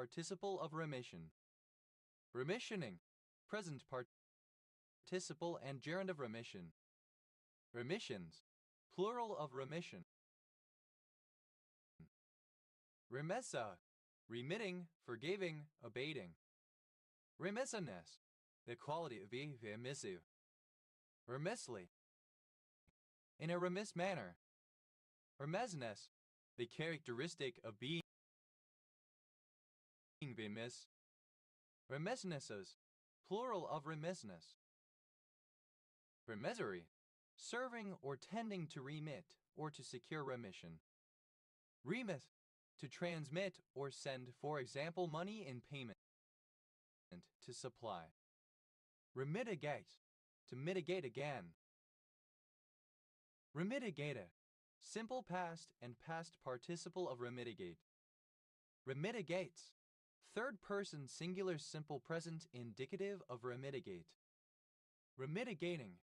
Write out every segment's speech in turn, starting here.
participle of remission. Remissioning, present participle and gerund of remission. Remissions, plural of remission. Remessa, remitting, forgiving, abating. Remissiveness, the quality of being remissive. Remissly, in a remiss manner. Remissness, the characteristic of being remiss. Remissnesses, plural of remissness. Remissory, serving or tending to remit or to secure remission. Remit, to transmit or send, for example, money in payment, to supply. Remitigate, to mitigate again. Remitigata, simple past and past participle of remitigate. Remitigates, third person singular simple present indicative of remitigate. Remitigating,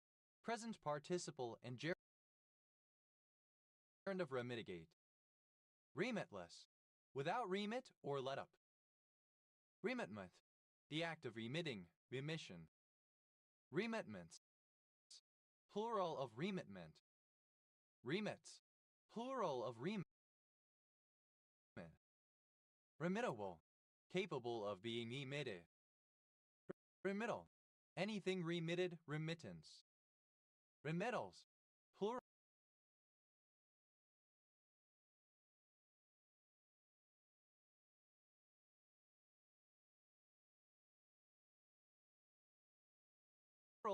present participle and gerund of remitigate. Remitless, without remit or let up. Remitment, the act of remitting, remission. Remitments, plural of remitment. Remits, plural of remit. Remittable, capable of being emitted. Remittal, anything remitted, remittance. Remittals, plural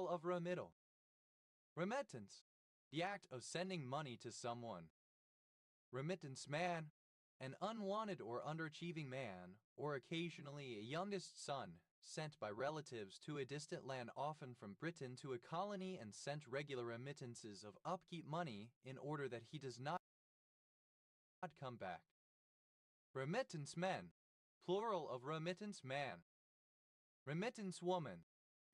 of remittal. Remittance, the act of sending money to someone. Remittance man, an unwanted or underachieving man, or occasionally a youngest son, sent by relatives to a distant land, often from Britain to a colony, and sent regular remittances of upkeep money in order that he does not come back. Remittance men, plural of remittance man. Remittance woman,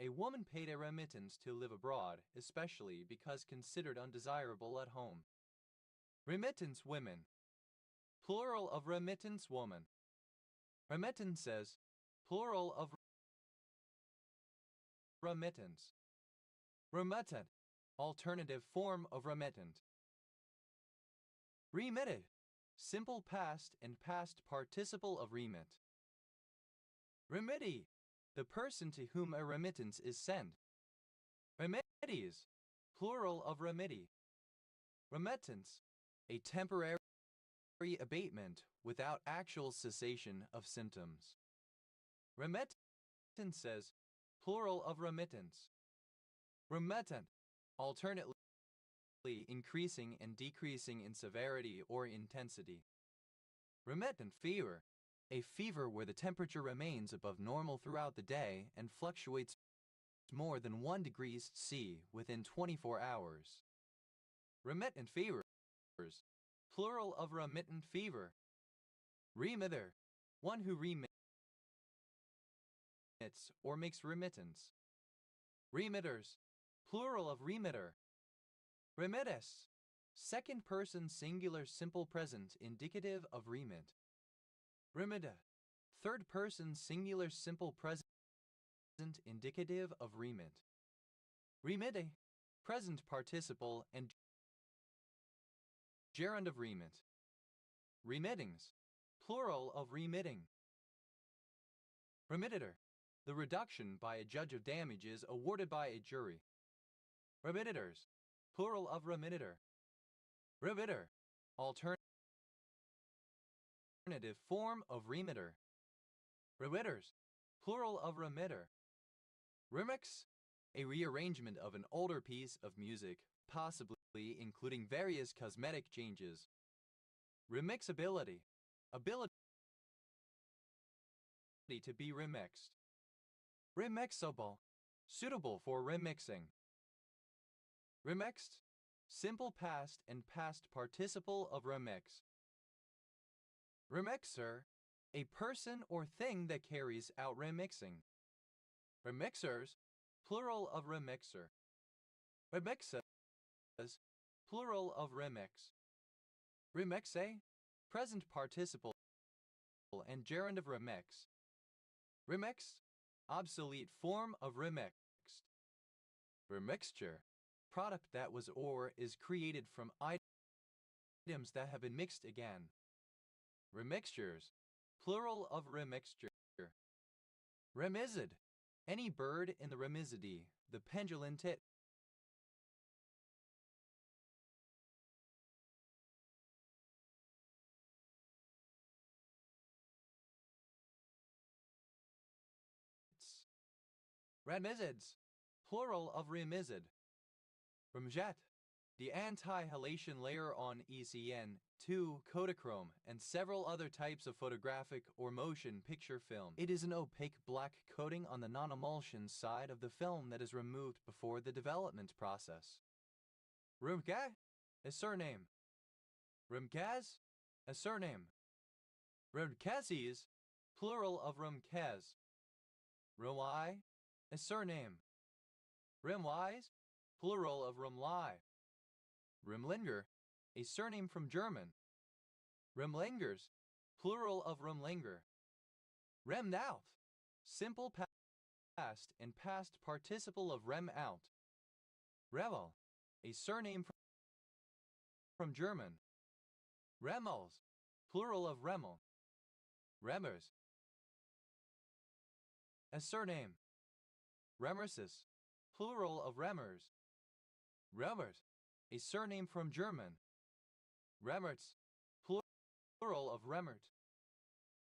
a woman paid a remittance to live abroad, especially because considered undesirable at home. Remittance women, plural of remittance woman. Remittances, plural of remittance. Remitted, alternative form of remittant. Remitted, simple past and past participle of remit. Remittee, the person to whom a remittance is sent. Remittees, plural of remittee. Remittance, a temporary abatement without actual cessation of symptoms. Remittances, plural of remittance. Remittent, alternately increasing and decreasing in severity or intensity. Remittent fever, a fever where the temperature remains above normal throughout the day and fluctuates more than 1 degree C within 24 hours. Remittent fevers, plural of remittent fever. Remitter, one who remits or makes remittance. Remitters, plural of remitter. Remittis, second person singular simple present indicative of remit. Remitta, third person singular simple present indicative of remit. Remitte, present participle and gerund of remit. Remittings, plural of remitting. Remitter, the reduction by a judge of damages awarded by a jury. Remitters, plural of remitter. Remitter, alternative form of remitter. Remitters, plural of remitter. Remix, a rearrangement of an older piece of music, possibly including various cosmetic changes. Remixability, ability to be remixed. Remixable, suitable for remixing. Remixed, simple past and past participle of remix. Remixer, a person or thing that carries out remixing. Remixers, plural of remixer. Remixes, plural of remix. Remixe, present participle and gerund of remix. Remix, obsolete form of remixed. Remixture, product that was or is created from items that have been mixed again. Remixtures, plural of remixture. Remizid, any bird in the Remizidae, the pendulum tit. Remizids, plural of remizid. Remjet, the anti-halation layer on ECN2 Kodachrome and several other types of photographic or motion picture film. It is an opaque black coating on the non-emulsion side of the film that is removed before the development process. Rumkaz, a surname. Rumkaz, a surname. Rumkazes, plural of Rumkaz. Rumlai, a surname. Rimwise, plural of Rumlai. Rimlinger, a surname from German. Rimlingers, plural of Rimlinger. Remnouth, simple past and past participle of rem out. Revel, a surname from German. Remels, plural of Remel. Remers, a surname. Remersis, plural of Remers. Remers, a surname from German. Remerts, plural of Remert.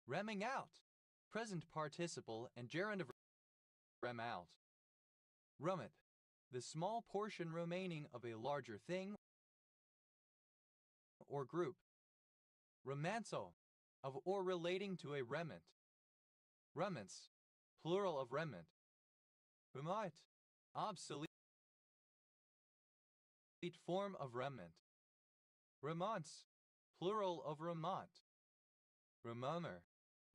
Remming out, present participle and gerund of rem out. Rummet, the small portion remaining of a larger thing or group. Romanzo, of or relating to a remnant. Remnants, plural of remnant. Remite, obsolete form of remnant. Remonts, plural of remont. Remoner,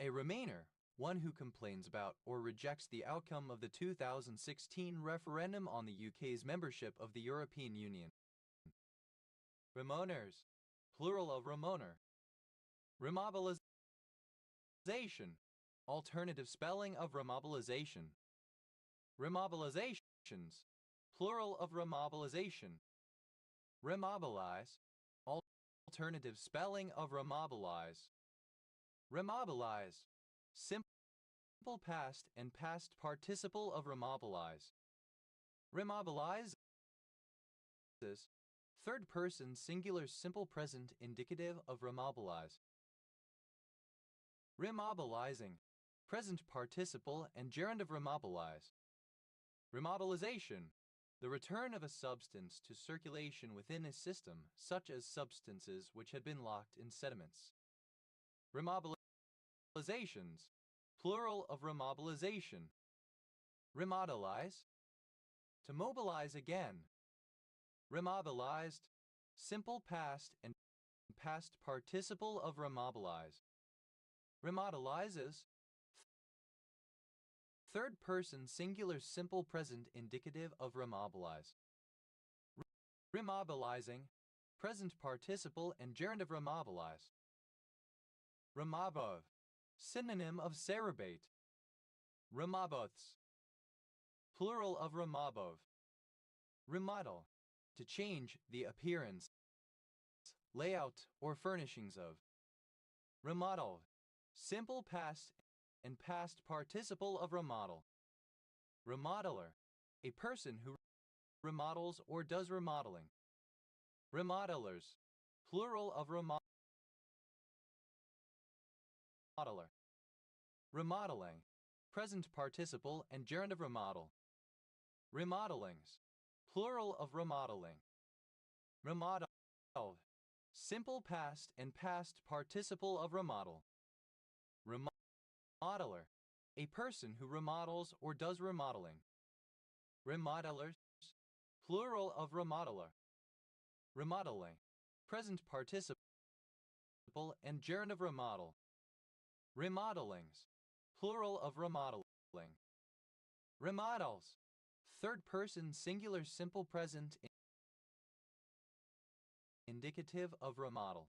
a remainer, one who complains about or rejects the outcome of the 2016 referendum on the UK's membership of the European Union. Remoners, plural of remoner. Remobilization, alternative spelling of remobilization. Remobilizations, plural of remobilization. Remobilize, alternative spelling of remobilize. Remobilize, simple past and past participle of remobilize. Remobilize, third person singular simple present indicative of remobilize. Remobilizing, present participle and gerund of remobilize. Remobilization, the return of a substance to circulation within a system, such as substances which had been locked in sediments. Remobilizations, plural of remobilization. Remodelize, to mobilize again. Remobilized, simple past and past participle of remobilize. Remodelizes, third person singular simple present indicative of remobilize. Remobilizing, present participle and gerund of remobilize. Remabov, synonym of cerebate. Remaboths, plural of remabov. Remodel, to change the appearance, layout, or furnishings of. Remodel, simple past and past participle of remodel. Remodeler, a person who remodels or does remodeling. Remodelers, plural of remodeler. Remodeling, present participle and gerund of remodel. Remodelings, plural of remodeling. Remodel, simple past and past participle of remodel. Remodeler, a person who remodels or does remodeling. Remodelers, plural of remodeler. Remodeling, present participle and gerund of remodel. Remodelings, plural of remodeling. Remodels, third person singular simple present indicative of remodel.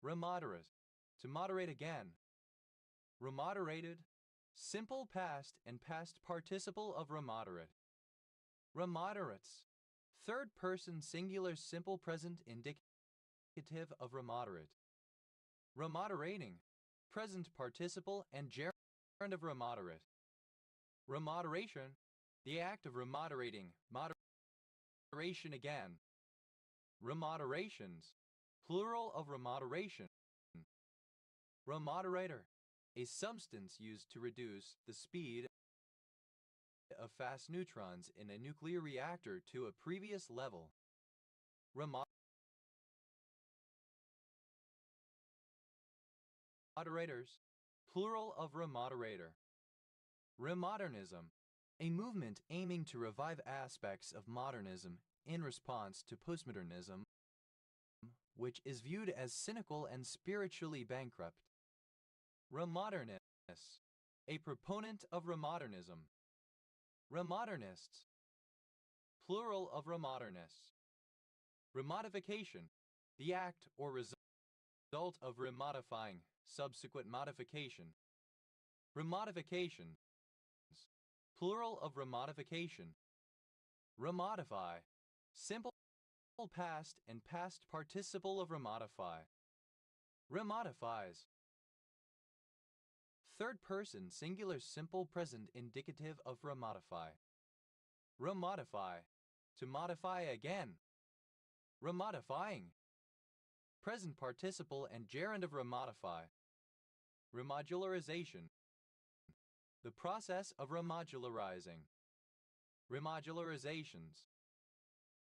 Remoderers, to moderate again. remoderated, simple past and past participle of remoderate. Remoderates, third person singular simple present indicative of remoderate. Remoderating, present participle and gerund of remoderate. Remoderation, the act of remoderating, moderation again. Remoderations, plural of remoderation. Remoderator, a substance used to reduce the speed of fast neutrons in a nuclear reactor to a previous level. Remoderators, plural of remoderator. Remodernism, a movement aiming to revive aspects of modernism in response to postmodernism, which is viewed as cynical and spiritually bankrupt. Remodernist, a proponent of remodernism. Remodernists, plural of remodernists. Remodification, the act or result of remodifying, subsequent modification. Remodifications, plural of remodification. Remodify, simple past and past participle of remodify. Remodifies, third person singular simple present indicative of remodify. Remodify, to modify again. Remodifying, present participle and gerund of remodify. Remodularization, the process of remodularizing. Remodularizations,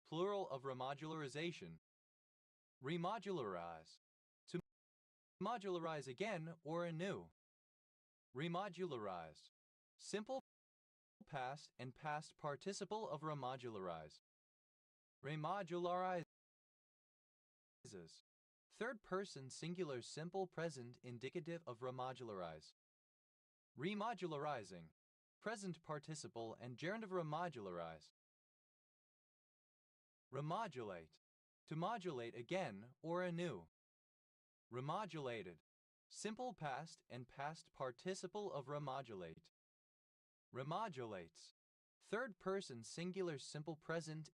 plural of remodularization. Remodularize, to modularize again or anew. Remodularize, simple past and past participle of remodularize. Remodularizes, third person singular simple present indicative of remodularize. Remodularizing, present participle and gerund of remodularize. Remodulate, to modulate again or anew. Remodulated, simple past and past participle of remodulate. Remodulates, third person singular simple present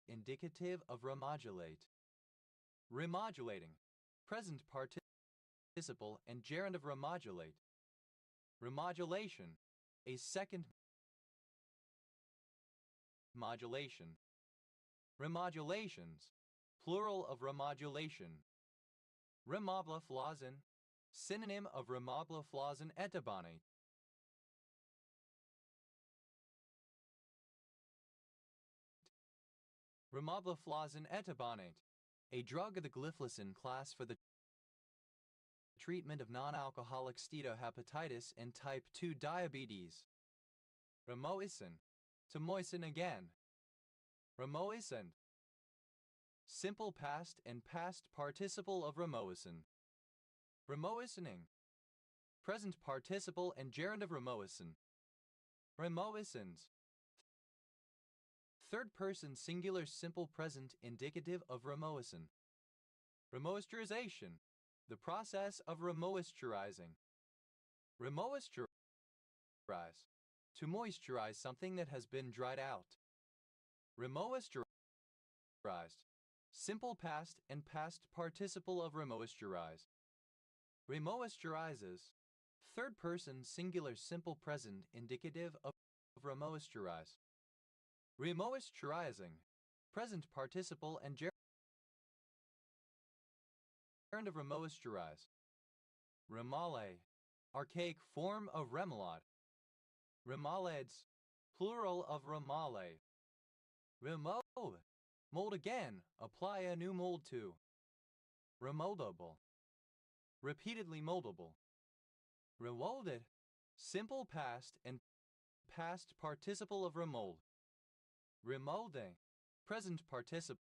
indicative of remodulate. Remodulating, present participle and gerund of remodulate. Remodulation, a second modulation. Remodulations, plural of remodulation. Remoblaflosan, synonym of remoblaflosan etabanate. Remoblaflosan etabanate, a drug of the glyphosate class for the treatment of non-alcoholic steatohepatitis and type 2 diabetes. Remoisin, to moisten again. Remoiscent, simple past and past participle of remoisin. Remoisening, present participle and gerund of remoisin. Remoisins, third person singular simple present indicative of remoisin. Remoisturization, the process of remoisturizing. Remoisturize, to moisturize something that has been dried out. Remoisturized, simple past and past participle of remoisturize. Remoisturizes, third person singular simple present indicative of remoisturize. Remoisturizing, present participle and gerund of remoisturize. Remale, archaic form of remoulade. Remoulades, plural of remale. Remold, mold again, apply a new mold to. Remoldable, repeatedly moldable. Remolded, simple past and past participle of remold. Remolding, present participle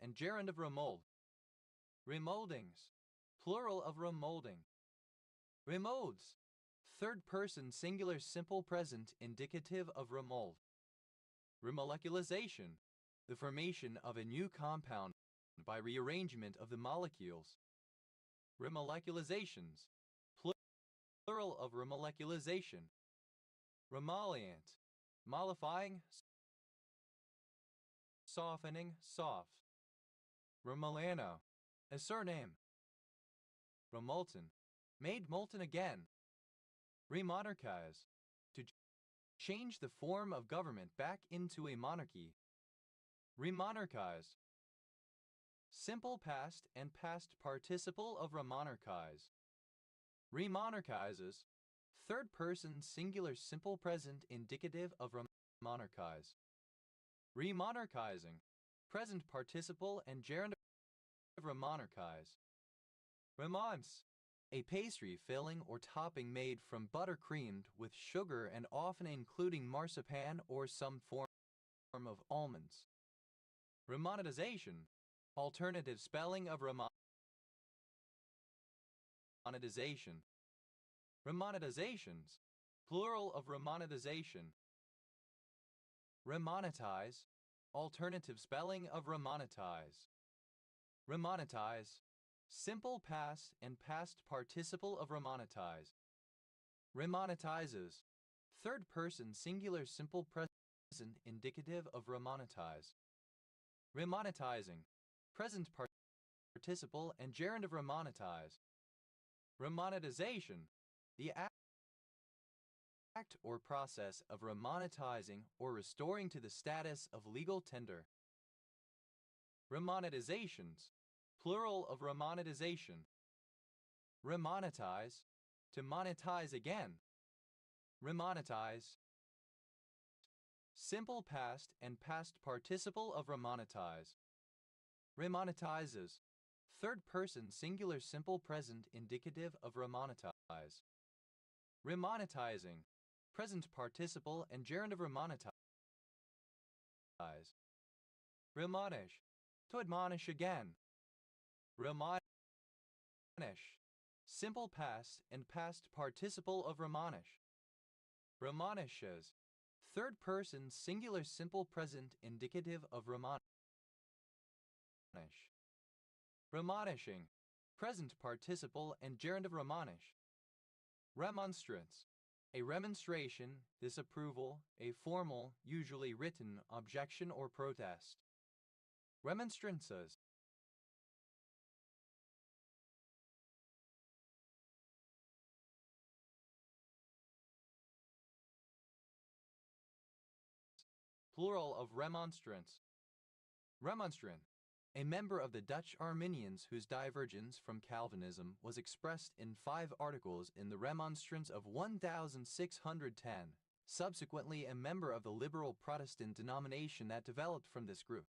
and gerund of remold. Remoldings, plural of remolding. Remolds, third person singular simple present indicative of remold. Remoleculization, the formation of a new compound by rearrangement of the molecules. Remoleculations, plural of remoleculization. Remollient, mollifying, softening, soft. Remolano, a surname. Remolten, made molten again. Remonarchize, to change the form of government back into a monarchy. Remonarchize, simple past and past participle of remonarchize. Remonarchizes, third person singular simple present indicative of remonarchize. Remonarchizing, present participle and gerund of remonarchize. Remonce, a pastry filling or topping made from butter creamed with sugar and often including marzipan or some form of almonds. Remonetization, alternative spelling of remonetization. Remonetizations, plural of remonetization. Remonetize, alternative spelling of remonetize. Remonetize, simple past and past participle of remonetize. Remonetizes, third person singular simple present indicative of remonetize. Remonetizing, present participle and gerund of remonetize. Remonetization, the act or process of remonetizing or restoring to the status of legal tender. Remonetizations, plural of remonetization. Remonetize, to monetize again. Remonetize, simple past and past participle of remonetize. Remonetizes, third person singular simple present indicative of remonetize. Remonetizing, present participle and gerund of remonetize. Remonish, to admonish again. Remonish, simple past and past participle of remonish. Remonishes, third person singular simple present indicative of remonish. Remonishing, present participle and gerund of remonish. Remonstrance, a remonstration, disapproval, a formal, usually written, objection or protest. Remonstrances, plural of remonstrance. Remonstrant, a member of the Dutch Arminians whose divergence from Calvinism was expressed in 5 articles in the Remonstrance of 1610, subsequently a member of the liberal Protestant denomination that developed from this group.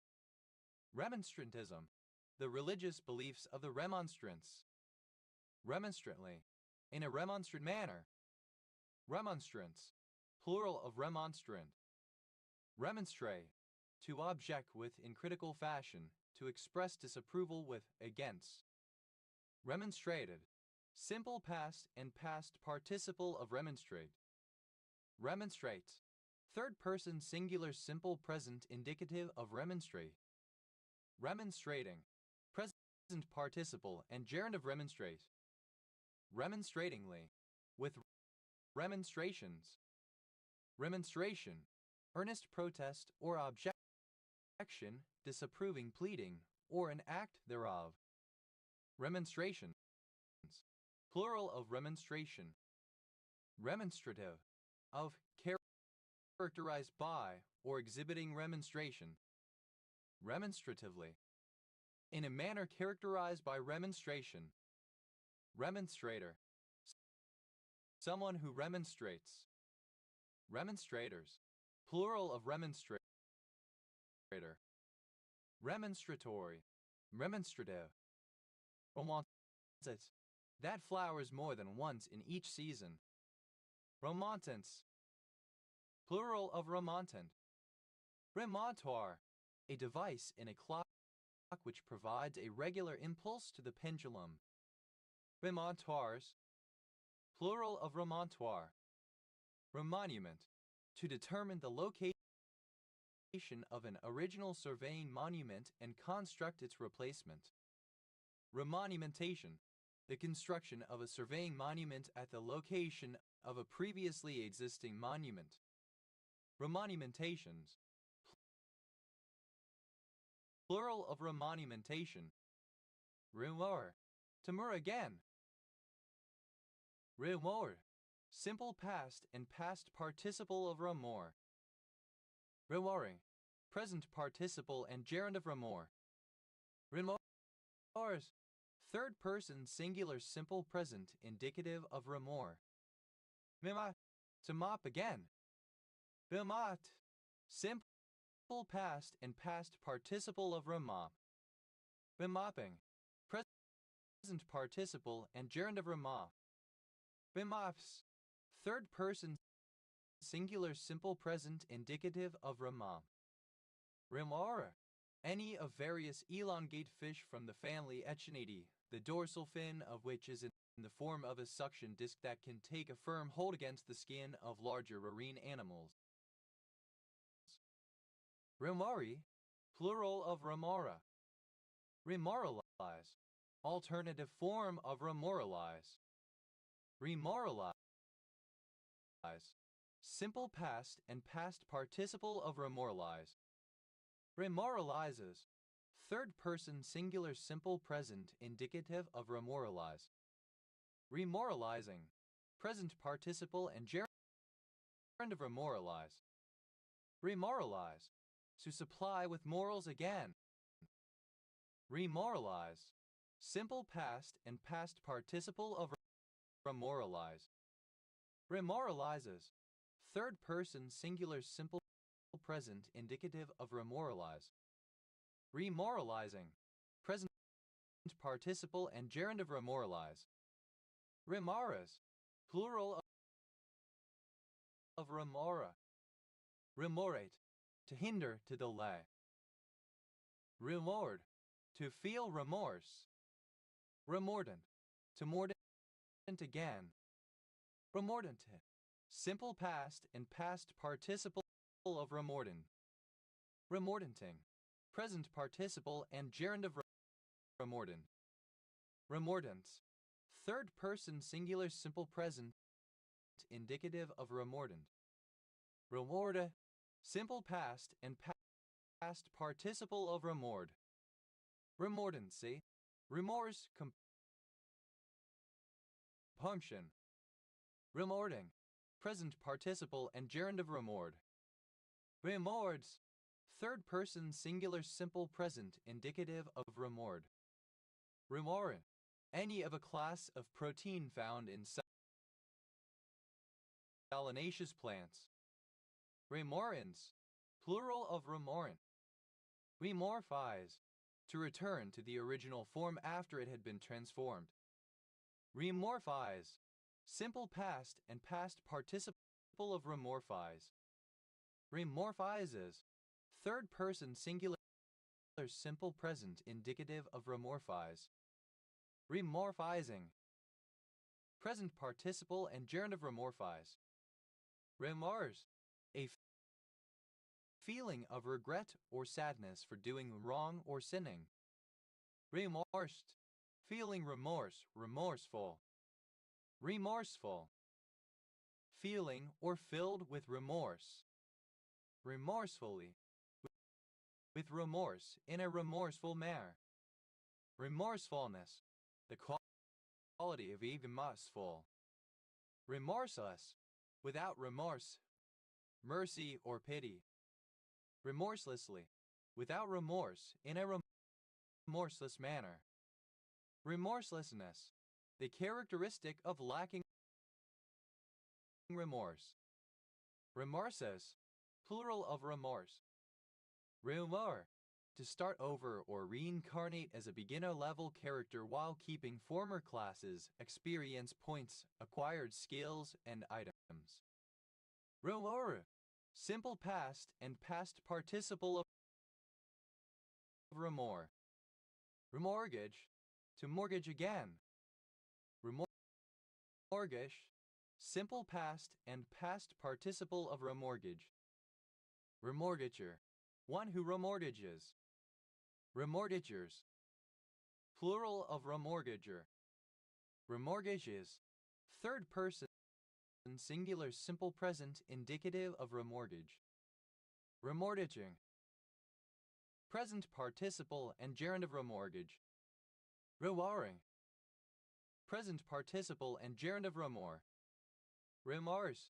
Remonstrantism, the religious beliefs of the Remonstrants. Remonstrantly, in a remonstrant manner. Remonstrance, plural of remonstrant. Remonstrate, to object with in critical fashion, to express disapproval with against. Remonstrated, simple past and past participle of remonstrate. Remonstrate, third person singular simple present indicative of remonstrate. Remonstrating, present participle and gerund of remonstrate. Remonstratingly, with remonstrations. Remonstration, earnest protest or objection, disapproving pleading, or an act thereof. Remonstrations, plural of remonstration. Remonstrative, of characterized by or exhibiting remonstration. Remonstratively, in a manner characterized by remonstration. Remonstrator, someone who remonstrates. Remonstrators, plural of remonstrator. Remonstratory, remonstrative. Romances, that flowers more than once in each season. Remontants, plural of remontant. Remontoire, a device in a clock which provides a regular impulse to the pendulum. Remontoires, plural of remontoire. Remonument, to determine the location of an original surveying monument and construct its replacement. Remonumentation, the construction of a surveying monument at the location of a previously existing monument. Remonumentations. Plural of remonumentation. Remor. To moor again. Remor. Simple past and past participle of remor. Remoring. Present participle and gerund of remor. Remors. Third person singular simple present indicative of remor. Mima. To mop again. Bimat. Simple past and past participle of remop. Remopping. Present participle and gerund of remop. Remops. Third person singular simple present indicative of remop. Remora. Any of various elongate fish from the family Echinidae, the dorsal fin of which is in the form of a suction disc that can take a firm hold against the skin of larger marine animals. Remori. Plural of remora. Remoralize. Alternative form of remoralize. Remoralize. Simple past and past participle of remoralize. Remoralizes. Third person singular simple present indicative of remoralize. Remoralizing. Present participle and gerund of remoralize. Remoralize. To supply with morals again. Remoralize. Simple past and past participle of remoralize. Remoralizes. Third person singular simple present indicative of remoralize. Remoralizing. Present participle and gerund of remoralize. Remaras. Plural of remora. Remorate. To hinder, to delay. Remord. To feel remorse. Remordant. To mordant again. Remordanted. Simple past and past participle of remordant. Remordanting. Present participle and gerund of remordant. Remordants. Third person singular simple present indicative of remordant. Remorda. Simple past and past participle of remord. Remordancy. Remorse. Compunction. Remording. Present participle and gerund of remord. Remords. Third person singular simple present indicative of remord. Remorin. Any of a class of protein found in salinaceous plants. Remorins. Plural of remorin. Remorphize. To return to the original form after it had been transformed. Remorphize. Simple past and past participle of remorphize. Remorphizes. Third person singular simple present indicative of remorphize. Remorphizing. Present participle and gerund of remorphize. Remorse. A feeling of regret or sadness for doing wrong or sinning. Remorsed. Feeling remorse, remorseful. Remorseful. Feeling or filled with remorse. Remorsefully. With remorse, in a remorseful manner. Remorsefulness. The quality of even remorseful. Remorseless. Without remorse. Mercy or pity. Remorselessly. Without remorse, in a remorseless manner. Remorselessness. The characteristic of lacking remorse. Remorses. Plural of remorse. Remor. To start over or reincarnate as a beginner-level character while keeping former classes, experience points, acquired skills, and items. Remor. Simple past and past participle of remor. Remortgage. To mortgage again. Remortgage. Simple past and past participle of remortgage. Remortgager. One who remortgages. Remortgagers. Plural of remortgager. Remortgage is third person singular simple present indicative of remortgage. Remortgaging. Present participle and gerund of remortgage. Rewarring. Present participle and gerund of remor. Remorse.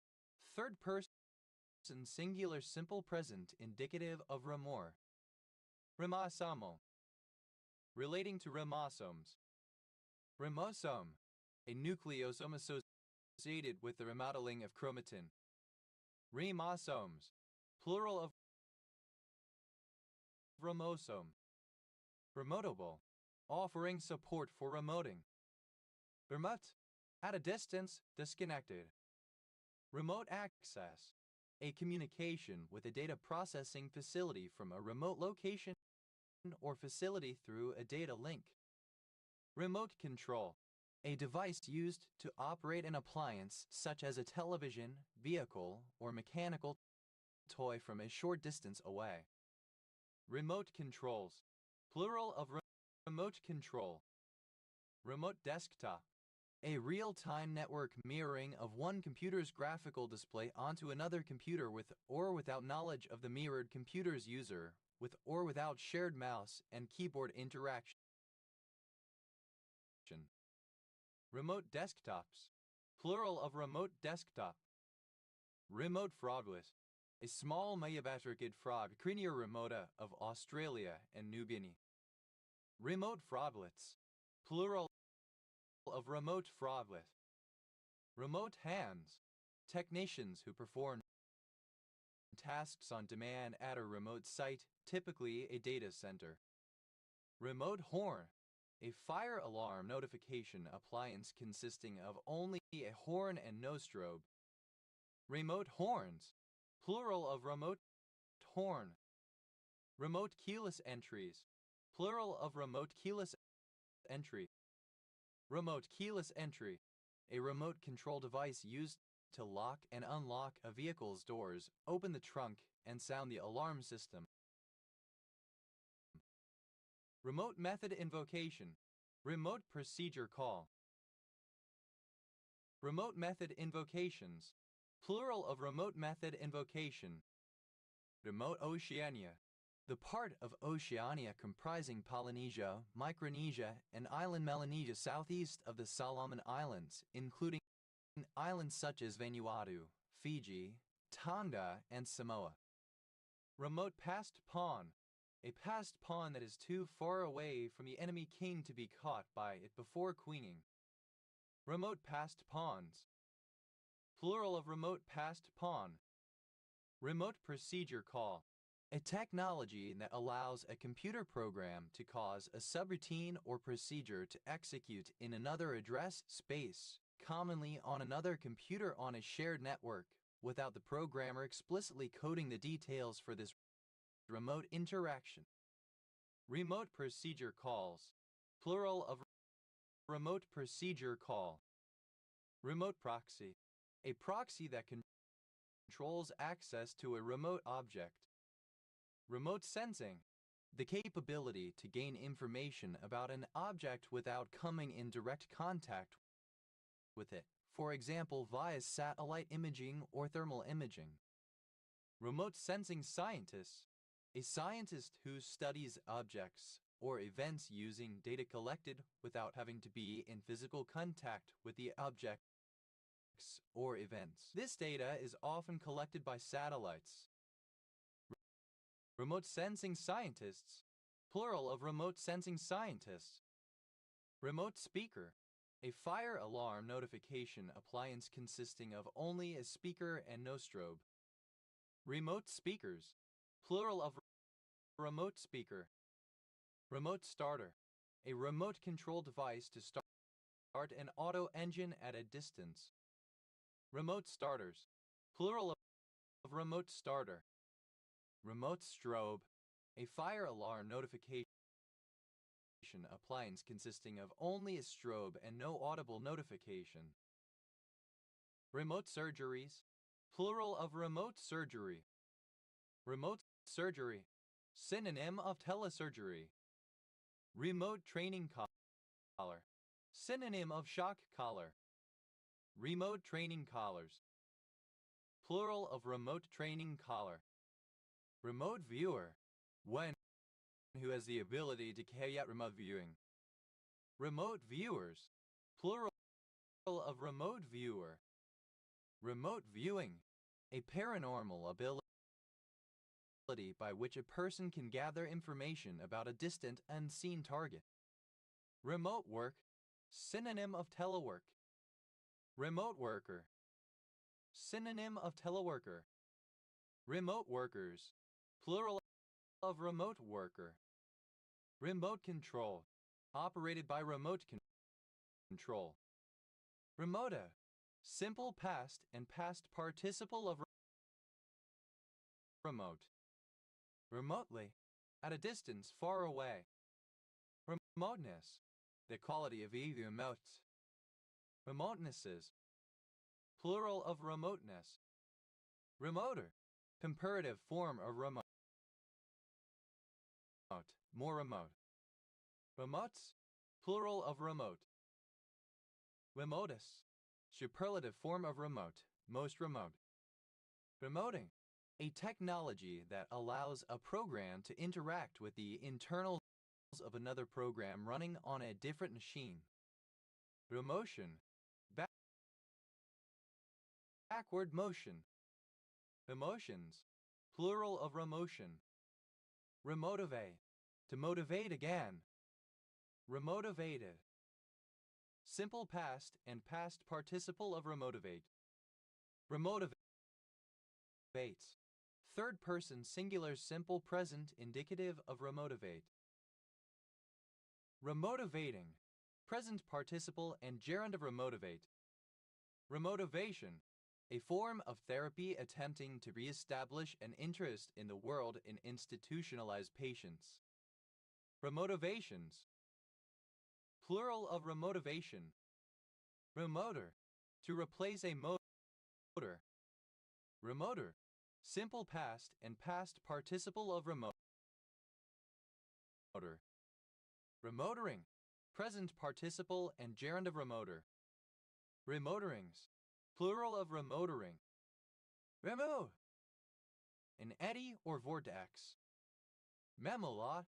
Third person singular simple present indicative of remor. Rimasamo. Relating to rimosomes. Rimosome. A nucleosome associated with the remodeling of chromatin. Rimosomes. Plural of remosome. Remotable. Offering support for remoting. Remote. At a distance, disconnected. Remote access. A communication with a data processing facility from a remote location or facility through a data link. Remote control. A device used to operate an appliance such as a television, vehicle, or mechanical toy from a short distance away. Remote controls. Plural of remote control. Remote desktop. A real-time network mirroring of one computer's graphical display onto another computer with or without knowledge of the mirrored computer's user, with or without shared mouse and keyboard interaction. Remote desktops. Plural of remote desktop. Remote froglets. A small Mayabatrachid frog, Crinia remota of Australia and New Guinea. Remote froglets. Plural of remote froglet. Remote hands. Technicians who perform tasks on demand at a remote site, typically a data center. Remote horn. A fire alarm notification appliance consisting of only a horn and no strobe. Remote horns. Plural of remote horn. Remote keyless entries. Plural of remote keyless entry. Remote keyless entry. A remote control device used to lock and unlock a vehicle's doors, open the trunk, and sound the alarm system. Remote method invocation. Remote procedure call. Remote method invocations. Plural of remote method invocation. Remote Oceania. The part of Oceania comprising Polynesia, Micronesia, and island Melanesia southeast of the Solomon Islands, including islands such as Vanuatu, Fiji, Tonga, and Samoa. Remote passed pawn. A passed pawn that is too far away from the enemy king to be caught by it before queening. Remote passed pawns. Plural of remote passed pawn. Remote procedure call. A technology that allows a computer program to cause a subroutine or procedure to execute in another address space, commonly on another computer on a shared network, without the programmer explicitly coding the details for this remote interaction. Remote procedure calls. Plural of remote procedure call. Remote proxy. A proxy that controls access to a remote object. Remote sensing. The capability to gain information about an object without coming in direct contact with it, for example via satellite imaging or thermal imaging. Remote sensing scientist. A scientist who studies objects or events using data collected without having to be in physical contact with the objects or events. This data is often collected by satellites. Remote sensing scientists. Plural of remote sensing scientists. Remote speaker. A fire alarm notification appliance consisting of only a speaker and no strobe. Remote speakers. Plural of remote speaker. Remote starter. A remote control device to start an auto engine at a distance. Remote starters. Plural of remote starter. Remote strobe. A fire alarm notification appliance consisting of only a strobe and no audible notification. Remote surgeries. Plural of remote surgery. Remote surgery. Synonym of telesurgery. Remote training collar. Synonym of shock collar. Remote training collars. Plural of remote training collar. Remote viewer. One who has the ability to carry out remote viewing. Remote viewers. Plural of remote viewer. Remote viewing. A paranormal ability by which a person can gather information about a distant, unseen target. Remote work. Synonym of telework. Remote worker. Synonym of teleworker. Remote workers. Plural of remote worker. Remote control. Operated by remote control. Remota. Simple past and past participle of remote. Remotely. At a distance far away. Remoteness. The quality of either remote. Remotenesses. Plural of remoteness. Remoter. Comparative form of remote. More remote. Remotes. Plural of remote. Remotus. Superlative form of remote. Most remote. Remoting. A technology that allows a program to interact with the internals of another program running on a different machine. Remotion. Backward motion. Emotions. Plural of remotion. Remotivate. To motivate again. Remotivated. Simple past and past participle of remotivate. Remotivates. Third person singular simple present indicative of remotivate. Remotivating. Present participle and gerund of remotivate. Remotivation. A form of therapy attempting to re-establish an interest in the world in institutionalized patients. Remotivations. Plural of remotivation. Remoter. To replace a motor. Remoter. Simple past and past participle of remoter. Remotoring. Present participle and gerund of remoter. Remoterings. Plural of remotoring. Remove. An eddy or vortex. Remoulade.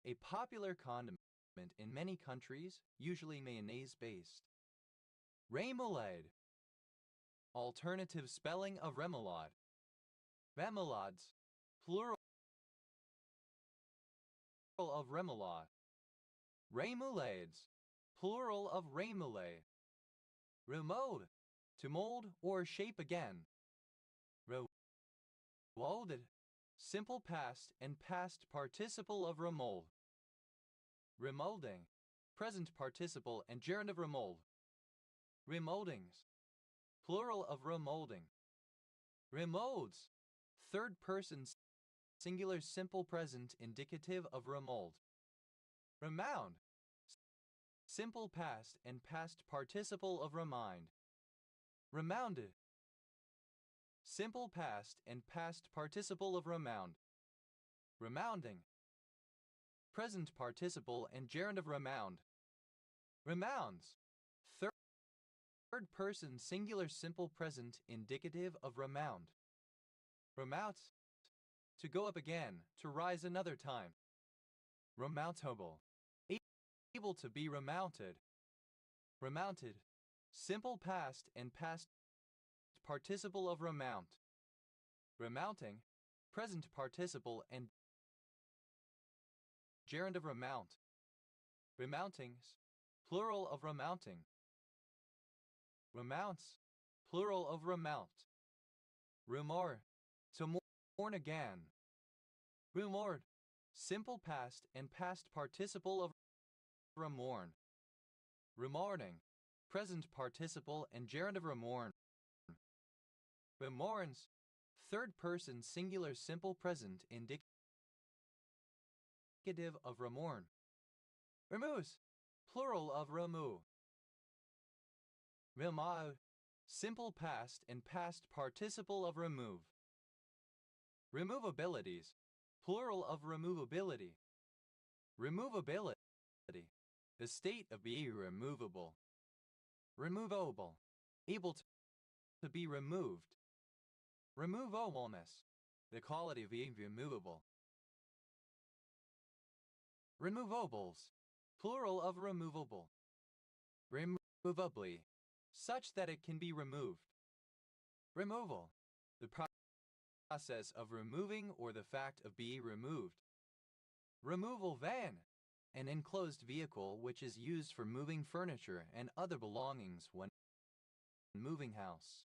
A popular condiment in many countries, usually mayonnaise-based. Remoulade. Alternative spelling of remoulade. Remoulades. Plural of remoulade. Remoulades. Plural of remoulade. Remold. To mold or shape again. Remolded. Simple past and past participle of remold. Remolding. Present participle and gerund of remold. Remoldings. Plural of remolding. Remolds. Third person singular simple present indicative of remold. Remound. Simple past and past participle of remind. Remounded. Simple past and past participle of remound. Remounding. Present participle and gerund of remound. Remounds. Third person singular simple present indicative of remound. Remount. To go up again, to rise another time. Remountable. Able to be remounted. Remounted. Simple past and past participle of remount. Remounting. Present participle and gerund of remount. Remountings. Plural of remounting. Remounts. Plural of remount. Rumor. To mourn again. Rumored. Simple past and past participle of remorn. Remorning. Present participle and gerund of remorn. Remorns. Third person singular simple present indicative of remorn. Remuse. Plural of remove. Remove. Simple past and past participle of remove. Removabilities. Plural of removability. Removability. the state of being removable. Removable, able to be removed. Removableness, the quality of being removable. Removables, plural of removable. Removably, such that it can be removed. Removal, the process of removing or the fact of being removed. Removal van, an enclosed vehicle which is used for moving furniture and other belongings when moving house.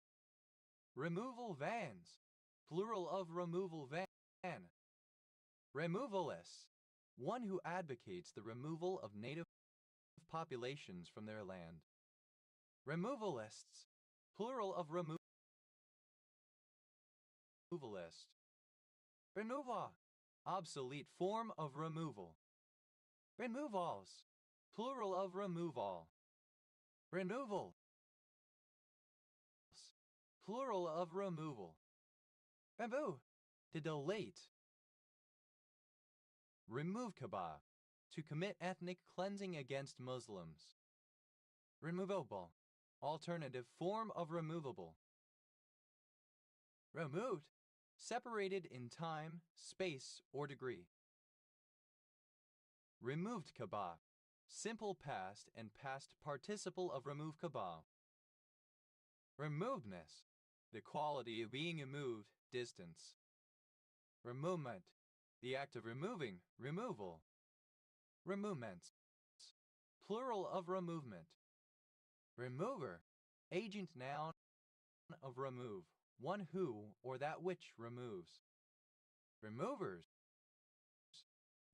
Removal vans, plural of removal van. Removalist, one who advocates the removal of native populations from their land. Removalists, plural of removalist. Removal, obsolete form of removal. Removals, plural of removal. Removal, plural of removal. Remove, to delete. Remove Kaaba, to commit ethnic cleansing against Muslims. Removable, alternative form of removable. Removed, separated in time, space, or degree. Removed Kaaba, simple past and past participle of remove Kaaba. Removedness, the quality of being removed, distance. Removement, the act of removing, removal. Removements, plural of removement. Remover, agent noun of remove, one who or that which removes. Removers,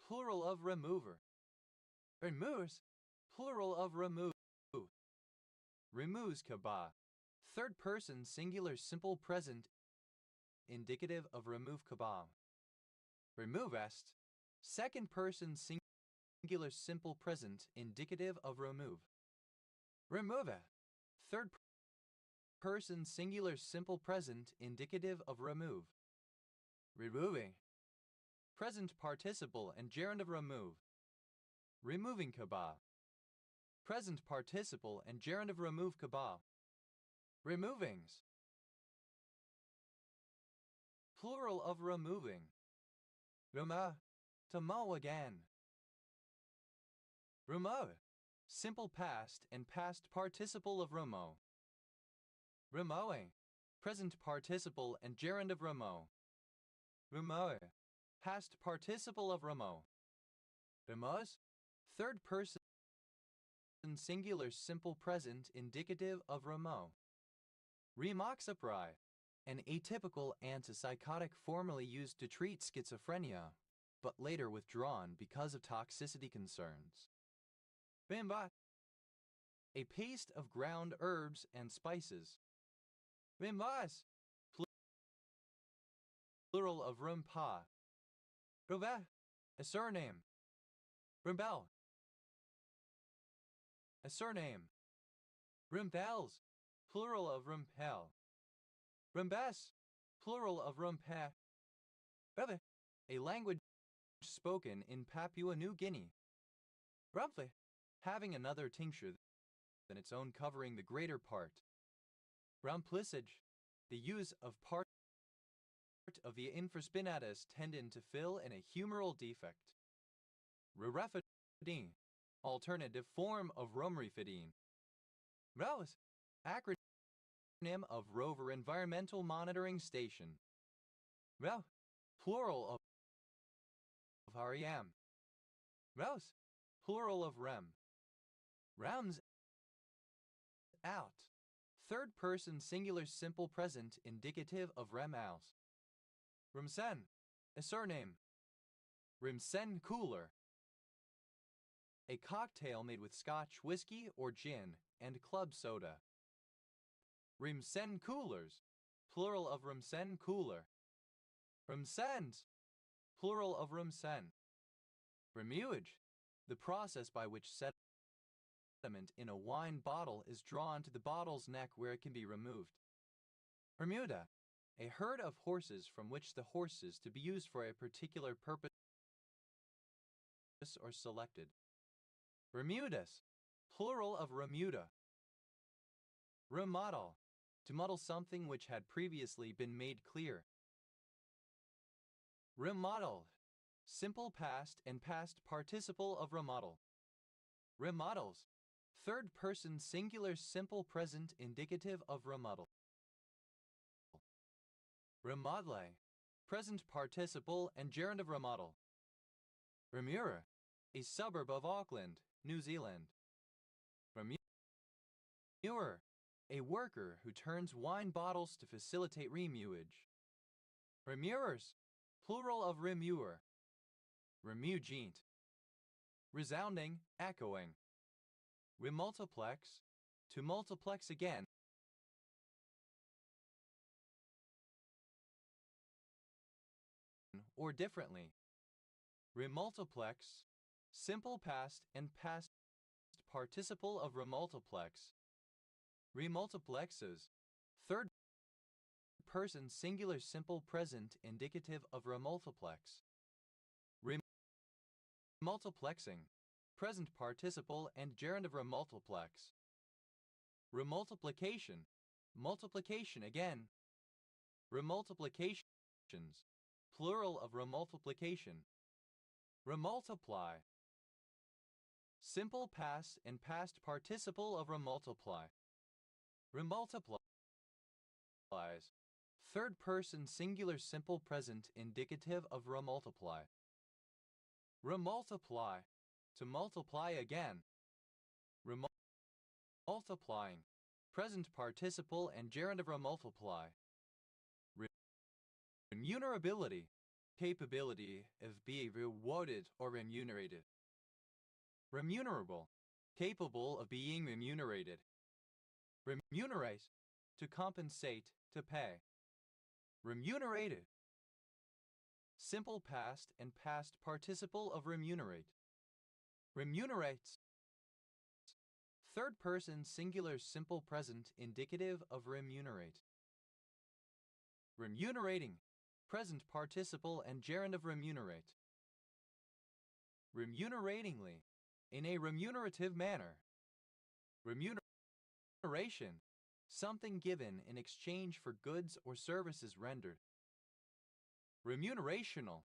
plural of remover. Removes, plural of remove. Removes Kaaba, third person singular simple present indicative of remove Kaaba. Removest, second person singular simple present indicative of remove. Removeth, third person singular simple present indicative of remove. Removing, present participle and gerund of remove. Removing Kaaba, present participle and gerund of remove Kaaba. Removings, plural of removing. Remove, to mow again. Remove, simple past and past participle of remo. Remoing, present participle and gerund of remo. Remoe, past participle of remo. Remos, third person singular simple present indicative of remo. Remoxapri, an atypical antipsychotic formerly used to treat schizophrenia, but later withdrawn because of toxicity concerns. Bimba, a paste of ground herbs and spices. Bimbas, plural of rumpa. Rove, a surname. Rimbel, a surname. Rimbels, plural of rumpel. Rimbes, plural of rumpe. Reve, a language spoken in Papua New Guinea. Rumfe, having another tincture than its own covering the greater part. Rumplicage, the use of part of the infraspinatus tendon to fill in a humeral defect. Rurefidine, alternative form of romrifidine. ROWS, acronym of Rover Environmental Monitoring Station. REM, plural of REM. ROWS, plural of REM. Rounds out, third person singular simple present indicative of rem aus. Rimsen, a surname. Rimsen cooler, a cocktail made with Scotch whiskey or gin and club soda. Rimsen coolers, plural of Rimsen cooler. Rimsens, plural of Rimsen. Remuage, the process by which sediment in a wine bottle is drawn to the bottle's neck where it can be removed. Bermuda, a herd of horses from which the horses to be used for a particular purpose or selected. Remudas, plural of remuda. Remodel, to model something which had previously been made clear. Remodeled, simple past and past participle of remodel. Remodels, third person singular simple present indicative of remodel. Remodele, present participle and gerund of remodel. Remuera, a suburb of Auckland, New Zealand. Remuer, a worker who turns wine bottles to facilitate remewage. Remurers, plural of remuer. Remugent, resounding, echoing. Remultiplex, to multiplex again. Or differently. Remultiplex, simple past and past participle of remultiplex. Remultiplexes, third person singular simple present indicative of remultiplex. Remultiplexing, present participle and gerund of remultiplex. Remultiplication, multiplication again. Remultiplications, plural of remultiplication. Remultiply, simple past and past participle of remultiply. Remultiplies, third person singular simple present indicative of remultiply. Remultiply, to multiply again. Remultiplying, present participle and gerund of remultiply. Remunerability, capability of being rewarded or remunerated. Remunerable, capable of being remunerated. Remunerate, to compensate, to pay. Remunerated, simple past and past participle of remunerate. Remunerates, third person singular simple present indicative of remunerate. Remunerating, present participle and gerund of remunerate. Remuneratingly, in a remunerative manner. Remuneration, something given in exchange for goods or services rendered. Remunerational,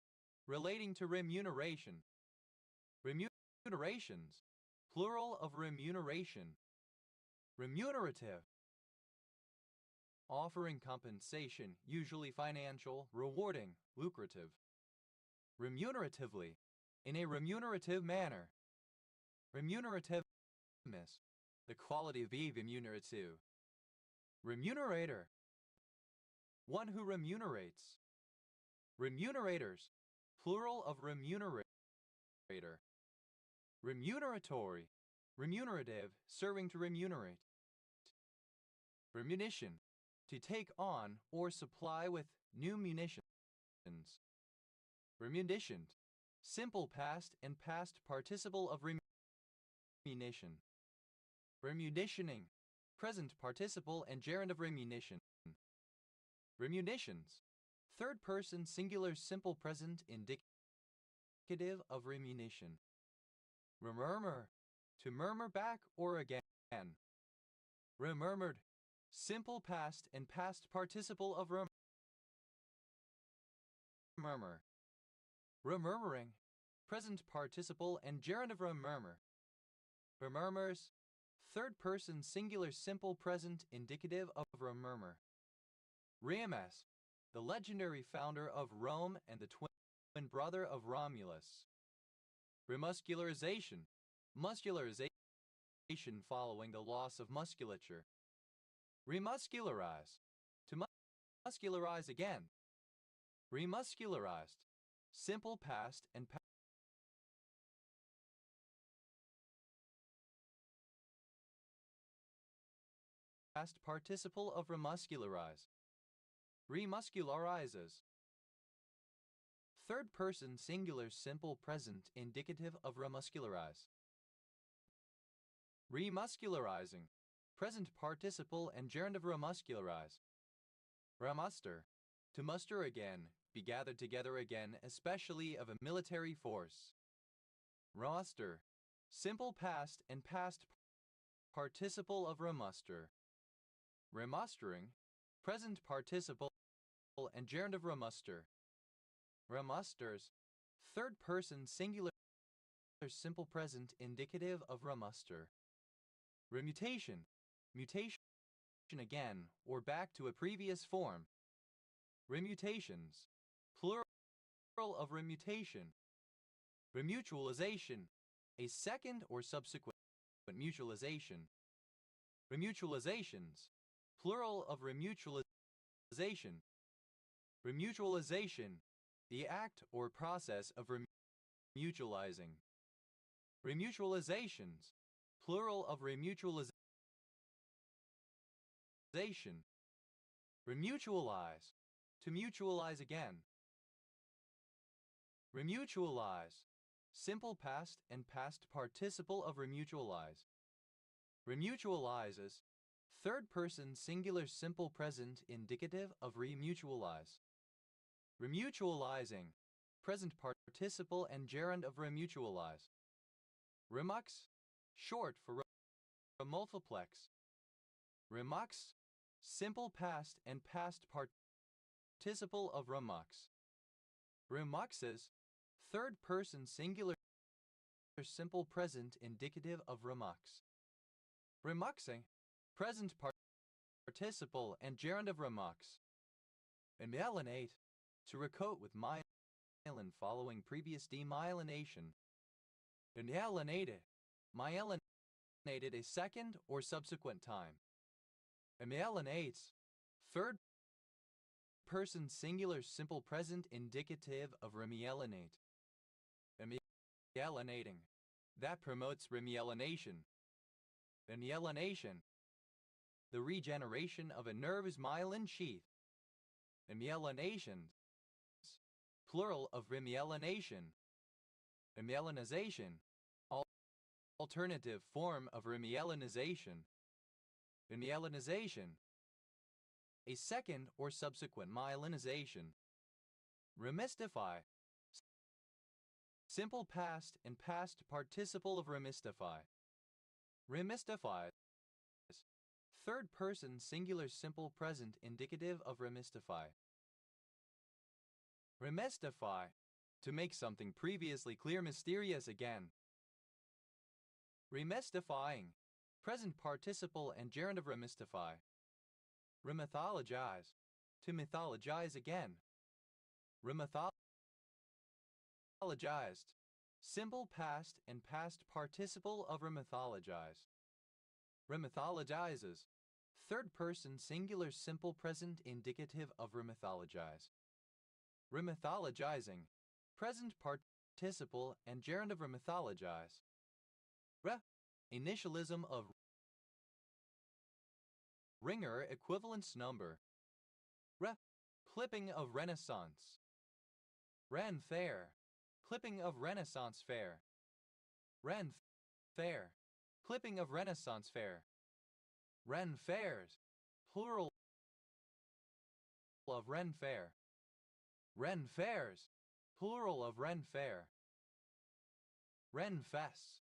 relating to remuneration. Remunerations, plural of remuneration. Remunerative, offering compensation, usually financial, rewarding, lucrative. Remuneratively, in a remunerative manner. Remunerativeness, the quality of being remunerative. Remunerator, one who remunerates. Remunerators, plural of remunerator. Remuneratory, remunerative, serving to remunerate. Remunition, to take on or supply with new munitions. Remunitioned, simple past and past participle of remunition. Remunitioning, present participle and gerund of remunition. Remunitions, third person singular simple present indicative of remunition. Remurmur, to murmur back or again. Remurmured, simple past and past participle of remurmur. Remurmuring, present participle and gerund of remurmur. Remurmurs, third person singular simple present indicative of remurmur. Remus, the legendary founder of Rome and the twin brother of Romulus. Remuscularization, muscularization following the loss of musculature. Remuscularize, to muscularize again. Remuscularized, simple past and past participle of remuscularize. Remuscularizes, third person singular simple present indicative of remuscularize. Remuscularizing, present participle and gerund of remuscularize. Remuster, to muster again, be gathered together again, especially of a military force. Roster, Simple past and past participle of remuster. Remustering, present participle and gerund of remuster. Remusters, third person singular simple present indicative of remuster. Remutation, mutation again or back to a previous form. Remutations, plural of remutation. Remutualization, a second or subsequent mutualization. Remutualizations, plural of remutualization. Remutualization, the act or process of remutualizing. Remutualizations, plural of remutualization. Remutualize, to mutualize again. Remutualize, simple past and past participle of remutualize. Remutualizes, third person singular simple present indicative of remutualize. Remutualizing, present participle and gerund of remutualize. Remux, short for remultiplex. Remux, simple past and past participle of remux. Remuxes, third person singular simple present indicative of remux. Remuxing, present participle and gerund of remux. Myelinate, to recoat with myelin following previous demyelination. Myelinated, myelinated a second or subsequent time. Myelinates, third person singular simple present indicative of remyelinate. Myelinating, that promotes remyelination. Myelination, the regeneration of a nerve's myelin sheath. Myelinations, plural of remyelination. Myelinization, alternative form of remyelinization. Myelinization, a second or subsequent myelinization. Remystify, simple past and past participle of remystify. Remystifies, third person singular simple present indicative of remystify. Remystify, to make something previously clear mysterious again. Remystifying, present participle and gerund of remystify. Remythologize, to mythologize again. Remythologized, simple past and past participle of remythologize. Remythologizes, third person singular simple present indicative of remythologize. Remythologizing, present participle and gerund of remythologize. Initialism of ringer equivalence number. Clipping of Renaissance. Ren fair, clipping of Renaissance fair. Ren fair, clipping of Renaissance fair. Ren fairs, plural of Ren fair. Ren fairs, plural of Ren fair. Ren fests,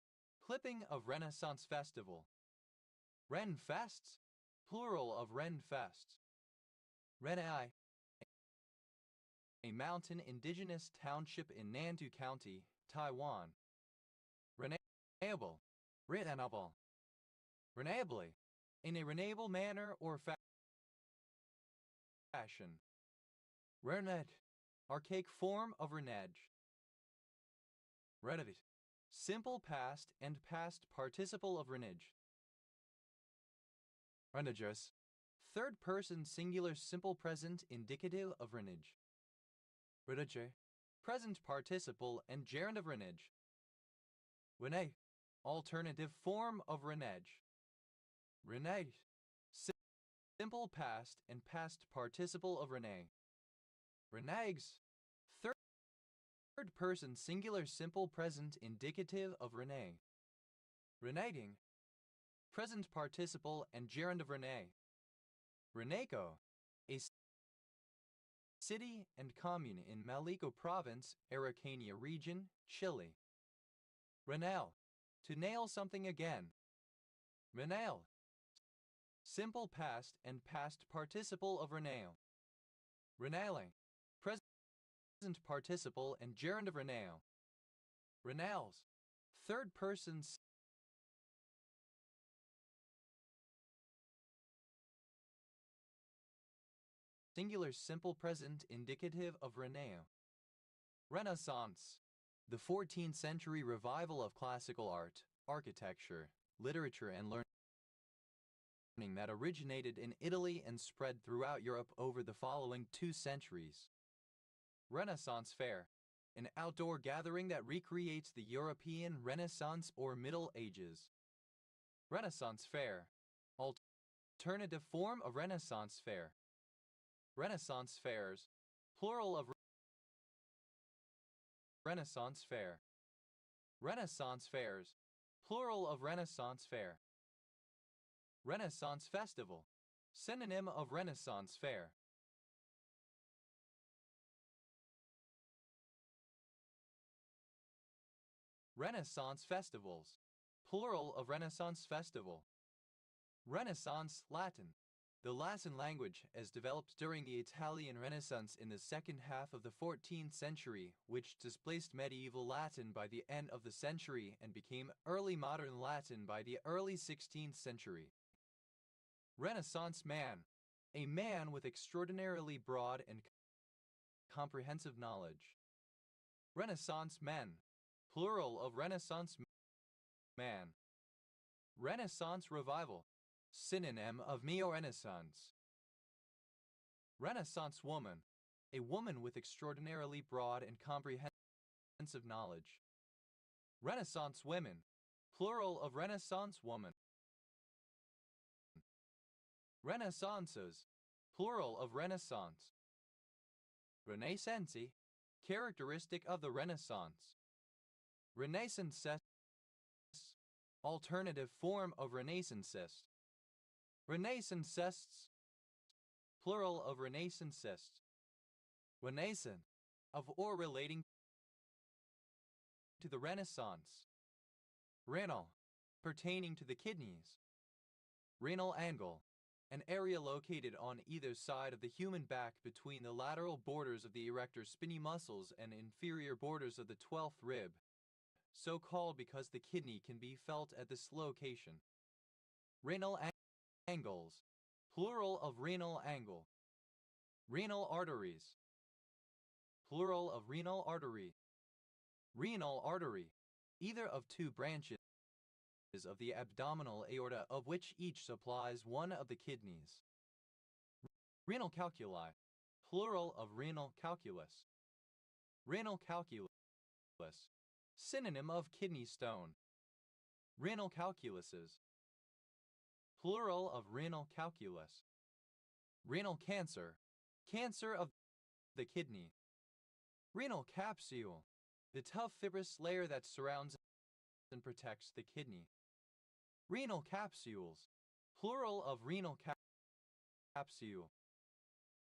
clipping of Renaissance festival. Ren fests, plural of Ren fests. Renai, a mountain indigenous township in Nantou County, Taiwan. Renewable, renewable. Renewably, in a renewable manner or fashion. Rened, archaic form of renege. Renegade, simple past and past participle of renege. Reneges, third person singular simple present indicative of renege. Renege, present participle and gerund of renege. Rene, alternative form of renege. Renege, simple past and past participle of rene. Reneges, third person singular simple present indicative of rene. Renating, present participle and gerund of rene. Reneco, a city and commune in Malico Province, Araucania Region, Chile. Renal, to nail something again. Renail. Simple past and past participle of renail. Renailing. Present participle and gerund of renail. Renails. Third person singular simple present indicative of renail. Renaissance. The 14th century revival of classical art, architecture, literature and learning that originated in Italy and spread throughout Europe over the following 2 centuries. Renaissance Fair, an outdoor gathering that recreates the European Renaissance or Middle Ages. Renaissance Fair, alternative form of Renaissance Fair. Renaissance fairs, plural of Renaissance Fair. Renaissance fairs, plural of Renaissance Fair. Renaissance Festival, synonym of Renaissance Fair. Renaissance Festivals, plural of Renaissance Festival. Renaissance Latin, the Latin language as developed during the Italian Renaissance in the second half of the 14th century, which displaced medieval Latin by the end of the century and became early modern Latin by the early 16th century. Renaissance man, a man with extraordinarily broad and comprehensive knowledge. Renaissance men, plural of Renaissance man. Renaissance revival, synonym of neo-Renaissance. Renaissance woman, a woman with extraordinarily broad and comprehensive knowledge. Renaissance women, plural of Renaissance woman. Renaissances, plural of Renaissance. Renaissancy, characteristic of the Renaissance. Renaissances, alternative form of Renaissancist. Renaissancists, plural of Renaissancists. Renascent, of or relating to the Renaissance. Renal, pertaining to the kidneys. Renal angle, an area located on either side of the human back between the lateral borders of the erector spinae muscles and inferior borders of the 12th rib, so called because the kidney can be felt at this location. Renal angles, plural of renal angle. Renal arteries, plural of renal artery. Renal artery, either of 2 branches of the abdominal aorta of which each supplies one of the kidneys. Renal calculi, plural of renal calculus. Renal calculus, synonym of kidney stone. Renal calculuses, plural of renal calculus. Renal cancer, cancer of the kidney. Renal capsule, the tough fibrous layer that surrounds and protects the kidney. Renal capsules, plural of renal capsule.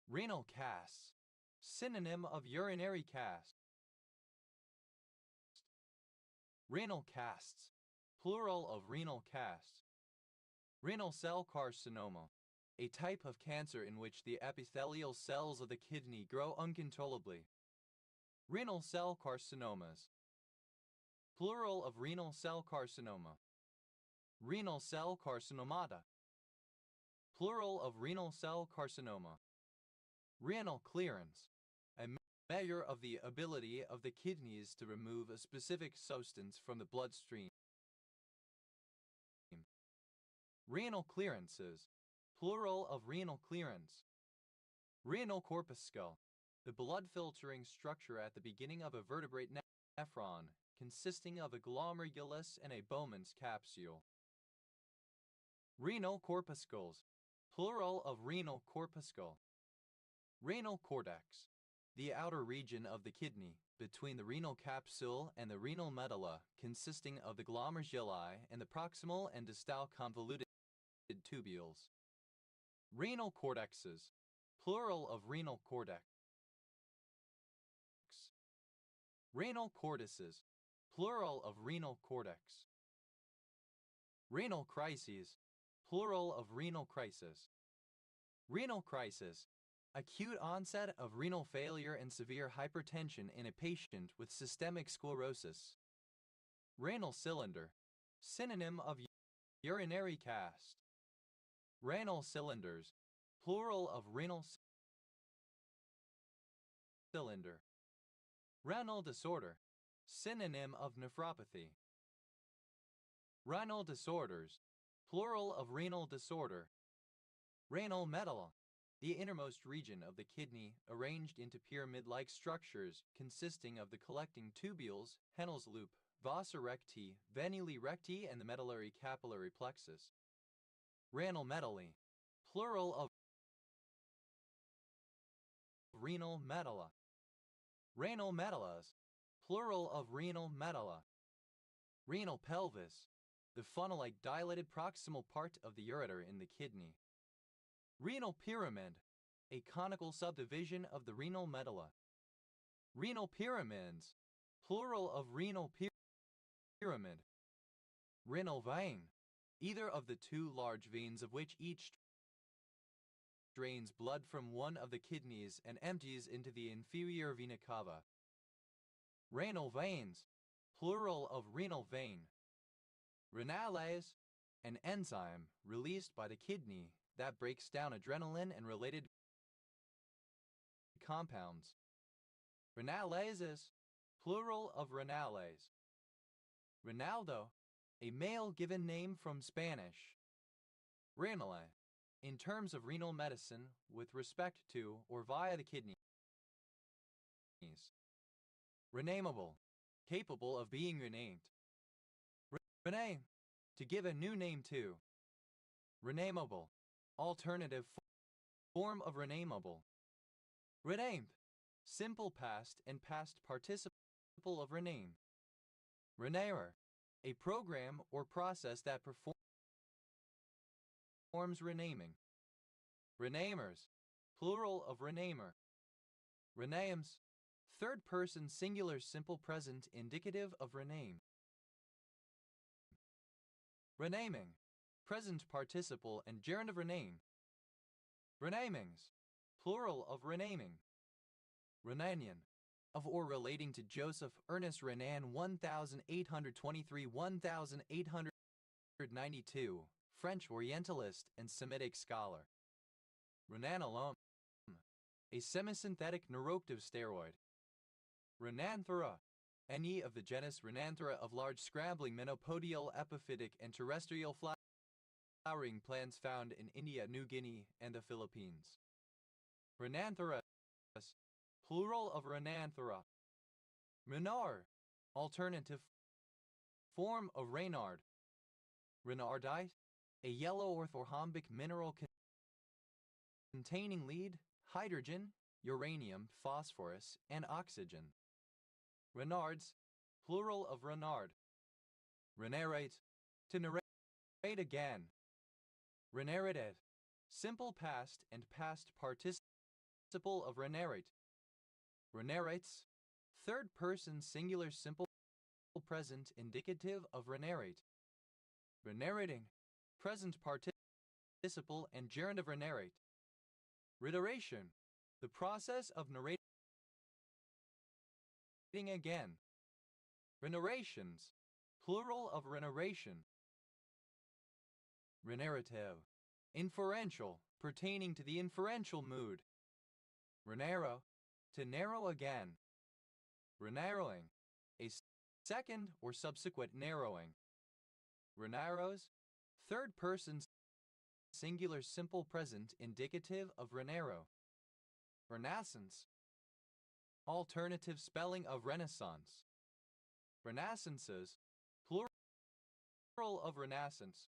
Renal casts, synonym of urinary cast. Renal casts, plural of renal casts. Renal cell carcinoma, a type of cancer in which the epithelial cells of the kidney grow uncontrollably. Renal cell carcinomas, plural of renal cell carcinoma. Renal cell carcinomata, plural of renal cell carcinoma. Renal clearance, a measure of the ability of the kidneys to remove a specific substance from the bloodstream. Renal clearances, plural of renal clearance. Renal corpuscle, the blood filtering structure at the beginning of a vertebrate nephron, consisting of a glomerulus and a Bowman's capsule. Renal corpuscles, plural of renal corpuscle. Renal cortex, the outer region of the kidney, between the renal capsule and the renal medulla, consisting of the glomeruli and the proximal and distal convoluted tubules. Renal cortexes, plural of renal cortex. Renal cortices, plural of renal cortex. Renal crises, plural of renal crisis. Renal crisis, acute onset of renal failure and severe hypertension in a patient with systemic sclerosis. Renal cylinder, synonym of urinary cast. Renal cylinders, plural of renal cylinder. Renal disorder, synonym of nephropathy. Renal disorders, plural of renal disorder. Renal medulla, the innermost region of the kidney arranged into pyramid-like structures consisting of the collecting tubules, Henle's loop, vasa recti, venuli recti, and the medullary capillary plexus. Renal medullae, plural of renal medulla. Renal medullas, plural of renal medulla. Renal pelvis, the funnel-like dilated proximal part of the ureter in the kidney. Renal pyramid, a conical subdivision of the renal medulla. Renal pyramids, plural of renal pyramid. Renal vein, either of the two large veins of which each drains blood from one of the kidneys and empties into the inferior vena cava. Renal veins, plural of renal vein. Renalase, an enzyme released by the kidney that breaks down adrenaline and related compounds. Renalases, plural of renalase. Rinaldo, a male given name from Spanish. Renale, in terms of renal medicine with respect to or via the kidneys. Renamable, capable of being renamed. Rename, to give a new name to. Renamable, alternative form of renamable. Renamed, simple past and past participle of rename. Renamer, a program or process that performs renaming. Renamers, plural of renamer. Renames, third person singular simple present indicative of rename. Renaming, present participle and gerund of rename. Renamings, plural of renaming. Renanian, of or relating to Joseph Ernest Renan 1823-1892, French Orientalist and Semitic scholar. Renanolone, a semisynthetic neuroactive steroid. Renanthera, any of the genus Renanthera of large scrambling monopodial epiphytic and terrestrial flowering plants found in India, New Guinea, and the Philippines. Renantheras, plural of Renanthera. Renard, alternative form of Reynard. Renardite, a yellow orthorhombic mineral containing lead, hydrogen, uranium, phosphorus, and oxygen. Renards, plural of renard. Renarrate, to narrate again. Renarrated, simple past and past participle of renarrate. Renarrates, third person singular simple present indicative of renarrate. Renarrating, present participle and gerund of renarrate. Reiteration, the process of narrating again. Renarrations, plural of renaration. Renarrative, inferential, pertaining to the inferential mood. Renarrow, to narrow again. Renarrowing, a second or subsequent narrowing. Renarrows, third person singular simple present indicative of renarrow. Renaissance, alternative spelling of renaissance. Renaissances, plural of renaissance.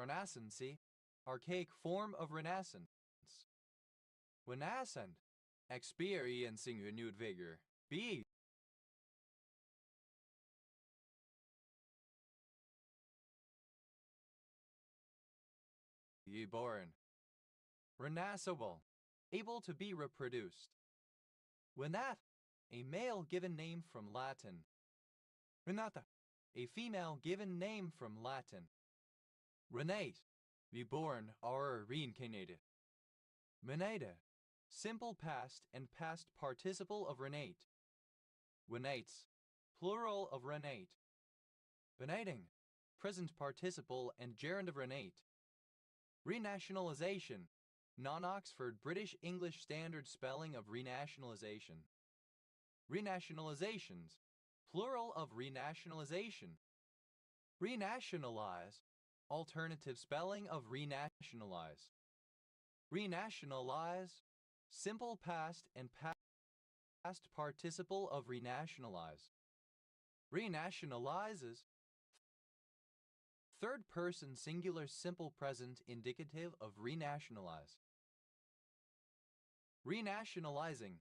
Renaissancy, archaic form of renaissance. Renascent, experiencing renewed vigor. Be born. Renaissable, able to be reproduced. Renat, a male given name from Latin. Renata, a female given name from Latin. Renate, reborn or reincarnated. Renate, simple past and past participle of renate. Renates, plural of renate. Renating, present participle and gerund of renate. Renationalization, non-Oxford British English Standard spelling of renationalization. Renationalizations, plural of renationalization. Renationalize, alternative spelling of renationalize. Renationalize, simple past and past participle of renationalize. Renationalizes, third person singular simple present indicative of renationalize. Renationalizing,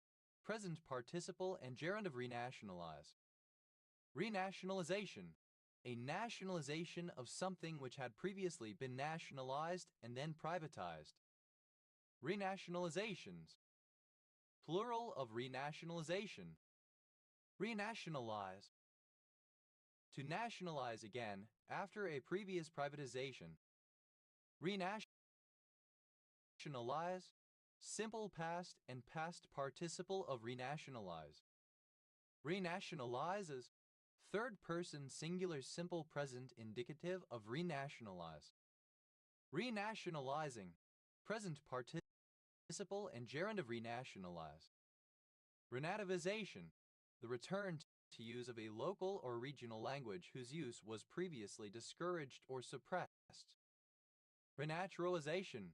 present participle and gerund of renationalize. Renationalization, a nationalization of something which had previously been nationalized and then privatized. Renationalizations, plural of renationalization. Renationalize, to nationalize again after a previous privatization. Renationalize, simple past and past participle of renationalize. Renationalizes, third person singular simple present indicative of renationalize. Renationalizing, present participle and gerund of renationalize. Renativization, the return to use of a local or regional language whose use was previously discouraged or suppressed. Renaturalization,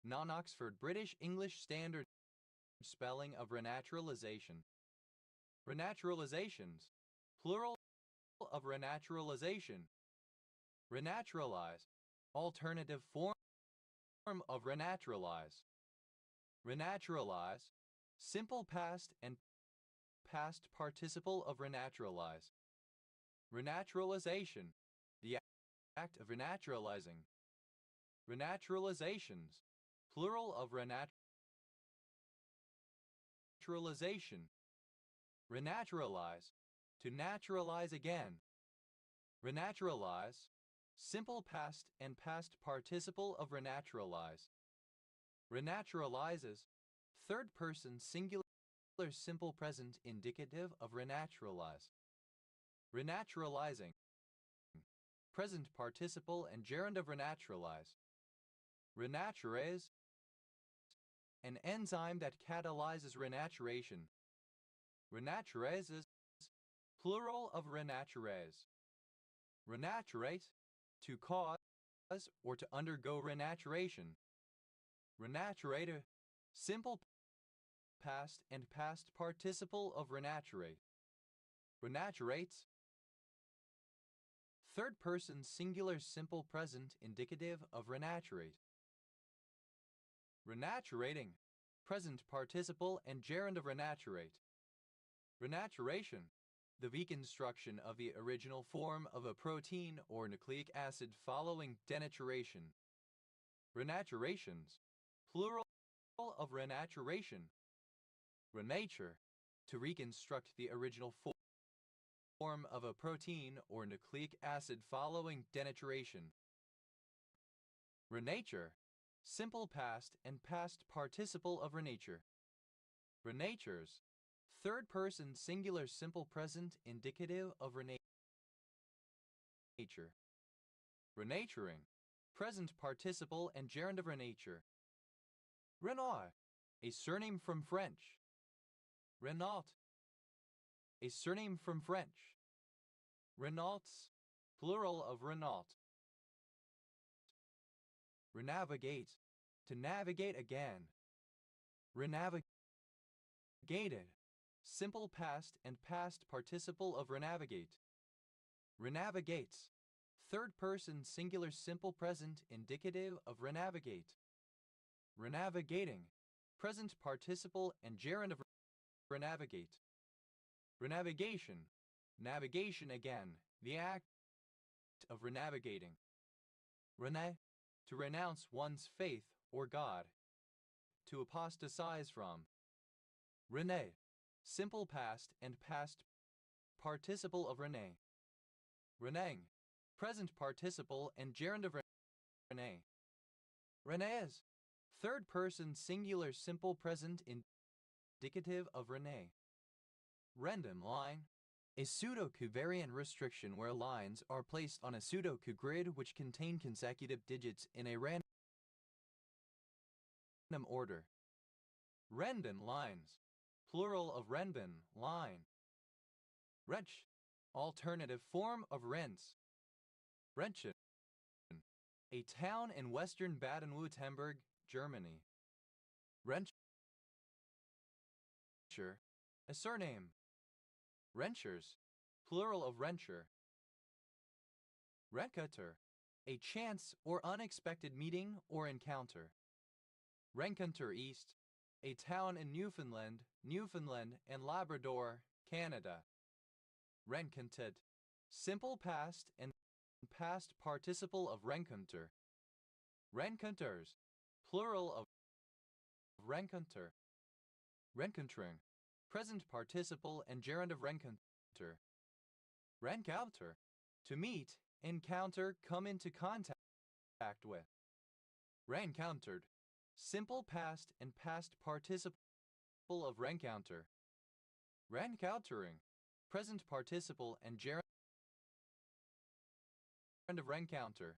non-Oxford British English Standard spelling of renaturalization. Renaturalizations, plural of renaturalization. Renaturalize, alternative form of renaturalize. Renaturalize, simple past and past participle of renaturalize. Renaturalization, the act of renaturalizing. Renaturalizations, plural of renaturalization. Renaturalize, to naturalize again. Renaturalize, simple past and past participle of renaturalize. Renaturalizes, third person singular simple present indicative of renaturalize. Renaturalizing, present participle and gerund of renaturalize. Renaturase, an enzyme that catalyzes renaturation. Renaturases, plural of renaturase. Renaturate, to cause or to undergo renaturation. Renaturator, simple past and past participle of renaturate. Renaturates, third person singular simple present indicative of renaturate. Renaturating, present participle and gerund of renaturate. Renaturation, the reconstruction of the original form of a protein or nucleic acid following denaturation. Renaturations, plural of renaturation. Renature, to reconstruct the original form of a protein or nucleic acid following denaturation. Renature, simple past and past participle of renature. Renatures, third person singular simple present indicative of renature. Renaturing, present participle and gerund of renature. Renaud, a surname from French. Renault, a surname from French. Renaults, plural of Renault. Renavigate, to navigate again. Renavigated, simple past and past participle of renavigate. Renavigates, third person singular simple present indicative of renavigate. Renavigating, present participle and gerund of renavigate. Renavigation, navigation again, the act of renavigating. Rene, to renounce one's faith or God. To apostatize from. Rene, simple past and past participle of rene. Renang, present participle and gerund of Rene. Renes. Third person singular simple present indicative of Rene. Random line. A Sudoku variant restriction where lines are placed on a Sudoku grid which contain consecutive digits in a random order. Renban lines. Plural of renban, line. Wrench. Alternative form of rents. Wrenchen. A town in western Baden-Württemberg, Germany. Wrencher. A surname. Wrenchers. Plural of wrencher. Rencontre. A chance or unexpected meeting or encounter. Rencontre East. A town in Newfoundland, Newfoundland and Labrador, Canada. Renconted. Simple past and past participle of rencontre. Rencontres. Plural of rencontre. Rencontring. Present participle and gerund of rencontre. Rencounter. To meet, encounter, come into contact with. Rencountered. Simple past and past participle of rencounter. Rencountering. Present participle and gerund of rencounter.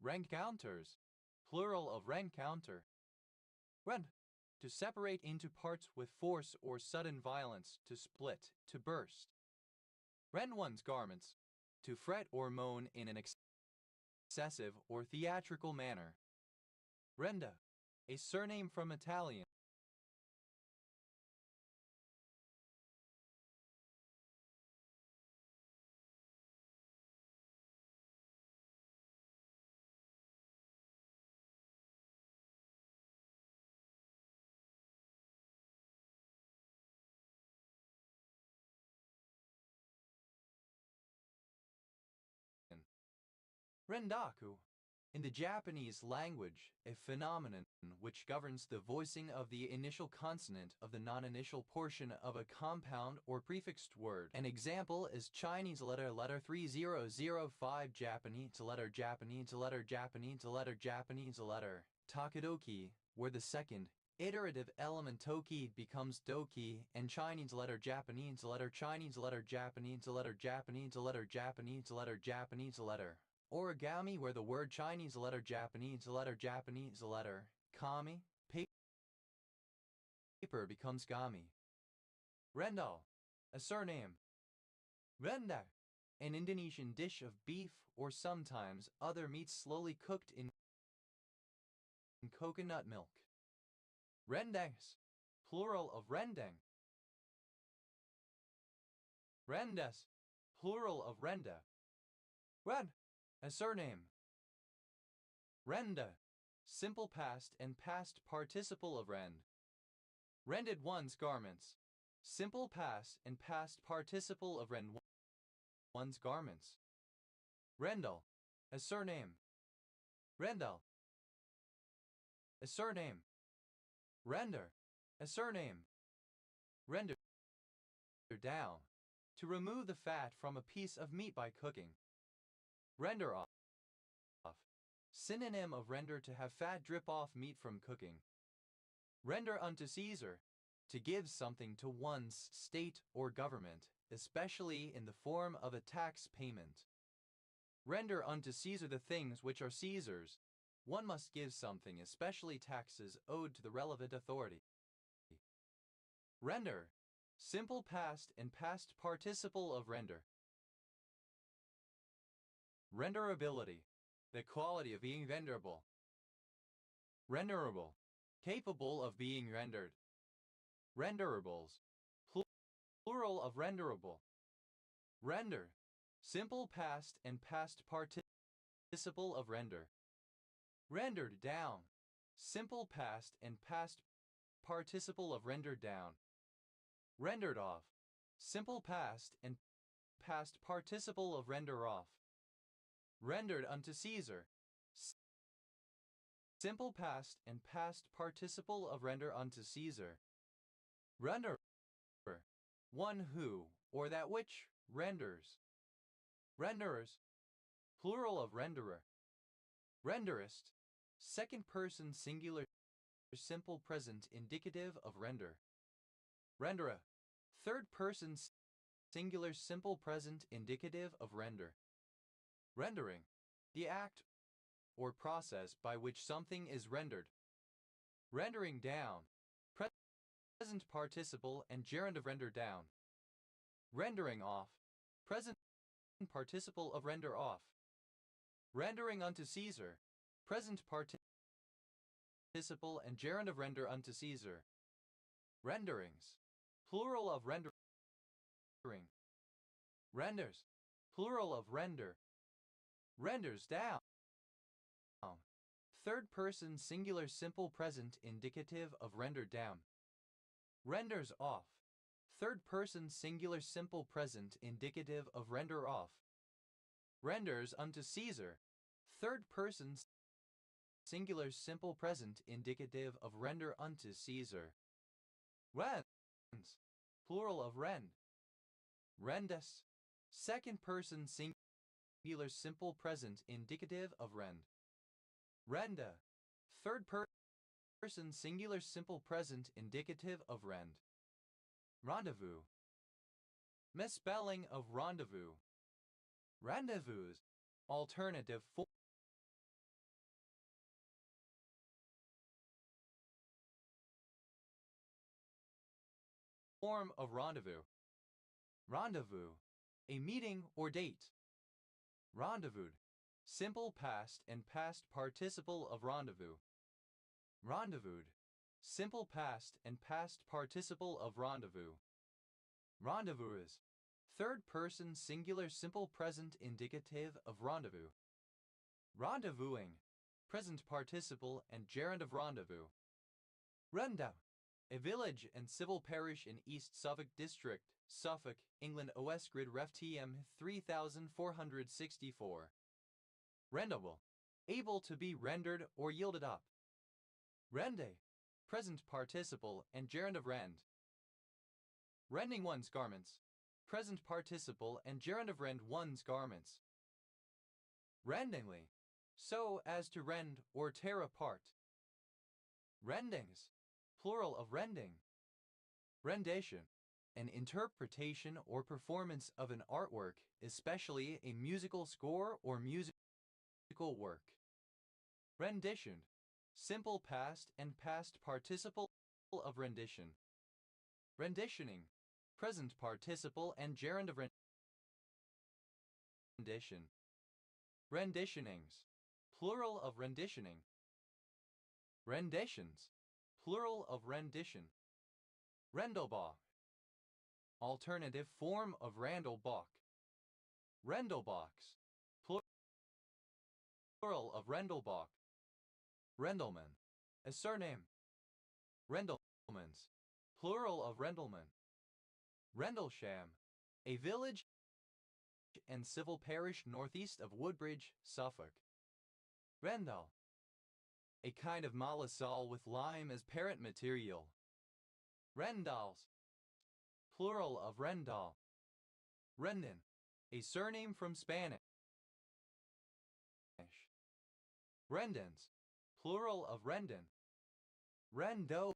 Rencounters. Plural of rencounter. Rend. To separate into parts with force or sudden violence, to split, to burst. Rend one's garments. To fret or moan in an excessive or theatrical manner. Renda. A surname from Italian. Rendaku. In the Japanese language, a phenomenon which governs the voicing of the initial consonant of the non-initial portion of a compound or prefixed word. An example is Chinese letter 3005 Japanese letter Takodoki, where the second iterative element toki becomes doki, and Chinese letter Japanese letter origami, where the word Chinese letter kami, paper becomes gami. Rendal, a surname. Rendang, an Indonesian dish of beef or sometimes other meats slowly cooked in coconut milk. Rendangs, plural of rendang. Rendes, plural of renda. Ren, a surname. Renda, simple past and past participle of rend. Rended one's garments. Simple past and past participle of rend one's garments. Rendal, a surname. Rendal, a surname. Render, a surname. Render down, to remove the fat from a piece of meat by cooking. Render off, synonym of render, to have fat drip off meat from cooking. Render unto Caesar, to give something to one's state or government, especially in the form of a tax payment. Render unto Caesar the things which are Caesar's. One must give something, especially taxes, owed to the relevant authority. Render, simple past and past participle of render. Renderability, the quality of being renderable. Renderable, capable of being rendered. Renderables, plural of renderable. Render, simple past and past participle of render. Rendered down, simple past and past participle of rendered down. Rendered off, simple past and past participle of render off. Rendered unto Caesar, simple past and past participle of render unto Caesar. Renderer, one who, or that which, renders. Renderers, plural of renderer. Renderist. Second person singular simple present indicative of render. Renderer. Third person singular simple present indicative of render. Rendering. The act or process by which something is rendered. Rendering down. Present participle and gerund of render down. Rendering off. Present participle of render off. Rendering unto Caesar. Present participle and gerund of render unto Caesar. Renderings. Plural of rendering. Renders. Plural of render. Renders down. Third person singular simple present indicative of render down. Renders off. Third person singular simple present indicative of render off. Renders unto Caesar. Third person singular simple present indicative of render unto Caesar. Rends. Plural of rend. Rendus. Second person singular simple present indicative of rend. Renda. Third person singular simple present indicative of rend. Rendezvous. Misspelling of rendezvous. Rendezvous. Alternative form of rendezvous. Rendezvous. A meeting or date. Rendezvoused. Simple past and past participle of rendezvous. Rendezvoused. Simple past and past participle of rendezvous. Rendezvous is. Third person singular simple present indicative of rendezvous. Rendezvousing. Present participle and gerund of rendezvous. Rendau. A village and civil parish in East Suffolk District, Suffolk, England. OS Grid Ref TM 3464. Rendable. Able to be rendered or yielded up. Rende. Present participle and gerund of rend. Rending one's garments. Present participle and gerund of rend one's garments. Rendingly. So as to rend or tear apart. Rendings. Plural of rending. Rendition. An interpretation or performance of an artwork, especially a musical score or musical work. Renditioned. Simple past and past participle of rendition. Renditioning. Present participle and gerund of rendition. Renditionings. Plural of renditioning. Renditions. Plural of rendition. Rendelbach. Alternative form of Randalbach. Rendelbachs. Plural of Rendelbach. Rendelman. A surname. Rendelmans. Plural of Rendelman. Rendlesham. A village and civil parish northeast of Woodbridge, Suffolk. Rendal. A kind of mollisol with lime as parent material. Rendals. Plural of Rendal. Rendon. A surname from Spanish. Rendons. Plural of Rendon. Rendova.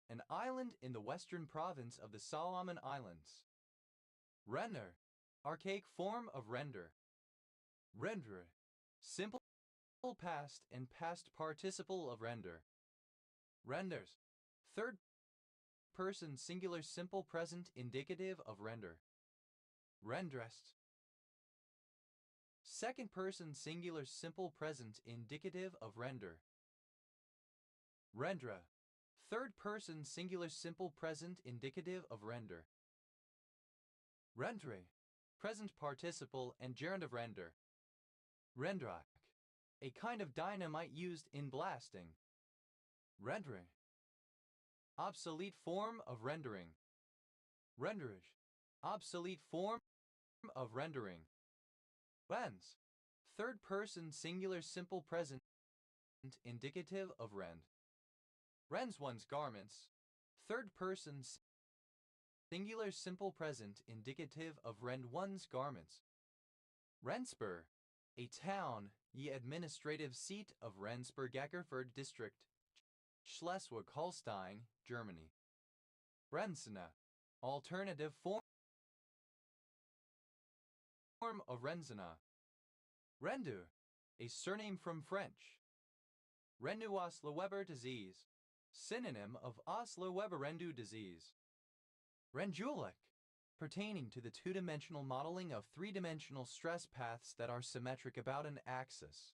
An island in the western province of the Solomon Islands. Render. Archaic form of render. Render. Simple past and past participle of render. Renders. Third person singular simple present indicative of render. Rendrest. Second person singular simple present indicative of render. Rendra. Third person singular simple present indicative of render. Rendre. Present participle and gerund of render. Rendrak. A kind of dynamite used in blasting. Rendering. Obsolete form of rendering. Renderage. Obsolete form of rendering. Rends. Third person singular simple present indicative of rend. Rends one's garments. Third person singular simple present indicative of rend one's garments. Renspur. a town, the administrative seat of Rendsburg-Eckerfurt District, Schleswig-Holstein, Germany. Renzina, alternative form of Renzina. Rendu, a surname from French. Rendu-Oslo-Weber disease, synonym of Oslo-Weber-Rendu disease. Rendulic, pertaining to the two-dimensional modeling of three-dimensional stress paths that are symmetric about an axis.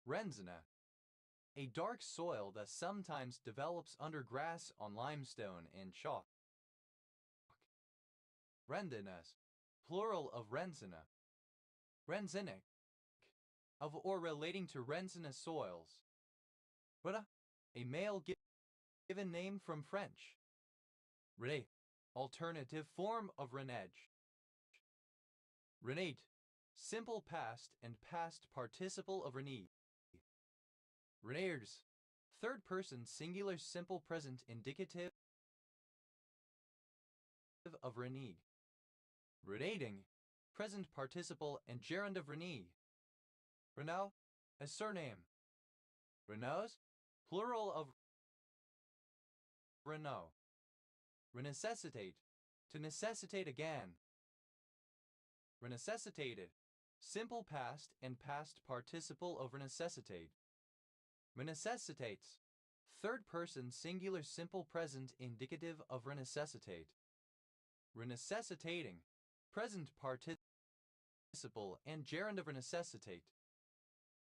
Renzina, a dark soil that sometimes develops under grass on limestone and chalk. Rendiness, plural of Renzina. Renzinic, of or relating to Renzina soils. Reda, a male given name from French. Rene, alternative form of renege. Renate, simple past and past participle of renege. Renaires, third person singular simple present indicative of renege. Renating, present participle and gerund of renege. Renaud, a surname. Renaud's, plural of Renaud. Renecessitate, to necessitate again. Renecessitated, simple past and past participle of renecessitate. Renecessitates, third person singular simple present indicative of renecessitate. Renecessitating, present participle and gerund of renecessitate.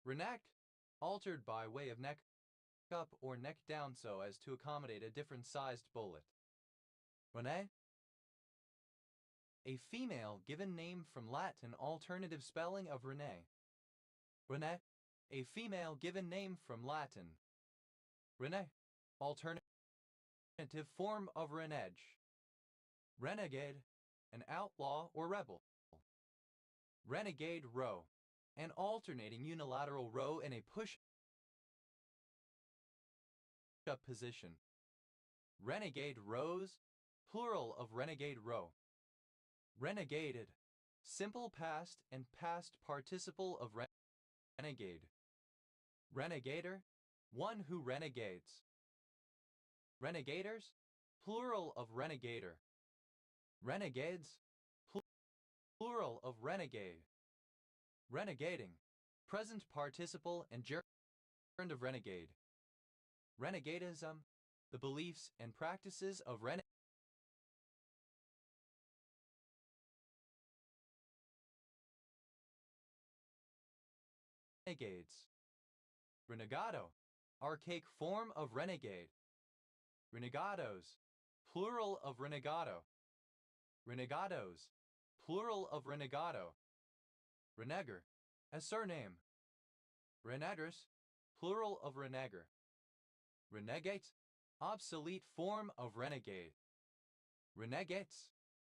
Renact, altered by way of neck up or neck down so as to accommodate a different sized bullet. Renee, a female given name from Latin alternative spelling of Renee. Renee, a female given name from Latin. Renee, alternative form of renege. Renegade, an outlaw or rebel. Renegade row, an alternating unilateral row in a push-up position. Renegade rows, plural of renegade row. Renegaded, simple past and past participle of renegade. Renegator, one who renegades. Renegators, plural of renegator. Renegades, plural of renegade. Renegading, present participle and gerund of renegade. Renegadism, the beliefs and practices of renegades. Renegado, archaic form of renegade. Renegados, plural of renegado. Renegados, plural of renegado. Renegar, a surname. Renegers, plural of renegar. Renegate, obsolete form of renegade. Renegates,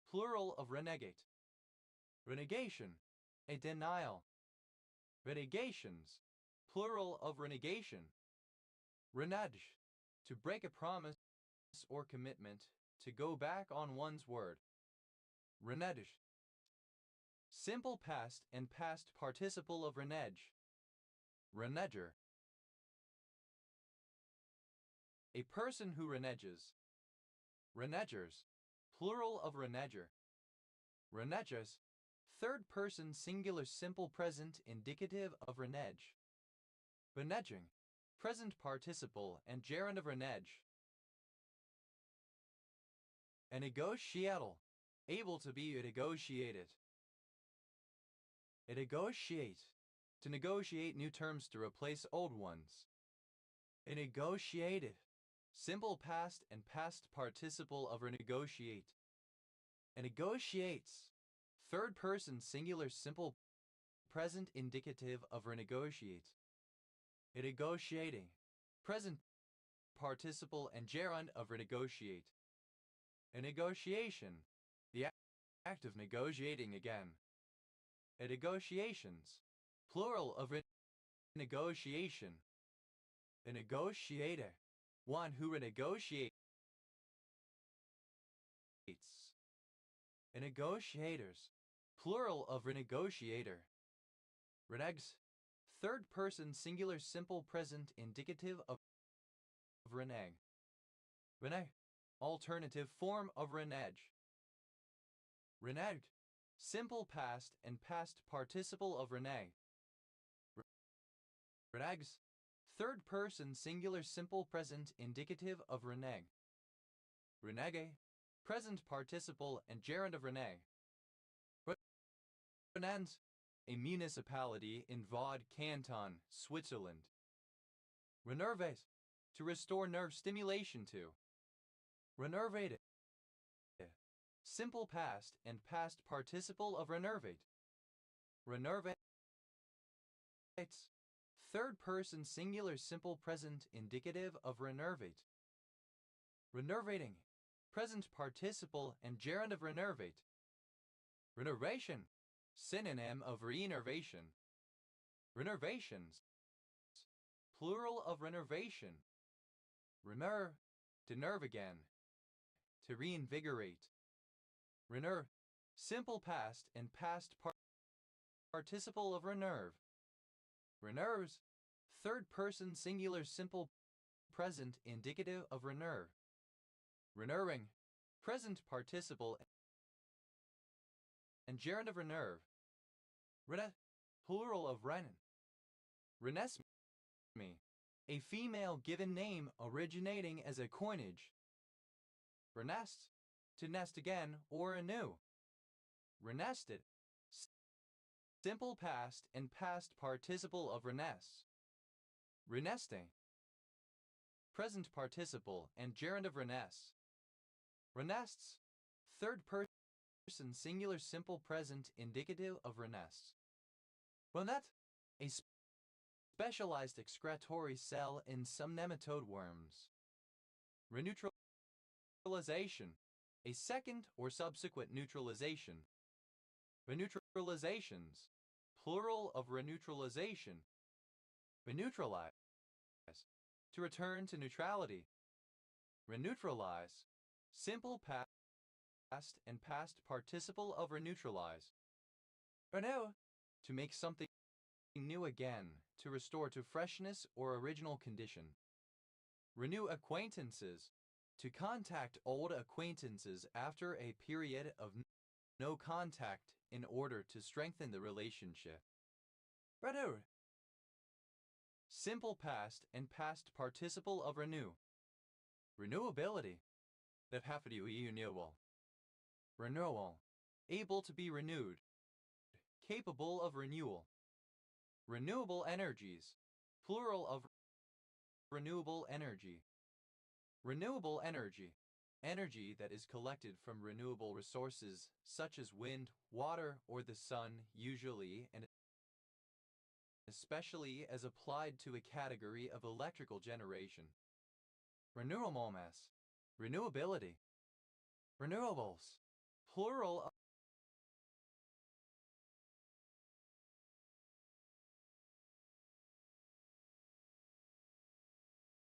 plural of renegate. Renegation, a denial. Renegations, plural of renegation. Renege, to break a promise or commitment, to go back on one's word. Renege, simple past and past participle of renege. Reneger, a person who reneges. Renegers, plural of reneger. Reneges, third person singular simple present indicative of renege. Reneging, present participle and gerund of renege. A negotiatel, able to be negotiated. A negotiate, to negotiate new terms to replace old ones. A negotiated, simple past and past participle of renegotiate. A negotiates, third person singular simple present indicative of renegotiate. A negotiating, present participle and gerund of renegotiate. A negotiation, the act of negotiating again. A negotiations, plural of negotiation. A negotiator, one who renegotiates. A negotiators, plural of renegotiator. Renegs. Third person singular simple present indicative of reneg. Reneg. Alternative form of renege. Reneged. Simple past and past participle of reneg. Renegs. Third person singular simple present indicative of reneg. Renege. Present participle and gerund of reneg. Renans. A municipality in Vaud Canton, Switzerland. Renervate. To restore nerve stimulation to. Renervate. Simple past and past participle of renervate. Renervate. Third person singular simple present indicative of renervate. Renervating. Present participle and gerund of renervate. Renervation. Synonym of reinnervation. Renervations. Plural of renervation. Rener. To nerve again. To reinvigorate. Renerve. Simple past and past participle of renerve. Renerves. Third person singular simple present indicative of renerve. Renerving. Present participle and gerund of renerve. Plural of renin. Renesme. A female given name originating as a coinage. Renest. To nest again or anew. Renested. Simple past and past participle of renest. Reneste. Present participle and gerund of renest. Renests. Third person singular simple present indicative of renests. Renet. A specialized excretory cell in some nematode worms. Reneutralization. A second or subsequent neutralization. Reneutralizations. Plural of reneutralization. Reneutralize. To return to neutrality. Reneutralize. Simple past and past participle of reneutralize. Renew. To make something new again, to restore to freshness or original condition. Renew acquaintances. To contact old acquaintances after a period of no contact in order to strengthen the relationship. Renew. Simple past and past participle of renew. Renewability. The renewal. Renewal. Able to be renewed. Capable of renewal. Renewable energies. Plural of renewable energy. Renewable energy. Energy that is collected from renewable resources such as wind, water, or the sun, usually and especially as applied to a category of electrical generation. Renewable mass. Renewability. Renewables. Plural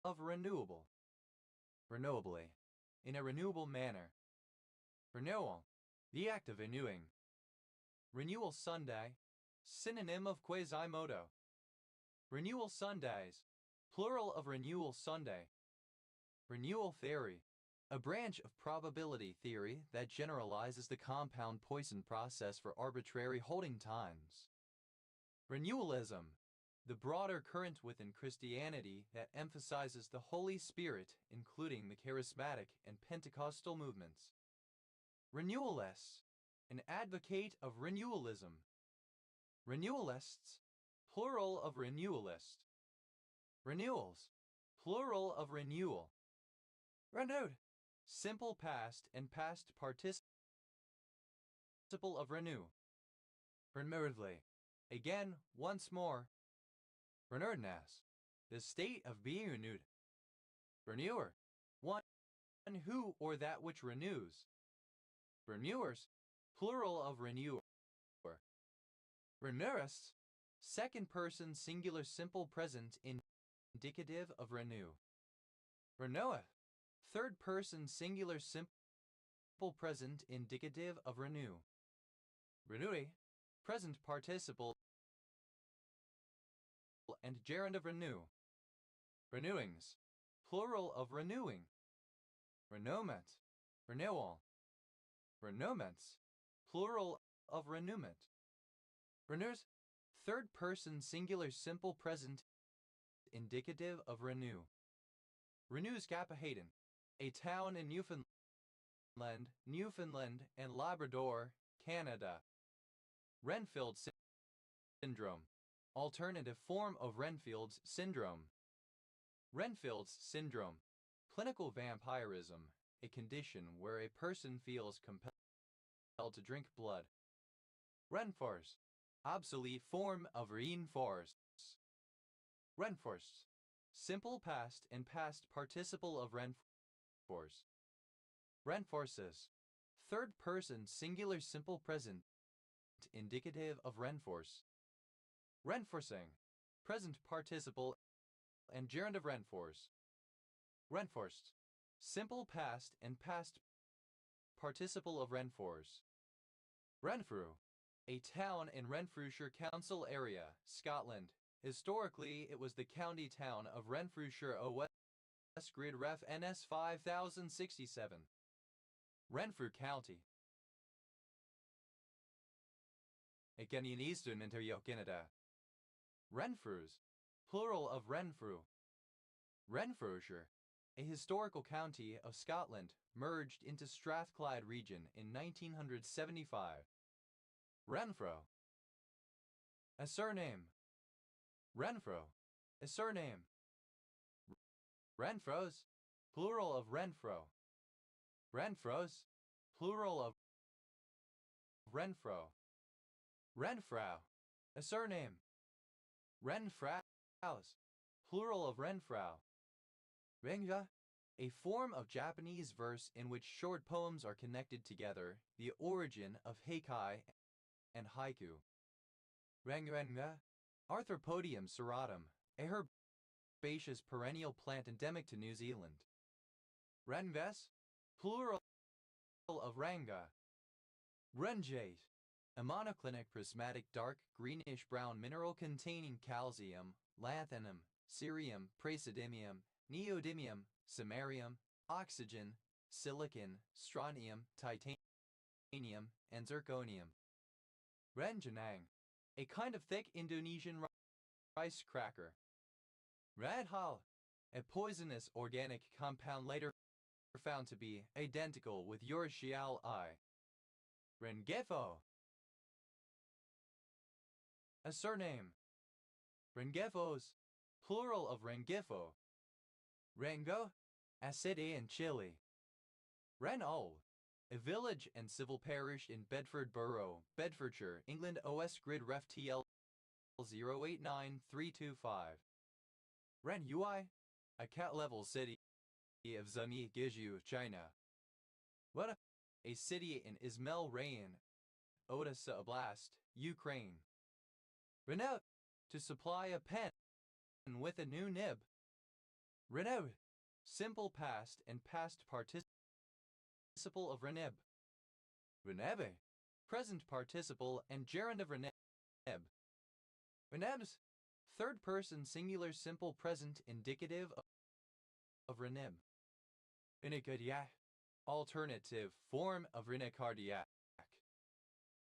of renewable. Renewably. In a renewable manner. Renewal. The act of renewing. Renewal Sunday. Synonym of Quasimodo. Renewal Sundays. Plural of renewal Sunday. Renewal theory. A branch of probability theory that generalizes the compound Poisson process for arbitrary holding times. Renewalism. The broader current within Christianity that emphasizes the Holy Spirit, including the charismatic and Pentecostal movements. Renewalists. An advocate of renewalism. Renewalists. Plural of renewalist. Renewals. Plural of renewal. Renewed. Simple past and past participle of renew. Renewedly. Again, once more. Renewedness. The state of being renewed. Renewer. One who or that which renews. Renewers. Plural of renewer. Renewerists. Second person singular simple present indicative of renew. Reneweth. Third person singular simple present indicative of renew. Renui. Present participle and gerund of renew. Renewings, plural of renewing. Renouement, renewal. Renouements, plural of renewment. Renews, third person singular simple present indicative of renew. Renews Capahaden, a town in Newfoundland and Labrador, Canada. Renfield syndrome, alternative form of Renfield's syndrome. Renfield's syndrome, clinical vampirism, a condition where a person feels compelled to drink blood. Renforce, obsolete form of reinforce. Renforced, simple past and past participle of renforce. Renforces, third person singular simple present indicative of renforce. Renforcing, present participle and gerund of renforce. Renforced, simple past and past participle of renforce. Renfrew, a town in Renfrewshire Council area, Scotland. Historically, it was the county town of Renfrewshire o West Grid Ref NS 5067. Renfrew County. Again Eastern Ontario, Canada. Renfrews, plural of Renfrew. Renfrewshire, a historical county of Scotland, merged into Strathclyde region in 1975. Renfro, a surname. Renfro, a surname. Renfros, plural of Renfro. Renfros, plural of Renfro. Renfrau, a surname. Renfraus, plural of Renfrau. Renga, a form of Japanese verse in which short poems are connected together, the origin of heikai and haiku. Renga, Arthropodium serratum, a herbaceous perennial plant endemic to New Zealand. Renves, plural of Ranga. Renjate, a monoclinic prismatic dark greenish-brown mineral containing calcium, lanthanum, cerium, praseodymium, neodymium, samarium, oxygen, silicon, strontium, titanium, and zirconium. Renjanang, a kind of thick Indonesian rice cracker. Radhal, a poisonous organic compound later found to be identical with Urushiol I. Rengefo, a surname. Rengefos, plural of Rengifo. Rengo, a city in Chile. Renol, a village and civil parish in Bedford Borough, Bedfordshire, England. OS Grid Ref TL 089325. Renhui, a cat-level city of Zhengyi, Guizhou, China. What a city in Izmail Rayon, Odessa Oblast, Ukraine. Renault, to supply a pen with a new nib. Renault, simple past and past participle of reneb. Renebe, present participle and gerund of reneb. Renebs, third person singular simple present indicative of reneb. Renicardiac, alternative form of renicardiac.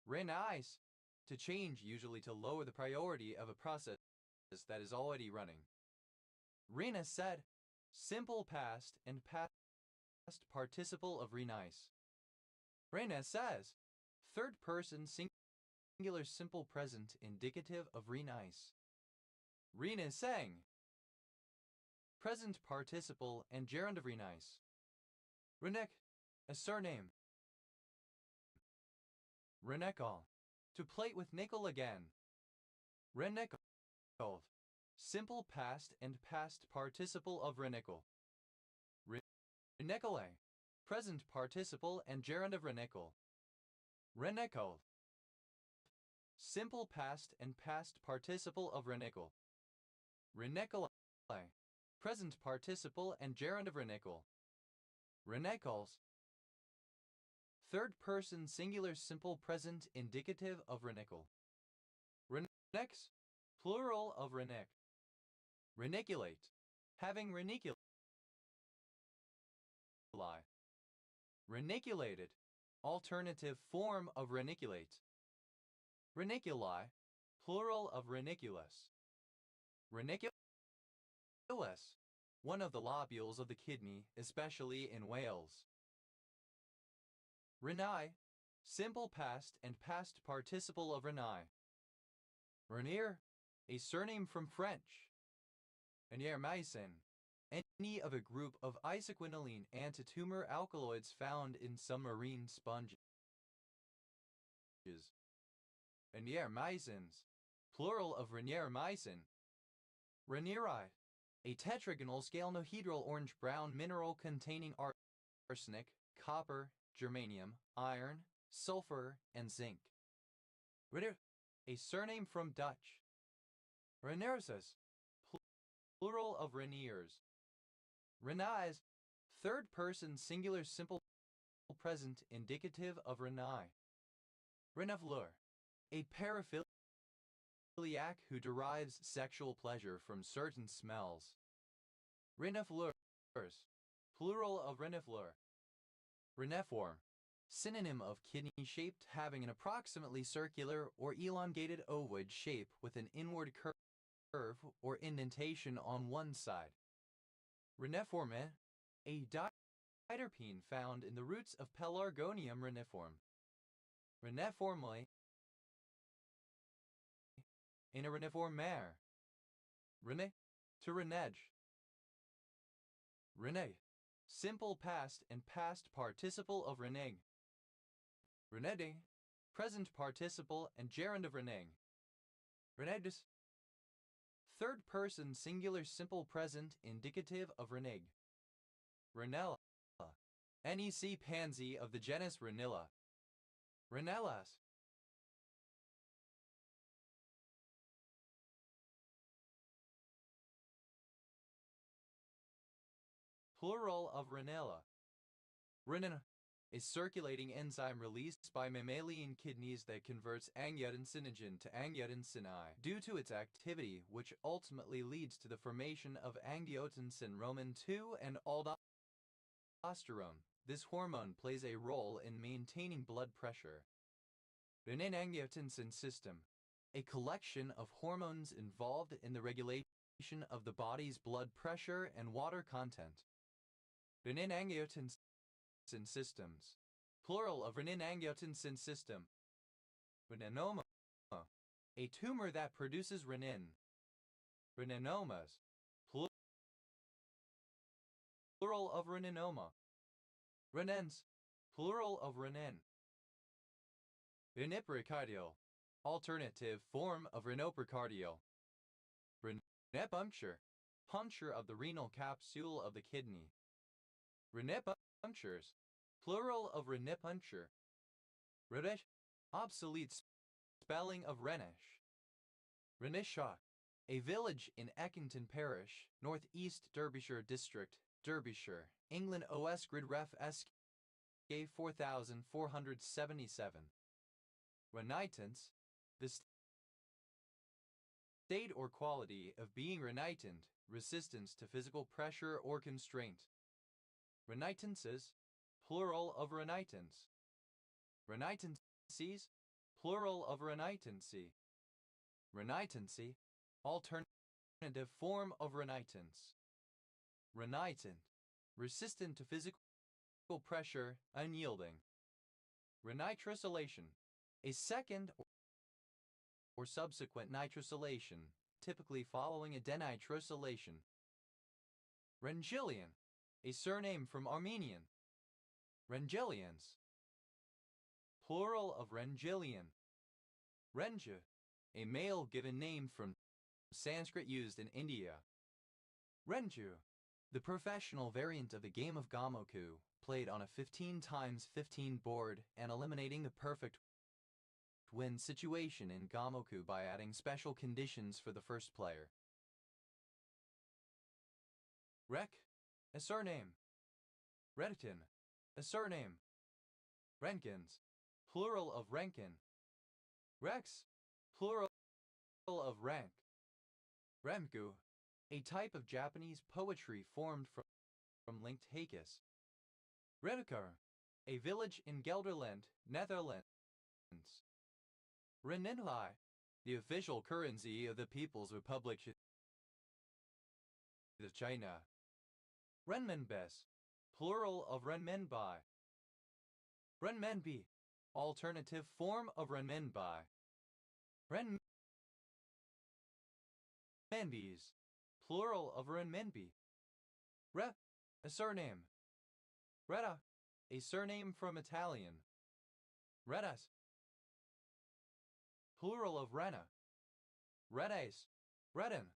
Renice, to change, usually to lower the priority of a process that is already running. Rena said, simple past and past participle of renice. Rena says, third person singular simple present indicative of renice. Rena sang, present participle and gerund of renice. Renek, a surname. Renekal, to plate with nickel again. Renekal, simple past and past participle of renickel. Renekale, present participle and gerund of renickel. Renekal, simple past and past participle of renickel. Renekale, present participle and gerund of renickel. Renekals, third person singular simple present indicative of renickel. Renex, plural of renek. Reniculate. Having reniculi. Reniculated. Alternative form of reniculate. Reniculi. Plural of reniculus. Reniculus. One of the lobules of the kidney, especially in whales. Renai. Simple past and past participle of renai. Renier. A surname from French. Renier-Mycin. Any of a group of isoquinoline antitumor alkaloids found in some marine sponges. Renier-Mycins. Plural of Renier-Mycin. Renierite. A tetragonal scalenohedral orange-brown mineral containing arsenic, copper, germanium, iron, sulfur, and zinc. Renier. A surname from Dutch. Renierses. Plural of Reniers. Renais. Third person singular simple present indicative of Renai. Renifleur. A paraphiliac who derives sexual pleasure from certain smells. Renifleurs. Plural of renifleur. Reniform. Synonym of kidney-shaped, having an approximately circular or elongated ovoid shape with an inward curve or indentation on one side. Reniforme. A diterpene found in the roots of Pelargonium reniform. Reniforme. In a reniform mare. Rene. To renege. Renege. Simple past and past participle of renege. Renede. Present participle and gerund of renege. Renegdes. Third person singular simple present indicative of renege. Renella. NEC pansy of the genus Renilla. Renellas. Plural of Renella. Renin. A circulating enzyme released by mammalian kidneys that converts angiotensinogen to angiotensin I due to its activity, which ultimately leads to the formation of angiotensin Roman II and aldosterone. This hormone plays a role in maintaining blood pressure. Renin-angiotensin system. A collection of hormones involved in the regulation of the body's blood pressure and water content. Renin-angiotensin systems. Plural of renin-angiotensin system. Reninoma. A tumor that produces renin. Reninomas. Plural of reninoma. Renens. Plural of renin. Reniprecardial. Alternative form of renoprecardial. Renipuncture. Puncture of the renal capsule of the kidney. Renipunctures. Plural of renipuncture. Renesh. Obsolete spelling of Renish. Renishaw. A village in Eckington Parish, Northeast Derbyshire District, Derbyshire, England. OS grid ref SK 4477. Renitence. The state or quality of being renitent, resistance to physical pressure or constraint. Renitences. Plural of renitence. Renitencies. Plural of renitency. Renitency. Alternative form of renitence. Renitent. Resistant to physical pressure, unyielding. Renitrosylation. A second or subsequent nitrosylation, typically following a denitrosylation. Rengilian. A surname from Armenian. Rengilians. Plural of Rengilian. Renja. A male given name from Sanskrit used in India. Renju. The professional variant of the game of Gamoku, played on a 15x15 board and eliminating the perfect win situation in Gamoku by adding special conditions for the first player. Rek. A surname. Redkin. A surname. Renkins. Plural of Renkin. Rex. Plural of rank. Remku. a type of Japanese poetry formed from linked hakes. Redekar, a village in Gelderland, Netherlands. Renminbi, the official currency of the People's Republic of China. Renminbis, plural of renminbi. Renminbi, alternative form of renminbi. Renminbis, plural of renminbi. A surname. Retta, a surname from Italian. Rettas, plural of rena. Redes, redden.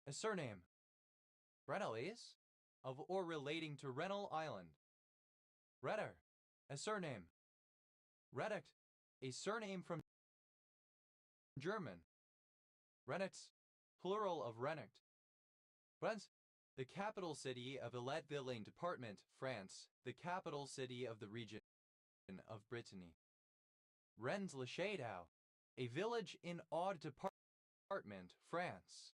A surname. Renalese, of or relating to Rennell Island. Redder, a surname. Reddicht, a surname from German. Renitz, plural of Rennicht. Rennes, the capital city of Ille-et-Vilaine Department, France, the capital city of the region of Brittany. Rennes-le-Château, a village in Aude Department, France.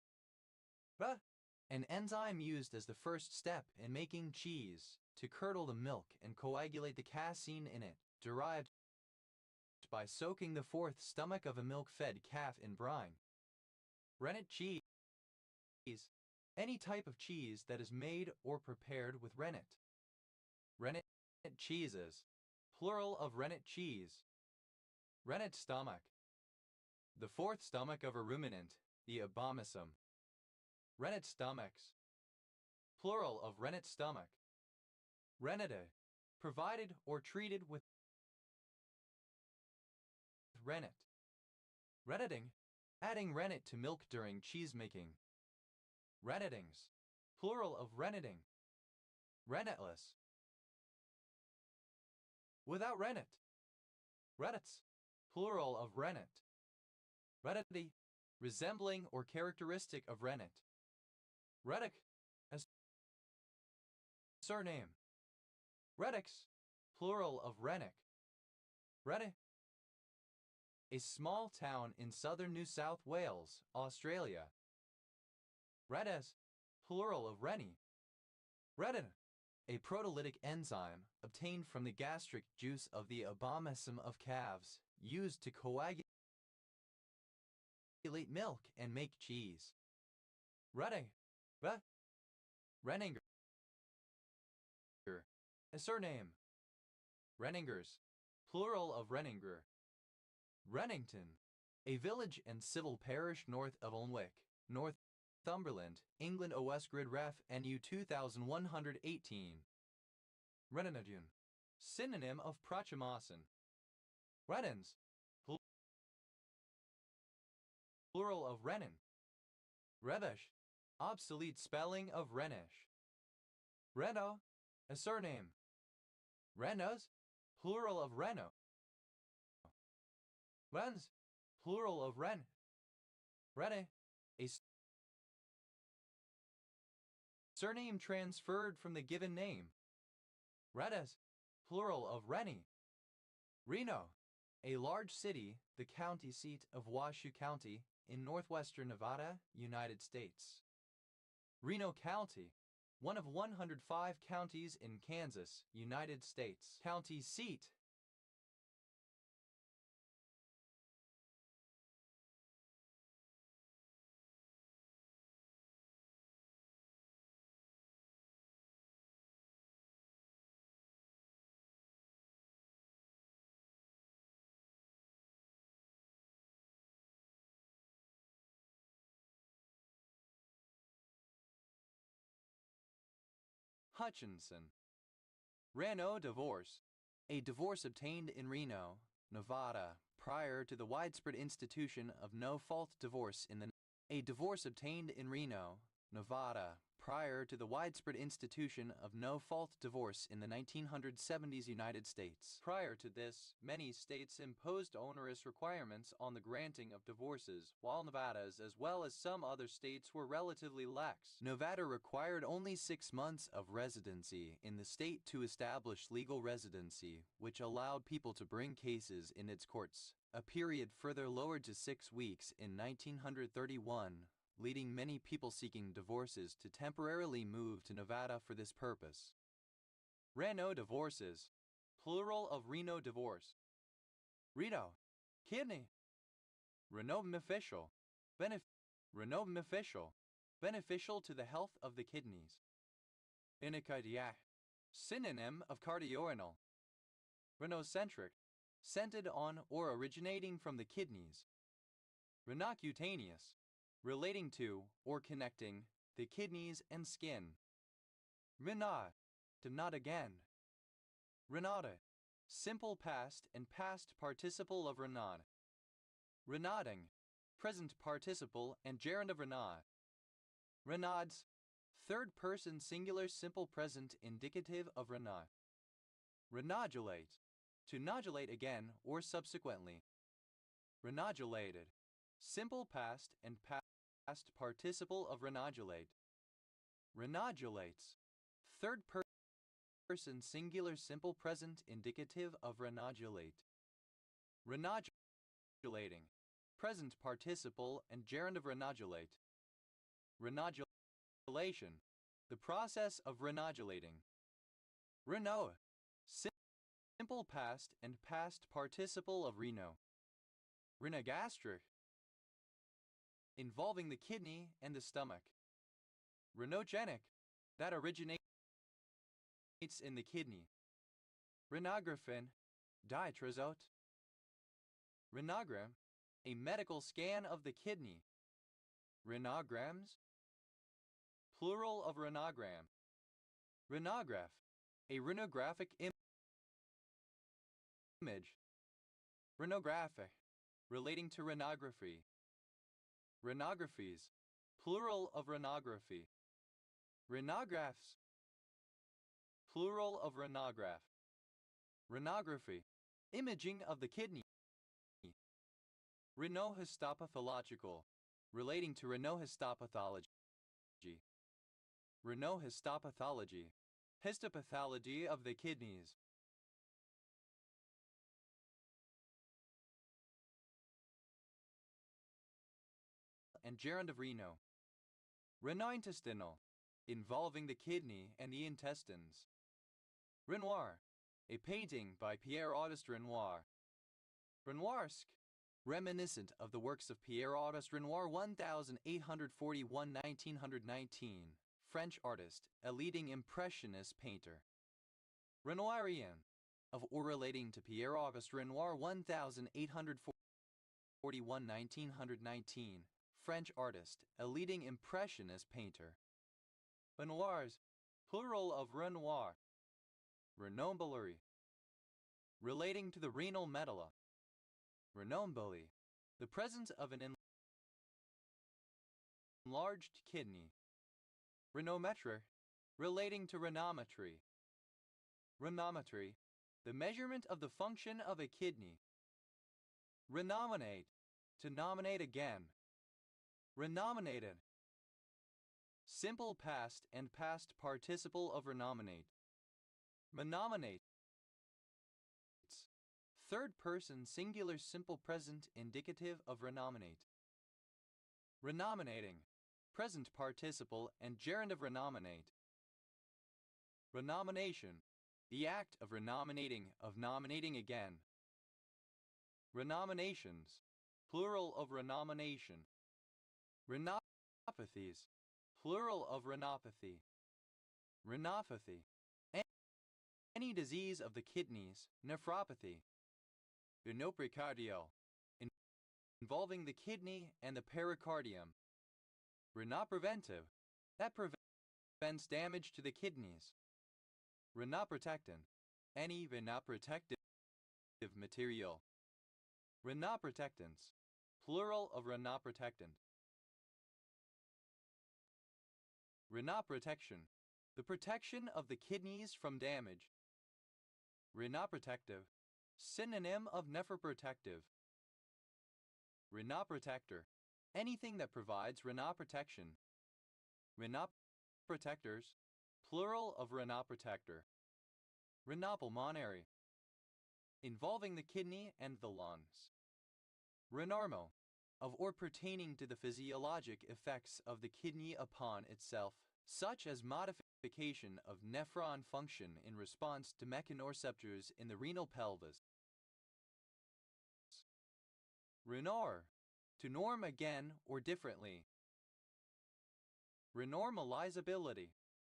An enzyme used as the first step in making cheese, to curdle the milk and coagulate the casein in it, derived by soaking the fourth stomach of a milk-fed calf in brine. Rennet cheese, any type of cheese that is made or prepared with rennet. Rennet cheeses, plural of rennet cheese. Rennet stomach, the fourth stomach of a ruminant, the abomasum. Rennet stomachs, plural of rennet stomach. Rennete, provided or treated with rennet. Renneting, adding rennet to milk during cheese making. Rennetings, plural of renneting. Rennetless, without rennet. Rennets, plural of rennet. Rennety, resembling or characteristic of rennet. Reddick, as surname. Reddicks, plural of rennick. Rennie, a small town in southern New South Wales, Australia. Redes, plural of rennie. Redden, a proteolytic enzyme obtained from the gastric juice of the abomasum of calves, used to coagulate milk and make cheese. Redding, Renninger, a surname. Renningers, plural of Renninger. Rennington, a village and civil parish north of Alnwick, Northumberland, England. Westgrid Ref NU 2118. Renanadun, synonym of Prachimasan. Rennens, plural of Rennen. Revesh, obsolete spelling of Renish. Reno, a surname. Renos, plural of Reno. Rens, plural of Ren. Rene, a surname transferred from the given name. Redes, plural of Rennie. Reno, a large city, the county seat of Washoe County, in northwestern Nevada, United States. Reno County, one of 105 counties in Kansas, United States. County seat. Hutchinson. Reno divorce. A divorce obtained in Reno, Nevada, prior to the widespread institution of no-fault divorce in the A divorce obtained in Reno, Nevada, prior to the widespread institution of no-fault divorce in the 1970s United States. Prior to this, many states imposed onerous requirements on the granting of divorces, while Nevada's as well as some other states were relatively lax. Nevada required only 6 months of residency in the state to establish legal residency, which allowed people to bring cases in its courts. a period further lowered to 6 weeks in 1931, leading many people seeking divorces to temporarily move to Nevada for this purpose. Reno divorces, plural of Reno divorce. Reno, kidney. Reno beneficial, beneficial to the health of the kidneys. Inicardiac, synonym of cardiorenal. Renocentric, centered on or originating from the kidneys. Renocutaneous, relating to or connecting the kidneys and skin. Renard, to not again. Renade, simple past and past participle of renade. Renading, present participle and gerund of renade. Renades, third person singular simple present indicative of renade. Renodulate, to nodulate again or subsequently. Renodulated, simple past and past participle of renodulate. Renodulates, third person singular simple present indicative of renodulate. Renodulating, present participle and gerund of renodulate. Renodulation, the process of renodulating. Reno, simple past and past participle of reno. Renogastric, involving the kidney and the stomach. Renogenic, that originates in the kidney. Renographine, diatrozote. Renogram, a medical scan of the kidney. Renograms, plural of renogram. Renograph, a renographic image. Renographic, relating to renography. Renographies, plural of renography. Renographs, plural of renograph. Renography, imaging of the kidney. Renohistopathological, relating to renohistopathology. Renohistopathology, histopathology of the kidneys. And gerund of reno. Renointestinal, involving the kidney and the intestines. Renoir, a painting by Pierre-Auguste Renoir. Renoirsque, reminiscent of the works of Pierre-Auguste Renoir 1841–1919, French artist, a leading impressionist painter. Renoirien, of or relating to Pierre-Auguste Renoir 1841–1919, French artist, a leading impressionist painter. Renoirs, plural of Renoir. Renombulary, relating to the renal medulla. Renombuli, the presence of an enlarged kidney. Renometric, relating to renometry. Renometry, the measurement of the function of a kidney. Renominate, to nominate again. Renominated, simple past and past participle of renominate. Renominate, third person singular simple present indicative of renominate. Renominating, present participle and gerund of renominate. Renomination, the act of renominating, of nominating again. Renominations, plural of renomination. Renopathies, plural of renopathy. Renopathy, any disease of the kidneys. Nephropathy. Renoprecardial, involving the kidney and the pericardium. Renopreventive, that prevents damage to the kidneys. Renoprotectant, any renoprotective material. Renoprotectants, plural of renoprotectant. Renoprotection, the protection of the kidneys from damage. Renoprotective, synonym of nephroprotective. Renoprotector, anything that provides renoprotection. Renoprotectors, plural of renoprotector. Renopulmonary, involving the kidney and the lungs. Renormal, of or pertaining to the physiologic effects of the kidney upon itself, such as modification of nephron function in response to mechanoreceptors in the renal pelvis. Renor, to norm again or differently. Renormalizability,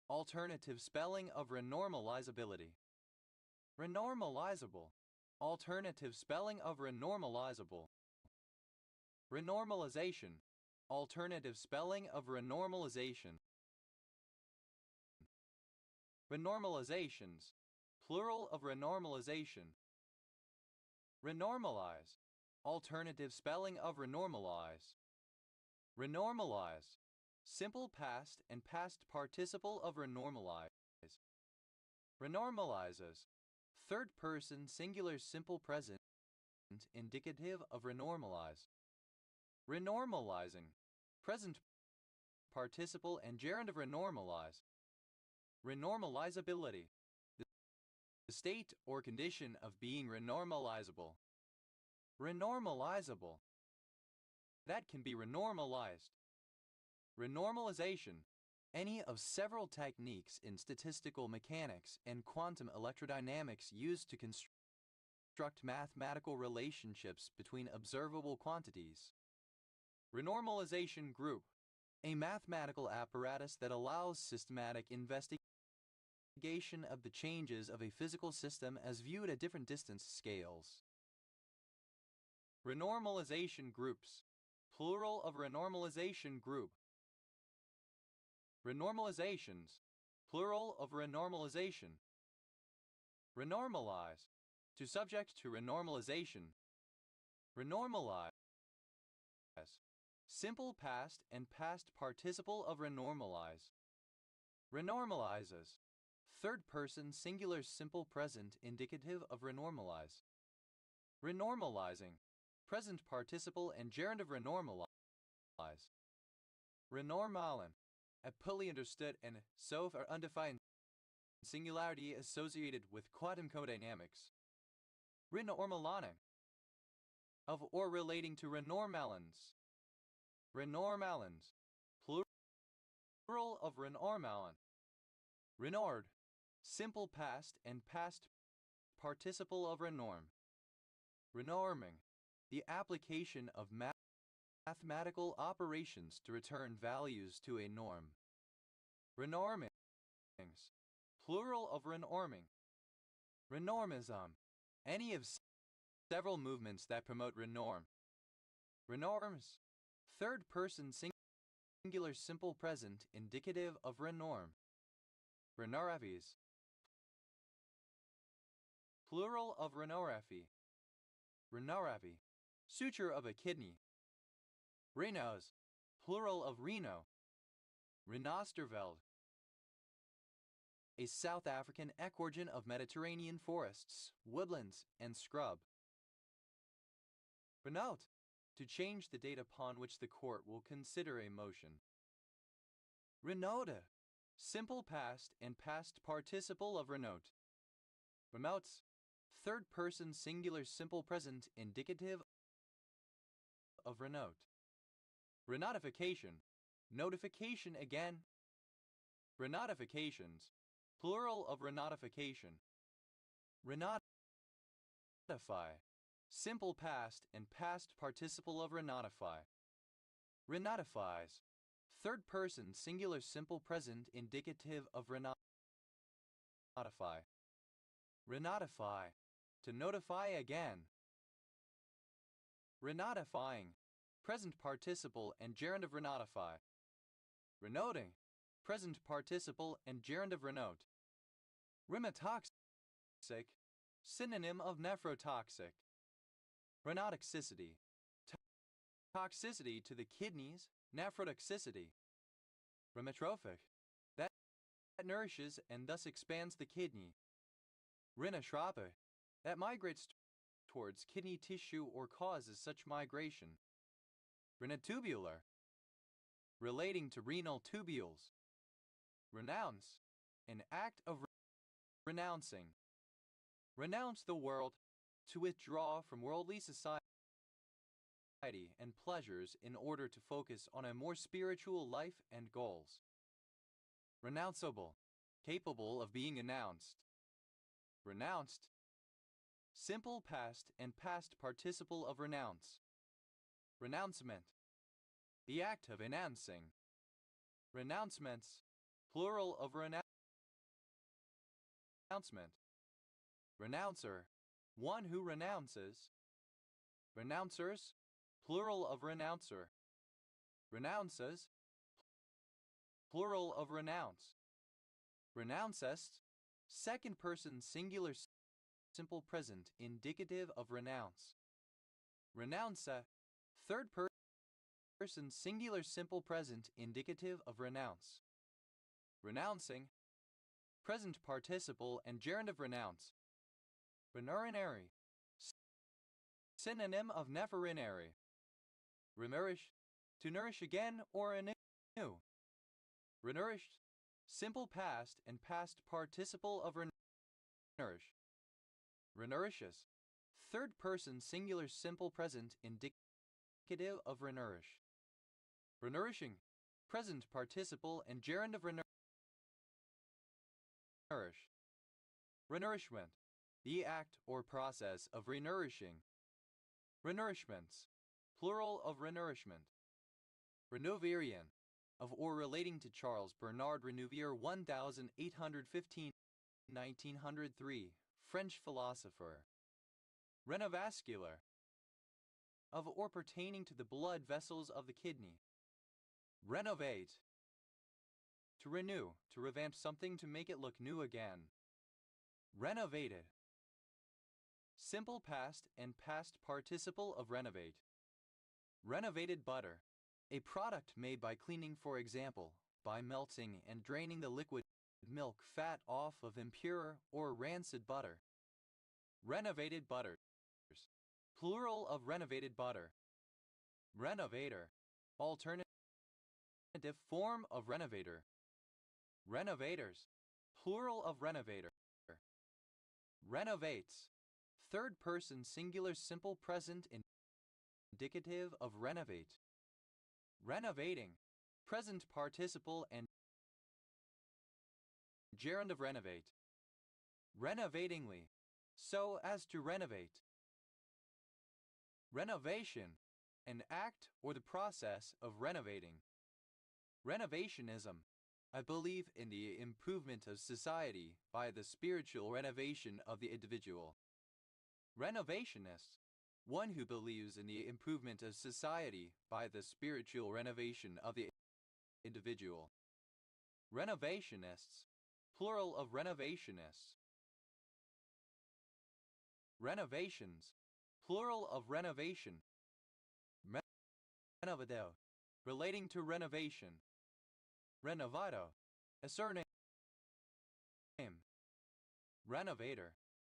alternative spelling of renormalizability. Renormalizable, alternative spelling of renormalizable. Renormalization, alternative spelling of renormalization. Renormalizations, plural of renormalization. Renormalize, alternative spelling of renormalize. Renormalize, simple past and past participle of renormalize. Renormalizes, third person singular simple present indicative of renormalize. Renormalizing, present participle and gerund of renormalize. Renormalizability, the state or condition of being renormalizable. Renormalizable, that can be renormalized. Renormalization, any of several techniques in statistical mechanics and quantum electrodynamics used to construct mathematical relationships between observable quantities. Renormalization group, a mathematical apparatus that allows systematic investigation of the changes of a physical system as viewed at different distance scales. Renormalization groups, plural of renormalization group. Renormalizations, plural of renormalization. Renormalize, to subject to renormalization. Renormalize, simple past and past participle of renormalize. Renormalizes, third person singular simple present indicative of renormalize. Renormalizing, present participle and gerund of renormalize. Renormalen, a fully understood and so far undefined singularity associated with quantum codynamics. Renormalaning, of or relating to renormalins. Renormalins, plural of renormalin. Renord, simple past and past participle of renorm. Renorming, the application of mathematical operations to return values to a norm. Renormings, plural of renorming. Renormism, any of several movements that promote renorm. Renorms, third person singular simple present indicative of renorm. Renoraphies, plural of renoraphy. Renoraphy, suture of a kidney. Renos, plural of Reno. Renosterveld, a South African ecorgan of Mediterranean forests, woodlands, and scrub. Renote, to change the date upon which the court will consider a motion. Renota, simple past and past participle of renote. Remotes, third person singular simple present indicative of renote. Renotification, notification again. Renotifications, plural of renotification. Renotify, simple past and past participle of renotify. Renotifies, third person singular simple present indicative of renotify. Renotify, to notify again. Renotifying, present participle and gerund of renotify. Renoting, present participle and gerund of renote. Rheumotoxic, synonym of nephrotoxic. Rheumotoxicity, toxicity to the kidneys, nephrotoxicity. Rheumotrophic, that nourishes and thus expands the kidney. Rhinotropic, that migrates towards kidney tissue or causes such migration. Rhinotubular, relating to renal tubules. Renounce, an act of renouncing. Renounce the world, to withdraw from worldly society. and pleasures in order to focus on a more spiritual life and goals. Renounceable, capable of being announced. Renounced, simple past and past participle of renounce. Renouncement, the act of renouncing. Renouncements, plural of renouncement. Renouncer, one who renounces. Renouncers, plural of renouncer. Renounces, plural of renounce. Renouncest, second person singular simple present indicative of renounce. Renounce, third person singular simple present indicative of renounce. Renouncing, present participle and gerund of renounce. Renurinary, synonym of nepherinary. Renourish, to nourish again or anew. Renourished, simple past and past participle of renourish. Renourishes, third person singular simple present indicative of renourish. Renourishing, present participle and gerund of renourish. Renourishment, the act or process of renourishing. Renourishments, plural of renourishment. Renovarian, of or relating to Charles Bernard Renouvier 1815–1903, French philosopher. Renovascular, of or pertaining to the blood vessels of the kidney. Renovate, to renew, to revamp something to make it look new again. Renovated, simple past and past participle of renovate. Renovated butter, a product made by cleaning, for example, by melting and draining the liquid milk fat off of impure or rancid butter. Renovated butters, plural of renovated butter. Renovator, alternative form of renovator. Renovators, plural of renovator. Renovates, third person singular simple present indicative of renovate. Renovating, present participle and gerund of renovate. Renovatingly, so as to renovate. Renovation, an act or the process of renovating. Renovationism, I believe in the improvement of society by the spiritual renovation of the individual. Renovationist, one who believes in the improvement of society by the spiritual renovation of the individual. Renovationists, plural of renovationists. Renovations, plural of renovation. Renovado, relating to renovation. Renovado, a surname. Renovator,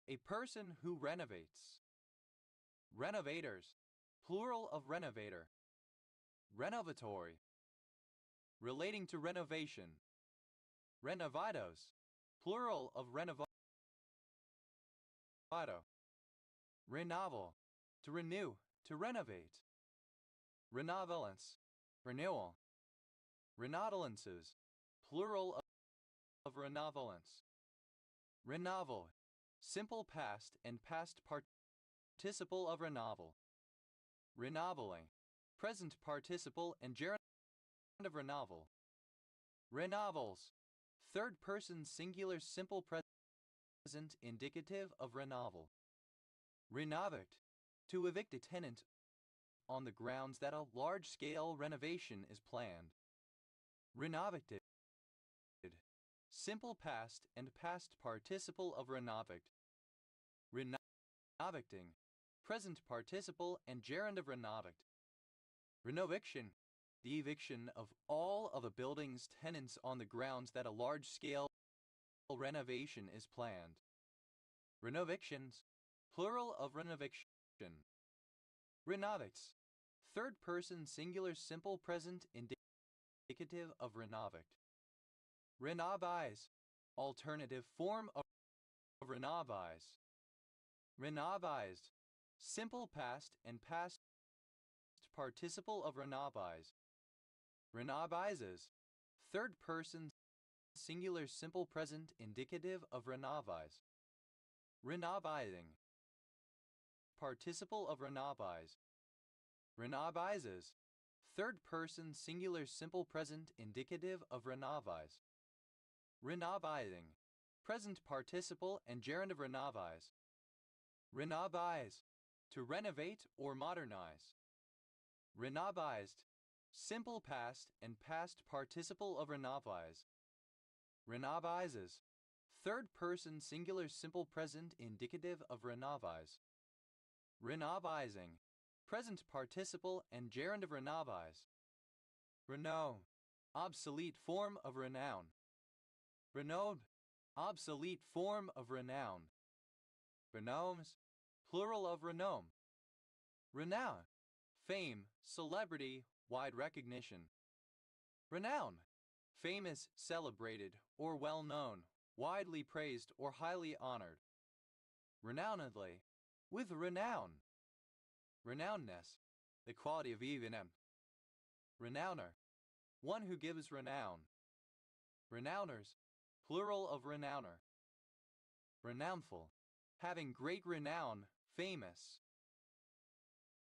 a person who renovates. Renovators, plural of renovator. Renovatory, relating to renovation. Renovados, plural of renovado. Renovel, to renew, to renovate. Renovelance, renewal. Renovelances, plural of renovelance. Renovel, simple past and past participle of renovel. Renoveling, present participle and gerund of renovel. Renovels, third person singular simple present indicative of renovel. Renovict, to evict a tenant on the grounds that a large-scale renovation is planned. Renovicted, simple past and past participle of renovict. Renovicting, present participle and gerund of renovict. Renoviction, the eviction of all of a building's tenants on the grounds that a large-scale renovation is planned. Renovictions, plural of renoviction. Renovicts, third person singular simple present indicative of renovict. Renovize, alternative form of renovize. Renovized, simple past and past participle of renovize. Renovizes. Third person singular simple present indicative of renovize. Renovizing. Participle of renovize. Renovizes. Third person singular simple present indicative of renovize. Renovizing. Present participle and gerund of renovize. Renovize. To renovate or modernize. Renovized. Simple past and past participle of renovize. Renovizes. Third person singular simple present indicative of renovize. Renovizing. Present participle and gerund of renovize. Renew. Obsolete form of renown. Renowed. Obsolete form of renown. Renoms. Plural of renown. Renown. Fame, celebrity, wide recognition. Renown. Famous, celebrated, or well known, widely praised or highly honored. Renownedly. With renown. Renownedness. The quality of even. Renowner. One who gives renown. Renowners. Plural of renowner. Renownful. Having great renown, famous.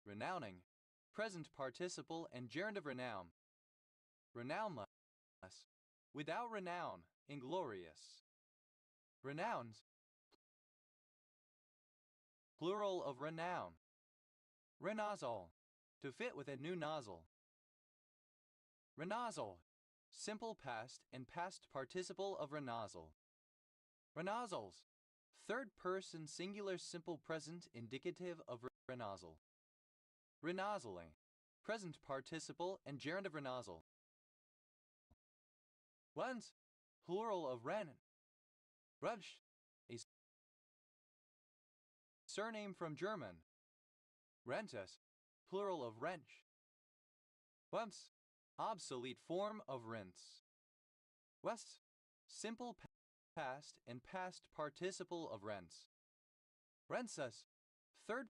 Renowning. Present participle and gerund of renown. Renownless. Without renown, inglorious. Renowns. Plural of renown. Renozzle. To fit with a new nozzle. Renozzle. Simple past and past participle of renozzle. Renozzles. Third person singular simple present indicative of renozzle. Renozzling. Present participle and gerund of renozzle. Rens. Plural of ren. Rutsch. A surname from German. Rentes. Plural of wrench. Wemps. Obsolete form of rinse. West. Simple past and past participle of rents. Renses. Third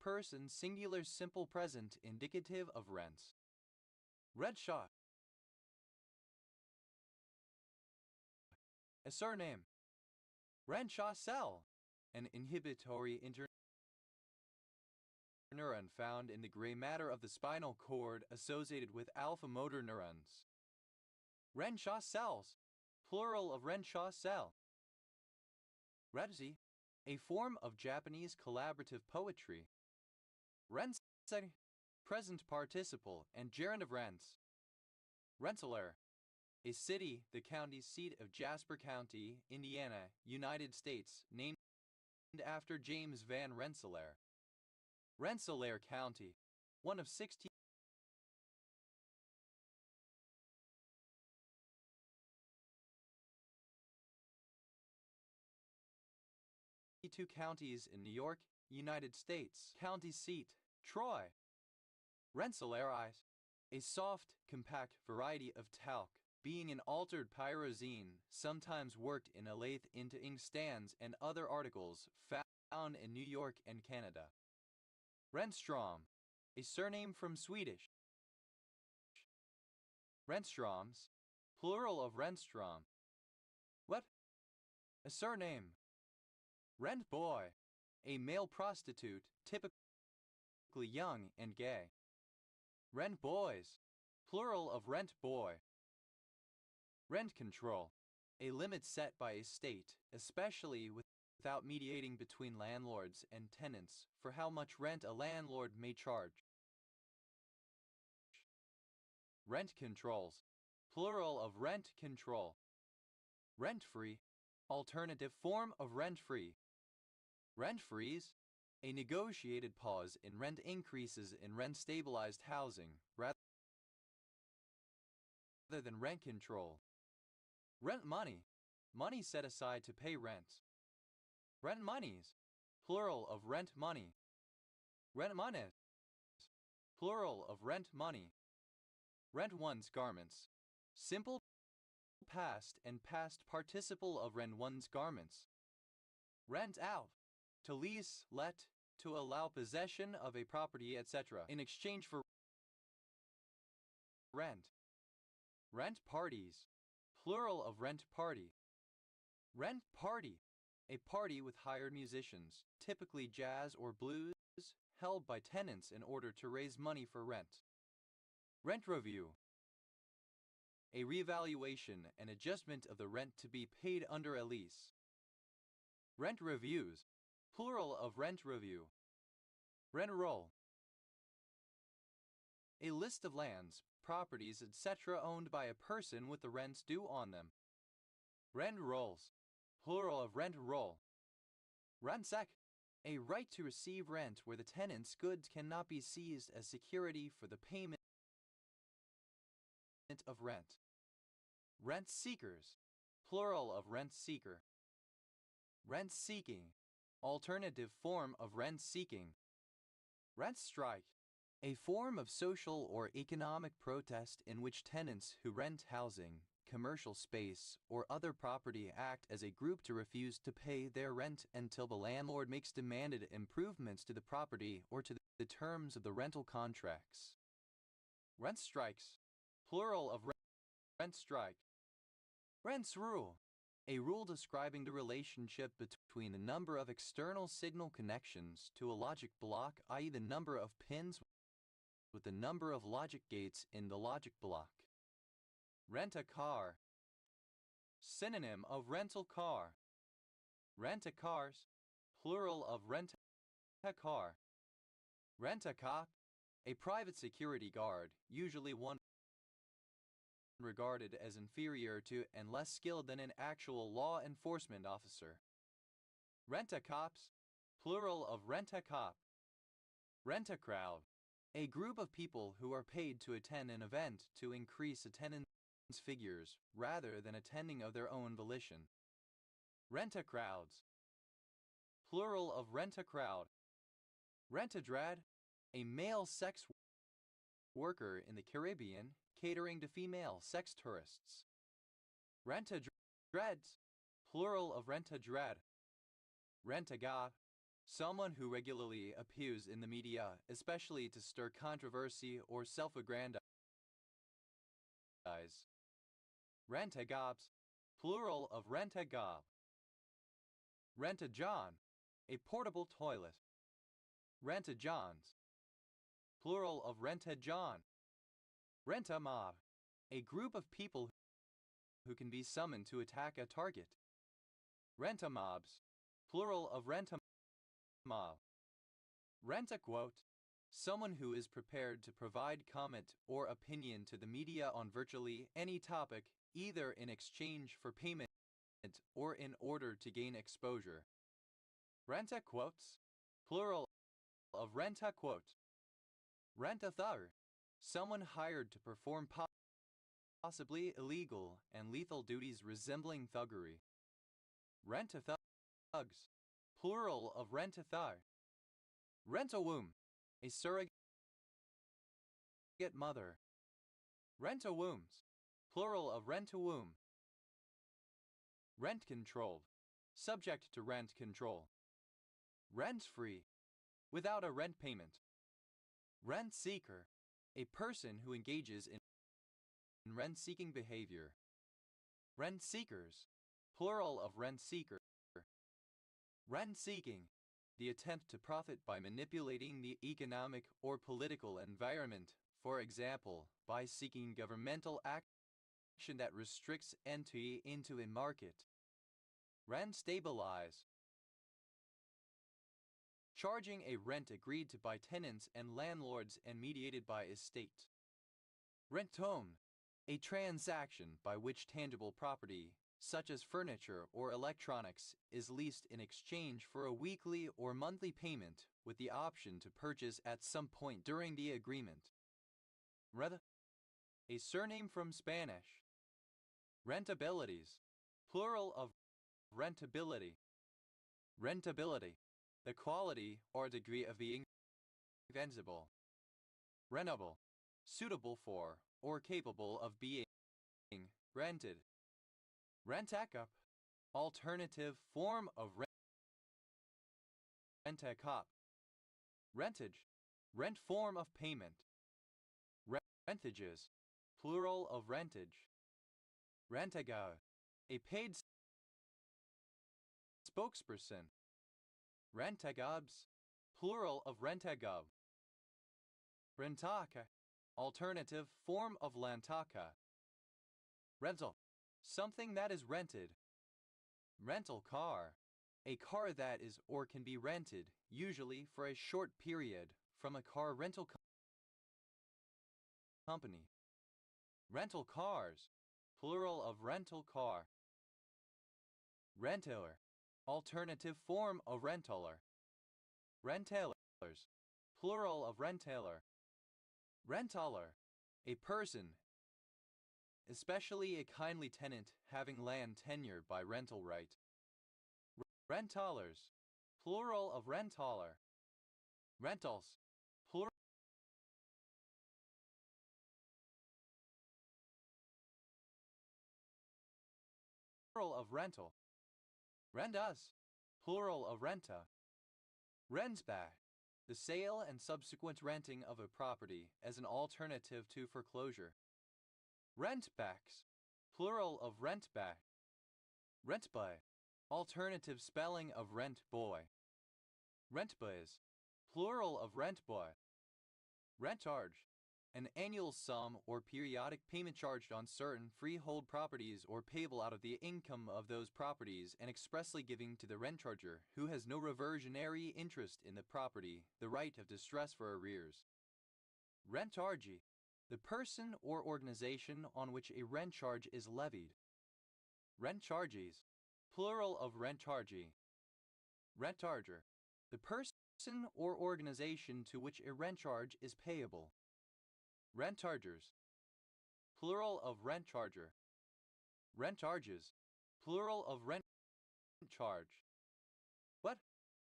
person singular simple present indicative of rents. Redshaw. A surname. Renshaw cell. An inhibitory interneuron found in the gray matter of the spinal cord associated with alpha motor neurons. Renshaw cells. Plural of Renshaw cell. Retzi. A form of Japanese collaborative poetry. Rense. Present participle and gerund of rents. Rensselaer. A city, the county seat of Jasper County, Indiana, United States, named after James Van Rensselaer. Rensselaer County, one of 16 counties in New York, United States. County seat, Troy. Rensselaerized. A soft, compact variety of talc, being an altered pyrazine, sometimes worked in a lathe into inkstands and other articles found in New York and Canada. Renstrom. A surname from Swedish. Renstroms. Plural of Renstrom. What? A surname. Rent boy. A male prostitute, typically young and gay. Rent boys. Plural of rent boy. Rent control. A limit set by a state, especially without mediating between landlords and tenants, for how much rent a landlord may charge. Rent controls. Plural of rent control. Rent-free. Alternative form of rent-free. Rent-freeze. A negotiated pause in rent increases in rent-stabilized housing, rather than rent control. Rent money. Money set aside to pay rent. Rent monies. Plural of rent money. Rent moneys. Plural of rent money. Rent one's garments. Simple past and past participle of rent one's garments. Rent out. To lease, let, to allow possession of a property, etc., in exchange for rent. Rent parties, plural of rent party. Rent party, a party with hired musicians, typically jazz or blues, held by tenants in order to raise money for rent. Rent review, a revaluation and adjustment of the rent to be paid under a lease. Rent reviews, plural of rent review. Rent roll, a list of lands, properties, etc. owned by a person with the rents due on them. Rent rolls, plural of rent roll. Ransack, a right to receive rent where the tenant's goods cannot be seized as security for the payment of rent. Rent seekers, plural of rent seeker. Rent seeking, alternative form of rent seeking. Rent strike, a form of social or economic protest in which tenants who rent housing, commercial space, or other property act as a group to refuse to pay their rent until the landlord makes demanded improvements to the property or to the terms of the rental contracts. Rent strikes, plural of rent strike. Rent's rule, a rule describing the relationship between the number of external signal connections to a logic block, i.e. the number of pins with the number of logic gates in the logic block. Rent a car, synonym of rental car. Rent-a-cars, plural of rent-a-car. Rent-a-cop, a private security guard, usually one regarded as inferior to and less skilled than an actual law enforcement officer. Rent-a-cops, plural of rent-a-cop. Rent-a-crowd, a group of people who are paid to attend an event to increase attendance figures rather than attending of their own volition. Rent-a-crowds, plural of rent-a-crowd. Rent-a-drad, a male sex worker in the Caribbean catering to female sex tourists. Rent-a-dreads, plural of rent-a-dread. Rent-a-goth, someone who regularly appears in the media, especially to stir controversy or self-aggrandize. Rent-a-gobs, plural of rent-a-gob. Rent-a-john, a portable toilet. Rent-a-johns, plural of rent-a-john. Rent-a-mob, a group of people who can be summoned to attack a target. Rent-a-mobs, plural of rent-a-mob. Rent-a-quote, someone who is prepared to provide comment or opinion to the media on virtually any topic, either in exchange for payment or in order to gain exposure. Rent-a-quotes, plural of rent-a-quote. Rent-a-thugger, someone hired to perform possibly illegal and lethal duties resembling thuggery. Rent-a-thugs, plural of rent-a-thug. Rent-a-womb, a surrogate mother. Rent-a-wombs, plural of rent-a-womb. Rent-controlled, subject to rent control. Rent-free, without a rent payment. Rent-seeker, a person who engages in rent-seeking behavior. Rent-seekers, plural of rent-seeker. Rent-seeking, the attempt to profit by manipulating the economic or political environment, for example, by seeking governmental action that restricts entry into a market. Rent-stabilize, charging a rent agreed to by tenants and landlords and mediated by a state. Rent-own, a transaction by which tangible property, such as furniture or electronics, is leased in exchange for a weekly or monthly payment with the option to purchase at some point during the agreement. Rent, a surname from Spanish. Rentabilities, plural of rentability. Rentability, the quality or degree of being rentable. Rentable, suitable for or capable of being rented. Rent-a-cop, alternative form of rent-a-cop. Rentage, rent form of payment. Rentages, plural of rentage. Rentago, a paid spokesperson. Rentagobs, plural of rentagov. Rentaka, alternative form of lantaka. Rental, something that is rented. Rental car, a car that is or can be rented, usually for a short period, from a car rental company. Rental cars, plural of rental car. Rentailer, alternative form of rentaler. Rentailers, plural of rentailer. Rentaler, a person, especially a kindly tenant having land tenured by rental right. Rentallers, plural of rentaler. Rentals, plural of rental. Rendas, plural of renta. Rensback, the sale and subsequent renting of a property as an alternative to foreclosure. Rentbacks, plural of rentback. Rentbuy, alternative spelling of rent boy. Rentbuys, plural of rentboy. Rentarge, an annual sum or periodic payment charged on certain freehold properties or payable out of the income of those properties and expressly giving to the rent charger, who has no reversionary interest in the property, the right of distress for arrears. Rentargee, the person or organization on which a rent charge is levied. Rent charges, plural of rentargee. Rentarger, the person or organization to which a rent charge is payable. Rentargers, plural of rent charger. Rentarges, plural of rent charge. What?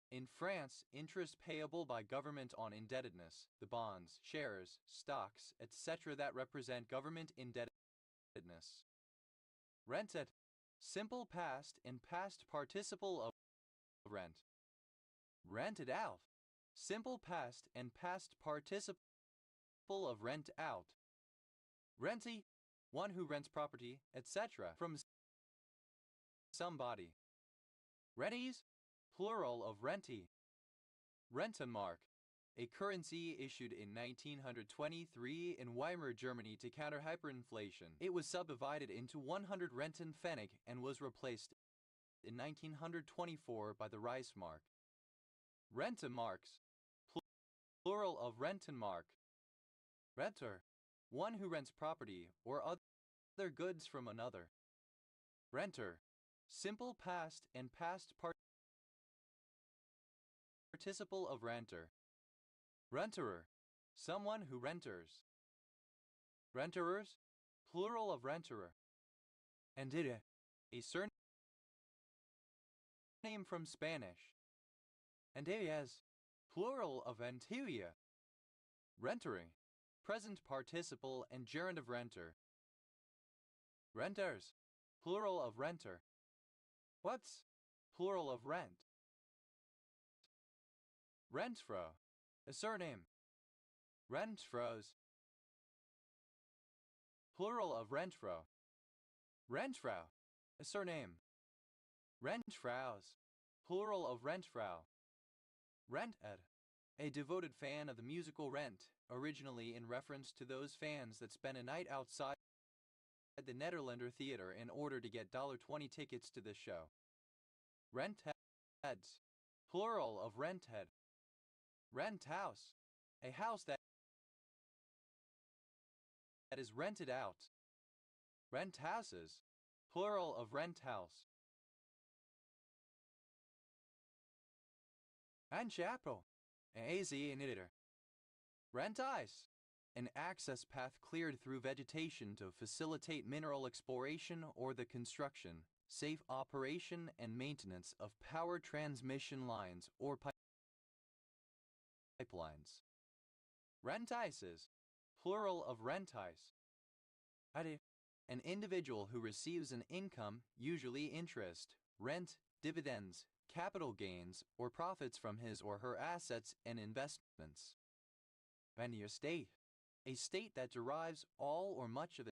In France, interest payable by government on indebtedness, the bonds, shares, stocks, etc. that represent government indebtedness. Rented, simple past and past participle of rent. Rented out, simple past and past participle of rent out. Rentee, one who rents property, etc. from somebody. Renties, plural of rentee. Rentenmark, a currency issued in 1923 in Weimar, Germany to counter hyperinflation. It was subdivided into 100 Rentenpfennig and was replaced in 1924 by the Reichsmark. Rentenmarks, plural of Rentenmark. Renter, one who rents property or other goods from another. Renter, simple past and past participle of renter. Renterer, someone who renters. Renterers, plural of renterer. Andire, a surname from Spanish. Andarias, plural of Antilia. Rentering, present participle and gerund of renter. Renters, plural of renter. What's, plural of rent. Renfro, a surname. Renfros, plural of Renfro. Renfrau, a surname. Renfraus, plural of Renfrau. Rented, a devoted fan of the musical Rent, originally in reference to those fans that spent a night outside the Nederlander Theater in order to get $20 tickets to the show. Rentheads, plural of renthead. Rent house, a house that is rented out. Rent houses, plural of rent house. Anchapo, an AZ inhibitor. Rent ice, an access path cleared through vegetation to facilitate mineral exploration or the construction, safe operation and maintenance of power transmission lines or pipelines. Rentices, plural of rentice. An individual who receives an income, usually interest, rent, dividends, capital gains or profits from his or her assets and investments. Rentier state, a state that derives all or much of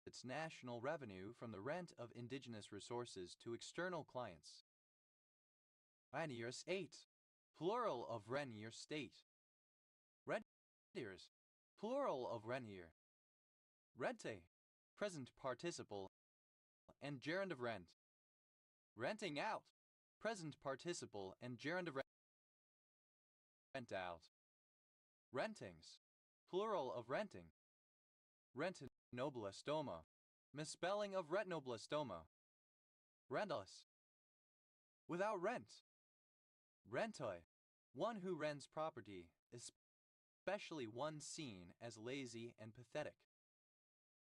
its national revenue from the rent of indigenous resources to external clients. Rentier state, plural of rentier state. Rentiers, plural of rentier. Rente, present participle and gerund of rent. Renting out, present participle and gerund of rent out. Rentings, plural of renting. Retinoblastoma, misspelling of retinoblastoma. Rentless, without rent. Rentoi, one who rents property, especially one seen as lazy and pathetic.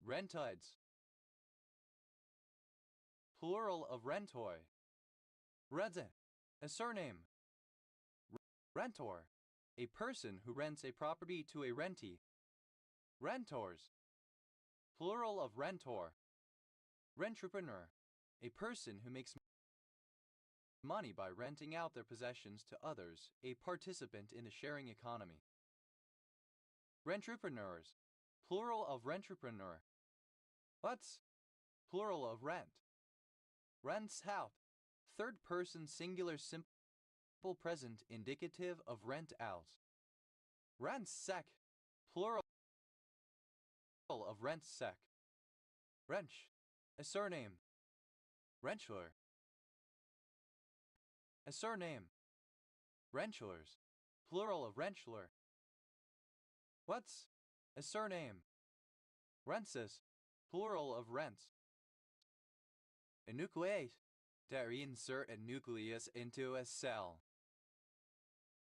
Rentides, plural of rentoi. Rente, a surname. Rentor, a person who rents a property to a rentee. Rentors, plural of rentor. Rentrepreneur, a person who makes money by renting out their possessions to others, a participant in the sharing economy. Rentrepreneurs, plural of rentrepreneur. What's plural of rent? Rents out, third person singular simple present indicative of rent out. Rents sec, plural of rent sec. Wrench, a surname. Wrenchler, a surname. Wrenchlers, plural of wrenchler. What's a surname? Rensis, plural of rents. Enucleate, to reinsert a nucleus into a cell.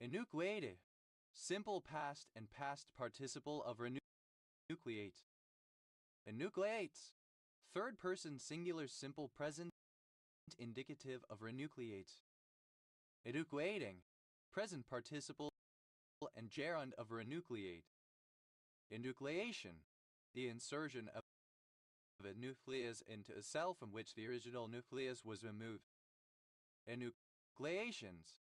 Enucleate, simple past and past participle of renucleate. Enucleates, third person singular simple present indicative of renucleate. Enucleating, present participle and gerund of renucleate. Enucleation, the insertion of a nucleus into a cell from which the original nucleus was removed. Enucleations,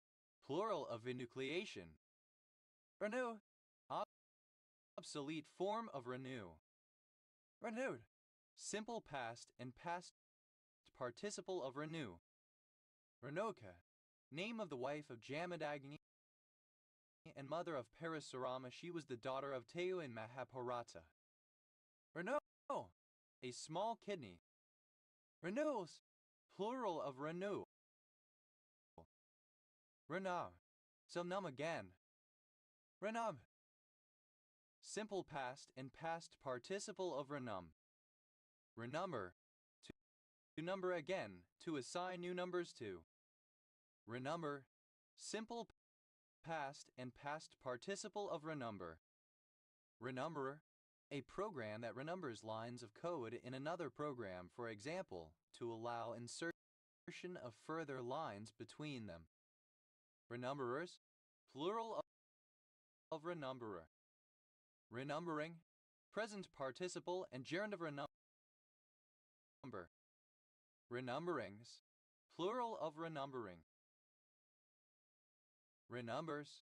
plural of enucleation. Renew, obsolete form of renew. Renewed, simple past and past participle of renew. Renoka, name of the wife of Jamadagni and mother of Parasurama. She was the daughter of Teu in Mahabharata. Renew, a small kidney. Renews, plural of renew. Renum, so num again. Renum, simple past and past participle of renum. Renumber, to number again, to assign new numbers to. Renumber, simple past and past participle of renumber. Renumberer, a program that renumbers lines of code in another program, for example, to allow insertion of further lines between them. Renumberers, plural of renumberer. Renumbering, present participle and gerund of renumber. Renumberings, plural of renumbering. Renumbers,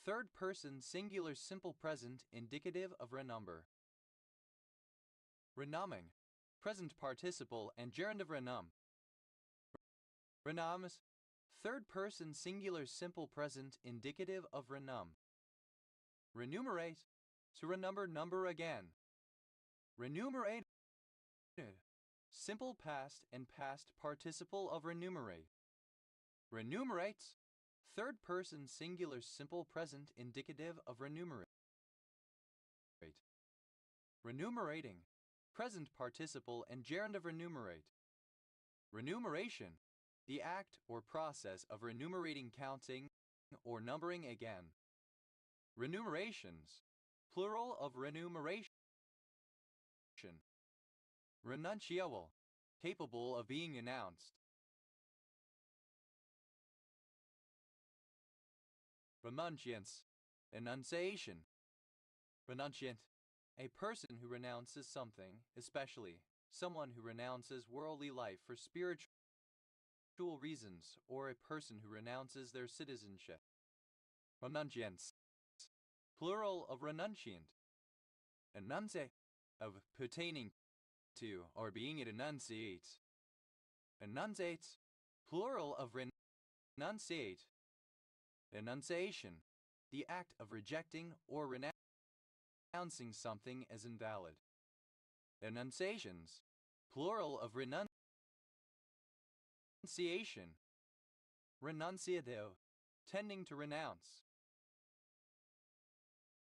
third person singular simple present indicative of renumber. Renumbing, present participle and gerund of renum. Renums, third person singular simple present indicative of renum. Renumerate, to renumber number again. Renumerate, simple past and past participle of renumerate. Renumerates, third person singular simple present indicative of renumerate. Renumerating, present participle and gerund of renumerate. Renumeration, the act or process of remunerating, counting, or numbering again. Remunerations, plural of remuneration. Renunciable, capable of being announced. Renunciance, enunciation. Renunciant, a person who renounces something, especially someone who renounces worldly life for spiritual reasons or a person who renounces their citizenship. Renunciants. Plural of renunciant. Enunce, of pertaining to or being it enunciates. Enunciates. Plural of renunciate. Enunciation. The act of rejecting or renouncing something as invalid. Enunciations. Plural of renunciation. Renunciatio. Tending to renounce.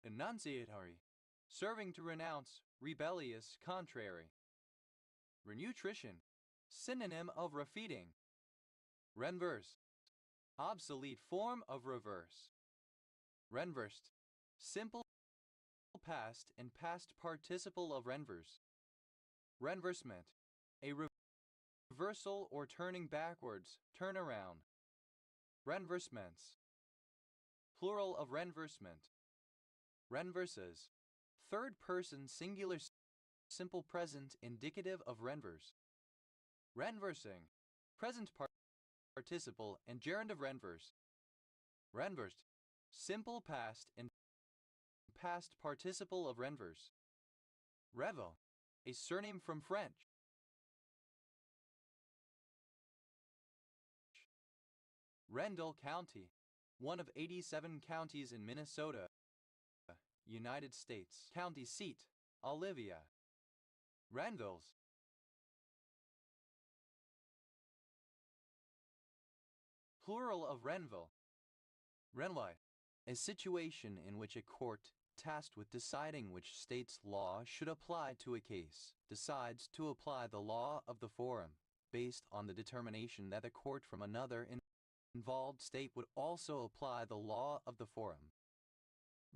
Enunciatory. Serving to renounce, rebellious, contrary. Renutrition. Synonym of refeeding. Renverse. Obsolete form of reverse. Renversed. Simple past and past participle of renverse. Renversement. A reversal or turning backwards, turn around. Renversements. Plural of renversement. Renverses. Third person singular simple present indicative of renverse. Renversing. Present participle and gerund of renverse. Renversed. Simple past and past participle of renverse. Revel. A surname from French. Rendell County. One of 87 counties in Minnesota, United States. County seat. Olivia. Renvilles. Plural of Renville. Renway. A situation in which a court, tasked with deciding which state's law should apply to a case, decides to apply the law of the forum, based on the determination that a court from another involved state would also apply the law of the forum.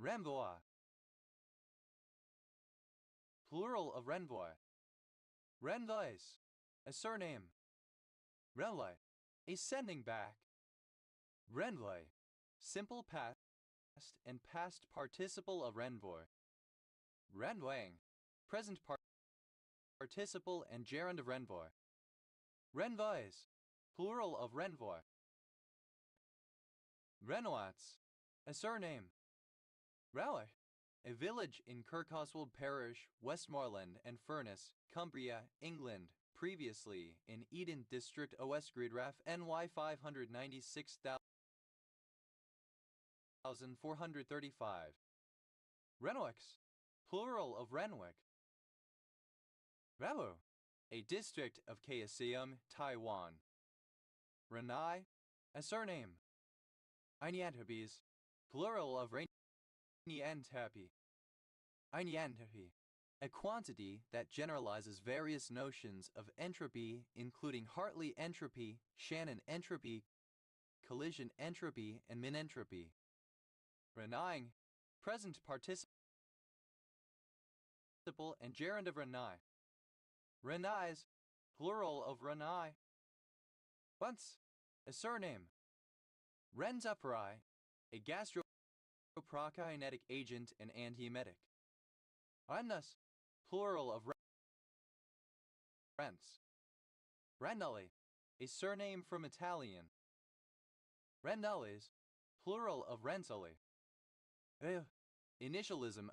Renvoi. Plural of renvoi. Renvois. A surname. Renvoi. A sending back. Renvoi. Simple past and past participle of renvoi. Renvoying. Present participle and gerund of renvoi. Renvois. Plural of renvoi. Renoats. A surname. Rower. A village in Kirkoswald Parish, Westmoreland and Furness, Cumbria, England, previously in Eden District Oestgrid Ref NY 596,435. Renwick's. Plural of Renwick. Ravo. A district of Kaohsiung, Taiwan. Renai. A surname. Ainyantabes. Plural of Ainyantapi. Ainyantapi. A quantity that generalizes various notions of entropy, including Hartley entropy, Shannon entropy, collision entropy, and min entropy. Renaiing. Present participle and gerund of renai. Renais. Plural of renai. Once. A surname. Renzaprai. A gastroprokinetic agent and antiemetic. Renus. Plural of rents. Renulli. A surname from Italian. Renullis. Plural of rentulli. Initialism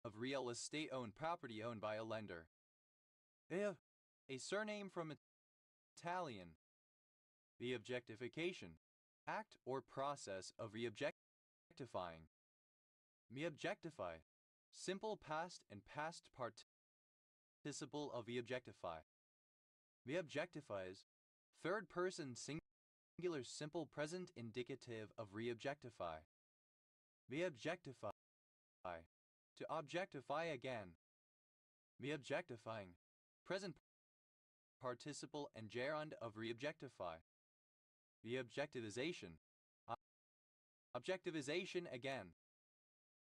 of real estate owned property owned by a lender. A surname from Italian. The objectification. Act or process of re-objectifying. Me objectify. Simple past and past participle of re-objectify. Me objectifies. Third person singular simple present indicative of re-objectify. Me objectify. To objectify again. Me objectifying. Present participle and gerund of re-objectify. The objectivization. Objectivization again.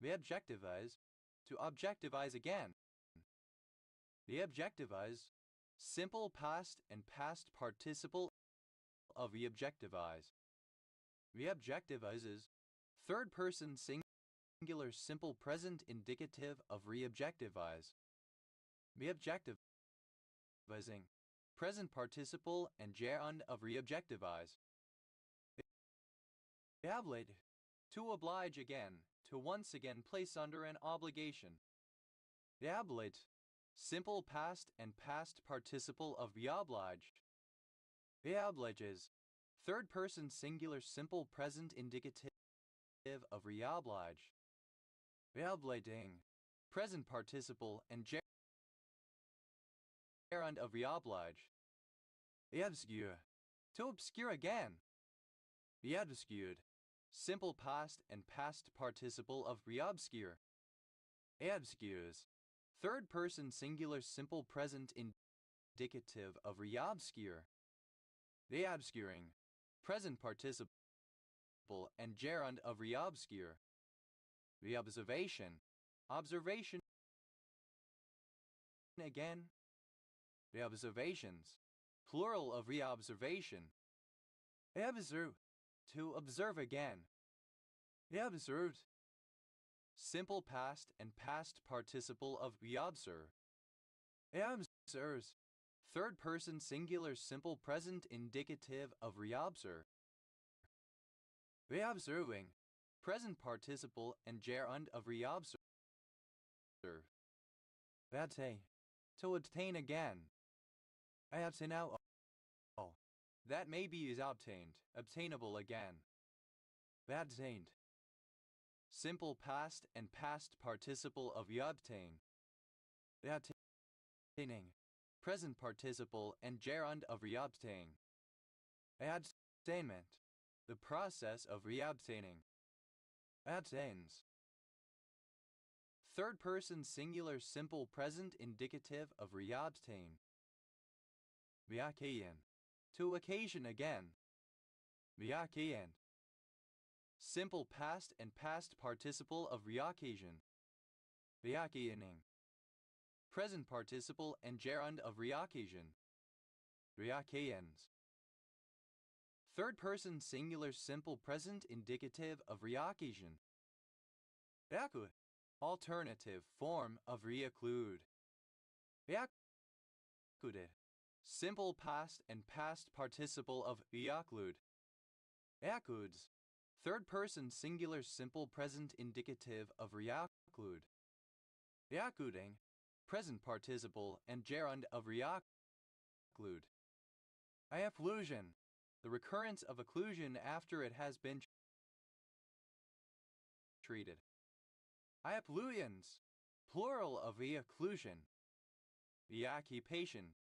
The objectivize. To objectivize again. The objectivize. Simple past and past participle of the objectivize. The objectivizes. Third person singular simple present indicative of re-objectivize. The objectivizing. present participle and gerund of reobjectivize. Beoblige, to oblige again, to once again place under an obligation. Beoblige, simple past and past participle of beoblige. Beobliges, third person singular simple present indicative of reoblige. Beobliging, present participle and gerund of reoblige. Beobscure, to obscure again. Beobscured, simple past and past participle of reobscure. Beobscures, third person singular simple present indicative of reobscure. Beobscuring, present participle and gerund of reobscure. Reobservation, observation again. Reobservations, plural of reobservation. Reobserve, to observe again. Reobserved, simple past and past participle of reobserve. Reobserves, third person singular simple present indicative of reobserve. Reobserving, present participle and gerund of reobserve. Vate, to obtain again. Abstinao, that may be is obtained, obtainable again. Obtained, simple past and past participle of obtain. Obtaining, present participle and gerund of reobtain. Abstainment, the process of reobtaining. Abstains, third person singular simple present indicative of reobtain. Reoccasion, to occasion again. Reoccasion, simple past and past participle of reoccasion. Reoccasioning, present participle and gerund of reoccasion. Reoccasions, third person singular simple present indicative of reoccasion. Reoccu, alternative form of reocclude. Reoccude, simple past and past participle of reocclude. Reoccudes, third person singular simple present indicative of reocclude. Reoccluding, present participle and gerund of reocclude. Iafflusion, the recurrence of occlusion after it has been treated. Iafflusions, plural of reocclusion. Reoccupation,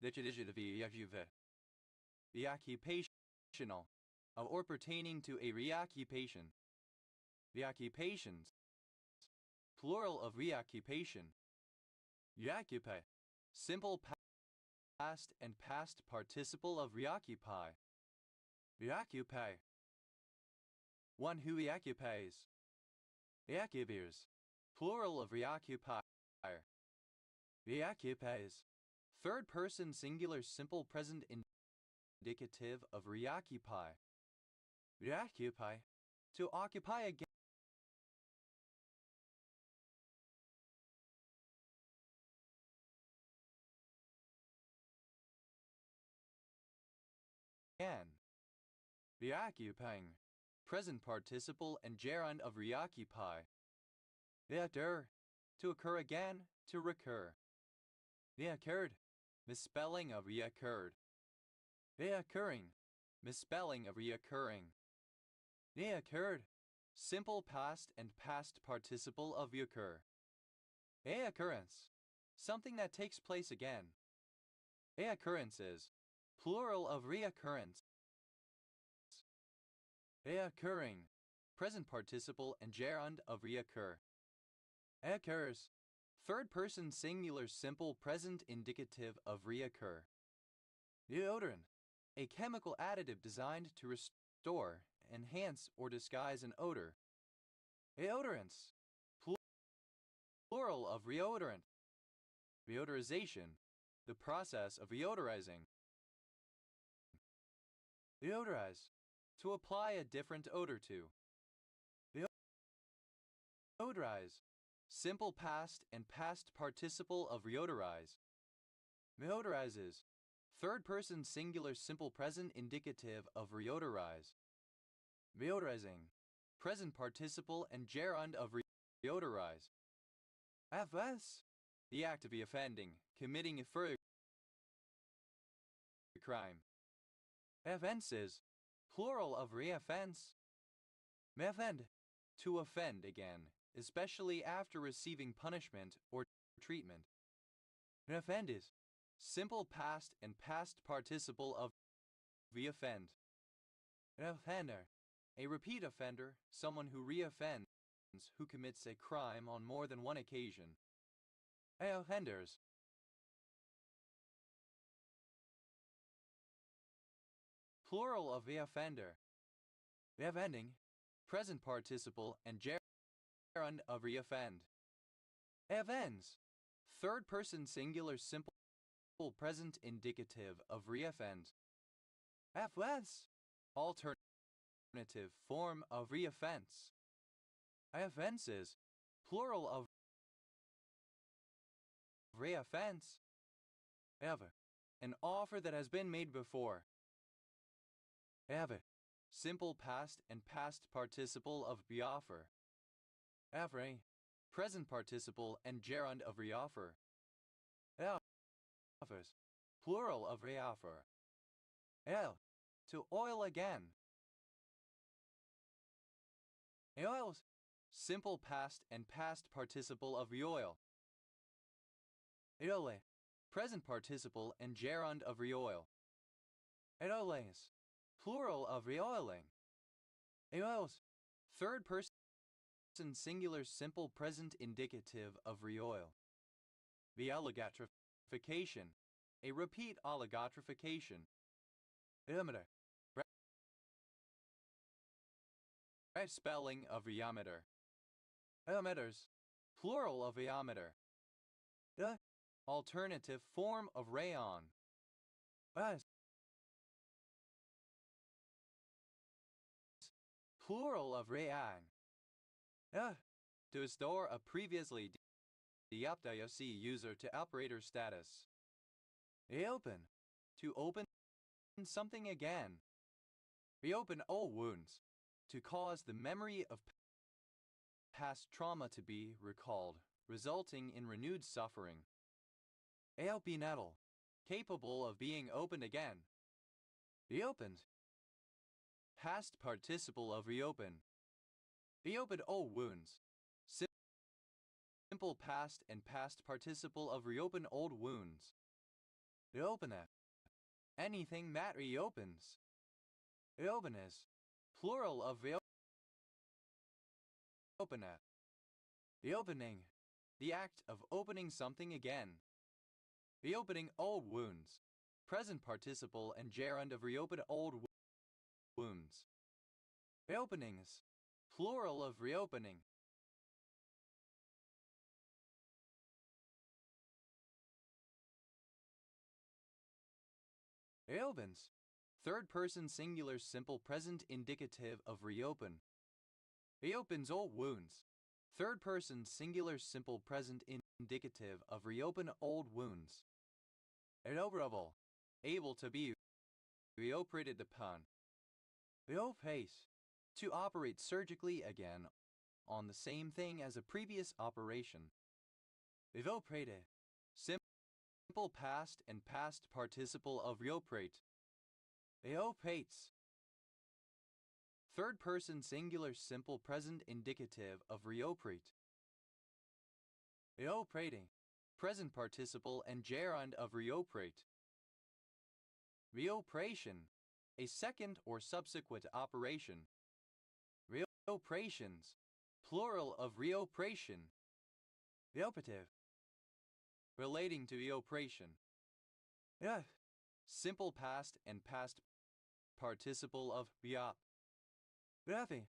reoccupational, of or pertaining to a reoccupation. Reoccupations, plural of reoccupation. Reoccupy, simple past and past participle of reoccupy. Reoccupy, one who reoccupies. Reoccupiers, plural of reoccupier. Reoccupies, third person singular simple present indicative of reoccupy. Reoccupy, to occupy again. Reoccupying, present participle and gerund of reoccupy. Reoccur, to occur again, to recur. Reoccurred, misspelling of reoccurred. Reoccurring, misspelling of reoccurring. Reoccurred, simple past and past participle of reoccur. Reoccurrence, something that takes place again. Reoccurrences, plural of reoccurrence. Reoccurring, present participle and gerund of reoccur. Occurs, third person singular simple present indicative of reoccur. Deodorant, a chemical additive designed to restore, enhance, or disguise an odor. Deodorants, plural of reodorant. Reodorization, the process of reodorizing. Deodorize, to apply a different odor to. Reodorize, simple past and past participle of reodorize. Reodorizes, third person singular simple present indicative of reodorize. Reodorizing, present participle and gerund of reodorize. Fs, the act of offending, committing a further crime. Offenses, plural of reoffense. Offend, to offend again, especially after receiving punishment or treatment. Offend is simple past and past participle of reoffend. Offender, a repeat offender, someone who reoffends, who commits a crime on more than one occasion. Offenders, plural of reoffender. Reoffending, present participle and gerund of reoffend. Offends, third person singular simple present indicative of reoffend. Offense, alternative form of reoffense. Offenses, plural of reoffense. Ever, an offer that has been made before. Ever, simple past and past participle of reoffer. Ever, present participle and gerund of reoffer. Offers, plural of reoffer. To oil again. Oils, simple past and past participle of reoil. Eole, present participle and gerund of reoil. Eoles, plural of reoiling. Eoils, third person singular simple present indicative of reoil. Reallogatrification, a repeat allogatrification. Eometer, right spelling of rheometer. Rheometers, plural of rheometer. Alternative form of rayon. Plural of rayon. To restore a previously deoptioc user to operator status. Reopen, to open something again. Reopen old wounds, to cause the memory of past trauma to be recalled, resulting in renewed suffering. Eopenettle, capable of being opened again. Reopened, past participle of reopen. Reopened old wounds, simple past and past participle of reopen old wounds. Reopeneth, anything that reopens. Reopenes, plural of reopeneth. Reopening, the act of opening something again. Reopening old wounds, present participle and gerund of reopen old wounds. Reopenings, plural of reopening. Reopens, third person singular simple present indicative of reopen. Reopens old wounds, third person singular simple present indicative of reopen old wounds. Inoperable, able to be reoperated upon. Reopace, to operate surgically again on the same thing as a previous operation. Reoperate, simple past and past participle of reoperate. Reopates, third person singular simple present indicative of reoperate. Reoperating, present participle and gerund of reoperate. Reoperation, a second or subsequent operation. Reoperations, plural of reoperation. Reoperative, relating to reoperation. Simple past and past participle of reop. Reope,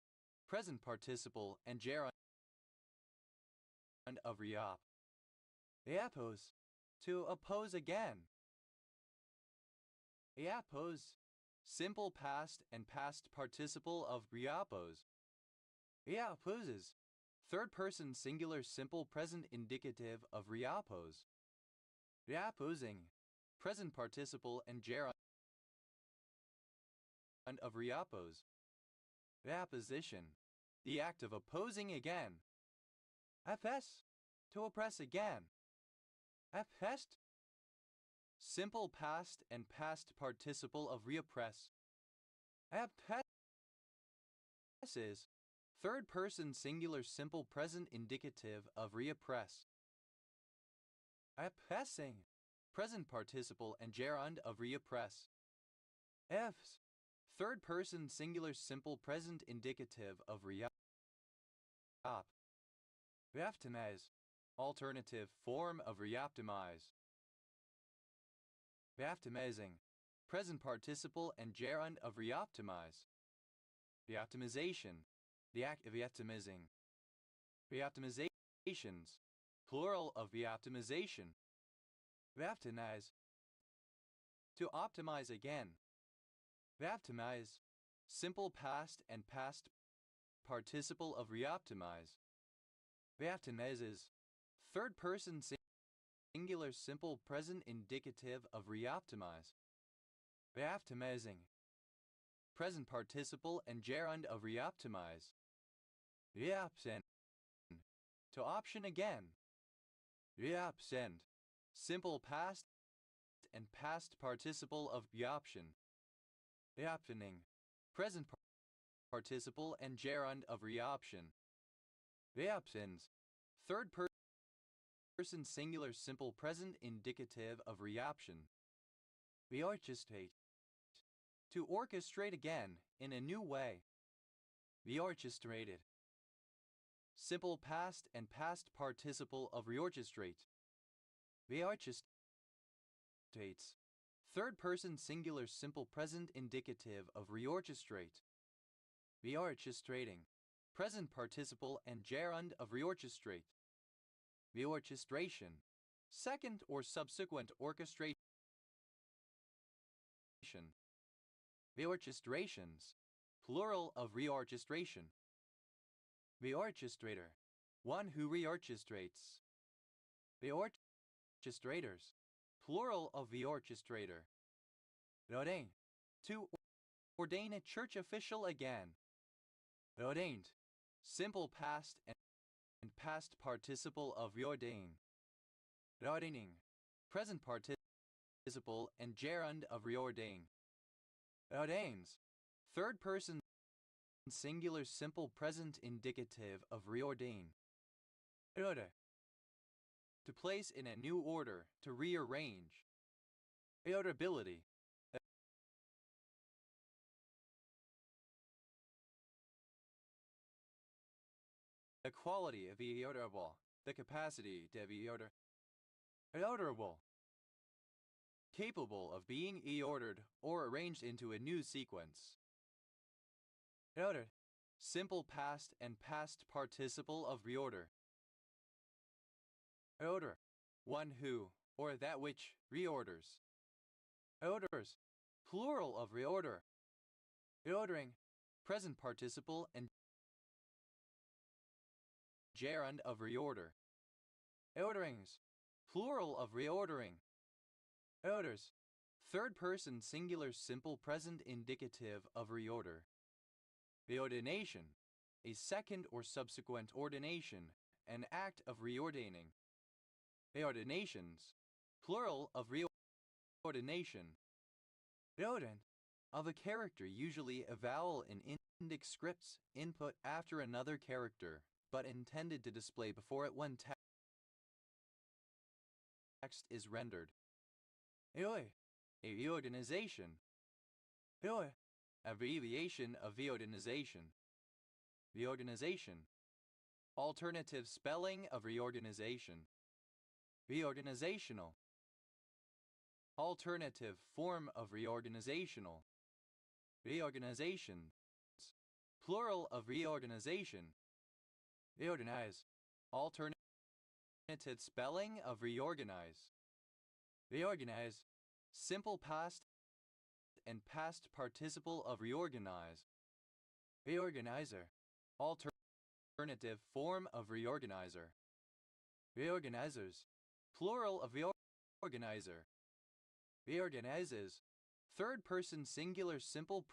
present participle and gerund of reop. Reoppose, to oppose again. Reoppose, simple past and past participle of reoppose. Reopposes, third person singular simple present indicative of reoppose. Reopposing, present participle and gerund of reoppose. Reopposition, the act of opposing again. Oppress, to oppress again. Oppressed, simple past and past participle of reoppress. Oppresses, third person singular simple present indicative of reoppress. Oppressing, present participle and gerund of reoppress. F's, third person singular simple present indicative of reop. Reoptimize, alternative form of reoptimize. Reoptimizing, present participle and gerund of reoptimize. Reoptimization, the act of reoptimizing. Reoptimizations, plural of reoptimization. Reoptimize, to optimize again. Reoptimize, simple past and past participle of reoptimize. Reoptimizes, third person singular simple present indicative of reoptimize. Reoptimizing, present participle and gerund of reoptimize. Reopsend, to option again. Reopsend, simple past and past participle of reoption. Reoptioning, present participle and gerund of reoption. Reopsins, third person singular simple present indicative of reoption. Reorchestrate, to orchestrate again in a new way. Reorchestrated, simple past and past participle of reorchestrate. Reorchestrates, third person singular simple present indicative of reorchestrate. Reorchestrating, present participle and gerund of reorchestrate. Reorchestration, second or subsequent orchestration. Reorchestrations, plural of reorchestration. Reorchestrator, one who reorchestrates. Reorchestrators, plural of reorchestrator. Ordain, to ordain a church official again. Ordained, simple past and past participle of reordain. Ordaining, present participle and gerund of reordain. Ordains, third person singular simple present indicative of reordain. Order, to place in a new order, to rearrange. Reorderability, the quality of reorderable, the capacity to be reorderable, capable of being reordered or arranged into a new sequence. Reorder, simple past and past participle of reorder. Reorder, one who, or that which, reorders. Reorders, plural of reorder. Reordering, present participle and gerund of reorder. Reorderings, plural of reordering. Reorders, third person singular simple present indicative of reorder. Reordination, a second or subsequent ordination, an act of reordaining. Reordinations, plural of reordination. Reordin, of a character, usually a vowel in index scripts, input after another character, but intended to display before it when text is rendered. Eoi, a reorganization. Eoi, abbreviation of reorganization. Reorganization, alternative spelling of reorganization. Reorganizational, alternative form of reorganizational. Reorganizations, plural of reorganization. Reorganize, alternative spelling of reorganize. Reorganize, simple past and past participle of reorganize. Reorganizer, alternative form of reorganizer. Reorganizers, plural of reorganizer. Reorganizes. Third person singular simple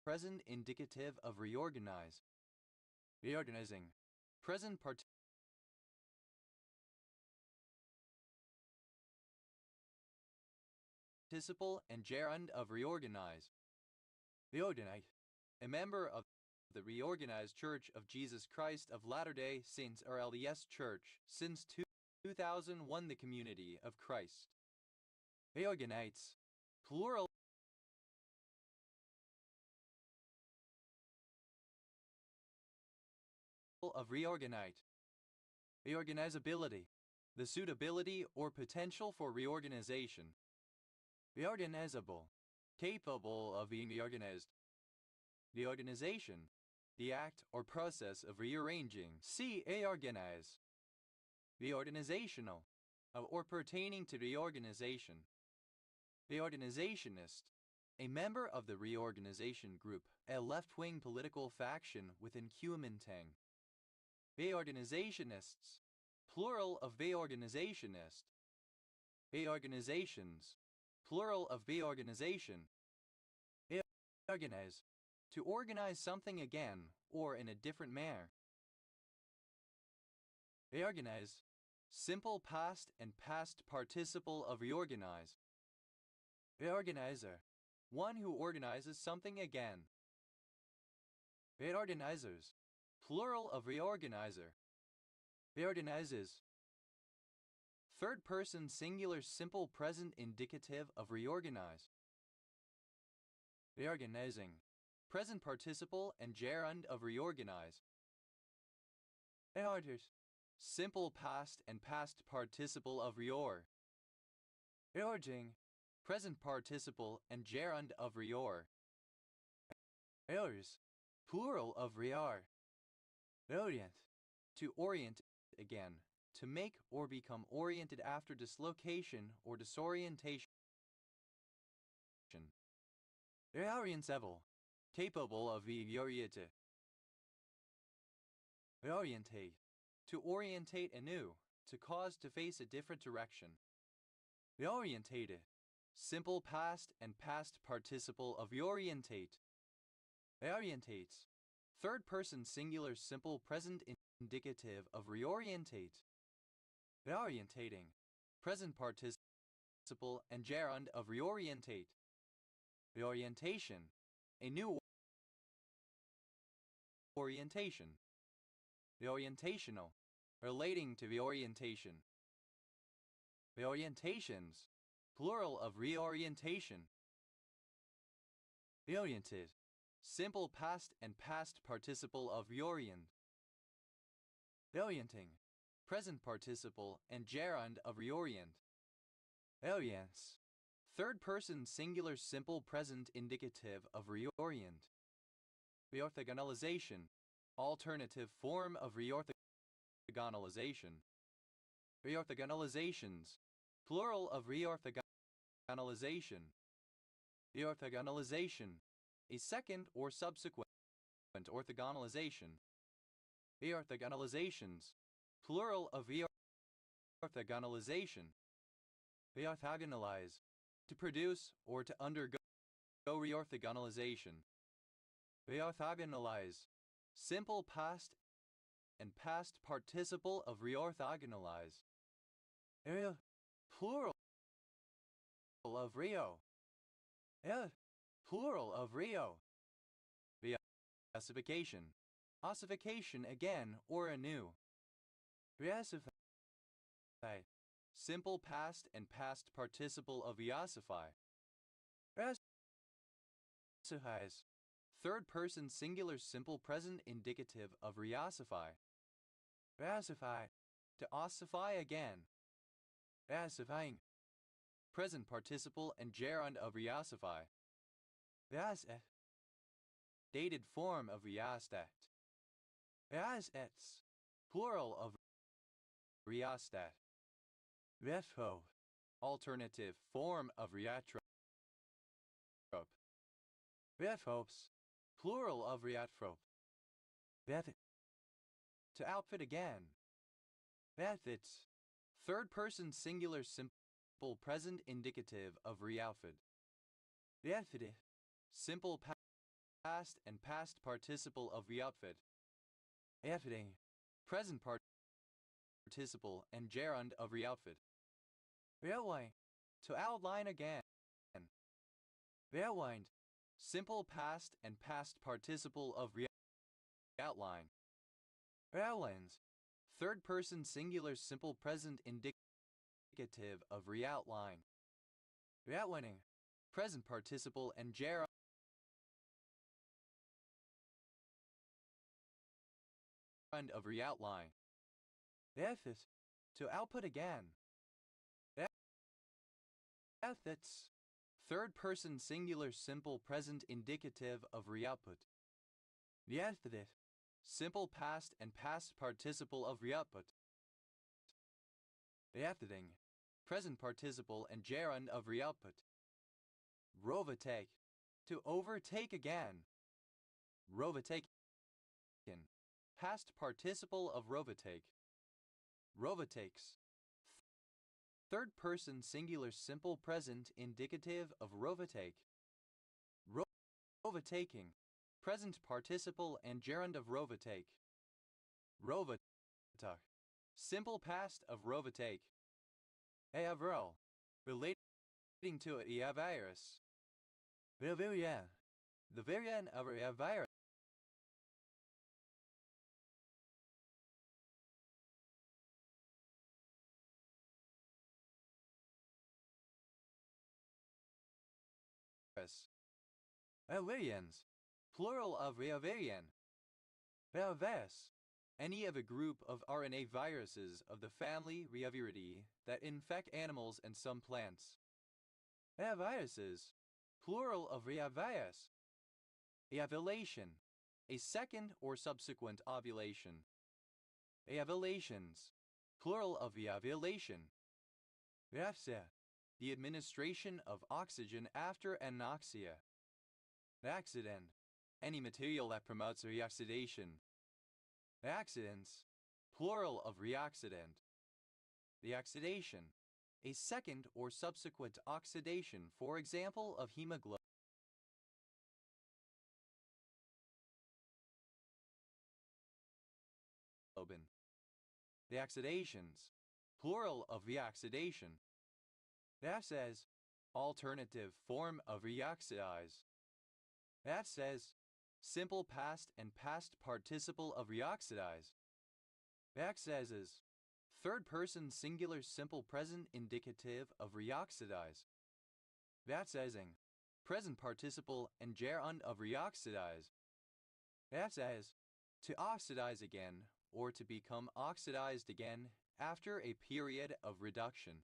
present indicative of reorganize. Reorganizing. Present participle and gerund of reorganize. Reorganite. A member of the Reorganized Church of Jesus Christ of Latter-day Saints RLDS Church since 2001, the Community of Christ. Reorganites. Plural of reorganite. Reorganizability. The suitability or potential for reorganization. Reorganizable. Capable of being reorganized. Reorganization. The act or process of rearranging. See reorganize. Reorganizational. Of or pertaining to reorganization. Reorganizationist. A member of the reorganization group, a left-wing political faction within Kuomintang. Reorganizationists. Plural of reorganizationist. Reorganizations. Plural of reorganization. Reorganize. To organize something again, or in a different manner. Reorganize. Simple past and past participle of reorganize. Reorganizer. One who organizes something again. Reorganizers. Plural of reorganizer. Reorganizes. Third person singular simple present indicative of reorganize. Reorganizing. Present participle and gerund of reorganize. Reorders. Simple past and past participle of reor. Reorging. Present participle and gerund of reor. Reors. Plural of reor. Reorient. To orient again. To make or become oriented after dislocation or disorientation. Reorientable. Capable of reorientate. Reorientate. To orientate anew. To cause to face a different direction. Reorientated. Simple past and past participle of reorientate. Reorientates. Third person singular simple present indicative of reorientate. Reorientating. Present participle and gerund of reorientate. Reorientation. A new orientation. Reorientational. Relating to reorientation. Reorientations. Plural of reorientation. Reoriented. Simple past and past participle of reorient. Reorienting. Present participle and gerund of reorient. Reorients. Third person singular simple present indicative of reorient. Reorthogonalization. Alternative form of reorthogonalization. Reorthogonalizations. Plural of reorthogonalization. Reorthogonalization. A second or subsequent orthogonalization. Reorthogonalizations. Plural of reorthogonalization. Reorthogonalize. To produce or to undergo reorthogonalization. Reorthogonalize. Simple past and past participle of reorthogonalize. Plural of reo. Plural of reo. Reossification. Ossification again or anew. Reossify. Simple past and past participle of reossify. Reossifies. Third person singular simple present indicative of reossify. Reossify. To ossify again. Reossifying. Present participle and gerund of reossify. Reossif. Dated form of reostat. Reossets. Plural of reostat. Retro. Alternative form of retrope. Retropes. Plural of retrope. Retfit. To outfit again. Retfits. Third person singular simple present indicative of reoutfit. Reoutfit. Simple past and past participle of reoutfit. Reoutfitting. Present participle and gerund of reoutfit. Reoutline. To outline again. Reoutlined. Simple past and past participle of reoutline. Reoutlines. Third person singular simple present indicative of reoutline. Reoutlining. Present participle and gerund of reoutline. Reoutfit. To output again. Reoutfits. Third person singular simple present indicative of reoutput. Reoutfit. Simple past and past participle of reoutput. Reoutfitting. Present participle and gerund of reoutput. Rovatake. To overtake again. Rovataken. Past participle of rovatake. Rovatakes. Third person singular simple present indicative of rovatake. Rovataking. Present participle and gerund of rovatake. Rovata. Simple past of rovatake. Eavro. Relating to it eavirus. The variant of eavirus. Reavarians. Plural of reavarian. Reavers. Any of a group of RNA viruses of the family Reaviridae that infect animals and some plants. Reaviruses. Plural of reavirus. Eovulation. A second or subsequent ovulation. Eovulations. Plural of eovulation. Reapsia. The administration of oxygen after anoxia. Reaccident. Any material that promotes reoxidation. Reaccidents. Plural of reoxidant. Reoxidation. A second or subsequent oxidation, for example, of hemoglobin. Reoxidations. Plural of reoxidation. That says, alternative form of reoxidize. That says, simple past and past participle of reoxidize. That says is, third person singular simple present indicative of reoxidize. That saysing, present participle and gerund of reoxidize. That says, to oxidize again or to become oxidized again after a period of reduction.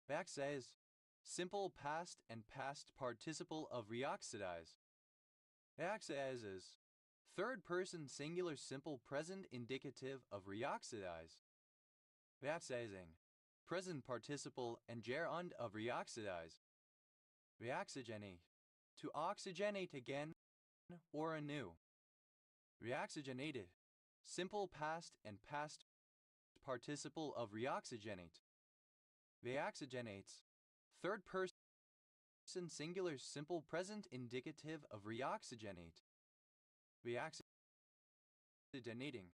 Back says, simple past and past participle of reoxidize. Back says is, third person singular simple present indicative of reoxidize. Back saying, present participle and gerund of reoxidize. Reoxygenate. To oxygenate again or anew. Reoxygenated. Simple past and past participle of reoxygenate. Reoxygenates. Third person singular simple present indicative of reoxygenate. Reoxygenating.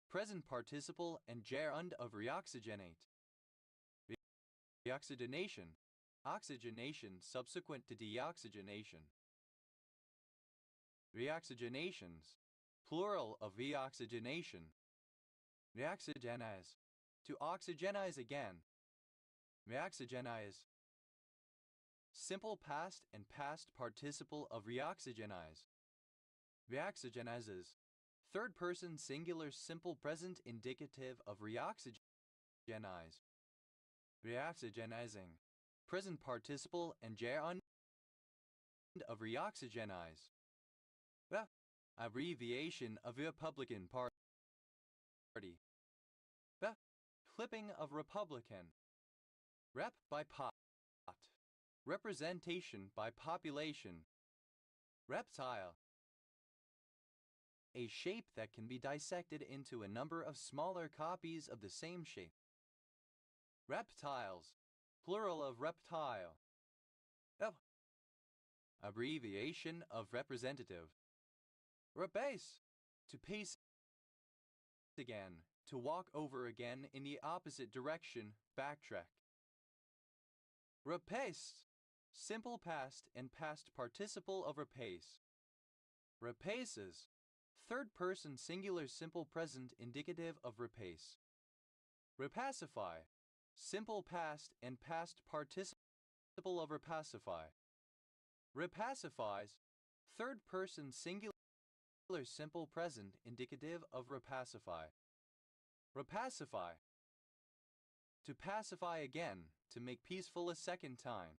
Present participle and gerund of reoxygenate. Reoxygenation. Oxygenation subsequent to deoxygenation. Reoxygenations. Plural of reoxygenation. Reoxygenize. To oxygenize again. Reoxygenize. Simple past and past participle of reoxygenize. Reoxygenizes. Third person singular simple present indicative of reoxygenize. Reoxygenizing. Present participle and gerund of reoxygenize. The abbreviation of Republican Party. The clipping of Republican. Rep by pot. Representation by population. Reptile. A shape that can be dissected into a number of smaller copies of the same shape. Reptiles. plural of reptile. Oh. Abbreviation of representative. Repace, to pace again, to walk over again in the opposite direction, backtrack. Repace, simple past and past participle of repace. Repaces, third person singular simple present indicative of repace. Repacify, simple past and past participle of repacify. Repacifies, third person singular simple present indicative of repacify. Repacify, to pacify again, to make peaceful a second time.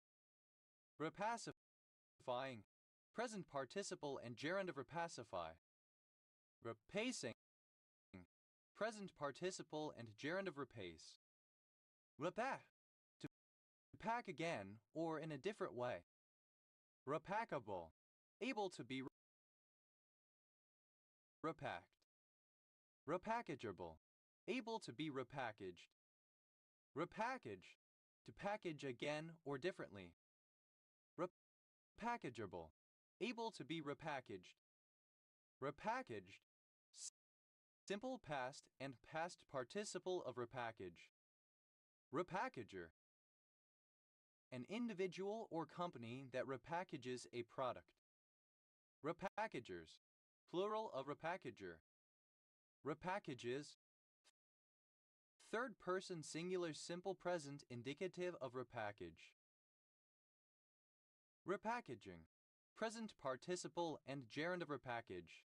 Repacifying, present participle and gerund of repacify. Repacing, present participle and gerund of repace. Repack, to pack again or in a different way. Repackable, able to be repacked. Repackageable, able to be repackaged. Repackage, to package again or differently. Repackageable, able to be repackaged. Repackaged, simple past and past participle of repackage. Repackager, an individual or company that repackages a product. Repackagers, plural of repackager. Repackages, third person singular simple present indicative of repackage. Repackaging, present participle and gerund of repackage.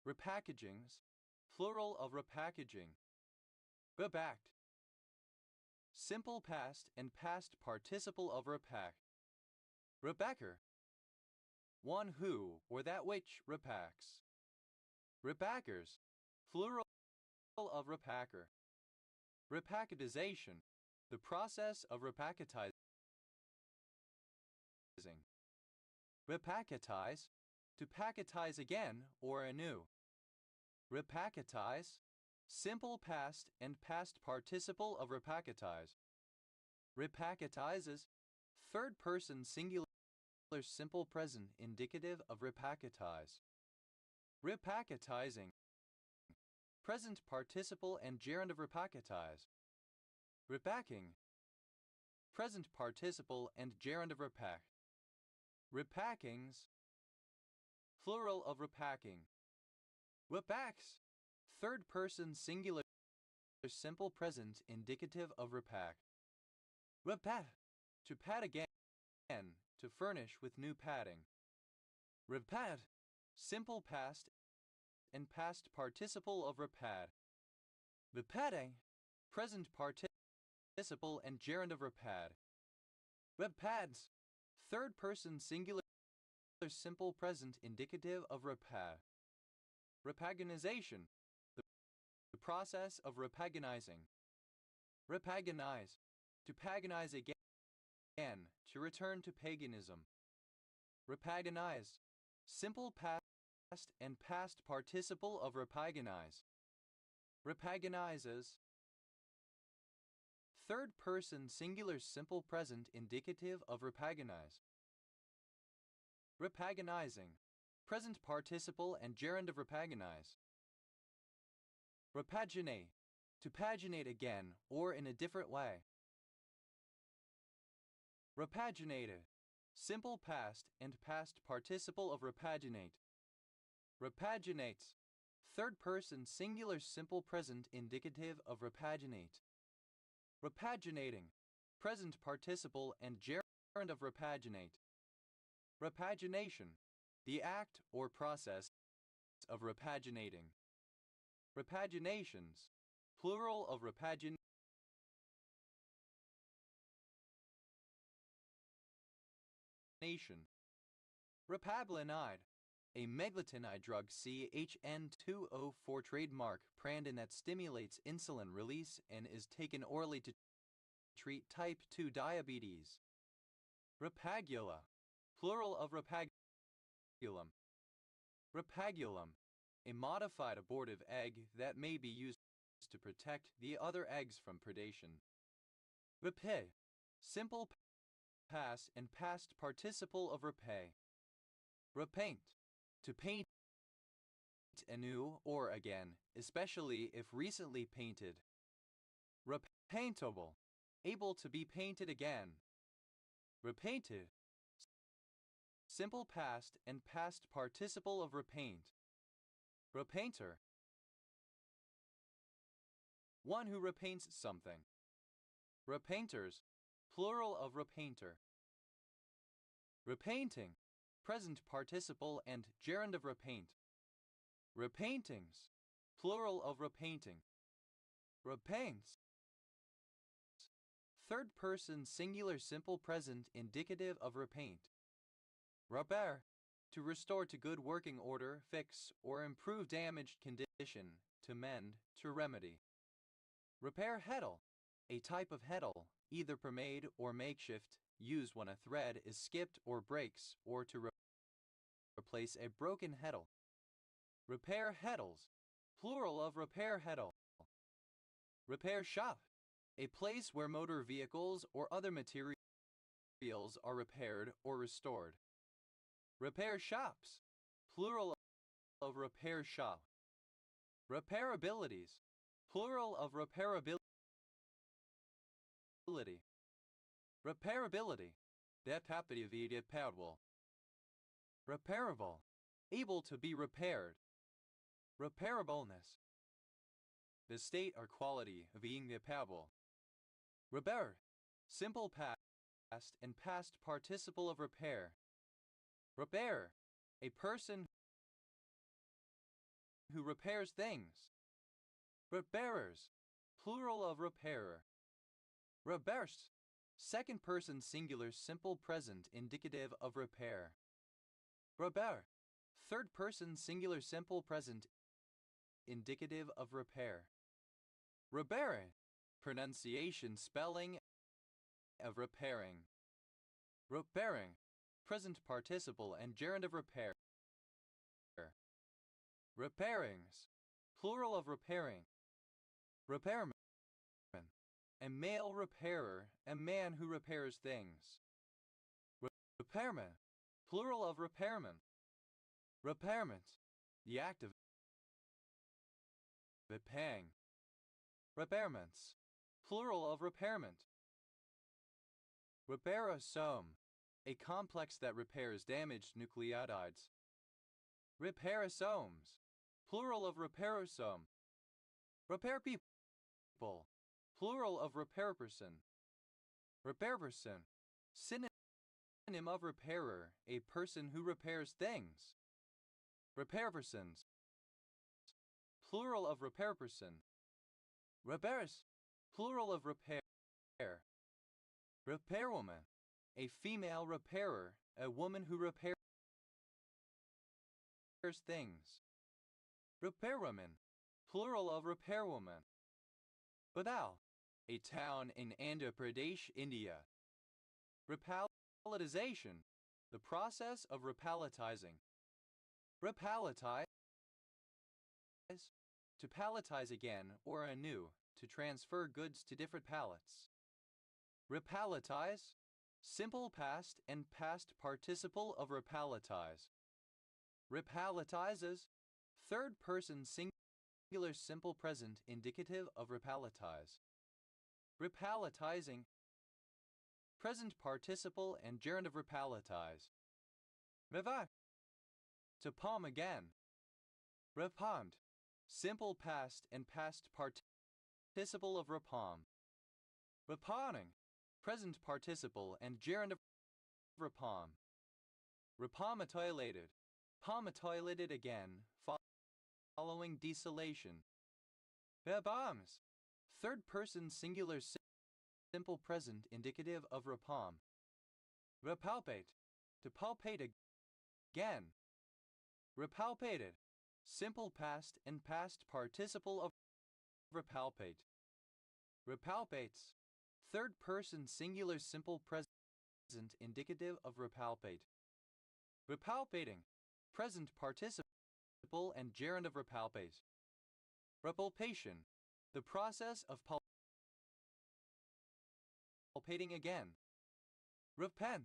Repackagings, plural of repackaging. Repacked, simple past and past participle of repack. Repacker, one who or that which repacks. Repackers, plural of repacker. Repacketization, the process of repacketizing. Repacketize, to packetize again or anew. Repacketize, simple past and past participle of repacketize. Repacketizes, third person singular simple present indicative of repacketize. Repacketizing, present participle and gerund of repacketize. Repacking, present participle and gerund of repack. Repackings, plural of repacking. Repacks, third person singular simple present indicative of repack. Repat, to pad again, to furnish with new padding. Repat, simple past and past participle of repad. Repadding, present participle and gerund of repad. Repads, third person singular simple present indicative of repad. Repaginization, the process of repaginizing. Repaginize, to paganize again, to return to paganism. Repaginize, simple past and past participle of repaginize. Repaginizes, third person singular simple present indicative of repaginize. Repaginizing, present participle and gerund of repaginize. Repaginate, to paginate again or in a different way. Repaginated, simple past and past participle of repaginate. Repaginates, third person singular simple present indicative of repaginate. Repaginating, present participle and gerund of repaginate. Repagination, the act or process of repaginating. Repaginations, plural of repagination. Repaglinide, a meglitinide drug CHN204 trademark Prandin that stimulates insulin release and is taken orally to treat type 2 diabetes. Repagula, plural of repagulum. Repagulum, a modified abortive egg that may be used to protect the other eggs from predation. Repay, Simple past and past participle of repay. Repaint. To paint anew or again, especially if recently painted. Repaintable. Able to be painted again. Repainted. Simple past and past participle of repaint. Repainter. One who repaints something. Repainters. Plural of repainter. Repainting. Present participle and gerund of repaint. Repaintings. Plural of repainting. Repaints. Third person singular simple present indicative of repaint. Repair. To restore to good working order, fix, or improve damaged condition, to mend, to remedy. Repair heddle. A type of heddle, either premade or makeshift, used when a thread is skipped or breaks, or to replace a broken heddle. Repair heddles. Plural of repair heddle. Repair shop. A place where motor vehicles or other materials are repaired or restored. Repair shops. Plural of repair shop. Repairabilities. Plural of repairability. Repairability. Repairable. Repairable. Able to be repaired. Repairableness. The state or quality of being repairable. Repair. Simple past and past participle of repair. Repair. A person who repairs things. Repairers. Plural of repairer. Repairst. Second person singular simple present indicative of repair. Repair. Third person singular simple present indicative of repair. Repaire. Pronunciation spelling of repairing. Repairing. Present participle and gerund of repair. Repairings. Plural of repairing. Repairman. A male repairer, a man who repairs things. Repairman. Plural of repairman. Repairment. The act of repaying. Repairments. Plural of repairment. Repairosome. A complex that repairs damaged nucleotides. Repairisomes. Plural of repairosome. Repair people. Plural of repairperson. Repairperson. Synonym of repairer, a person who repairs things. Repairpersons. Plural of repairperson. Repairs. Plural of repair. Repairwoman. A female repairer, a woman who repairs things. Repairwoman. Plural of repairwoman. Badal. A town in Andhra Pradesh, India. Repalletization. The process of repalletizing. Repalletize. To palletize again or anew, to transfer goods to different pallets. Repalletize. Simple past and past participle of repalletize. Repalletizes. Third person singular simple present indicative of repalletize. Repalletizing. Present participle and gerund of repalletize. Revive. To palm again. Repond. Simple past and past participle of repalm. Repawning. Present participle and gerund of repalm. Repalmatoilated. Palmatoilated again, following desolation. Verbams. Third person singular simple present indicative of repalm. Repalpate. To palpate again. Repalpated. Simple past and past participle of repalpate. Repalpates. Third person singular simple present indicative of repalpate. Repalpating. Present participle and gerund of repalpate. Repulpation. The process of palpating again. Repent,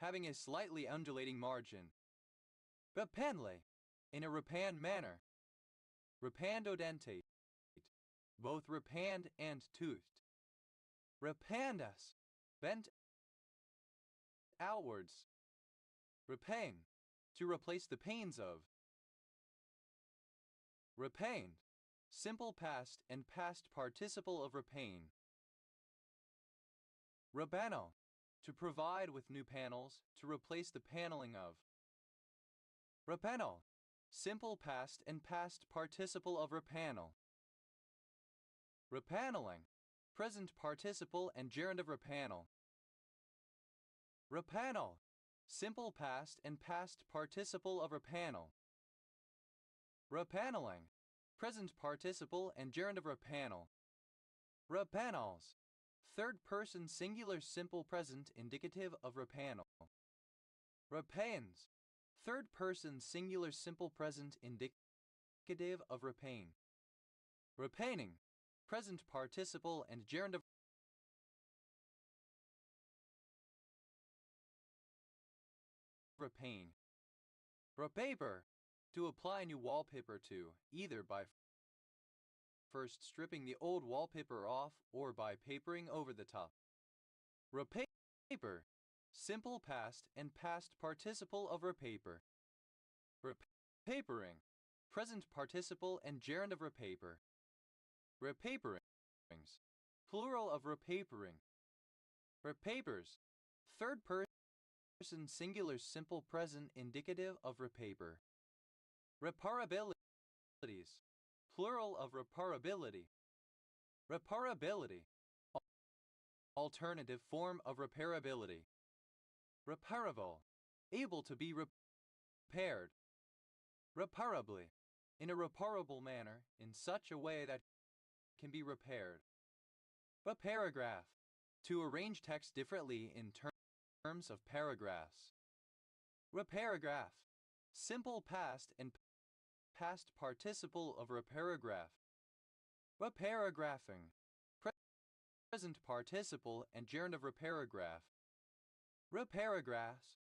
having a slightly undulating margin. Repandle, in a repand manner. Repandodentate, both repand and toothed. Repandas, bent outwards. Repang, to replace the pains of. Repained, simple past and past participle of repain. Rebano, to provide with new panels, to replace the paneling of. Repanel, simple past and past participle of repanel. Repaneling, present participle and gerund of repanel. Repanel, simple past and past participle of repanel. Repaneling, present participle and gerund of repanel. Repanels, third person singular simple present indicative of repanel. Repains, third person singular simple present indicative of repain. Repaining, present participle and gerund of repain. Repaper, to apply new wallpaper to, either by first stripping the old wallpaper off or by papering over the top. Repaper, simple past and past participle of repaper. Repapering, present participle and gerund of repaper. Repaperings, plural of repapering. Repapers, third person singular simple present indicative of repaper. Reparabilities, plural of reparability. Reparability, alternative form of repairability. Reparable, able to be repaired. Reparably, in a reparable manner, in such a way that can be repaired. Reparagraph, to arrange text differently in terms of paragraphs. Reparagraph, simple past and past participle of reparagraph. Reparagraphing, present participle and gerund of reparagraph. Reparagraphs,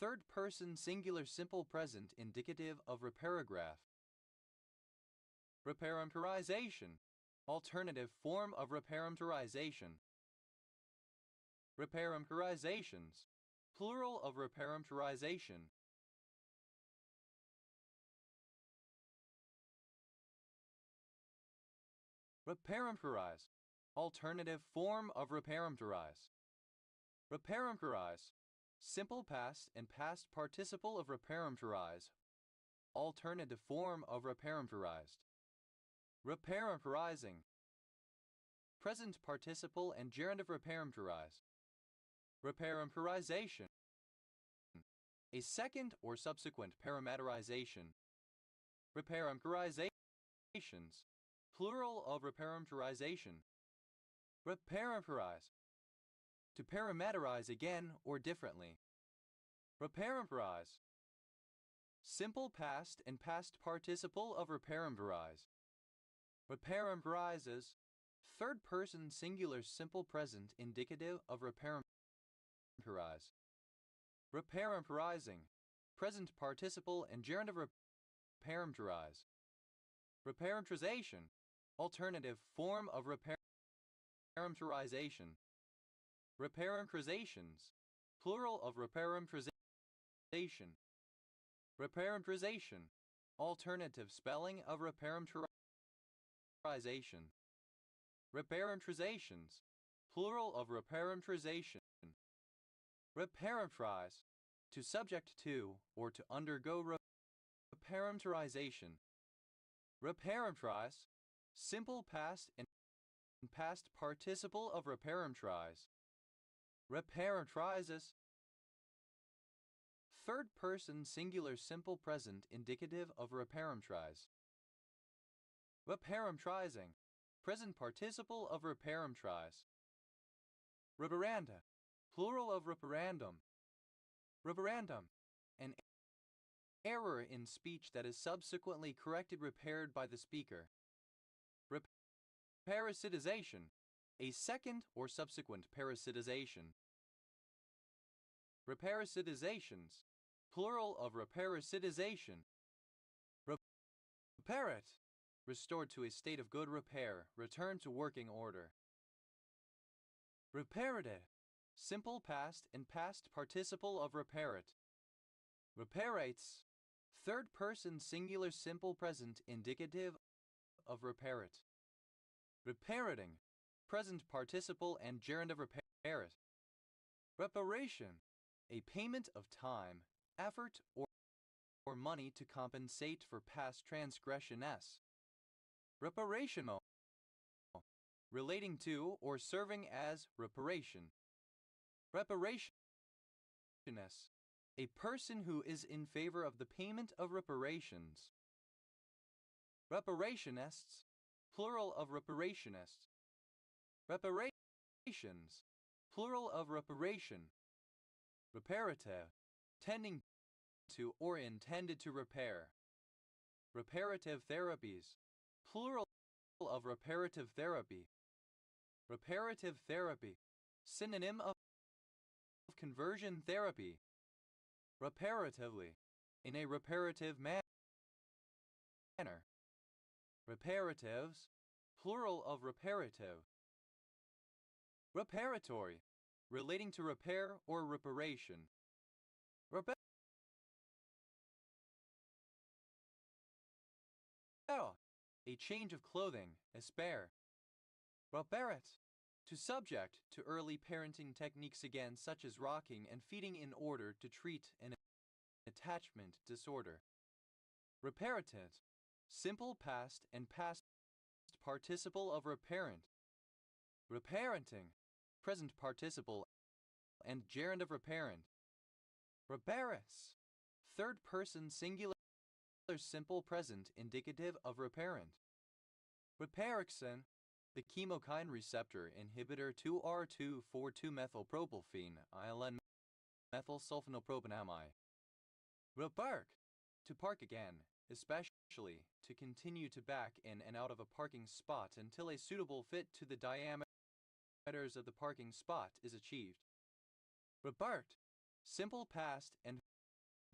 third person singular simple present indicative of reparagraph. Reparentalization, alternative form of reparentalization. Reparentalizations, plural of reparentalization. Reparentarize, alternative form of reparentarize. Reparentarize, simple past and past participle of reparentarize, alternative form of reparentarized. Reparentarizing, present participle and gerund of reparentarize. Reparentarization, a second or subsequent parameterization. Reparentarizations, plural of reparentarization. Reparentarize, to parameterize again or differently. Reparentarize, simple past and past participle of reparentarize. Reparenterizes, third person singular simple present indicative of reparentarize. Reparenterizing, present participle and gerund of reparentarize. Reparentrization, alternative form of reparentrization. Reparentrizations, plural of reparentrization. Reparentrization, alternative spelling of reparentrization. Reparentrizations, plural of reparentrization. Reparentrize, to subject to or to undergo reparentrization. Reparentrize, simple past and past participle of reparentrize. Reparentrizes, third person singular simple present indicative of reparentrize. Reparentrizing, present participle of reparentrize. Reparanda, plural of reparandum. Reparandum, an error in speech that is subsequently corrected repaired by the speaker. Reparasitization, a second or subsequent parasitization. Reparasitizations, plural of reparasitization. Repair it, restored to a state of good repair, returned to working order. Reparative, simple past and past participle of repair it. Reparates, third person singular simple present indicative of repair it. Reparating, present participle and gerund of repair it. Reparation, a payment of time, effort, or money to compensate for past transgression. Reparational, relating to or serving as reparation. Reparationist, a person who is in favor of the payment of reparations. Reparationists, plural of reparationists. Reparations, plural of reparation. Reparative, tending to or intended to repair. Reparative therapies, plural of reparative therapy. Reparative therapy, synonym of conversion therapy. Reparatively, in a reparative manner. Reparatives, plural of reparative. Reparatory, relating to repair or reparation. Reparo, a change of clothing, espere. Reparet, to subject to early parenting techniques again, such as rocking and feeding in order to treat an attachment disorder. Reparative, simple past and past participle of reparent. Reparenting, present participle and gerund of reparent. Reparis, third person singular simple present indicative of reparent. Reparixin, the chemokine receptor inhibitor 2R242-methylpropylphene ILN methylsulfonylpropanamide. Repark, to park again, especially to continue to back in and out of a parking spot until a suitable fit to the diameters of the parking spot is achieved. Repart, simple past and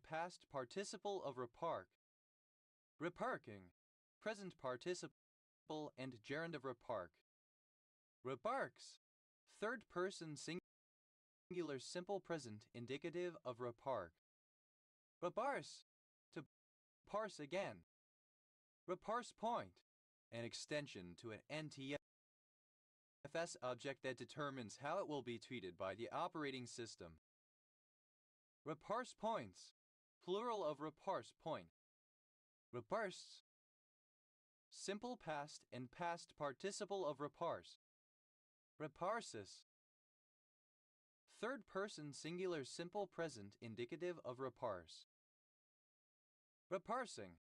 past participle of repark. Reparking, present participle and gerund of repark. Reparks, third person singular simple present indicative of repark. Reparse, to parse again. Reparse point, an extension to an NTFS object that determines how it will be treated by the operating system. Reparse points, plural of reparse point. Reparse, simple past and past participle of reparse. Reparsis, third person singular simple present indicative of reparse. Reparsing,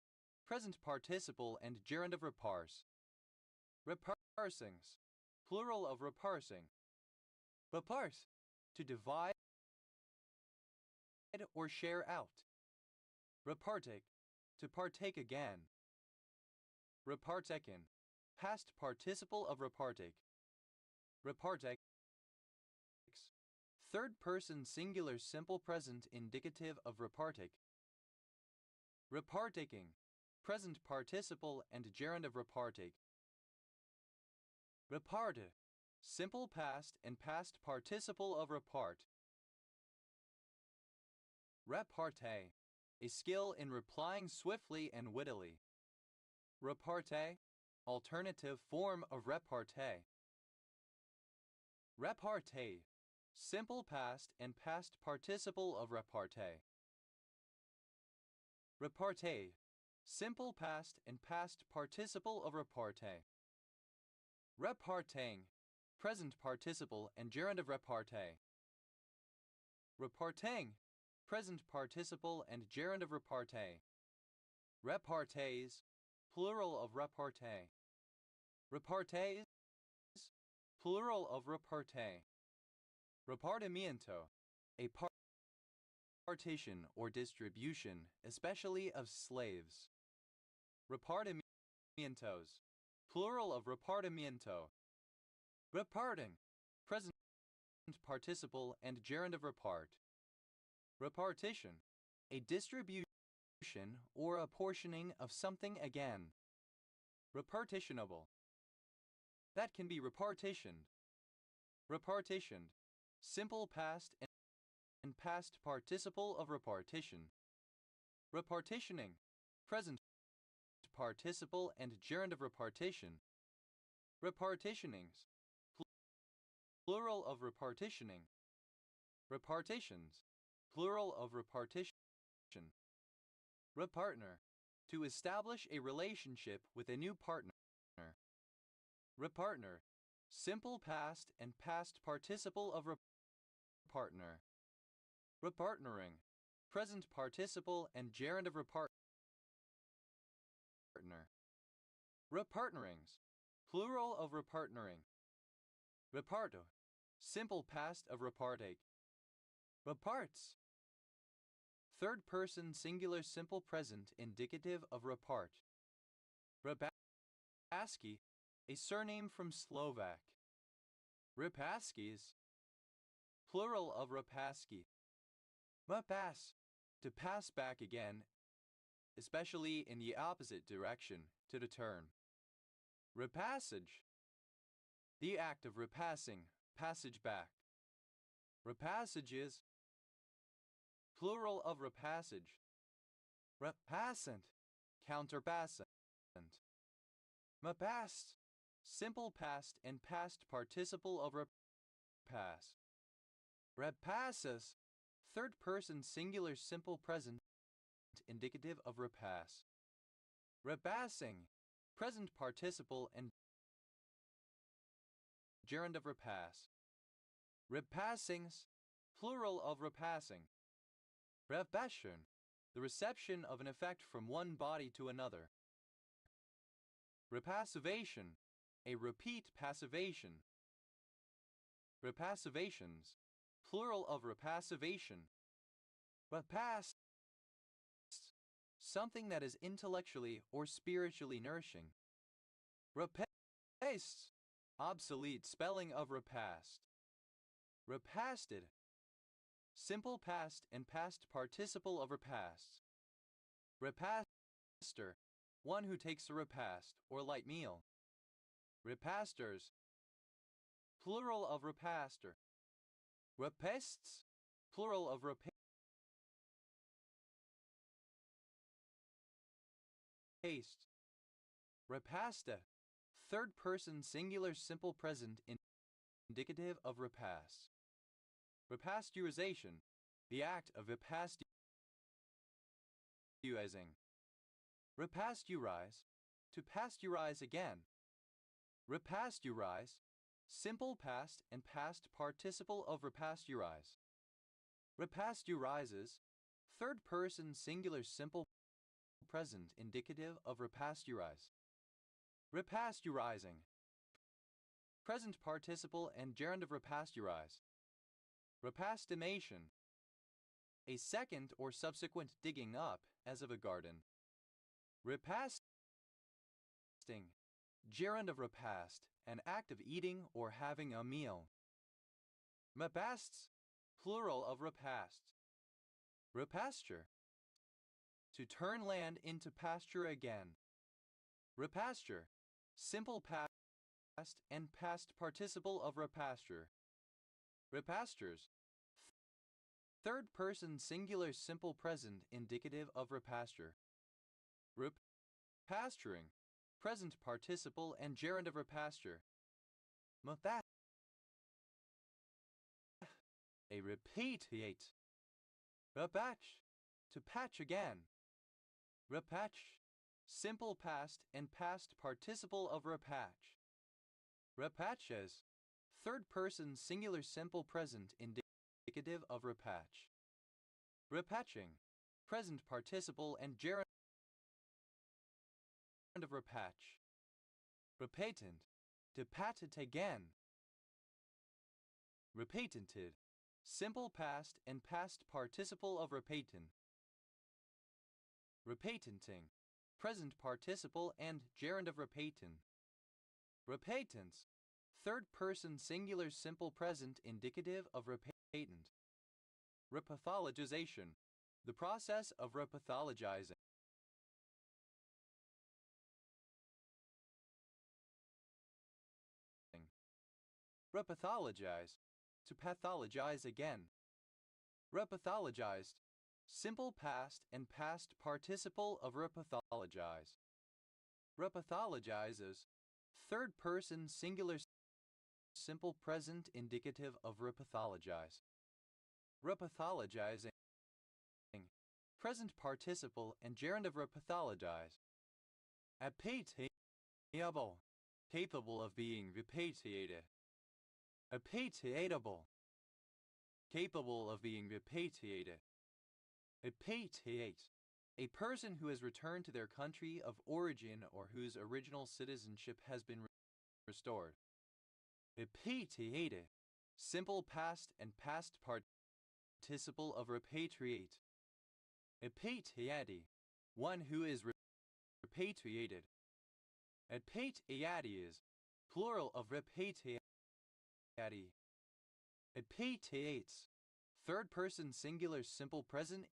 present participle and gerund of reparse. Reparsings, plural of reparsing. Reparse, to divide or share out. Repartake, to partake again. Repartekin, past participle of repartake. Repartex, third person singular simple present indicative of repartake. Repartaking, present participle and gerund of repartake. Reparte, simple past and past participle of repart. Repartee, a skill in replying swiftly and wittily. Repartee, alternative form of repartee. Repartee, simple past and past participle of repartee. Repartee, simple past and past participle of repartee. Reparting, present participle and gerund of repartee. Reparting, present participle and gerund of repartee. Repartees, plural of repartee. Repartees, plural of repartee. Repartimiento, a partition or distribution, especially of slaves. Repartimientos, plural of repartimiento. Reparting, present participle and gerund of repart. Repartition, a distribution or apportioning of something again. Repartitionable, that can be repartitioned. Repartitioned, simple past and past participle of repartition. Repartitioning, present participle and gerund of repartition. Repartitionings, plural of repartitioning. Repartitions, plural of repartition. Repartner, to establish a relationship with a new partner. Repartner, simple past and past participle of repartner. Repartnering, present participle and gerund of repartner. Repartnerings, plural of repartnering. Reparto, simple past of repartake. Reparts, third person singular simple present indicative of repart. Repaski, a surname from Slovak. Repaskis, plural of repaski. Repass, to pass back again, especially in the opposite direction to the turn. Repassage, the act of repassing, passage back. Repassages, plural of repassage. Repassant, counterpassant. Repast, simple past and past participle of repass. Repassus, third person singular simple present indicative of repass. Repassing, present participle and gerund of repass. Repassings, plural of repassing. Repassion, the reception of an effect from one body to another. Repassivation, a repeat passivation. Repassivations, plural of repassivation. Repass, something that is intellectually or spiritually nourishing. Repaste, obsolete spelling of repast. Repasted, simple past and past participle of repast. Repaster, one who takes a repast or light meal. Repasters, plural of repaster. Repasts, plural of repaste. Repasta, third person singular simple present indicative of repass. Repasteurization, the act of repasteurizing. Repasteurize, to pasteurize again. Repasteurize, simple past and past participle of repasteurize. Repasteurizes, third person singular simple present indicative of repasteurize. Repasteurizing, present participle and gerund of repasteurize. Repastination, a second or subsequent digging up as of a garden. Repasting, gerund of repast, an act of eating or having a meal. Repasts, plural of repast. Repasture, to turn land into pasture again. Repasture, simple past and past participle of repasture. Repastures, third person singular simple present indicative of repasture. Repasturing, present participle and gerund of repasture. A repeat. Repatch, to patch again. Repatch, simple past and past participle of repatch. Repatches, third person singular simple present indicative of repatch. Repatching, present participle and gerund of repatch. Repatent, to patent again. Repatented, simple past and past participle of repatent. Repatenting, present participle and gerund of repatent. Repatents, Third person singular simple present indicative of repatent. Repathologization. The process of repathologizing. Repathologize. To pathologize again. Repathologized. Simple past and past participle of repathologize. Repathologizes. Third person singular simple present indicative of repathologize. Repathologizing. Present participle and gerund of repathologize. Apatiable. Capable of being repatriated. Apatiatable. Capable of being repatriated. Repatriate. A person who has returned to their country of origin or whose original citizenship has been restored. Repatriated. Simple past and past participle of repatriate. Repatriati. One who is repatriated. Repatriates. Plural of repatriati. Repatriates. Third person singular simple present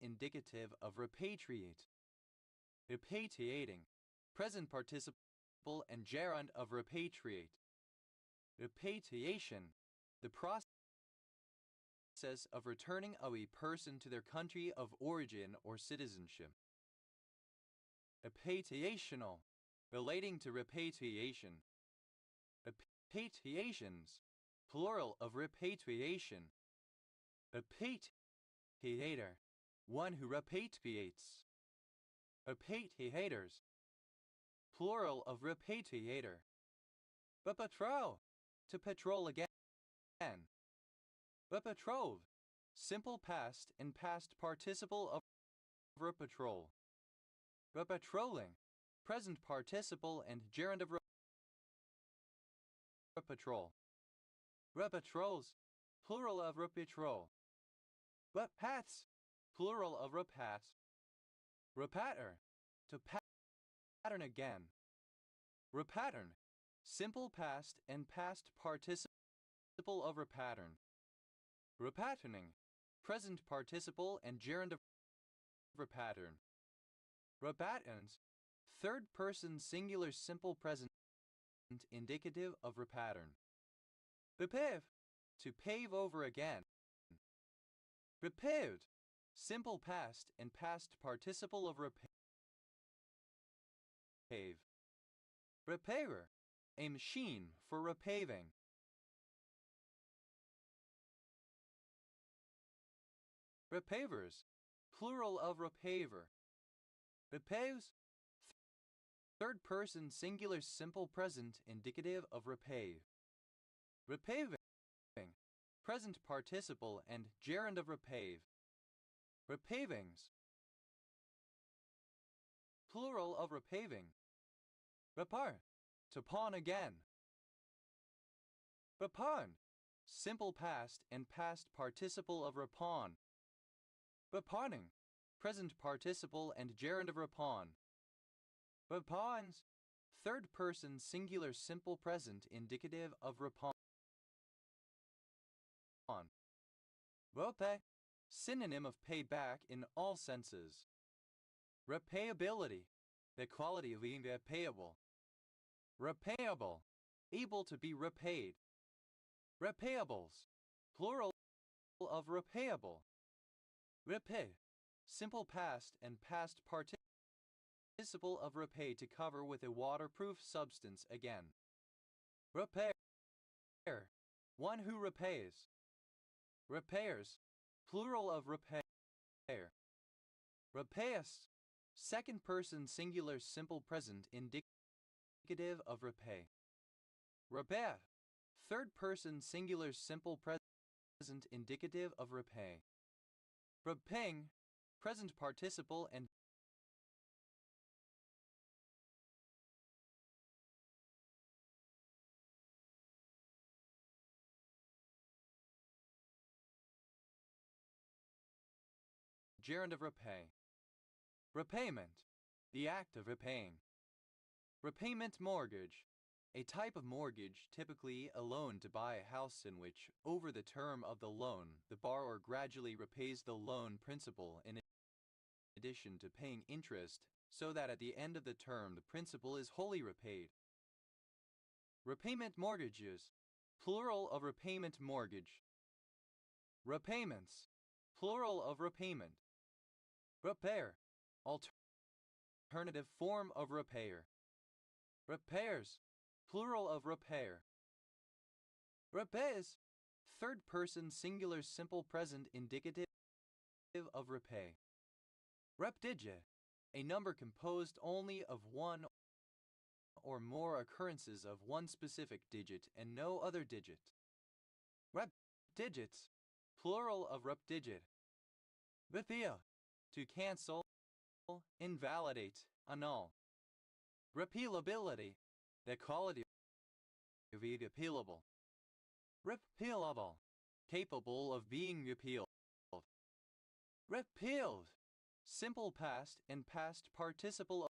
indicative of repatriate. Repatriating. Present participle and gerund of repatriate. Repatriation. The process of returning of a person to their country of origin or citizenship. Repatriational. Relating to repatriation. Repatriations. Plural of repatriation. Repatriator. One who repatriates. Repatriators. Plural of repatriator. Repatrol. To patrol again. Repatrove. Simple past and past participle of repatrol. Repatrolling. Present participle and gerund of repatrol. Repatrols. Plural of repatrol. Repats. Plural of repats. Repatter. To pattern again. Repattern. Simple past and past participle of repattern. Repatterning. Present participle and gerund of repattern. Repattens. Third person singular simple present indicative of repattern. Repave. To pave over again. Repaved. Simple past and past participle of repave. Repaver. A machine for repaving. Repavers. Plural of repaver. Repaves. Third person singular simple present indicative of repave. Repaving. Present participle and gerund of repave. Repavings. Plural of repaving. Repar. To pawn again. Repawn. Simple past and past participle of repawn. Repawning. Present participle and gerund of repawn. Repawns. Third person singular simple present indicative of repawn. Repay. Synonym of pay back in all senses. Repayability. The quality of being repayable. Repayable. Able to be repaid. Repayables. Plural of repayable. Repay. Simple past and past participle of repay to cover with a waterproof substance again. Repair. One who repays. Repairs. Plural of repair. Repayus. Second person singular simple present indicative of repay. Repair. Third person singular simple present indicative of repay. Repaying. Present participle and gerund of repay. Repayment. The act of repaying. Repayment mortgage. A type of mortgage, typically a loan to buy a house in which, over the term of the loan, the borrower gradually repays the loan principal in addition to paying interest, so that at the end of the term the principal is wholly repaid. Repayment mortgages, plural of repayment mortgage. Repayments, plural of repayment. Repair, alternative form of repair. Repairs, plural of repair. Repairs, third person singular simple present indicative of repay. Repdigit, a number composed only of one or more occurrences of one specific digit and no other digit. Repdigits, plural of repdigit. Repeal, to cancel, invalidate, annul. Repealability, the quality of it appealable. Repealable, capable of being repealed. Repealed, simple past and past participle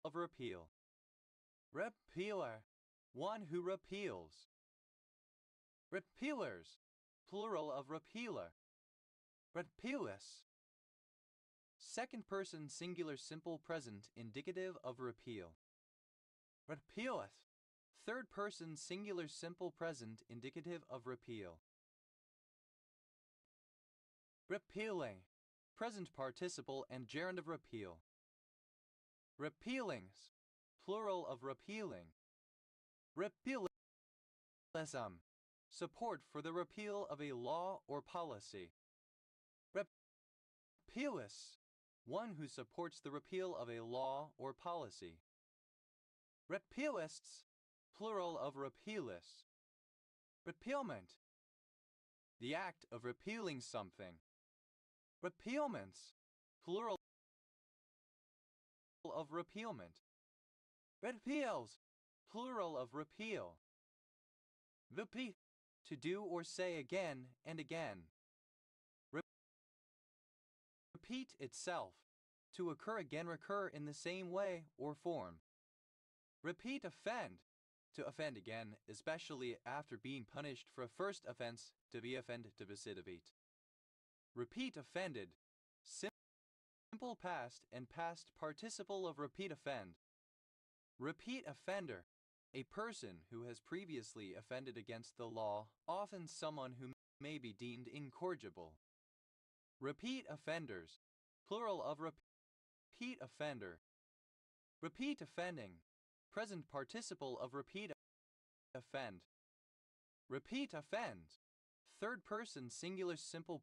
of repeal. Repealer, one who repeals. Repealers, plural of repealer. Repealus, second person singular simple present indicative of repeal. Repealeth, third person singular simple present indicative of repeal. Repealing, present participle and gerund of repeal. Repealings, plural of repealing. Repealism, support for the repeal of a law or policy. Repealist, one who supports the repeal of a law or policy. Repealists, plural of repealists. Repealment, the act of repealing something. Repealments, plural of repealment. Repeals, plural of repeal. Repeat, to do or say again and again. Repeat itself, to occur again, recur in the same way or form. Repeat offend, to offend again, especially after being punished for a first offense, to be offended to recidivate. Repeat offended, simple past and past participle of repeat offend. Repeat offender, a person who has previously offended against the law, often someone who may be deemed incorrigible. Repeat offenders, plural of repeat offender. Repeat offending, present participle of repeat offend. Repeat offend, third person singular simple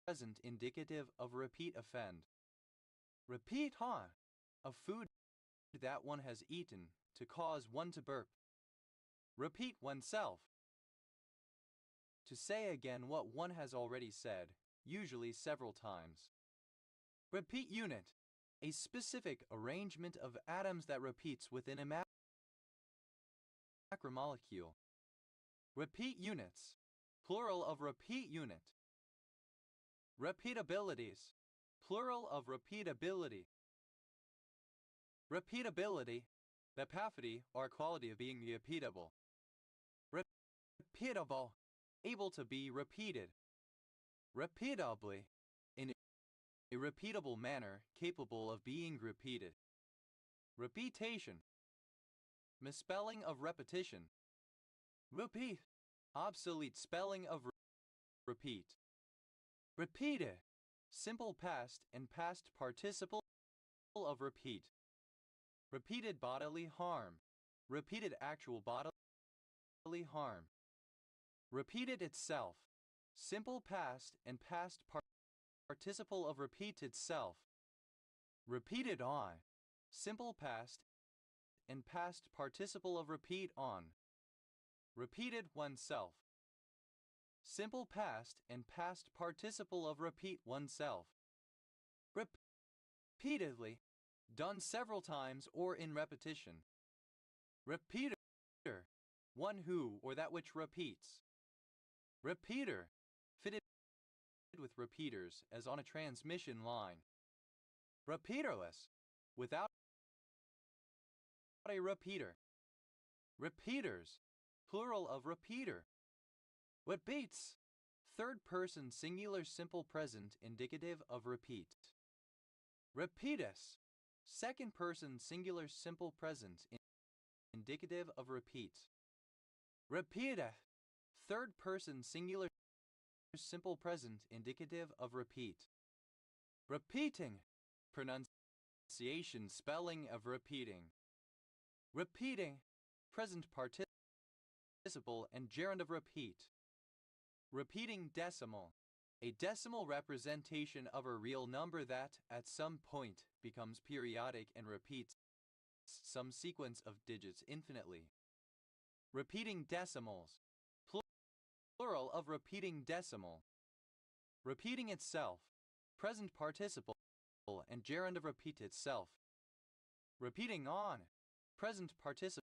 present indicative of repeat offend. Repeat on, of food that one has eaten, to cause one to burp. Repeat oneself, to say again what one has already said, usually several times. Repeat unit, a specific arrangement of atoms that repeats within a macromolecule. Repeat units, plural of repeat unit. Repeatabilities, plural of repeatability. Repeatability, the property or quality of being repeatable. Repeatable, able to be repeated. Repeatably, in a repeatable manner, capable of being repeated. Repetition, misspelling of repetition. Repeat, obsolete spelling of repeat. Repeated, simple past and past participle of repeat. Repeated bodily harm, repeated actual bodily harm. Repeated itself, simple past and past participle of repeat itself. Repeated on, simple past and past participle of repeat on. Repeated oneself, simple past and past participle of repeat oneself. Repeatedly, done several times or in repetition. Repeater, one who or that which repeats. Repeater, fitted with repeaters as on a transmission line. Repeaterless, without a repeater. Repeaters, plural of repeater. Repeats, third person singular simple present indicative of repeat. Repeatus, second person singular simple present indicative of repeat. Repeateth, third person singular simple present indicative of repeat. Repeating, pronunciation spelling of repeating. Repeating, present participle and gerund of repeat. Repeating decimal, a decimal representation of a real number that, at some point, becomes periodic and repeats some sequence of digits infinitely. Repeating decimals, plural of repeating decimal. Repeating itself, present participle and gerund of repeat itself. Repeating on, present participle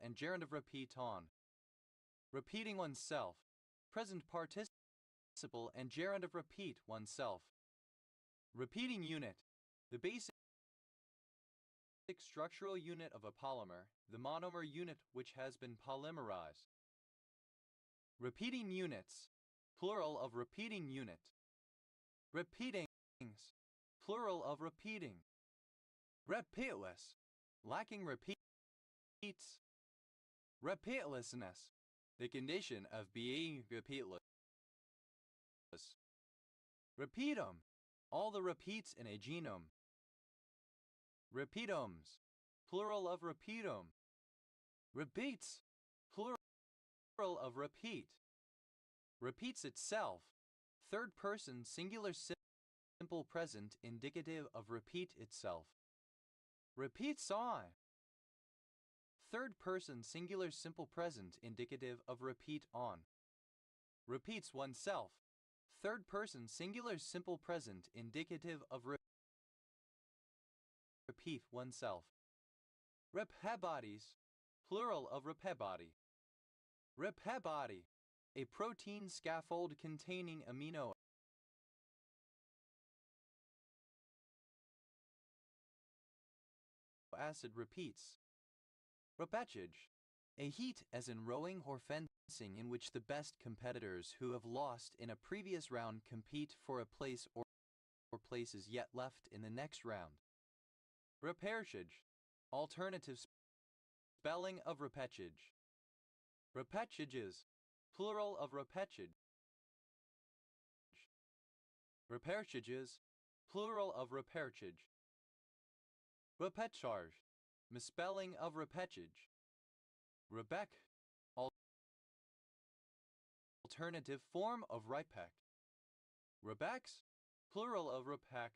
and gerund of repeat on. Repeating oneself, present participle and gerund of repeat oneself. Repeating unit, the basic structural unit of a polymer, the monomer unit which has been polymerized. Repeating units, plural of repeating unit. Repeatings, plural of repeating. Repeatless, lacking repeats. Repeatlessness, the condition of being repeatless. Repeatome, all the repeats in a genome. Repeatomes, plural of repeatome. Repeats, plural of repeat. Repeats itself, third person singular simple present indicative of repeat itself. Repeats on, third person singular simple present indicative of repeat on. Repeats oneself, third person singular simple present indicative of repeat oneself. Repebodies, plural of repebody. Repebody, a protein scaffold containing amino acid repeats. Repechage, a heat as in rowing or fencing in which the best competitors who have lost in a previous round compete for a place or places yet left in the next round. Repechage, alternative spelling of repechage. Repechages, plural of repechage. Repechages, plural of repechage. Repecharge, misspelling of repechage. Rebec, alternative form of ripec. Rebecs, plural of repec.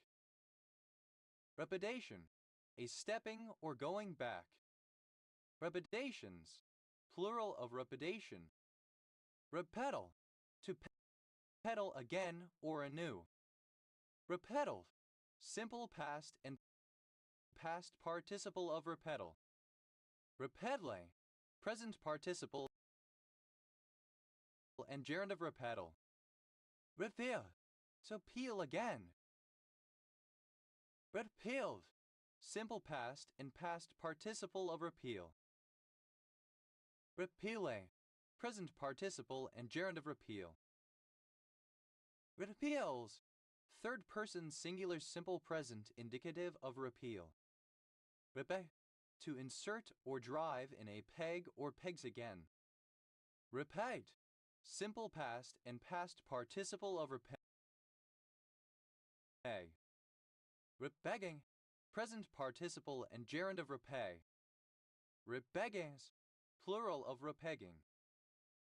Repedation, a stepping or going back. Repedations, plural of repedation. Repedal, to pedal again or anew. Repedal, simple past and past participle of repedal. Repedle, present participle and gerund of repedal. Repeal, to peel again. Repealed, simple past and past participle of repeal. Repeale, present participle and gerund of repeal. Repeals, third person singular simple present indicative of repeal. Repe, to insert or drive in a peg or pegs again. Repeg, simple past and past participle of repeg. Repegging, present participle and gerund of repeg. Repeggings, plural of repegging.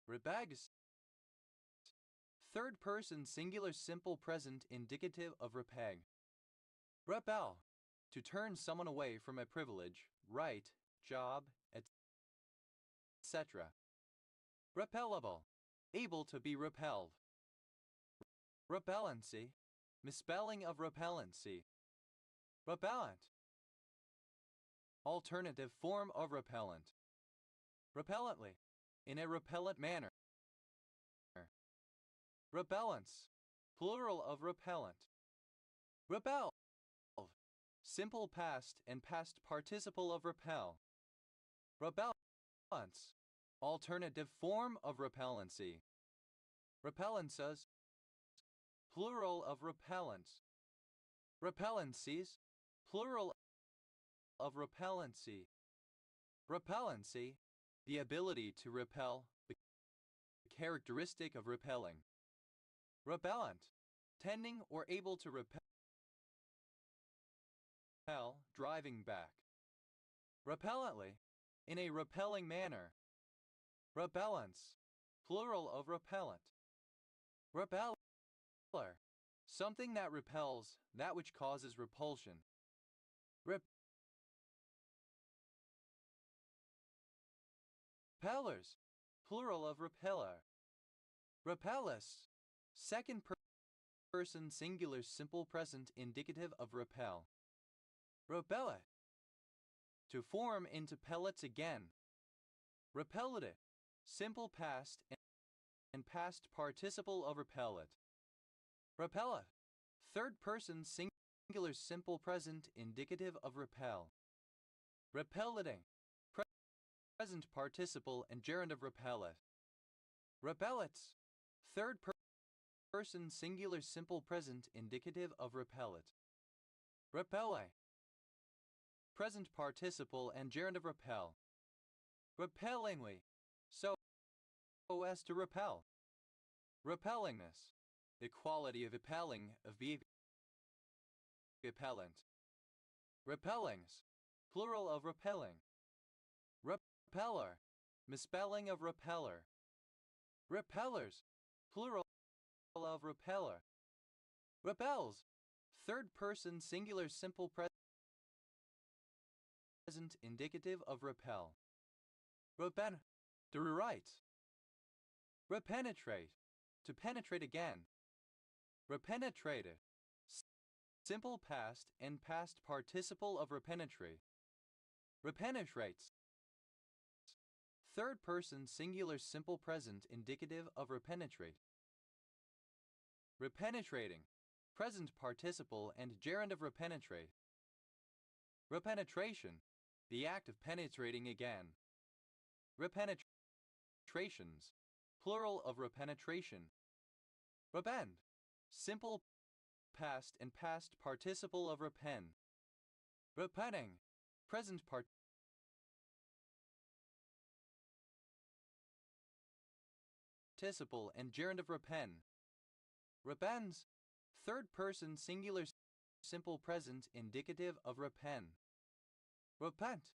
Rebegs, third person singular simple present indicative of repeg. Repel, to turn someone away from a privilege, right, job, etc. Repellable, able to be repelled. Repellency, misspelling of repellency. Repellent, alternative form of repellent. Repellently, in a repellent manner. Repellents, plural of repellent. Repel, simple past and past participle of repel. Repellence, alternative form of repellency. Repellences, plural of repellents. Repellencies, plural of repellency. Repellency, the ability to repel, the characteristic of repelling. Repellent, tending or able to repel, driving back. Repellently, in a repelling manner. Repellents, plural of repellent. Repeller, something that repels, that which causes repulsion. Repellers, plural of repeller. Repellus, second person singular simple present indicative of repel. Repellent, to form into pellets again. Repellite, simple past and past participle of repellent. Repellent, third person singular simple present indicative of repel. Repellating, present participle and gerund of repellent. Repellets, third person singular simple present indicative of repellent. Repelle, present participle and gerund of repel. Repellingly, so as to repel. Repellingness, the quality of repelling of being repellent. Repellings, plural of repelling. Repeller, misspelling of repeller. Repellers, plural of repeller. Repels, third person singular simple present indicative of repel. Repen, to rewrite. Repenetrate, to penetrate again. Repenetrated, simple past and past participle of repenetrate. Repenetrates, third person singular simple present indicative of repenetrate. Repenetrating, present participle and gerund of repenetrate. Repenetration, the act of penetrating again. Repenetrations, plural of repenetration. Repend, simple past and past participle of repend. Repenting, present participle and gerund of repend. Repens, third person singular simple present indicative of repend. Repent,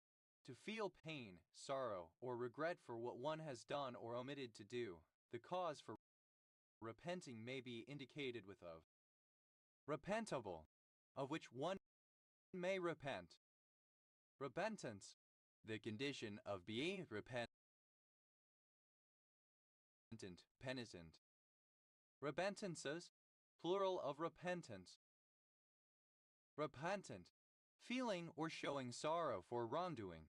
to feel pain, sorrow, or regret for what one has done or omitted to do. The cause for repenting may be indicated with of. Repentable, of which one may repent. Repentance, the condition of being repentant, penitent. Repentances, plural of repentance. Repentant, feeling or showing sorrow for wrongdoing.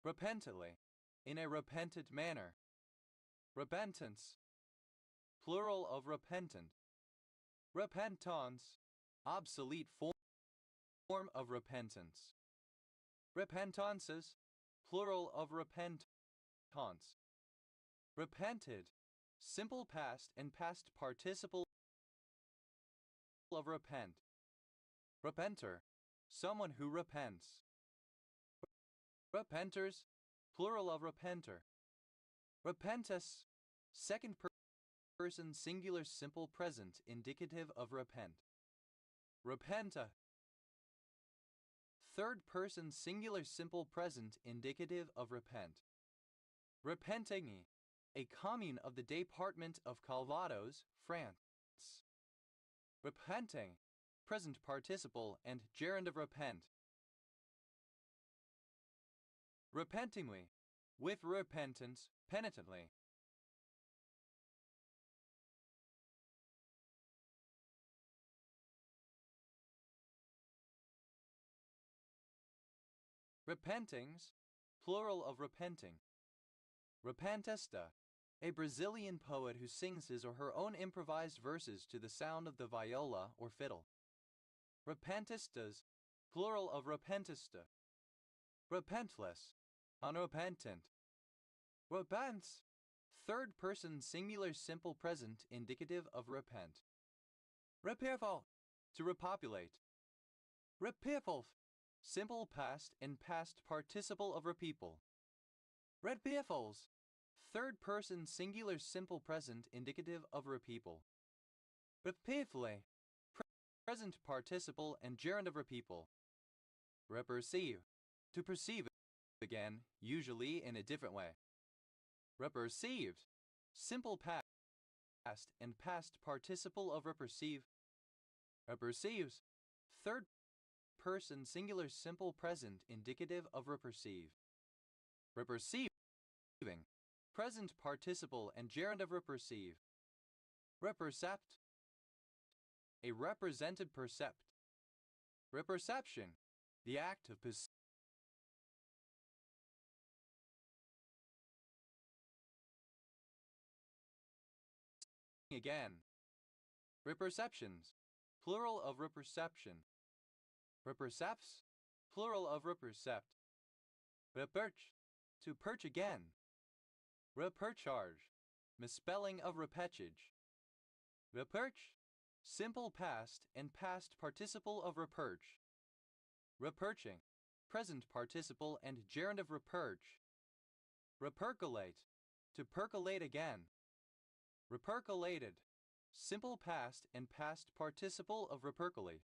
Repentantly, in a repentant manner. Repentance, plural of repentant. Repentance, obsolete form of repentance. Repentances, plural of repentance. Repented, simple past and past participle of repent. Repenter, someone who repents. Repenters, plural of repenter. Repentus, second person singular simple present indicative of repent. Repenta, third person singular simple present indicative of repent. Repentigny, a commune of the department of Calvados, France. Repenting, present participle and gerund of repent. Repentingly, with repentance, penitently. Repentings, plural of repenting. Repentesta, a Brazilian poet who sings his or her own improvised verses to the sound of the viola or fiddle. Repentistas, plural of repentista. Repentless, unrepentant. Repents, third person singular simple present indicative of repent. Repierful, to repopulate. Repierful, simple past and past participle of repeople. Repierfuls, third person singular simple present indicative of repeople. Repierfully, present participle and gerund of repeople. Reperceive, to perceive again, usually in a different way. Reperceived, simple past and past participle of reperceive. Reperceives, third person singular simple present indicative of reperceive. Reperceiving, present participle and gerund of reperceive. Repercept, a represented percept. Reperception, the act of perceiving again. Reperceptions, plural of reperception. Reperceps, plural of repercept. Reperch, to perch again. Repercharge, misspelling of repetchage. Reperch, simple past and past participle of reperch. Reperching, present participle and gerund of reperch. Repercolate, to percolate again. Repercolated, simple past and past participle of repercolate.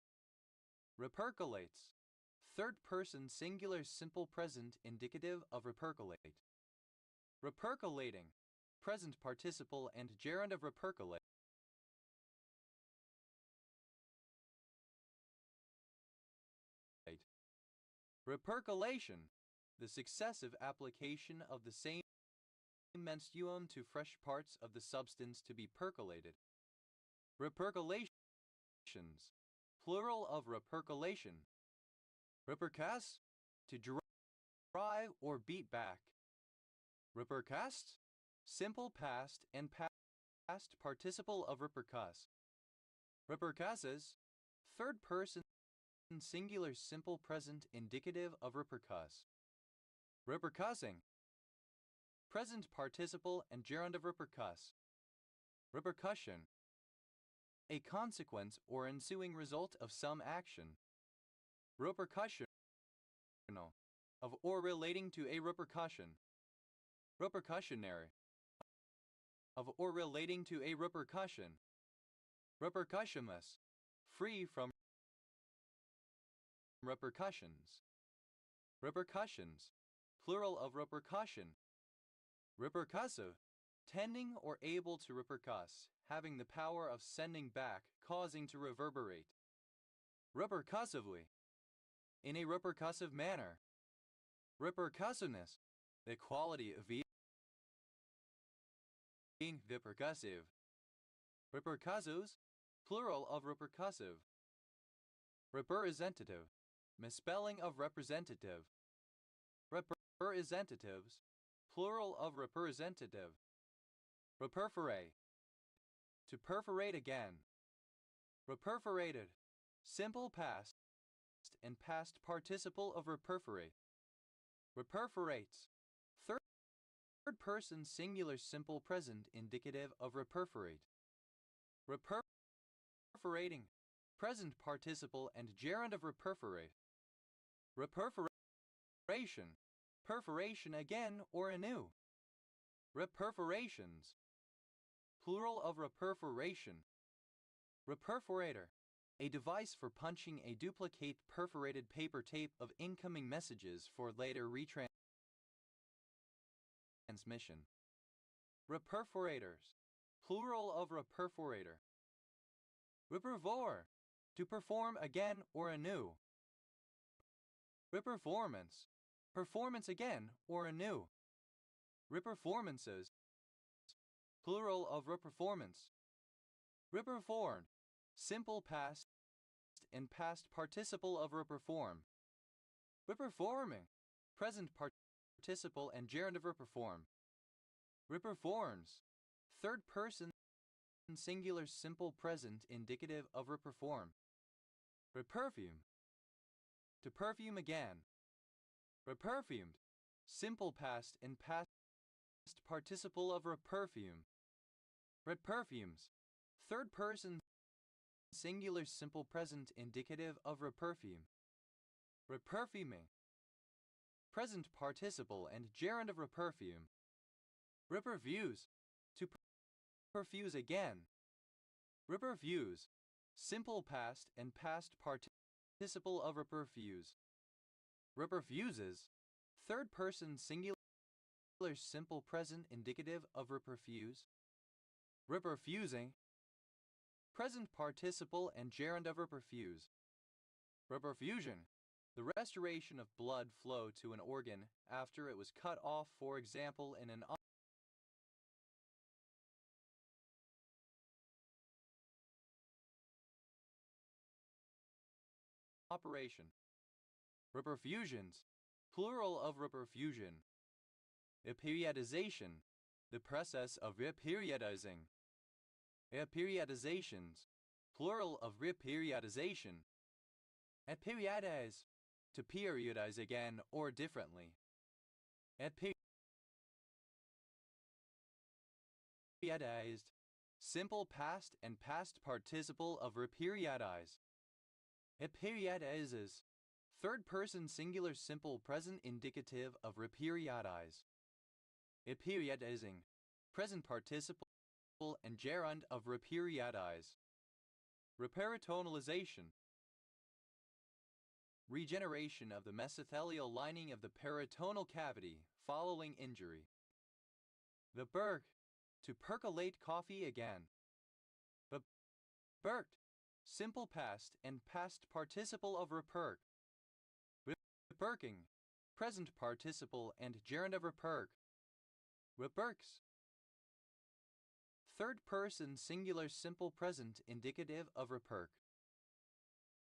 Repercolates, third person singular simple present indicative of repercolate. Repercolating, present participle and gerund of repercolate. Repercolation, the successive application of the same menstruum to fresh parts of the substance to be percolated. Repercolations, plural of repercolation. Repercasse, to drive or beat back. Repercast, simple past and past participle of repercuss. Repercasses, third person singular simple present indicative of repercuss. Repercussing, present participle and gerund of repercuss. Repercussion, a consequence or ensuing result of some action. Repercussional, of or relating to a repercussion. Repercussionary, of or relating to a repercussion. Repercussionless, free from repercussions. Repercussions, plural of repercussion. Repercussive, tending or able to repercuss, having the power of sending back, causing to reverberate. Repercussively, in a repercussive manner. Repercussiveness, the quality of being repercussive. Repercussos, plural of repercussive. Representative, misspelling of representative. Representatives, plural of representative. Reperforate, to perforate again. Reperforated, simple past and past participle of reperforate. Reperforates, third person singular simple present indicative of reperforate. Reperforating, present participle and gerund of reperforate. Reperforation, perforation again or anew. Reperforations, plural of reperforation. Reperforator, a device for punching a duplicate perforated paper tape of incoming messages for later retransmission. Reperforators, plural of reperforator. Repervore, to perform again or anew. Reperformance, performance again or anew. Reperformances, plural of reperformance. Reperformed, simple past and past participle of reperform. Reperforming, present participle and gerund of reperform. Reperforms, third person singular simple present indicative of reperform. Reperfume, to perfume again. Reperfumed, simple past and past participle of reperfume. Reperfumes, third person singular simple present indicative of reperfume. Reperfuming, present participle and gerund of reperfume. Reperfuse, to perfuse again. Reperfuse, simple past and past participle of reperfuse. Reperfuses, third person singular simple present indicative of reperfuse. Reperfusing, present participle and gerund of reperfuse. Reperfusion, the restoration of blood flow to an organ after it was cut off, for example, in an operation. Reperfusions, plural of reperfusion. Eperiodization, the process of reperiodizing. Eperiodizations, plural of reperiodization. Eperiodize, to periodize again or differently. Periodized, simple past and past participle of reperiodize. Eperiodizes, third person singular simple present indicative of reperiodize. Eperiodizing, present participle and gerund of reperiodize. Reperitonalization, regeneration of the mesothelial lining of the peritoneal cavity following injury. The berg, to percolate coffee again. Berked, simple past and past participle of reperk. Reperking, present participle and gerund of reperk. Reperks, third person singular simple present indicative of reperk.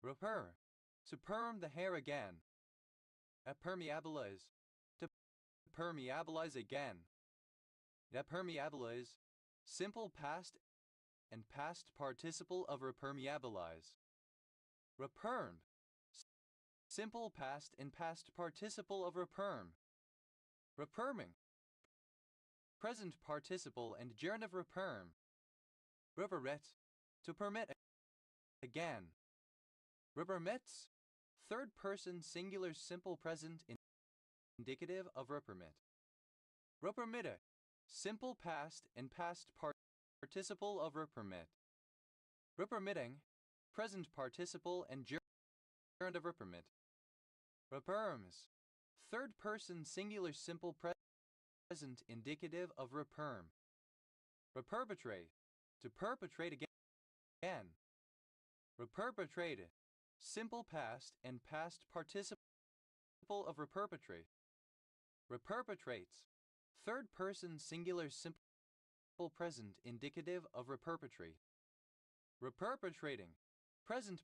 Reper, to perm the hair again. Epermeabilize, to permeabilize again. Epermeabilize, simple past and past participle of repermeabilize. Reperm, simple past and past participle of reperm. Reperming, present participle and gerund of reperm. Repermet, to permit again. Repermits, third person singular simple present indicative of repermit. Repermitte, simple past and past participle of repermit. Repermitting, present participle and gerund of repermit. Reperms, third person singular simple present indicative of reperm. Reperpetrate, to perpetrate again. Reperpetrate, simple past and past participle of reperpetrate. Reperpetrates, third person singular simple present indicative of reperpetrate. Reperpetrating, present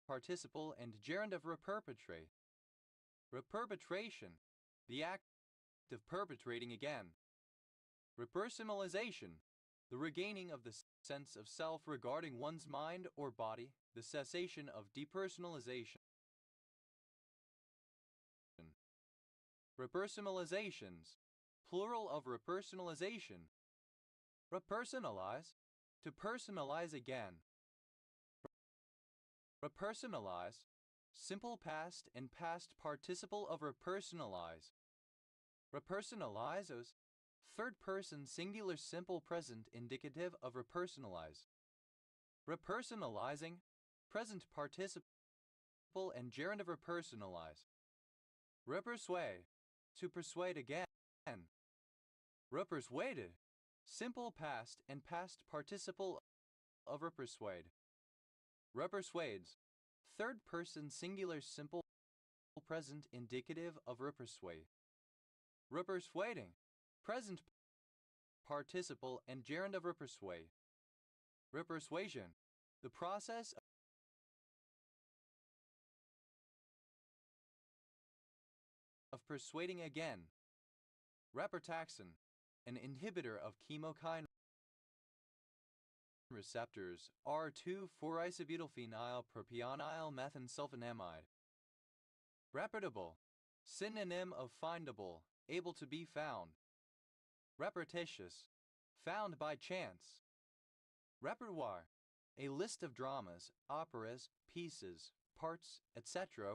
participle and gerund of reperpetrate. Reperpetration, the act of perpetrating again. Repersonalization, the regaining of the sense of self regarding one's mind or body, the cessation of depersonalization. Repersonalizations, plural of repersonalization. Repersonalize, to personalize again. Repersonalize, simple past and past participle of repersonalize. Repersonalizes, third person singular simple present indicative of repersonalize. Repersonalizing, present participle and gerund of repersonalize. Repersuade, to persuade again. Repersuaded, simple past and past participle of repersuade. Repersuades, third person singular simple present indicative of repersuade. Repersuading, present participle and gerund of repersuade. Repersuasion, the process of persuading again. Repertaxin, an inhibitor of chemokine receptors R2,4-isobutylphenyl propionyl methensulfonamide. Reputable, synonym of findable, able to be found. Repetitious, found by chance. Repertoire, a list of dramas, operas, pieces, parts, etc.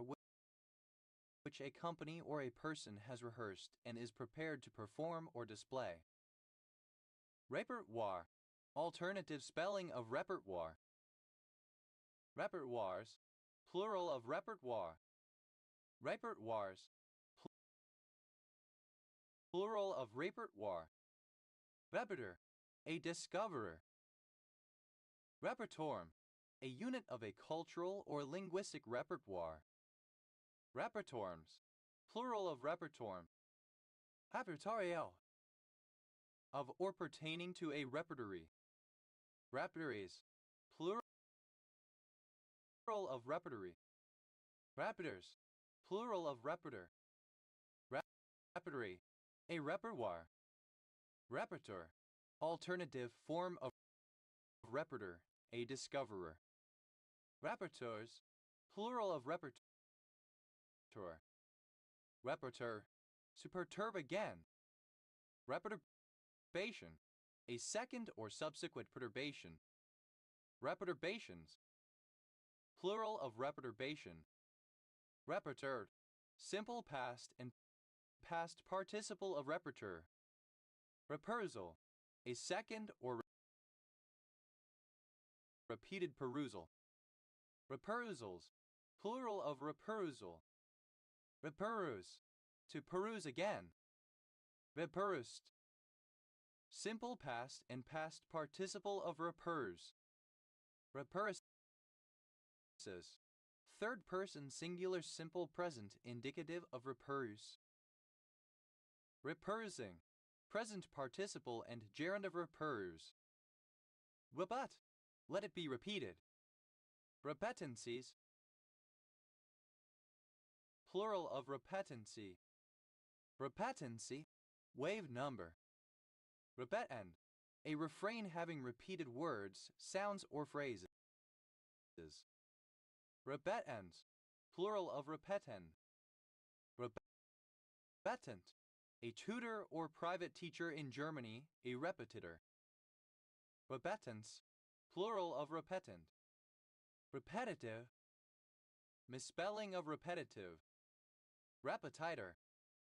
which a company or a person has rehearsed and is prepared to perform or display. Repertoire, alternative spelling of repertoire. Repertoires, plural of repertoire. Repertoires, plural of repertoire. Repertor, a discoverer. Repertoire, a unit of a cultural or linguistic repertoire. Repertoires, plural of repertoire. Repertorio, of or pertaining to a repertory. Repertories, plural of repertory. Repertors, plural of repertor. Repertory, a repertoire. Repertor, alternative form of repertor, a discoverer. Repertoires, plural of repertoire. Repertor, to perturb again. Reperturbation, a second or subsequent perturbation. Reperturbations, plural of reperturbation. Repertured, simple past and past participle of repertur. Reperusal, a second or repeated perusal. Reperusals, plural of reperusal. Reperuse, to peruse again. Reperused, simple past and past participle of repurse. Repurses, third person singular simple present indicative of repurse. Repursing, present participle and gerund of repurse. Rebut, let it be repeated. Repetencies, plural of repetency. Repetency, wave number. Repetend, a refrain having repeated words, sounds, or phrases. Repetens, plural of repetend. Repetent, a tutor or private teacher in Germany, a repetitor. Repetens, plural of repetent. Repetitive, misspelling of repetitive. Repetitor,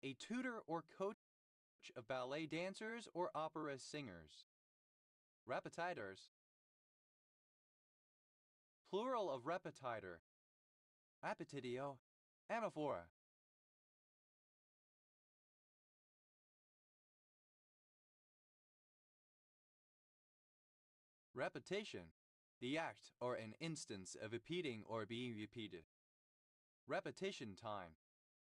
a tutor or coach of ballet dancers or opera singers. Repetitors, plural of repetitor. Appetitio, anaphora. Repetition, the act or an instance of repeating or being repeated. Repetition time,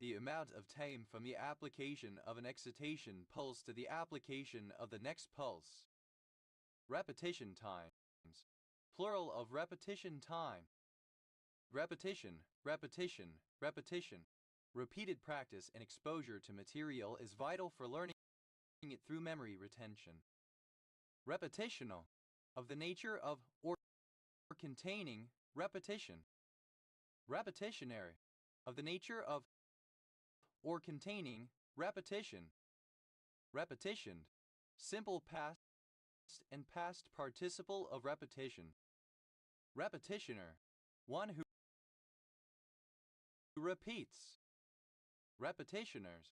the amount of time from the application of an excitation pulse to the application of the next pulse. Repetition times, plural of repetition time. Repetition, repetition, repetition. Repeated practice and exposure to material is vital for learning it through memory retention. Repetitional, of the nature of or containing repetition. Repetitionary, of the nature of or containing repetition. Repetitioned, simple past and past participle of repetition. Repetitioner, one who repeats. Repetitioners,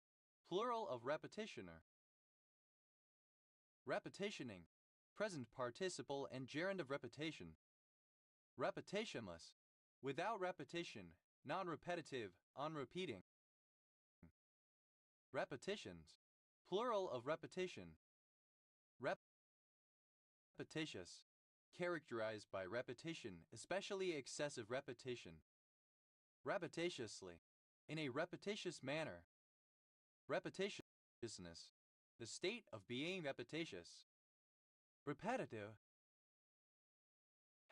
plural of repetitioner. Repetitioning, present participle and gerund of repetition. Repetitionless, without repetition, non-repetitive, unrepeating. Repetitions, plural of repetition. Repetitious, characterized by repetition, especially excessive repetition. Repetitiously, in a repetitious manner. Repetitiousness, the state of being repetitious. Repetitive,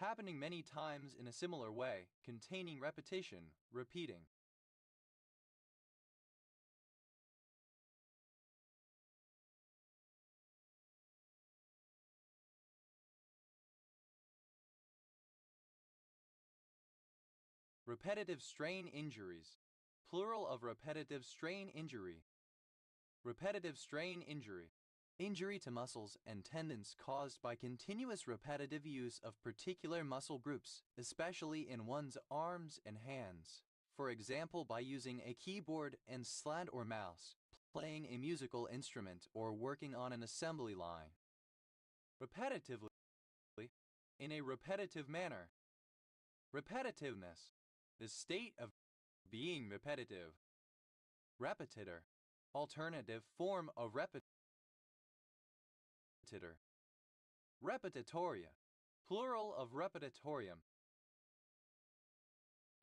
happening many times in a similar way, containing repetition, repeating. Repetitive strain injuries, Plural of repetitive strain injury. Repetitive strain injury. Injury to muscles and tendons caused by continuous repetitive use of particular muscle groups, especially in one's arms and hands. For example, by using a keyboard and slant or mouse, playing a musical instrument, or working on an assembly line. Repetitively, in a repetitive manner. Repetitiveness, the state of being repetitive. Repetitor, alternative form of repetitor. Repetitoria, plural of repetitorium.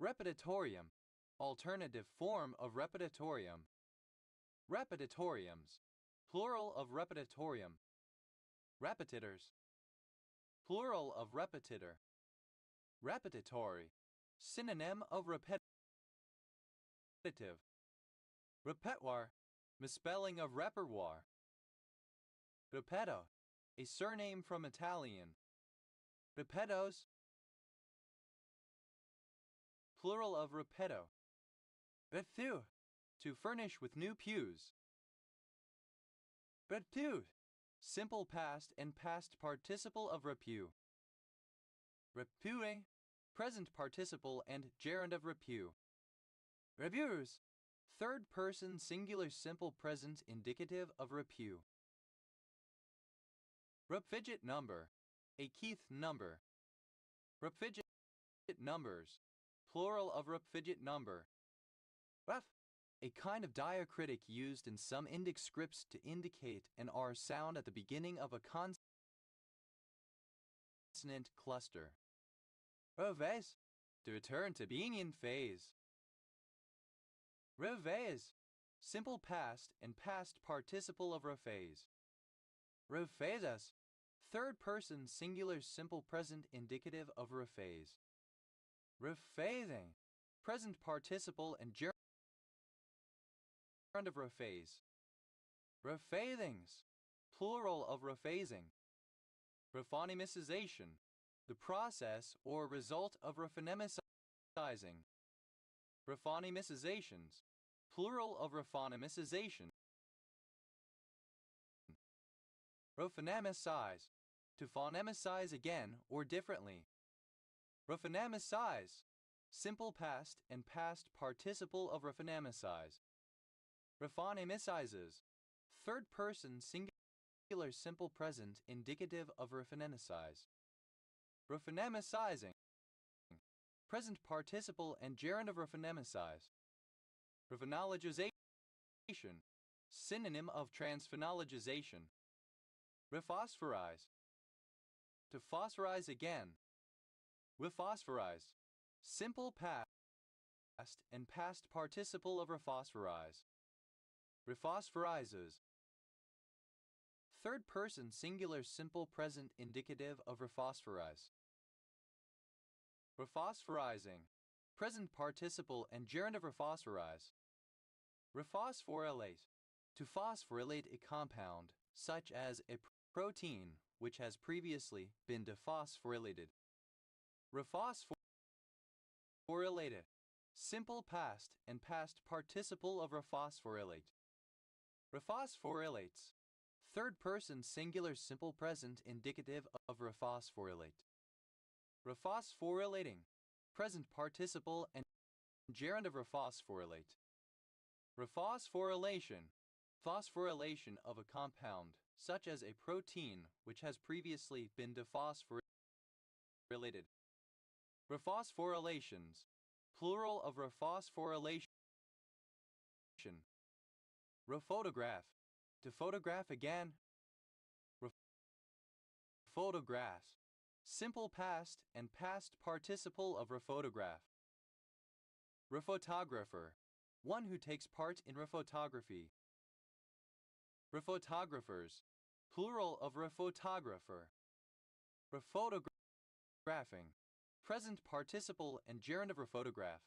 Repetitorium, alternative form of repetitorium. Repetitoriums, plural of repetitorium. Repetitors, plural of repetitor. Repetitory, synonym of repetitive. Repertoire, misspelling of repertoire. Repetto, a surname from Italian. Repettos, plural of repetto. Repu, to furnish with new pews. Repute, simple past and past participle of repu. Repute, present participle and gerund of repu. Reviewers, third person singular simple present indicative of repu. Repfidget number, a Keith number. Repfidget numbers, plural of repfidget number. Ref, a kind of diacritic used in some Indic scripts to indicate an R sound at the beginning of a consonant cluster. Revise, to return to being in phase. Revase, simple past and past participle of rephase. Rephases, third person singular simple present indicative of rephase. Rephasing, present participle and gerund of rephase. Rephasings, plural of rephasing. Rephonymization, the process or result of rephonymizing. Rephonymizations, plural of rephonymization. Rephonemize, to phonemize again or differently. Rephonemize, simple past and past participle of rephonemize. Rephonymizes, third person singular simple present indicative of rephonemize. Rephonемizing, present participle and gerund of rephonemize. Rephonologization, synonym of transphonologization. Rephosphorize, to phosphorize again. Rephosphorize, simple past and past participle of rephosphorize. Rephosphorizes, third person singular simple present indicative of rephosphorize. Rephosphorizing, present participle and gerund of rephosphorize. Rephosphorylate, to phosphorylate a compound, such as a protein which has previously been dephosphorylated. Rephosphorylated, simple past and past participle of rephosphorylate. Rephosphorylates, third person singular simple present indicative of rephosphorylate. Rephosphorylating, present participle and gerund of rephosphorylate. Rephosphorylation, phosphorylation of a compound, such as a protein which has previously been dephosphorylated. Rephosphorylations, plural of rephosphorylation. Rephotograph, to photograph again. Photographs, simple past and past participle of rephotograph. Rephotographer, one who takes part in rephotography. Rephotographers, plural of rephotographer. Rephotographing, present participle and gerund of rephotograph.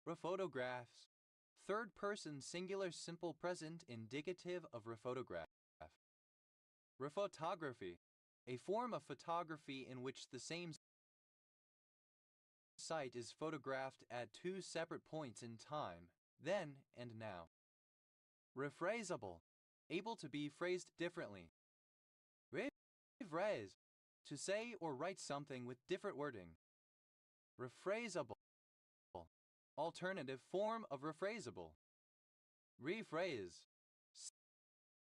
Rephotographs, third person singular simple present indicative of rephotograph. Rephotography, a form of photography in which the same sight is photographed at two separate points in time, then and now. Rephrasable, able to be phrased differently. Rephrase, to say or write something with different wording. Rephrasable, alternative form of rephrasable. Rephrase,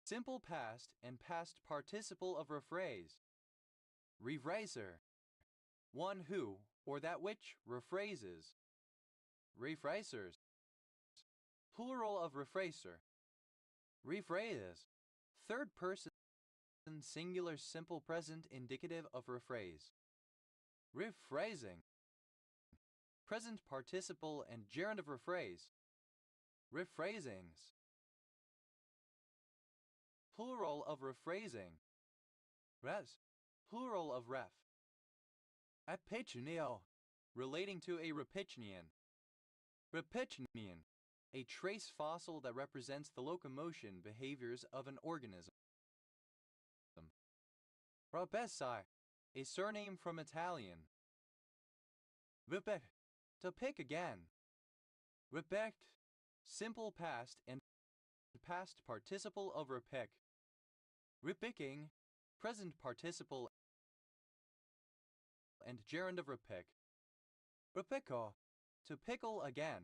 simple past and past participle of rephrase. Rephraser, one who or that which rephrases. Rephrasers, plural of rephraser. Rephrase, third person singular simple present indicative of rephrase. Rephrasing, present participle and gerund of rephrase. Rephrasings, plural of rephrasing. Res, plural of ref. Apichnio, relating to a Repicnian. Repicnian, a trace fossil that represents the locomotion behaviors of an organism. Rabesi, a surname from Italian. Repic, to pick again. Repict, simple past and past participle of repic. Repicking, present participle and gerund of repic. Repico, to pickle again.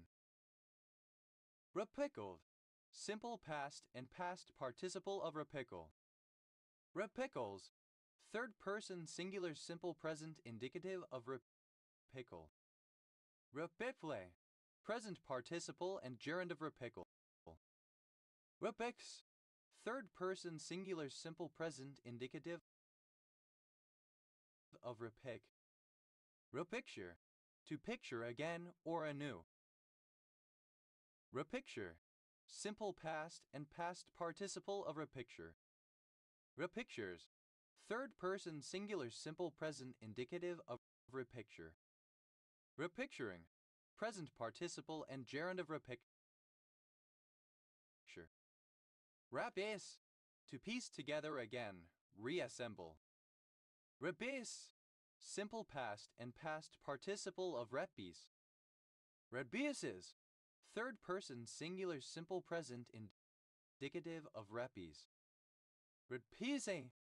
Repickled, simple past and past participle of repickle. Repickles, third person singular simple present indicative of repickle. Repifle, present participle and gerund of repickle. Repix, third person singular simple present indicative of repick. Repicture, to picture again or anew. Repicture, simple past and past participle of repicture. Repictures, third person singular simple present indicative of repicture. Repicturing, present participle and gerund of repicture. Rapice, to piece together again, reassemble. Repice, simple past and past participle of repice. Repices, third person singular simple present indicative of repice. Repise,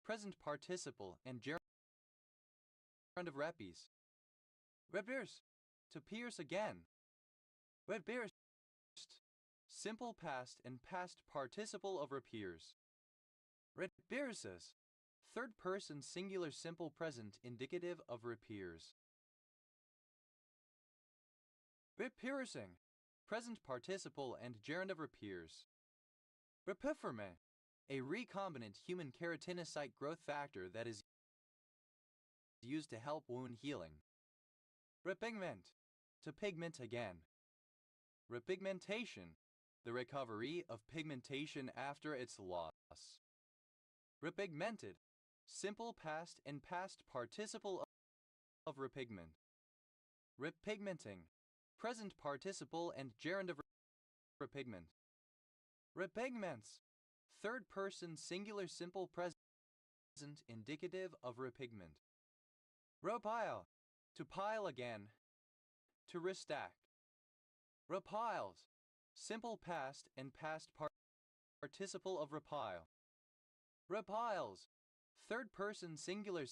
present participle and gerund of repice. Repierce, to pierce again. Repierced, simple past and past participle of repierce. Repierces, third person singular simple present indicative of repierce. Repiercing, present participle and gerund of repierce. Repiforme, a recombinant human keratinocyte growth factor that is used to help wound healing. Repigment, to pigment again. Repigmentation, the recovery of pigmentation after its loss. Repigmented, simple past and past participle of repigment. Repigmenting, present participle and gerund of repigment. Repigments, third person singular simple present indicative of repigment. Repile, to pile again, to restack. Repiles, simple past and past participle of repile. Repiles, third person singular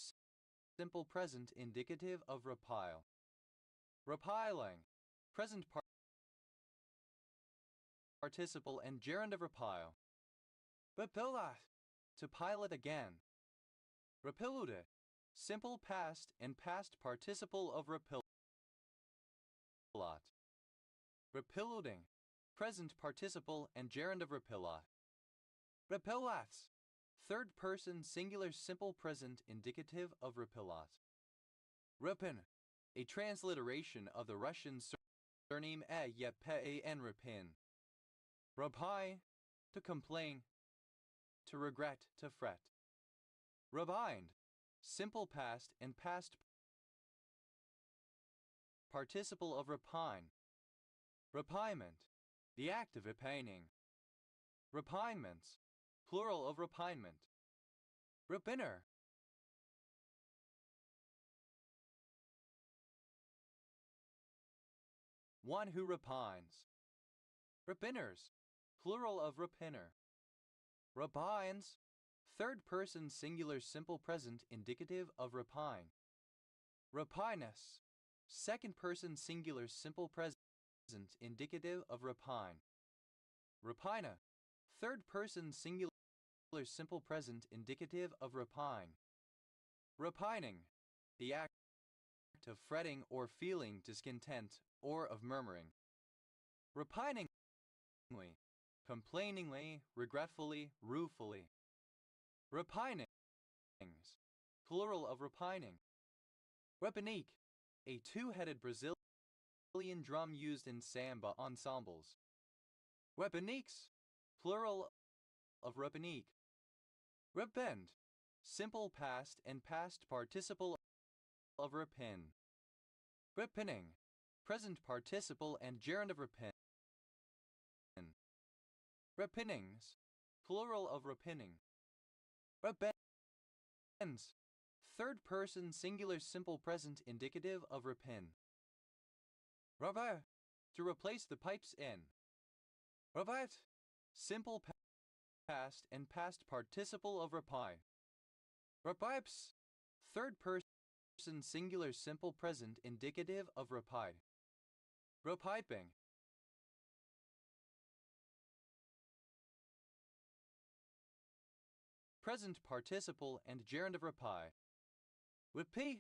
simple present indicative of repile. Repiling, present participle and gerund of repile. Repilath, to pile it again. Repilude, simple past and past participle of repilot. Repiluding, present participle and gerund of repilot. Repilaths, third person singular simple present indicative of repilot. Repin, a transliteration of the Russian surname Yepen Repin. Repi, to complain, to regret, to fret. Rebind, simple past and past participle of repine. Repinement, the act of repining. Repinements, plural of repinement. Repinner, one who repines. Repiners, plural of repiner. Repines, third person singular simple present indicative of repine. Repinus, second person singular simple present indicative of repine. Repina, third person singular simple present indicative of repine. Repining, the act of fretting or feeling discontent or of murmuring. Repiningly, complainingly, regretfully, ruefully. Repinings, plural of repining. Repinique, a two-headed Brazilian drum used in samba ensembles. Repiniques, plural of repinique. Repend, simple past and past participle of repin. Repinning, present participle and gerund of repin. Repinnings, plural of repinning. Repens, third person singular simple present indicative of repin. Rever, to replace the pipes in. Revet, simple past and past participle of repine. Repipes, third person singular simple present indicative of repine. Repiping, present participle and gerund of reply. Repi,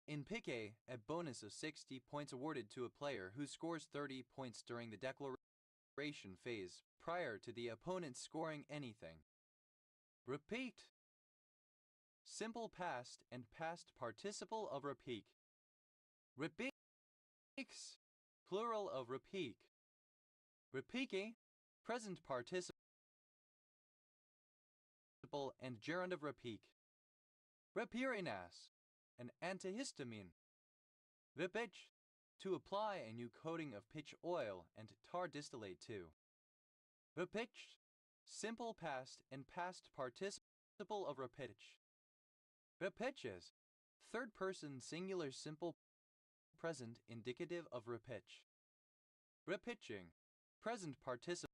in piquet, a bonus of 60 points awarded to a player who scores 30 points during the declaration phase prior to the opponent scoring anything. Repeat, simple past and past participle of repeat. Repeaks, plural of repeat. Repeaking, present participle and gerund of repeat. Repirinas, an antihistamine. Repitch, to apply a new coating of pitch oil and tar distillate to. Repitch, simple past and past participle of repitch. Repitches, third person singular simple present indicative of repitch. Repitching, present participle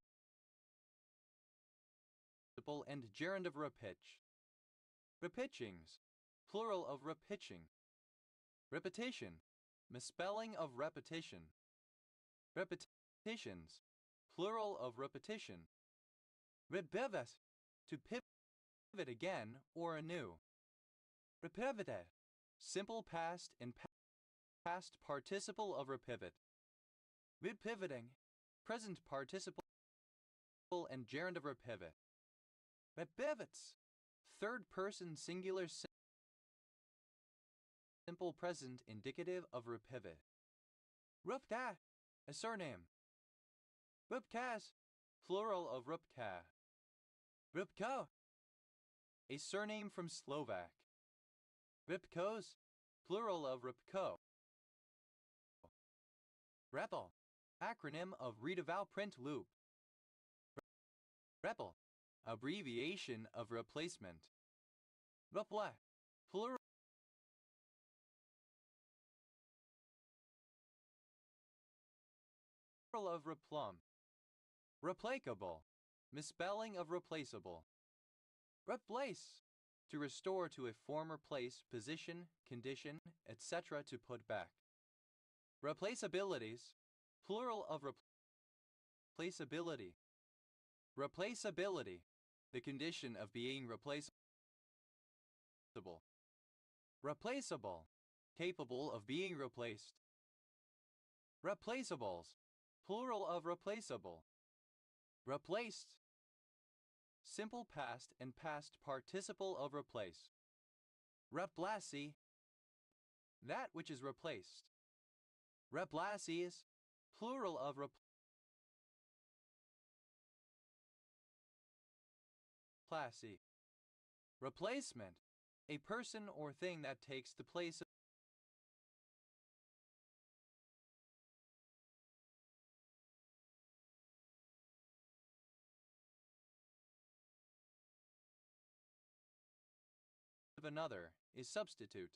and gerund of repitch. Repitchings, plural of repitching. Repetition, misspelling of repetition. Repetitions, plural of repetition. Repivet, to pivot again or anew. Repivete, simple past and past participle of repivot. Repivoting, present participle and gerund of repivot. Repivets, third person singular simple present indicative of repivot. Rupka, a surname. Rupkas, plural of Rupka. Rupko, a surname from Slovak. Ripkos, plural of Ripko. REPL, acronym of Redeval Print Loop. REPL, abbreviation of replacement. Reple, plural of replum. Replacable, misspelling of replaceable. Replace, to restore to a former place, position, condition, etc. to put back. Replaceabilities, plural of replaceability. Replaceability, the condition of being replaceable. Replaceable, capable of being replaced. Replaceables, plural of replaceable. Replaced, simple past and past participle of replace. Replace, that which is replaced. Replaces, plural of replace. Replacement, a person or thing that takes the place of another, is substitute.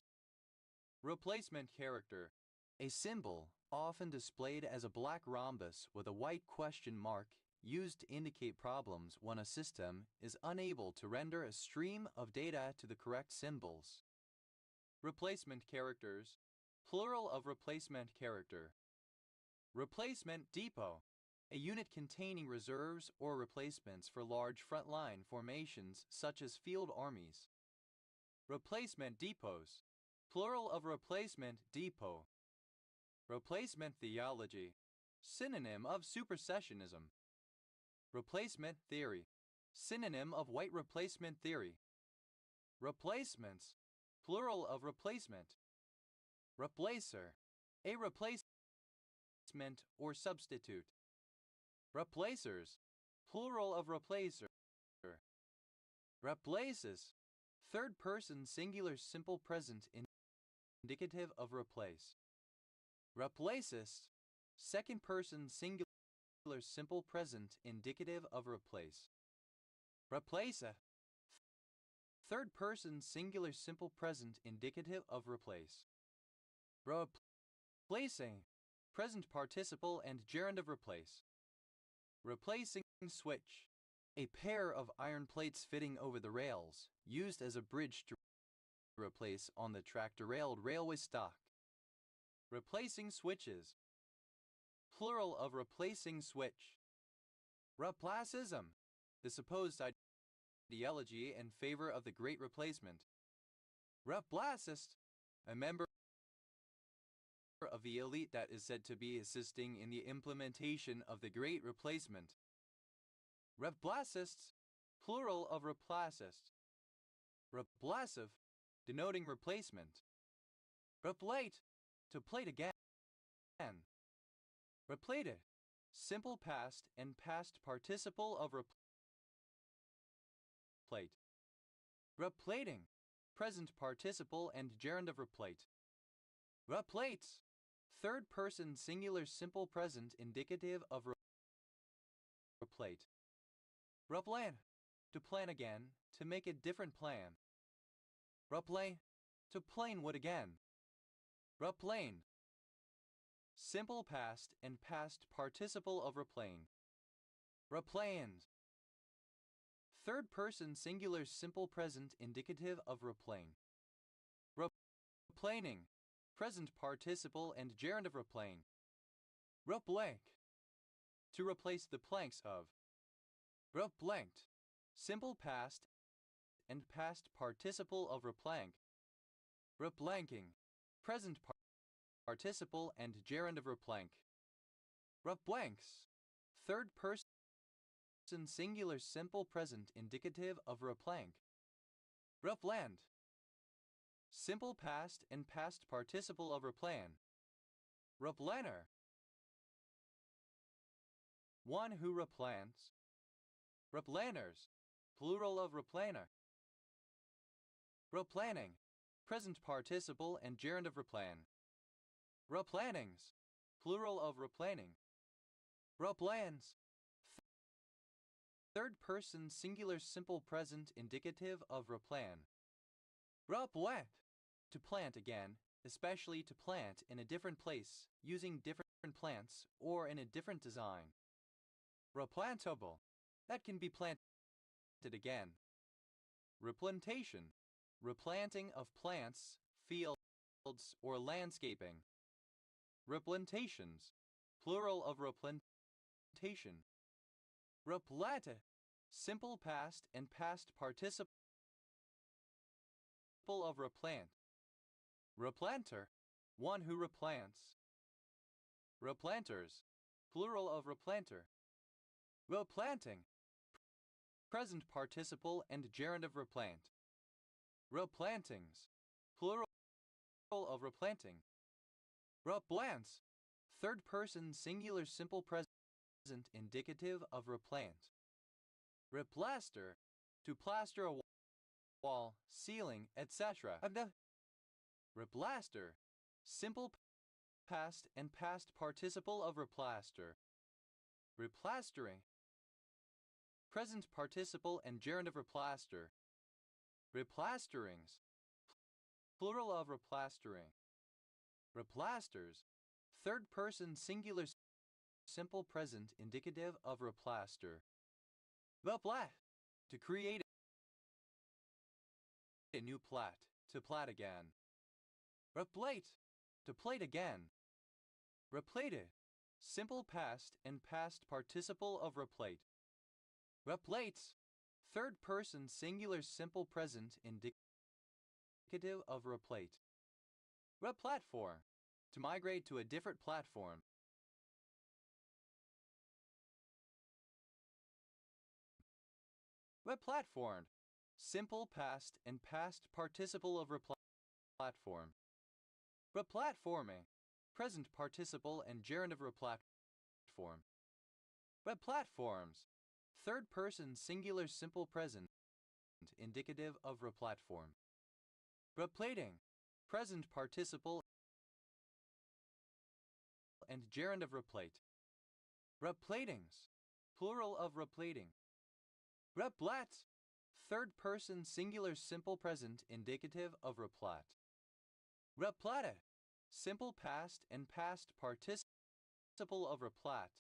Replacement character, A symbol, often displayed as a black rhombus with a white question mark, used to indicate problems when a system is unable to render a stream of data to the correct symbols. Replacement characters, plural of replacement character. Replacement depot, a unit containing reserves or replacements for large frontline formations such as field armies. Replacement depots, plural of replacement depot. Replacement theology, synonym of supersessionism. Replacement theory, synonym of white replacement theory. Replacements, plural of replacement. Replacer, a replacement or substitute. Replacers, plural of replacer. Replaces, third person singular simple present indicative of replace. Replaces, second person singular simple present indicative of replace. Replace, third person singular simple present indicative of replace. Replacing, present participle and gerund of replace. Replacing switch, a pair of iron plates fitting over the rails, used as a bridge to replace on the track derailed railway stock. Replacing switches, plural of replacing switch. Replacism, the supposed ideology in favor of the Great Replacement. Replacist, a member of the elite that is said to be assisting in the implementation of the Great Replacement. Replacists, plural of replacist. Replacive, denoting replacement. Replate, to plate again. Replated, simple past and past participle of replate. Replating, present participle and gerund of replate. Replates, third person singular simple present indicative of replate. Replan, to plan again, to make a different plan. Replane, to plane wood again. Replane, simple past and past participle of replane. Replaned, third person singular simple present indicative of replane. Replaning, present participle and gerund of replane. Replank, to replace the planks of. Replanked, simple past and past participle of replank. Replanking, present participle and gerund of replank. Replanks, third person singular simple present indicative of replank. Repland, simple past and past participle of replan. Replanner, one who replants. Replanners, plural of replanner. Replanning, present participle and gerund of replan. Replannings, plural of replanning. Replans, third person singular simple present indicative of replan. Replant, to plant again, especially to plant in a different place, using different plants or in a different design. Replantable, that can be planted again. Replantation, replanting of plants, fields, or landscaping. Replantations, plural of replantation. Replante, simple past and past participle of replant. Replanter, one who replants. Replanters, plural of replanter. Replanting, present participle and gerund of replant. Replantings, plural of replanting. Replants, third person singular simple present indicative of replant. Replaster, to plaster a wall, ceiling, etc. Replaster, simple past and past participle of replaster. Replastering, present participle and gerund of replaster. Replasterings, plural of replastering. Replasters. Third person singular simple present indicative of replaster. Replat. To create a new plat. To plat again. Replate. To plate again. Replated. Simple past and past participle of replate. Replates. Third person singular simple present indicative of replate. Replatform. To migrate to a different platform. Replatformed. Simple past and past participle of replatform. Replatforming. Present participle and gerund of replatform. Replatforms. Third person singular simple present indicative of replatform. Replating. Present participle and gerund of replate. Replatings. Plural of replating. Replat. Third person singular simple present indicative of replat. Replated. Simple past and past participle of replat.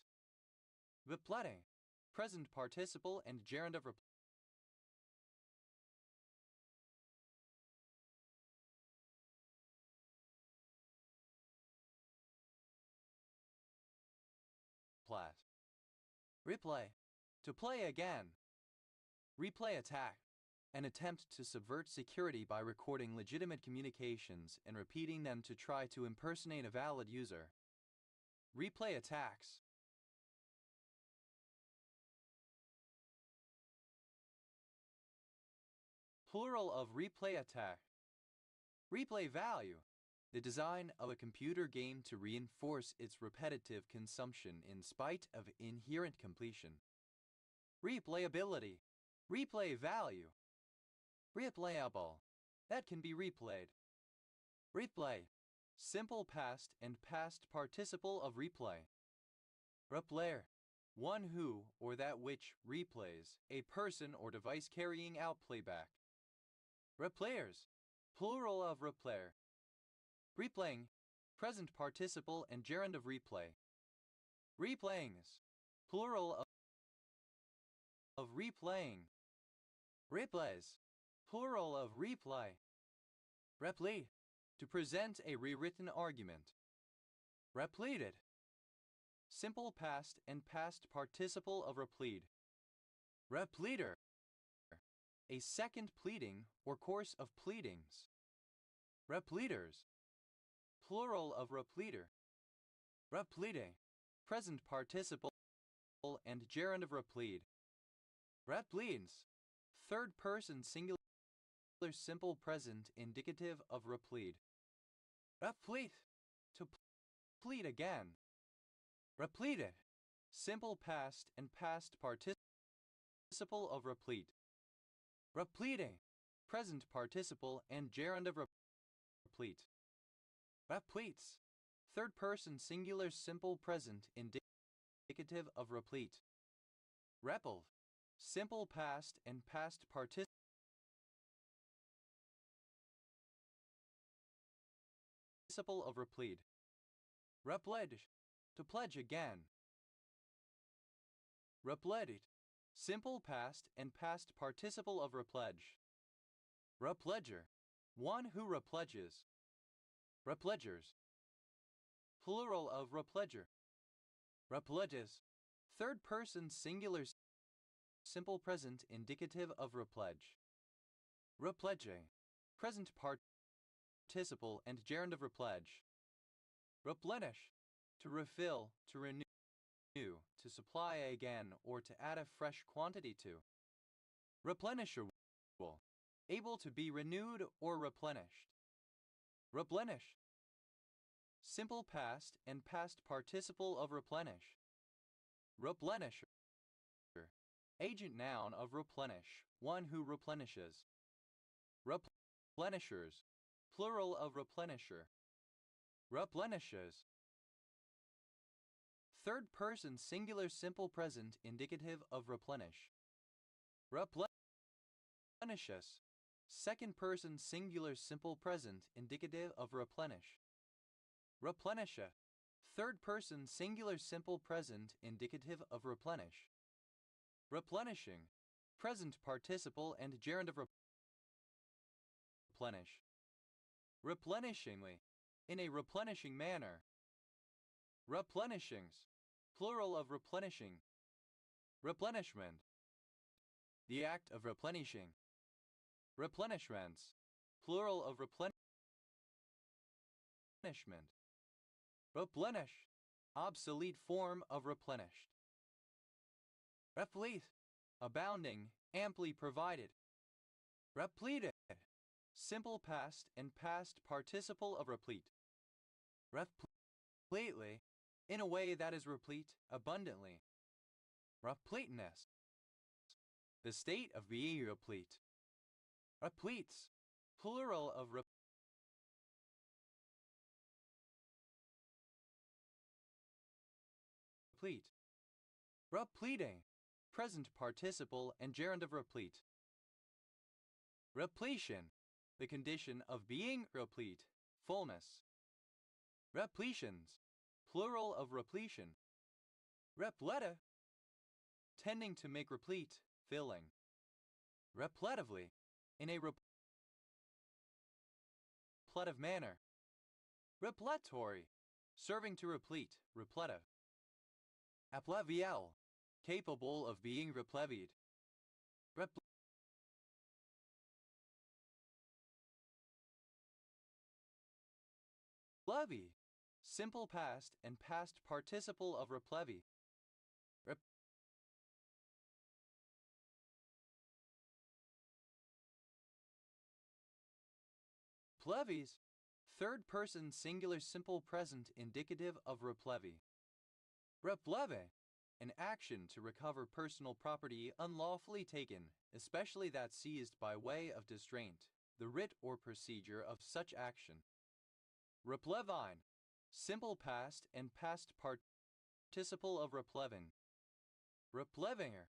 Replatting. Present participle and gerund of replat. Replay. To play again. Replay attack. An attempt to subvert security by recording legitimate communications and repeating them to try to impersonate a valid user. Replay attacks. Plural of replay attack. Replay value. The design of a computer game to reinforce its repetitive consumption in spite of inherent completion. Replayability. Replay value. Replayable. That can be replayed. Replay. Simple past and past participle of replay. Replayer. One who or that which replays, a person or device carrying out playback. Replayers. Plural of replayer. Replaying. Present participle and gerund of replay. Replayings. Plural of replaying. Replays. Plural of replay. Replead. To present a rewritten argument. Repleaded. Simple past and past participle of replead. Repleader. A second pleading or course of pleadings. Repleaders. Plural of repleader. Repleading. Present participle and gerund of replead. Repleads. Third person singular simple present indicative of replead. Repleat. To plead again. Repleated. Simple past and past participle of replete. Repleting. Present participle and gerund of replete. Repletes. Third person singular simple present indicative of replete. Repl. Simple past and past participle of replead. Repledge. To pledge again. Repledged. Simple past and past participle of repledge. Repledger. One who repledges. Repledgers. Plural of repledger. Repledges. Third person singular simple present indicative of repledge. Repledging. Present participle and gerund of repledge. Replenish. To refill, to renew, to supply again, or to add a fresh quantity to. Replenisher. Able to be renewed or replenished. Replenish. Simple past and past participle of replenish. Replenisher. Agent noun of replenish, one who replenishes. Replenishers. Plural of replenisher. Replenishes. Third person singular simple present indicative of replenish. Replenishes. Second person singular simple present indicative of replenish. Replenisha. Third person singular simple present indicative of replenish. Replenishing. Present participle and gerund of replenish. Replenishingly. In a replenishing manner. Replenishings. Plural of replenishing. Replenishment. The act of replenishing. Replenishments. Plural of replenishment. Replenish. Obsolete form of replenished. Replete. Abounding, amply provided. Repleted. Simple past and past participle of replete. Repletely. In a way that is replete, abundantly. Repleteness. The state of being replete. Repletes. Plural of replete. Repleting. Present participle and gerund of replete. Repletion. The condition of being replete, fullness. Repletions. Plural of repletion. Repleta. Tending to make replete, filling. Repletively. In a repletive manner. Repletory. Serving to replete, repleta. Aplevial. Capable of being replevied. Replevy. Simple past and past participle of replevy. Replevies. Third person singular simple present indicative of replevy. Repleve. An action to recover personal property unlawfully taken, especially that seized by way of distraint, the writ or procedure of such action. Replevine. Simple past and past participle of replevin. Replevinger.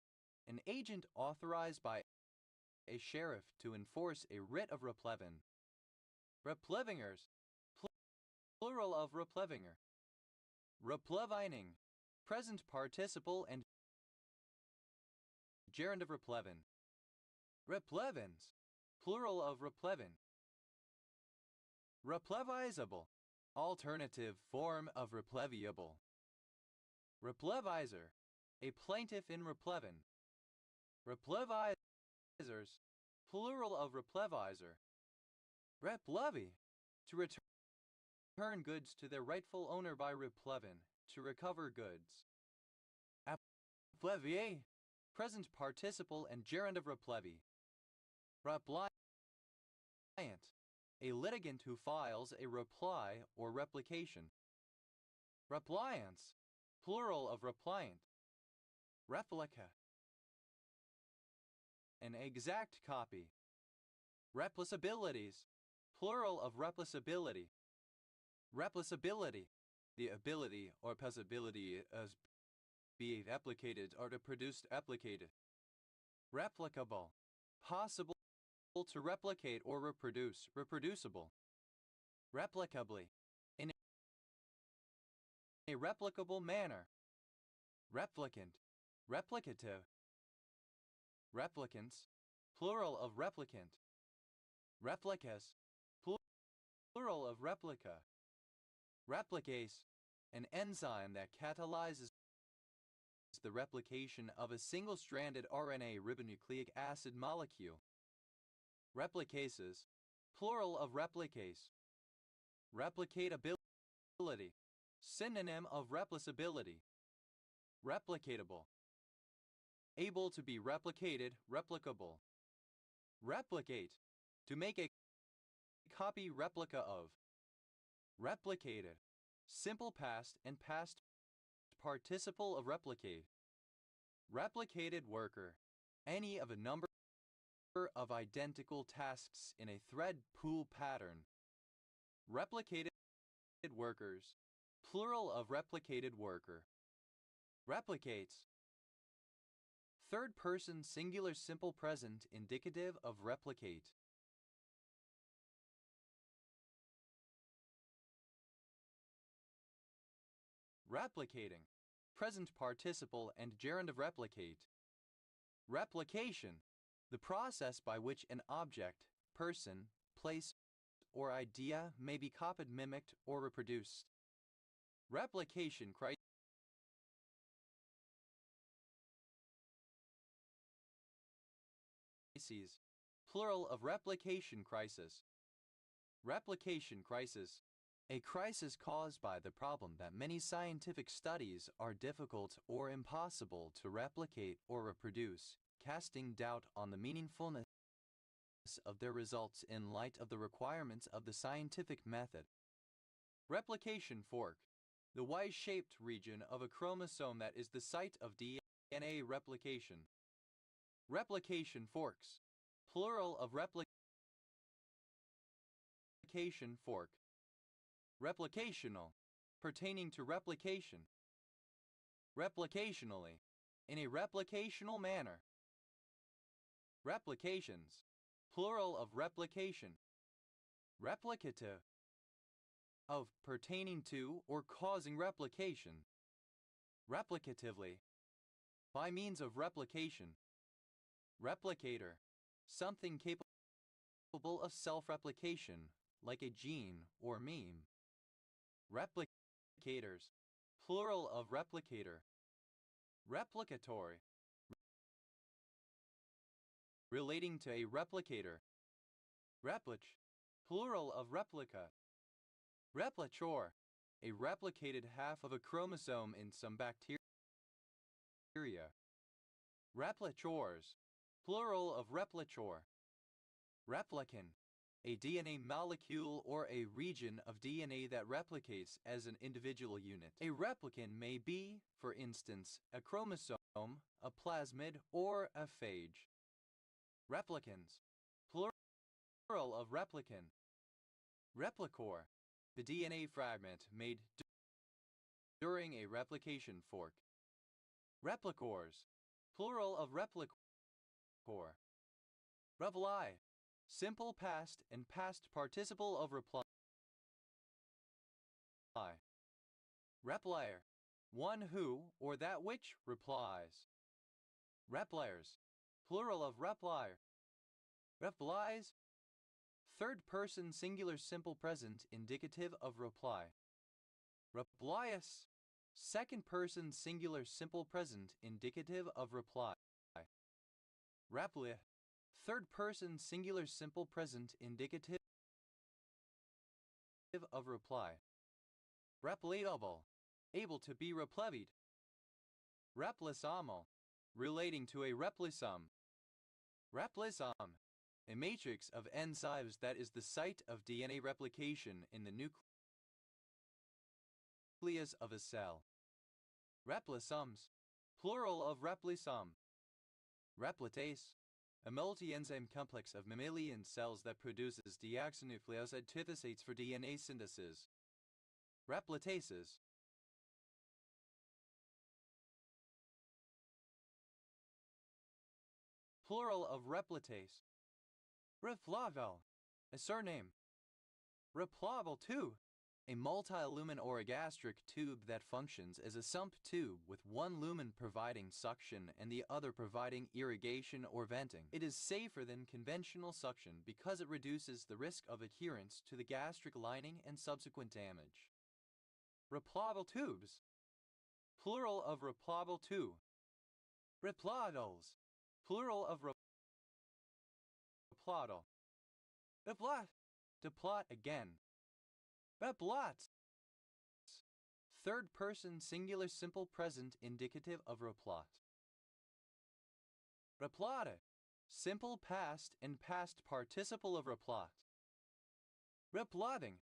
An agent authorized by a sheriff to enforce a writ of replevin. Replevingers. Plural of replevinger. Replevining. Present participle and gerund of replevin. Replevins. Plural of replevin. Replevizable. Alternative form of repleviable. Replevizer. A plaintiff in replevin. Replevizers. Plural of replevizer. Replevy. To return goods to their rightful owner by replevin. To recover goods. Applevier. Present participle and gerund of replevy. Repliant. A litigant who files a reply or replication. Repliance. Plural of repliant. Replica. An exact copy. Replaceabilities. Plural of replaceability. Replaceability. The ability or possibility as being applicated or to produce applicated. Replicable. Possible to replicate or reproduce, reproducible. Replicably. In a replicable manner. Replicant. Replicative. Replicants. Plural of replicant. Replicas. Plural of replica. Replicase. An enzyme that catalyzes the replication of a single-stranded RNA ribonucleic acid molecule. Replicases. Plural of replicase. Replicatability. Synonym of replaceability. Replicatable. Able to be replicated, replicable. Replicate. To make a copy replica of. Replicated. Simple past and past participle of replicate. Replicated worker. Any of a number of identical tasks in a thread pool pattern. Replicated workers. Plural of replicated worker. Replicates. Third person singular simple present indicative of replicate. Replicating, present participle and gerund of replicate. Replication, the process by which an object, person, place, or idea may be copied, mimicked, or reproduced. Replication crises, plural of replication crisis. Replication crisis, a crisis caused by the problem that many scientific studies are difficult or impossible to replicate or reproduce, casting doubt on the meaningfulness of their results in light of the requirements of the scientific method. Replication fork, the Y-shaped region of a chromosome that is the site of DNA replication. Replication forks, plural of replication fork. Replicational, pertaining to replication. Replicationally, in a replicational manner. Replications, plural of replication. Replicative, of pertaining to or causing replication. Replicatively, by means of replication. Replicator, something capable of self-replication, like a gene or meme. Replicators, plural of replicator. Replicatory, relating to a replicator. Replich, plural of replica. Replichor, a replicated half of a chromosome in some bacteria. Replichors, plural of replichor. Replicant, a DNA molecule or a region of DNA that replicates as an individual unit. A replicant may be, for instance, a chromosome, a plasmid, or a phage. Replicans, plural of replicant. Replicor, the DNA fragment made during a replication fork. Replicors, plural of replicor. Reply, simple past and past participle of reply. Replier, one who or that which replies. Repliers, plural of replier. Replies, third person singular simple present indicative of reply. Replius, second person singular simple present indicative of reply. Repli, third person singular simple present indicative of reply. Replicable, able to be replevied. Replisomal, relating to a replisome. Replisome, a matrix of enzymes that is the site of DNA replication in the nucleus of a cell. Replisomes, plural of replisome. Replitase, a multi-enzyme complex of mammalian cells that produces deoxynucleoside antithosates for DNA synthesis. Replitases, plural of replitase. Reflavel, a surname. Replavil tube, a multi-lumen orogastric tube that functions as a sump tube with one lumen providing suction and the other providing irrigation or venting. It is safer than conventional suction because it reduces the risk of adherence to the gastric lining and subsequent damage. Replavil tubes, plural of replavil tube. Replavils, plural of replaudal. Replot, to plot again. Replots, third person singular simple present indicative of replot. Replotte, simple past and past participle of replot. Replotting,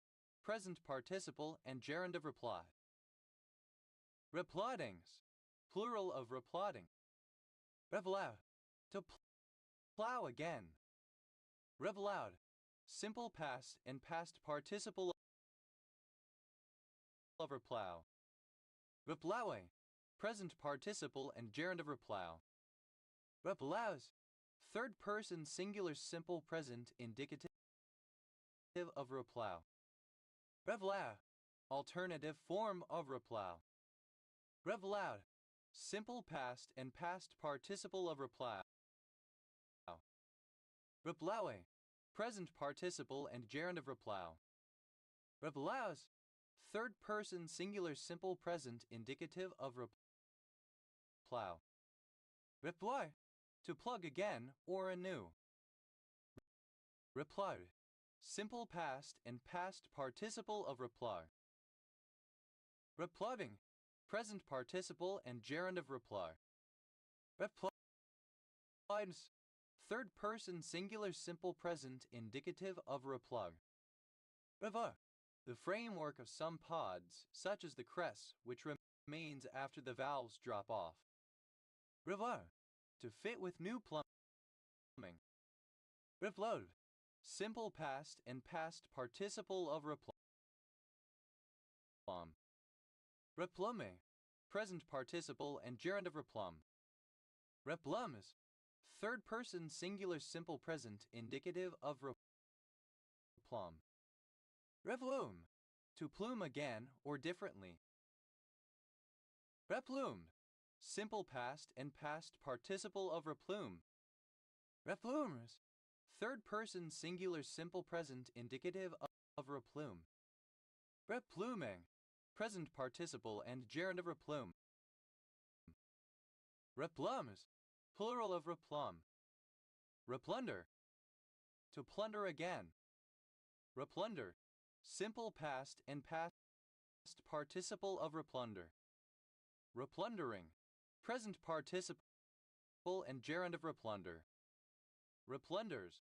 present participle and gerund of replot. Replottings, plural of replotting. Revlout, to plow again. Revlout, simple past and past participle of replow. Replowing, present participle and gerund of replow. Replows, third person singular simple present indicative of replow. Revlow, alternative form of replow. Revelau. Simple past and past participle of reply. Reploue. Present participle and gerund of replow. Replouse. Third person singular simple present indicative of replow. Reploy. To plug again or anew. Reploud. Simple past and past participle of reply. Replugging. Present participle and gerund of reply. Replies. Third person singular simple present indicative of replug. Rever. The framework of some pods, such as the cress, which remains after the valves drop off. Rever. To fit with new plumbing. Replode. Simple past and past participle of replum. Replume. Present participle and gerund of replum. Replums. Third person singular simple present indicative of replum. Replume. To plume again or differently. Replumed. Simple past and past participle of replume. Replumers. Third person singular simple present indicative of replume. Repluming. Present participle and gerund of replume. Replums. Plural of replum. Replunder. To plunder again. Replunder. Simple past and past participle of replunder. Replundering. Present participle and gerund of replunder. Replunders.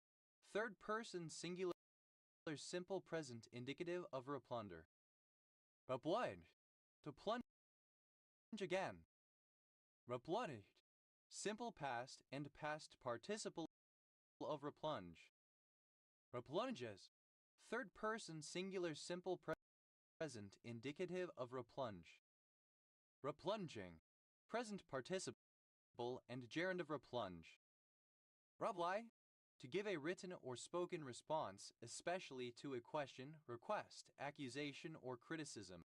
Third person singular simple present indicative of replunder. Replunge. To plunge again. Replunged. Simple past and past participle of replunge. Replunges. Third person singular simple present indicative of replunge. Replunging. Present participle and gerund of replunge. Reply. To give a written or spoken response, especially to a question, request, accusation, or criticism.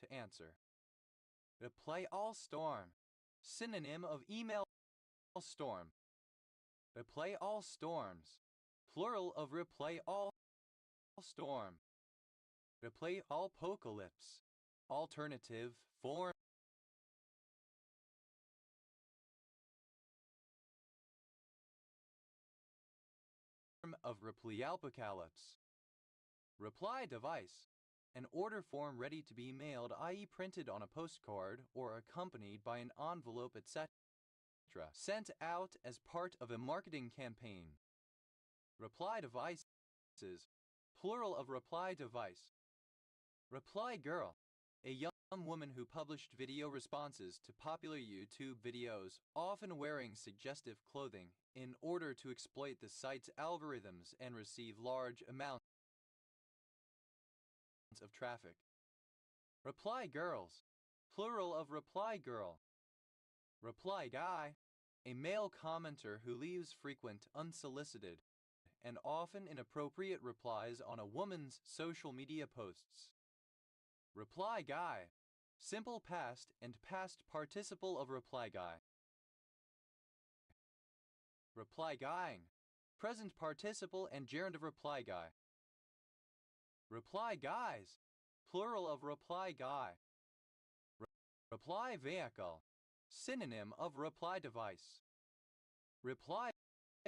To answer. Reply all storm. Synonym of email storm. Reply all storms. Plural of reply all storm. Reply all apocalypse. Alternative form of replyopocalypse. Reply device. An order form ready to be mailed, i.e. printed on a postcard or accompanied by an envelope, etc. Sent out as part of a marketing campaign. Reply devices. Plural of reply device. Reply girl. A young woman who published video responses to popular YouTube videos, often wearing suggestive clothing, in order to exploit the site's algorithms and receive large amounts of traffic. Reply girls. Plural of reply girl. Reply guy. A male commenter who leaves frequent, unsolicited, and often inappropriate replies on a woman's social media posts. Reply guy. Simple past and past participle of reply guy. Reply guying. Present participle and gerund of reply guy. Reply guys. Plural of reply guy. Reply vehicle. Synonym of reply device. Reply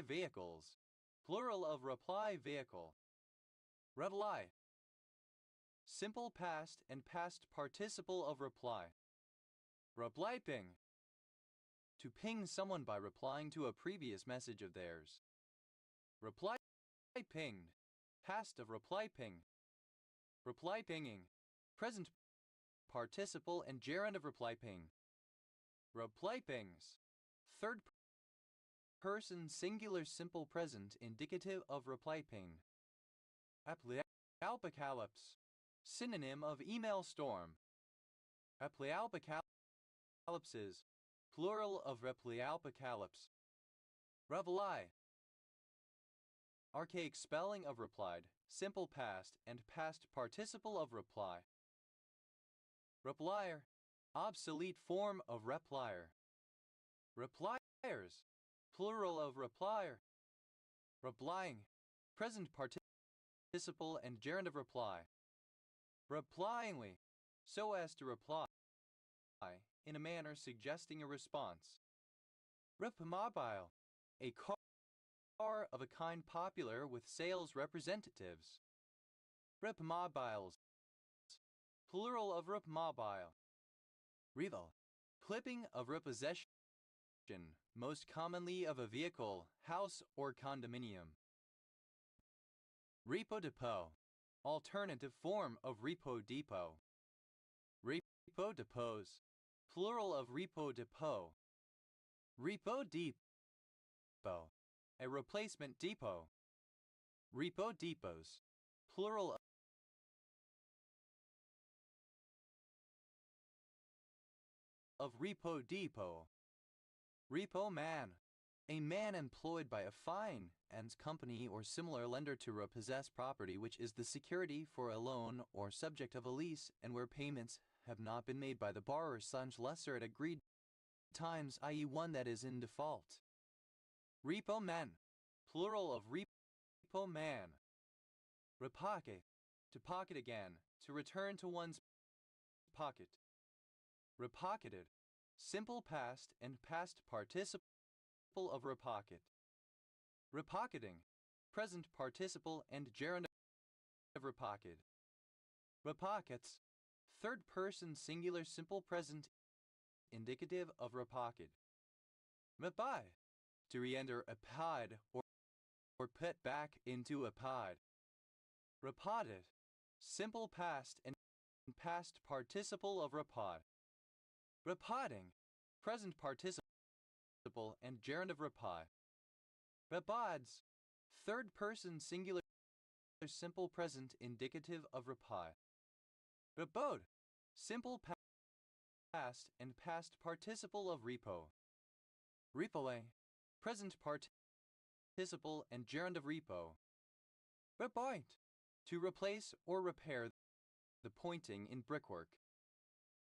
vehicles. Plural of reply vehicle. Reply. Simple past and past participle of reply. Reply ping. To ping someone by replying to a previous message of theirs. Reply pinged. Past of reply ping. Reply pinging. Present participle and gerund of reply ping. Reply pings. Third person singular simple present indicative of reply ping. Replyopocalypse. Synonym of email storm. Replyopocalypses. Plural of replyopocalypse. Revelai. Archaic spelling of replied, simple past and past participle of reply. Replier. Obsolete form of replier. Repliers, plural of replier. Replying, present participle and gerund of reply. Replyingly, so as to reply, in a manner suggesting a response. Ripmobile, a car of a kind popular with sales representatives. Ripmobiles, plural of ripmobile. Rival, clipping of repossession, most commonly of a vehicle, house, or condominium. Repo depot, alternative form of repo depot. Repo depots, plural of repo depot. Repo depot, a replacement depot. Repo depots, plural of repo depot. Repo man, a man employed by a finance company or similar lender to repossess property which is the security for a loan or subject of a lease and where payments have not been made by the borrower such lesser at agreed times, i.e. one that is in default. Repo men, plural of repo man. Repocket, to pocket again, to return to one's pocket. Repocketed, simple past and past participle of repocket. Repocketing, present participle and gerund of repocket. Repockets, third person singular simple present indicative of repocket. Rebuy, to re-enter a pod or put back into a pod. Repotted, simple past and past participle of repot. Repotting, present participle and gerund of repot. Repods, third person singular simple present indicative of repot. Rebode, simple past and past participle of repo. Repoing, present participle and gerund of repo. Repoint, to replace or repair the pointing in brickwork.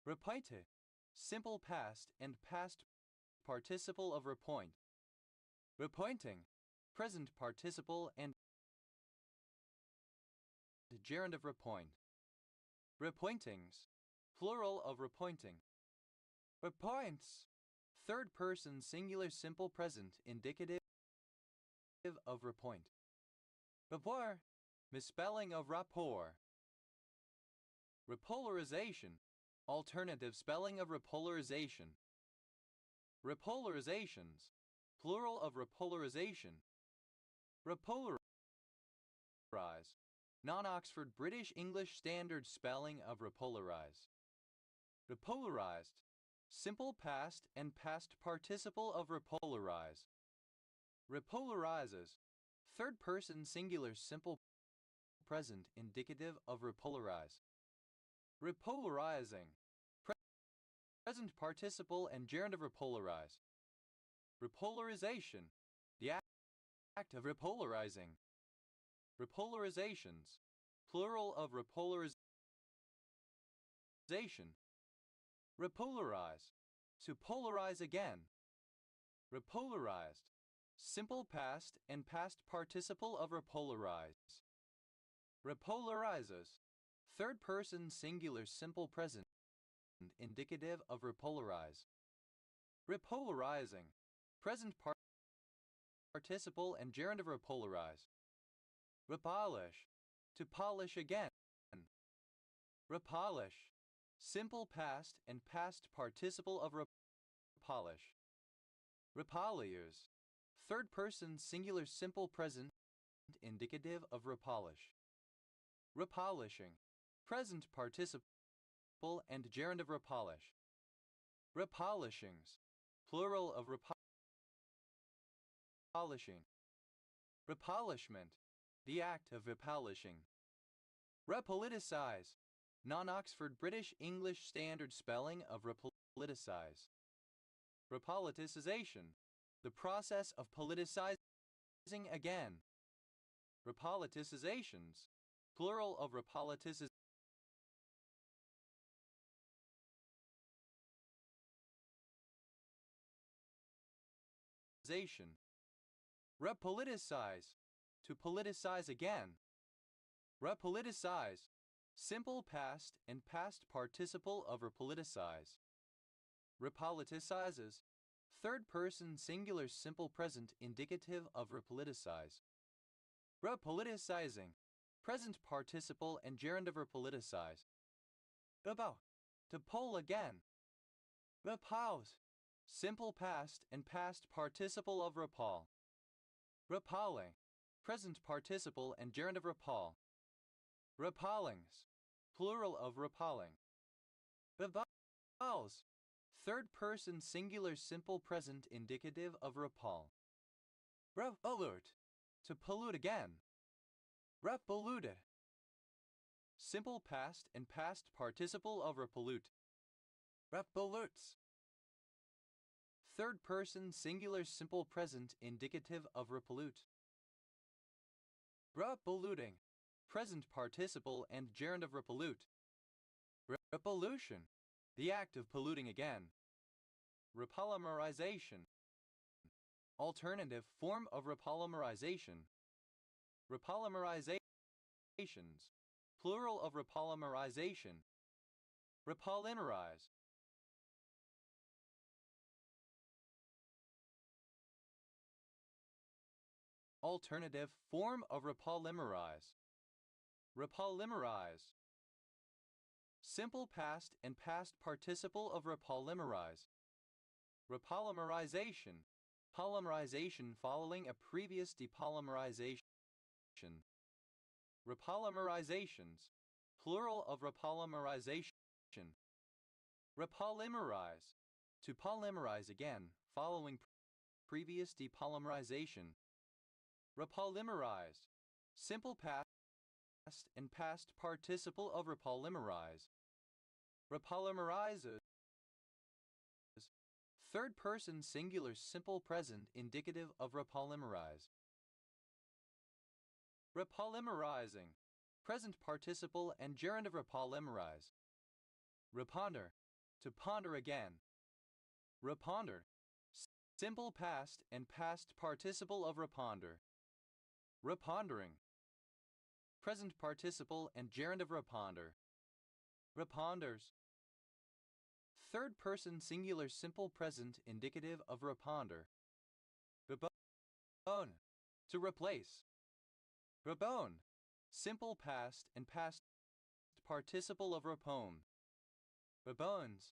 Repointe, simple past and past participle of repoint. Repointing, present participle and gerund of repoint. Repointings, plural of repointing. Repoints, third person singular simple present indicative of repoint. Rapport, misspelling of rapport. Repolarization, alternative spelling of repolarization. Repolarizations, plural of repolarization. Repolarize, non-Oxford British English Standard spelling of repolarize. Repolarized, simple past and past participle of repolarize. Repolarizes, third person singular simple present indicative of repolarize. Repolarizing, present participle and gerund of repolarize. Repolarization, the act of repolarizing. Repolarizations, plural of repolarization. Repolarize, to polarize again. Repolarized, simple past and past participle of repolarize. Repolarizes, third person singular simple present indicative of repolarize. Repolarizing, present participle and gerund of repolarize. Repolish, to polish again. Repolish, simple past and past participle of repolish. Repoliers, third person singular simple present indicative of repolish. Repolishing, present participle and gerund of repolish. Repolishings, plural of repolishing. Repolishment, the act of repolishing. Repoliticize, non-Oxford British English Standard spelling of repoliticize. Repoliticization, the process of politicizing again. Repoliticizations, plural of repoliticization. Repopularization. Repoliticize. To politicize again. Repoliticize. Simple past and past participle of repoliticize. Repoliticizes. Third person singular simple present indicative of repoliticize. Repoliticizing. Present participle and gerund of repoliticize. About. To poll again. Repause. Simple past and past participle of repall. Repalling. Present participle and gerund of repall. Repallings. Plural of repalling. Repals. Third person singular simple present indicative of repall. Repollute. To pollute again. Repolluted. Simple past and past participle of repollute. Repollutes. Third person singular simple present indicative of repollute. Repolluting. Present participle and gerund of repollute. Repollution. The act of polluting again. Repolymerization. Alternative form of repolymerization. Repolymerizations. Plural of repolymerization. Repolymerize. Alternative form of repolymerize. Repolymerize. Simple past and past participle of repolymerize. Repolymerization. Polymerization following a previous depolymerization. Repolymerizations. Plural of repolymerization. Repolymerize. To polymerize again, following previous depolymerization. Repolymerize. Simple past and past participle of repolymerize. Repolymerizes. Third person singular simple present indicative of repolymerize. Repolymerizing. Present participle and gerund of repolymerize. Reponder. To ponder again. Reponder. Simple past and past participle of reponder. Repondering. Present participle and gerund of reponder. Reponders. Third person singular simple present indicative of reponder. Rebone. To replace. Rebone. Simple past and past participle of repone. Rebones.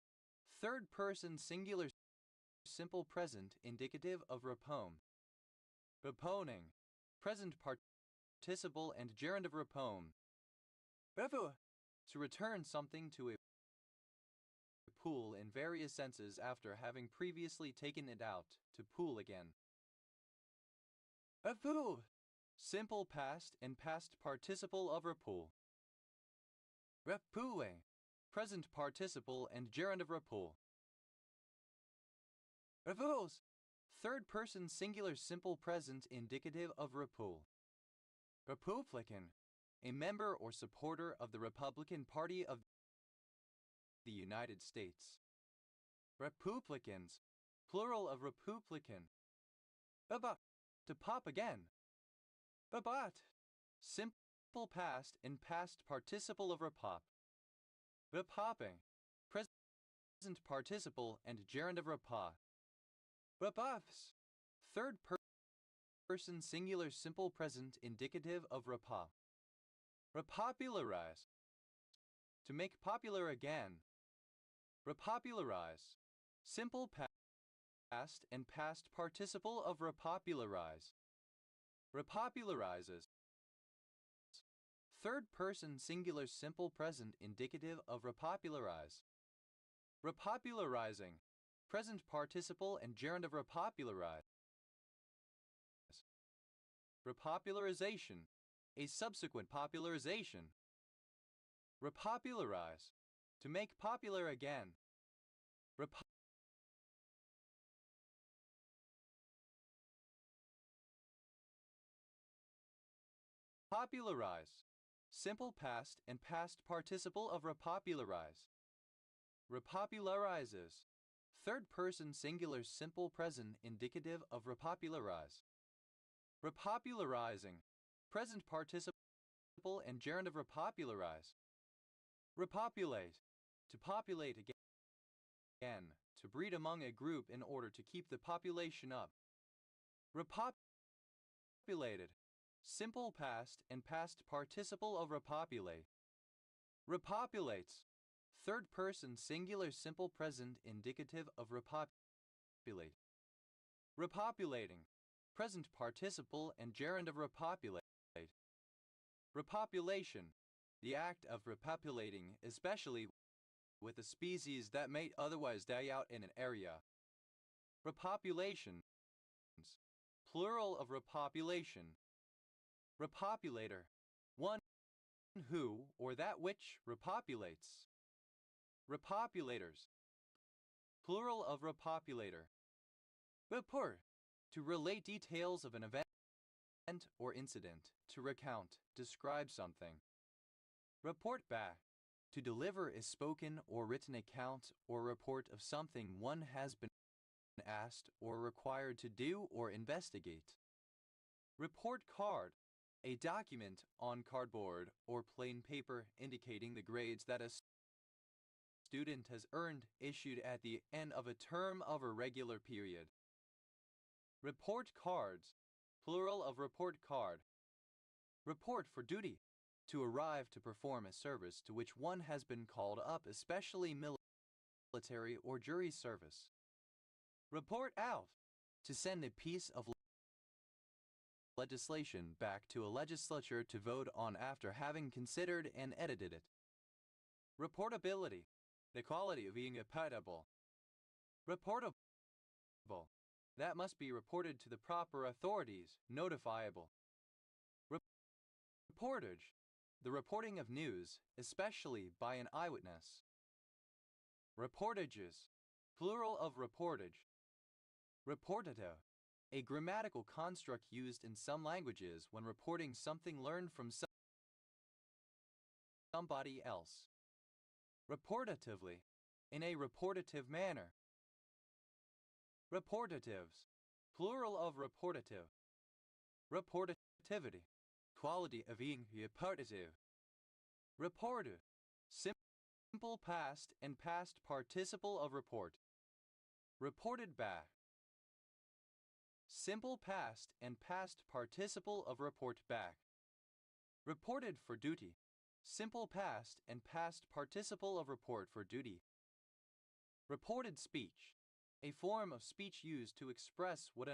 Third person singular simple present indicative of repone. Reponing. Present participle and gerund of repone. Revu. To return something to a pool in various senses after having previously taken it out, to pool again. Revu. Simple past and past participle of repool. Repooling. Present participle and gerund of repool. Repools. Third person singular simple present indicative of repool. Republican. A member or supporter of the Republican Party of the United States. Republicans. Plural of Republican. Baba. To pop again. Babat. Simple past and past participle of repop. Repopping. Present participle and gerund of repa. Rebuffs. Third person singular simple present indicative of repa. Repopularize. To make popular again. Repopularize. Simple past and past participle of repopularize. Repopularizes. Third person singular simple present indicative of repopularize. Repopularizing. Present participle and gerund of repopularize. Repopularization. A subsequent popularization. Repopularize. To make popular again. Popularize. Simple past and past participle of repopularize. Repopularizes. Third person singular simple present indicative of repopularize. Repopularizing. Present participle and gerund of repopularize. Repopulate. To populate again. To breed among a group in order to keep the population up. Repopulated. Simple past and past participle of repopulate. Repopulates. Third person singular simple present indicative of repopulate. Repopulating. Present participle and gerund of repopulate. Repopulation. The act of repopulating, especially with a species that may otherwise die out in an area. Repopulations. Plural of repopulation. Repopulator. One who or that which repopulates. Repopulators. Plural of repopulator. Report. To relate details of an event or incident, to recount, describe something. Report back. To deliver a spoken or written account or report of something one has been asked or required to do or investigate. Report card. A document on cardboard or plain paper indicating the grades that a student has earned, issued at the end of a term of a regular period. Report cards. Plural of report card. Report for duty. To arrive to perform a service to which one has been called up, especially military or jury service. Report out. To send a piece of legislation back to a legislature to vote on after having considered and edited it. Reportability. The quality of being reportable. Reportable. That must be reported to the proper authorities, notifiable. Reportage. The reporting of news, especially by an eyewitness. Reportages. Plural of reportage. Reportative. A grammatical construct used in some languages when reporting something learned from somebody else. Reportatively. In a reportative manner. Reportatives. Plural of reportative. Reportativity. Quality of being reportative. Reportive. Simple past and past participle of report. Reported back. Simple past and past participle of report back. Reported for duty. Simple past and past participle of report for duty. Reported speech. A form of speech used to express what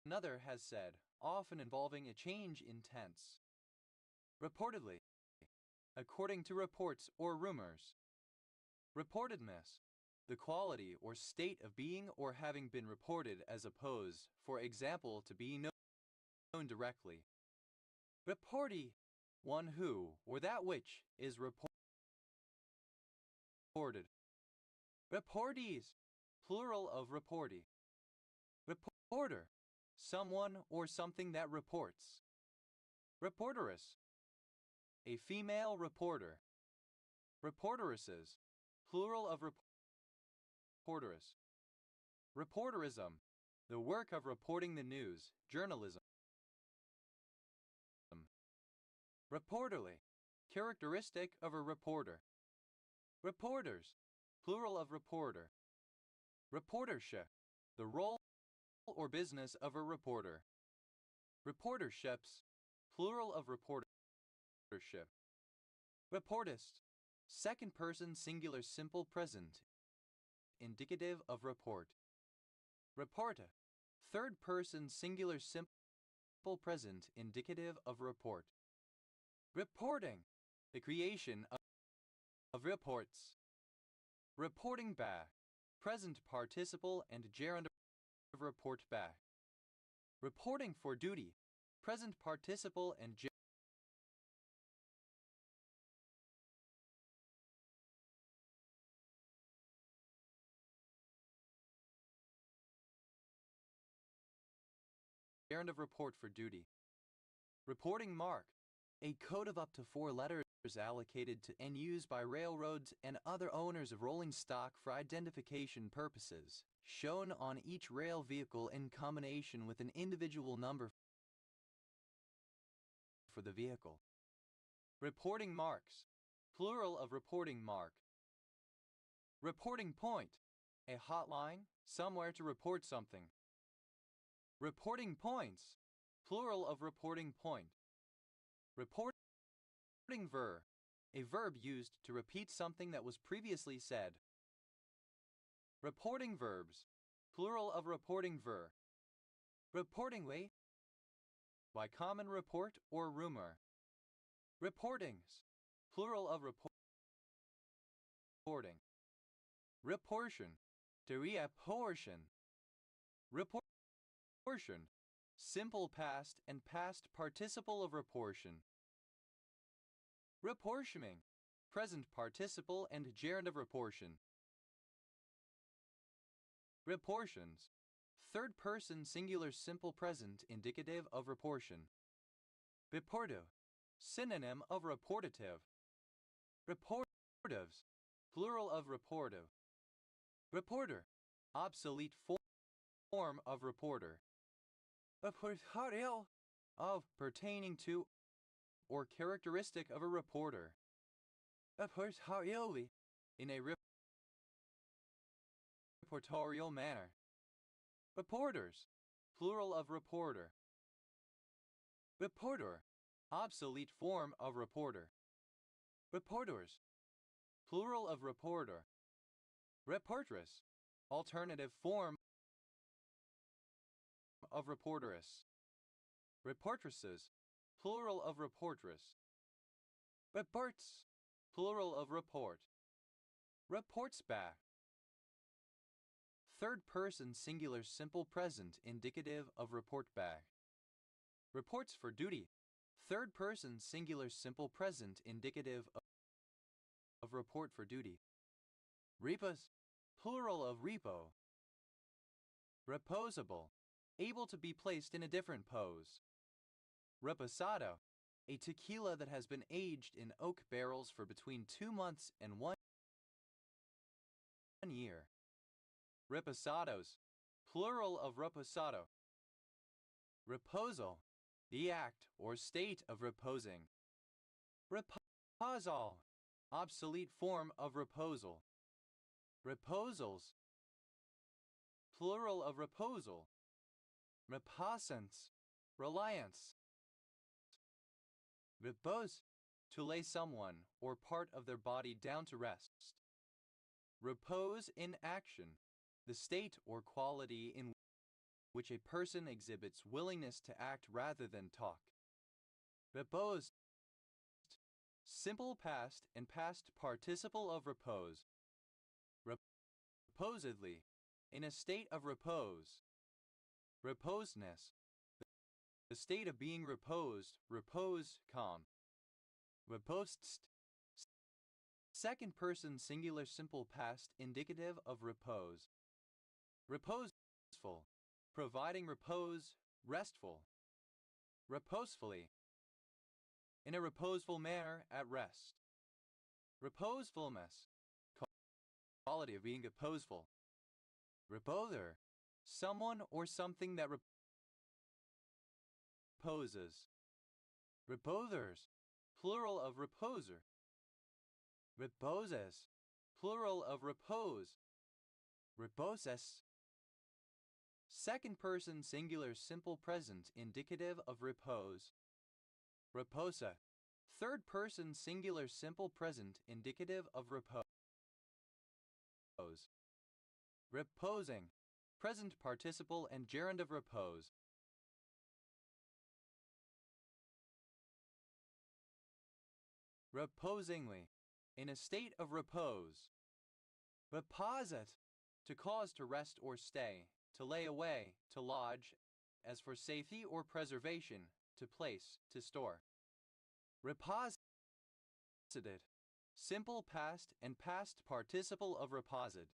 another has said, often involving a change in tense. Reportedly. According to reports or rumors. Reportedness. The quality or state of being or having been reported as opposed, for example, to being known directly. Reportee. One who, or that which, is reported. Reportees. Plural of reportee. Reporter. Someone or something that reports. Reporteress. A female reporter. Reporteresses. Plural of reporteress. Reporterism. The work of reporting the news, journalism. Reporterly. Characteristic of a reporter. Reporters. Plural of reporter. Reportership. The role or business of a reporter. Reporterships. Plural of reportership. Reportist. Second person singular simple present. Indicative of report. Reporta. Third person singular simple present indicative of report. Reporting. The creation of reports. Reporting back. Present participle and gerund of report back. Reporting for duty. Present participle and gerund of report for duty. Reporting mark. A code of up to 4 letters allocated to and used by railroads and other owners of rolling stock for identification purposes, shown on each rail vehicle in combination with an individual number for the vehicle. Reporting marks, plural of reporting mark. Reporting point, a hotline, somewhere to report something. Reporting points, plural of reporting point. Reporting verb, a verb used to repeat something that was previously said. Reporting verbs, plural of reporting verb. Reporting way, by common report or rumor. Reportings, plural of reporting. Reportion, to reapportion. Reportion, simple past and past participle of reportion. Reportioning, present participle and gerund of reportion. Reportions, third person singular simple present indicative of reportion. Reporto, synonym of reportative. Reportives, plural of reportive. Reporter, obsolete form of reporter. Reportario, of pertaining to or characteristic of a reporter. Reportarioli, in a reportorial manner. Reporters, plural of reporter. Reporter, obsolete form of reporter. Reporters, plural of reporter. Reportress, alternative form of reportress. Reportresses, plural of reportress. Reports, plural of report. Reports back. Third person singular simple present indicative of report back. Reports for duty. Third person singular simple present indicative of report for duty. Repas, plural of repo. Reposable, able to be placed in a different pose. Reposado, a tequila that has been aged in oak barrels for between 2 months and 1 year. Reposados, plural of reposado. Reposal, the act or state of reposing. Reposal, obsolete form of reposal. Reposals, plural of reposal. Reposance, reliance. Repose, to lay someone or part of their body down to rest. Repose in action, the state or quality in which a person exhibits willingness to act rather than talk. Repose, simple past and past participle of repose. Reposedly, in a state of repose. Reposedness, the state of being reposed, repose, calm. Reposed, second person singular simple past indicative of repose. Reposeful, providing repose, restful. Reposefully, in a reposeful manner, at rest. Reposefulness, quality of being reposeful. Reposer, someone or something that reposes. Reposers, plural of reposer. Reposes, plural of repose. Reposes, second person singular simple present indicative of repose. Reposa, third person singular simple present indicative of repose. Reposing, present participle and gerund of repose. Reposingly, in a state of repose. Reposit, to cause to rest or stay, to lay away, to lodge, as for safety or preservation, to place, to store. Reposited, simple past and past participle of reposit.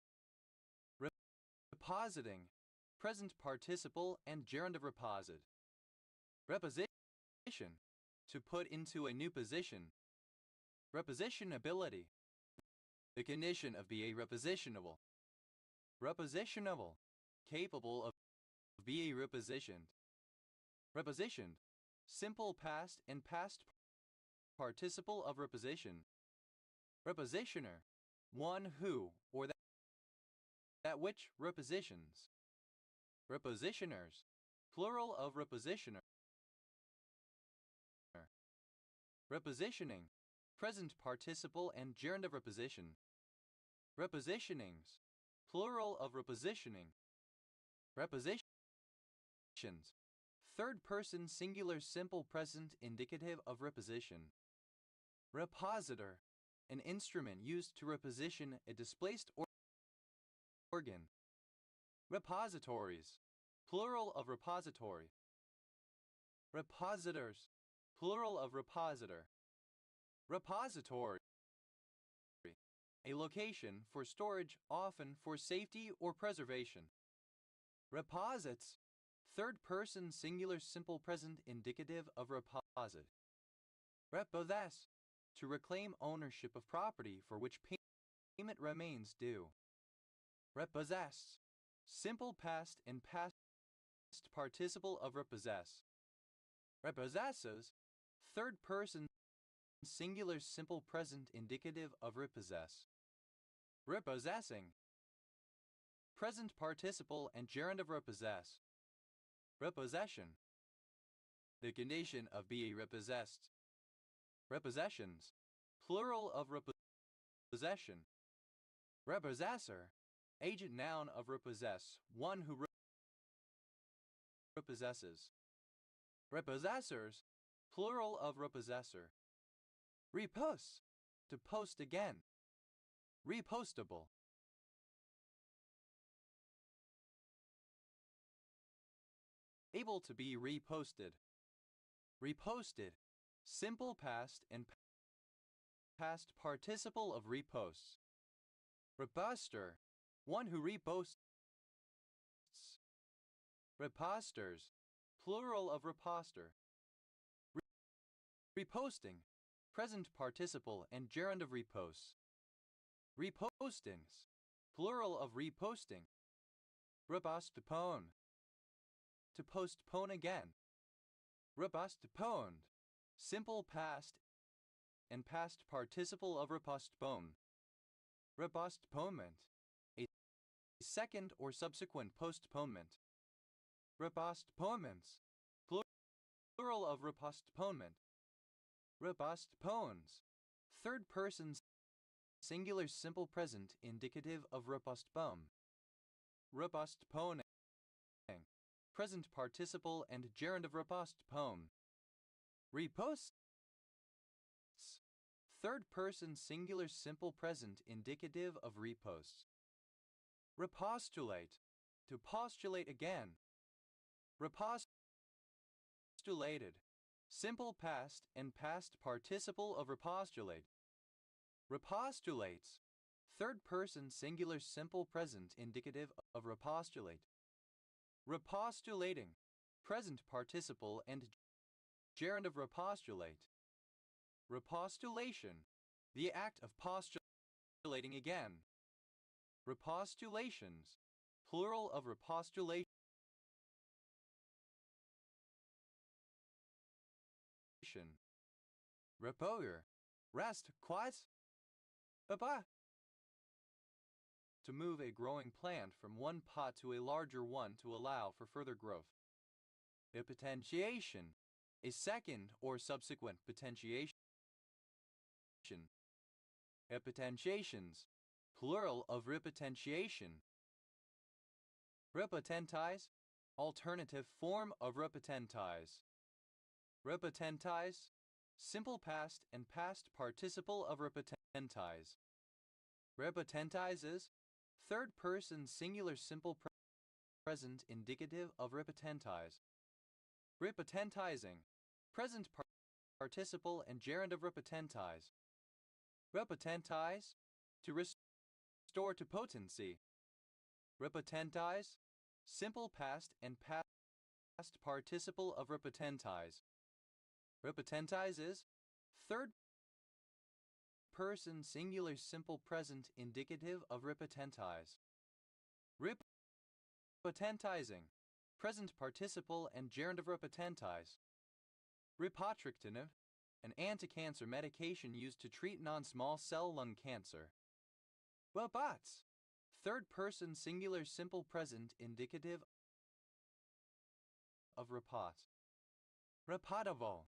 Repositing, present participle and gerund of reposit. Reposition, to put into a new position. Repositionability. The condition of being repositionable. Repositionable. Capable of being repositioned. Repositioned. Simple past and past participle of reposition. Repositioner. One who or that which repositions. Repositioners. Plural of repositioner. Repositioning. Present participle and gerund of reposition. Repositionings. Plural of repositioning. Repositions. Third person singular simple present indicative of reposition. Repositor. An instrument used to reposition a displaced organ. Repositories. Plural of repository. Repositors. Plural of repositor. Repository. A location for storage, often for safety or preservation. Reposits. Third person singular simple present indicative of reposit. Repossess. To reclaim ownership of property for which payment remains due. Repossess. Simple past and past participle of repossess. Repossesses. Third person singular simple present indicative of repossess. Repossessing. Present participle and gerund of repossess. Repossession. The condition of being repossessed. Repossessions. Plural of repossession. Repossessor. Agent noun of repossess, one who repossesses. Repossessors. Plural of repossessor. Repost. To post again. Repostable. Able to be reposted. Reposted. Simple past and past participle of reposts. Reposter. One who reposts. Reposters. Plural of reposter. Reposting. Present participle and gerund of reposts. Repostings. Plural of reposting. Repostpone. To postpone again. Repostponed. Simple past and past participle of repostpone. Repostponement. A second or subsequent postponement. Repostponements. Plural of repostponement. Repostpones. Third person singular simple present indicative of repostpone. Repostponing. Present participle and gerund of repostpone. Reposts. Third person singular simple present indicative of reposts. Repostulate. To postulate again. Repostulated. Simple past and past participle of repostulate. Repostulates. Third person singular simple present indicative of repostulate. Repostulating. Present participle and gerund of repostulate. Repostulation. The act of postulating again. Repostulations. Plural of repostulation. Reposer. Rest, quiet. Bye-bye. To move a growing plant from one pot to a larger one to allow for further growth. Repotentiation. A second or subsequent potentiation. Repotentiations. Plural of repotentiation. Repotentize. Alternative form of repotentize. Repotentize. Simple past and past participle of repotentize. Repotentizes. Third person singular simple present indicative of repotentize. Repotentizing. Present participle and gerund of repotentize. Repotentize. To restore to potency. Repotentize. Simple past and past participle of repotentize. Repentitize is third person singular simple present indicative of repentitize. Repentizing, present participle and gerund of repentitize. Repotrectinib, an anti-cancer medication used to treat non-small cell lung cancer. Robots, third person singular simple present indicative of repot. Repotable,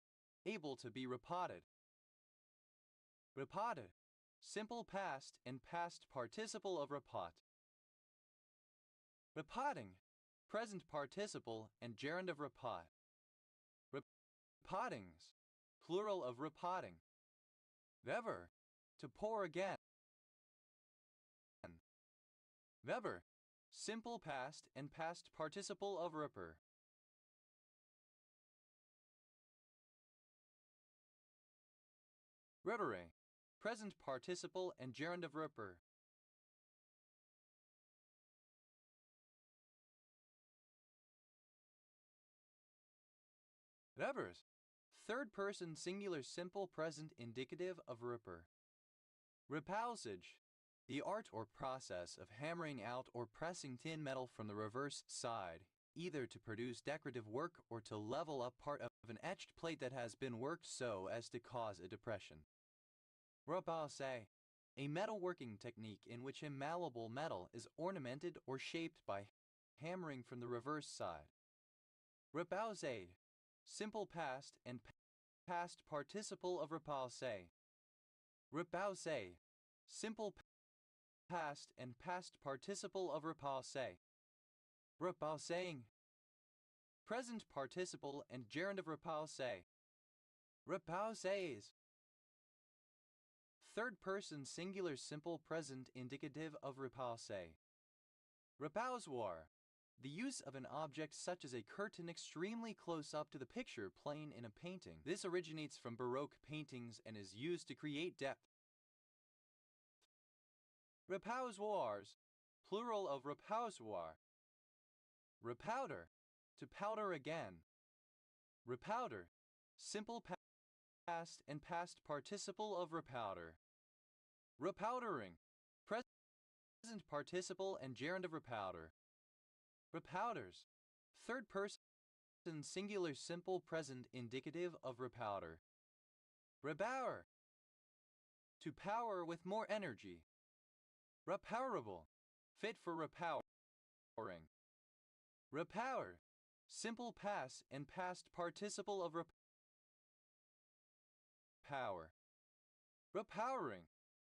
able to be repotted. Repotted, simple past and past participle of repot. Repotting, present participle and gerund of repot. Repottings, plural of repotting. Vever, to pour again. Vever, simple past and past participle of ripper. Ripere, present participle and gerund of ripper. Revers, third person singular simple present indicative of ripper. Repulsage, the art or process of hammering out or pressing tin metal from the reverse side, either to produce decorative work or to level up part of an etched plate that has been worked so as to cause a depression. Repulse, a metalworking technique in which a malleable metal is ornamented or shaped by hammering from the reverse side. Repulse, simple past and past participle of repulse. Repulse, simple past and past participle of repulse. Repulsing, present participle and gerund of repulse. Repulses, third person singular simple present indicative of repulse. Repulsoir, the use of an object such as a curtain extremely close up to the picture plane in a painting. This originates from Baroque paintings and is used to create depth. Repousoirs, plural of repousoir. Repowder, to powder again. Repowder, simple past and past participle of repowder. Repowdering, present participle and gerund of repowder. Repowders, third person singular simple present indicative of repowder. Repower, to power with more energy. Repowerable, fit for repowering. Repower, simple past and past participle of repower. Repowering,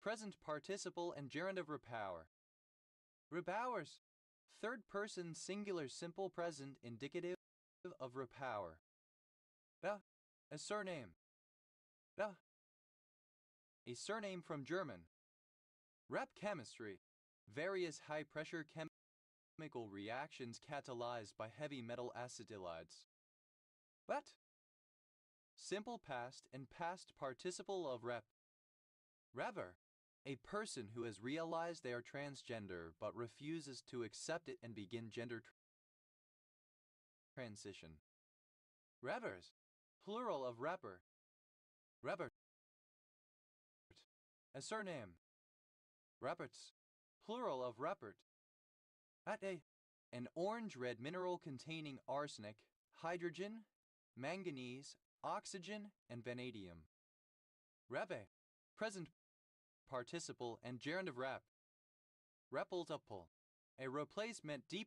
present participle and gerund of repower. Repowers, third person singular simple present indicative of repower. A surname. A surname from German. Rep chemistry, various high-pressure chemical reactions catalyzed by heavy metal acetylides. Simple past and past participle of rep. Rever, a person who has realized they are transgender but refuses to accept it and begin gender transition. Revers, plural of repper. Rebert, a surname. Reperts, plural of repert. An orange-red mineral containing arsenic, hydrogen, manganese, oxygen, and vanadium. Reve, present participle and gerund of rep. Repulsible, a replacement depot.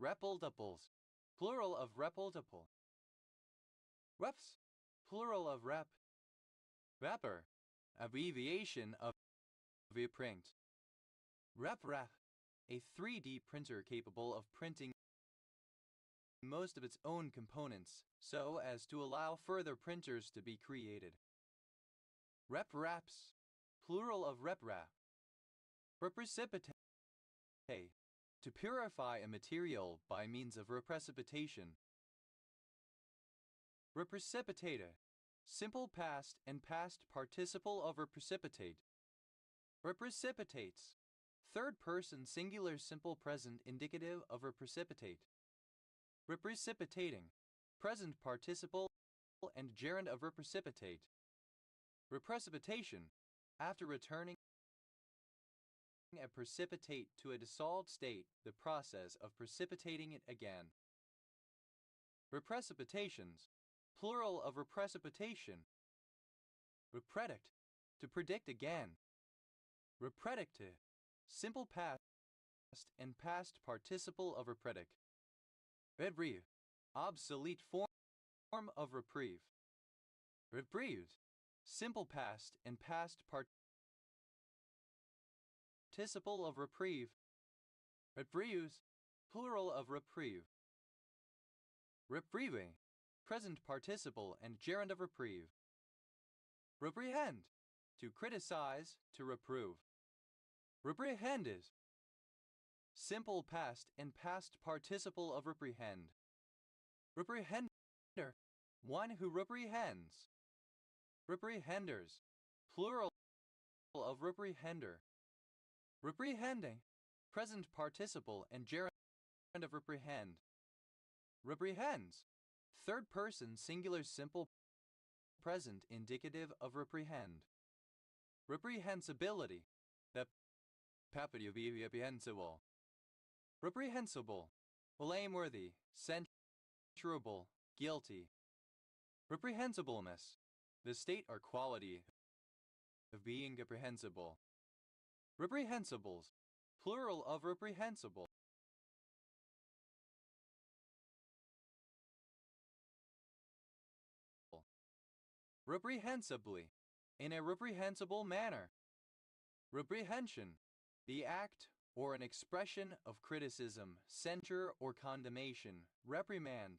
Repulsibles, plural of repulsible. Reps, plural of rep. Repper, abbreviation of reprint. RepRef, a 3D printer capable of printing most of its own components so as to allow further printers to be created. RepRaps, plural of reprap. Reprecipitate, to purify a material by means of reprecipitation. Reprecipitate, simple past and past participle of reprecipitate. Reprecipitates, third person singular simple present indicative of reprecipitate. Reprecipitating, present participle and gerund of reprecipitate. Reprecipitation, after returning a precipitate to a dissolved state, the process of precipitating it again. Reprecipitations, plural of reprecipitation. Repredict, to predict again. Repredicte, simple past and past participle of repredict. Reprieve, obsolete form of reprieve. Reprieved, simple past and past participle of reprieve. Reprieves, plural of reprieve. Reprieve, present participle and gerund of reprieve. Reprehend, to criticize, to reprove. Reprehendes, simple past and past participle of reprehend. Reprehender, one who reprehends. Reprehenders, plural of reprehender. Reprehending, present participle and gerund of reprehend. Reprehends, third person singular simple present indicative of reprehend. Reprehensibility, the property of being reprehensible. Reprehensible, blameworthy, censurable, guilty. Reprehensibleness, the state or quality of being reprehensible. Reprehensibles, plural of reprehensible. Reprehensibly, in a reprehensible manner. Reprehension, the act or an expression of criticism, censure, or condemnation, reprimand.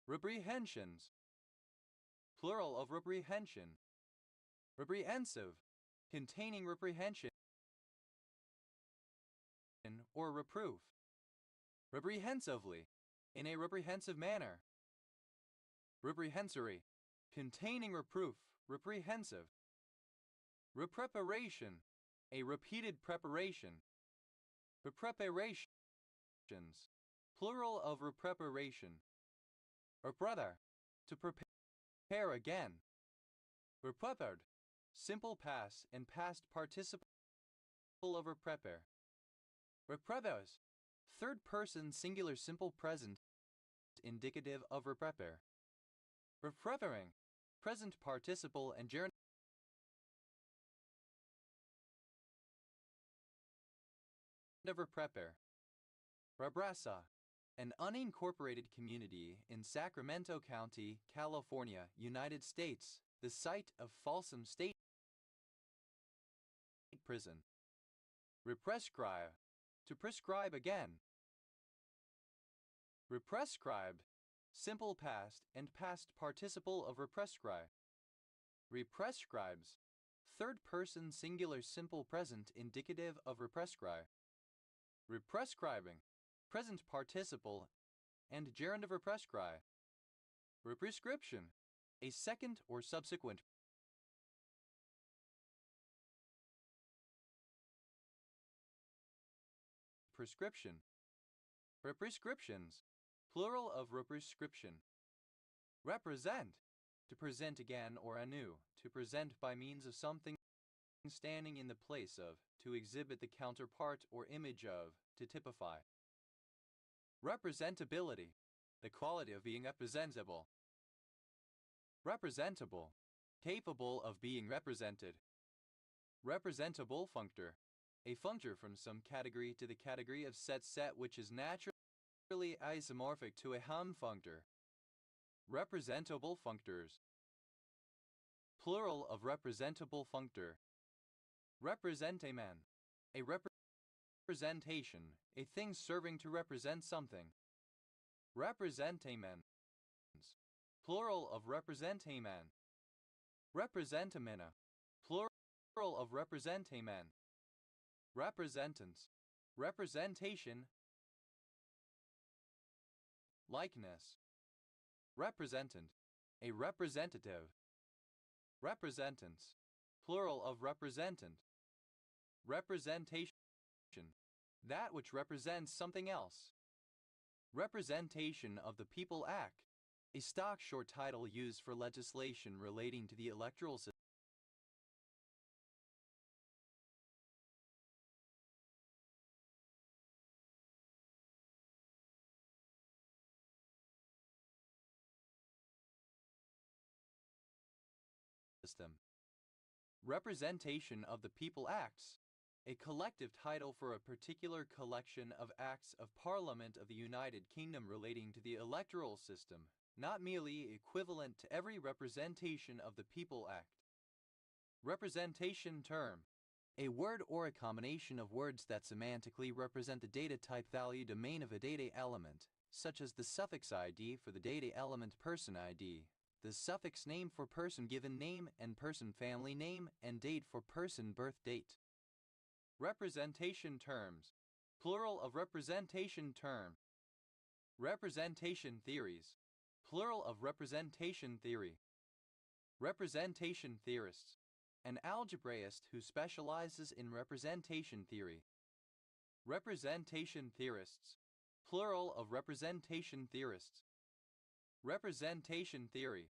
Reprehensions, plural of reprehension. Reprehensive, containing reprehension or reproof. Reprehensively, in a reprehensive manner. Reprehensory, containing reproof, reprehensive. Repreparation, a repeated preparation. Repreparations, plural of repreparation. Reprepare, to prepare again. Reprepared, simple past and past participle of reprepare. Reprepares, third person singular simple present indicative of reprepare. Repreparing, present participle and gerund of reprepare. Rabrasa, an unincorporated community in Sacramento County, California, United States, the site of Folsom State Prison. Represcribe, to prescribe again. Represcribed, simple past and past participle of represcribe. Represcribes, third person singular simple present indicative of represcribe. Represcribing, present participle and gerund of represcribe. Represcription, a second or subsequent prescription. Represcriptions, plural of represcription. Represent, to present again or anew, to present by means of something standing in the place of, to exhibit the counterpart or image of, to typify. Representability, the quality of being representable. Representable, capable of being represented. Representable functor, a functor from some category to the category of set which is naturally isomorphic to a Hom functor. Representable functors, plural of representable functor. Representamen, a representation, a thing serving to represent something. Representamens, plural of representamen. Representamena, plural of representamen. Representance, representation. Likeness. Representant, a representative. Representance, plural of representant. Representation, that which represents something else. Representation of the people act, a stock short title used for legislation relating to the electoral system. Representation of the People Acts, a collective title for a particular collection of acts of Parliament of the United Kingdom relating to the electoral system, not merely equivalent to every Representation of the People Act. Representation term, a word or a combination of words that semantically represent the data type value domain of a data element, such as the suffix ID for the data element person ID, the suffix name for person given name and person family name and date for person birth date. Representation terms, plural of representation term. Representation theories, plural of representation theory. Representation theorists, an algebraist who specializes in representation theory. Representation theorists, plural of representation theorists. Representation theory,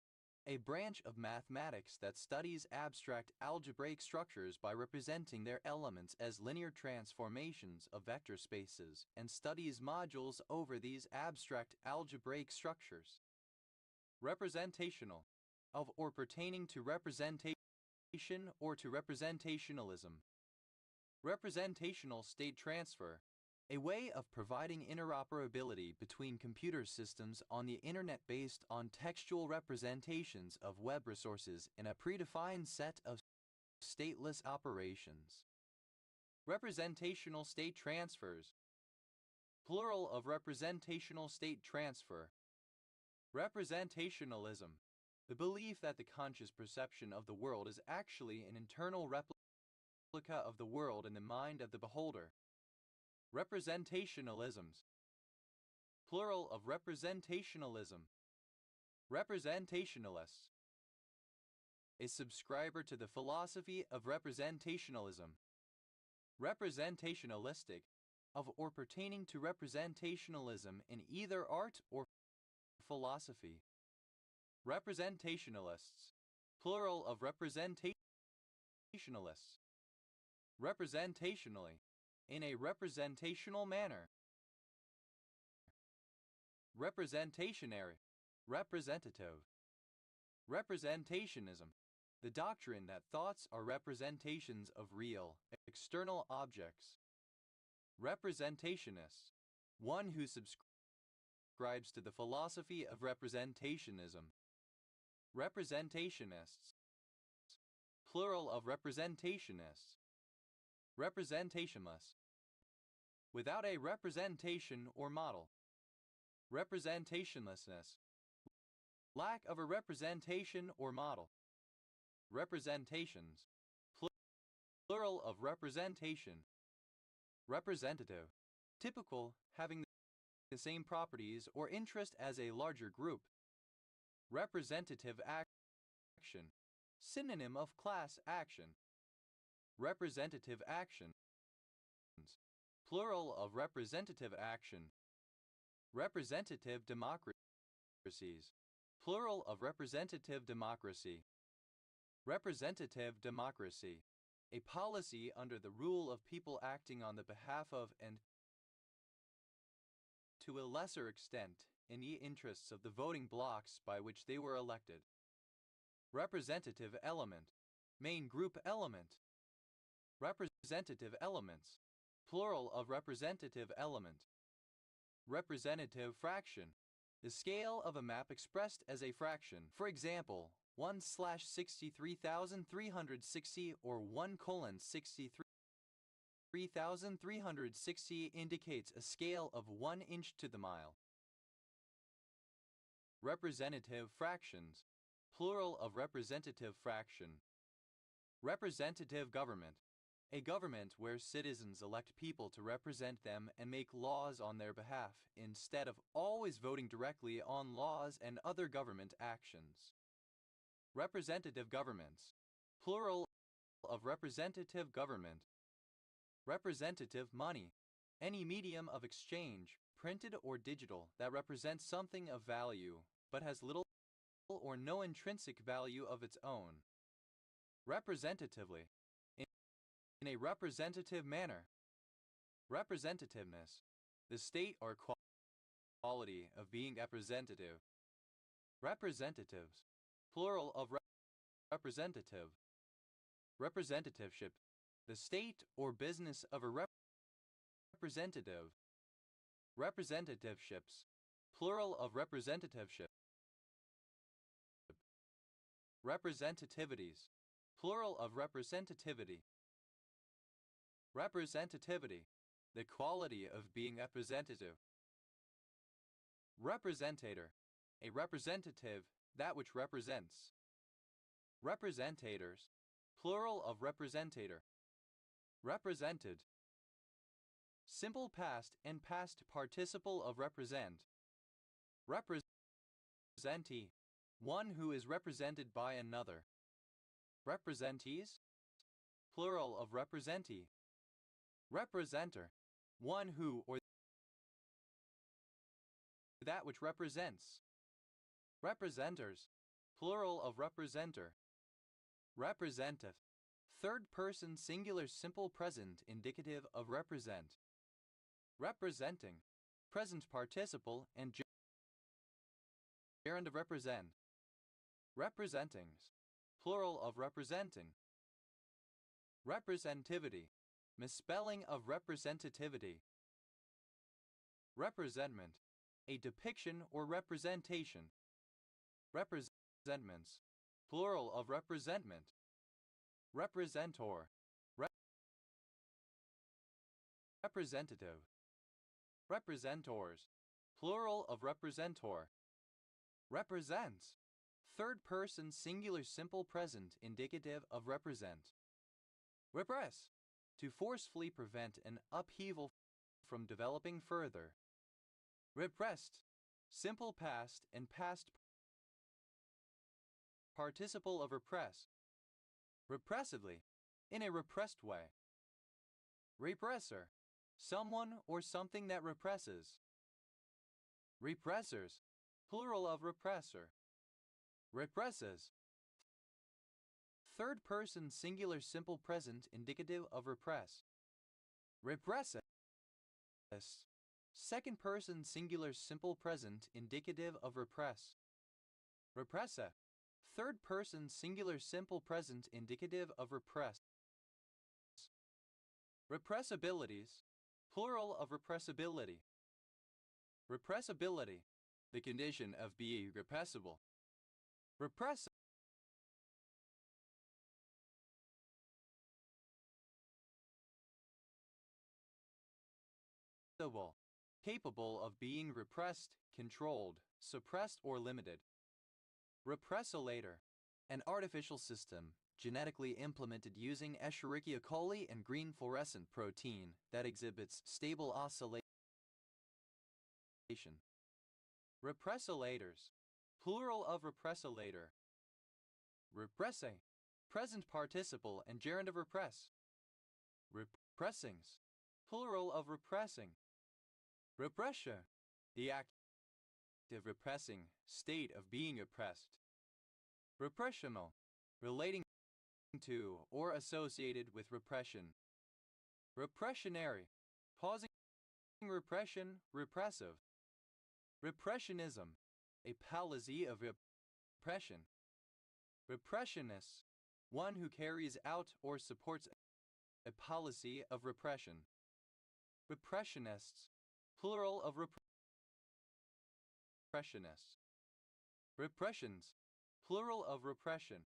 a branch of mathematics that studies abstract algebraic structures by representing their elements as linear transformations of vector spaces and studies modules over these abstract algebraic structures. Representational, of or pertaining to representation or to representationalism. Representational state transfer, a way of providing interoperability between computer systems on the internet based on textual representations of web resources in a predefined set of stateless operations. Representational state transfers, plural of representational state transfer. Representationalism, the belief that the conscious perception of the world is actually an internal replica of the world in the mind of the beholder. Representationalisms, plural of representationalism. Representationalists, a subscriber to the philosophy of representationalism. Representationalistic, of or pertaining to representationalism in either art or philosophy. Representationalists, plural of representationalists. Representationally, in a representational manner. Representationary, representative. Representationism, the doctrine that thoughts are representations of real, external objects. Representationist, one who subscribes to the philosophy of representationism. Representationists, plural of representationists. Representationless, without a representation or model. Representationlessness, lack of a representation or model. Representations, plural of representation. Representative, typical, having the same properties or interest as a larger group. Representative action, synonym of class action. Representative actions, plural of representative action. Representative democracies, plural of representative democracy. Representative democracy, a policy under the rule of people acting on the behalf of and to a lesser extent in the interests of the voting blocks by which they were elected. Representative element, main group element. Representative elements, plural of representative element. Representative fraction, the scale of a map expressed as a fraction. For example, 1/63,360 or 1:63,360 indicates a scale of 1 inch to the mile. Representative fractions, plural of representative fraction. Representative government, a government where citizens elect people to represent them and make laws on their behalf, instead of always voting directly on laws and other government actions. Representative governments, plural of representative government. Representative money, any medium of exchange, printed or digital, that represents something of value, but has little or no intrinsic value of its own. Representatively, in a representative manner. Representativeness, the state or quality of being representative. Representatives, plural of representative. Representativeship, the state or business of a representative. Representativeships, plural of representativeship. Representativities, plural of representativity. Representativity, the quality of being representative. Representator, a representative, that which represents. Representators, plural of representator. Represented, simple past and past participle of represent. Representee, one who is represented by another. Representees, plural of representee. Representer, one who or that which represents. Representers, plural of representer. Representative, third person singular simple present indicative of represent. Representing, present participle and gerund of represent. Representings, plural of representing. Representativity, misspelling of representativity. Representment, a depiction or representation. Representments, plural of representment. Representor, representative. Representors, plural of representor. Represents, third person singular simple present indicative of represent. Repress, to forcefully prevent an upheaval from developing further. Repressed, simple past and past participle of repress. Repressively, in a repressed way. Repressor, someone or something that represses. Repressors, plural of repressor. Represses, third person singular simple present indicative of repress. Represses, second person singular simple present indicative of repress. Repressa, third person singular simple present indicative of repress. Repressibilities, plural of repressibility. Repressibility, the condition of being repressible. Repressible, capable of being repressed, controlled, suppressed, or limited. Repressilator, an artificial system, genetically implemented using Escherichia coli and green fluorescent protein that exhibits stable oscillation. Repressilators, plural of repressilator. Represse, present participle and gerund of repress. Repressings, plural of repressing. Repression, the act of repressing, state of being oppressed. Repressional, relating to or associated with repression. Repressionary, causing repression, repressive. Repressionism, a palsy of repression. Repressionist, one who carries out or supports a policy of repression. Repressionists, plural of repressionists. Repressions, plural of repression.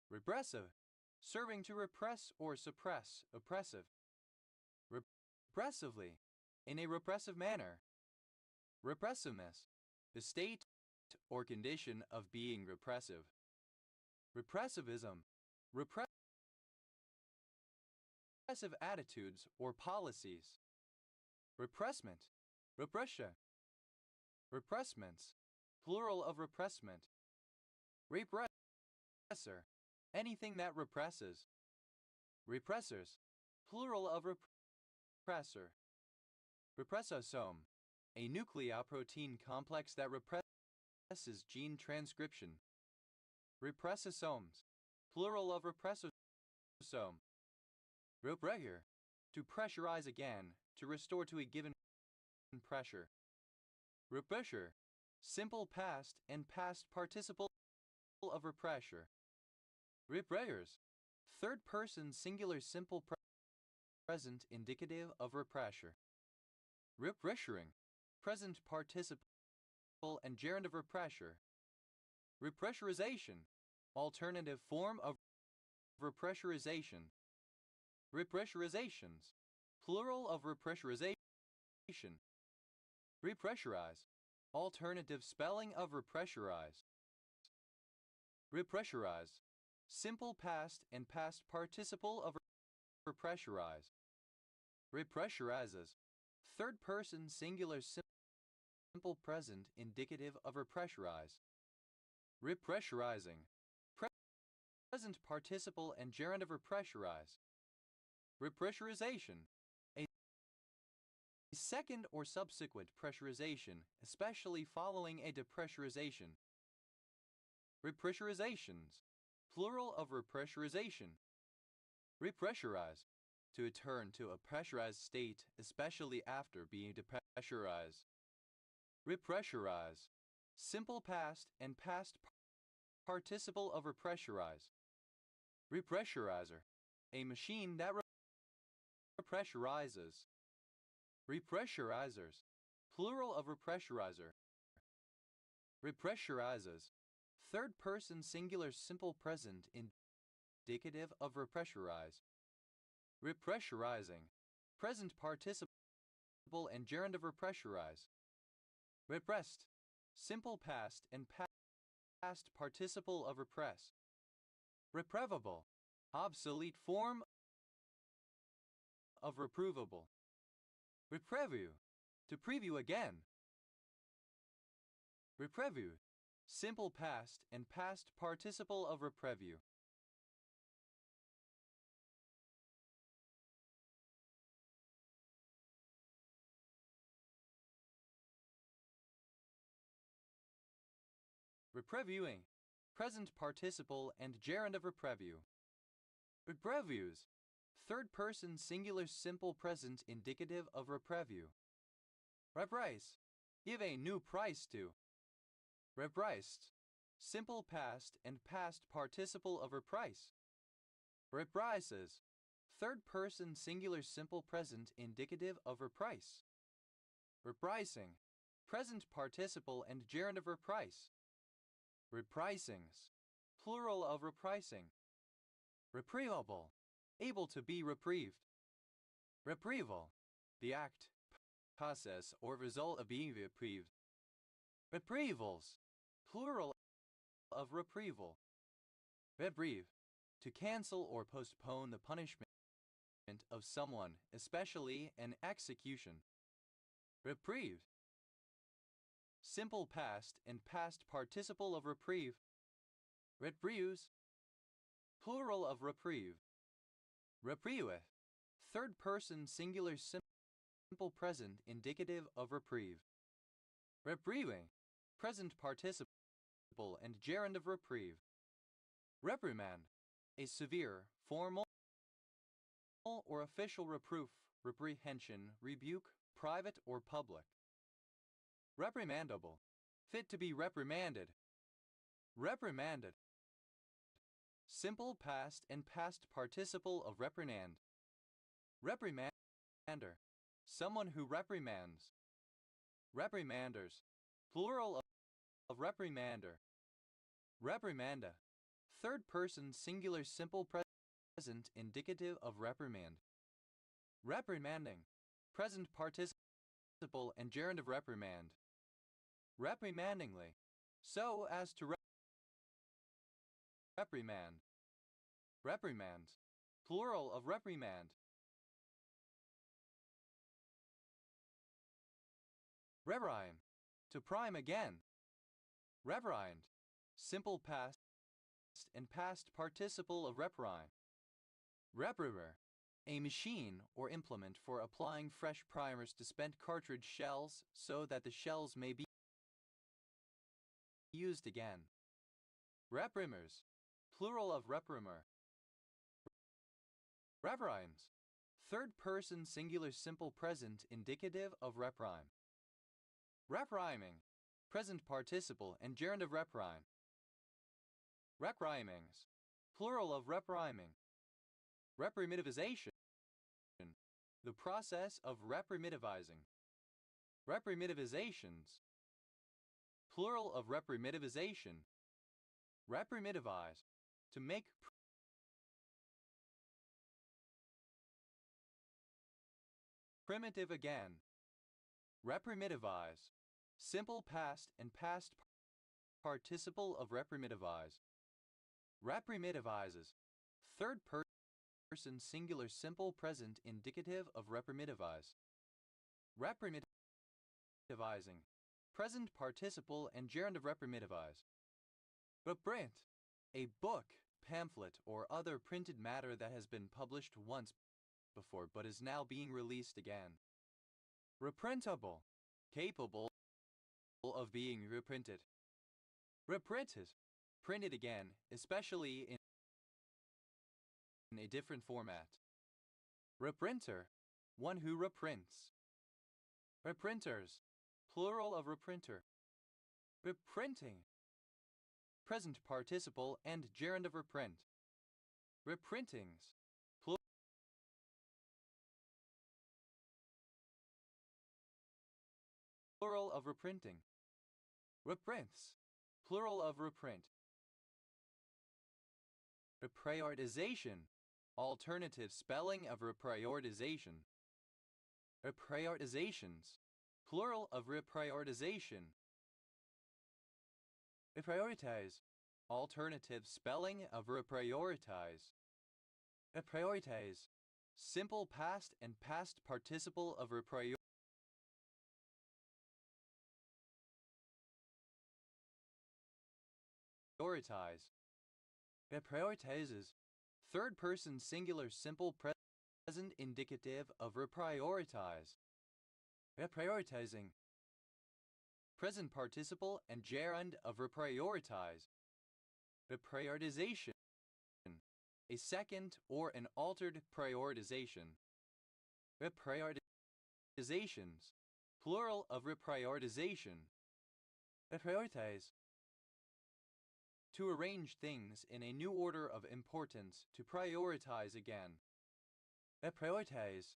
Repressive, serving to repress or suppress, oppressive. Repressively, in a repressive manner. Repressiveness, the state or condition of being repressive. Repressivism, repressive attitudes or policies. Repressment, repression. Repressments, plural of repressment. Repressor, anything that represses. Repressors, plural of repressor. Repressosome, a nucleoprotein complex that represses gene transcription. Repressosomes, plural of repressosome. Repressure, to pressurize again, to restore to a given pressure. Repressure, simple past and past participle of repressure. Repressures, third person singular simple present indicative of repressure. Repressuring, present participle and gerund of repressure. Repressurization, alternative form of repressurization. Repressurizations, plural of repressurization. Repressurize, alternative spelling of repressurize. Repressurize, simple past and past participle of repressurize. Repressurizes, third person singular simple present indicative of repressurize. Repressurizing, present participle and gerund of repressurize. Repressurization, a second or subsequent pressurization, especially following a depressurization. Repressurizations, plural of repressurization. Repressurize, to return to a pressurized state, especially after being depressurized. Repressurize, simple past and past participle of repressurize. Repressurizer, a machine that repressurizes. Repressurizers, plural of repressurizer. Repressurizes, third person singular simple present indicative of repressurize. Repressurizing, present participle and gerund of repressurize. Repressed, simple past and past participle of repress. Reprevable, obsolete form of reprovable. Repreview, to preview again. Repreview, simple past and past participle of repreview. Repreviewing, present participle and gerund of repreview. Repreviews, third person singular simple present indicative of repreview. Reprice, give a new price to. Repriced, simple past and past participle of reprice. Reprices, third person singular simple present indicative of reprice. Repricing, present participle and gerund of reprice. Repricings, plural of repricing. Reprievable, able to be reprieved. Reprieval, the act, process, or result of being reprieved. Reprievals, plural of reprieval. Reprieve, to cancel or postpone the punishment of someone, especially an execution. Reprieve, simple past and past participle of reprieve. Reprieves, plural of reprieve. Reprieveth, third person singular simple present indicative of reprieve. Reprieving, present participle and gerund of reprieve. Reprimand, a severe, formal, or official reproof, reprehension, rebuke, private or public. Reprimandable, fit to be reprimanded. Reprimanded, simple past and past participle of reprimand. Reprimander, someone who reprimands. Reprimanders, plural of reprimander. Reprimanda, third person singular simple present indicative of reprimand. Reprimanding, present participle and gerund of reprimand. Reprimandingly, so as to reprimand. Reprimand, plural of reprimand. Reprime, to prime again. Reprind, simple past and past participle of reprime. Reprimer, A machine or implement for applying fresh primers to spent cartridge shells so that the shells may be used again. Reprimers, plural of reprimer. Reprimes, third person singular simple present indicative of reprime. Repriming, present participle and gerund of reprime. Reprimings, plural of repriming. Reprimitivization, the process of reprimitivizing. Reprimitivizations, plural of reprimitivization. Reprimitivize, to make primitive again. Reprimitivize, simple past and past participle of reprimitivize. Reprimitivizes, third person singular simple present indicative of reprimitivize. Reprimitivizing, present participle and gerund of reprimitivize. Reprint, a book, pamphlet, or other printed matter that has been published once before but is now being released again. Reprintable, capable of being reprinted. Reprinted, printed again, especially in a different format. Reprinter, one who reprints. Reprinters, plural of reprinter. Reprinting, present participle and gerund of reprint. Reprintings, plural of reprinting. Reprints, plural of reprint. Reprioritization, alternative spelling of reprioritization. Reprioritizations, plural of reprioritization. Reprioritize, alternative spelling of reprioritize. Reprioritize, simple past and past participle of reprioritize. Reprioritizes, third person singular simple present indicative of reprioritize. Reprioritizing, present participle and gerund of reprioritize. Reprioritization, a second or an altered prioritization. Reprioritizations, plural of reprioritization. Reprioritize, to arrange things in a new order of importance, to prioritize again. Reprioritize,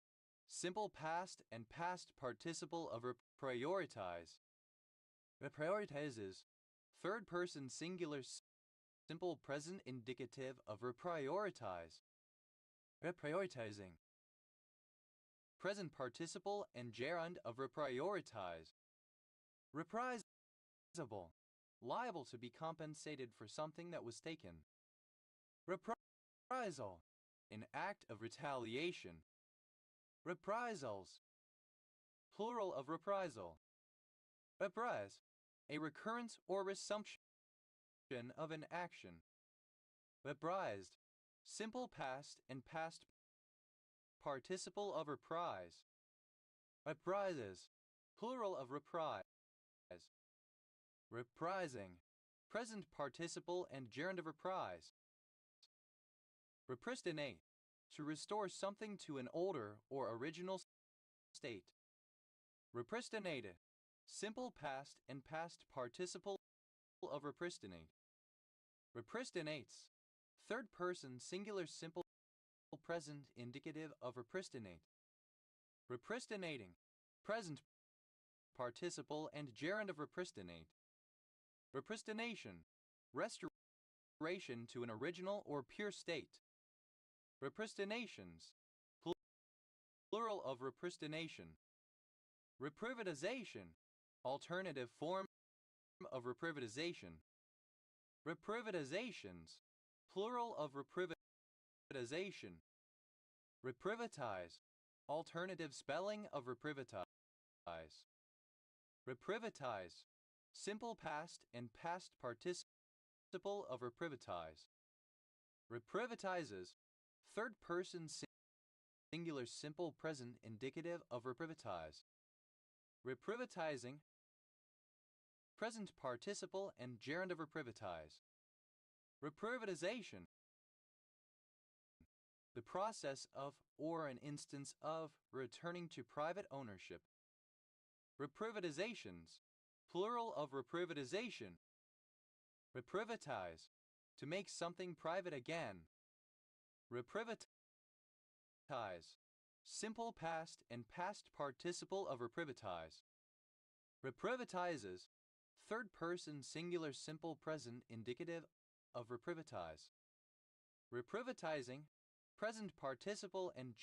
simple past and past participle of reprioritize. Reprioritizes, third person singular simple present indicative of reprioritize. Reprioritizing, present participle and gerund of reprioritize. Reprisable, liable to be compensated for something that was taken. Reprisal, an act of retaliation. Reprisals, plural of reprisal. Reprise, a recurrence or resumption of an action. Reprised, simple past and past participle of reprise. Reprises, plural of reprise. Reprising, present participle and gerund of reprise. Repristinate, to restore something to an older or original state. Repristinate, simple past and past participle of repristinate. Repristinates, third person singular simple present indicative of repristinate. Repristinating, present participle and gerund of repristinate. Repristination, restoration to an original or pure state. Repristinations, plural of repristination. Reprivatization, alternative form of reprivatization. Reprivatizations, plural of reprivatization. Reprivatize, alternative spelling of reprivatize. Reprivatize, simple past and past participle of reprivatize. Reprivatizes, third person singular simple present indicative of reprivatize. Reprivatizing, present participle and gerund of reprivatize. Reprivatization, the process of or an instance of returning to private ownership. Reprivatizations, plural of reprivatization. Reprivatize, to make something private again. Reprivatize, simple past and past participle of reprivatize. Reprivatizes, third person singular simple present indicative of reprivatize. Reprivatizing, present participle and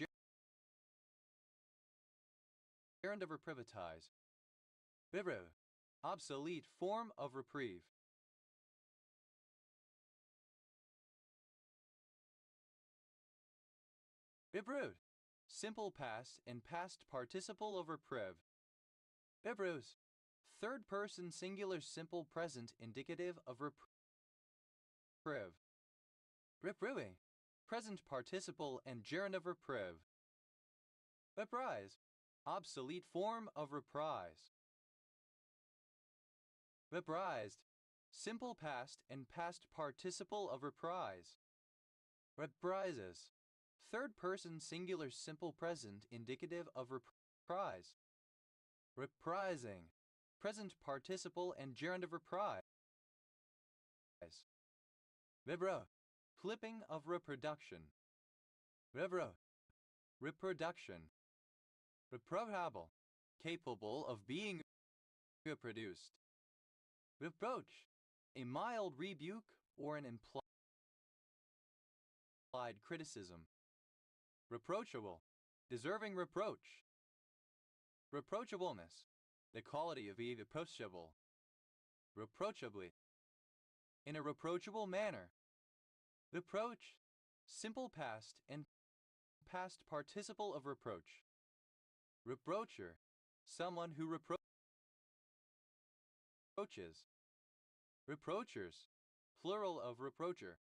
gerund of reprivatize. Reprieve, obsolete form of reprieve. Reprieve, simple past and past participle of reprieve. Reprieve, third person singular simple present indicative of reprieve. Reprieve, present participle and gerund of reprieve. Reprise, obsolete form of reprise. Reprised, simple past and past participle of reprise. Reprises, third person singular simple present indicative of reprise. Reprising, present participle and gerund of reprise. Vibro, flipping of reproduction. Vibro, reproduction. Reproachable, capable of being reproduced. Reproach, a mild rebuke or an implied criticism. Reproachable, deserving reproach. Reproachableness, the quality of being reproachable. Reproachably, in a reproachable manner. Reproach, simple past and past participle of reproach. Reproacher, someone who reproaches. Reproachers, plural of reproacher.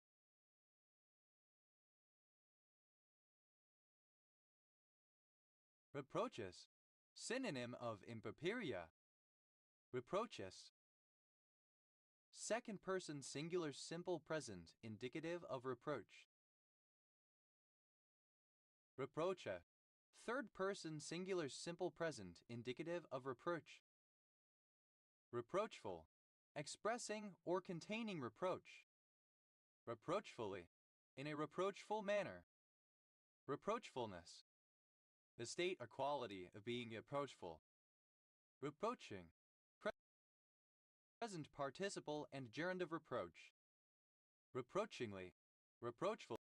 Reproaches, synonym of improperia. Reproaches, second person singular simple present indicative of reproach. Reprocha, third person singular simple present indicative of reproach. Reproachful, expressing or containing reproach. Reproachfully, in a reproachful manner. Reproachfulness, the state or quality of being reproachful. Reproaching, present participle and gerund of reproach. Reproachingly, reproachfully.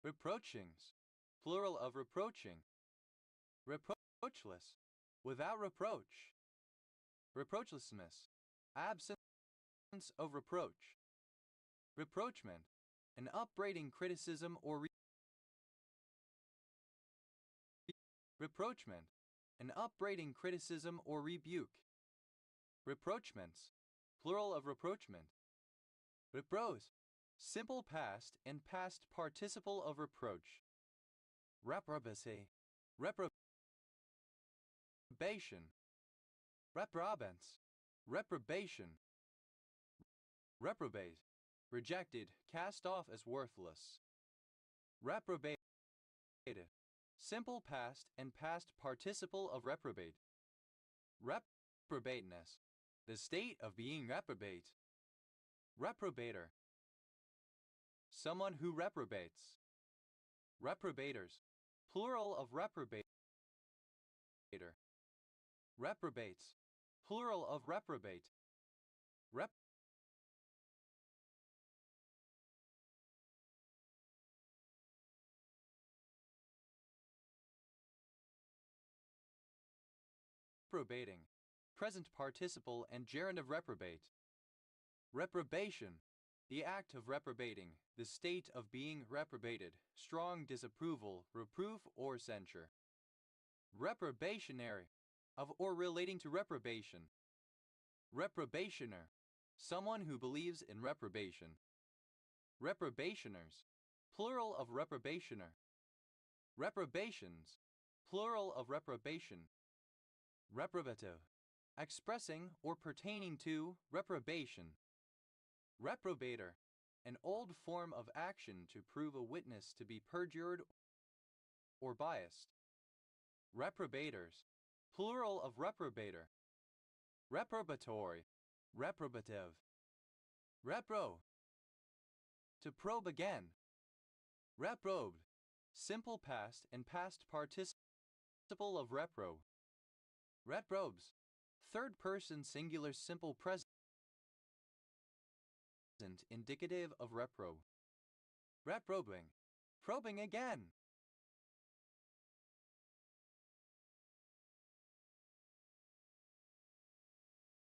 Reproachings, plural of reproaching. Reproachless, without reproach. Reproachlessness, absence of reproach. Reproachment, an upbraiding criticism or reproachment, an upbraiding criticism or rebuke. Reproachments, plural of reproachment. Reprose, simple past and past participle of reproach. Reprobation, reprobation. Reprobance, reprobation. Reprobate, rejected, cast off as worthless. Reprobated, simple past and past participle of reprobate. Reprobateness, the state of being reprobate. Reprobator, someone who reprobates. Reprobators, plural of reprobator. Reprobates, plural of reprobate. Reprobating, present participle and gerund of reprobate. Reprobation, the act of reprobating, the state of being reprobated, strong disapproval, reproof, or censure. Reprobationary, of or relating to reprobation. Reprobationer, someone who believes in reprobation. Reprobationers, plural of reprobationer. Reprobations, plural of reprobation. Reprobative, expressing or pertaining to reprobation. Reprobator, an old form of action to prove a witness to be perjured or biased. Reprobators, plural of reprobator. Reprobatory, reprobative. Repro, to probe again. Reprobed, simple past and past participle of repro. Reprobes, third person singular simple present indicative of repro. Reprobing, probing again.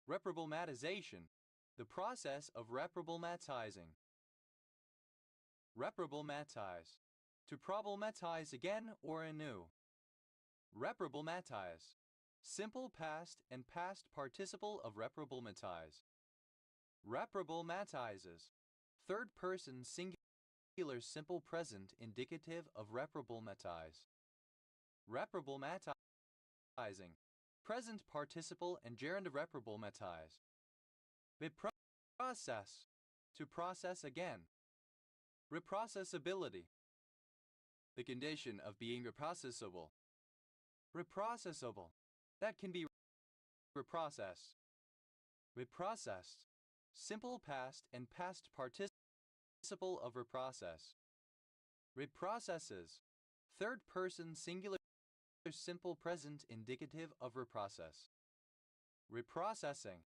Reproblematization, the process of reproblematizing. Reproblematize, to problematize again or anew. Reproblematize, simple past and past participle of reproblematize. Reproblematizes, third person singular simple present indicative of reproblematize. Reproblematizing, present participle and gerund of reproblematize. Reprocess, to process again. Reprocessability, the condition of being reprocessable. Reprocessable, that can be reprocessed. Reprocessed, simple past and past participle of reprocess. Reprocesses, third person singular simple present indicative of reprocess. Reprocessing,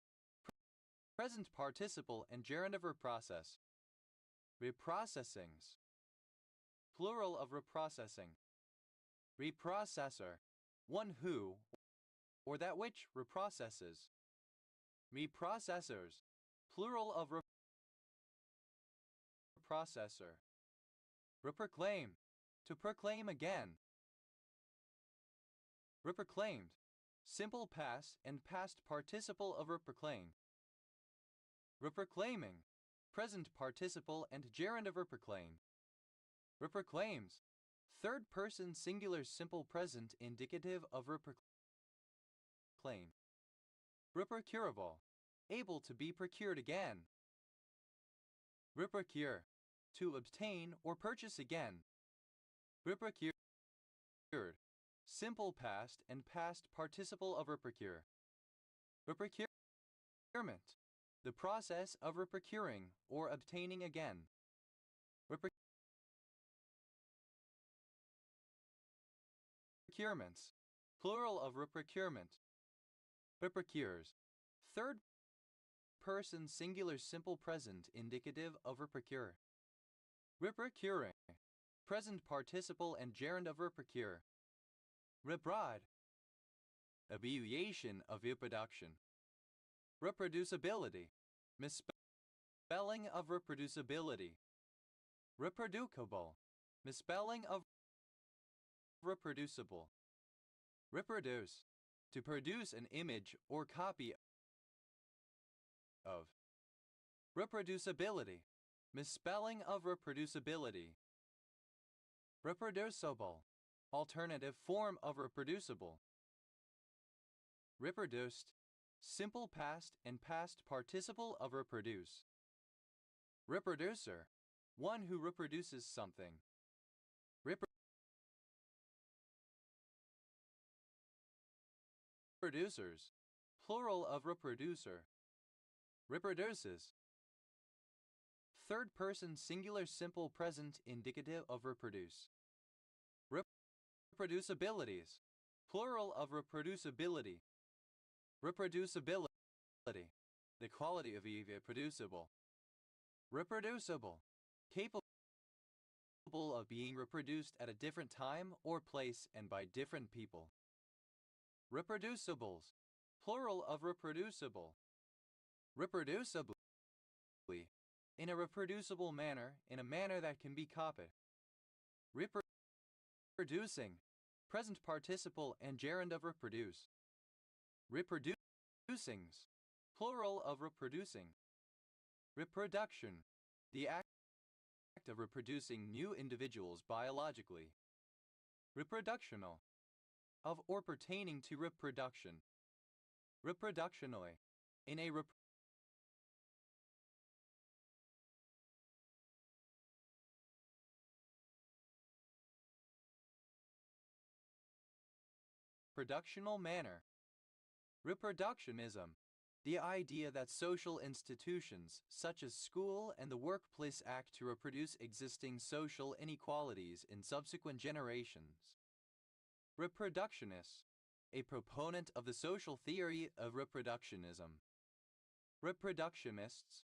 present participle and gerund of reprocess. Reprocessings, plural of reprocessing. Reprocessor, one who or that which reprocesses. Reprocessors, plural of reprocessor. Reproclaim, to proclaim again. Reproclaimed, simple past and past participle of reproclaim. Reproclaiming, present participle and gerund of reproclaim. Reproclaims, third person singular simple present indicative of reproclaim. Reprocurable, able to be procured again. Reprocure, to obtain or purchase again. Reprocured, simple past and past participle of reprocure. Reprocurement, the process of reprocuring or obtaining again. Reprocurements, plural of reprocurement. Reprocures, third person singular simple present indicative of reprocure. Reprocuring, present participle and gerund of reprocure. Reprod, abbreviation of reproduction. Reproducibility, misspelling of reproducibility. Reproducible, misspelling of reproducible. Reproduce, to produce an image or copy of. Reproducibility, misspelling of reproducibility. Reproducible, alternative form of reproducible. Reproduced, simple past and past participle of reproduce. Reproducer, one who reproduces something. Reproducers, plural of reproducer. Reproduces, third person singular simple present indicative of reproduce. Reproducibilities, plural of reproducibility. Reproducibility, the quality of reproducible. Reproducible, capable of being reproduced at a different time or place and by different people. Reproducibles, plural of reproducible. Reproducibly, in a reproducible manner, in a manner that can be copied. Reproducing, present participle and gerund of reproduce. Reproducings, plural of reproducing. Reproduction, the act of reproducing new individuals biologically. Reproductional. Of or pertaining to reproduction. Reproductionally. In a reproductional manner. Reproductionism. The idea that social institutions, such as school and the workplace, act to reproduce existing social inequalities in subsequent generations. Reproductionist. A proponent of the social theory of reproductionism. Reproductionists,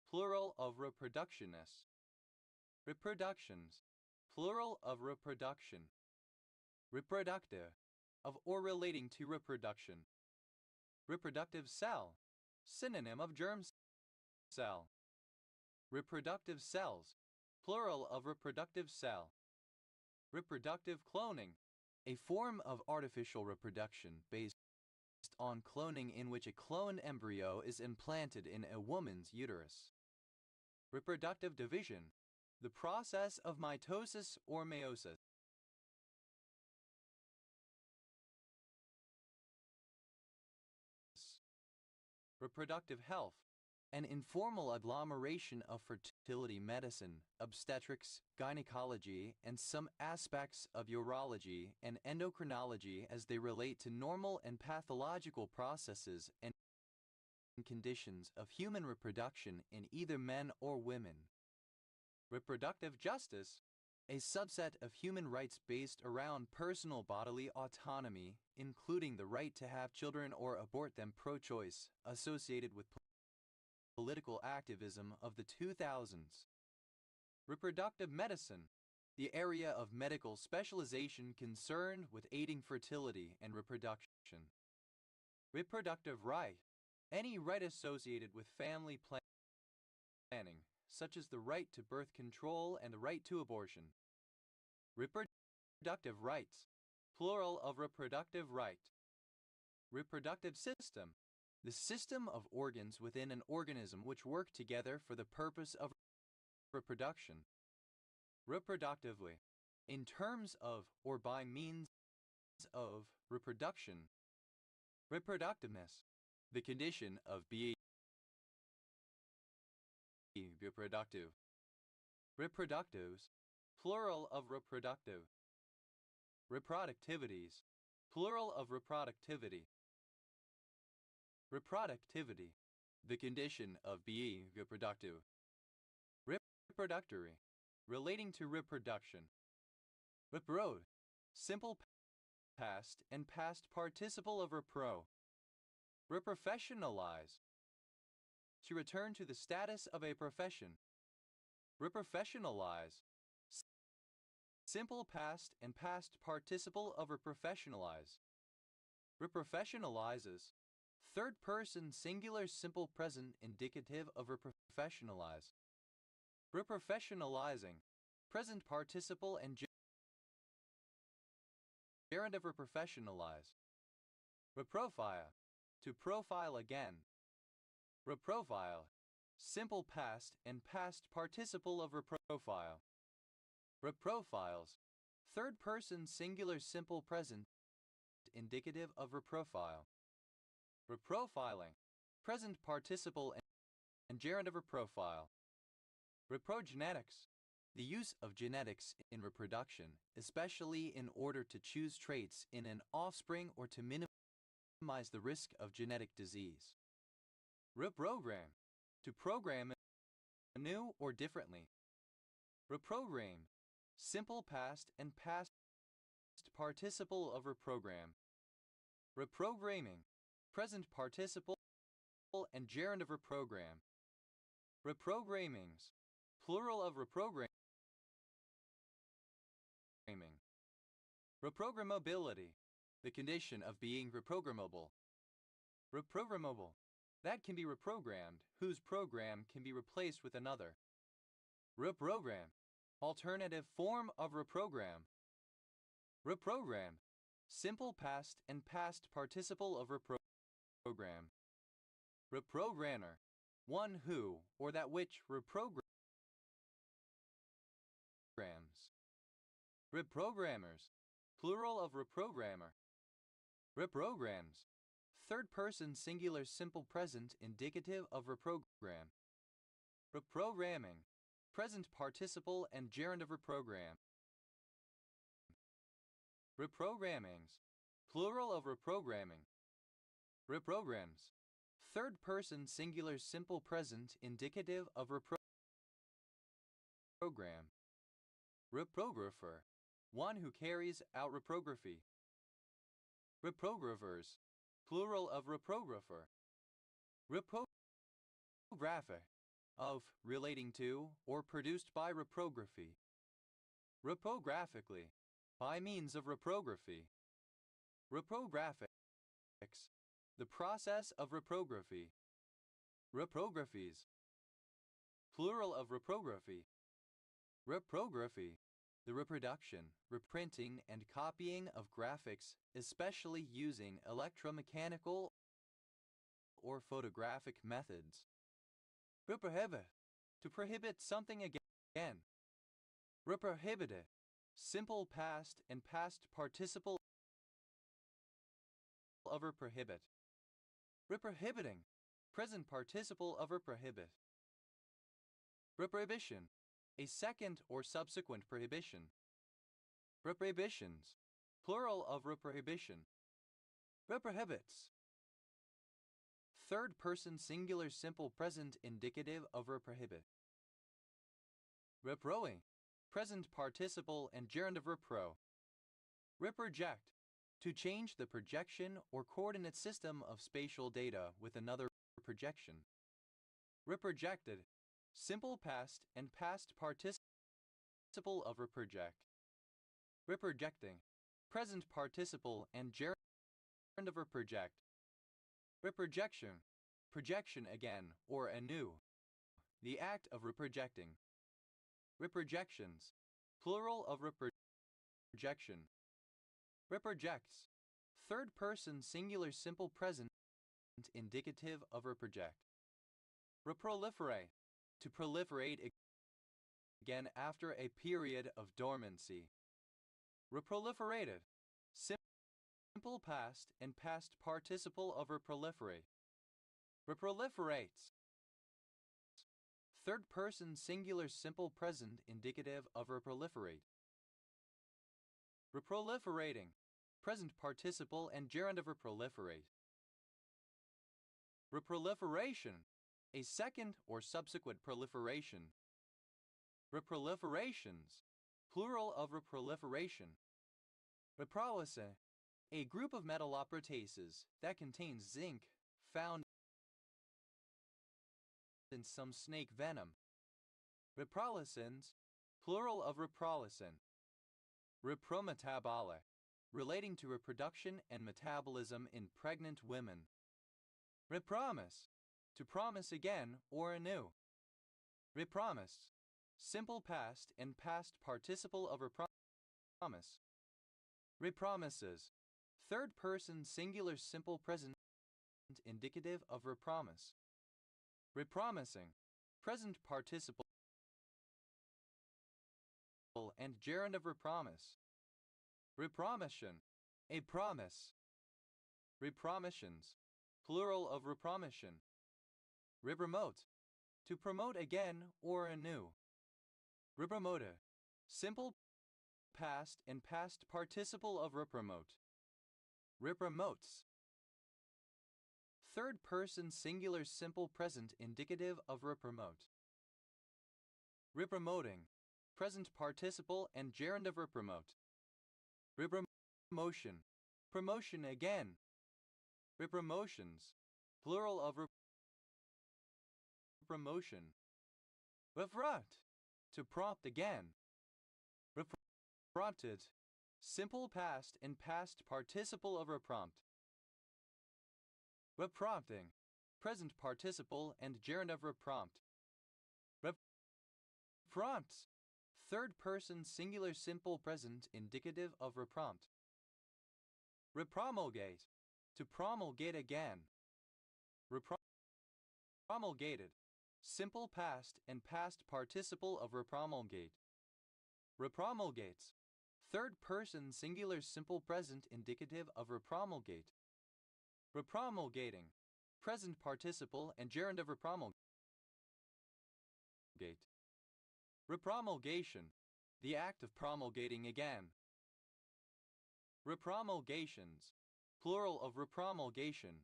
plural of reproductionists. Reproductions, plural of reproduction. Reproductive, of or relating to reproduction. Reproductive cell, synonym of germ cell. Reproductive cells, plural of reproductive cell. Reproductive cloning, a form of artificial reproduction based on cloning in which a cloned embryo is implanted in a woman's uterus. Reproductive division, the process of mitosis or meiosis. Reproductive health, an informal agglomeration of fertility medicine, obstetrics, gynecology, and some aspects of urology and endocrinology as they relate to normal and pathological processes and conditions of human reproduction in either men or women. Reproductive justice, a subset of human rights based around personal bodily autonomy, including the right to have children or abort them pro-choice, associated with political activism of the 2000s. Reproductive medicine, the area of medical specialization concerned with aiding fertility and reproduction. Reproductive right, any right associated with family planning, such as the right to birth control and the right to abortion. Reproductive rights, plural of reproductive right. Reproductive system, the system of organs within an organism which work together for the purpose of reproduction. Reproductively, in terms of or by means of reproduction. Reproductiveness, the condition of being reproductive. Reproductives, plural of reproductive. Reproductivities, plural of reproductivity. Reproductivity, the condition of being reproductive. Reproductory, relating to reproduction. Reprode, simple past and past participle of repro. Reprofessionalize, to return to the status of a profession. Reprofessionalize, simple past and past participle of reprofessionalize. Reprofessionalizes, third person singular simple present indicative of reprofessionalize. Reprofessionalizing, present participle and gerund of reprofessionalize. Reprofile, to profile again. Reprofile, simple past and past participle of reprofile. Reprofiles, third person singular simple present indicative of reprofile. Reprofiling, present participle and gerund of reprofile. Reprogenetics, the use of genetics in reproduction, especially in order to choose traits in an offspring or to minimize the risk of genetic disease. Reprogram, to program anew or differently. Reprogram, simple past and past participle of reprogram. Reprogramming, present participle and gerund of reprogram. Reprogrammings, plural of reprogramming. Reprogrammability, the condition of being reprogrammable. Reprogrammable, that can be reprogrammed, whose program can be replaced with another. Reprogram, alternative form of reprogram. Reprogram, simple past and past participle of reprogram. Reprogrammer, one who or that which reprograms. Reprogrammers, plural of reprogrammer. Reprograms, third person singular simple present indicative of reprogram. Reprogramming, present participle and gerund of reprogram. Reprogrammings, plural of reprogramming. Reprograms, third person singular simple present indicative of reprogram. Reprographer, one who carries out reprography. Reprographers, plural of reprographer. Reprographic, of, relating to, or produced by reprography. Reprographically, by means of reprography. Reprographics, the process of reprography. Reprographies, plural of reprography. Reprography, the reproduction, reprinting, and copying of graphics, especially using electromechanical or photographic methods. Reprohibit, to prohibit something again. Reprohibited, simple past and past participle of reprohibit. Reprohibiting, present participle of reprohibit. Reprohibition, a second or subsequent prohibition. Reprohibitions, plural of reprohibition. Reprohibits, third person singular simple present indicative of reprohibit. Reproing, present participle and gerund of repro. Reproject, to change the projection or coordinate system of spatial data with another projection. Reprojected, simple past and past participle of reproject. Reprojecting, present participle and gerund of reproject. Reprojection, projection again or anew, the act of reprojecting. Reprojections, plural of reprojection. Reprojects, third person singular simple present indicative of reproject. Reproliferate, to proliferate again after a period of dormancy. Reproliferated, simple past and past participle of reproliferate. Reproliferates, third person singular simple present indicative of reproliferate. Reproliferating, present participle and gerund of reproliferate. Reproliferation, a second or subsequent proliferation. Reproliferations, plural of reproliferation. Reprolysine, a group of metalloproteases that contains zinc found in some snake venom. Reprolysins, plural of reprolysine. Reprometabolic, relating to reproduction and metabolism in pregnant women. Repromise, to promise again or anew. Repromise, simple past and past participle of repromise. Repromises, third person singular simple present indicative of repromise. Repromising, present participle and gerund of repromise. Repromission, a promise. Repromissions, plural of repromission. Repromote, to promote again or anew. Repromote, simple past and past participle of repromote. Repromotes, third person singular simple present indicative of repromote. Repromoting, present participle and gerund of repromote. Repromotion, promotion again. Repromotions, plural of promotion. Refront, to prompt again. Prompted, simple past and past participle of reprompt. Reprompting, present participle and gerund of reprompt. Reprompts, third person singular simple present indicative of reprompt. Repromulgate, to promulgate again. Promulgated, simple past and past participle of repromulgate. Repromulgates, Third person singular simple present indicative of repromulgate. Repromulgating. Present participle and gerund of repromulgate. Repromulgation. The act of promulgating again. Repromulgations. Plural of repromulgation.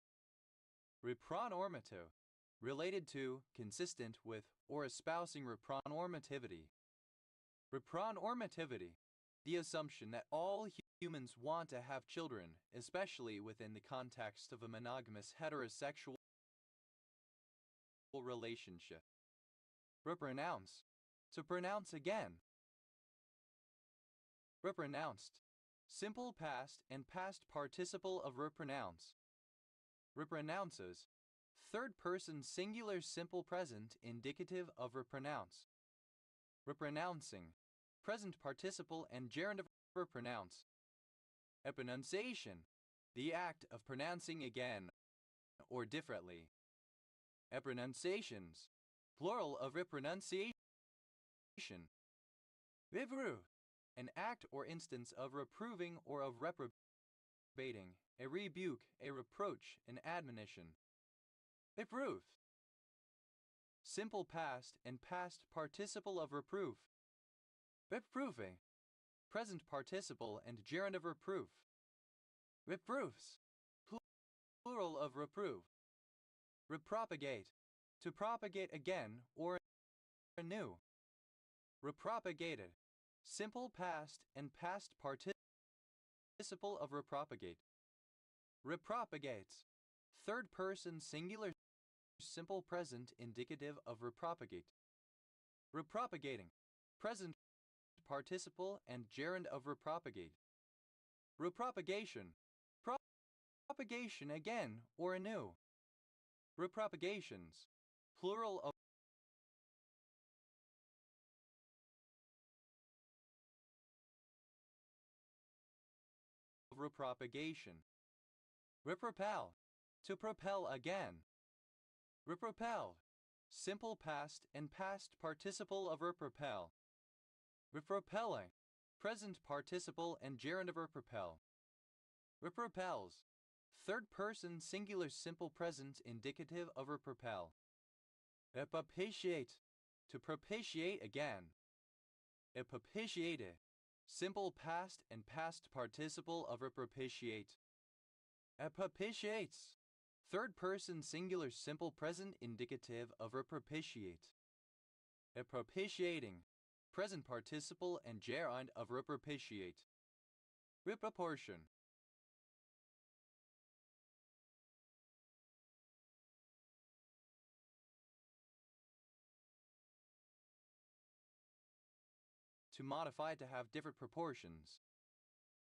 Repronormative. Related to, consistent with, or espousing repronormativity. Repronormativity. The assumption that all humans want to have children, especially within the context of a monogamous heterosexual relationship. Repronounce. To pronounce again. Repronounced. Simple past and past participle of repronounce. Repronounces. Third person singular simple present indicative of repronounce. Repronouncing. Present participle and gerund of repronounce. Epronunciation. The act of pronouncing again or differently. Epronunciations. Plural of repronunciation. Reprove. An act or instance of reproving or of reprobating, a rebuke, a reproach, an admonition. Reprove. Simple past and past participle of reproof. Reproving. Present participle and gerund of reproof. Reproofs. Plural of reprove. Repropagate. To propagate again or anew. Repropagated. Simple past and past participle of repropagate. Repropagates. Third person singular simple present indicative of repropagate. Repropagating. Present participle and gerund of repropagate. Repropagation. Propagation again or anew. Repropagations. Plural of repropagation. Repropel. To propel again. Repropelled. Simple past and past participle of repropel. Repropelling. Present participle and gerund of repropel. Repropels. Third person singular simple present indicative of repropel. Repropitiate. To propitiate again. Repropitiate. Simple past and past participle of repropitiate. Repropitiates. Third person singular simple present indicative of repropitiate. Repropitiating. Present participle and gerund of repropitiate. Reproportion. To modify to have different proportions.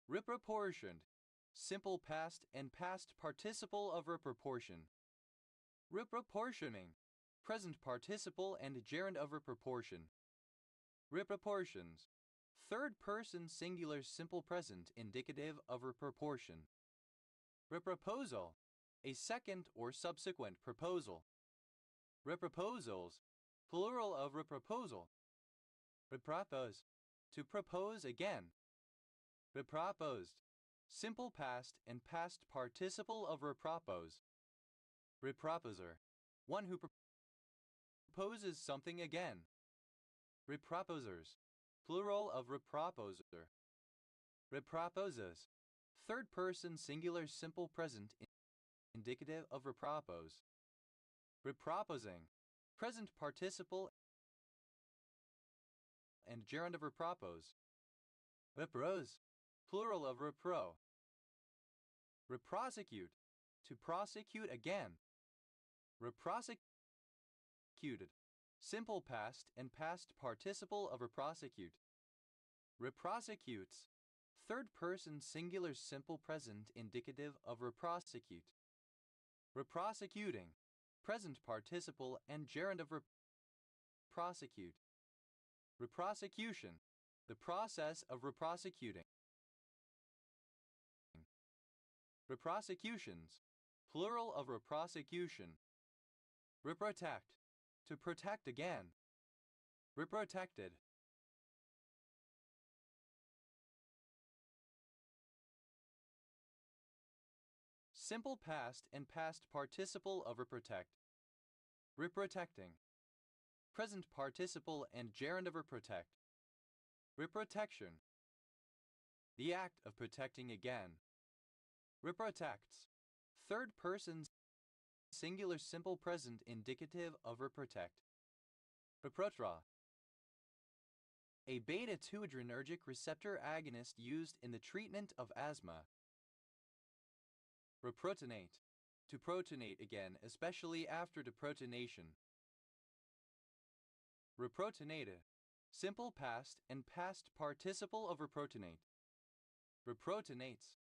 Reproportioned. Simple past and past participle of reproportion. Reproportioning. Present participle and gerund of reproportion. Reproportions. Third person singular simple present indicative of reproportion. Reproposal. A second or subsequent proposal. Reproposals. Plural of reproposal. Repropose. To propose again. Reproposed. Simple past and past participle of repropose. Reproposer. One who proposes something again. Reproposers. Plural of reproposer. Reproposes. Third person singular simple present indicative of repropose. Reproposing. Present participle and gerund of repropose. Reprose. Plural of repro. Reprosecute. To prosecute again. Reprosecuted. Simple past and past participle of reprosecute. Reprosecutes. Third person singular simple present indicative of reprosecute. Reprosecuting. Present participle and gerund of reprosecute. Reprosecution. The process of reprosecuting. Reprosecutions. Plural of reprosecution. Reprotect. To protect again. Reprotected. Simple past and past participle of reprotect. Reprotecting. Present participle and gerund of reprotect. Reprotection. The act of protecting again. Reprotects. Third person singular simple present indicative of reprotect. Reprotra. A beta-2 adrenergic receptor agonist used in the treatment of asthma. Reprotonate. To protonate again, especially after deprotonation. Reprotonated. Simple past and past participle of reprotonate. Reprotonates.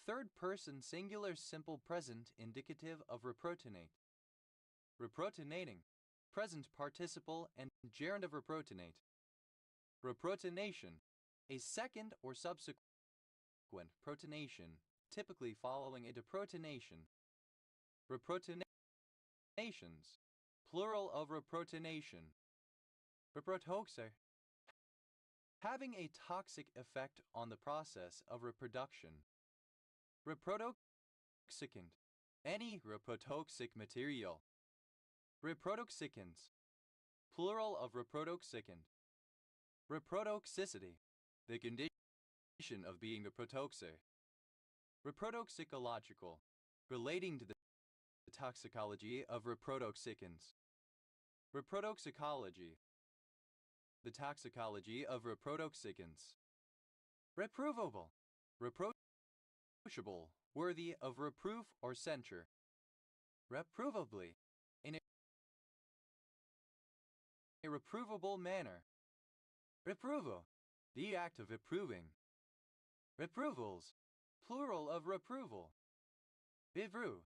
Third person singular simple present indicative of reprotonate. Reprotonating. Present participle and gerund of reprotonate. Reprotonation. A second or subsequent protonation, typically following a deprotonation. Reprotonations. Plural of reprotonation. Reprotoxer. Having a toxic effect on the process of reproduction. Reprotoxicant. Any reprotoxic material. Reprotoxicants. Plural of reprotoxicant. Reprotoxicity. The condition of being a protoxer. Reprotoxicological. Relating to the toxicology of reprotoxicants. Reprotoxicology. The toxicology of reprotoxicants. Reprovable. Reproachable, worthy of reproof or censure. Reprovably. In a reprovable manner. Reproval. The act of reproving. Reprovals. Plural of reproval. Bivru.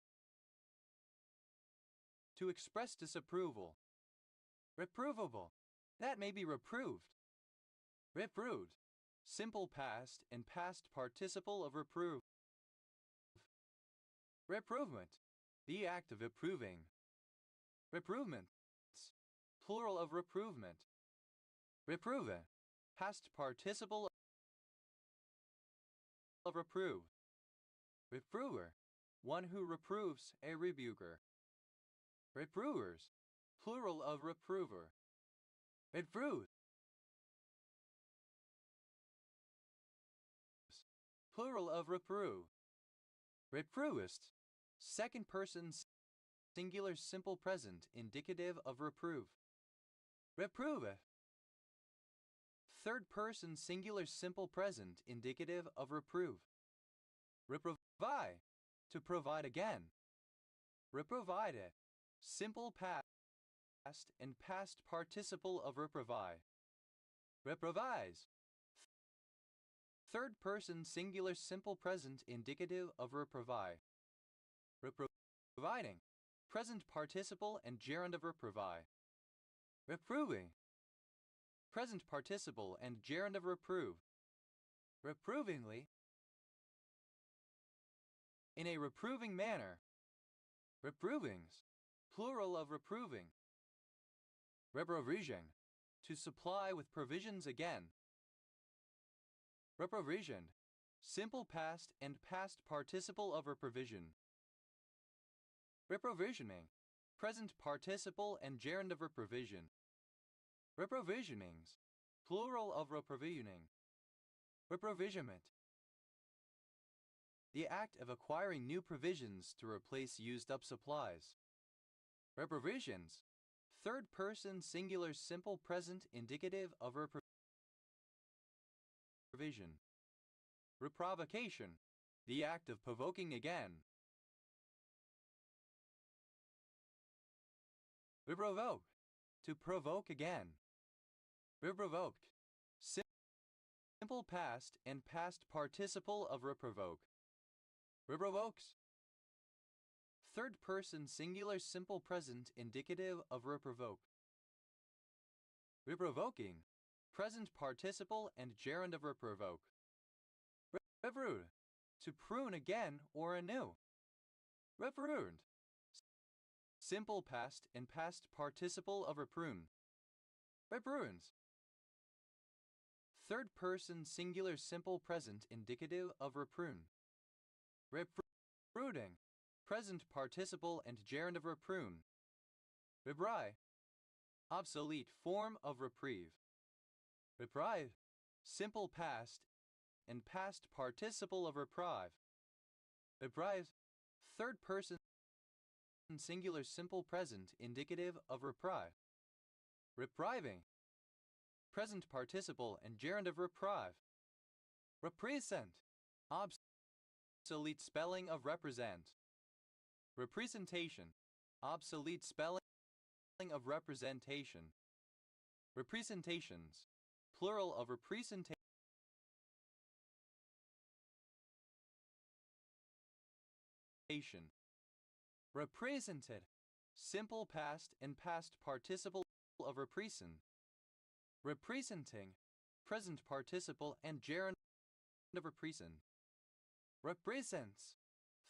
To express disapproval. Reprovable. That may be reproved. Reproved. Simple past and past participle of reprove. Reprovement. The act of reproving. Reprovements. Plural of reprovement. Reprove. Past participle of reprove. Reprover. One who reproves, a rebuker. Reprovers. Plural of reprover. Reprove. Plural of reprove. Reprovist. Second person singular simple present indicative of reprove. Reproveth. Third person singular simple present indicative of reprove. Reprovide. To provide again. Reprovide. Simple past and past participle of reprovide. Reprovise. Third person singular simple present indicative of reprovide. Reproviding. Present participle and gerund of reprovide. Reproving. Present participle and gerund of reprove. Reprovingly. In a reproving manner. Reprovings. Plural of reproving. Reprovision. To supply with provisions again. Reprovisioned. Simple past and past participle of reprovision. Reprovisioning. Present participle and gerund of reprovision. Reprovisionings. Plural of reprovisioning. Reprovisionment. The act of acquiring new provisions to replace used-up supplies. Reprovisions. Third person singular simple present indicative of reprovision. Reprovocation. The act of provoking again. Reprovoke. To provoke again. Reprovoked. Simple past and past participle of reprovoke. Reprovokes. Third person singular simple present indicative of reprovoke. Reprovoking. Present participle and gerund of reprovoke. Reprude. To prune again or anew. Repruined. Simple past and past participle of reprune. Repruins. Third person singular simple present indicative of reprune. Repruding. present participle and gerund of reprune. Repri, obsolete form of reprieve. Reprieve, simple past and past participle of reprieve. Reprieve, third person singular simple present indicative of reprieve. Repriving, present participle and gerund of reprieve. Represent, obsolete spelling of represent. Representation, obsolete spelling of representation. Representations, plural of representation. Represented, simple past and past participle of represent. Representing, present participle and gerund of represent. Represents,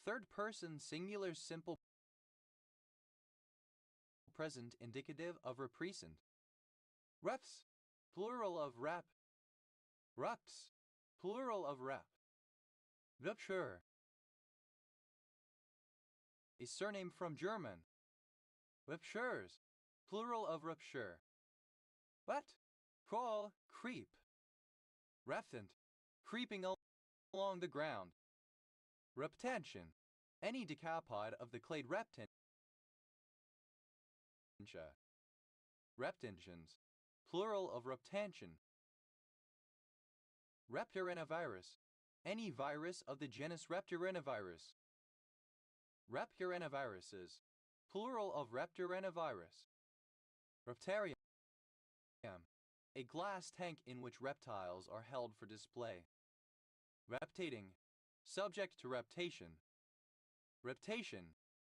third person singular simple present indicative of represent. Reps, plural of rep. Reps, plural of rep. Rupture, a surname from German. Ruptures, plural of rupture. What? Crawl, creep. Reptant, creeping along the ground. Reptantion, any decapod of the clade reptantia. Reptantions, plural of reptantion. Repurinovirus, any virus of the genus Repturinovirus. Repurinoviruses, plural of Repturinovirus. Reptarium, a glass tank in which reptiles are held for display. Reptating, subject to reptation. Reptation,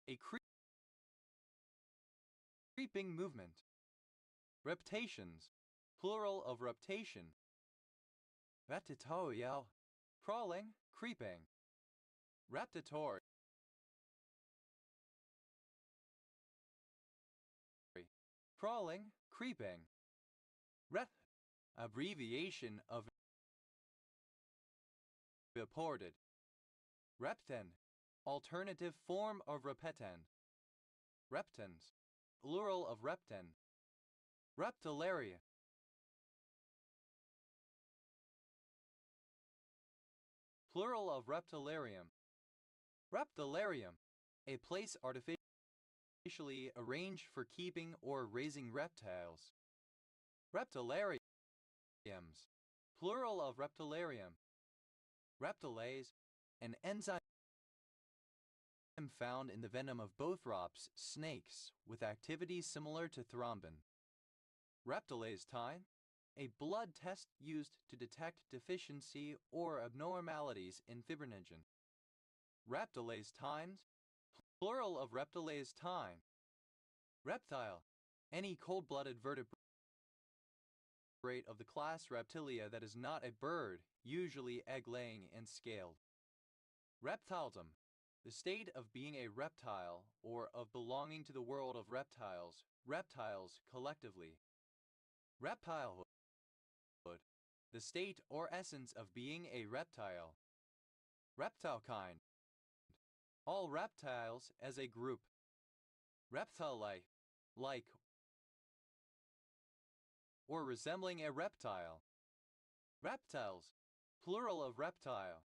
a creeping movement. Reptations, plural of reptation. Reptitorio, crawling, creeping. Reptitory, crawling, creeping. Rep, abbreviation of reported. Repten, alternative form of repetend. Reptens, plural of repten. Reptilaria, plural of reptilarium. Reptilarium, a place artificially arranged for keeping or raising reptiles. Reptilariums, plural of reptilarium. Reptilase, an enzyme found in the venom of Bothrops snakes with activity similar to thrombin. Reptilase time, a blood test used to detect deficiency or abnormalities in fibrinogen. Reptilase times, plural of reptilase time. Reptile, any cold-blooded vertebrate of the class Reptilia that is not a bird, usually egg-laying and scaled. Reptildom, the state of being a reptile or of belonging to the world of reptiles, reptiles collectively. Reptilehood, the state or essence of being a reptile. Reptile kind, all reptiles as a group. Reptile-like, like or resembling a reptile. Reptiles, plural of reptile.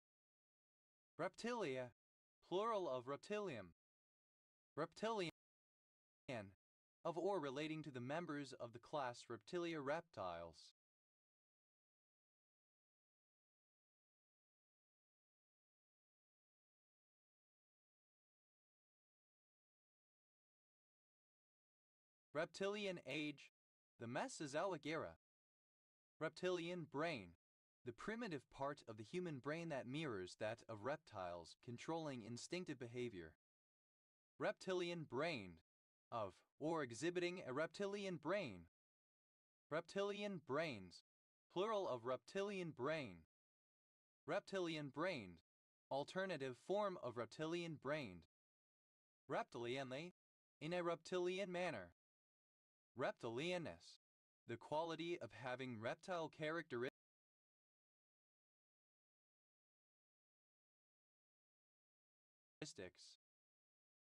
Reptilia, plural of reptilium. Reptilian, of or relating to the members of the class Reptilia reptiles. Reptilian age, the Mesozoic era. Reptilian brain, the primitive part of the human brain that mirrors that of reptiles, controlling instinctive behavior. Reptilian brained, of or exhibiting a reptilian brain. Reptilian brains, plural of reptilian brain. Reptilian brained, alternative form of reptilian brained. Reptilianly, in a reptilian manner. Reptilianness, the quality of having reptile characteristics.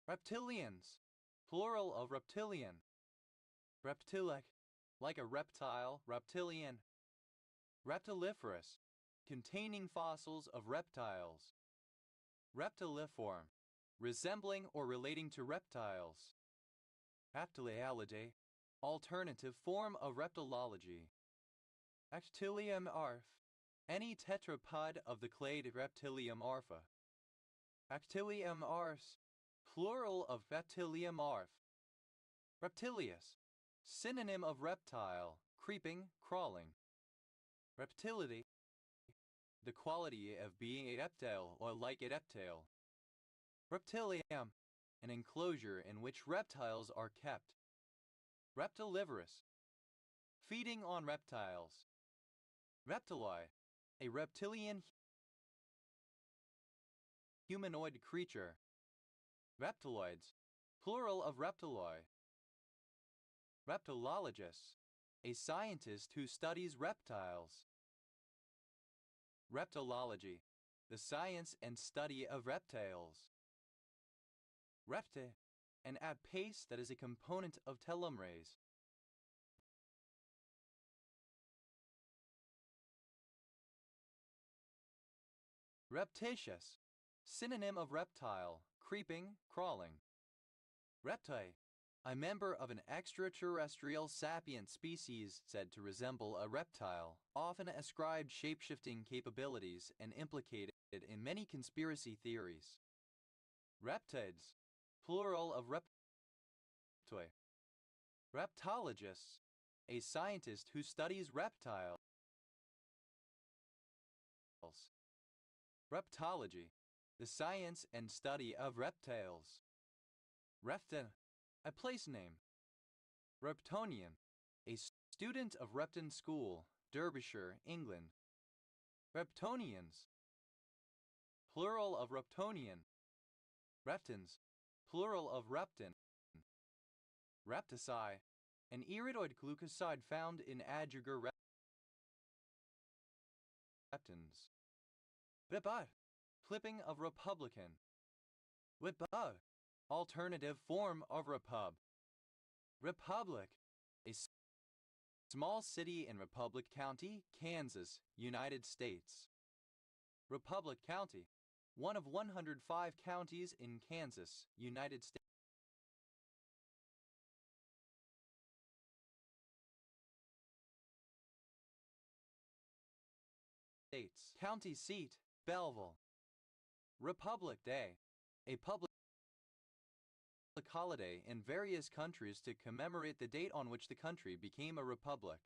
Reptilians, plural of reptilian. Reptilic, like a reptile, reptilian. Reptiliferous, containing fossils of reptiles. Reptiliform, resembling or relating to reptiles. Reptilialidae, alternative form of reptilology. Actilium arf, any tetrapod of the clade Reptilium arfa. Actilium ars, plural of Reptilium arf. Reptilius, synonym of reptile, creeping, crawling. Reptility, the quality of being a reptile or like a reptile. Reptilium, an enclosure in which reptiles are kept. Reptilivorous, feeding on reptiles. Reptiloi, a reptilian humanoid creature. Reptiloids, plural of reptiloi. Reptilologist, a scientist who studies reptiles. Reptilology, the science and study of reptiles. Repte, an APase that is a component of telomerase. Reptitious, synonym of reptile, creeping, crawling. Reptile, a member of an extraterrestrial sapient species said to resemble a reptile, often ascribed shape-shifting capabilities and implicated in many conspiracy theories. Reptids, plural of reptoi. Reptologists, a scientist who studies reptiles. Reptology, the science and study of reptiles. Repton, a place name. Reptonian, a student of Repton School, Derbyshire, England. Reptonians, plural of Reptonian. Reptins, plural of reptin. Repticide, an iridoid glucoside found in Ajagar reptins. Ripad, clipping of Republican. Whipbug, alternative form of repub. Republic, a small city in Republic County, Kansas, United States. Republic County, one of 105 counties in Kansas, United States. County seat, Belleville. Republic Day, a public holiday in various countries to commemorate the date on which the country became a republic.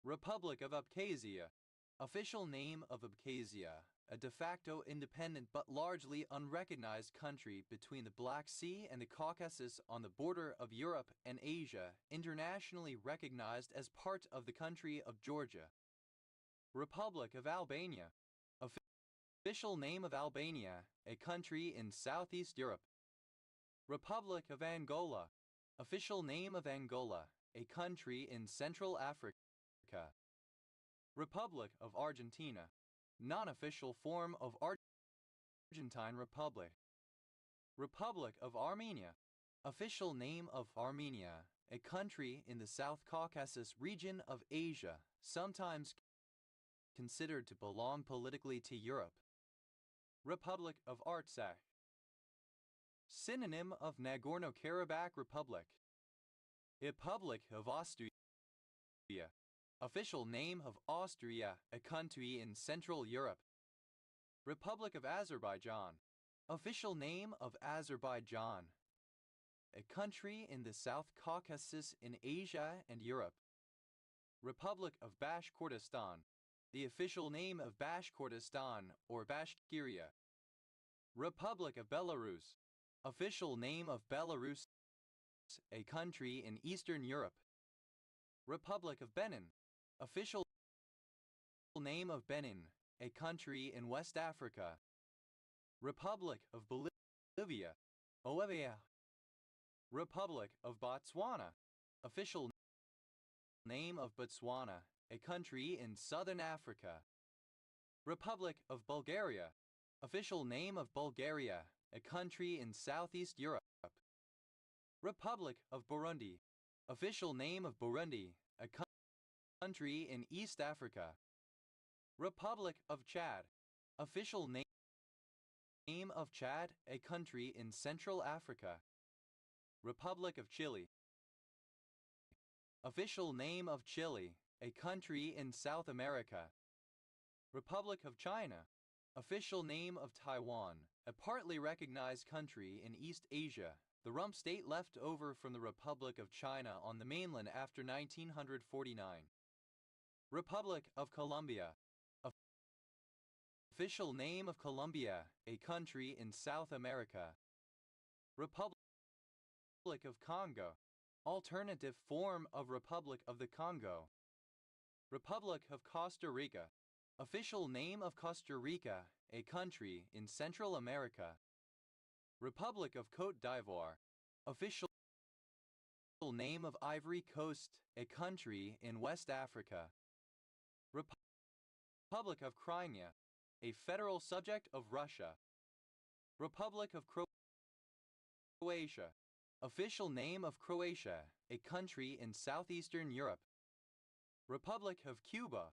Republic of Abkhazia, official name of Abkhazia, a de facto independent but largely unrecognized country between the Black Sea and the Caucasus on the border of Europe and Asia, internationally recognized as part of the country of Georgia. Republic of Albania, official name of Albania, a country in Southeast Europe. Republic of Angola, official name of Angola, a country in Central Africa. Republic of Argentina, non-official form of Argentine Republic. Republic of Armenia, official name of Armenia, a country in the South Caucasus region of Asia, sometimes considered to belong politically to Europe. Republic of Artsakh, synonym of Nagorno-Karabakh Republic. Republic of Austria, official name of Austria, a country in Central Europe. Republic of Azerbaijan, official name of Azerbaijan, a country in the South Caucasus in Asia and Europe. Republic of Bashkortostan, the official name of Bashkortostan or Bashkiria. Republic of Belarus, official name of Belarus, a country in Eastern Europe. Republic of Benin, official name of Benin, a country in West Africa. Republic of Bolivia, Bolivia. Republic of Botswana, official name of Botswana, a country in Southern Africa. Republic of Bulgaria, official name of Bulgaria, a country in Southeast Europe. Republic of Burundi, official name of Burundi, a country in East Africa. Republic of Chad, official name of Chad, a country in Central Africa. Republic of Chile, official name of Chile, a country in South America. Republic of China, official name of Taiwan, a partly recognized country in East Asia, the rump state left over from the Republic of China on the mainland after 1949. Republic of Colombia, official name of Colombia, a country in South America. Republic of Congo, alternative form of Republic of the Congo. Republic of Costa Rica, official name of Costa Rica, a country in Central America. Republic of Côte d'Ivoire, official name of Ivory Coast, a country in West Africa. Republic of Crimea, a federal subject of Russia. Republic of Croatia, official name of Croatia, a country in southeastern Europe. Republic of Cuba,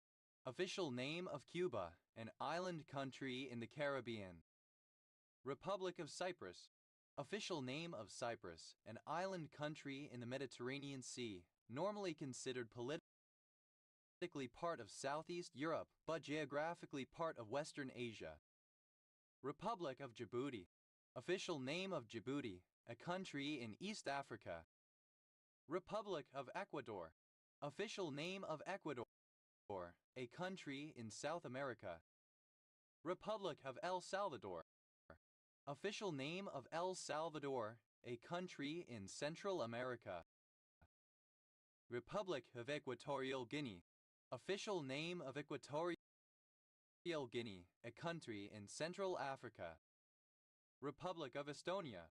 official name of Cuba, an island country in the Caribbean. Republic of Cyprus, official name of Cyprus, an island country in the Mediterranean Sea, normally considered politically part of Southeast Europe but geographically part of Western Asia. Republic of Djibouti, official name of Djibouti, a country in East Africa. Republic of Ecuador, official name of Ecuador, a country in South America. Republic of El Salvador, official name of El Salvador, a country in Central America. Republic of Equatorial Guinea, official name of Equatorial Guinea, a country in Central Africa. Republic of Estonia,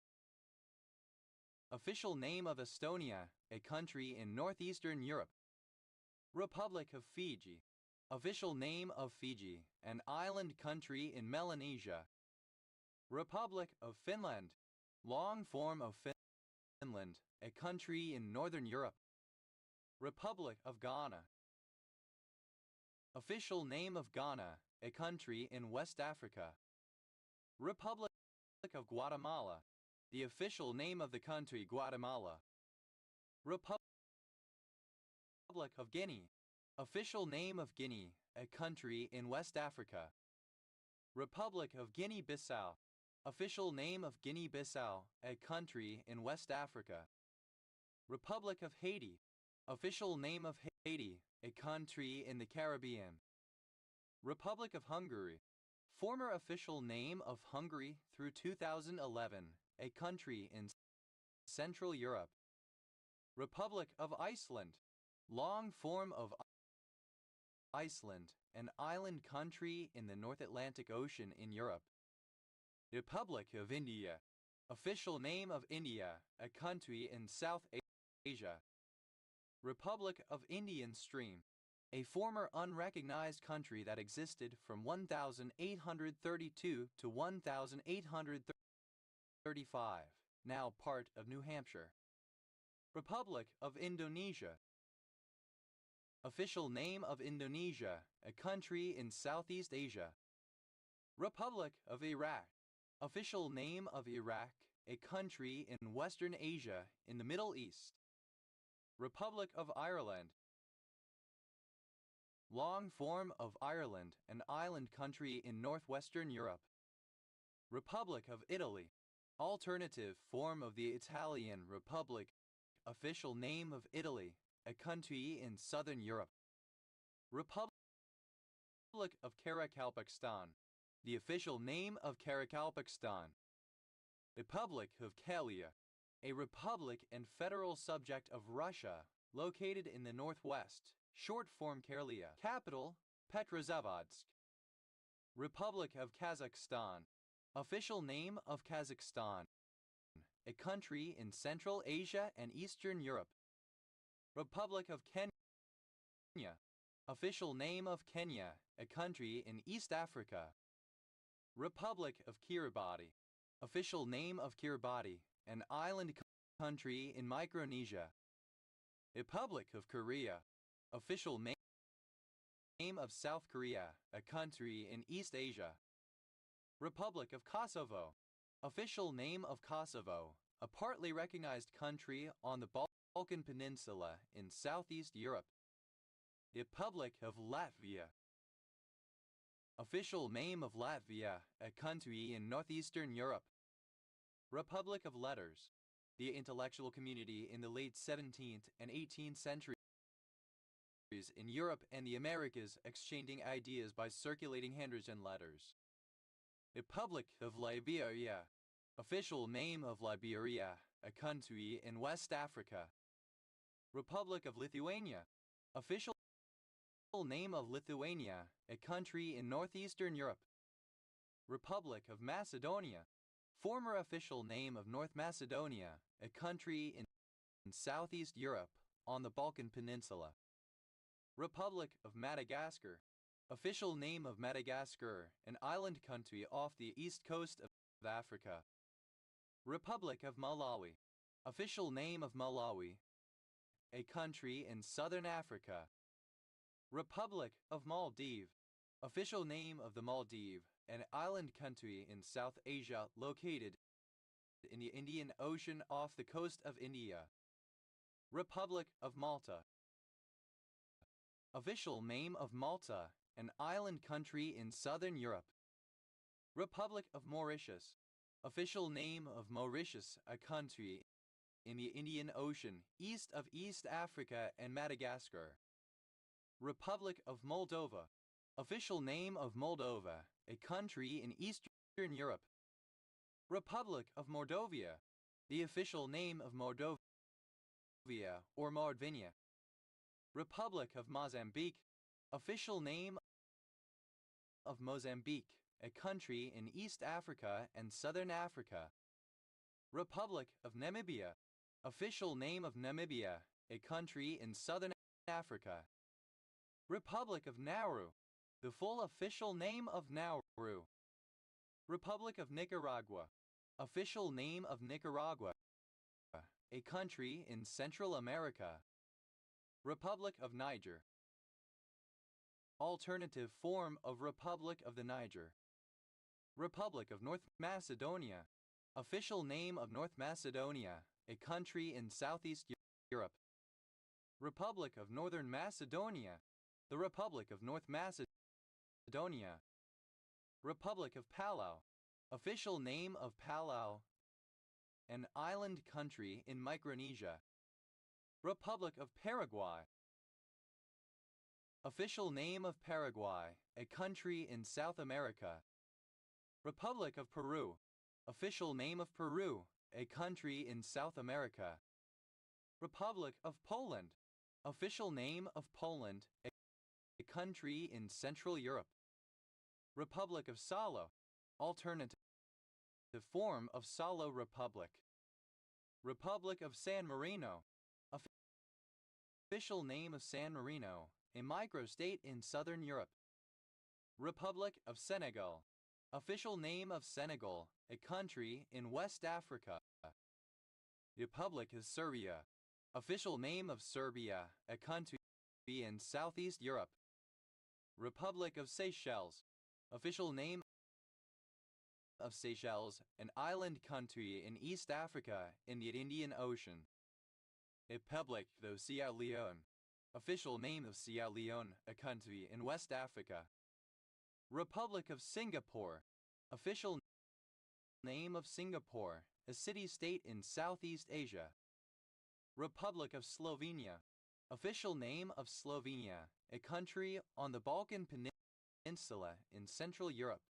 official name of Estonia, a country in northeastern Europe. Republic of Fiji, official name of Fiji, an island country in Melanesia. Republic of Finland, long form of Finland, a country in northern Europe. Republic of Ghana, official name of Ghana, a country in West Africa. Republic of Guatemala, the official name of the country Guatemala. Republic of Guinea, official name of Guinea, a country in West Africa. Republic of Guinea-Bissau, official name of Guinea-Bissau, a country in West Africa. Republic of Haiti, official name of Haiti, a country in the Caribbean. Republic of Hungary, former official name of Hungary through 2011, a country in Central Europe. Republic of Iceland, long form of Iceland, an island country in the North Atlantic Ocean in Europe. Republic of India, official name of India, a country in South Asia. Republic of Indian Stream, a former unrecognized country that existed from 1832 to 1835, now part of New Hampshire. Republic of Indonesia, official name of Indonesia, a country in Southeast Asia. Republic of Iraq, official name of Iraq, a country in Western Asia in the Middle East. Republic of Ireland, long form of Ireland, an island country in northwestern Europe. Republic of Italy, alternative form of the Italian Republic, official name of Italy, a country in southern Europe. Republic of Karakalpakstan, the official name of Karakalpakstan. Republic of Kalia, a republic and federal subject of Russia, located in the northwest, short form Karelia. Capital, Petrozavodsk. Republic of Kazakhstan, official name of Kazakhstan, a country in Central Asia and Eastern Europe. Republic of Kenya, official name of Kenya, a country in East Africa. Republic of Kiribati, Official name of Kiribati, an island country in Micronesia. Republic of Korea. Official name of South Korea, a country in East Asia. Republic of Kosovo. Official name of Kosovo, a partly recognized country on the Balkan Peninsula in Southeast Europe. Republic of Latvia. Official name of Latvia, a country in Northeastern Europe. Republic of Letters. The intellectual community in the late 17th and 18th centuries in Europe and the Americas exchanging ideas by circulating handwritten letters. Republic of Liberia. Official name of Liberia, a country in West Africa. Republic of Lithuania. Official name of Lithuania, a country in Northeastern Europe. Republic of Macedonia. Former official name of North Macedonia, a country in Southeast Europe on the Balkan Peninsula. Republic of Madagascar. Official name of Madagascar, an island country off the east coast of Africa. Republic of Malawi. Official name of Malawi, a country in southern Africa. Republic of Maldives. Official name of the Maldives, an island country in South Asia located in the Indian Ocean off the coast of India. Republic of Malta. Official name of Malta, an island country in southern Europe. Republic of Mauritius. Official name of Mauritius, a country in the Indian Ocean east of East Africa and Madagascar. Republic of Moldova. Official name of Moldova, a country in Eastern Europe. Republic of Mordovia. The official name of Mordovia or Mordvinia. Republic of Mozambique. Official name of Mozambique, a country in East Africa and Southern Africa. Republic of Namibia. Official name of Namibia, a country in Southern Africa. Republic of Nauru. The full official name of Nauru. Republic of Nicaragua. Official name of Nicaragua, a country in Central America. Republic of Niger. Alternative form of Republic of the Niger. Republic of North Macedonia. Official name of North Macedonia, a country in Southeast Europe. Republic of Northern Macedonia. The Republic of North Macedonia. Republic of Palau. Official name of Palau, an island country in Micronesia. Republic of Paraguay. Official name of Paraguay, a country in South America. Republic of Peru. Official name of Peru, a country in South America. Republic of Poland. Official name of Poland, a country in Central Europe. Republic of Salo. Alternative form of Salo Republic. Republic of San Marino. Official name of San Marino, a microstate in Southern Europe. Republic of Senegal. Official name of Senegal, a country in West Africa. Republic of Serbia. Official name of Serbia, a country in Southeast Europe. Republic of Seychelles. Official name of Seychelles, an island country in East Africa in the Indian Ocean. Republic of Sierra Leone. Official name of Sierra Leone, a country in West Africa. Republic of Singapore. Official name of Singapore, a city-state in Southeast Asia. Republic of Slovenia. Official name of Slovenia, a country on the Balkan Peninsula in Central Europe.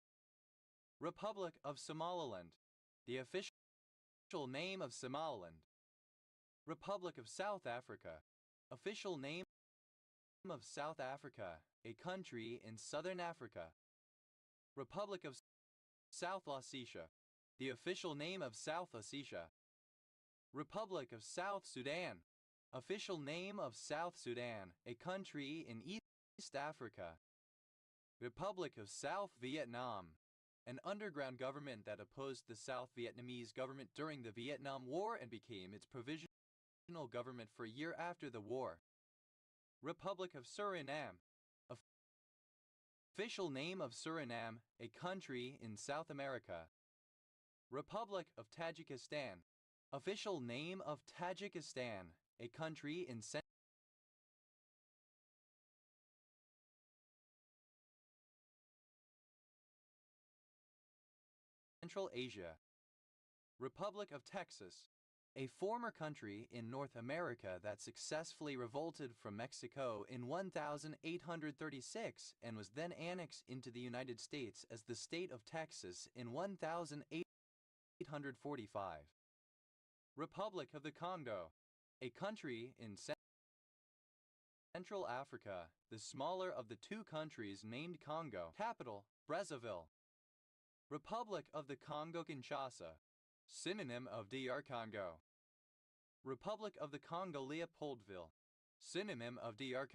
Republic of Somaliland. The official name of Somaliland. Republic of South Africa. Official name of South Africa, a country in Southern Africa. Republic of South Ossetia. The official name of South Ossetia. Republic of South Sudan. Official name of South Sudan, a country in East Africa. Republic of South Vietnam, an underground government that opposed the South Vietnamese government during the Vietnam War and became its provisional government for a year after the war. Republic of Suriname. Official name of Suriname, a country in South America. Republic of Tajikistan. Official name of Tajikistan, a country in Central Asia. Republic of Texas, a former country in North America that successfully revolted from Mexico in 1836 and was then annexed into the United States as the state of Texas in 1845. Republic of the Congo, a country in Central Africa, the smaller of the two countries named Congo. Capital, Brazzaville. Republic of the Congo-Kinshasa, synonym of DR Congo. Republic of the Congo Leopoldville, synonym of DR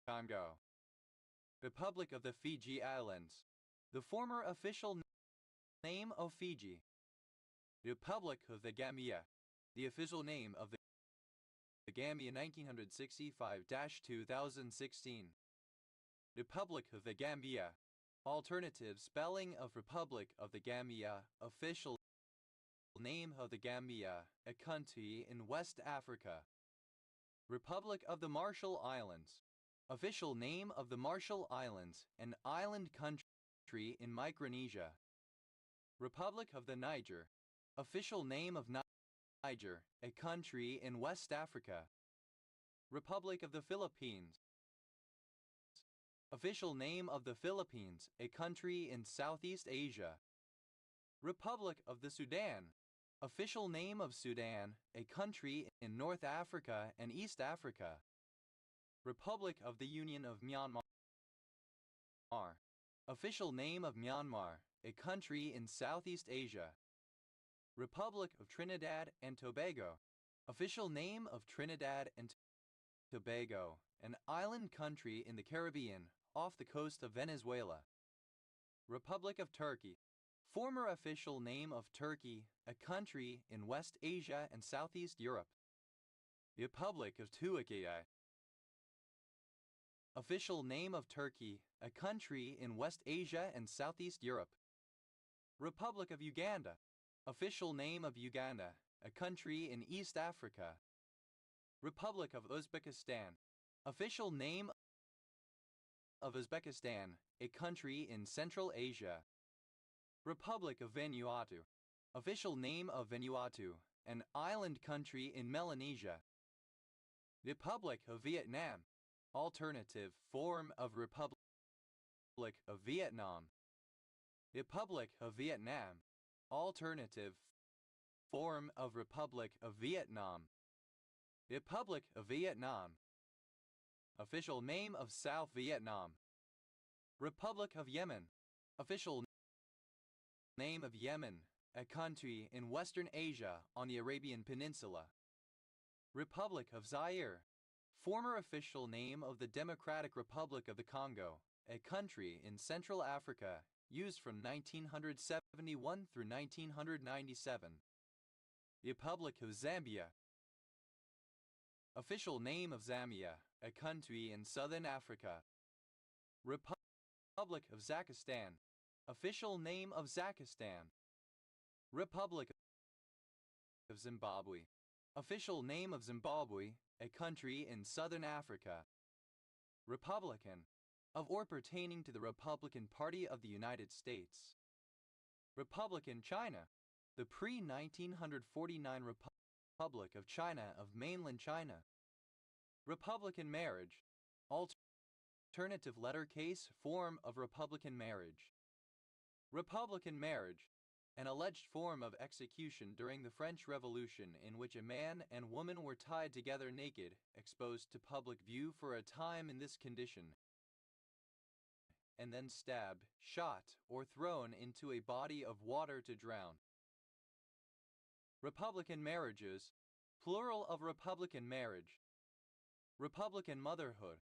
Congo. Republic of the Fiji Islands, the former official name of Fiji. Republic of the Gambia, the official name of the Gambia 1965-2016. Republic of the Gambia, alternative spelling of Republic of the Gambia, official name of the Gambia, a country in West Africa. Republic of the Marshall Islands, official name of the Marshall Islands, an island country in Micronesia. Republic of the Niger, official name of Niger, a country in West Africa. Republic of the Philippines, official name of the Philippines, a country in Southeast Asia. Republic of the Sudan, official name of Sudan, a country in North Africa and East Africa. Republic of the Union of Myanmar, official name of Myanmar, a country in Southeast Asia. Republic of Trinidad and Tobago, official name of Trinidad and Tobago, an island country in the Caribbean, off the coast of Venezuela. Republic of Turkey, former official name of Turkey, a country in West Asia and Southeast Europe. Republic of Turkey, official name of Turkey, a country in West Asia and Southeast Europe. Republic of Uganda, official name of Uganda, a country in East Africa. Republic of Uzbekistan, official name of Uzbekistan, a country in Central Asia. Republic of Vanuatu, official name of Vanuatu, an island country in Melanesia. Republic of Vietnam, alternative form of Republic of Vietnam. Republic of Vietnam, alternative form of Republic of Vietnam. Republic of Vietnam, official name of South Vietnam. Republic of Yemen, official name of Yemen, a country in Western Asia on the Arabian Peninsula. Republic of Zaire, former official name of the Democratic Republic of the Congo, a country in Central Africa, used from 1971 through 1997. Republic of Zambia, official name of Zambia, a country in Southern Africa. Republic of Zakistan, official name of Zakistan. Republic of Zimbabwe, official name of Zimbabwe, a country in Southern Africa. Republican, of or pertaining to the Republican Party of the United States. Republican China, the pre-1949 Republic of China of mainland China. Republican marriage, alternative letter case form of Republican marriage. Republican marriage, an alleged form of execution during the French Revolution in which a man and woman were tied together naked, exposed to public view for a time in this condition, and then stabbed, shot, or thrown into a body of water to drown. Republican marriages, plural of Republican marriage. Republican motherhood,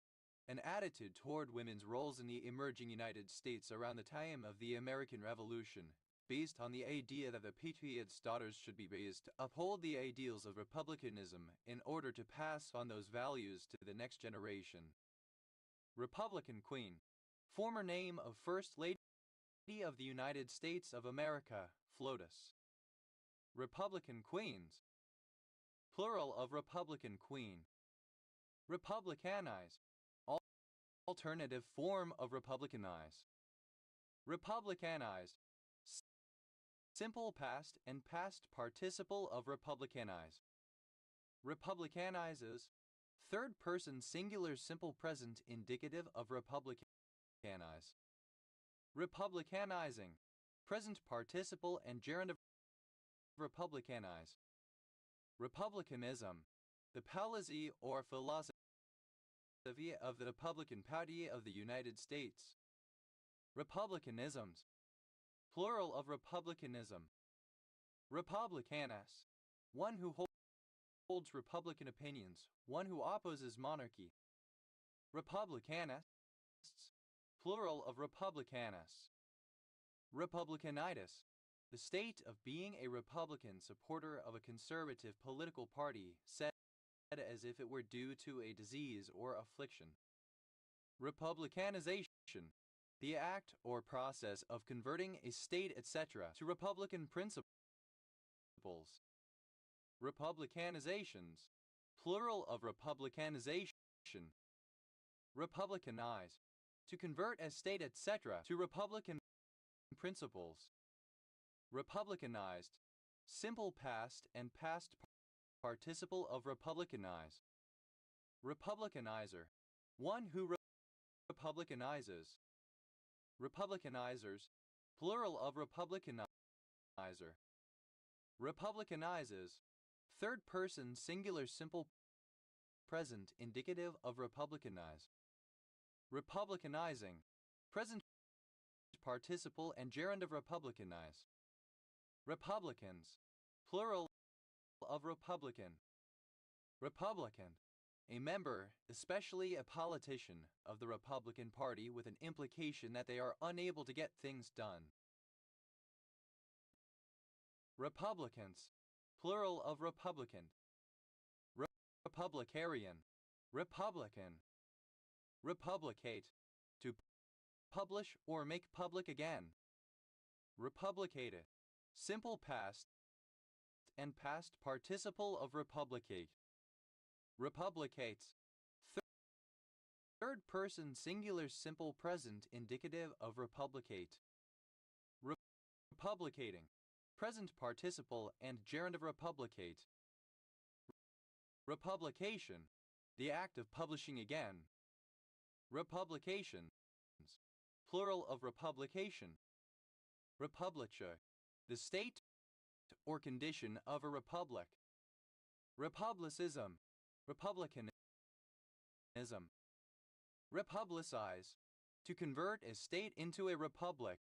an attitude toward women's roles in the emerging United States around the time of the American Revolution, based on the idea that the patriot's daughters should be raised to uphold the ideals of republicanism in order to pass on those values to the next generation. Republican Queen, former name of First Lady of the United States of America, FLOTUS. Republican Queens, plural of Republican Queen. Republicanize, alternative form of republicanize. Republicanized, simple past and past participle of republicanize. Republicanizes, third person singular simple present indicative of republicanize. Republicanizing, present participle and gerund of republicanize. Republicanism, the policy or philosophy of the Republican Party of the United States. Republicanisms, plural of republicanism. Republicanas, one who holds republican opinions, one who opposes monarchy. Republicanists, plural of republicanas. Republicanitis, the state of being a Republican supporter of a conservative political party, said as if it were due to a disease or affliction. Republicanization, the act or process of converting a state, etc., to Republican principles. Republicanizations, plural of republicanization. Republicanize, to convert a state, etc., to Republican principles. Republicanized, simple past and past participle of republicanize. Republicanizer, one who republicanizes. Republicanizers, plural of republicanizer. Republicanizes, third person singular simple present indicative of republicanize. Republicanizing, present participle and gerund of republicanize. Republicans, plural of republican. Republican, a member, especially a politician, of the Republican Party with an implication that they are unable to get things done. Republicans, plural of republican. Republicarian, republican. Republicate, to publish or make public again. Republicated, simple past and past participle of republicate. Republicates, third person singular simple present indicative of republicate. Republicating, present participle and gerund of republicate. Republication, the act of publishing again. Republications, plural of republication. Republica, the state or condition of a republic. Republicism, republicanism. Republicize, to convert a state into a republic.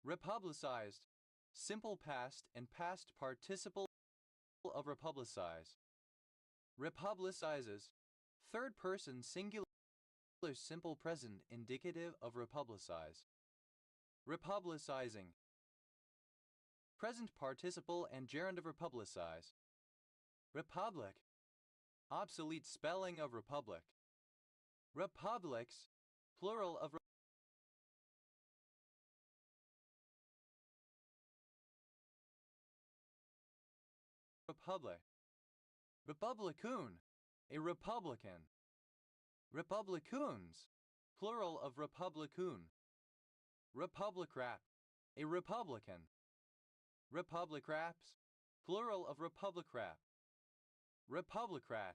Republicized, simple past and past participle of republicize. Republicizes, third person singular simple present indicative of republicize. Republicizing, present participle and gerund of republicize. Republic, obsolete spelling of republic. Republics, plural of republic. Republicoon, a republican. Republicoons, plural of republicoon. Republicrat, a republican. Republicrats, plural of republicrat. Republicrat,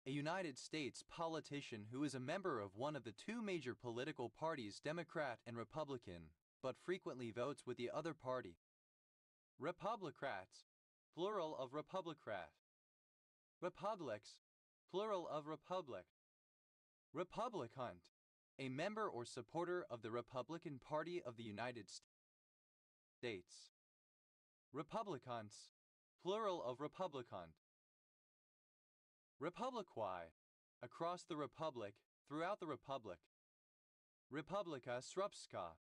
a United States politician who is a member of one of the two major political parties, Democrat and Republican, but frequently votes with the other party. Republicrats, plural of republicrat. Republics, plural of republic. Republicant, a member or supporter of the Republican Party of the United States. Republicans, plural of republicant. Republiquae, across the republic, throughout the republic. Republika Srpska,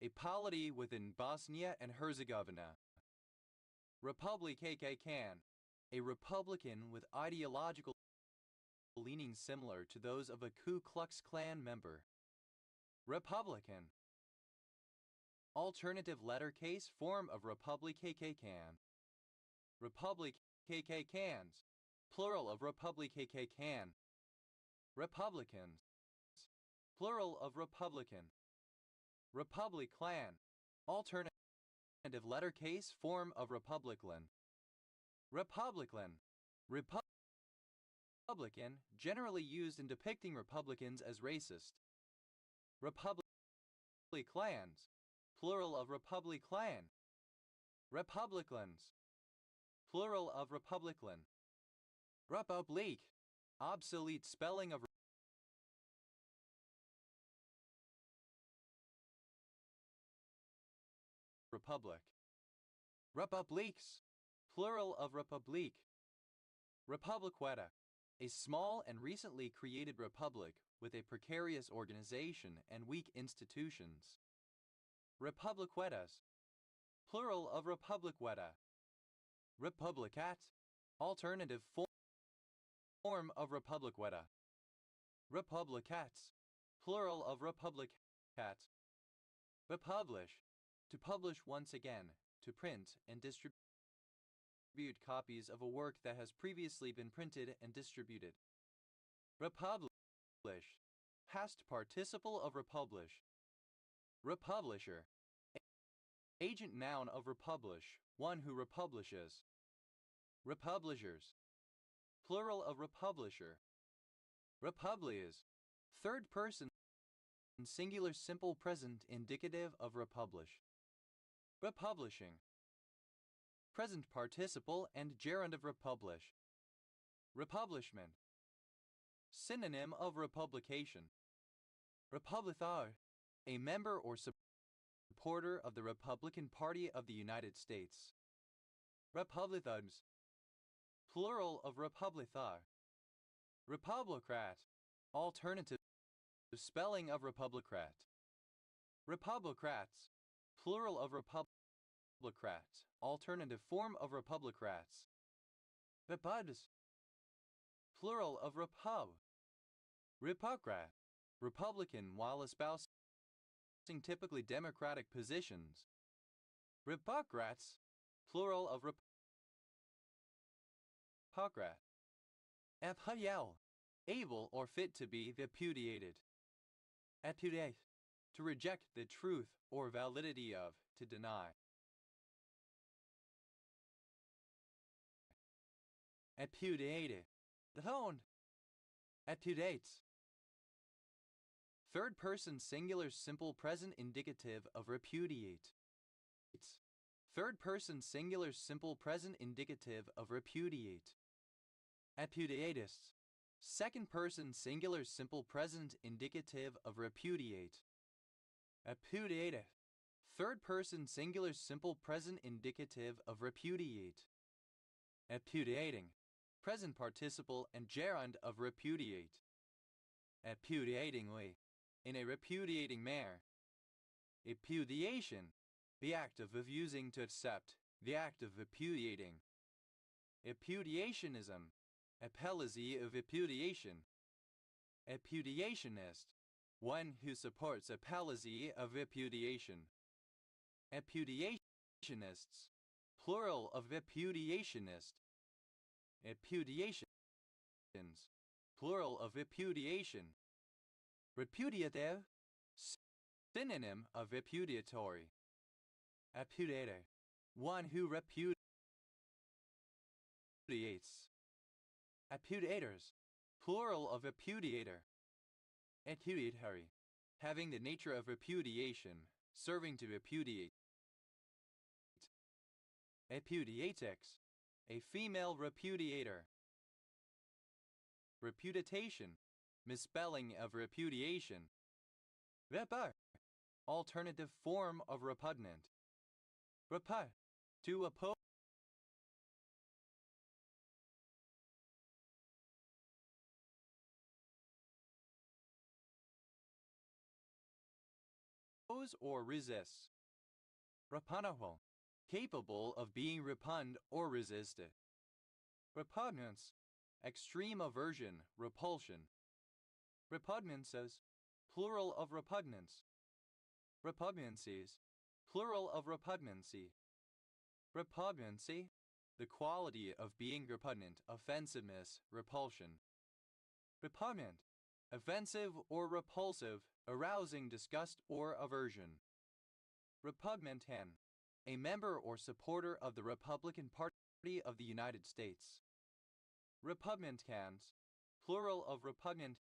a polity within Bosnia and Herzegovina. Republikan, a Republican with ideological leanings similar to those of a Ku Klux Klan member. Republican. Alternative letter case form of Republikakan. Republikakans, plural of Republikakan. Republicans, plural of Republican. Republiklan, alternative letter case form of Republican. Republican, Republican, generally used in depicting Republicans as racist. Republicans, plural of Republican. Republicans, plural of Republican. Republik, obsolete spelling of Republic. Republiks, plural of Republik. Republiqueta, a small and recently created republic with a precarious organization and weak institutions. Republiquetas, plural of Republiqueta. Republicat, alternative form of Republiqueta. Republicats, plural of Republicat. Republish, to publish once again, to print and distribute copies of a work that has previously been printed and distributed. Republish, past participle of republish. Republisher, agent noun of republish, one who republishes. Republishers, plural of republisher. Republias, third person singular simple present indicative of republish. Republishing, present participle and gerund of republish. Republishment, synonym of republication. Republicar, a member or supporter of the Republican Party of the United States. Republicans, plural of republicar. Republicrat, alternative spelling of republicrat. Republicrats, plural of republicrats, alternative form of republicrats. Repuds, plural of repub. Repocrat, Republican while espousing typically Democratic positions. Repocrats, plural of repocrat. Ephyel, able or fit to be repudiated. Epudate, to reject the truth or validity of, to deny. Epudiate, the tone. Epudates, third person singular simple present indicative of repudiate. Third person singular simple present indicative of repudiate. Epudiatus, second person singular simple present indicative of repudiate. Epudiateth, third person singular simple present indicative of repudiate. Epudiating, present participle and gerund of repudiate. Epudiatingly, in a repudiating manner. Epudiation, the act of refusing to accept, the act of repudiating. Epudiationism, appellacy of repudiation. Epudiationist, one who supports appellacy of repudiation. Epudiationists, plural of repudiationist. Repudiations, plural of repudiation. Repudiative, synonym of repudiatory. Epudiator, one who repudiates. Epudiators, plural of repudiator. Epudiatory, having the nature of repudiation, serving to repudiate. Epudiatex, a female repudiator. Repudiation, misspelling of repudiation. Repar, alternative form of repugnant. Repar, to oppose. or resists. Repugnable, capable of being repugned or resisted. Repugnance, extreme aversion, repulsion. Repugnances, plural of repugnance. Repugnancies, plural of repugnancy. Repugnancy, the quality of being repugnant, offensiveness, repulsion. Repugnant, offensive or repulsive, arousing disgust or aversion. Repugnantan, a member or supporter of the Republican Party of the United States. Repugnantans, plural of repugnant.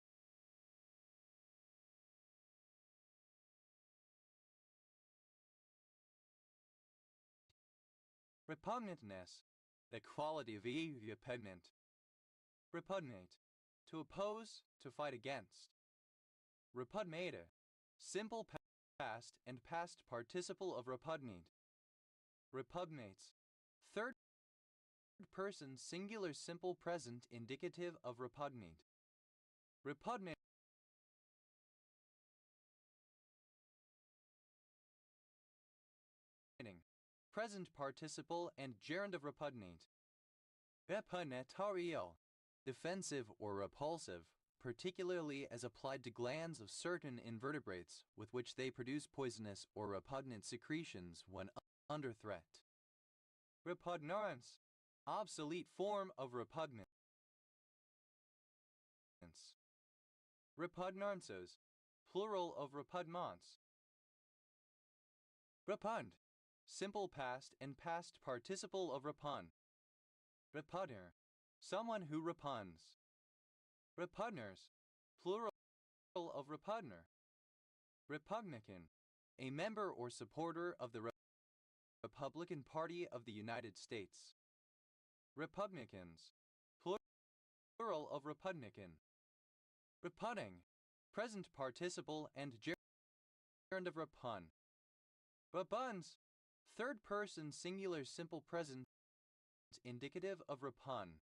Repugnantness, the quality of repugnant. Repugnate, to oppose, to fight against. Repugnate, simple past and past participle of repugnate. Repugnates, third person singular simple present indicative of repugnate. Repugnate, present participle and gerund of repugnate. Repugnatorio, defensive or repulsive, particularly as applied to glands of certain invertebrates with which they produce poisonous or repugnant secretions when under threat. Repugnance, obsolete form of repugnance. Repugnances, plural of repugnance. Repugn, simple past and past participle of repugn. Repugner, someone who repugns. Repugners, plural of repugner. Republican, a member or supporter of the Republican Party of the United States. Republicans, plural of Republican. Repugning, present participle and gerund of repugn. Repuns, third person singular simple present indicative of repugn.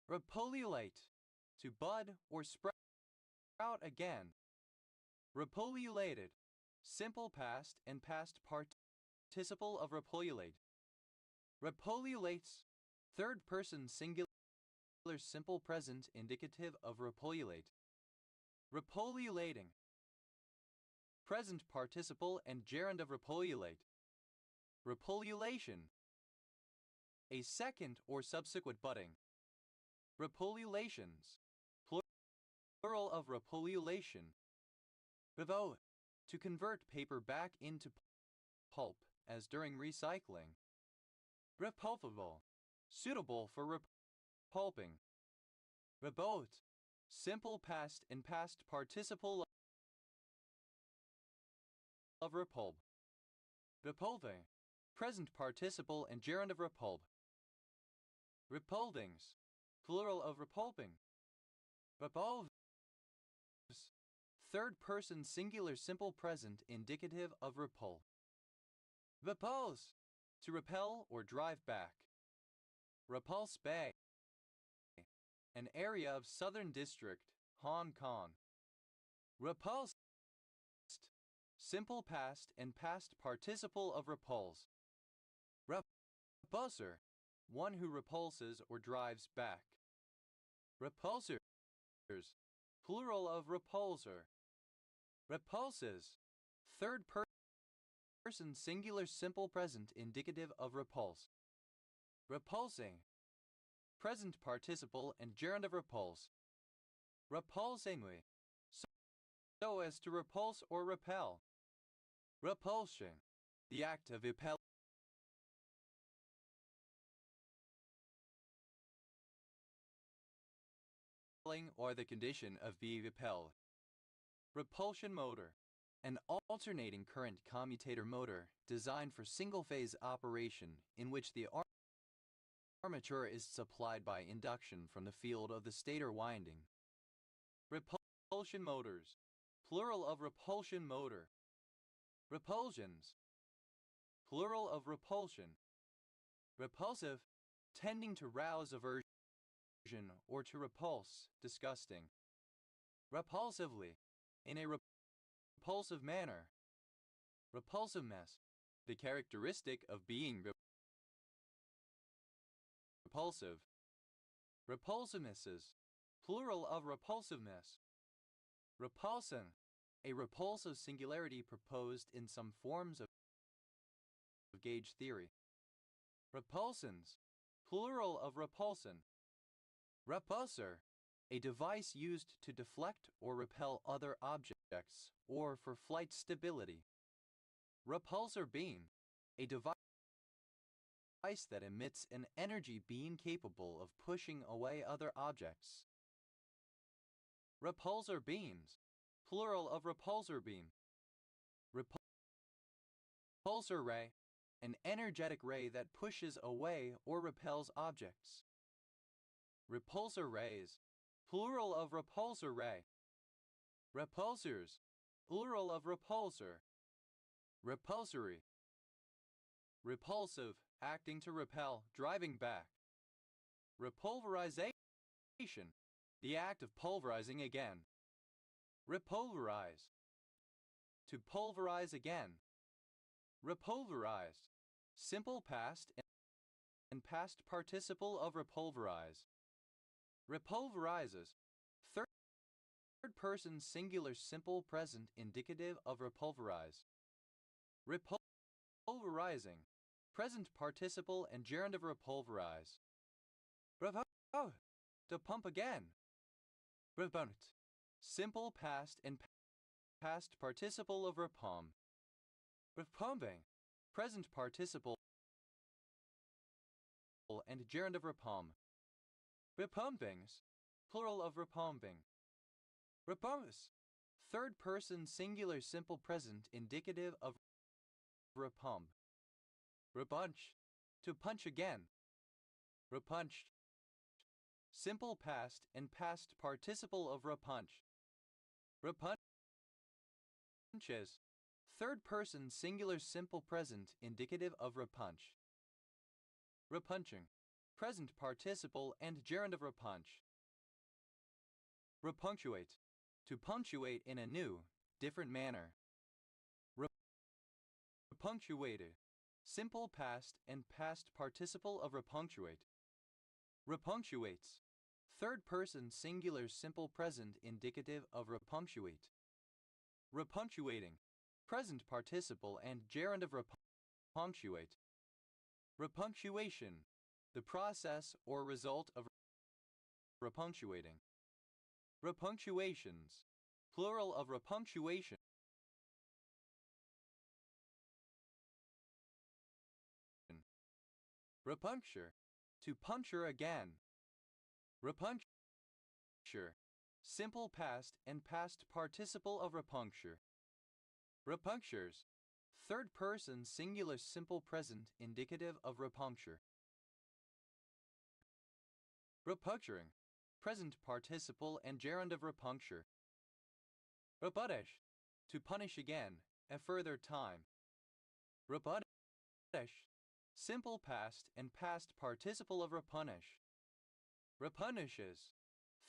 Repolulate, to bud or sprout again. Repolulated, simple past and past participle of repolulate. Repolulates, third person singular simple present indicative of repolulate. Repolulating, present participle and gerund of repolulate. Repolulation, a second or subsequent budding. Repolulations, plural of repolulation. Revote, to convert paper back into pulp, as during recycling. Repulpable, suitable for repulping. Rebote, simple past and past participle of repulp. Repulve, present participle and gerund of repulp. Repulvings, plural of repulping. Repulves, third person singular simple present indicative of repulp. Repulse, to repel or drive back. Repulse Bay, an area of Southern District, Hong Kong. Repulsed, simple past and past participle of repulse. Repulsor, one who repulses or drives back. Repulsors, plural of repulsor. Repulses, third person singular simple present indicative of repulse. Repulsing, present participle and gerund of repulse. Repulsingly, so as to repulse or repel. Repulsion, the act of repelling or the condition of being repelled. Repulsion motor, an alternating current commutator motor designed for single-phase operation in which the armature is supplied by induction from the field of the stator winding. Repulsion motors, plural of repulsion motor. Repulsions, plural of repulsion. Repulsive, tending to rouse aversion or to repulse, disgusting. Repulsively, in a repulsive manner. Repulsiveness, the characteristic of being repulsive. Repulsivenesses, plural of repulsiveness. Repulsion, a repulsive singularity proposed in some forms of gauge theory. Repulsions, plural of repulsion. Repulsor, a device used to deflect or repel other objects or for flight stability. Repulsor beam, a device that emits an energy beam capable of pushing away other objects. Repulsor beams, plural of repulsor beam. Repulsor ray, an energetic ray that pushes away or repels objects. Repulsor rays, plural of repulsor ray. Repulsors, plural of repulsor. Repulsory, repulsive, acting to repel, driving back. Repulverization, the act of pulverizing again. Repulverize, to pulverize again. Repulverized, simple past and past participle of repulverize. Repulverizes, third person singular simple present indicative of repulverize. Repulverizing, present participle and gerund of repulverize. To pump again. Repunt, simple past and past participle of repump. Repumping, present participle and gerund of repump. Repumpings, plural of repumping. Repumps, third person singular simple present indicative of repump. Repunch, to punch again. Repunched, simple past and past participle of repunch. Repunches, third person singular simple present indicative of repunch. Repunching, present participle and gerund of repunch. Repunctuate, to punctuate in a new, different manner. Repunctuated, simple past and past participle of repunctuate. Repunctuates, third person singular simple present indicative of repunctuate. Repunctuating, present participle and gerund of repunctuate. Repunctuation, the process or result of repunctuating. Repunctuations, plural of repunctuation. Repuncture, to puncture again. Repuncture, simple past and past participle of repuncture. Repunctures, third person singular simple present indicative of repuncture. Repuncturing, present participle and gerund of repuncture. Repunish, to punish again, a further time. Repunish, simple past and past participle of repunish. Repunishes,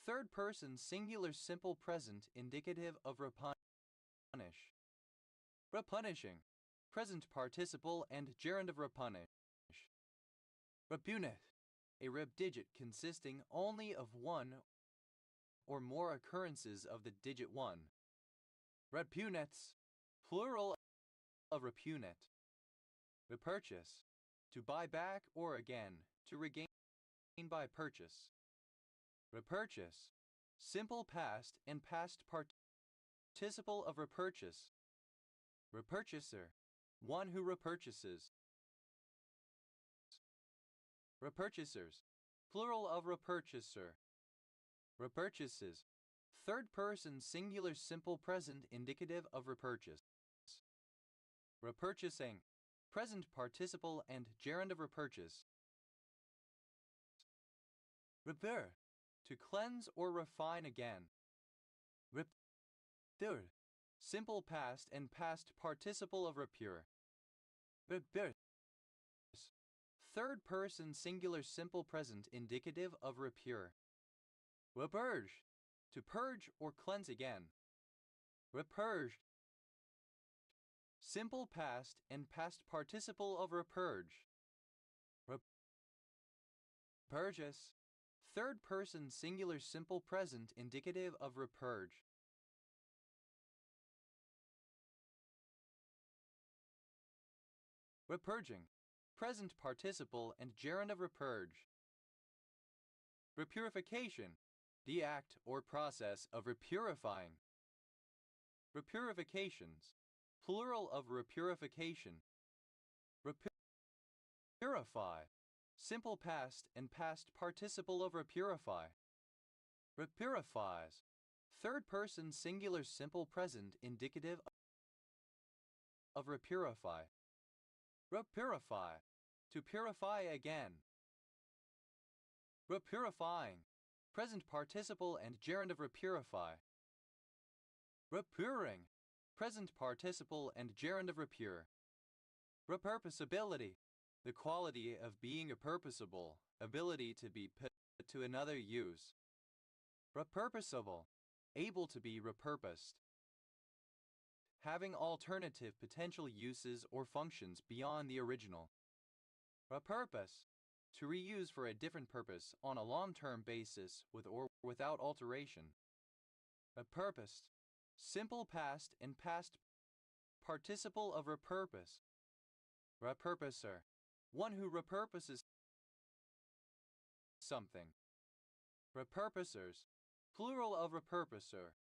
third person singular simple present indicative of repunish. Repunishing, present participle and gerund of repunish. Repuneth, a repdigit consisting only of one or more occurrences of the digit 1. Repunets, plural of repunet. Repurchase, to buy back or again, to regain by purchase. Repurchase, simple past and past participle of repurchase. Repurchaser, one who repurchases. Repurchasers, plural of repurchaser. Repurchases, third person singular simple present indicative of repurchase. Repurchasing, present participle and gerund of repurchase. Repair, to cleanse or refine again. Repure, simple past and past participle of repure. Repure, third person singular simple present indicative of repure. Repurge, to purge or cleanse again. Repurged, Simple past and past participle of repurge. Repurgus. Third person singular simple present indicative of repurge. Repurging. Present participle and gerund of repurge. Repurification. The act or process of repurifying. Repurifications. Plural of repurification. Repurify. Simple past and past participle of repurify. Repurifies. Third person singular simple present indicative of repurify. Repurify. To purify again. Repurifying. Present participle and gerund of repurify. Repuring. Present participle and gerund of repure. Repurposability. The quality of being repurposable, ability to be put to another use. Repurposable. Able to be repurposed. Having alternative potential uses or functions beyond the original. Repurpose. To reuse for a different purpose on a long-term basis with or without alteration. Repurposed. Simple past and past participle of repurpose. Repurposer. One who repurposes something. Repurposers. Plural of repurposer.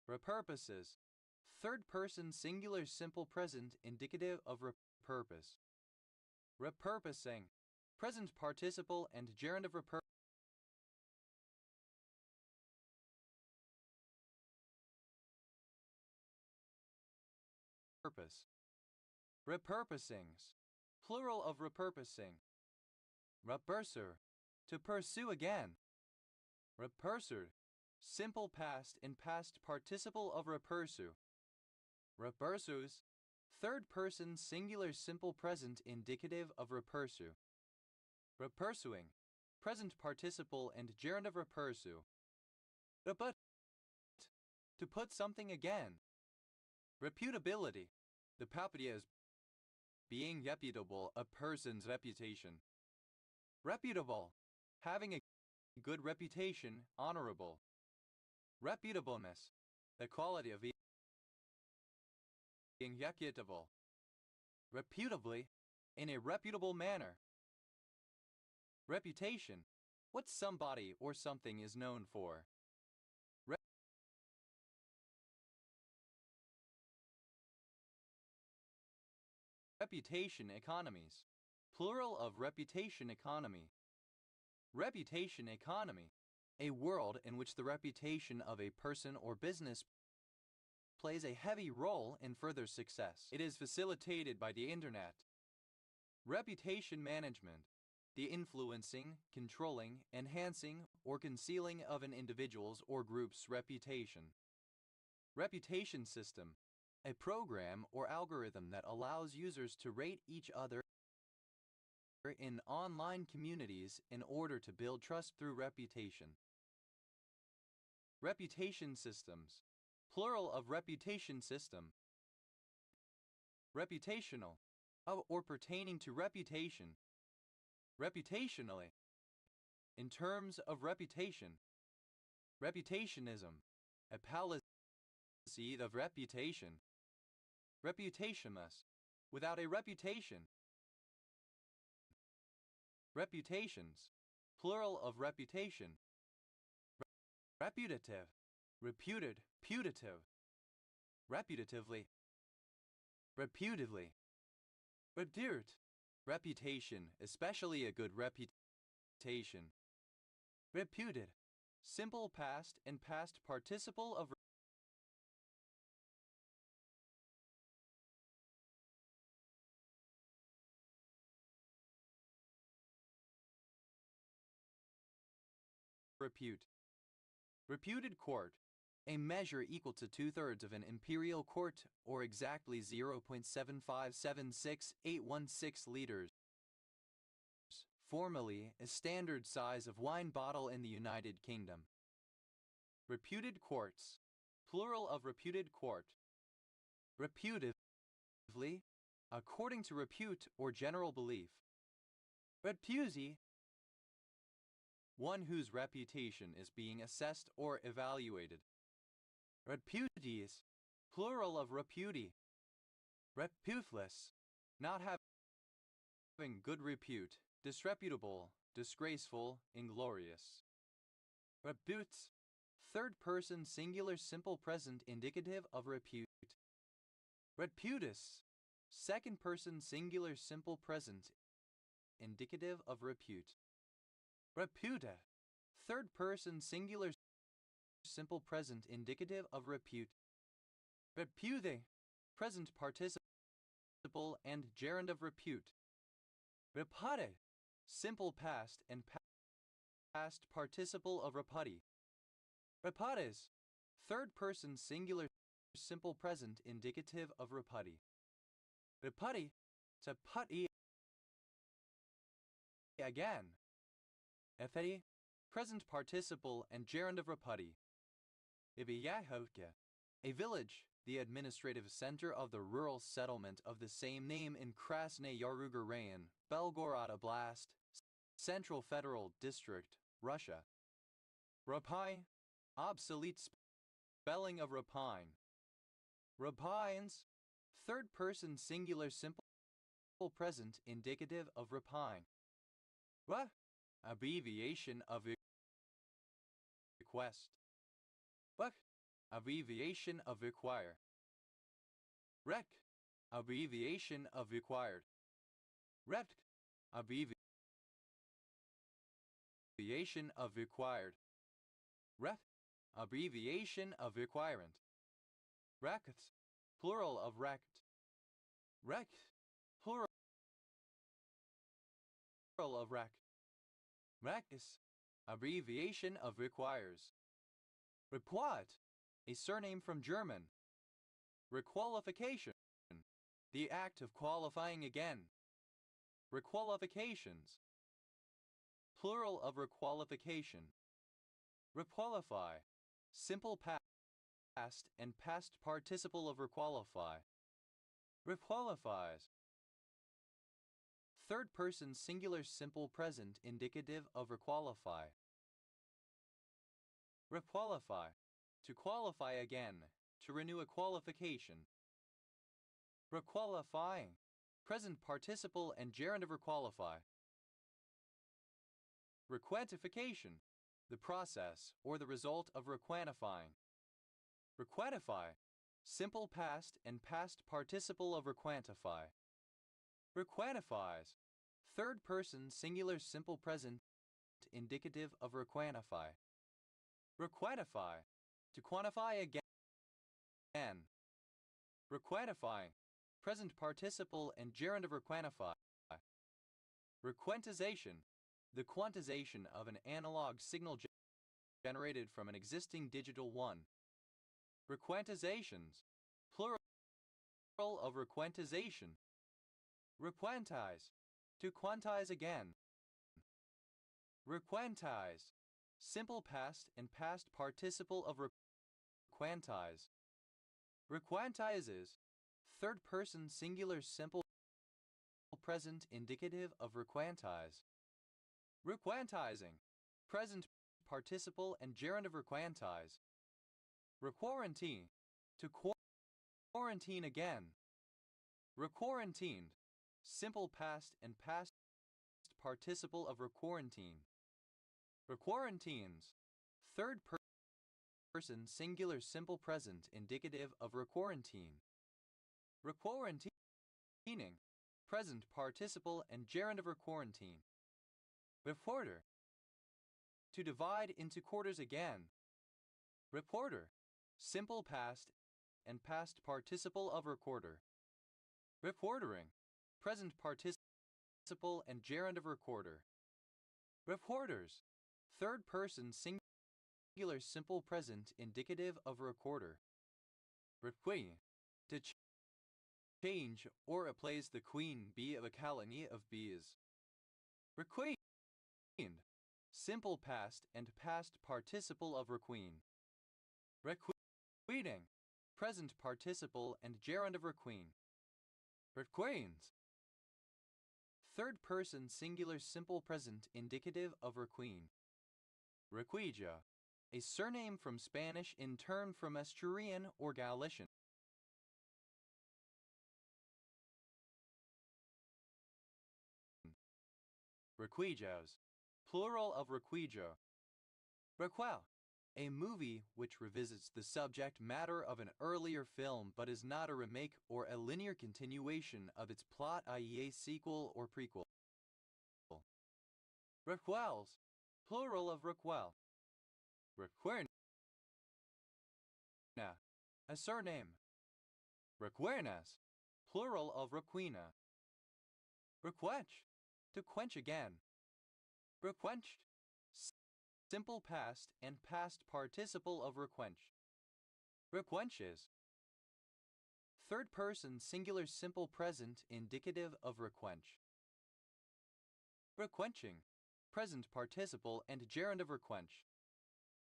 Repurposes. Third person singular simple present indicative of repurpose. Repurposing. Present participle and gerund of repurpose. Repurposings. Plural of repurposing. Repurser. To pursue again. Repursured. Simple past and past participle of repursu. Repursus. Third person singular simple present indicative of repursu. Repursuing. Present participle and gerund of repursu. Reput. To put something again. Reputability. The property is being reputable, a person's reputation. Reputable. Having a good reputation, honorable. Reputableness. The quality of being reputable. Reputably. In a reputable manner. Reputation. What somebody or something is known for. Reputation economies. Plural of reputation economy. Reputation economy. A world in which the reputation of a person or business plays a heavy role in further success. It is facilitated by the internet. Reputation management. The influencing, controlling, enhancing, or concealing of an individual's or group's reputation. Reputation system. A program or algorithm that allows users to rate each other in online communities in order to build trust through reputation. Reputation systems. Plural of reputation system. Reputational. Of or pertaining to reputation. Reputationally. In terms of reputation. Reputationism. A palimpsest of reputation. Reputationless. Without a reputation. Reputations. Plural of reputation. Reputative. Reputed, putative. Reputatively. Reputedly. Repute. Reputation, especially a good reputation. Reputed. Simple past and past participle of repute. Reputed court. A measure equal to 2/3 of an imperial quart, or exactly 0.7576816 liters. Formerly, a standard size of wine bottle in the United Kingdom. Reputed quarts. Plural of reputed quart. Reputive. reputatively, according to repute or general belief. Reputi, one whose reputation is being assessed or evaluated. Reputies, plural of reputi. Reputeless, not having good repute, disreputable, disgraceful, inglorious. Reputes, third person singular simple present indicative of repute. Reputus, second person singular simple present indicative of repute. Reputa, third person singular simple present indicative of repute. Repute, present participle and gerund of repute. Repute, simple past and past participle of repudi. Reputes, third person singular simple present indicative of repudi. Repudi, to putty again. Efedi, present participle and gerund of repudi. Ibiyahovka, a village, the administrative center of the rural settlement of the same name in Krasny Yaruga Rayon, Belgorod Oblast, Central Federal District, Russia. Rapai, obsolete spelling of rapine. Rapines, third person singular simple present indicative of rapine. Ra, abbreviation of request. Buck, abbreviation of require. Rec, abbreviation of required. Rep, abbreviation of required. Ref, abbreviation of requirement. Rect, plural of rect. Rec, plural of rec. Rectus, abbreviation of requires. Repoit, a surname from German. Requalification, the act of qualifying again. Requalifications, plural of requalification. Requalify, simple past and past participle of requalify. Requalifies, third person singular simple present indicative of requalify. Requalify, to qualify again, to renew a qualification. Requalifying, present participle and gerund of requalify. Requantification, the process or the result of requantifying. Requantify, simple past and past participle of requantify. Requantifies, third person singular simple present indicative of requantify. Requantify, to quantify again. Requantifying, present participle and gerund of requantify. Requantization, the quantization of an analog signal generated from an existing digital one. Requantizations, plural of requantization. Requantize, to quantize again. Requantize, simple past and past participle of requantize. Requantizes, third person singular simple present indicative of requantize. Requantizing, present participle and gerund of requantize. Requarantine, to quarantine again. Requarantined, simple past and past participle of requarantine. Requarantines, third person singular simple present indicative of requarantine. Requarantining, present participle and gerund of requarantine. Reporter, to divide into quarters again. Reporter, simple past and past participle of recorder. Reportering, present participle and gerund of recorder. Reporters, third person singular simple present indicative of recorder. Requeen, to change or replace the queen bee of a colony of bees. Requeened, simple past and past participle of requeen. Requeening, present participle and gerund of requeen. Requeens. Third person singular simple present indicative of requeen. Requija. A surname from Spanish in turn from Asturian or Galician. Requijaos. Plural of requijo. Requel. A movie which revisits the subject matter of an earlier film but is not a remake or a linear continuation of its plot, i.e. a sequel or prequel. Requels. Plural of requel. Requerna. A surname. Requernas. Plural of requena. Requench. To quench again. Requenched. Simple past and past participle of requench. Requenches. Third person singular simple present indicative of requench. Requenching. Present participle and gerund of requench.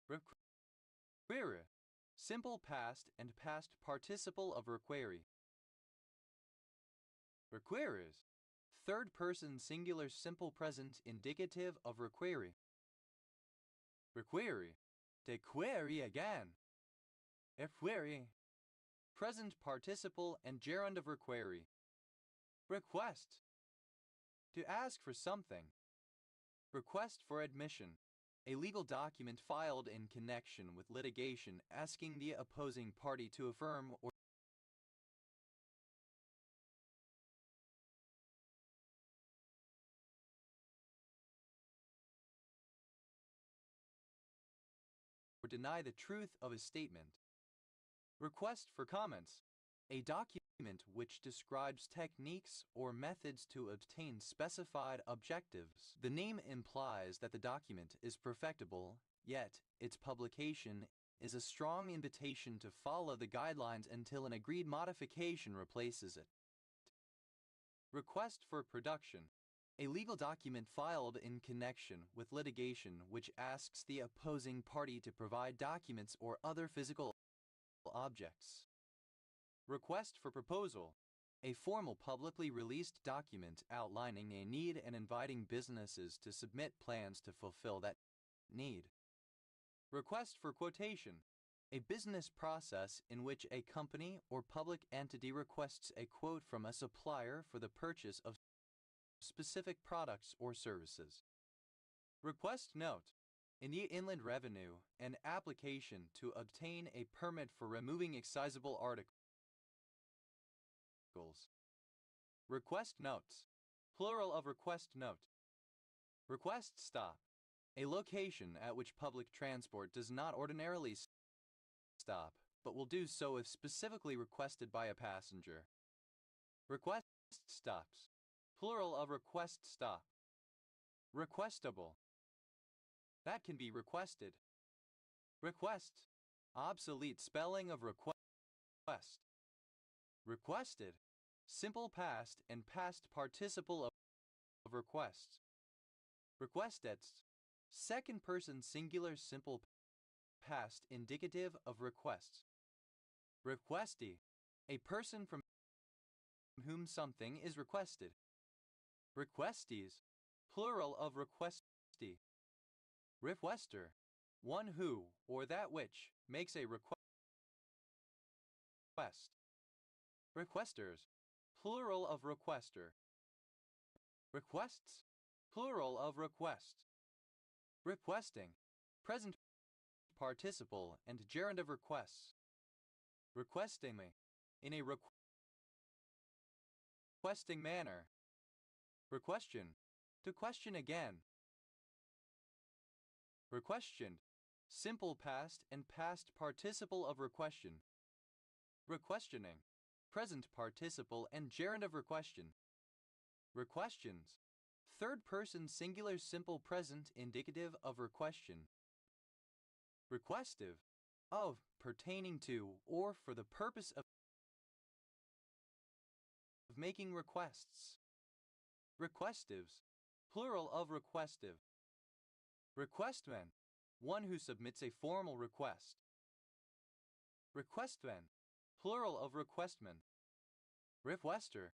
Requere. Simple past and past participle of requere. Requeres. Third person singular simple present indicative of requere. Requere. De query again. Efquere. Present participle and gerund of requere. Request. To ask for something. Request for admission. A legal document filed in connection with litigation asking the opposing party to affirm or deny the truth of a statement. Request for comments. A document which describes techniques or methods to obtain specified objectives. The name implies that the document is perfectible, yet its publication is a strong invitation to follow the guidelines until an agreed modification replaces it. Request for production. A legal document filed in connection with litigation which asks the opposing party to provide documents or other physical objects. Request for proposal. A formal publicly released document outlining a need and inviting businesses to submit plans to fulfill that need. Request for quotation. A business process in which a company or public entity requests a quote from a supplier for the purchase of specific products or services. Request note. In the Inland Revenue, an application to obtain a permit for removing excisable articles. Request notes. Plural of request note. Request stop. A location at which public transport does not ordinarily stop, but will do so if specifically requested by a passenger. Request stops. Plural of request stop. Requestable. That can be requested. Request. Obsolete spelling of request. Requested. Simple past and past participle of requests. Requesteds. Second person singular simple past indicative of requests. Requestee. A person from whom something is requested. Requestees. Plural of requestee. Requester. One who, or that which, makes a request. Requesters. Plural of requester. Requests. Plural of request. Requesting. Present participle and gerund of requests. Requestingly. In a requesting manner. Requestion. To question again. Requestioned. Simple past and past participle of requestion. Requestioning. Present participle and gerund of requestion. Requestions. Third person singular simple present indicative of requestion. Requestive. Of, pertaining to, or for the purpose of making requests. Requestives. Plural of requestive. Requestman. One who submits a formal request. Requestman. Plural of requestman. Requester.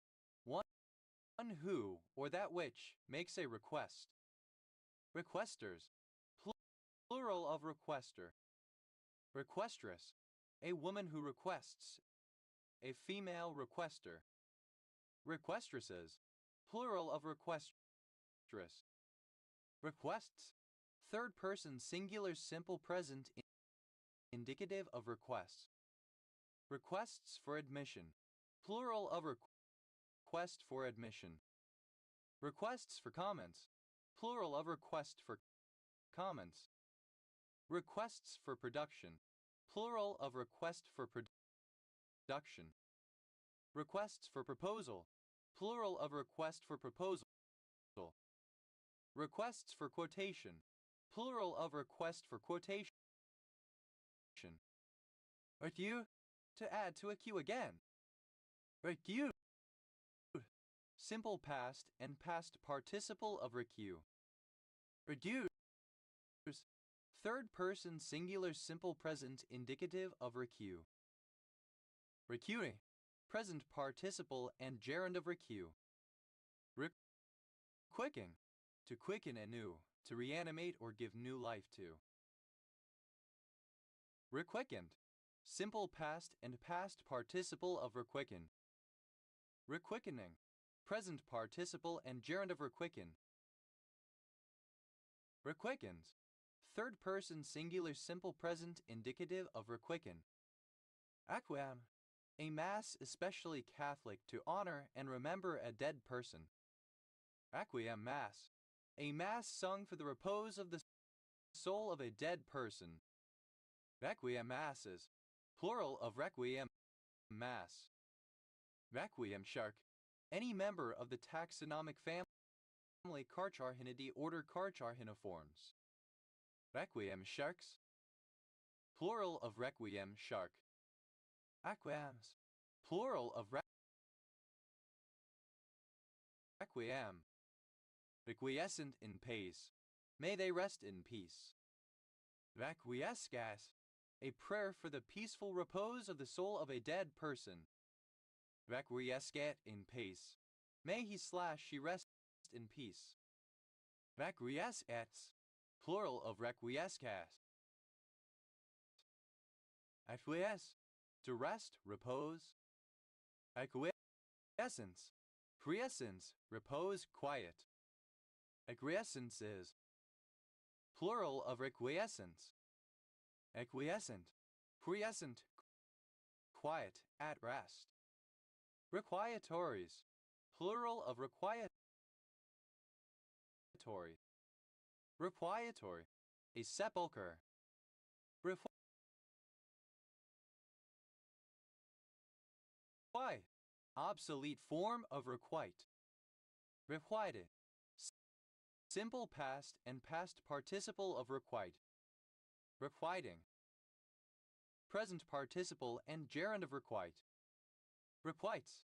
who or that which makes a request. Requesters, plural of requester. Requestress, a woman who requests, a female requester. Requestresses, plural of requestress. Requests, third person singular simple present indicative of requests. Requests for admission, plural of request for admission. Requests for comments, plural of request for comments. Requests for production, plural of request for production. Requests for proposal, plural of request for proposal. Requests for quotation, plural of request for quotation. Requue, to add to a queue again. Requue, simple past and past participle of requue. Reduce, third person singular simple present indicative of requue. Requue, present participle and gerund of requue. Quicken, to quicken anew, to reanimate or give new life to. Requickened, simple past and past participle of requicken. Requickening, present participle and gerund of requicken. Requickens, third person singular simple present indicative of requicken. Requiem, a mass especially Catholic to honor and remember a dead person. Requiem Mass, a mass sung for the repose of the soul of a dead person. Requiem Masses, plural of Requiem Mass. Requiem Shark, any member of the taxonomic family Carcharhinidae order Carcharhiniforms. Requiem Sharks, plural of Requiem Shark. Requiems, plural of Requiem. Requiescent in pace, may they rest in peace. Requiescat, a prayer for the peaceful repose of the soul of a dead person. Requiescat in pace, may he/she rest in peace. Requiescats, plural of requiescat. Acquiesce, to rest, repose. Acquiescence, quiescence, repose, quiet. Acquiescence is, plural of requiescence. Acquiescent, quiescent, quiet, at rest. Requietories, plural of requietory. Requietory, a sepulchre. Requite, obsolete form of requite. Requite, simple past and past participle of requite. Requiting, present participle and gerund of requite. Requites,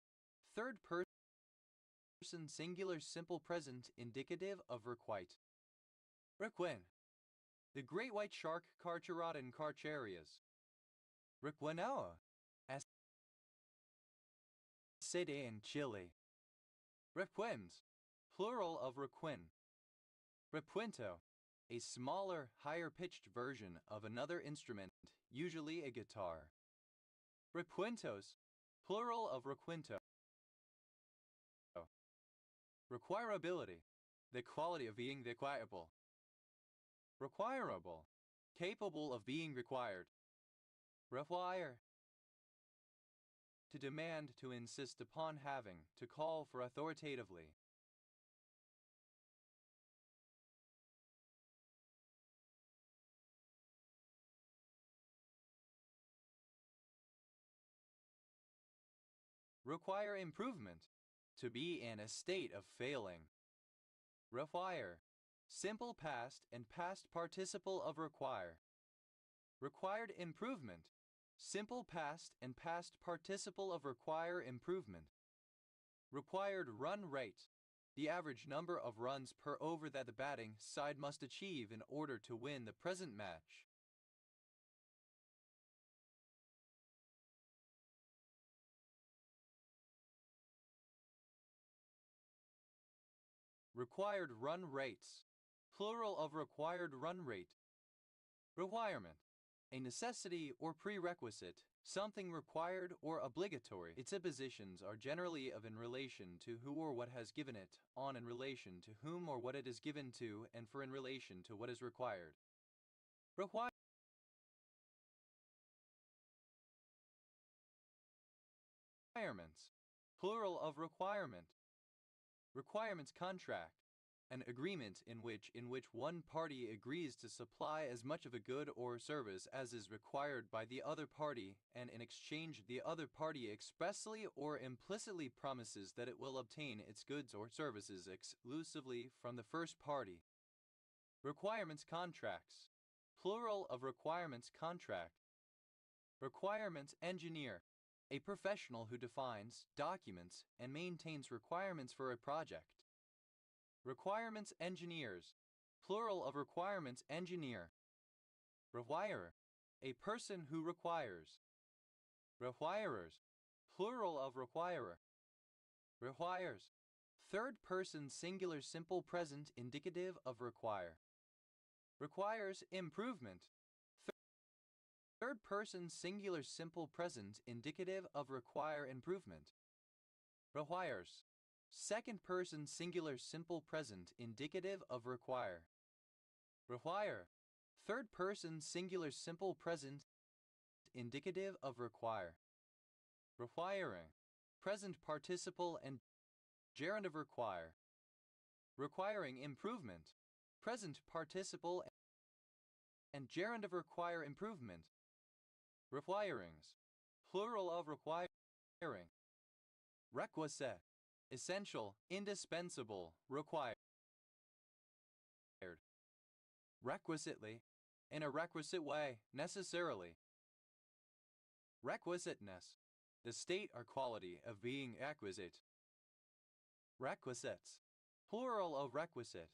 third person singular simple present indicative of requite. Requin, the great white shark Carcharodon carcharias. Requinoa, sede in Chile. Requims, plural of requin. Requinto, a smaller, higher-pitched version of another instrument, usually a guitar. Requintos, plural of requinto. Requirability, the quality of being requirable. Requirable, capable of being required. Require, to demand, to insist upon having, to call for authoritatively. Require improvement, to be in a state of failing. Require, simple past and past participle of require. Required improvement, simple past and past participle of require improvement. Required run rate, the average number of runs per over that the batting side must achieve in order to win the present match. Required run rates. Plural of required run rate. Requirement. A necessity or prerequisite, something required or obligatory. Its oppositions are generally of in relation to who or what has given it, on in relation to whom or what it is given to, and for in relation to what is required. Requirements. Plural of requirement. Requirements contract. An agreement in which one party agrees to supply as much of a good or service as is required by the other party, and in exchange the other party expressly or implicitly promises that it will obtain its goods or services exclusively from the first party. Requirements contracts. Plural of requirements contract. Requirements engineer. A professional who defines, documents, and maintains requirements for a project. Requirements engineers. Plural of requirements engineer. Requirer. A person who requires. Requirers. Plural of requirer. Requires. Third person singular simple present indicative of require. Requires improvement. Third person singular simple present indicative of require improvement. Requires. Second person singular simple present indicative of require. Require. Third person singular simple present indicative of require. Requiring. Present participle and gerund of require. Requiring improvement. Present participle and gerund of require improvement. Requirings. Plural of requiring. Requisite. Essential, indispensable, required. Requisitely. In a requisite way, necessarily. Requisiteness. The state or quality of being acquisite. Requisites. Plural of requisite.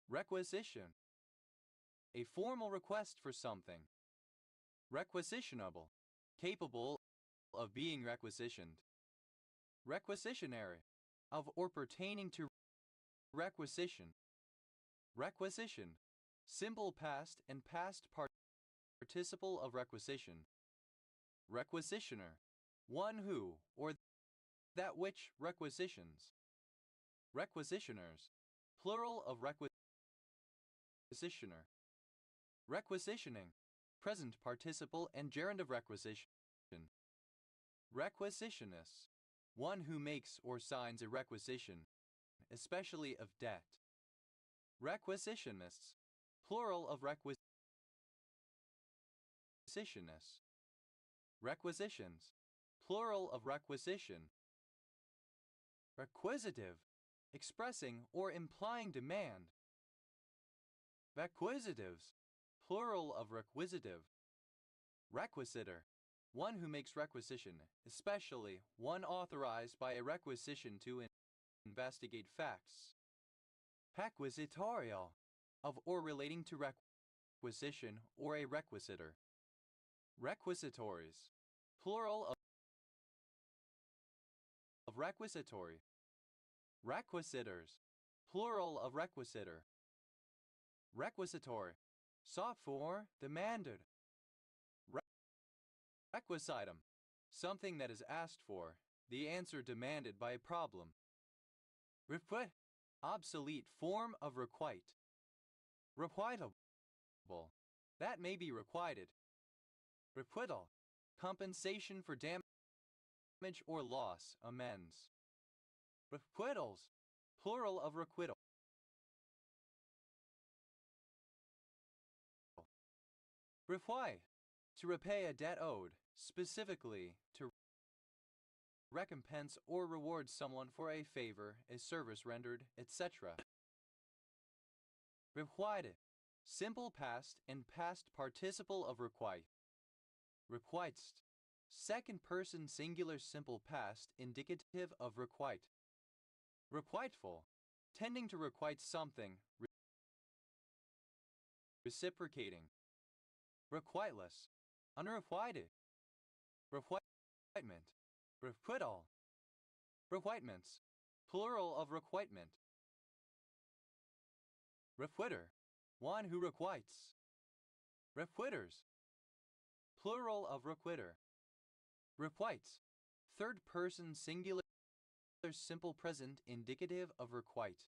Requisition. A formal request for something. Requisitionable. Capable of being requisitioned. Requisitionary. Of or pertaining to requisition. Requisition. Simple past and past participle of requisition. Requisitioner. One who, or that which requisitions. Requisitioners. Plural of requisitioner. Requisitioning. Present participle and gerund of requisition. Requisitionist. One who makes or signs a requisition, especially of debt. Requisitionists. Plural of requisitionists. Requisitions. Plural of requisition. Requisitive. Expressing or implying demand. Requisitives. Plural of requisitive. Requisitor. One who makes requisition, especially one authorized by a requisition to investigate facts. Requisitorial. Of or relating to requisition or a requisitor. Requisitories. Plural of requisitory. Requisitors. Plural of requisitor. Requisitory. Sought for, demanded. Requisitum. Something that is asked for, the answer demanded by a problem. Requit. Obsolete form of requite. Requitable. That may be requited. Requital. Compensation for damage or loss, amends. Requitals. Plural of requital. Requite. To repay a debt owed, specifically, to recompense or reward someone for a favor, a service rendered, etc. Requited. Simple past and past participle of requite. Requitest. Second person singular simple past indicative of requite. Requiteful. Tending to requite something. Reciprocating. Requiteless. Unrequited. Requitement. Requital. Requitments. Plural of requitement. Requitter, one who requites. Requitters, plural of requitter. Requites, third person singular simple present indicative of requite.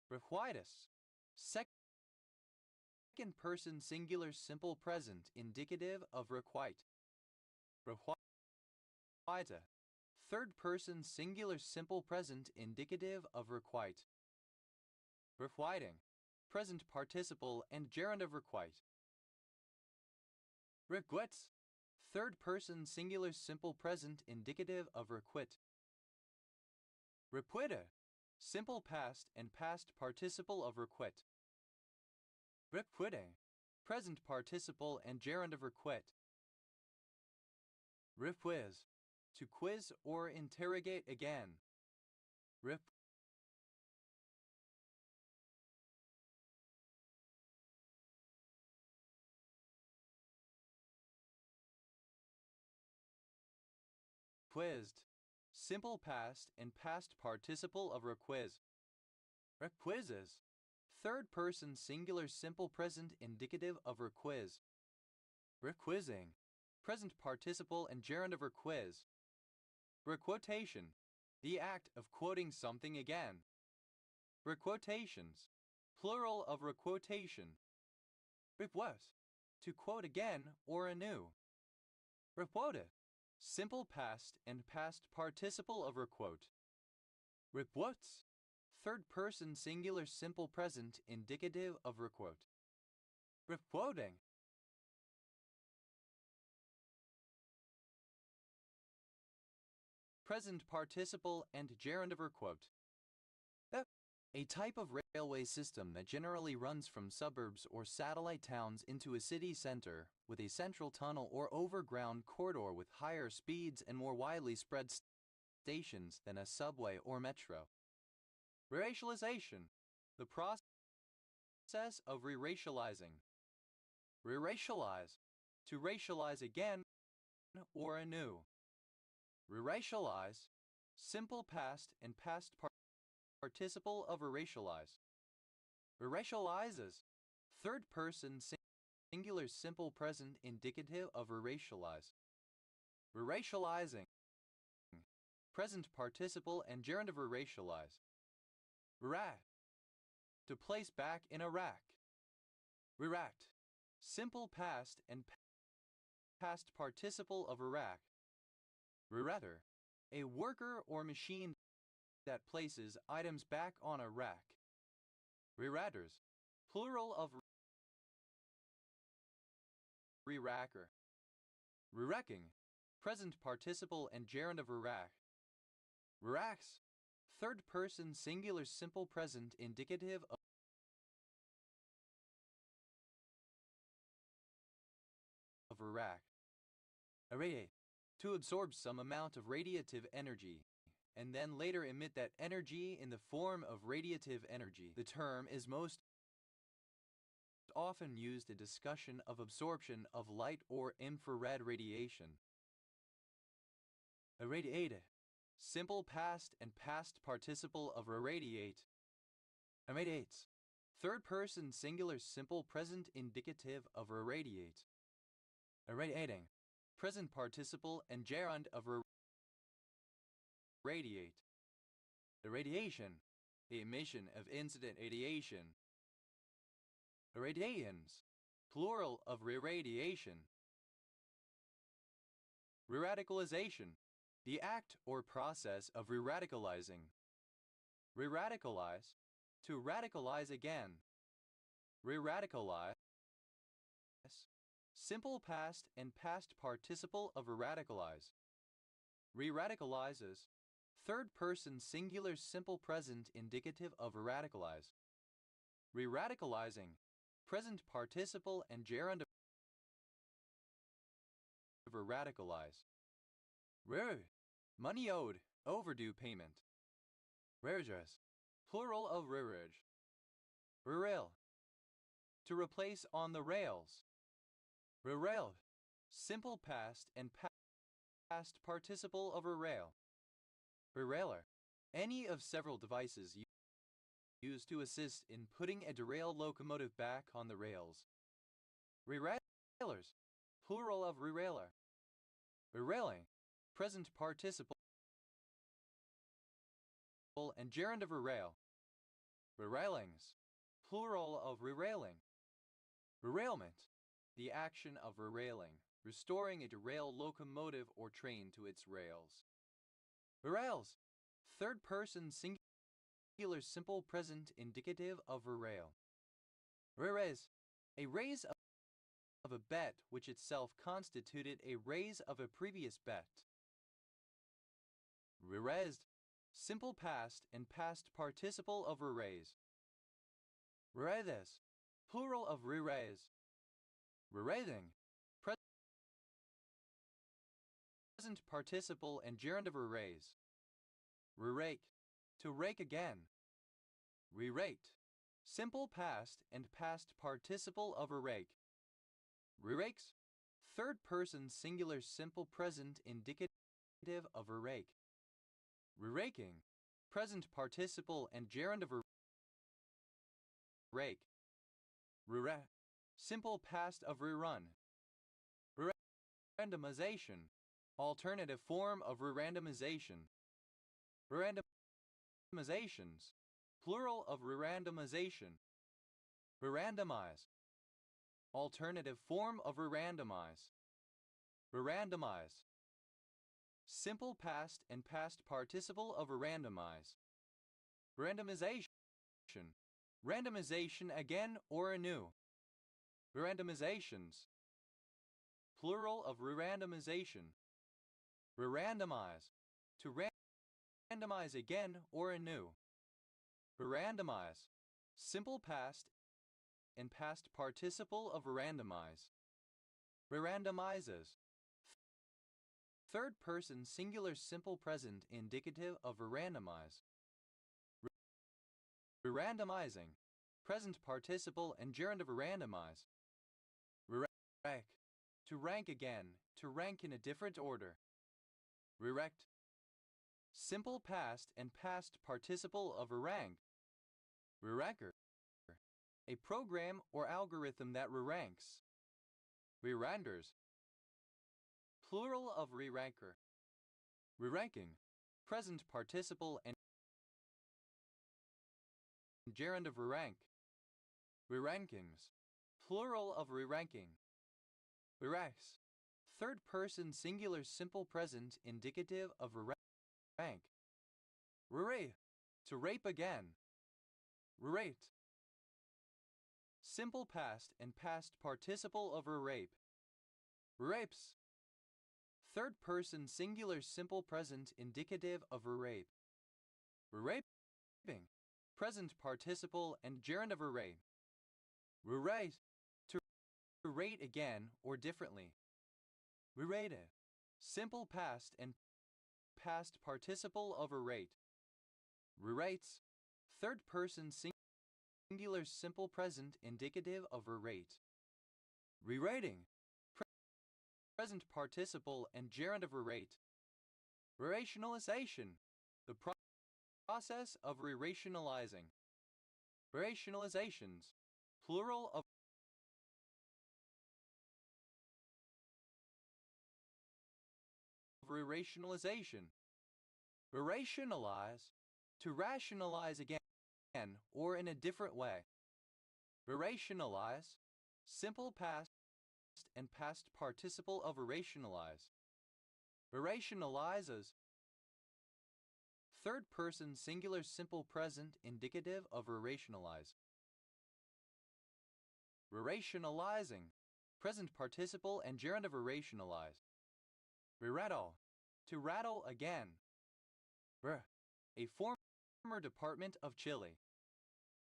Requitus, second person singular simple present indicative of requite. Requita, third person singular simple present indicative of requite. Requiting, present participle and gerund of requite. Requits, third person singular simple present indicative of requite. Requita, simple past and past participle of requite. Requiting, present participle and gerund of requite. Requiz, to quiz or interrogate again. Requizzed, simple past and past participle of requiz. Requizzes, third person singular simple present indicative of requiz. Requizzing, present participle and gerund of requiz. Requotation, the act of quoting something again. Requotations, plural of requotation. Requote, to quote again or anew. Requota, simple past and past participle of requote. Requotes, third person singular simple present indicative of requote. Requoting, present participle and gerund of requote. A type of railway system that generally runs from suburbs or satellite towns into a city center, with a central tunnel or overground corridor with higher speeds and more widely spread stations than a subway or metro. Re-racialization, the process of re-racializing. Re-racialize, to racialize again or anew. Re-racialize, simple past and past participle of re-racialize. Re-racializes, third person singular simple present indicative of re-racialize. Re-racializing, present participle and gerund of re-racialize. Rack, to place back in a rack. Reract, simple past and past participle of rack. Reratter, a worker or machine that places items back on a rack. Reratters, plural of reracker. Rerecking, present participle and gerund of rerack. Reracks, third person singular simple present indicative of rerack. Irradiate, to absorb some amount of radiative energy, and then later emit that energy in the form of radiative energy. The term is most often used in discussion of absorption of light or infrared radiation. Irradiate, simple past and past participle of irradiate. Irradiates, third person singular simple present indicative of irradiate. Irradiating, present participle and gerund of irradiate. Irradiation, the emission of incident radiation. Irradians, plural of re-radiation. Re-radicalization, the act or process of re-radicalizing. Re-radicalize, to radicalize again. Re-radicalize, simple past and past participle of re-radicalize. Re-radicalizes, third person singular simple present indicative of re-radicalize. Re-radicalizing, present participle and gerund of radicalize. Money owed, overdue payment. Reridges, plural of reridge. Rerail, to replace on the rails. Rerailed, simple past and past participle of rerail. Rerailer, any of several devices used to assist in putting a derailed locomotive back on the rails. Rerailers, plural of rerailer. Rerailing, present participle and gerund of rerail. Rerailings, plural of rerailing. Rerailment, the action of rerailing, restoring a derailed locomotive or train to its rails. Rerails, third person singular simple present indicative of rerail. Reraise, a raise of a bet which itself constituted a raise of a previous bet. Reraised, simple past and past participle of reraise. Reraises, plural of reraise. Reraising, present participle and gerund of reraise. Rerake, to rake again. Reraked, simple past and past participle of a rake. Rerakes, third person singular simple present indicative of a rake. Reraking, present participle and gerund of a rake. Rera, simple past of rerun. Randomization, alternative form of re-randomization. Re-randomizations, plural of re-randomization. Re-randomize, alternative form of re-randomize. Re-randomize, simple past and past participle of re-randomize. Randomization, randomization again or anew. Re-randomizations, plural of re-randomization. Re-randomize, to randomize again or anew. Re-randomize, simple past and past participle of re-randomize. Re-randomizes, third person singular simple present indicative of re-randomize. Re-randomizing, present participle and gerund of re-randomize. Re-rank, to rank again, to rank in a different order. Re-rect, simple past and past participle of re-rank. Re-ranker, a program or algorithm that re-ranks. Re-randers, plural of re-ranker. Re-ranking, present participle and gerund of re-rank. Re-rankings, plural of re-ranking. Re-racks, third person singular simple present indicative of re-rank. Re-rape, to rape again. Re-rate, simple past and past participle of re-rape. Re-rapes, third person singular simple present indicative of re-rape. Re-raping, present participle and gerund of re-rape. Re-rate, to rate again or differently. Re-rated, simple past and past participle of re-rate. Re-rates, third person singular simple present indicative of re-rate. Re-rating, present participle and gerund of re-rate. Re-rationalization, the process of re-rationalizing. Re-rationalizations, plural of re-rationalization. Re-rationalize, to rationalize again or in a different way. Re-rationalize, simple past and past participle of re-rationalize. Re-rationalizes, third person singular simple present indicative of re-rationalize. Re-rationalizing, present participle and gerund of re-rationalize. Re-rattle, to rattle again. A former department of Chile.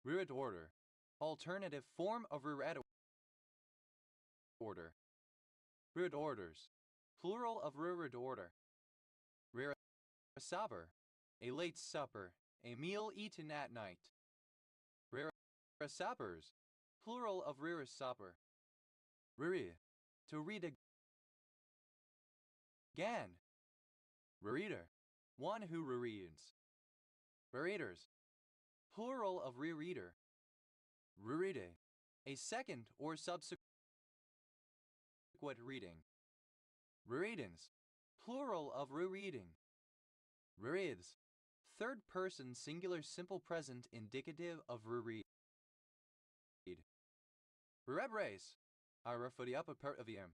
Rerid order, alternative form of rerid order. Rerid orders, plural of rerid order. Rerid supper, a late supper, a meal eaten at night. Rerid suppers, plural of rerid supper. Reread, to read again. Rereader, one who rereads. Rereaders, plural of rereader. Rereade, a second or subsequent reading. Rereadings, plural of rereading. Rereads, third person singular simple present indicative of reread. Rerebrace, ara for the upper part of the M.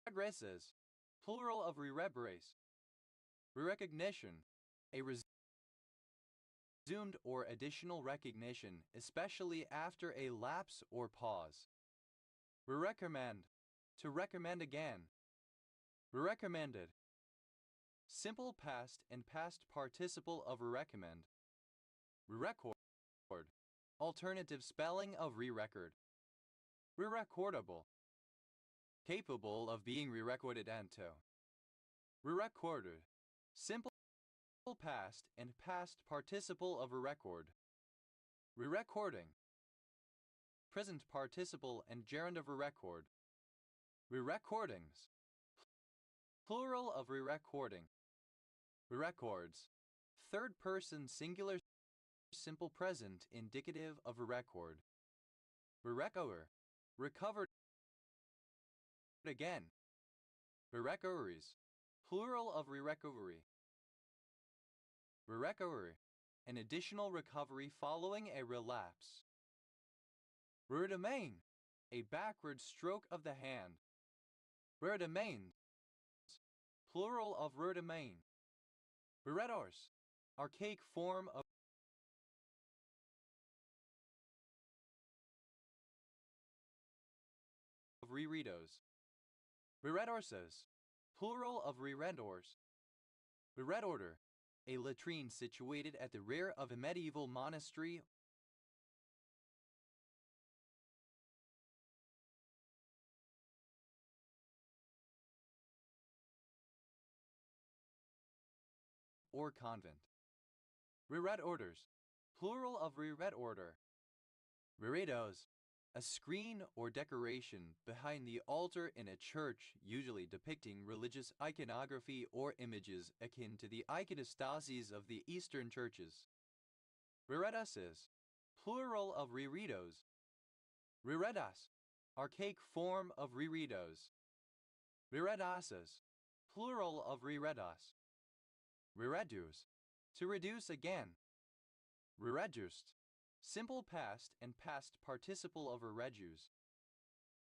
Rerebraces, plural of rerebrace. Rerecognition, a resumed or additional recognition, especially after a lapse or pause. Recommend, to recommend again. Recommended, simple past and past participle of recommend. Record, alternative spelling of re-record. Re-recordable, capable of being re-recorded ento. Re-recorded, simple past and past participle of a record. Re-recording, present participle and gerund of a record. Re-recordings, plural of re-recording. Re-records, third person singular simple present indicative of a record. Re-recover, recovered again. Re-recoveries, plural of re-recovery. Re-recovery, an additional recovery following a relapse. Re-domain, a backward stroke of the hand. Re-domains, plural of re-domain. Re-redors, archaic form of re-redos. Re-redorses, plural of re-redors. Re-redorder, a latrine situated at the rear of a medieval monastery or convent. Reread orders, plural of reread order. Reredos, a screen or decoration behind the altar in a church, usually depicting religious iconography or images akin to the iconostases of the Eastern churches. Reredases, plural of reredos. Reredas, archaic form of reredos. Reredasas, plural of reredas. Rereduce, to reduce again. Rereduced, simple past and past participle of rereduce.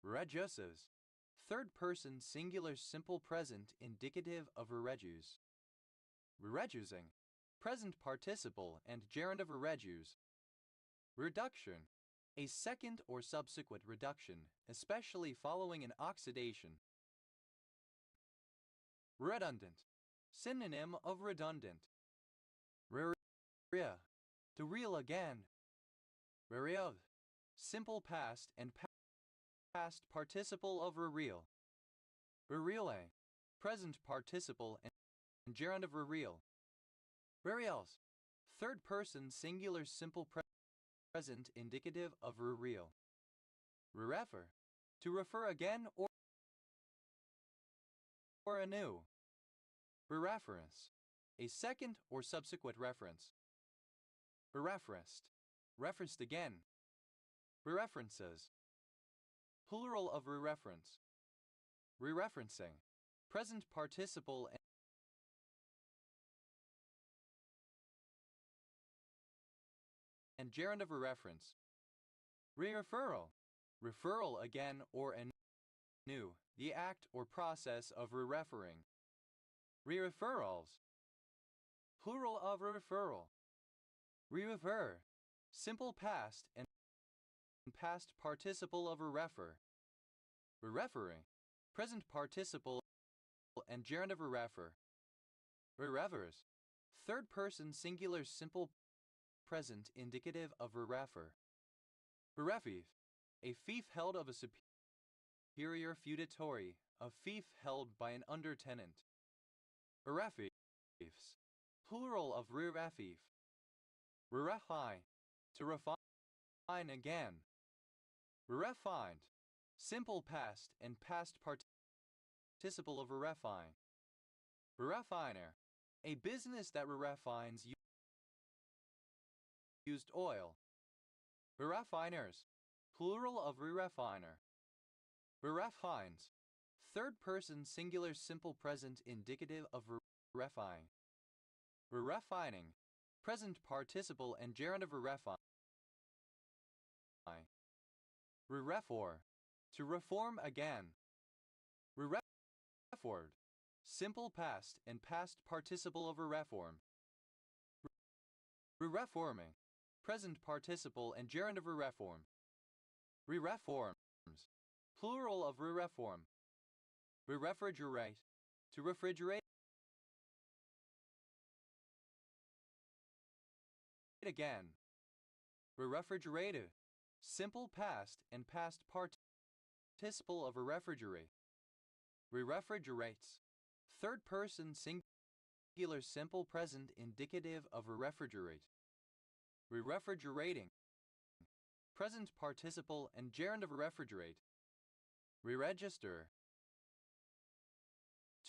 Rereduces, third person singular simple present indicative of rereduce. Rereducing, present participle and gerund of rereduce. Reduction, a second or subsequent reduction, especially following an oxidation. Redundant, synonym of redundant. Reria, to reel again. Rereod, simple past and past participle of rereel. Rereale, present participle and gerund of rereel. Rereals, third person singular simple present indicative of rereel. Rerefer, to refer again or anew. Rereference, a second or subsequent reference. Rereferenced, referenced again. Rereferences, plural of rereference. Rereferencing, present participle and gerund of reference. Rereferral, referral again or anew, the act or process of rereferring. Rereferrals, plural of referral. Rerefer, simple past and past participle of rerefer. Rereferring, present participle and gerund of rerefer. Rerevers, third person singular simple present indicative of rerefer. Rerefief, a fief held of a superior feudatory, a fief held by an under-tenant. Rerefiefs, plural of rerefief. Rerefine, to refine again. Rerefined, simple past and past participle of rerefine. Refiner. A business that refines used oil. Refiners. Plural of refiner. Refines. Third person singular simple present indicative of refine. Refining. Present participle and gerund of refine. Refor. To reform again. Reformed. Simple past and past participle of reform. Reforming. Present participle and gerund of reform. Reforms. Plural of reform. Refrigerate. To refrigerate again. Refrigerated. Simple past and past participle of refrigerate. Refrigerates. Third person singular simple present indicative of refrigerate. Refrigerating. Present participle and gerund of refrigerate. Re-register.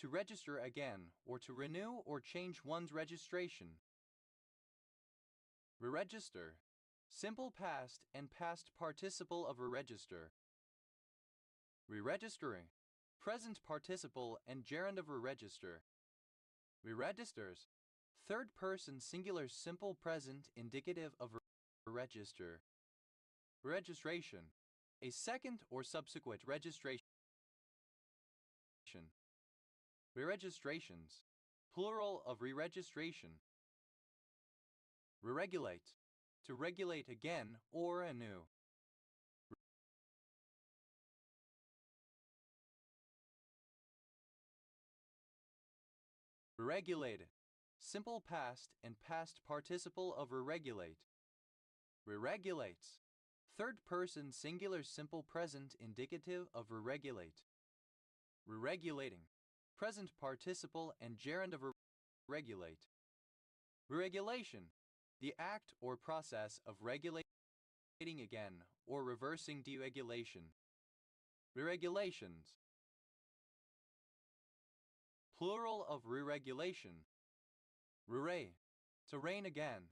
To register again or to renew or change one's registration. Re-register. Simple past and past participle of re-register. Re-registering. Present participle and gerund of re-register. Re-registers. Third person singular simple present indicative of register. Registration. A second or subsequent registration. Re-registrations. Plural of re-registration. Re-regulate. To regulate again or anew. Regulated. Simple past and past participle of re-regulate. Re-regulates. Third person singular simple present indicative of re-regulate. Re-regulating. Present participle and gerund of regulate. Re-regulation. The act or process of regulating again or reversing deregulation. Re-regulations. Plural of re-regulation. Re-ray. To rain again.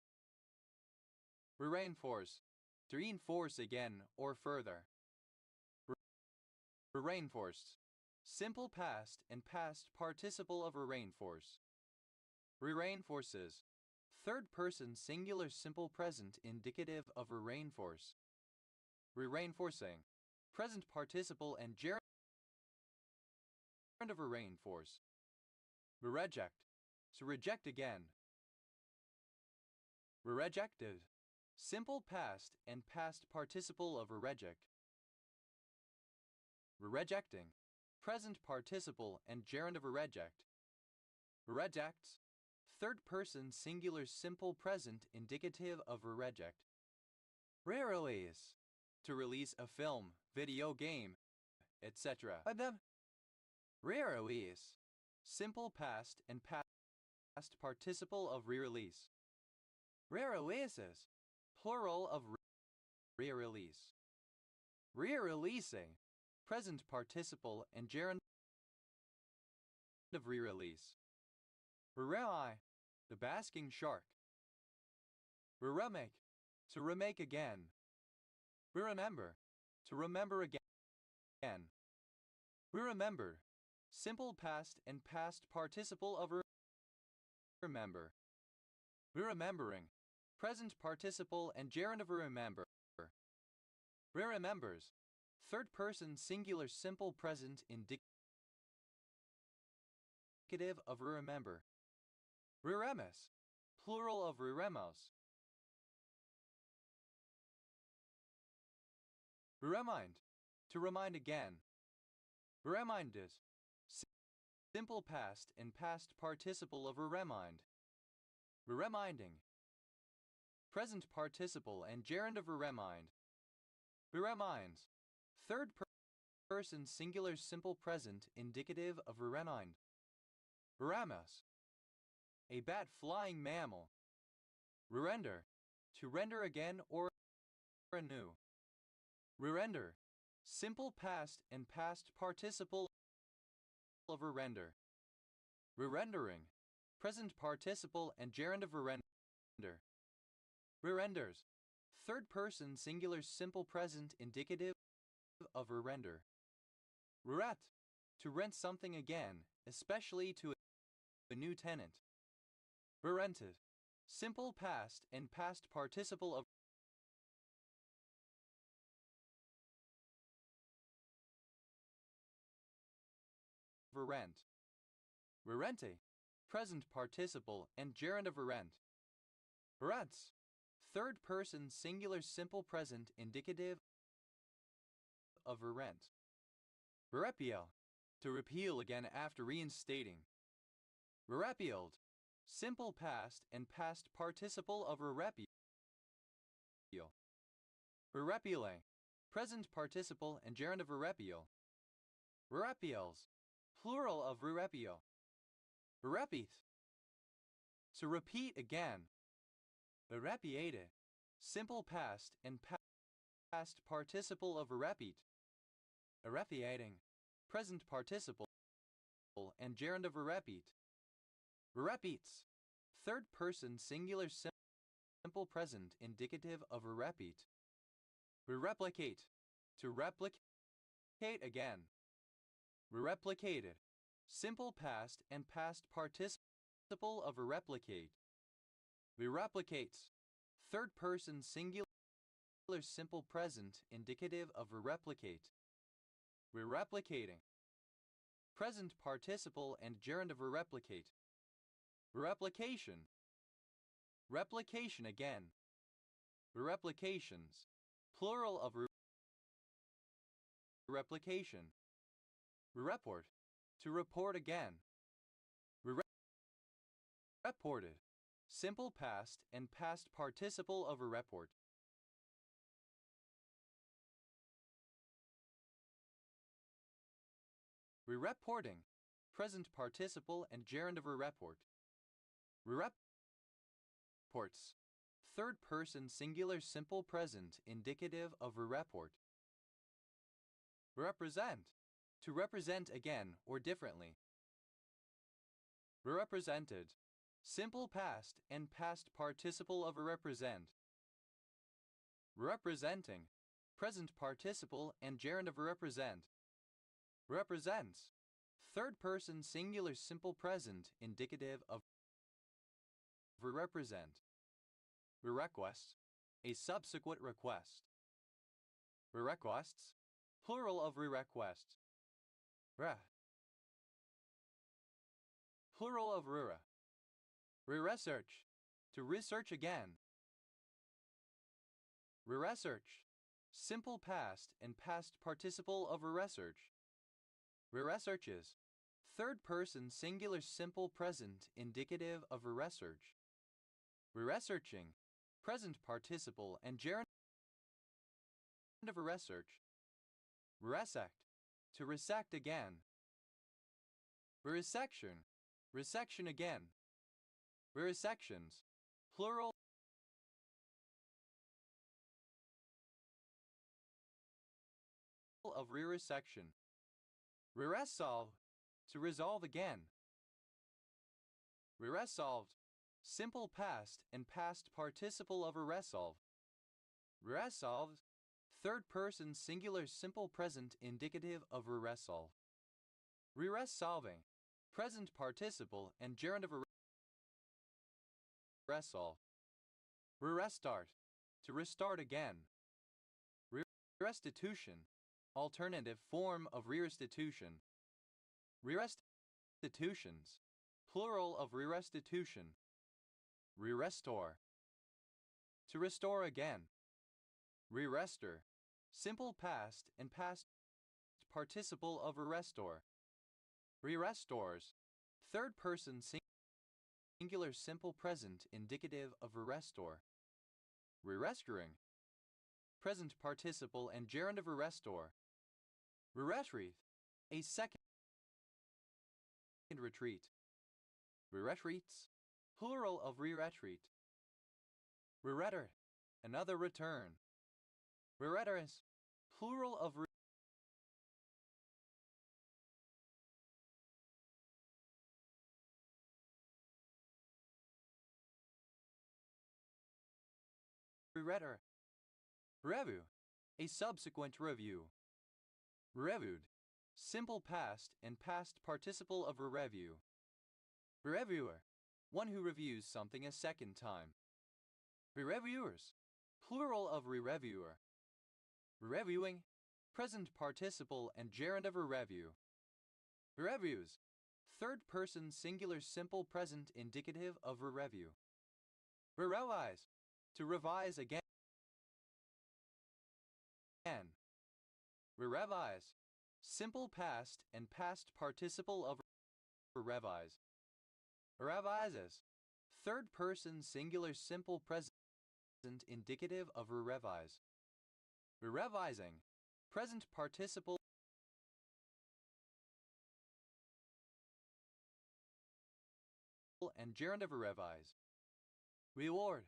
Re-reinforce. To reinforce again or further. Re-reinforced. Simple past and past participle of re-reinforce. Re-reinforces. Third person singular simple present indicative of re-reinforce. Re-reinforcing. Present participle and gerund of re-reinforce. Re-reject. To reject again. Re-rejected. Simple past and past participle of re-reject. Re-rejecting. Present participle and gerund of re-reject. Re-rejects. Third person singular simple present indicative of re-reject. Re-release. To release a film, video game, etc. Re-release. Simple past and past participle of re-release. Re-releases. Plural of re-release. Re-releasing. Present participle and gerund of re-release. Re-rely. The basking shark. Re-remake. To remake again. Re-remember. To remember again. Re-remember. Simple past and past participle of remember. Re-remembering. Present participle and gerund of remember. Re-remembers. Third person singular simple present indicative of remember. Re-remes. Plural of re-remos. Remind. To remind again. Reminded. Simple past and past participle of remind. Reminding. Present participle and gerund of remind. Reminds. Third person singular simple present indicative of remind. Ramus. A bat flying mammal. Render. To render again or anew. Render. Simple past and past participle of render. Re-rendering, present participle and gerund of re-render. Re-renders, third person singular simple present indicative of re-render. Re-ret, to rent something again, especially to a new tenant. Re-rented, simple past and past participle of re-rent. Re-rente, present participle and gerund of re-rent. Re-rents, third person singular simple present indicative of re-rent. Re-repeal, to repeal again after reinstating. Re-repealed, simple past and past participle of re-repeal. Re-repealing, present participle and gerund of re-repeal. Re-repeals, plural of re-repeal. Re-repeat, to repeat again. Re-repeated, simple past and past participle of re-repeat. Re-repeating, present participle and gerund of re-repeat. Re-repeats, third person singular simple present indicative of re-repeat. Re-replicate, to replicate again. Re-replicated, simple past and past participle of re-replicate. Re-replicates, third person singular simple present indicative of re-replicate. Re-replicating, present participle and gerund of re-replicate. Re-replication, replication again. Re-replications, plural of re-replication. Re-report, to report again. Re-reported, simple past and past participle of re-report. Re-reporting, present participle and gerund of re-report. Re-reports, third person singular simple present indicative of re-report. Represent, to represent again or differently. Re-represented, simple past and past participle of represent. Representing, present participle and gerund of represent. Represents, third person singular simple present indicative of represent. Re-request, a subsequent request. Re-requests, plural of re-request. Plural of re. Re-research, to research again. Re-research, simple past and past participle of re-research. Re-researches, third person singular simple present indicative of re-research. Re-researching, present participle and gerund of re-research. Resect, to resect again. Resection, resection again. Resections, plural of resection. Resolve, to resolve again. Resolved, simple past and past participle of resolve. Resolved, third person singular simple present indicative of resolve. Resolving, present participle and gerund of resolve. Restart, to restart again. Restitution, alternative form of restitution. Restitutions, plural of restitution. Restore, to restore again. Rester, simple past and past participle of restore. Restores, third person singular simple present indicative of restore. Restoring, present participle and gerund of restore. Retreat, a second retreat. Retreats, plural of retreat. Reretter, another return. Reretterus, plural of retter. Revu, a subsequent review. Reviewed, simple past and past participle of review. Reviewer, one who reviews something a second time. Reviewers, plural of reviewer. Reviewing, present participle and gerund of review. Reviews, third person singular simple present indicative of review. Revise, to revise again. Revise, simple past and past participle of revise. Revises, third person singular simple present indicative of revise. Revising, present participle and gerund of revise. Reward,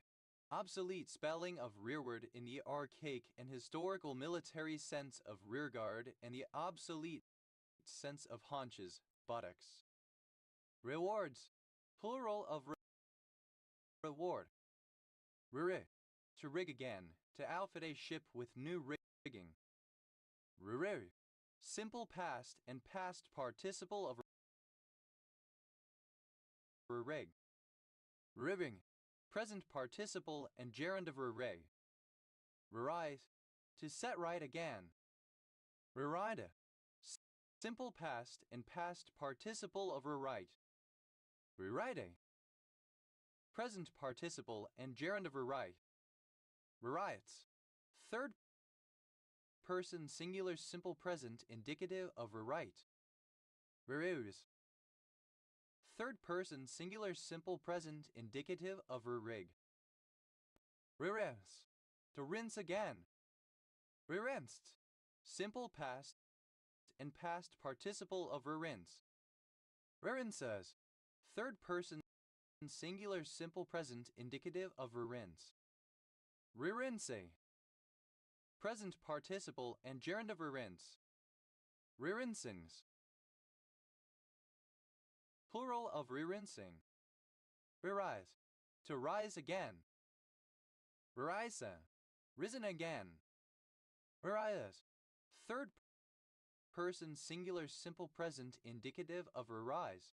obsolete spelling of rearward in the archaic and historical military sense of rearguard and the obsolete sense of haunches, buttocks. Rewards, plural of reward. Rerig, to rig again, to outfit a ship with new rigging. Rerig, simple past and past participle of rig. Ribbing, present participle and gerund of rig. Rerise, to set right again. Rerida, simple past and past participle of rewrite. Rewriting, present participle and gerund of rewrite. Rewrites, third person singular simple present indicative of rewrite. Reuse, third person singular simple present indicative of rerig. Rerense, to rinse again. Rerinsed, simple past and past participle of rerinse. Rerinses, third person singular simple present indicative of rerinse. Rerinse, present participle and gerund of rerinse. Rerinsings, plural of rerinsing. Rerise, to rise again. Rerise, risen again. Rerise, third person singular simple present indicative of rerise.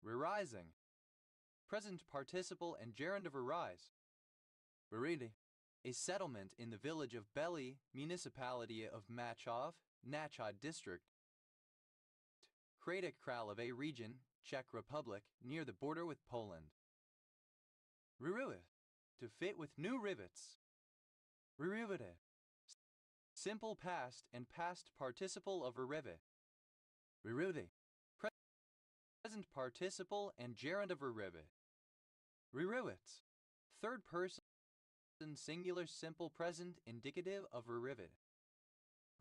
Rerising, present participle and gerund of arise. Beridi, a settlement in the village of Beli, municipality of Machov, Nachod district. Kratek Kralove region, Czech Republic, near the border with Poland. Reruit, to fit with new rivets. Rerivete, simple past and past participle of rerevet. Rerude, present participle and gerund of rerevet. Reruits, third person singular simple present indicative of rerevet.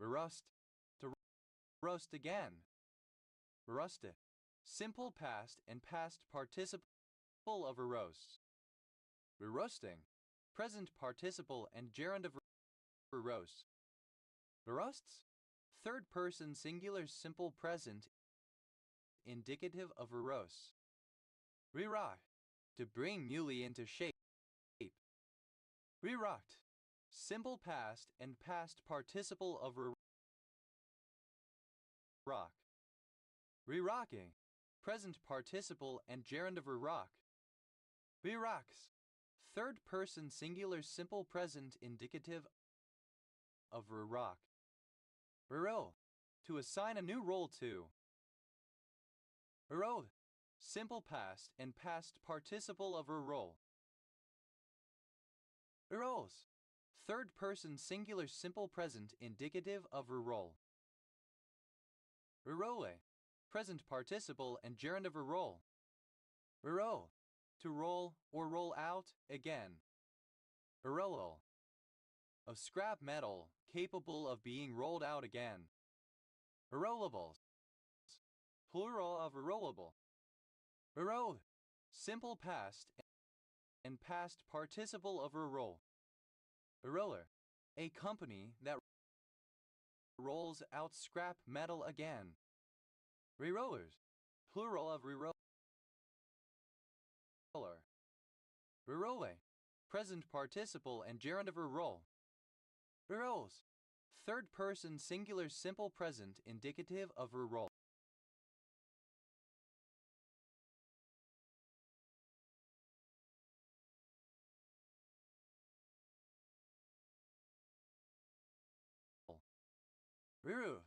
Rerust, to roast again. Reruste, simple past and past participle of reroast. Reroasting, present participle and gerund of reroast. Reroasts, third person singular simple present indicative of reroast. Rerock, to bring newly into shape. Rerocked, simple past and past participle of rock. Rerocking, present participle and gerund of rerock. Rerocks, third person singular simple present indicative of rerock. Rerole, to assign a new role to. Rerole, simple past and past participle of rerole. Reroles, third person singular simple present indicative of rerole. Rerole, present participle and gerund of rerole. Rerole, to roll or roll out again. Rerolol, of scrap metal capable of being rolled out again. Rerollables, plural of rerollable. Reroll, simple past and past participle of reroll. Reroller, a company that rolls out scrap metal again. Rerollers, plural of reroller. Rerolle, present participle and gerund of role. Roles. Third person singular simple present indicative of role. Roof.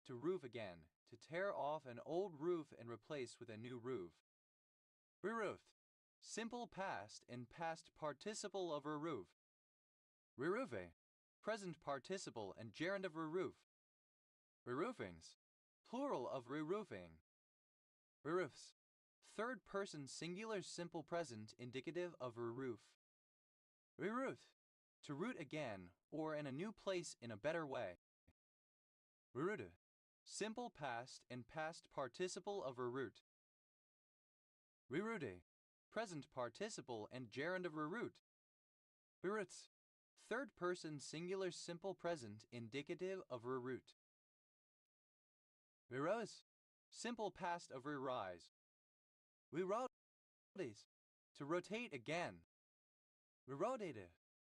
To roof again. To tear off an old roof and replace with a new roof. Reroofed. Simple past and past participle of reroof. Reroofe. Present participle and gerund of reroof. Reroofings. Plural of reroofing. Reroofs. Third person singular simple present indicative of reroof. Reroot. To root again or in a new place in a better way. Reroute. Simple past and past participle of reroute. Reroute. Present participle and gerund of reroute. Reroutes. Third person singular simple present indicative of reroute. Rerouse. Simple past of rerise. Rerotes. To rotate again. Rerotative.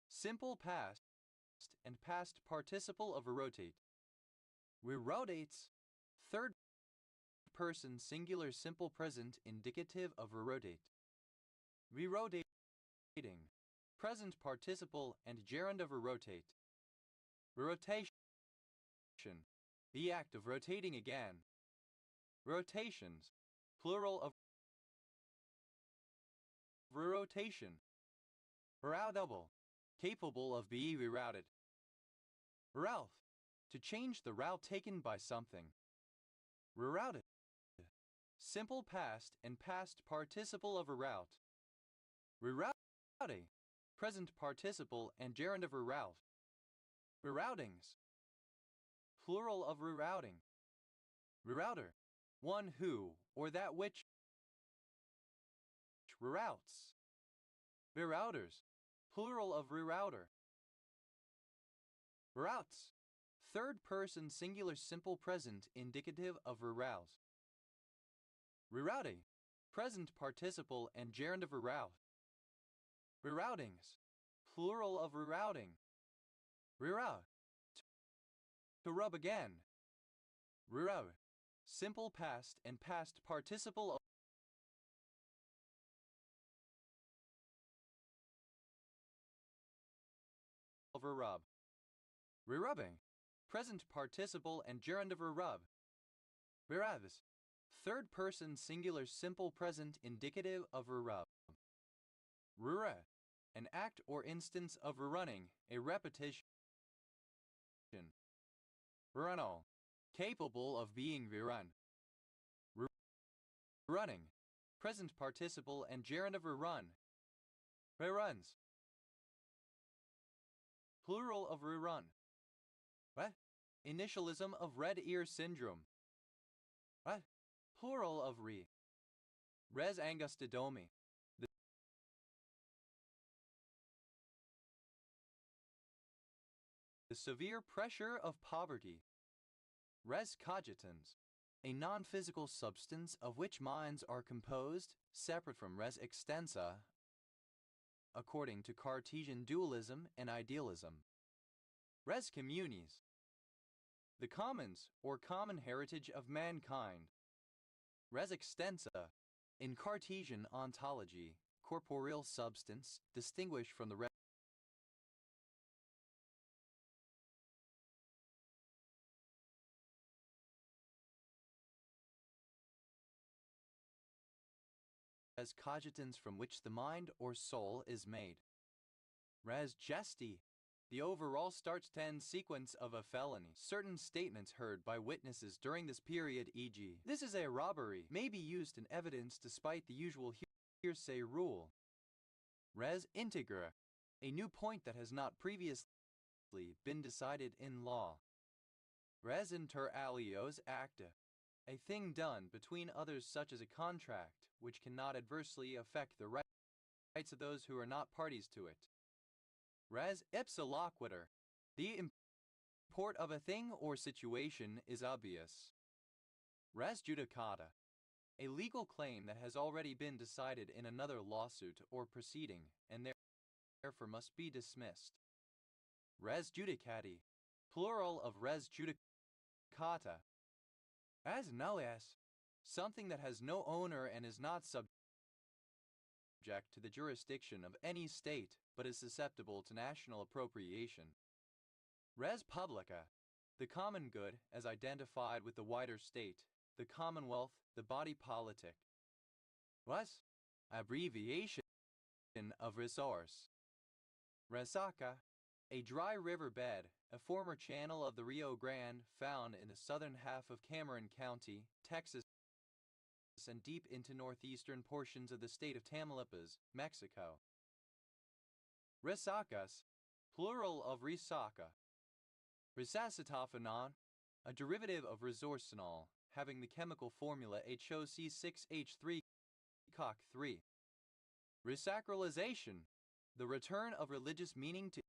Simple past and past participle of rotate. Rerotates. Third person singular simple present indicative of rerotate. Rerotating. Present participle and gerund of rerotate. Rerotation. The act of rotating again. Rotations. Plural of rerotation. Reroutable. Capable of being rerouted. Reroute. To change the route taken by something. Rerouted. Simple past and past participle of reroute. Rerouting. Present participle and gerund of reroute. Reroutings. Plural of rerouting. Rerouter. One who or that which reroutes. Rerouters. Plural of rerouter. Reroutes. Third person singular simple present indicative of reroute. Rerouting. Present participle and gerund of reroute. Reroutings. Plural of rerouting. Reroute. To rub again. Reroute. Simple past and past participle of rerub. Rerubbing. Present participle and gerund of rerub. Rerubs. Third person singular simple present indicative of rerub. Rerun. An act or instance of rerunning, a repetition. Rerunal. Capable of being rerun. Running. Present participle and gerund of rerun. Reruns. Plural of rerun. What? Initialism of red ear syndrome. What? Plural of re. Res angustidomi. The severe pressure of poverty. Res cogitans. A non-physical substance of which minds are composed, separate from res extensa, according to Cartesian dualism and idealism. Res communis. The commons, or common heritage of mankind. Res extensa. In Cartesian ontology, corporeal substance, distinguished from the res cogitans from which the mind or soul is made. Res gesti. The overall start-to-end sequence of a felony. Certain statements heard by witnesses during this period, e.g., this is a robbery, may be used in evidence despite the usual hearsay rule. Res integra. A new point that has not previously been decided in law. Res inter alios acta. A thing done between others such as a contract, which cannot adversely affect the rights of those who are not parties to it. Res ipsa loquitur. The import of a thing or situation is obvious. Res judicata. A legal claim that has already been decided in another lawsuit or proceeding, and therefore must be dismissed. Res judicati, plural of res judicata. As nullius, something that has no owner and is not subject to the jurisdiction of any state, but is susceptible to national appropriation. Res publica, the common good as identified with the wider state, the commonwealth, the body politic. Res, abbreviation of resource. Resaca, a dry river bed, a former channel of the Rio Grande found in the southern half of Cameron County, Texas, and deep into northeastern portions of the state of Tamaulipas, Mexico. Resacas, plural of resaca. Resacetophenon, a derivative of resorcinol, having the chemical formula HOC6H3 COC3. Resacralization, the return of religious meaning to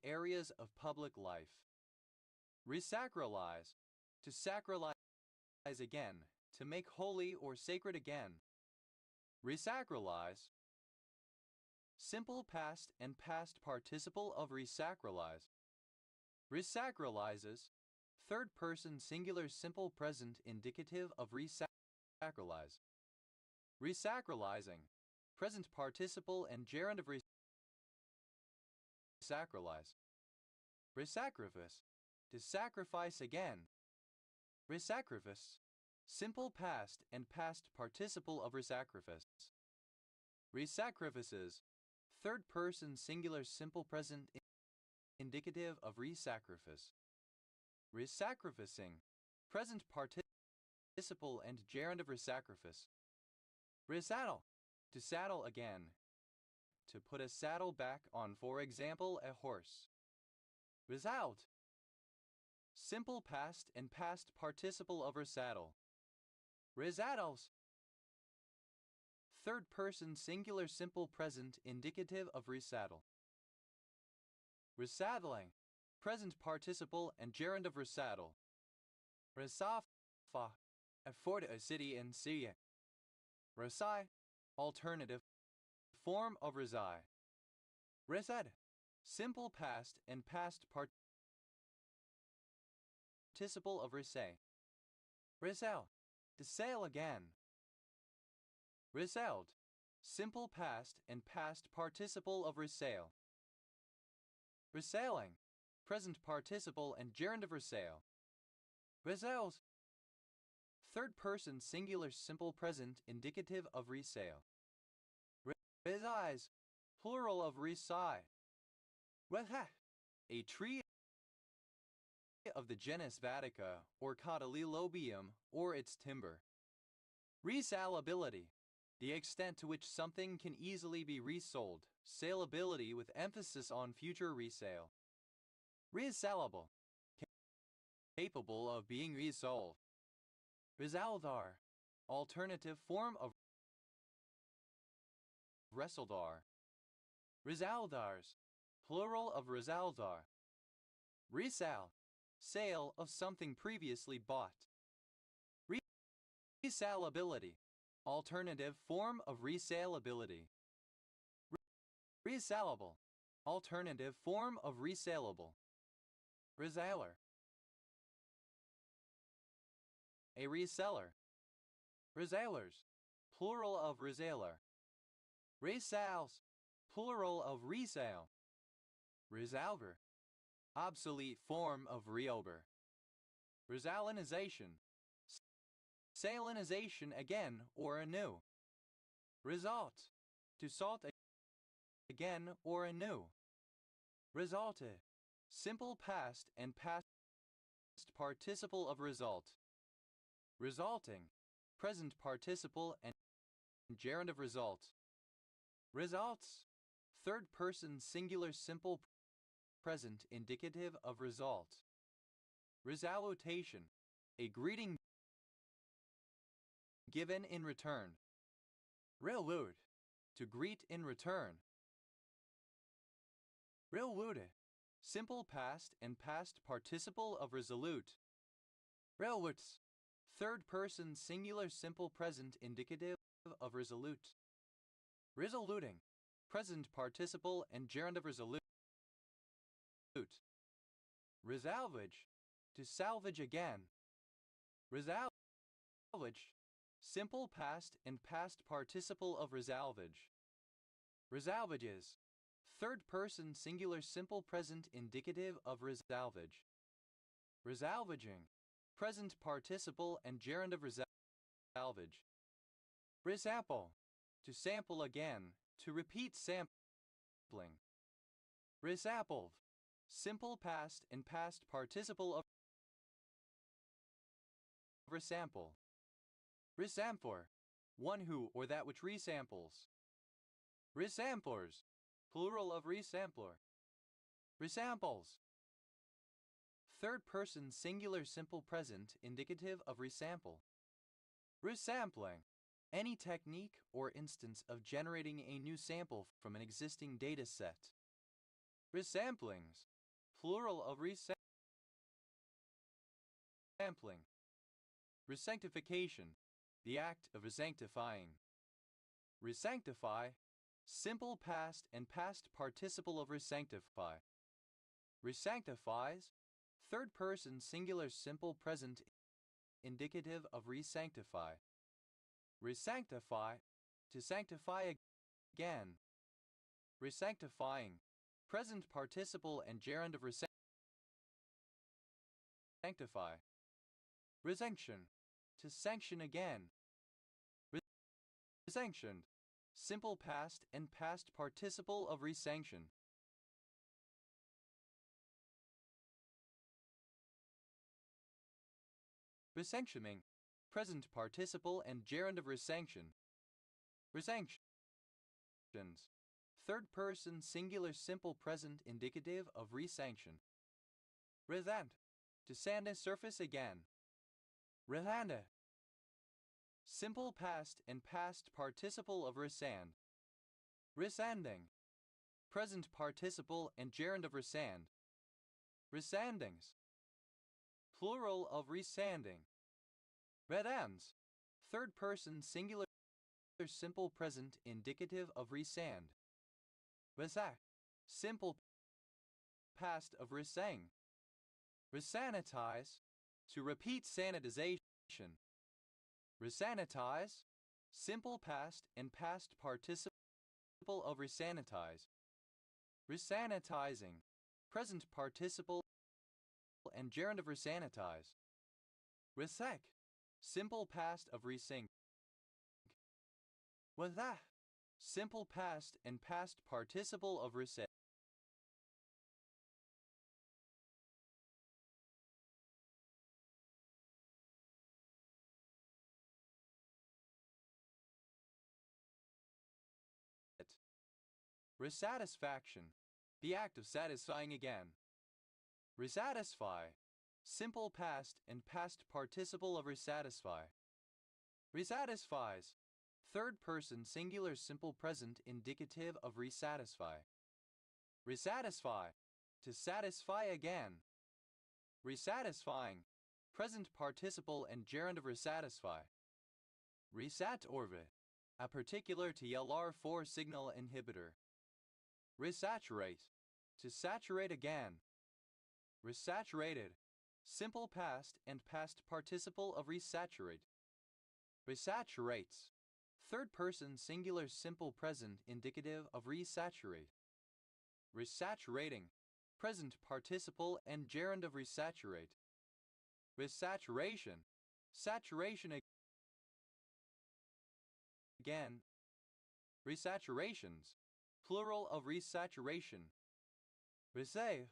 areas of public life. Resacralize, to sacralize again, to make holy or sacred again. Resacralize, simple past and past participle of resacralize. Resacralizes, third person singular simple present indicative of resacralize. Resacralizing, present participle and gerund of resacralize. Resacrifice, to sacrifice again. Resacrifice, simple past and past participle of resacrifice. Resacrifices, third person singular simple present indicative of resacrifice. Resacrificing, present participle and gerund of resacrifice. Resaddle, to saddle again. To put a saddle back on, for example, a horse. Resound, simple past and past participle of resaddle. Resaddles, third person singular simple present indicative of resaddle. Resaddling, present participle and gerund of resaddle. Resafa, afford a city in Syria. Resai, alternative, form of reside. Resed, simple past and past participle of resay. Resell, to sail again. Reselled, simple past and past participle of resale. Resailing, present participle and gerund of resale. Resales, third person singular simple present indicative of resale. Resise, plural of resai. Reha, a tree of the genus Vatica or Cotylobium or its timber. Resaleability, the extent to which something can easily be resold, saleability with emphasis on future resale. Resellable, capable of being resold. Resaldar, alternative form of Resaldar. Resaldars, plural of resaldar. Resale, sale of something previously bought. Resaleability, alternative form of resaleability. Resellable, alternative form of resaleable. Reseller, a reseller. Resellers, plural of reseller. Resales, plural of resale. Resalver, obsolete form of reober. Resalinization, salinization again or anew. Result, to salt again or anew. Resulted, simple past and past participle of result. Resulting, present participle and gerund of result. Results, third person singular simple present indicative of result. Resalutation, a greeting given in return. Relude, to greet in return. Relude, simple past and past participle of resolute. Relwits, third person singular simple present indicative of resolute. Resoluting, present participle and gerund of resolute. Resalvage, to salvage again. Resalvage, simple past and past participle of resalvage. Resalvages, third person singular simple present indicative of resalvage. Resalvaging, present participle and gerund of resalvage. Resample, to sample again, to repeat sampling. Resampled, simple past and past participle of resample. Resamphor, one who or that which resamples. Resamplers, plural of resampler. Resamples, third person singular simple present indicative of resample. Resampling, any technique or instance of generating a new sample from an existing data set. Resamplings, plural of resampling. Resanctification, the act of resanctifying. Resanctify, simple past and past participle of resanctify. Resanctifies, third person singular simple present indicative of resanctify. Resanctify, to sanctify again. Resanctifying, present participle and gerund of resanctify. Resanction, to sanction again. Resanctioned, simple past and past participle of resanction. Resanctioning, present participle and gerund of resanction. Resanctions, third person singular simple present indicative of resanction. Resand, to sand a surface again. Resanda, simple past and past participle of resand. Resanding, present participle and gerund of resand. Resandings, plural of resanding. Redans, third person singular simple present indicative of resand. Resac, simple past of resang. Resanitize, to repeat sanitization. Resanitize, simple past and past participle of resanitize. Resanitizing, present participle and gerund of resanitize. Resec, simple past of resync. With that, simple past and past participle of reset. Resatisfaction, the act of satisfying again. Resatisfy, simple past and past participle of resatisfy. Resatisfies, third person singular simple present indicative of resatisfy. Resatisfy, to satisfy again. Resatisfying, present participle and gerund of resatisfy. Resat orbit, a particular TLR4 signal inhibitor. Resaturate, to saturate again. Resaturated, simple past and past participle of resaturate. Resaturates, third person singular simple present indicative of resaturate. Resaturating, present participle and gerund of resaturate. Resaturation, saturation again. Resaturations, plural of resaturation. Resave,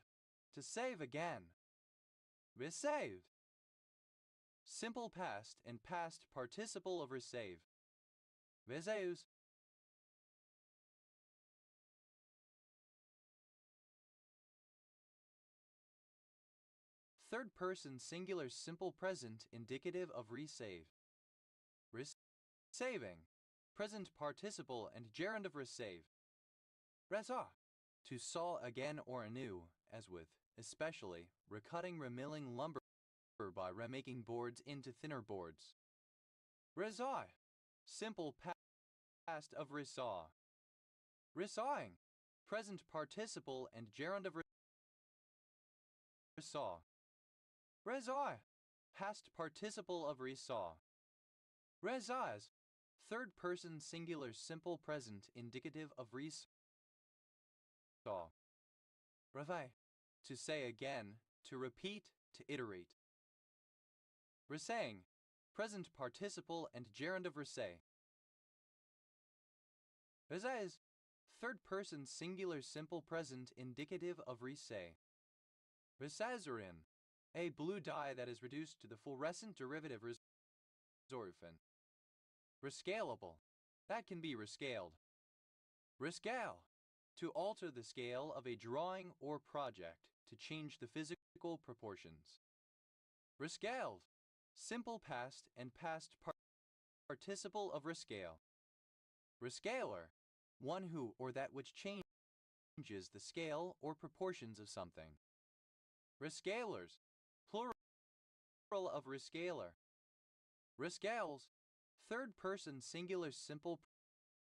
to save again. Resaved, simple past and past participle of resave. Resaves, third person singular simple present indicative of resave. Resaving, present participle and gerund of resave. Resa, to saw again or anew, as with, especially, recutting remilling lumber by remaking boards into thinner boards. Resai, simple past of resaw. Resawing, present participle and gerund of resaw. Resaw, past participle of resaw. Resaz, third person singular simple present indicative of resaw. Revai, to say again, to repeat, to iterate. Resaying, present participle and gerund of resay. Resaz, third person singular simple present indicative of resay. Resazurin, a blue dye that is reduced to the fluorescent derivative resorphin. Rescalable, that can be rescaled. Rescale, to alter the scale of a drawing or project to change the physical proportions. Rescaled, simple past and past participle of rescale. Rescaler, one who or that which changes the scale or proportions of something. Rescalers, plural of rescaler. Rescales, third person singular simple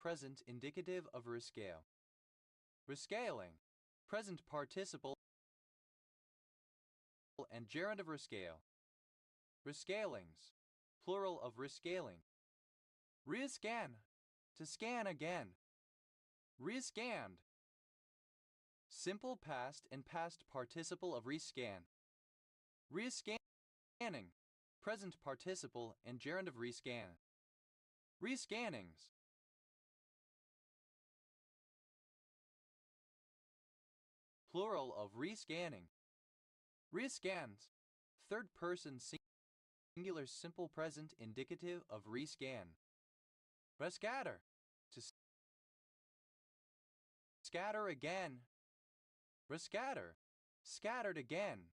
present indicative of rescale. Rescaling, present participle and gerund of rescale. Rescalings, plural of rescaling. Rescan, to scan again. Rescanned, simple past and past participle of rescan. Rescanning, present participle and gerund of rescan. Rescannings. Plural of rescanning. Rescans, third person singular simple present indicative of rescan. Rescatter, to scatter again. Rescatter, scattered again.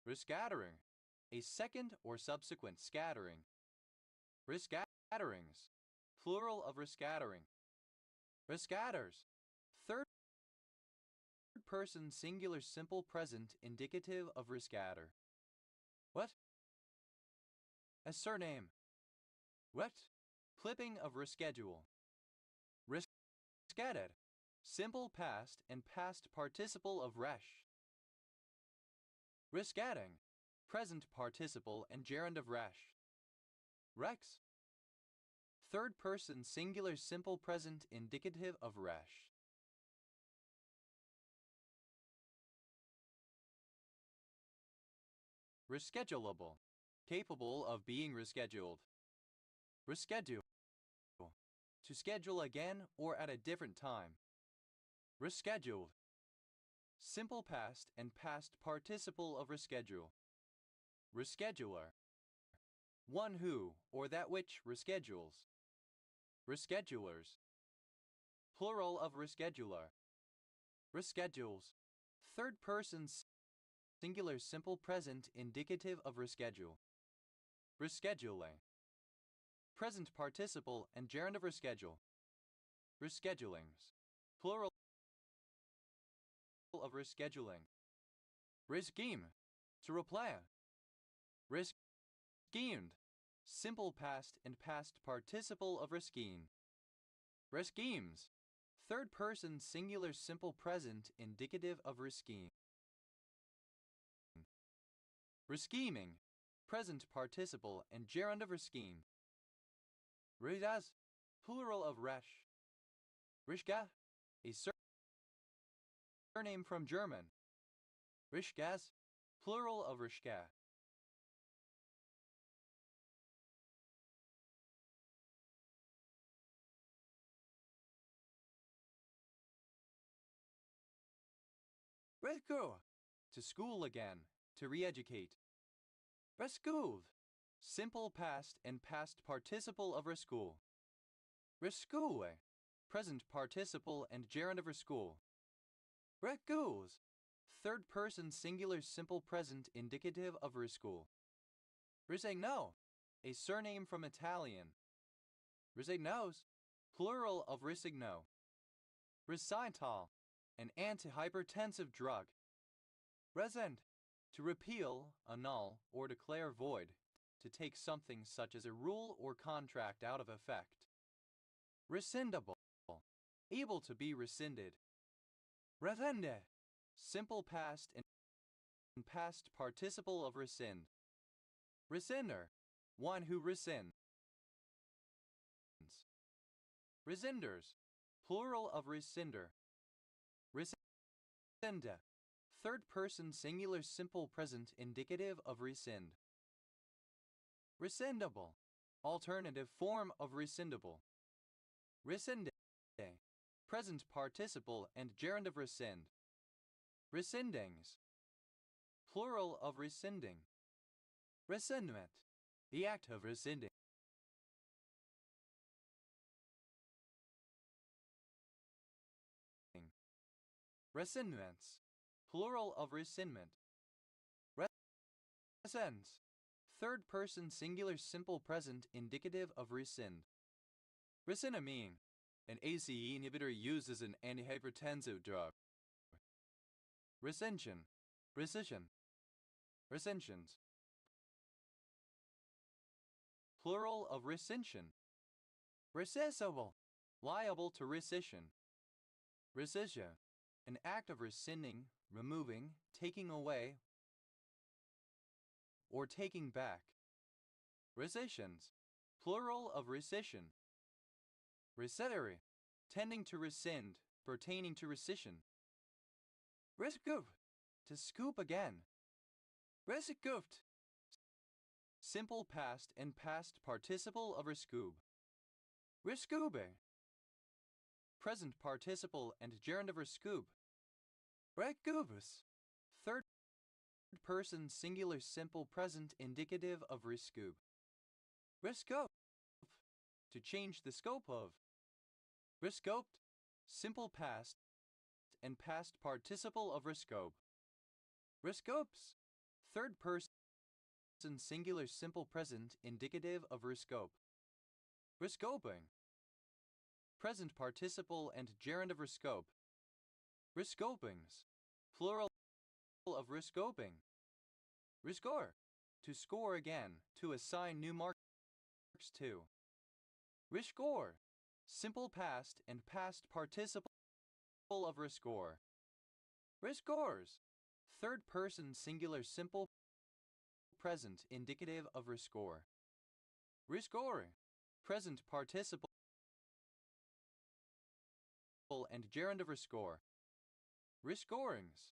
Rescattering, a second or subsequent scattering. Rescatterings, plural of rescattering. Rescatters, third person singular simple present indicative of rescatter. What? A surname. What? Clipping of reschedule. Rescatted, simple past and past participle of resh. Rescatting, present participle and gerund of resh. Rex, third person singular simple present indicative of resh. Reschedulable, capable of being rescheduled. Reschedule, to schedule again or at a different time. Rescheduled, simple past and past participle of reschedule. Rescheduler, one who or that which reschedules. Reschedulers, plural of rescheduler. Reschedules, third person singular simple present indicative of reschedule. Rescheduling, present participle and gerund of reschedule. Reschedulings, plural of rescheduling. Rescheme, to reply. Reschemed, simple past and past participle of rescheme. Reschemes, third person singular simple present indicative of rescheme. Rescheming, present participle and gerund of rescheme. Redas, plural of resh. Rishka, a surname from German. Rishkas, plural of rishka. Rescue, to school again, to re-educate. Rescued, simple past and past participle of rescue. Rescue, present participle and gerund of rescue. Rescues, third person singular simple present indicative of rescue. Risegno, a surname from Italian. Risegnos, plural of risigno. Recital, an antihypertensive drug. Rescind, to repeal, annul, or declare void, to take something such as a rule or contract out of effect. Rescindable, able to be rescinded. Rescinde, simple past and past participle of rescind. Rescinder, one who rescinds. Rescinders, plural of rescinder. Rescinda, third person singular simple present indicative of rescind. Rescindable, alternative form of rescindable. Rescinde, present participle and gerund of rescind. Rescindings, plural of rescinding. Rescindment, the act of rescinding. Rescindments, plural of rescindment. Rescinds, third person singular simple present indicative of rescind. Rescinamine, an ACE inhibitor used as an antihypertensive drug. Rescission, rescission. Rescissions, plural of rescission. Rescissible, liable to rescission. Rescission, an act of rescinding, removing, taking away, or taking back. Rescissions, plural of rescission. Rescindere, tending to rescind, pertaining to rescission. Rescoup, to scoop again. Rescouped, simple past and past participle of rescoup. Rescube, present participle and gerund of rescoup. Rescubus, third person singular simple present indicative of rescoup. Rescope, to change the scope of. Rescoped, simple past and past participle of rescope. Rescopes, third person singular simple present indicative of rescope. Rescoping, present participle and gerund of rescope. Rescopings, plural of rescoping. Rescore, to score again, to assign new marks to. Rescore, simple past and past participle of rescore. Rescores, third person singular simple present indicative of rescore. Rescoring, present participle and gerund of rescore. Rescorings,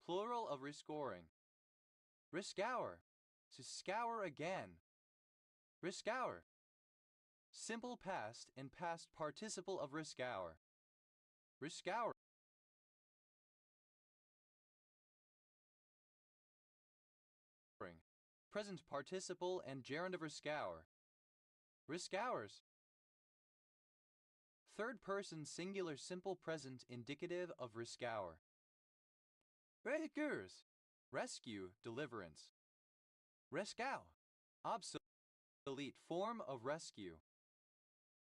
plural of rescoring. Rescour, to scour again. Rescour, simple past and past participle of rescour. Rescouring, present participle and gerund of rescour. Rescours, third person singular simple present indicative of rescour. Rescuers, rescue, deliverance. Rescout, obsolete form of rescue.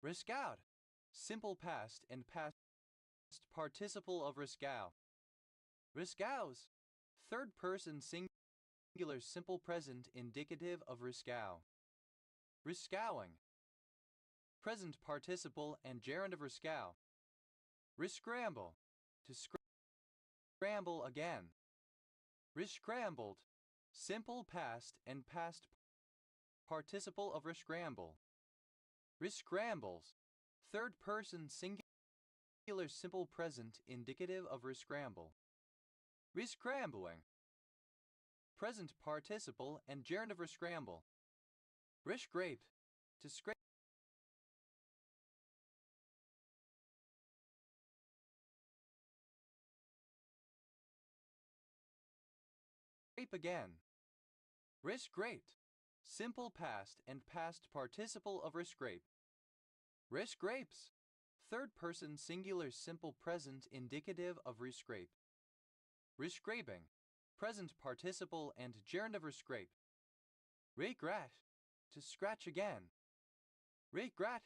Rescout, simple past and past participle of rescout. Rescouse, third person singular simple present indicative of rescout. Rescouing, present participle and gerund of rescout. Rescramble, to scramble again. Rescrambled, simple past and past participle of rescramble. Rescrambles, third person singular simple present indicative of rescramble. Rescrambling, present participle and gerund of rescramble. Rescrape, to scrape again. Rescraped, simple past and past participle of rescrape. Rescrapes, third person singular simple present indicative of rescrape. Rescraping, present participle and gerund of rescrape. Regrat, to scratch again. Regrat,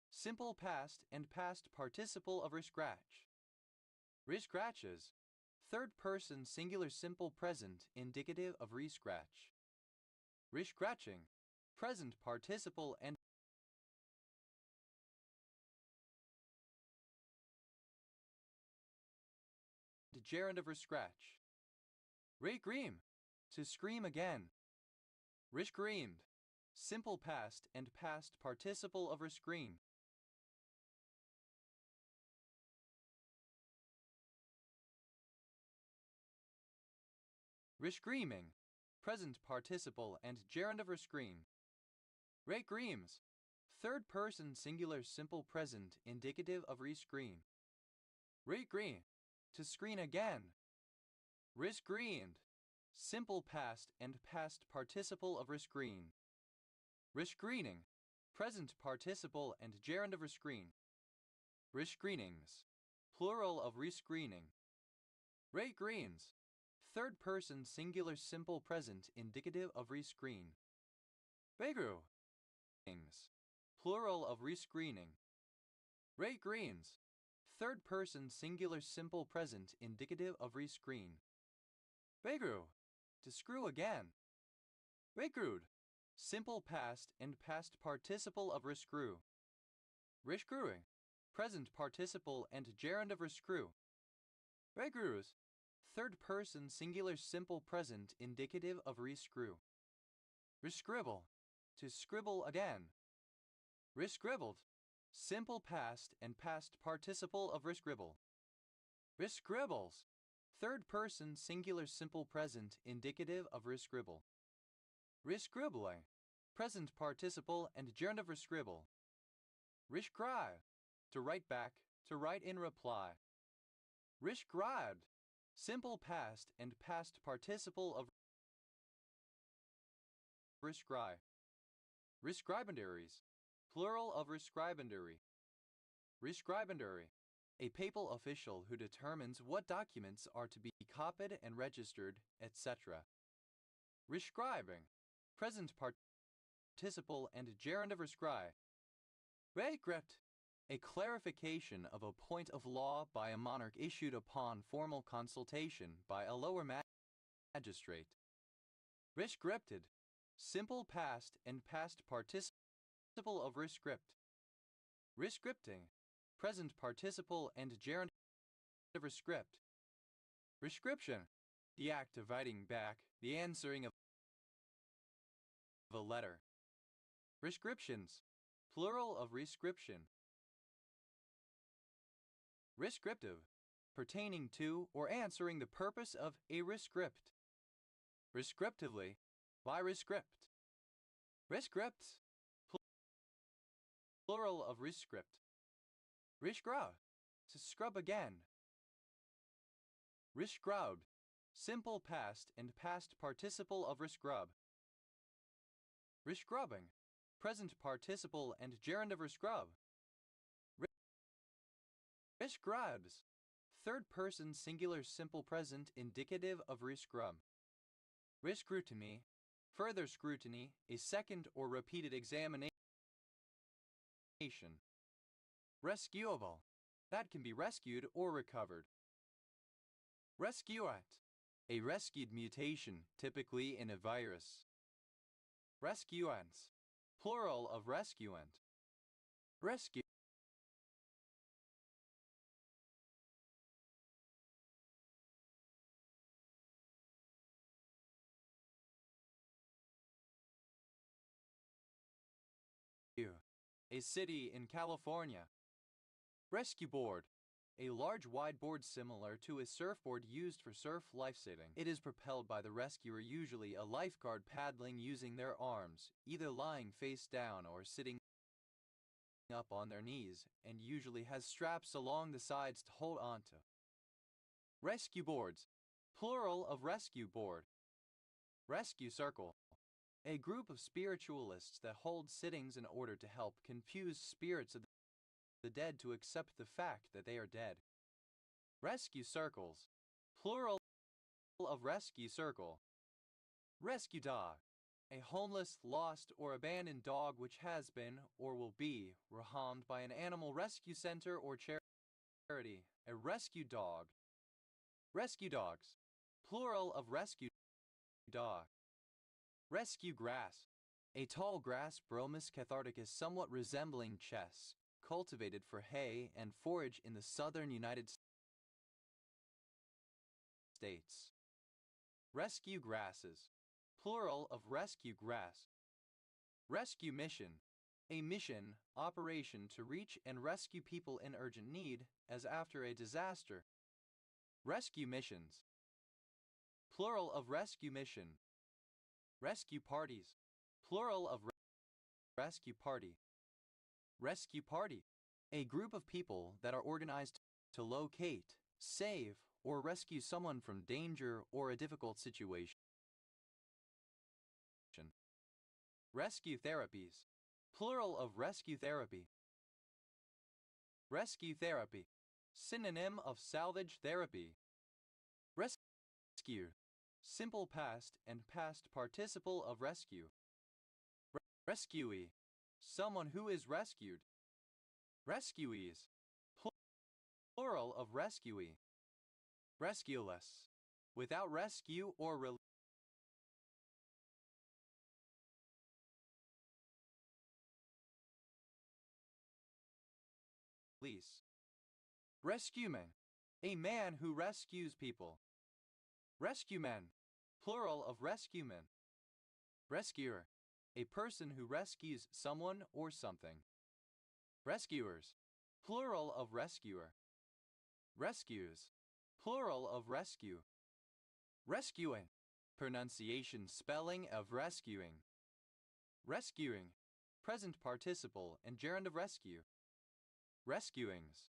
simple past and past participle of rescratch. Rescratches, third person singular simple present indicative of rescratch. Rescratching, present participle and gerund of scratch. Regriem, to scream again. Rishgreamed, simple past and past participle of rescreen. Rishgreaming, present participle and gerund of rescreen. Regreams, third person singular simple present indicative of rescreen. Regreen, to screen again. Riscreened, simple past and past participle of rescreen. Riscreening, present participle and gerund of rescreen. Rescreenings, plural of rescreening. Regreens, third person singular simple present indicative of rescreen. Regru, plural of rescreening. Regreens, third person singular simple present indicative of rescreen. Regru, to screw again. Regrued, simple past and past participle of rescrew. Rescrewing, present participle and gerund of rescrew. Regrews, third person singular simple present indicative of rescrew. Rescribble, to scribble again. Rescribbled, simple past and past participle of rescribble. Rescribbles, third person singular simple present indicative of rescribble. Rescribbling, present participle and gerund of rescribble. Rishcry, to write back, to write in reply. Rishcribed, simple past and past participle of rescry. Rescribendaries, plural of rescribendary. Rescribendary, a papal official who determines what documents are to be copied and registered, etc. Rescribing, present participle and gerund of rescry. Regret, a clarification of a point of law by a monarch issued upon formal consultation by a lower magistrate. Rescripted, simple past and past participle of rescript. Rescripting, present participle and gerund of rescript. Rescription, the act of writing back, the answering of a letter. Rescriptions, plural of rescription. Rescriptive, pertaining to or answering the purpose of a rescript. Rescriptively, by rescript. Rescripts, plural of rescript. Rishgrub, to scrub again. Rishgrubbed, simple past and past participle of rescrub. Rishgrubbing, present participle and gerund of rescrub. Rishgrubs, third person singular simple present indicative of rescrub. Rescrutiny, further scrutiny, a second or repeated examination. Rescuable, that can be rescued or recovered. Rescuat, a rescued mutation, typically in a virus. Rescuants, plural of rescuant. Rescue. A city in California. Rescue board, a large wide board similar to a surfboard used for surf lifesaving. It is propelled by the rescuer, usually a lifeguard paddling using their arms, either lying face down or sitting up on their knees, and usually has straps along the sides to hold onto. Rescue boards, plural of rescue board. Rescue circle, a group of spiritualists that hold sittings in order to help confuse spirits of the dead to accept the fact that they are dead. Rescue circles, plural of rescue circle. Rescue dog, a homeless, lost, or abandoned dog which has been, or will be, rehomed by an animal rescue center or charity. A rescue dog. Rescue dogs, plural of rescue dog. Rescue grass, a tall grass Bromus catharticus somewhat resembling chess, cultivated for hay and forage in the southern United States. Rescue grasses, plural of rescue grass. Rescue mission, a mission, operation to reach and rescue people in urgent need, as after a disaster. Rescue missions, plural of rescue mission. Rescue parties, plural of rescue party. Rescue party, a group of people that are organized to locate, save, or rescue someone from danger or a difficult situation. Rescue therapies, plural of rescue therapy. Rescue therapy, synonym of salvage therapy. Rescue, simple past and past participle of rescue. Rescuee, someone who is rescued. Rescuees, plural of rescuee. Rescueless, without rescue or release. Rescueman, a man who rescues people. Rescuemen, plural of rescuemen. Rescuer, a person who rescues someone or something. Rescuers, plural of rescuer. Rescues, plural of rescue. Rescuing, pronunciation spelling of rescuing. Rescuing, present participle and gerund of rescue. Rescuings,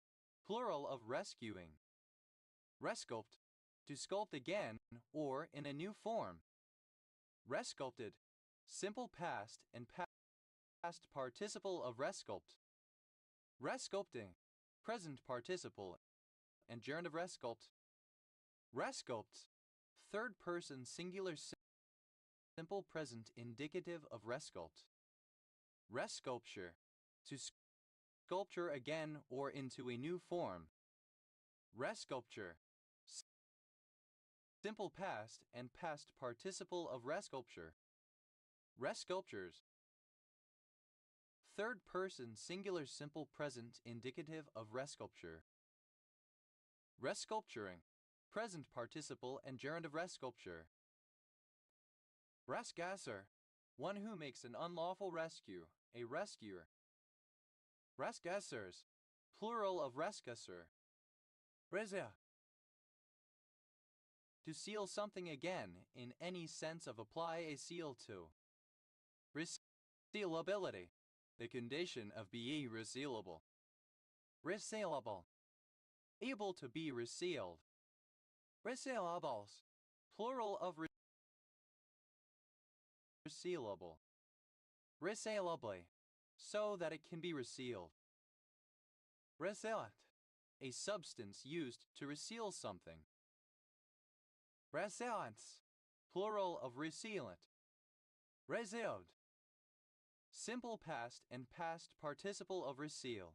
plural of rescuing. Resculpt, to sculpt again or in a new form. Resculpted, simple past and past participle of resculpt. Resculpting, present participle and gerund of resculpt. Resculpt, third person singular simple present indicative of resculpt. Resculpture, to sculpture again or into a new form. Resculpture, simple past and past participle of resculpture. Resculptures, third person singular simple present indicative of resculpture. Resculpturing, present participle and gerund of resculpture. Resgasser, one who makes an unlawful rescue, a rescuer. Resgassers, plural of resgasser. Resia, to seal something again in any sense of apply a seal to. Resealability, the condition of being resealable. Resealable, able to be resealed. Resealables, plural of resealable. Resealably, so that it can be resealed. Resealant, a substance used to reseal something. Resealants, plural of resealant. Resealed, simple past and past participle of reseal.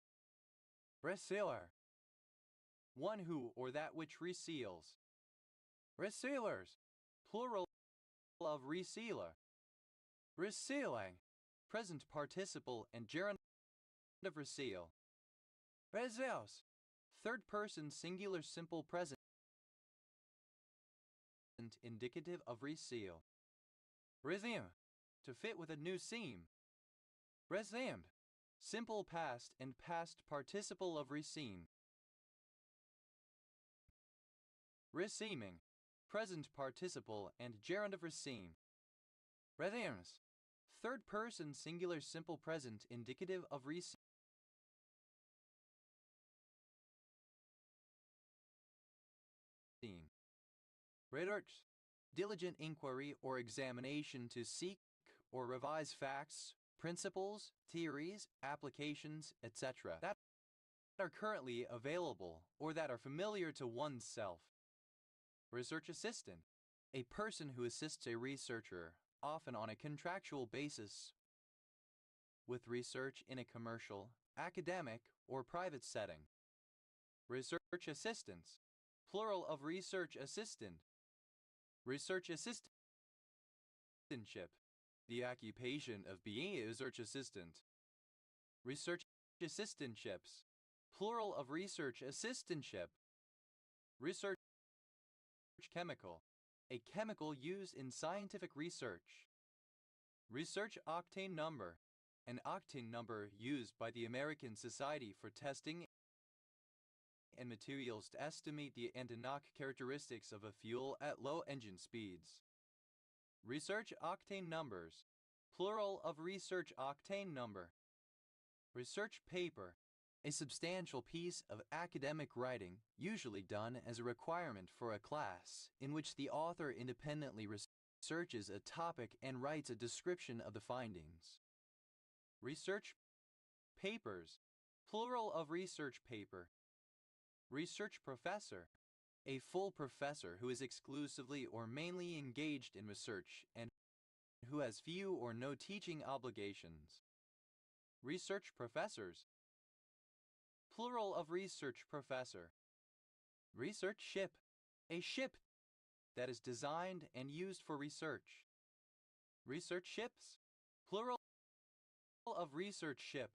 Resealer, one who or that which reseals. Resealers, plural of resealer. Resealing, present participle and gerund of reseal. Reseals, third person singular simple present indicative of reseal. Resume, to fit with a new seam. Resumed, simple past and past participle of reseam. Reseaming, present participle and gerund of reseam. Resumes, third person singular simple present indicative of reseam. Research, diligent inquiry or examination to seek or revise facts, principles, theories, applications, etc. that are currently available or that are familiar to oneself. Research assistant, a person who assists a researcher, often on a contractual basis, with research in a commercial, academic, or private setting. Research assistants, plural of research assistant. Research assistantship, the occupation of being a research assistant. Research assistantships, plural of research assistantship. Research chemical, a chemical used in scientific research. Research octane number, an octane number used by the American Society for Testing and Materials to estimate the antinouch characteristics of a fuel at low engine speeds. Research octane numbers, plural of research octane number. Research paper, a substantial piece of academic writing usually done as a requirement for a class in which the author independently researches a topic and writes a description of the findings. Research papers, plural of research paper. Research professor, a full professor who is exclusively or mainly engaged in research and who has few or no teaching obligations. Research professors, plural of research professor. Research ship, a ship that is designed and used for research. Research ships, plural of research ship.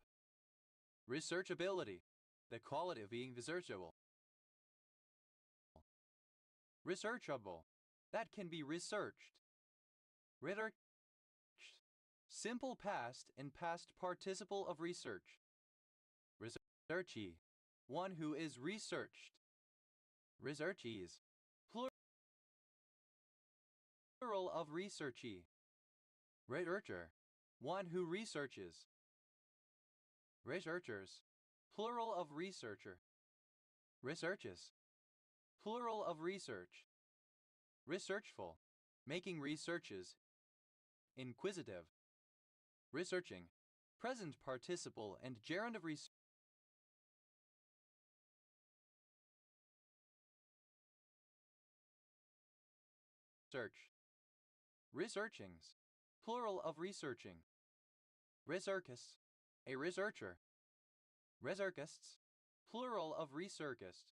Researchability, the quality of being researchable. Researchable, that can be researched. Research, simple past and past participle of research. Researchee, one who is researched. Researchees, plural of researchee. Researcher, one who researches. Researchers, plural of researcher. Researches, plural of research. Researchful, making researches. Inquisitive. Researching, present participle and gerund of research. Researchings, plural of researching. Researchist, a researcher. Researchists, plural of researchist.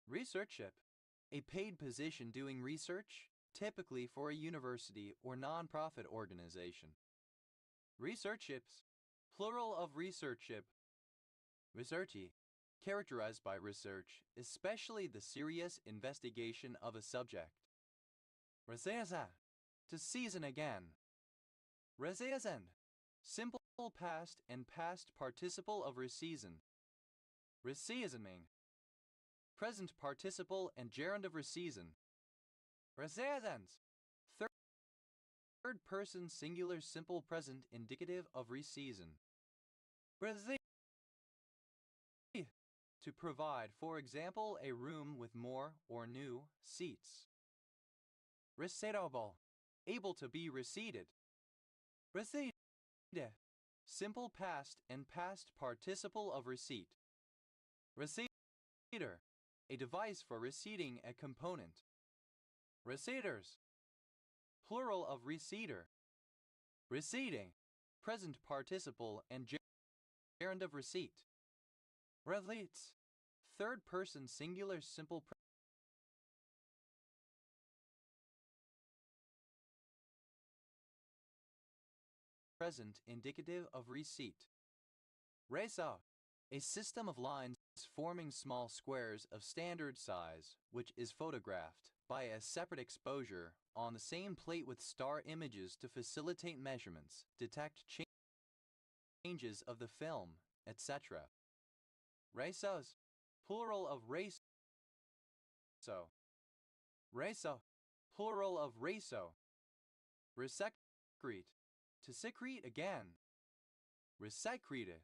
Researchship, a paid position doing research, typically for a university or nonprofit organization. Researchships, plural of researchship. Researchee, characterized by research, especially the serious investigation of a subject. Reseason, to season again. Reseason, simple past and past participle of reseason. Reseasoning, present participle and gerund of reseason. Reseasons, third person singular simple present indicative of reseason. Rese, to provide, for example, a room with more or new seats. Recitable, able to be receipted. Receipt, simple past and past participle of receipt. Receiver, a device for receipting a component. Receiters, plural of receiter. Receipting, present participle and gerund of receipt. Receipts, third person singular simple present indicative of receipt. Resa, a system of lines forming small squares of standard size, which is photographed by a separate exposure on the same plate with star images to facilitate measurements, detect changes of the film, etc. Resas, plural of race. Resa, plural of raso. Resecrete, to secrete again. Resecrete,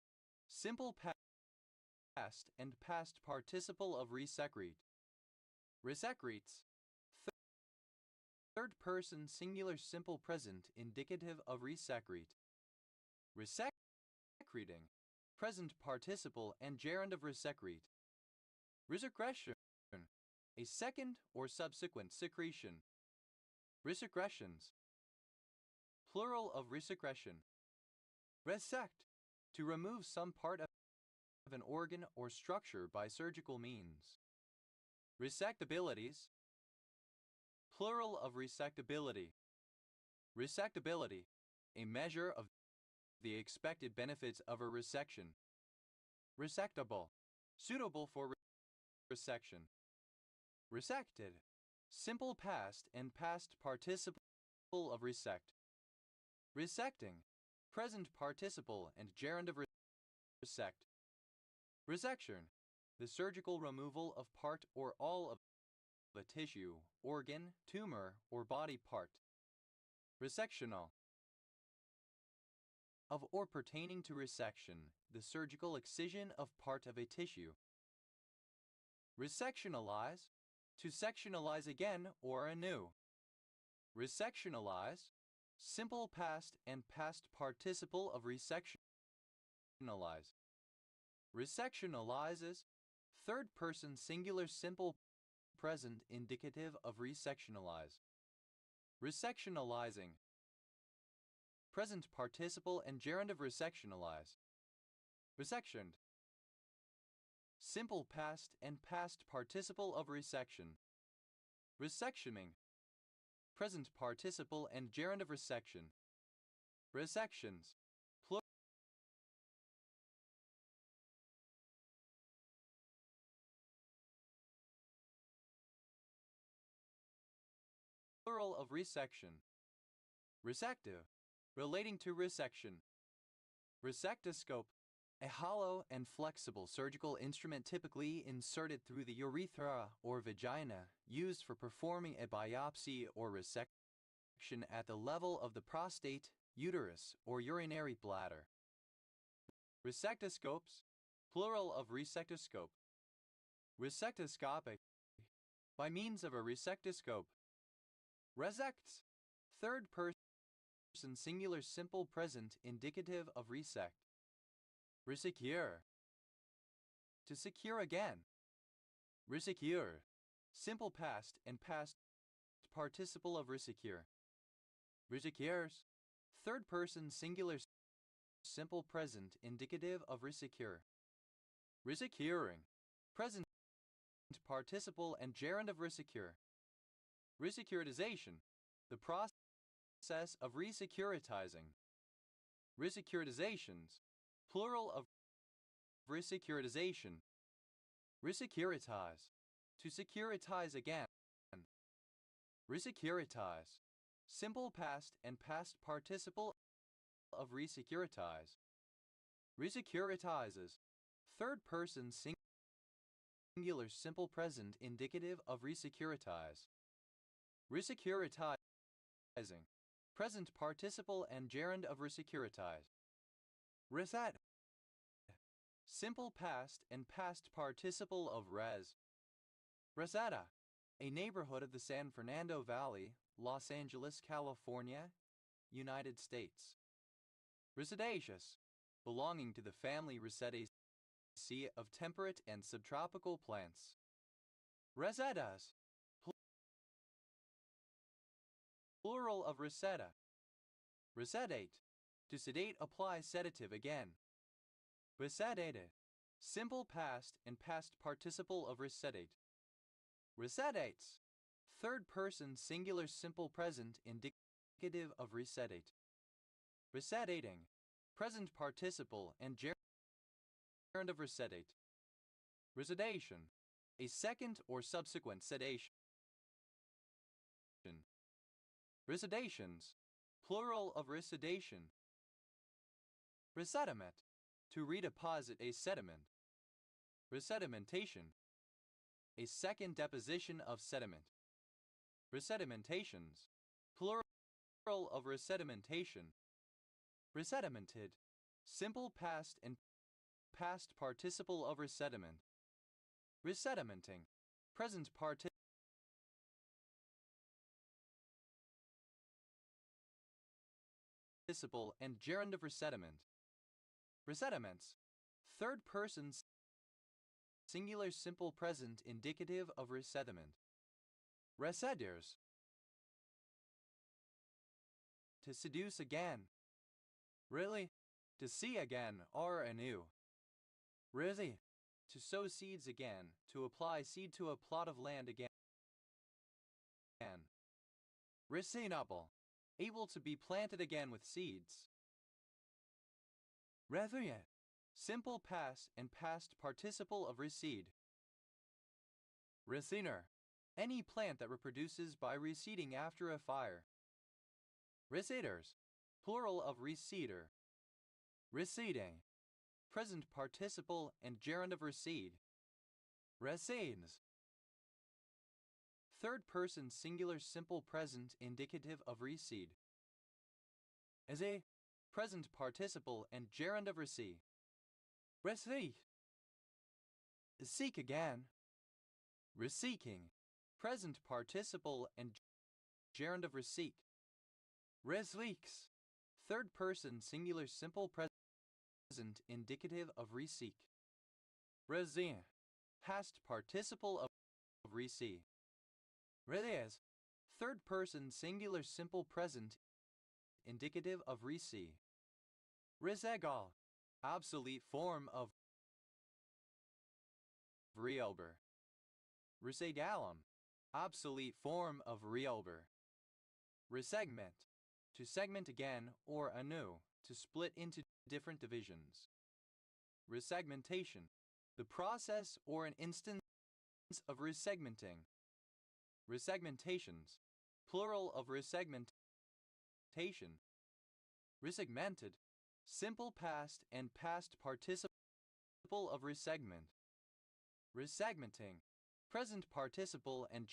simple past and past participle of resecrete. Resecretes, third person singular simple present indicative of resecrete. Resecreting, present participle and gerund of resecrete. Resecretion, a second or subsequent secretion. Resecretions, plural of resecretion. Resect, to remove some part of an organ or structure by surgical means. Resectabilities, plural of resectability. Resectability, a measure of the expected benefits of a resection. Resectable, suitable for resection. Resected, Simple past and past participle of resect. Resecting, present participle and gerund of resect. Resection, the surgical removal of part or all of a tissue, organ, tumor, or body part. Resectional, of or pertaining to resection, the surgical excision of part of a tissue. Resectionalize, to sectionalize again or anew. Resectionalize, simple past and past participle of resectionalize. Resectionalizes, third person singular simple present indicative of resectionalize. Resectionalizing, present participle and gerund of resectionalize. Resectioned, simple past and past participle of resection. Resectioning, present participle and gerund of resection. Resections, plural of resection. Resective, relating to resection. Resectoscope, a hollow and flexible surgical instrument typically inserted through the urethra or vagina, used for performing a biopsy or resection at the level of the prostate, uterus, or urinary bladder. Resectoscopes, plural of resectoscope. Resectoscopic, by means of a resectoscope. Resects, third person singular simple present indicative of resect. Resecure, to secure again. Resecure, simple past and past participle of resecure. Resecures, third person singular simple present indicative of resecure. Resecuring, present participle and gerund of resecure. Resecuritization, the process of resecuritizing. Resecuritizations, plural of resecuritization. Resecuritize, to securitize again. Resecuritize, simple past and past participle of resecuritize. Resecuritizes, third person singular simple present indicative of resecuritize. Resecuritizing, present participle and gerund of resecuritize. Reset, simple past and past participle of res. Reseda, a neighborhood of the San Fernando Valley, Los Angeles, California, United States. Residaceous, belonging to the family Residaceae of temperate and subtropical plants. Resedas, plural of reseda. Resedate, to sedate apply sedative again. Resedate, simple past and past participle of resedate. Resedates, third person singular simple present indicative of resedate. Resedating, present participle and gerund of resedate. Resedation, a second or subsequent sedation. Residations, plural of resedation. Resediment, to redeposit a sediment. Resedimentation, a second deposition of sediment. Resedimentations, plural of resedimentation. Resedimented, simple past and past participle of resediment. Resedimenting, present participle and gerund of resediment. Resediments, third person singular simple present indicative of resediment. Reseders, to seduce again. Really, to see again or anew. Really, to sow seeds again, to apply seed to a plot of land again. Reseenable, able to be planted again with seeds. Revuye, simple past and past participle of recede. Resiner, Any plant that reproduces by reseeding after a fire. Reseeders, plural of reseeder. Reseeding, present participle and gerund of recede. Recedes, third person singular simple present indicative of recede. As a present participle and gerund of recede. Recede, seek again. Reseeking, present participle and gerund of reseek. Resleeks, third person singular simple present indicative of reseek. Resien, past participle of resee. Redes, third person singular simple present indicative of resee. Resegal, obsolete form of reober. Resegalum, obsolete form of reober. Resegment, to segment again or anew, to split into different divisions. Resegmentation, the process or an instance of resegmenting. Resegmentations, plural of resegmentation. Resegmented, simple past and past participle of resegment. Resegmenting, present participle and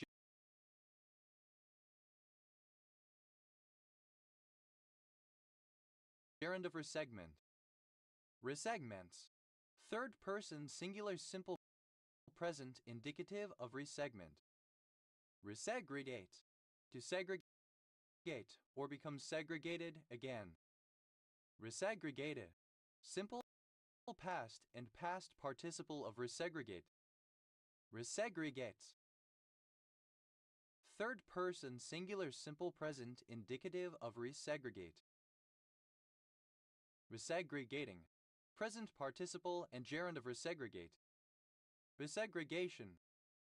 gerund of resegment. Resegments, third person singular simple present indicative of resegment. Resegregate, to segregate or become segregated again. Resegregated, simple past and past participle of resegregate. Resegregates, third person singular simple present indicative of resegregate. Resegregating, present participle and gerund of resegregate. Resegregation,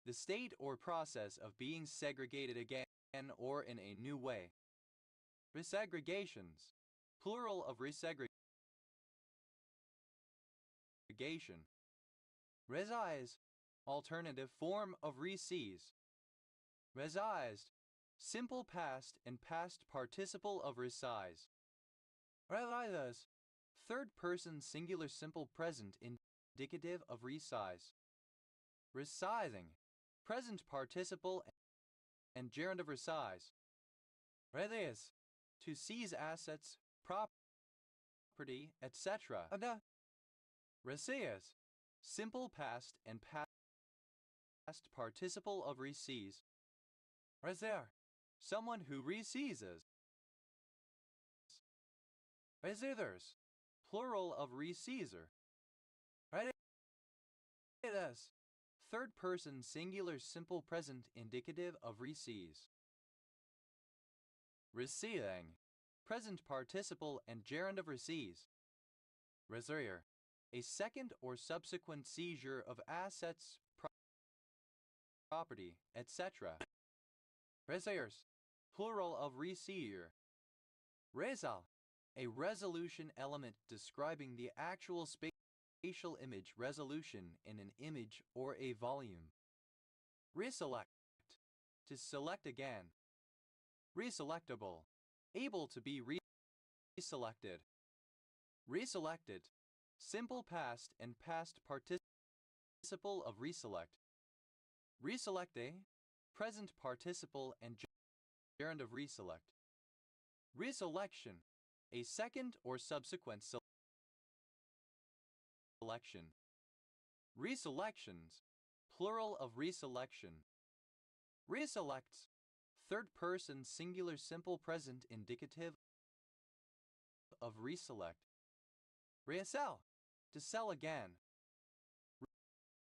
the state or process of being segregated again or in a new way. Resegregations, plural of resegregation. Resise, alternative form of reseize. Resized, simple past and past participle of resize. Resizes, third person singular simple present indicative of resize. Resizing, present participle and gerund of resize. Resize, to seize assets, property, etc. Reseize, simple past and past participle of reseize. Reser, someone who reseizes. Resizers, plural of reseizer. Redes, third person singular simple present indicative of reseize. Receiving, present participle and gerund of reseize. Reserre, a second or subsequent seizure of assets, property, etc. Reserres, plural of reseizer. Resal, a resolution element describing the actual spatial image resolution in an image or a volume. Reselect, to select again. Reselectable, able to be reselected. Reselected, simple past and past participle of reselect. Reselecte, present participle and gerund of reselect. Reselection, a second or subsequent selection. Reselections, plural of reselection. Reselects, third person singular simple present indicative of reselect. Resell, to sell again.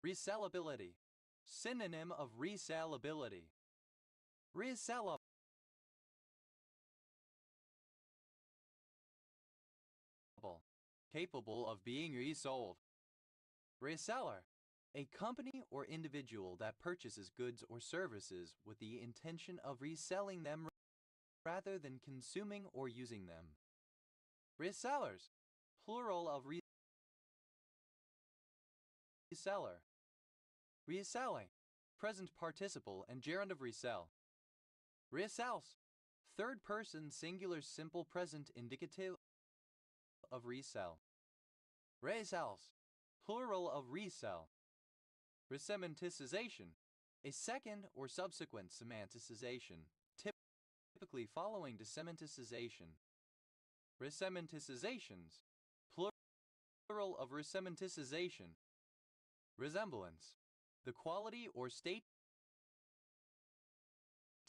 Resellability, synonym of resellability. Resellable, capable of being resold. Reseller, a company or individual that purchases goods or services with the intention of reselling them rather than consuming or using them. Resellers, plural of reseller. Reselling, present participle and gerund of resell. Resels, third person singular simple present indicative of resell. Resels, plural of resell. Resemanticization, a second or subsequent semanticization, typically following desemanticization. Resemanticizations, plural of resemanticization. Resemblance, the quality or state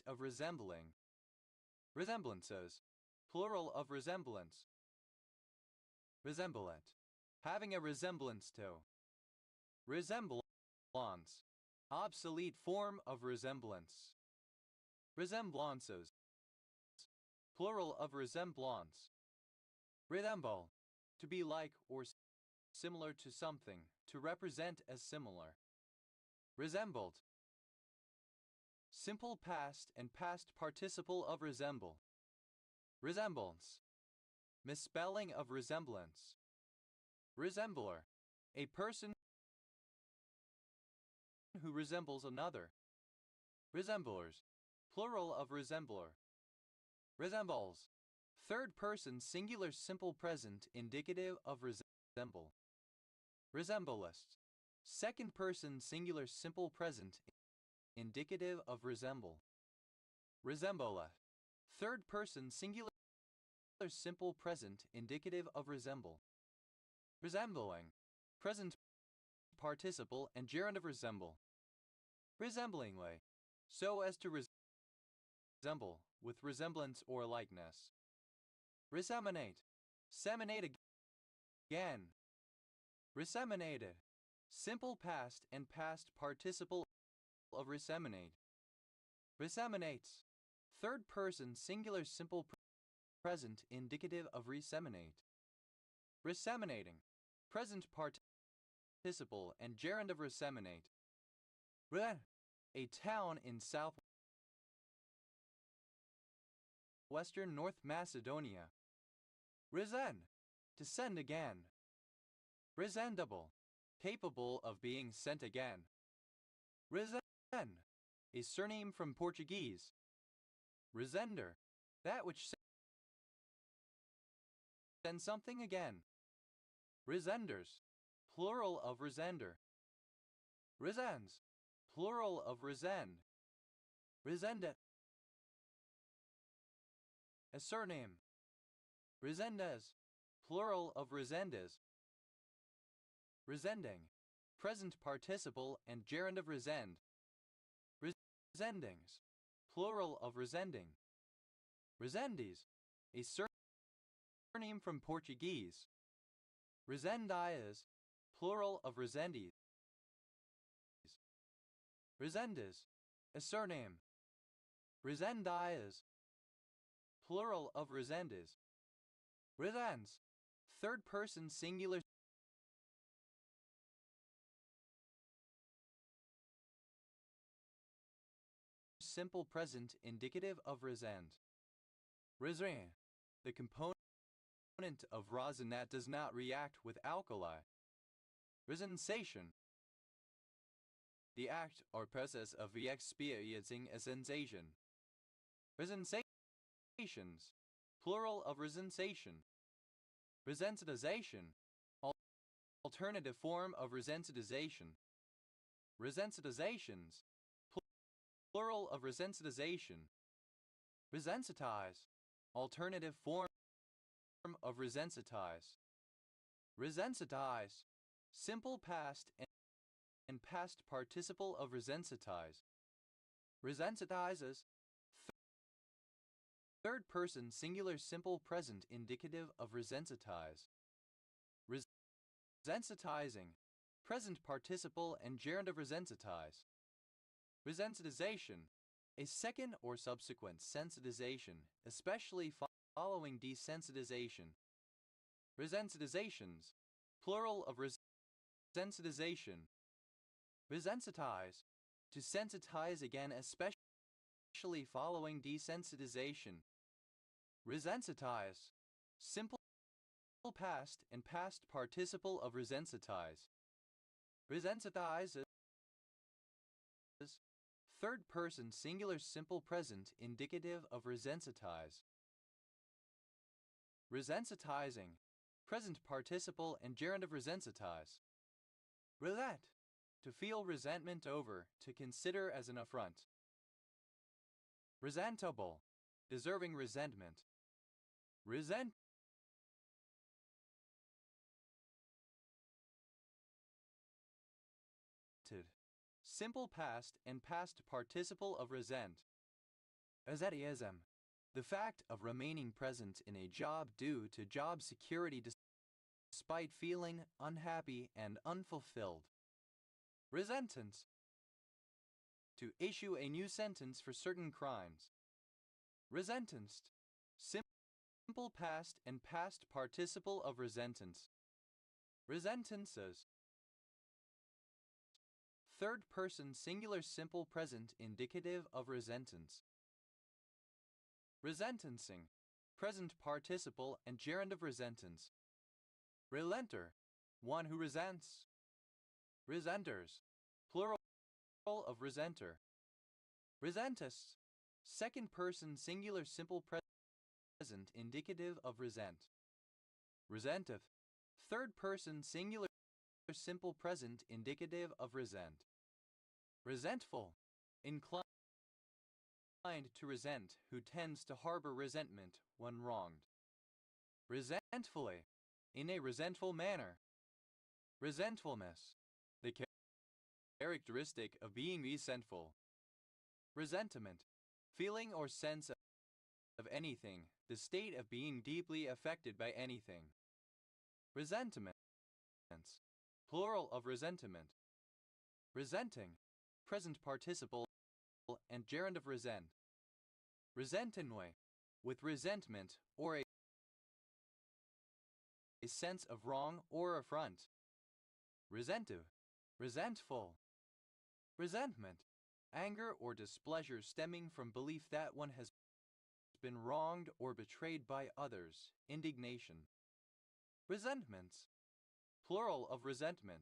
of resembling. Resemblances, plural of resemblance. Resemblant, having a resemblance to. Resemblance, obsolete form of resemblance. Resemblances, plural of resemblance. Resemble, to be like or similar to something, to represent as similar. Resembled, simple past and past participle of resemble. Resemblance, misspelling of resemblance. Resembler, a person who resembles another. Resemblers, plural of resembler. Resembles, third person singular simple present indicative of resemble. Resemblest, second person singular simple present indicative of resemble. Resembola, third person singular simple present indicative of resemble. Resembling, present participle and gerund of resemble. Resemblingly, so as to resemble, with resemblance or likeness. Reseminate, seminate again. Reseminated, simple past and past participle of reseminate. Reseminates, third person singular simple present indicative of reseminate. Reseminating, present participle and gerund of reseminate. A town in southwestern North Macedonia. Resend, to send again. Resendable, capable of being sent again. Resend, a surname from Portuguese. Resender, that which sends something again. Resenders, plural of resender. Resends, plural of resend. Resendit, a surname. Resendes, plural of resendes. Resending, present participle and gerund of resend. Resendings, plural of resending. Resendes, a surname from Portuguese. Resendias, plural of resendes. Resendes, a surname. Resendias, plural of resendes. Resends, third person singular simple present indicative of resend. Resin, the component of rosin that does not react with alkali. Resensation, the act or process of experiencing a sensation. Resensations, plural of resensation. Resensitization, alternative form of resensitization. Resensitizations, plural of resensitization. Resensitize, alternative form of resensitize. Resensitize, simple past and past participle of resensitize. Resensitizes, third person singular simple present indicative of resensitize. Resensitizing, present participle and gerund of resensitize. Resensitization, a second or subsequent sensitization, especially following desensitization. Resensitizations, plural of resensitization. Resensitize, to sensitize again, especially following desensitization. Resensitize, simple past and past participle of resensitize. Resensitizes, Third person singular simple present indicative of resensitize. Resensitizing. Present participle and gerund of resensitize. Relent. To feel resentment over, to consider as an affront. Resentable. Deserving resentment. Resent. Simple past and past participle of resent. Asceticism. The fact of remaining present in a job due to job security despite feeling unhappy and unfulfilled. Resentence. To issue a new sentence for certain crimes. Resentenced. Simple past and past participle of resentence. Resentences. Third person singular simple present indicative of resentence. Resentencing. Present participle and gerund of resentence. Relenter. One who resents. Resenters. Plural of resenter. Resentists. Second person singular simple present indicative of resent. Resentive. Third person singular simple present indicative of resent. Resentful. Inclined to resent, who tends to harbor resentment when wronged. Resentfully. In a resentful manner. Resentfulness. The characteristic of being resentful. Resentment. Feeling or sense of anything, the state of being deeply affected by anything. Resentiments. Plural of resentment. Resenting. Present participle and gerund of resent. Resentingly. With resentment or a sense of wrong or affront. Resentive. Resentful. Resentment. Anger or displeasure stemming from belief that one has been wronged or betrayed by others. Indignation. Resentments. Plural of resentment.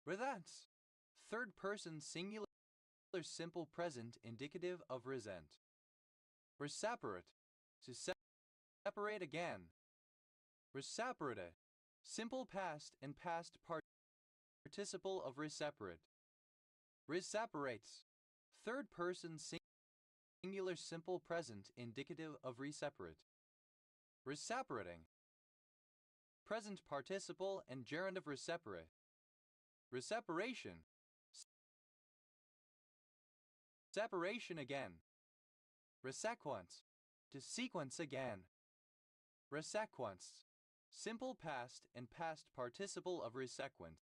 Resents. Third person singular simple present indicative of resent. Resaperate. To separate again. Resaperate. Simple past and past participle of resaperate. Resaperates. Third person singular simple present indicative of resaperate. Resaperating. Present participle and gerund of resaperate. Reseparation. Separation again. Resequence. To sequence again. Resequence. Simple past and past participle of resequence.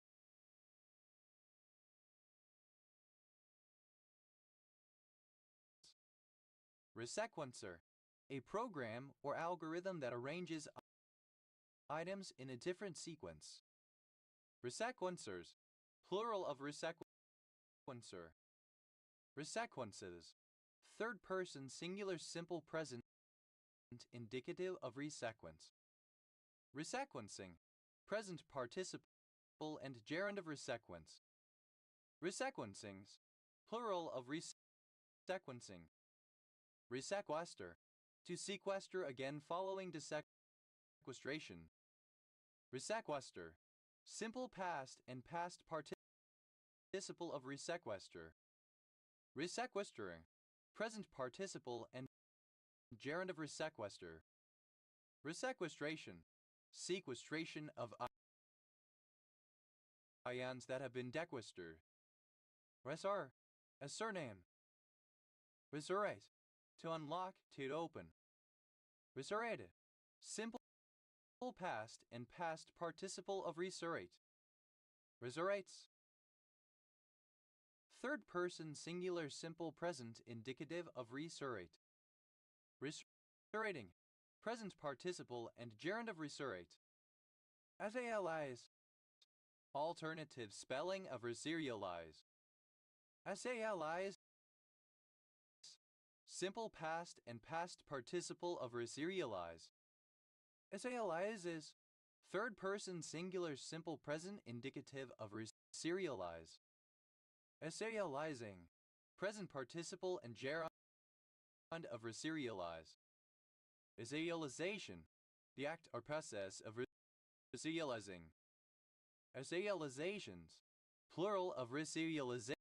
Resequencer. A program or algorithm that arranges items in a different sequence. Resequencers. Plural of resequencer. Resequences. Third person singular simple present indicative of resequence. Resequencing. Present participle and gerund of resequence. Resequencings. Plural of resequencing. Resequester. To sequester again following desequestration. Resequester. Simple past and past participle of resequester. Resequestering. Present participle and gerund of resequester. Resequestration. Sequestration of ions that have been dequestered. Resar. A surname. Resurrect. To unlock, to open. Resurrect. Simple past and past participle of resurrect. Resurrects. Third person singular simple present indicative of resurrect. Resurrecting. Present participle and gerund of resurrect. Assailize. Alternative spelling of reserialize. Assailize. Simple past and past participle of reserialize. Assailize is third person singular simple present indicative of reserialize. Assailizing. Present participle and gerund of reserialize. Serialization, the act or process of reserializing. Serializations, plural of reserialization.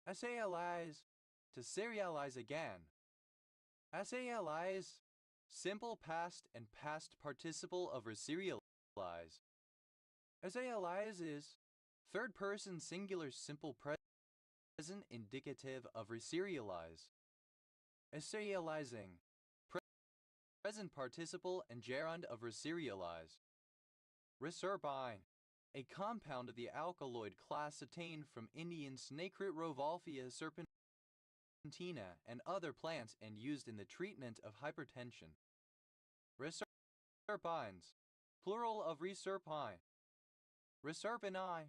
Serialize, to serialize again. Serialize, simple past and past participle of reserialize. Serialize is third person singular simple present indicative of reserialize. Serializing, present participle and gerund of reserialize. Reserpine, a compound of the alkaloid class obtained from Indian snakeroot Rauwolfia serpentina and other plants and used in the treatment of hypertension. Reserpines, plural of reserpine. Reserpini,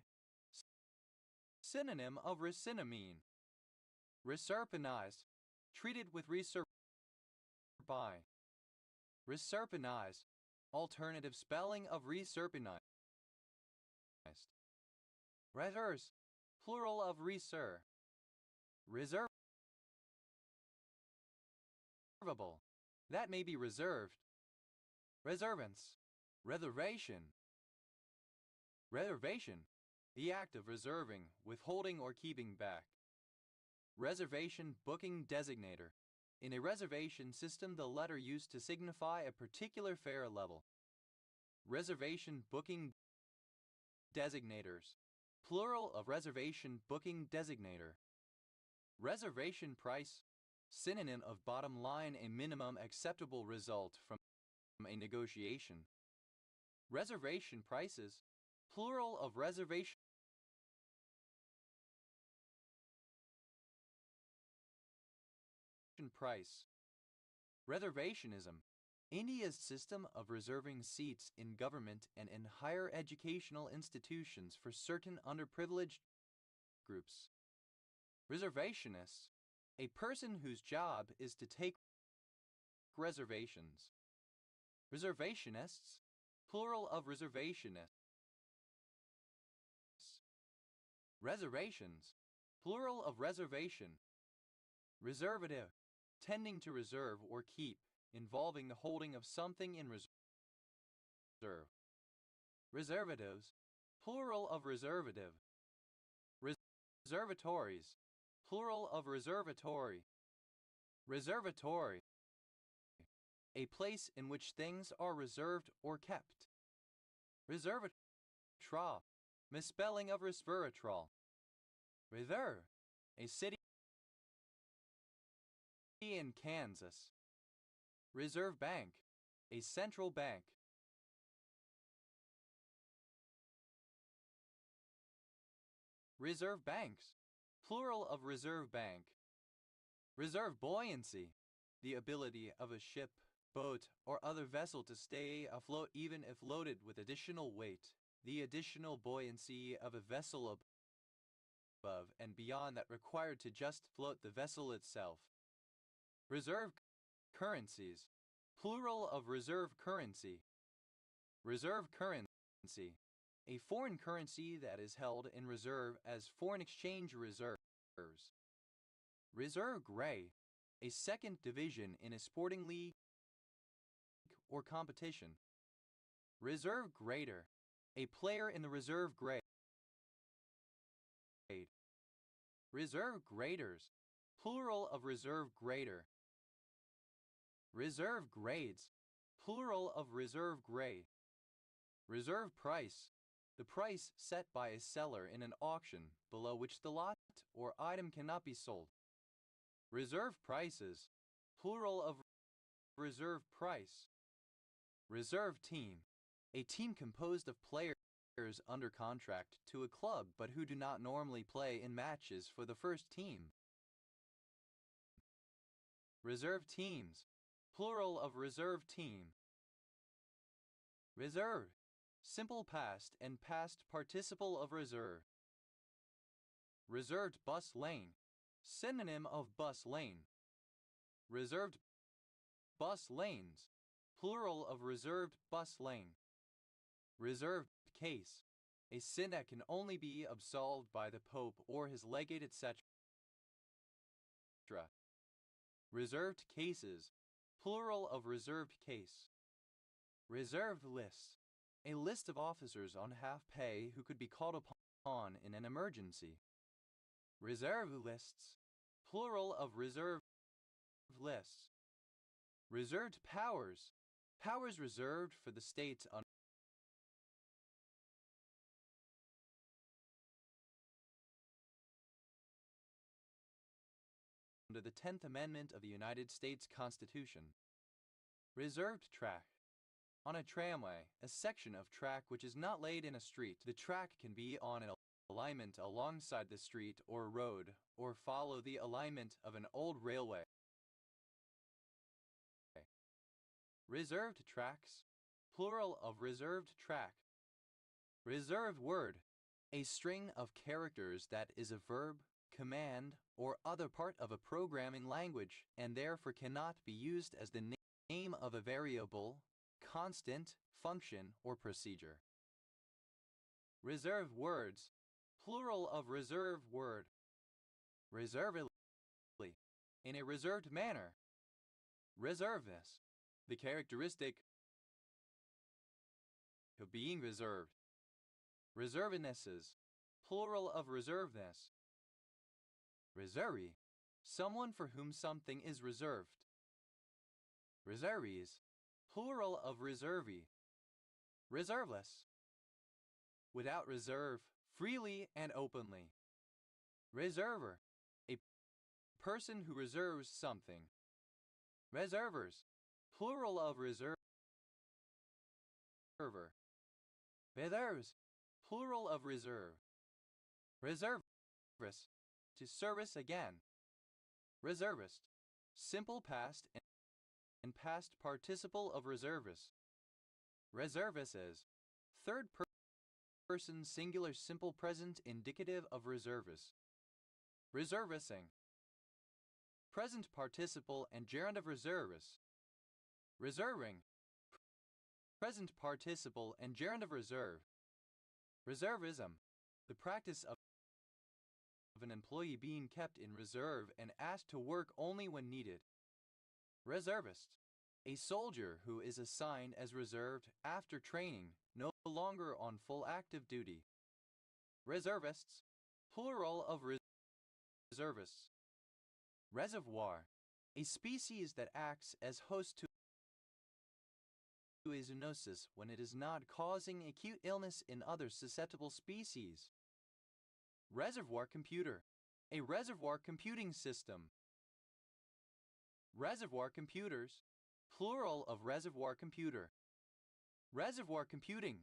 synonym of resinamine. Reserpinize, treated with reserpine. Reserpinize, alternative spelling of reserpinized. Reserves, plural of reser. Reservable, that may be reserved. Reservance, reservation. Reservation, the act of reserving, withholding or keeping back. Reservation booking designator. In a reservation system, the letter used to signify a particular fare level. Reservation booking designators. Plural of reservation booking designator. Reservation price, synonym of bottom line, a minimum acceptable result from a negotiation. Reservation prices, plural of reservation price. Reservationism, India's system of reserving seats in government and in higher educational institutions for certain underprivileged groups. Reservationists, a person whose job is to take reservations. Reservationists, plural of reservationists. Reservations, plural of reservation. Reservative, tending to reserve or keep, involving the holding of something in reserve. Reservatives, plural of reservative. Reservatories, plural of reservatory. Reservatory, a place in which things are reserved or kept. Resveratrol, misspelling of resveratrol. Reserve, a city in Kansas. Reserve Bank, a central bank. Reserve banks, plural of reserve bank. Reserve buoyancy, the ability of a ship, boat, or other vessel to stay afloat even if loaded with additional weight. The additional buoyancy of a vessel above and beyond that required to just float the vessel itself. Reserve currencies, plural of reserve currency. Reserve currency, a foreign currency that is held in reserve as foreign exchange reserves. Reserve grade, a second division in a sporting league or competition. Reserve grader, a player in the reserve grade. Reserve graders, plural of reserve grader. Reserve grades, plural of reserve grade. Reserve price, the price set by a seller in an auction below which the lot or item cannot be sold. Reserve prices, plural of reserve price. Reserve team, a team composed of players under contract to a club but who do not normally play in matches for the first team. Reserve teams, plural of reserve team. Reserve, simple past and past participle of reserve. Reserved bus lane, synonym of bus lane. Reserved bus lanes, plural of reserved bus lane. Reserved case, a sin that can only be absolved by the Pope or his legate, etc. Reserved cases, plural of reserved case. Reserved lists, a list of officers on half pay who could be called upon in an emergency. Reserve lists, plural of reserved lists. Reserved powers, powers reserved for the states under the 10th Amendment of the United States Constitution. Reserved track. On a tramway, a section of track which is not laid in a street. The track can be on an alignment alongside the street or road, or follow the alignment of an old railway. Reserved tracks, plural of reserved track. Reserved word, a string of characters that is a verb, command, or other part of a programming language, and therefore cannot be used as the name of a variable, constant, function, or procedure. Reserved words, plural of reserved word. Reservedly, in a reserved manner. Reservedness, the characteristic of being reserved. Reservednesses, plural of reservedness. Reservee, someone for whom something is reserved. Reservees, plural of reservee. Reserveless, without reserve, freely and openly. Reserver, a person who reserves something. Reservers, plural of reserver. Reserves, plural of reserve. Reservist, to service again. Reservist, simple past and past participle of reservist. Reservists, third person singular simple present indicative of reservist. Reservissing, present participle and gerund of reservist. Reserving, present participle and gerund of reserve. Reservism, the practice of an employee being kept in reserve and asked to work only when needed. Reservist, a soldier who is assigned as reserved after training, no longer on full active duty. Reservists, plural of reservists. Reservoir, a species that acts as host to a zoonosis when it is not causing acute illness in other susceptible species. Reservoir computer, a reservoir computing system. Reservoir computers, plural of reservoir computer. Reservoir computing,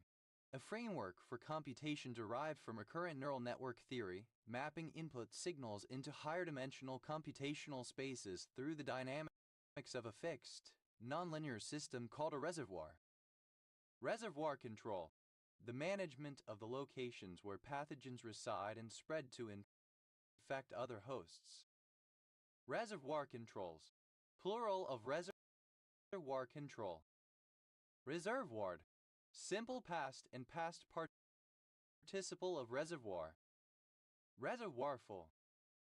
a framework for computation derived from recurrent neural network theory, mapping input signals into higher dimensional computational spaces through the dynamics of a fixed, nonlinear system called a reservoir. Reservoir control, the management of the locations where pathogens reside and spread to infect other hosts. Reservoir controls, plural of reservoir control. Reservoir, simple past and past participle of reservoir. Reservoirful,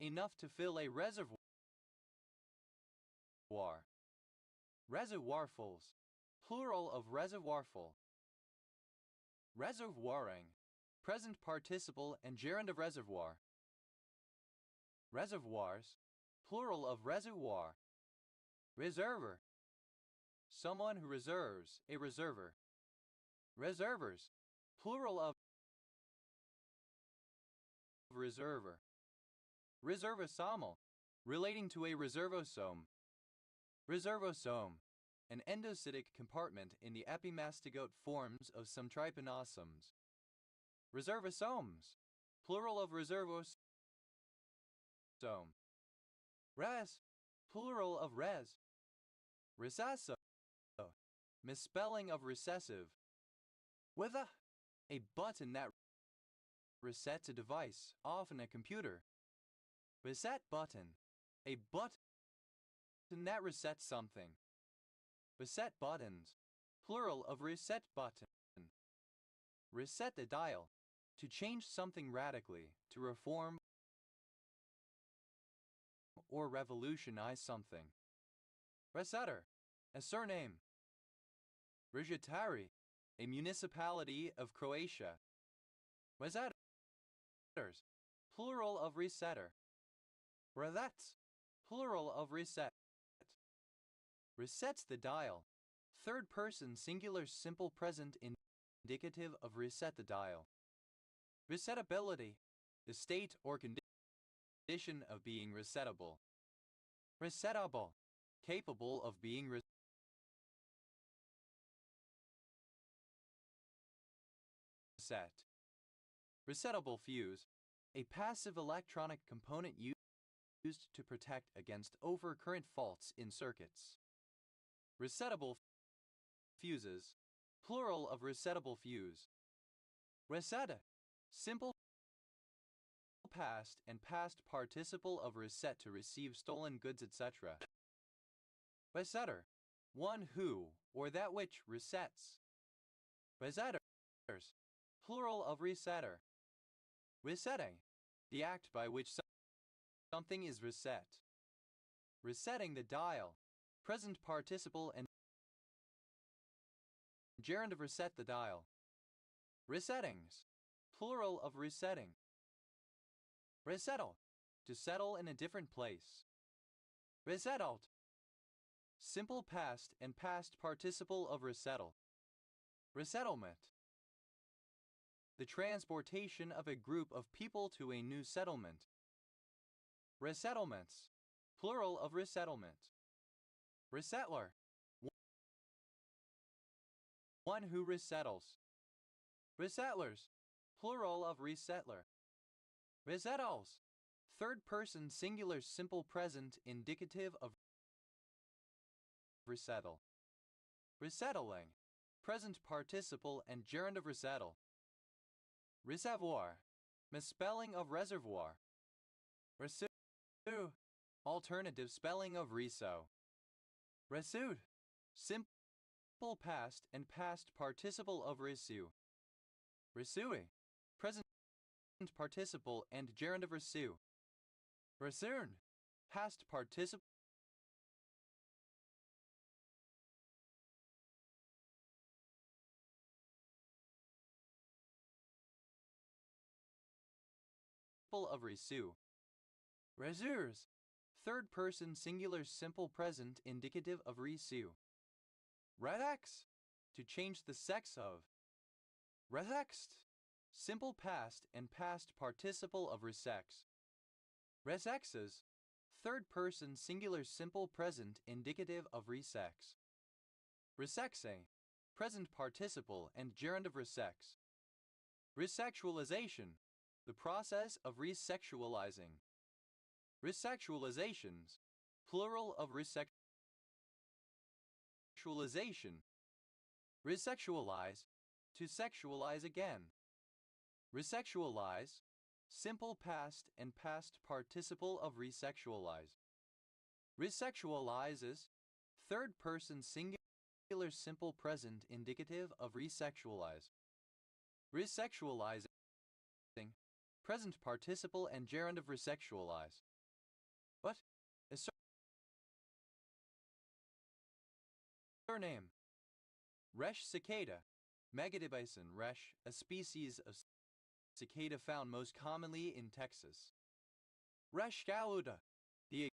enough to fill a reservoir. Reservoirfuls, plural of reservoirful. Reservoiring, present participle and gerund of reservoir. Reservoirs, plural of reservoir. Reserver, someone who reserves, a reserver. Reservers, plural of reserver. Reservosomal, relating to a reservosome. Reservosome, an endocytic compartment in the epimastigote forms of some trypanosomes. Reservosomes, plural of reservosome. Res, plural of res. Recesso, misspelling of recessive. With a button that resets a device, often a computer. Reset button, a button that resets something. Reset buttons, plural of reset button. Reset the dial, To change something radically, to reform or revolutionize something. Resetter, a surname. Rijatari, a municipality of Croatia. Resetters, plural of resetter. Resets, plural of reset. Resets the dial. Third person singular simple present indicative of reset the dial. Resettability, the state or condition of being resettable. Resettable, capable of being reset. Resettable fuse, a passive electronic component used to protect against overcurrent faults in circuits. Resettable fuses, plural of resettable fuse. Resetta, simple past and past participle of reset to receive stolen goods, etc. Resetter, one who or that which resets. Resetters, plural of resetter. Resetting, the act by which something is reset. Resetting the dial, present participle and gerund of reset the dial. Resettings, plural of resetting. Resettle, to settle in a different place. Resettled, simple past and past participle of resettle. Resettlement, the transportation of a group of people to a new settlement. Resettlements, plural of resettlement. Resettler, one who resettles. Resettlers, plural of resettler. Resettles, third person singular simple present indicative of resettle. Resettling, present participle and gerund of resettle. Reservoir, misspelling of reservoir. Resu, alternative spelling of reso. Resued, simple past and past participle of resu. Resui, present participle and gerund of resu. Resurn, past participle of resu. Resurs, third person singular simple present indicative of resu. Redex, to change the sex of. Resexed, simple past and past participle of resex. Resexes, third person singular simple present indicative of resex. Resexing, present participle and gerund of resex. Resexualization, the process of resexualizing. Resexualizations, plural of resexualization. Resexualize, to sexualize again. Resexualize, simple past and past participle of resexualize. Resexualizes, third person singular simple present indicative of resexualize. Resexualizing, present participle and gerund of resexualize. What? A surname. Resh cicada. Megadibison resh, a species of cicada found most commonly in Texas. Resh Galuda, the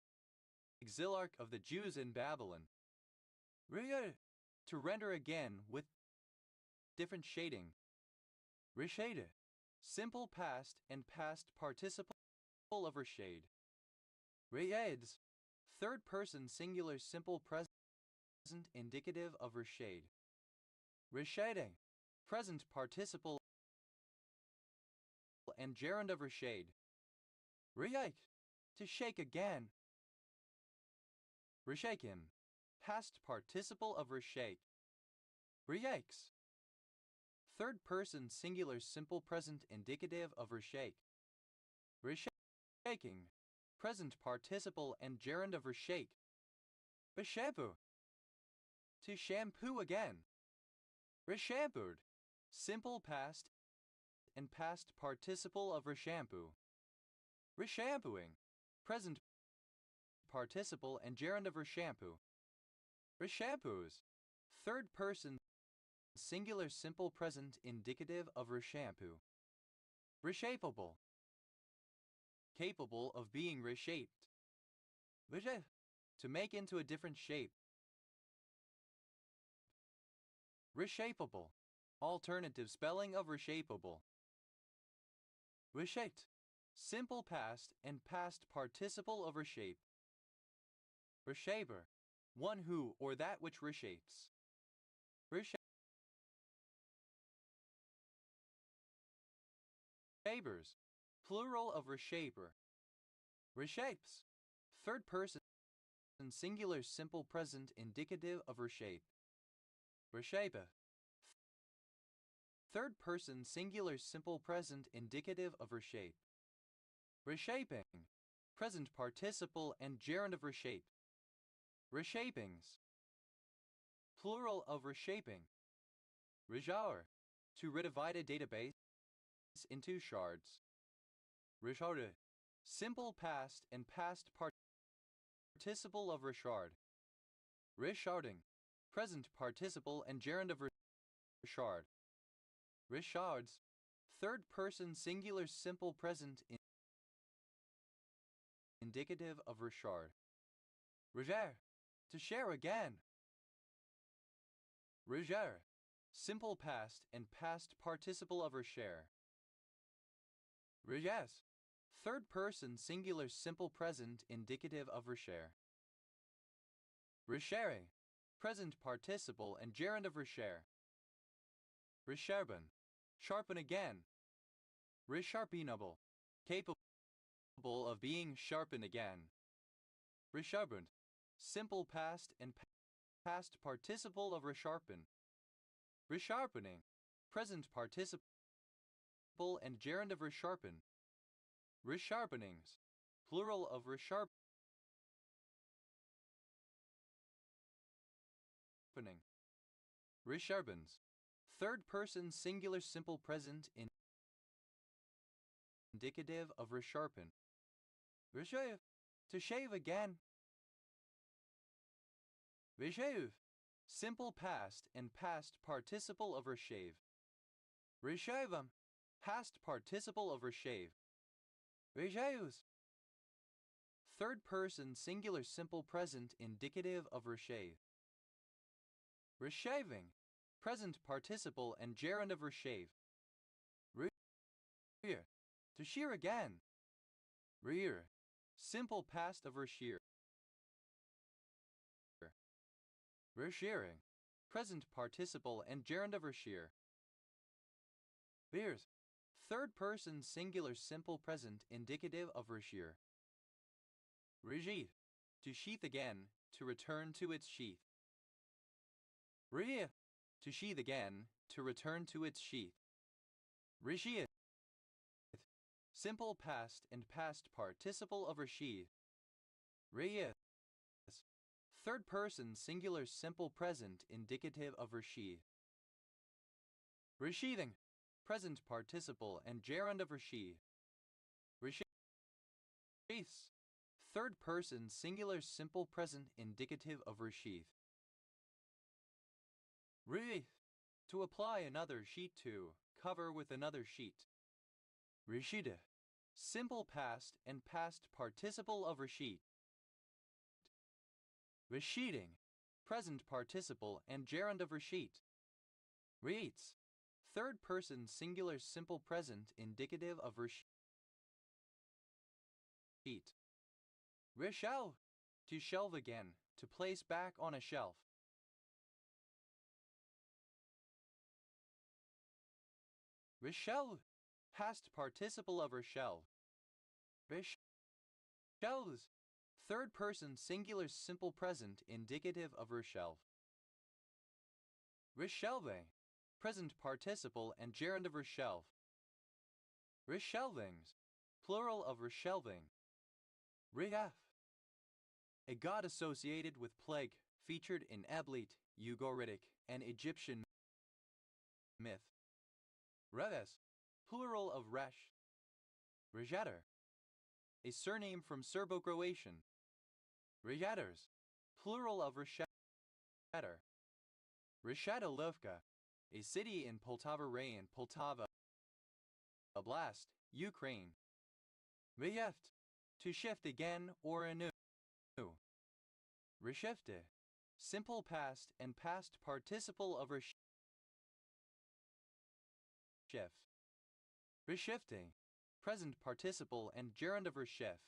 exilarch of the Jews in Babylon. To render again with different shading. Reshade, simple past and past participle of reshade. Reyades, third person singular simple present indicative of reshade. Reshading, present participle and gerund of reshade. Reyake, to shake again. Reshaken, past participle of reshake. Reyakes, third person singular simple present indicative of reshake. Reshaking, present participle and gerund of reshake. Reshampoo, to shampoo again. Reshampooed, simple past and past participle of reshampoo. Reshampooing, present participle and gerund of reshampoo. Reshampoos, third person singular simple present indicative of reshampoo. Reshapeable, capable of being reshaped. To make into a different shape. Reshapeable, alternative spelling of reshapeable. Reshaped, simple past and past participle of reshape. Reshaper, one who or that which reshapes. Reshapers, plural of reshaper. Reshapes, third person singular simple present indicative of reshape. Reshape, third person singular simple present indicative of reshape. Reshaping, present participle and gerund of reshape. Reshapings, plural of reshaping. Rejar, to redivide a database into shards. Richarde, simple past and past participle of richard. Richarding, present participle and gerund of richard. Richards, third person singular simple present indicative of richard. Reger, to share again. Reger, simple past and past participle of reshare. Reges, third person singular simple present indicative of reshare. Resharing, present participle and gerund of reshare. Resharpen, sharpen again. Resharpenable, capable of being sharpened again. Resharpened, simple past and past participle of resharpen. Resharpening, present participle and gerund of resharpen. Resharpenings, plural of resharpening. Resharpens, third person singular simple present indicative of resharpen. Reshave, to shave again. Reshave, simple past and past participle of reshave. Reshavem, past participle of reshave. Reshaves, third person singular simple present indicative of reshave. Reshaving, present participle and gerund of reshave. Rear, to shear again. Rear, simple past of reshear. Reshearing, present participle and gerund of reshear. Beers, third person singular simple present indicative of reshear. Resheath, to sheath again, to return to its sheath. Resheath, to sheath again, to return to its sheath. Resheath, simple past and past participle of resheath. Resheath, third person singular simple present indicative of resheath. Resheathing, present participle and gerund of resheath. Resheaths, third person singular simple present indicative of resheath. Resheath, to apply another sheet to, cover with another sheet. Resheath, simple past and past participle of resheath. Resheathing, present participle and gerund of resheet. Resheets, third person singular simple present indicative of resheet. Reshelve, to shelve again, to place back on a shelf. Reshelve, past participle of reshelve. Reshelves, third person singular simple present indicative of reshelve. Reshelving, present participle and gerund of reshelve. Reshelvings, plural of reshelving. Riaf, a god associated with plague, featured in Ablite, Ugaritic, and Egyptian myth. Reves, plural of Resh. Rejeter, a surname from Serbo-Croatian. Rejeters, plural of Resheter. Reshetelovka, a city in Poltava Rayon, Poltava Oblast, Ukraine. Reyeft, to shift again or anew. Reshifte, simple past and past participle of reshift. Reshifting, present participle and gerund of reshif.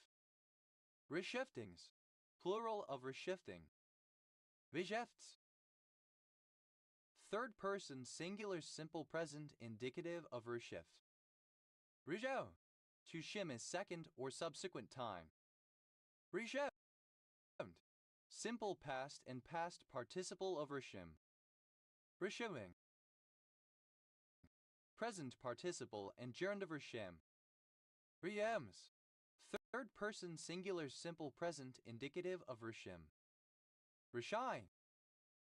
Reshiftings, plural of reshifting. Rejefts, third person singular simple present indicative of reshift. Rejou, to shim a second or subsequent time. Reshemmed, simple past and past participle of reshim. Reshimming, present participle and gerund of reshim. Riems, third person singular simple present indicative of reshim. Reshine,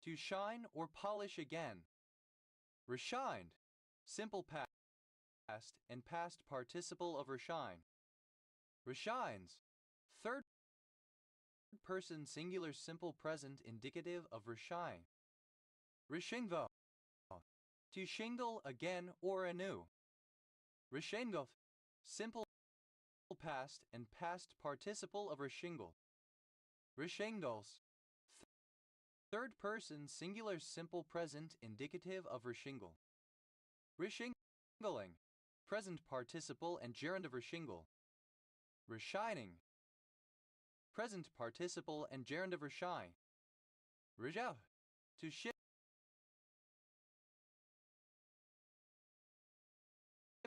to shine or polish again. Reshined, simple past and past participle of reshine. Reshines, third person singular simple present indicative of reshine. Reshingvo, to shingle again or anew. Reshingoth, simple past and past participle of reshingle. Reshingles, third person singular simple present indicative of reshingle. Reshingling, present participle and gerund of reshingle. Reshining, present participle and gerund of reshine. Rejou, to ship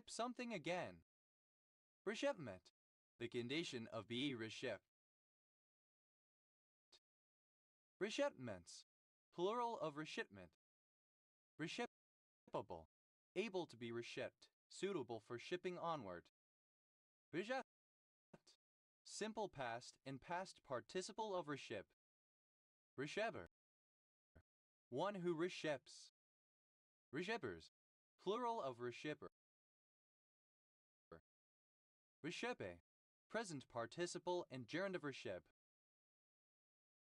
something again. Reshipment, the condition of being reshipped. Reshipments, plural of reshipment. Reshippable, able to be reshipped, suitable for shipping onward. Reject, simple past and past participle of reship. Reshipper, one who reships. Reshippers, plural of reshipper. Reshippe, present participle and gerund of reship.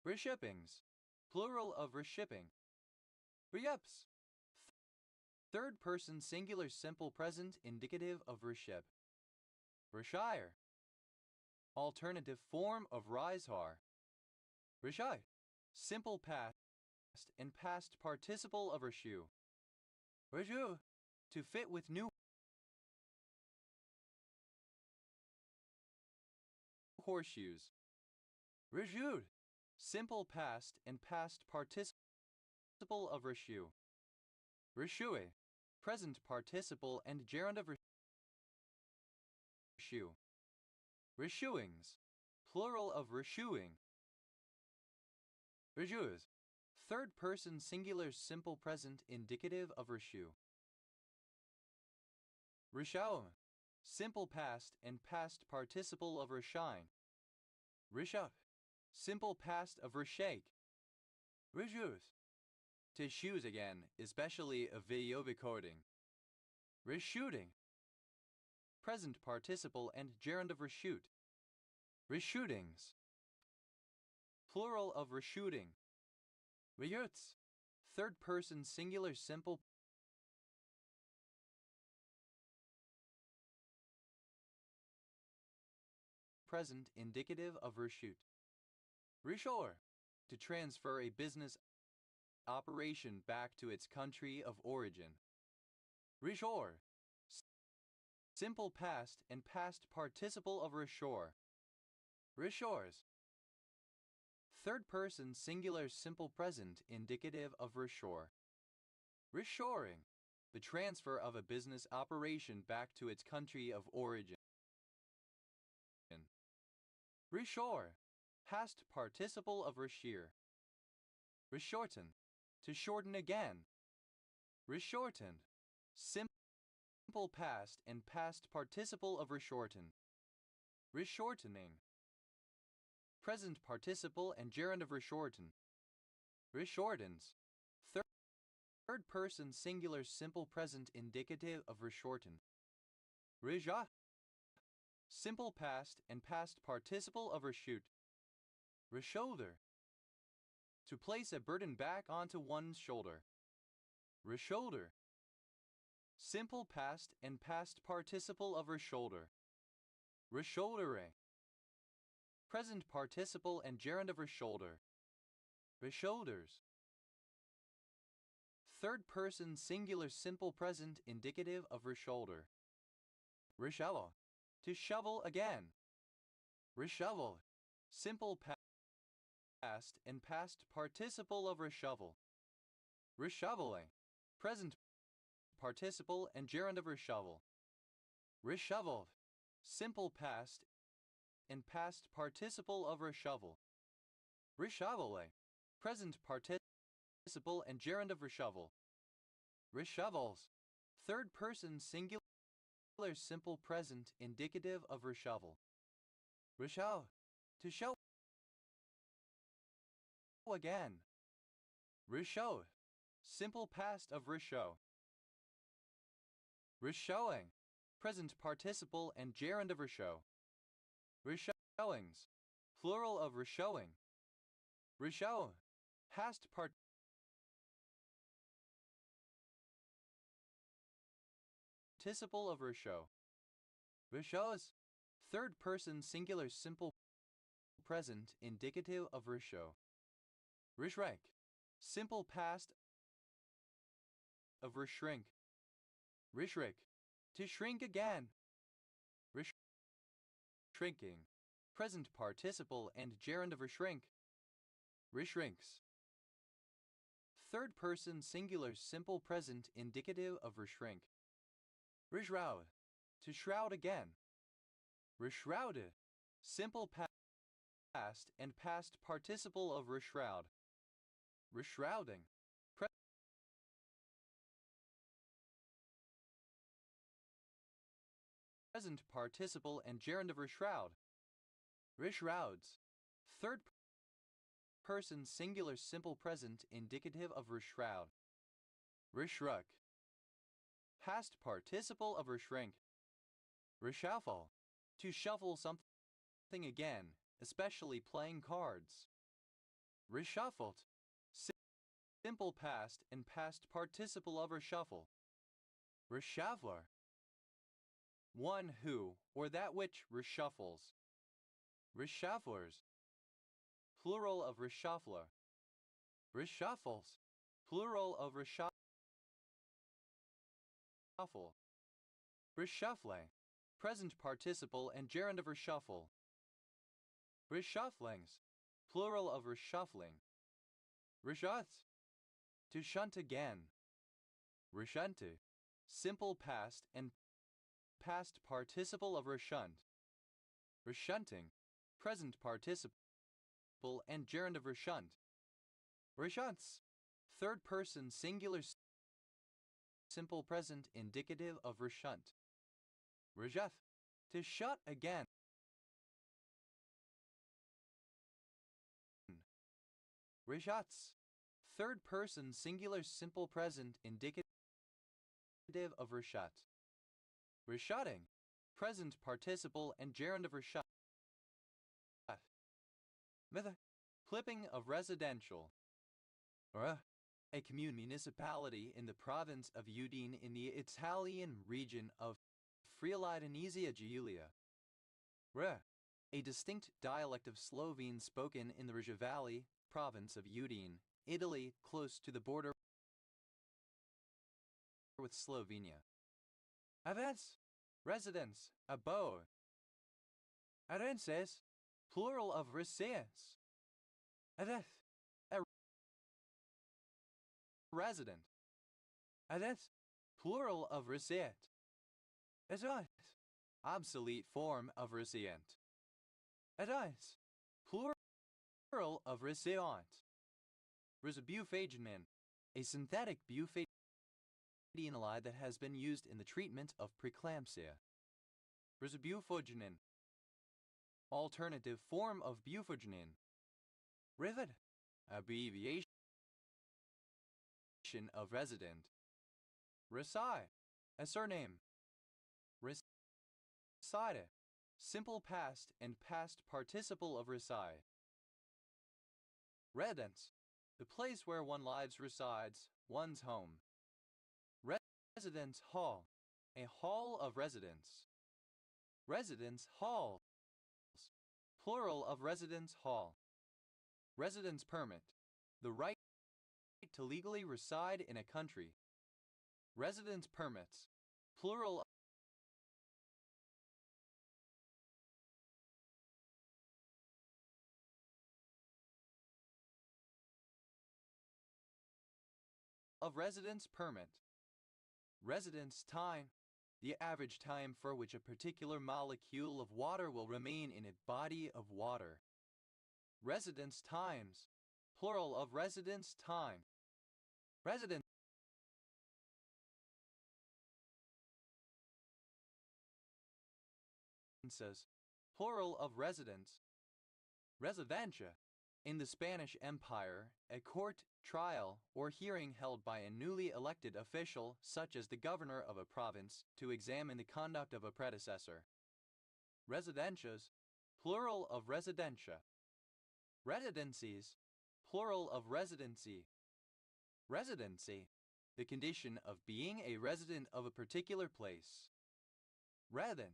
Reshippings, plural of reshipping. Reyups, third person singular simple present indicative of reship. Reshire, alternative form of rishar. Reshai, simple past and past participle of reshu. Reshu, to fit with new horseshoes. Rejoued, simple past and past participle of reshu. Reshue, present participle and gerund of reshu. Reshuings, plural of reshuing. Rejoues, third person singular simple present indicative of reshu. Reshaum, simple past and past participle of reshine. Rishup, simple past of reshake. Rejus, to shoes again, especially of video recording. Reshooting, present participle and gerund of reshoot. Reshootings, plural of reshooting. Reyuts, third person singular simple present indicative of reshoot. Reshore, to transfer a business operation back to its country of origin. Reshore, simple past and past participle of reshore. Reshores, third person singular simple present indicative of reshore. Reshoring, the transfer of a business operation back to its country of origin. Reshore, past participle of reshear. Reshorten, to shorten again. Reshortened, simple past and past participle of reshorten. Reshortening, present participle and gerund of reshorten. Reshortens, third person singular simple present indicative of reshorten. Rija. Simple past and past participle of reshoot. Reshoulder. To place a burden back onto one's shoulder. Reshoulder. Simple past and past participle of reshoulder. Resholdere. Present participle and gerund of reshoulder. Reshoulders. Third person singular simple present indicative of reshoulder. Reshovel. To shovel again. Reshovel. Simple past and past participle of reshovel. Reshoveling. Present participle and gerund of reshovel. Reshoveled. Simple past and past participle of reshovel. Reshovele. Present participle and gerund of reshovel. Reshovels. Third person singular simple present indicative of reshovel. Reshow. To show again. Reshow. Simple past of reshow. Reshowing. Present participle and gerund of reshow. Reshowings. Plural of reshowing. Reshow. Past participle of reshow. Reshows. Third person singular simple present indicative of reshow. Reshrink. Simple past of reshrink. Reshrik. To shrink again. Shrinking. Present participle and gerund of reshrink. Reshrinks. Third person singular simple present indicative of reshrink. Reshroud. To shroud again. Reshrouded. Simple past and past participle of reshroud. Reshrouding. Present participle and gerund of reshroud. Reshrouds. Third person singular simple present indicative of reshroud. Reshruk. Past participle of reshrink. Reshuffle. To shuffle something again, especially playing cards. Reshuffled. Simple past and past participle of reshuffle. Reshuffler. One who, or that which, reshuffles. Reshufflers. Plural of reshuffler. Reshuffles. Plural of reshuffle. Reshuffling. Present participle and gerund of reshuffle. Reshufflings. Plural of reshuffling. Reshuts. To shunt again. Reshunte. Simple past and past participle of reshunt. Reshunting. Present participle and gerund of reshunt. Reshunts. Third person singular simple present indicative of reshunt. Reshuth. To shut again. Reshuts. Third person singular simple present indicative of reshut. Reshutting. Present participle and gerund of reshut. Mither. Clipping of residential. A commune municipality in the province of Udine in the Italian region of Friuli-Venezia Giulia. A distinct dialect of Slovene spoken in the Rijeka Valley, province of Udine, Italy, close to the border with Slovenia. Avens. Residence. Abode. Arenses. Plural of residence. Adeth. A resident. Adeth. Plural of resident. Adeth. Obsolete form of resident. Adeth. Plural of resident. Risabufaginin. A synthetic bufadienolide that has been used in the treatment of preeclampsia. Risabufoginin. Alternative form of bufoginin. Rivet. Abbreviation of resident. Resai. A surname. Reside. Simple past and past participle of reside. Residence. The place where one lives resides, one's home. Residence hall. A hall of residence. Residence halls. Plural of residence hall. Residence permit. The right to legally reside in a country. Residence permits. Plural of residence permit. Residence time. The average time for which a particular molecule of water will remain in a body of water. Residence times. Plural of residence time. Residences. Plural of residence. Residencia. In the Spanish Empire, a court, trial, or hearing held by a newly elected official, such as the governor of a province, to examine the conduct of a predecessor. Residencias. Plural of residencia. Residencies. Plural of residency. Residency. The condition of being a resident of a particular place. Resident.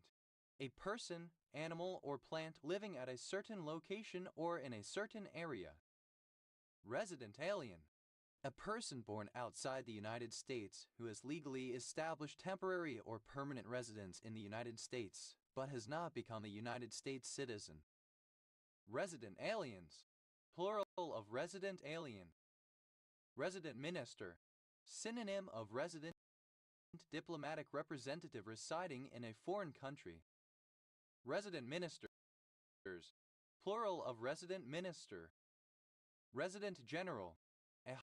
A person, animal, or plant living at a certain location or in a certain area. Resident alien. A person born outside the United States who has legally established temporary or permanent residence in the United States, but has not become a United States citizen. Resident aliens. Plural of resident alien. Resident minister. Synonym of resident diplomatic representative residing in a foreign country. Resident ministers. Plural of resident minister. Resident general. A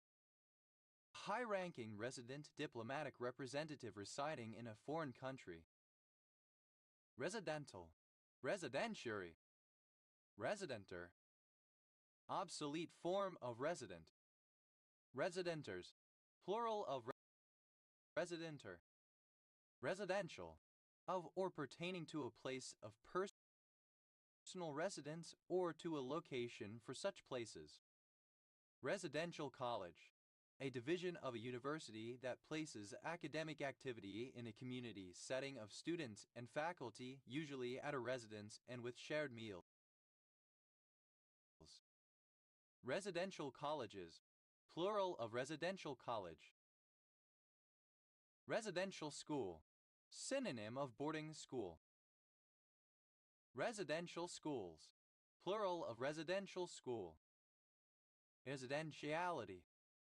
high-ranking resident diplomatic representative residing in a foreign country. Residental. Residentiary. Residenter. Obsolete form of resident. Residenters. Plural of residenter. Residential. Of or pertaining to a place of personal residence or to a location for such places. Residential college. A division of a university that places academic activity in a community setting of students and faculty, usually at a residence and with shared meals. Residential colleges. Plural of residential college. Residential school. Synonym of boarding school. Residential schools. Plural of residential school. Residentiality.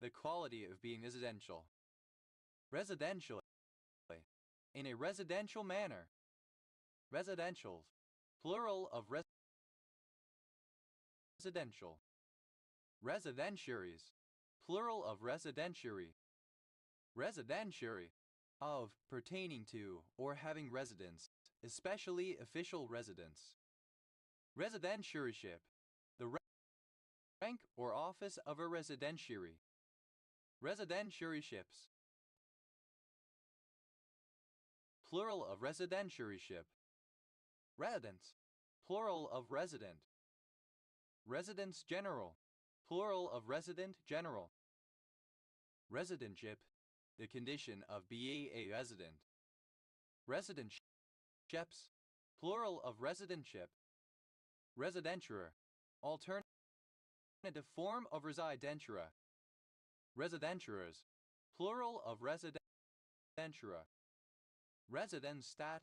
The quality of being residential. Residentially. In a residential manner. Residentials. Plural of residential. Residentiaries. Plural of residentiary. Residentiary. Of, pertaining to, or having residence, especially official residence. Residentiaryship. The rank or office of a residentiary. Residentiaryships. Plural of residentiaryship. Residence. Plural of resident. Residence general. Plural of resident general. Residentship. The condition of being a resident. Residentships. Plural of residentship. Residentura. Alternative form of residentura. Residenturas. Plural of residentura. Residenzstadt.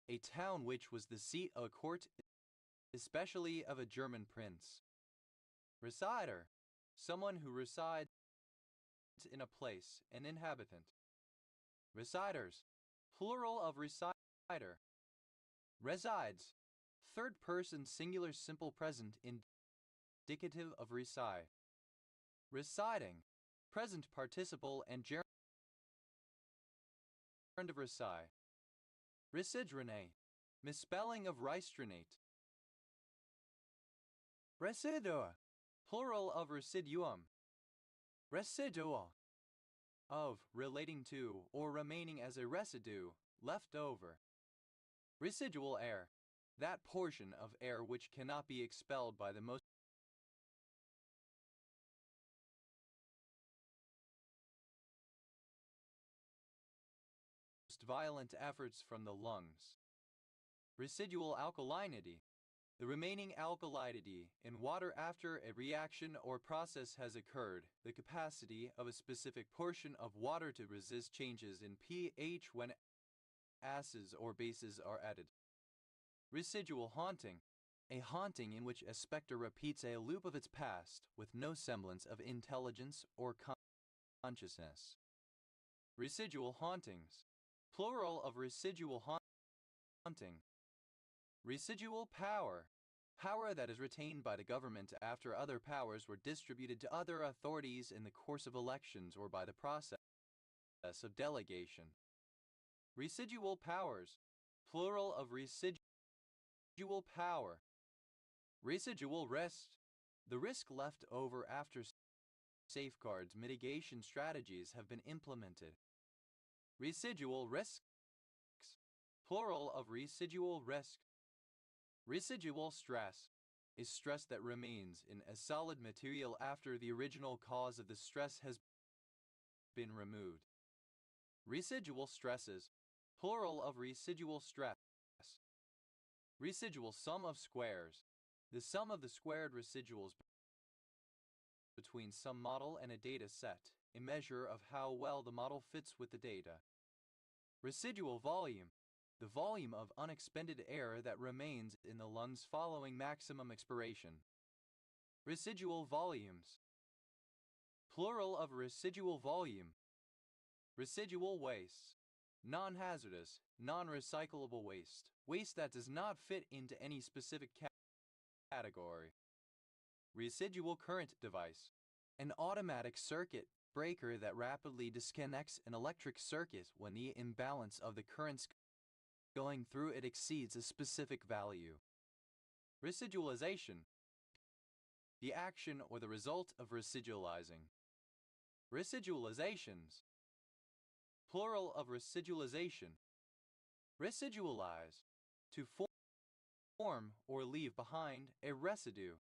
A town which was the seat of a court, especially of a German prince. Resider. Someone who resides in a place, an inhabitant. Residers. Plural of resider. Resides. Third person singular simple present indicative of reside. Residing. Present participle and gerund of reside. Residronate. Misspelling of ristronate. Residua. Plural of residuum. Residual. Of, relating to, or remaining as a residue, left over. Residual air. That portion of air which cannot be expelled by the most violent efforts from the lungs. Residual alkalinity. The remaining alkalinity in water after a reaction or process has occurred, the capacity of a specific portion of water to resist changes in pH when acids or bases are added. Residual haunting. A haunting in which a specter repeats a loop of its past with no semblance of intelligence or consciousness. Residual hauntings. Plural of residual haunting. Residual power. Power that is retained by the government after other powers were distributed to other authorities in the course of elections or by the process of delegation. Residual powers. Plural of residual power. Residual risk. The risk left over after safeguards mitigation strategies have been implemented. Residual risks. Plural of residual risk. Residual stress is stress that remains in a solid material after the original cause of the stress has been removed. Residual stresses. Plural of residual stress. Residual sum of squares. The sum of the squared residuals between some model and a data set, a measure of how well the model fits with the data. Residual volume. The volume of unexpended air that remains in the lungs following maximum expiration. Residual volumes. Plural of residual volume. Residual waste. Non-hazardous, non-recyclable waste. Waste that does not fit into any specific category. Residual current device. An automatic circuit breaker that rapidly disconnects an electric circuit when the imbalance of the currents going through it exceeds a specific value. Residualization. The action or the result of residualizing. Residualizations. Plural of residualization. Residualize. To form or leave behind a residue.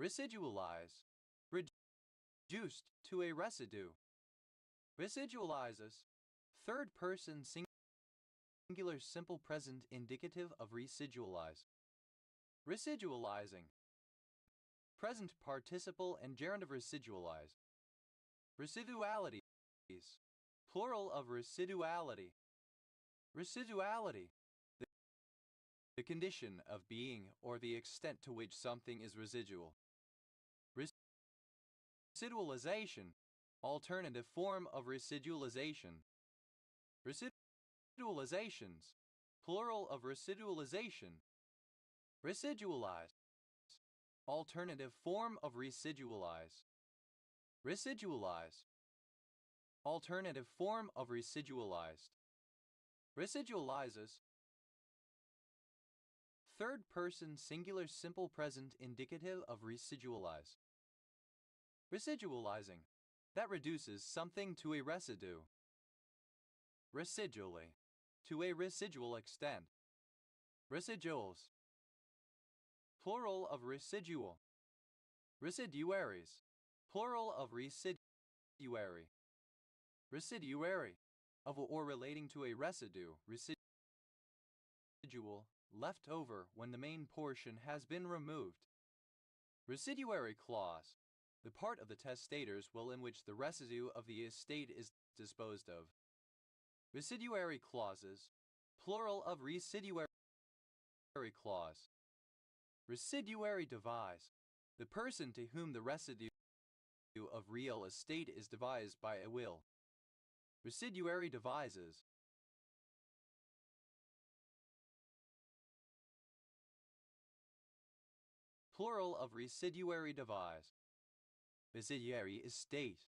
Residualize. Reduced to a residue. Residualizes. Third person singular simple present indicative of residualize. Residualizing. Present participle and gerund of residualize. Residualities. Plural of residuality. Residuality. The condition of being or the extent to which something is residual. Residualization. Alternative form of residualization. Residualizations. Plural of residualization. Residualize. Alternative form of residualize. Residualize. Alternative form of residualized. Residualizes. Third person singular simple present indicative of residualize. Residualizing. That reduces something to a residue. Residually. To a residual extent. Residuals. Plural of residual. Residuaries. Plural of residuary. Residuary. Of or relating to a residue. Residual. Left over when the main portion has been removed. Residuary clause. The part of the testator's will in which the residue of the estate is disposed of. Residuary clauses. Plural of residuary clause. Residuary devise. The person to whom the residue of real estate is devised by a will. Residuary devises. Plural of residuary devise. Residuary estate.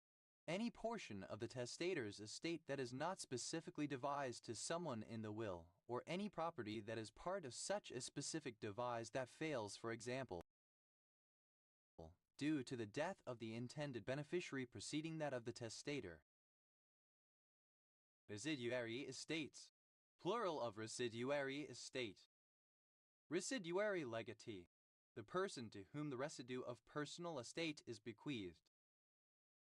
Any portion of the testator's estate that is not specifically devised to someone in the will, or any property that is part of such a specific devise that fails, for example, due to the death of the intended beneficiary preceding that of the testator. Residuary estates. Plural of residuary estate. Residuary legatee, the person to whom the residue of personal estate is bequeathed.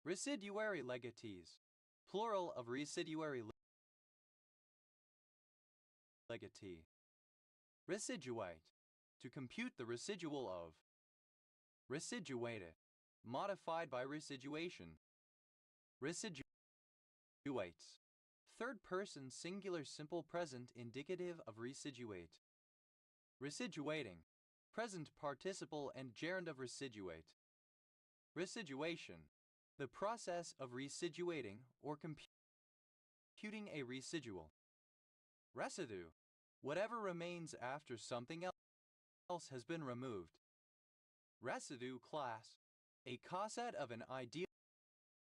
Residuary legatees, plural of residuary legatee. Residuate, to compute the residual of. Residuated, modified by residuation. Residuates, third person singular simple present indicative of residuate. Residuating, present participle and gerund of residuate. Residuation, the process of residuating or computing a residual. Residue, whatever remains after something else has been removed. Residue class, a coset of an ideal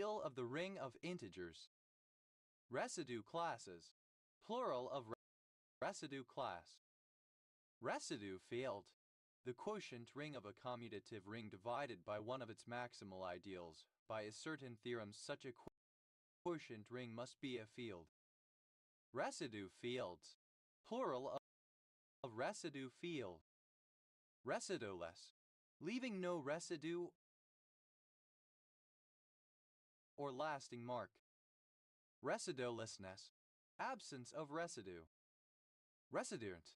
of the ring of integers. Residue classes, plural of residue class. Residue field, the quotient ring of a commutative ring divided by one of its maximal ideals. By a certain theorem, such a quotient ring must be a field. Residue fields, plural of residue field. Residueless, leaving no residue or lasting mark. Residuelessness, absence of residue. Residuant,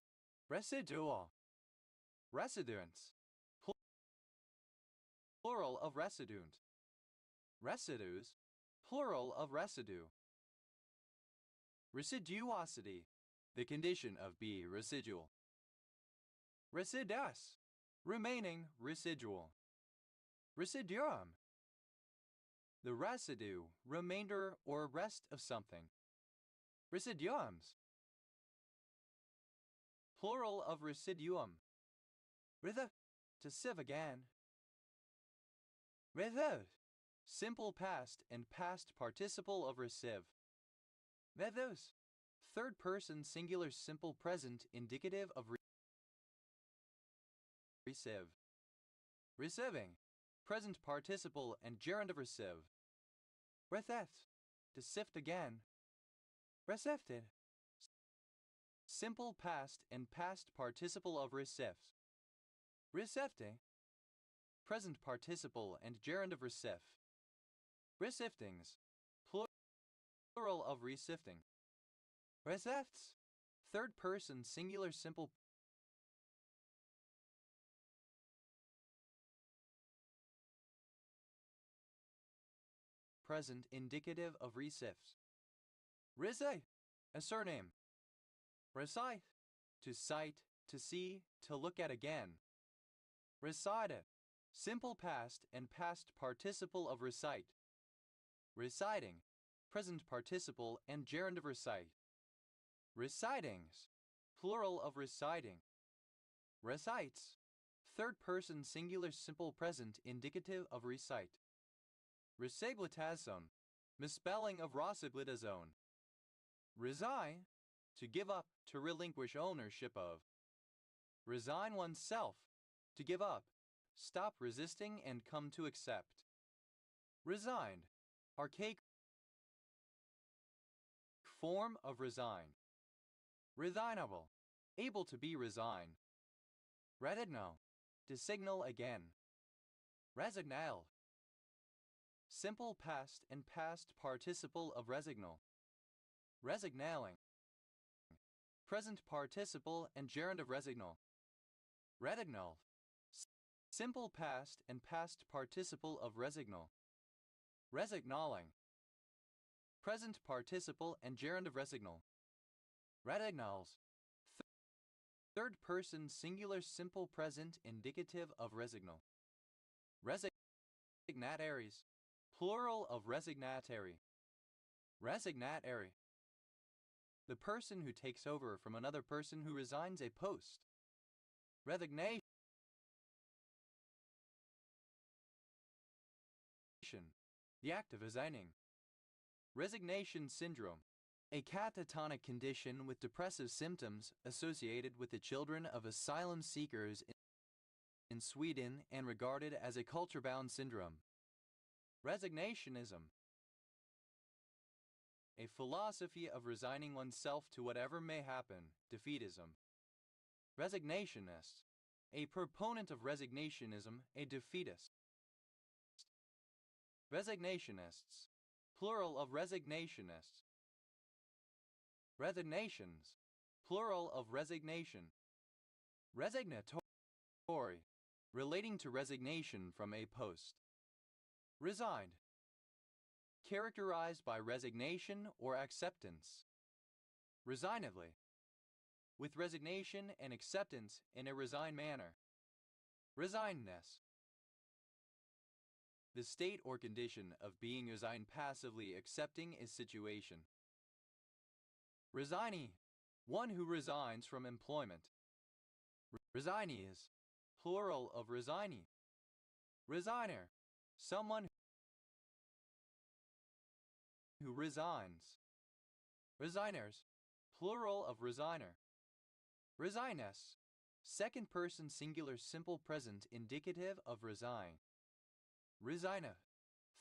residual. Residuants, plural of residuant. Residues, plural of residue. Residuosity, the condition of be residual. Residuous, remaining residual. Residuum, the residue, remainder, or rest of something. Residuums, plural of residuum. Rither, to sieve again. Rither, simple past and past participle of receive. Rethos, third person singular simple present indicative of receive. Receiving, present participle and gerund of receive. Retheth, to sift again. Resifted, simple past and past participle of receives. Resifting, present participle and gerund of receive. Resiftings, plural of resifting. Resifts, third person singular simple present indicative of resifts. Rise, a surname. Recite, to cite, to see, to look at again. Recited, simple past and past participle of recite. Reciting, present participle and gerund of recite. Recitings, plural of reciting. Recites, third person singular simple present indicative of recite. Reciblitazone, misspelling of rosiblitazone. Resign, to give up, to relinquish ownership of. Resign oneself, to give up, stop resisting and come to accept. Resigned, archaic form of resign. Resignable, able to be resigned. Resigno, to signal again. Resignal, simple past and past participle of resignal. Resignaling, present participle and gerund of resignal. Resignal, simple past and past participle of resignal. Resignaling, present participle and gerund of resignal. Resignals, third person singular simple present indicative of resignal. Resignataries, plural of resignatary. Resignatary, the person who takes over from another person who resigns a post. Resignation, the act of resigning. Resignation syndrome, a catatonic condition with depressive symptoms associated with the children of asylum seekers in Sweden and regarded as a culture-bound syndrome. Resignationism, a philosophy of resigning oneself to whatever may happen, defeatism. Resignationist, a proponent of resignationism, a defeatist. Resignationists, plural of resignationists. Resignations, plural of resignation. Resignatory, relating to resignation from a post. Resigned, characterized by resignation or acceptance. Resignedly, with resignation and acceptance in a resigned manner. Resignedness, the state or condition of being resigned, passively accepting a situation. Resignee, one who resigns from employment. Resignees, plural of resignee. Resigner, someone who resigns. Resigners, plural of resigner. Resigness, second person singular simple present indicative of resign. Resigna,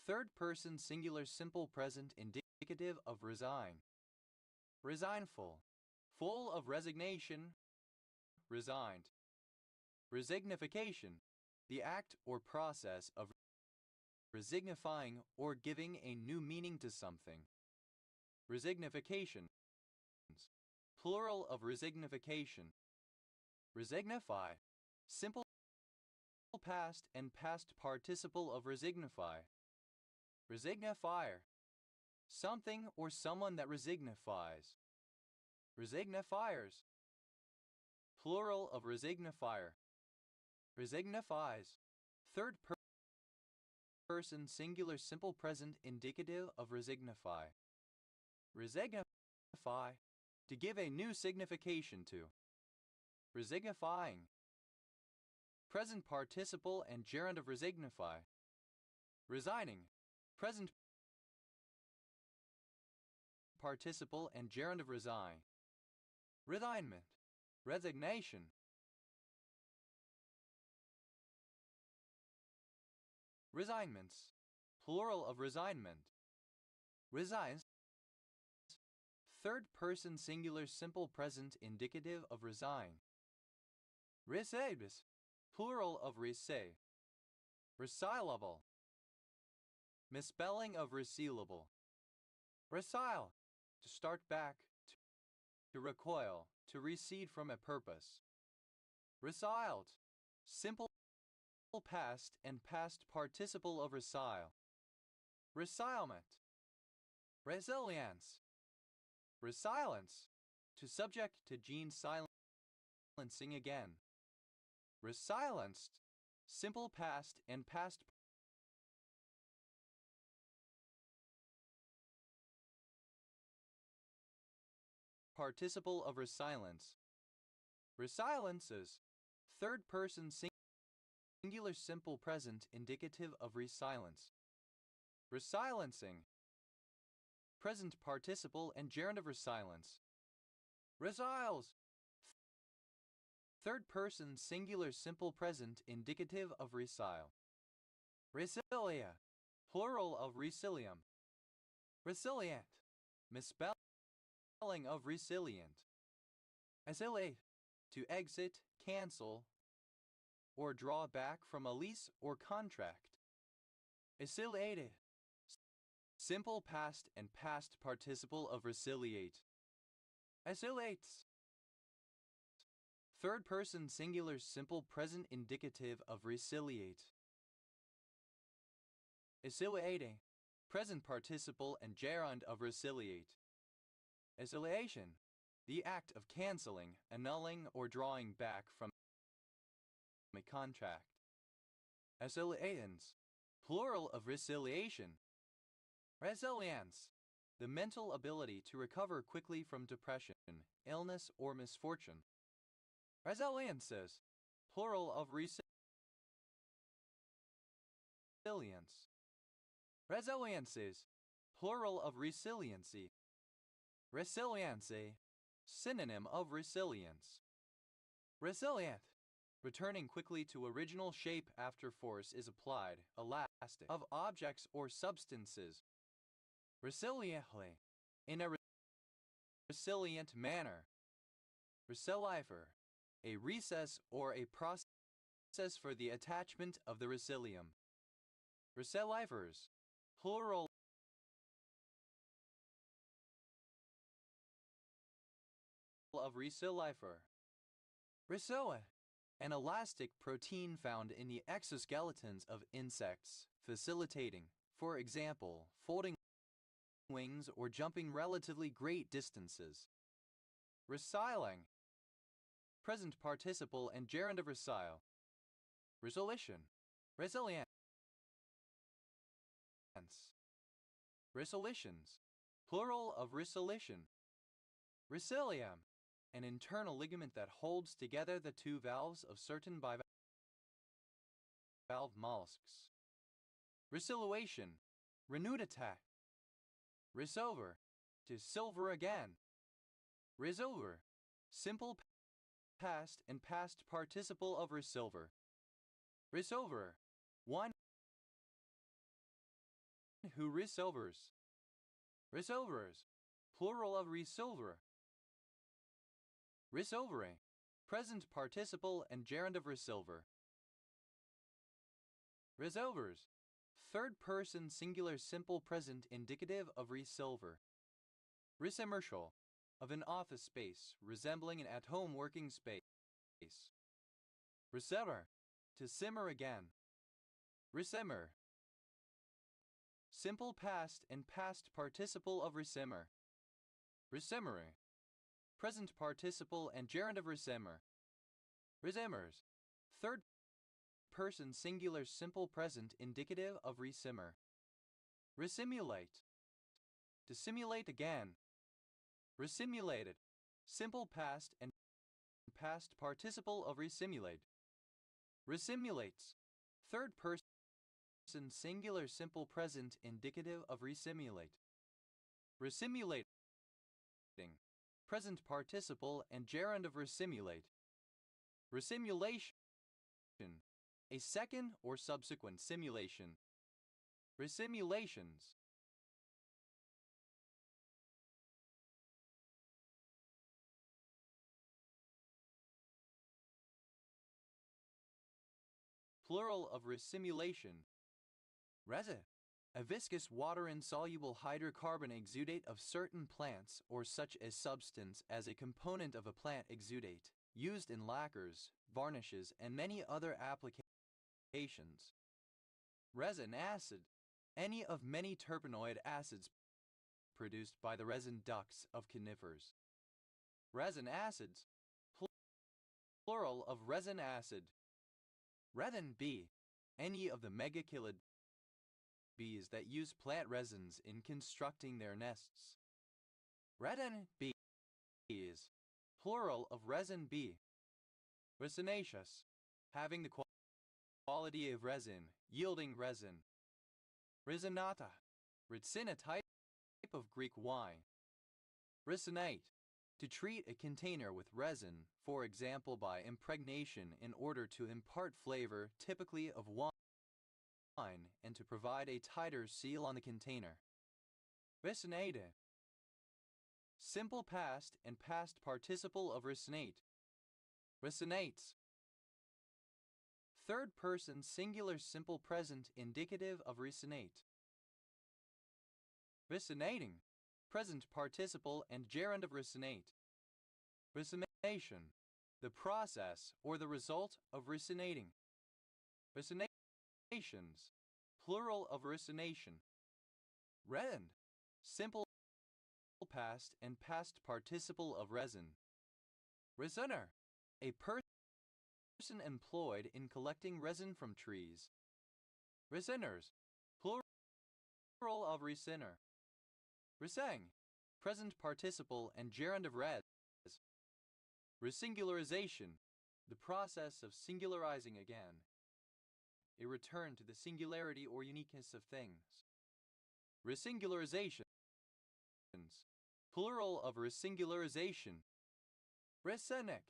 third person singular simple present indicative of resign. Resignful, full of resignation, resigned. Resignification, the act or process of resignifying or giving a new meaning to something. Resignifications, plural of resignification. Resignify, simple past and past participle of resignify. Resignifier, something or someone that resignifies. Resignifiers, plural of resignifier. Resignifies, third person singular simple present indicative of resignify. Resignify, to give a new signification to. Resignifying, present participle and gerund of resignify. Resigning, present participle and gerund of resign. Resignment, resignation. Resignments, plural of resignment. Resigns, third person singular simple present indicative of resign. Recebes, plural of receive. Resilable, misspelling of resealable. Resile, to start back, to recoil, to recede from a purpose. Resiled, simple past and past participle of resile. Resilement, resilience. Resilience, to subject to gene silencing again. Resilenced, simple past and past participle of resilence. Resilences, third person singular simple present indicative of resilence. Resilencing, present participle and gerund of resilence. Resiles, third person singular simple present indicative of resile. Resilia, plural of resilium. Resilient, misspelling of resilient. Exiliate, to exit, cancel, or draw back from a lease or contract. Exiliated, simple past and past participle of resiliate. Exiliates, third person singular simple present indicative of resiliate. Exiliating, present participle and gerund of resiliate. Exiliation, the act of canceling, annulling, or drawing back from a contract. Exilians, plural of resiliation. Resilience, the mental ability to recover quickly from depression, illness, or misfortune. Resiliences, plural of resilience. Resiliences, plural of resiliency. Resiliency, synonym of resilience. Resilient, returning quickly to original shape after force is applied, elastic, of objects or substances. Resiliently, in a resilient manner. Resiliever, a recess or a process for the attachment of the resilient. Resilievers, plural of resiliever. Rhizoa, an elastic protein found in the exoskeletons of insects, facilitating, for example, folding wings or jumping relatively great distances. Resiling, present participle and gerund of resile. Resolution, resilience. Resolutions, plural of resolution. Resilium, an internal ligament that holds together the two valves of certain bivalve mollusks. Resolution, renewed attack. Risover, to silver again. Risover, simple past and past participle of resilver. Risover, one who resilvers. Resilvers, plural of resilver. Resilvering, present participle and gerund of resilver. Resilvers, third person singular simple present indicative of resilver. Resimmercial, of an office space resembling an at-home working space. Resimmer, to simmer again. Resimmer, simple past and past participle of resimmer. Resimmering, present participle and gerund of resimmer. Resimmers, third person singular simple present indicative of resimmer. Resimulate, to simulate again. Resimulated, simple past and past participle of resimulate. Resimulates, third person singular simple present indicative of resimulate. Resimulating, present participle and gerund of resimulate. Resimulation, a second or subsequent simulation. Resimulations. Plural of resimulation. Resin, a viscous water-insoluble hydrocarbon exudate of certain plants or such a substance as a component of a plant exudate, used in lacquers, varnishes, and many other applications. Resin acid, any of many terpenoid acids produced by the resin ducts of conifers. Resin acids, plural of resin acid. Resin bee, any of the megachilid bees that use plant resins in constructing their nests. Resin bees, plural of resin bee. Resinaceous, having the quality of resin, yielding resin. Resinata, ricina type of Greek wine. Resinate, to treat a container with resin, for example by impregnation in order to impart flavor, typically of wine, and to provide a tighter seal on the container. Resinate, simple past and past participle of resinate. Resinates, third person singular simple present indicative of resinate. Resinating, present participle and gerund of resinate. Resination, the process or the result of resinating. Resinations, plural of resination. Rend, simple past and past participle of resin. Resiner, a person employed in collecting resin from trees. Resiners, plural of resiner. Resang, present participle and gerund of res. Resingularization, the process of singularizing again. A return to the singularity or uniqueness of things. Resingularizations, plural of resingularization. Resenic,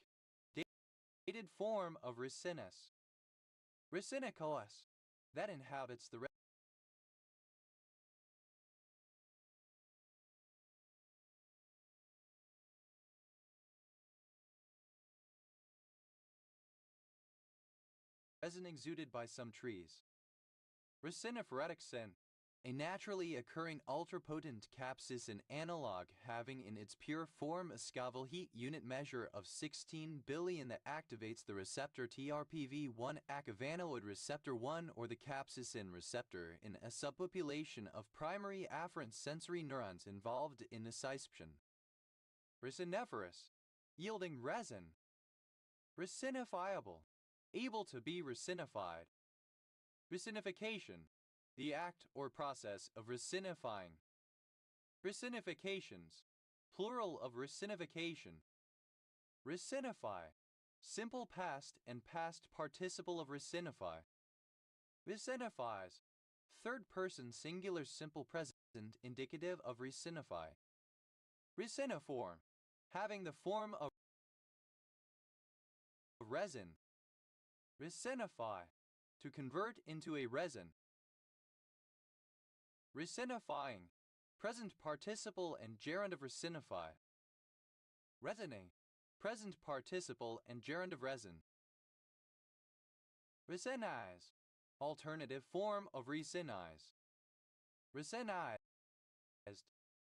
dated form of ricinus. Ricinicous, that inhabits the resin exuded by some trees. Resiniphoretic sin, a naturally occurring ultrapotent capsaicin analog having in its pure form a Scoville heat unit measure of 16 billion that activates the receptor TRPV1 activanoid receptor 1 or the capsaicin receptor in a subpopulation of primary afferent sensory neurons involved in nociception. Resiniferous, yielding resin. Resinifiable, able to be resinified. Resinification, the act or process of resinifying. Resinifications, plural of resinification. Resinify, simple past and past participle of resinify. Resinifies, third person singular simple present indicative of resinify. Resiniform, having the form of resin. Resinify, to convert into a resin. Resinifying, present participle and gerund of resinify. Resonate, present participle and gerund of resin. Resinize, alternative form of resinize. Resinized,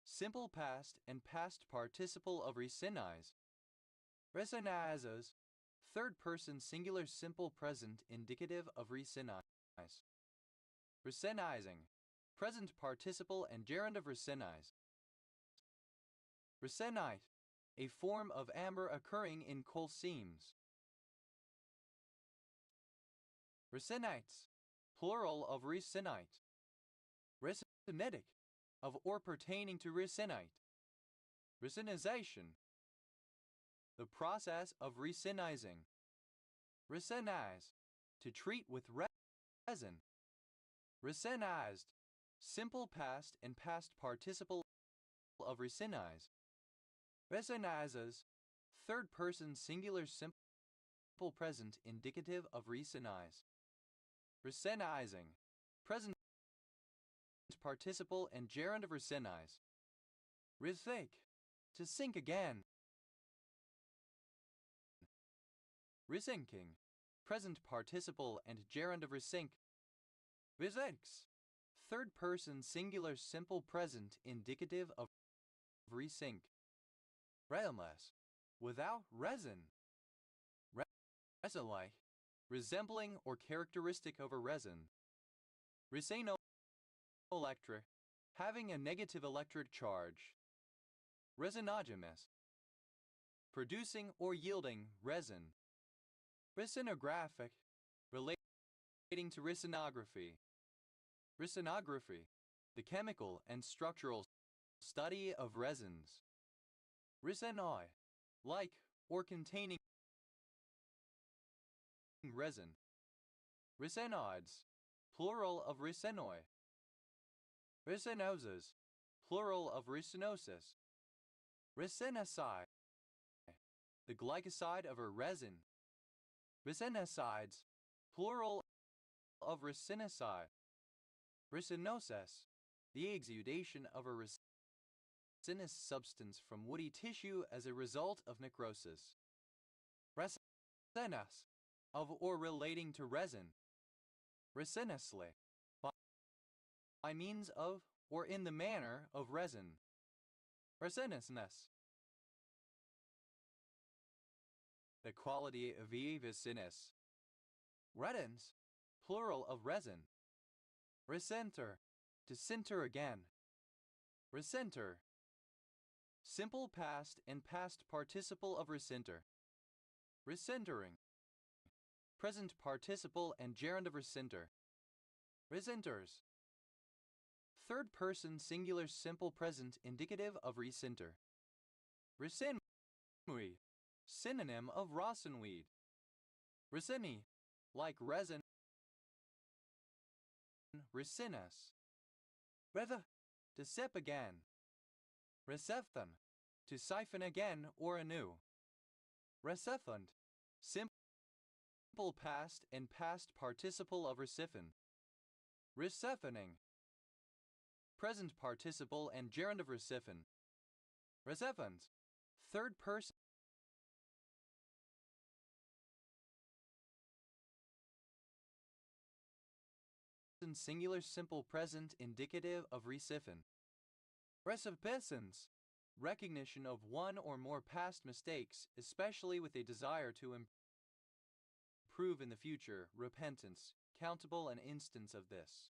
simple past and past participle of resinize. Resinizes, third person singular simple present indicative of resinize. Resinizing, present participle and gerund of resinize. Resinite, a form of amber occurring in coal seams. Resinites, plural of resinite. Resinitic, of or pertaining to resinite. Resinization, the process of resinizing. Resinize, to treat with resin. Resinized, simple past and past participle of resinize. Resinizes, third person singular simple present indicative of resinize. Resinizing, present participle and gerund of resinize. Rethink, to sink again. Resinking, present participle and gerund of resink. Resinks, third person singular simple present indicative of resink. Resinless, without resin. Resin-like, resembling or characteristic of a resin. Resinoelectric, having a negative electric charge. Resinogenous, producing or yielding resin. Resinographic, relating to resinography. Resinography, the chemical and structural study of resins. Resinoi, like or containing resin. Resinoids, plural of resinoi. Resinoses, plural of resinosis. Resinacide, the glycoside of a resin. Resinicides, plural of resinicide. Resinoses, the exudation of a resinous substance from woody tissue as a result of necrosis. Resinas, of or relating to resin. Resinously, by means of or in the manner of resin. Resinousness, the quality of resinous. Redens, plural of resin. Recenter, to center again. Recenter, simple past and past participle of recenter. Recentering, present participle and gerund of recenter. Recenters, third person singular simple present indicative of recenter. Resinweed, synonym of rosinweed. Resini, like resin. Resinus. Retha, to sip again. Recepthon, to siphon again or anew. Recepthant, simple past and past participle of reciphon. Recephoning, present participle and gerund of reciphon. Recephons, third person singular simple present indicative of recipient. Recipiscence, recognition of one or more past mistakes, especially with a desire to improve in the future. Repentance, countable an instance of this.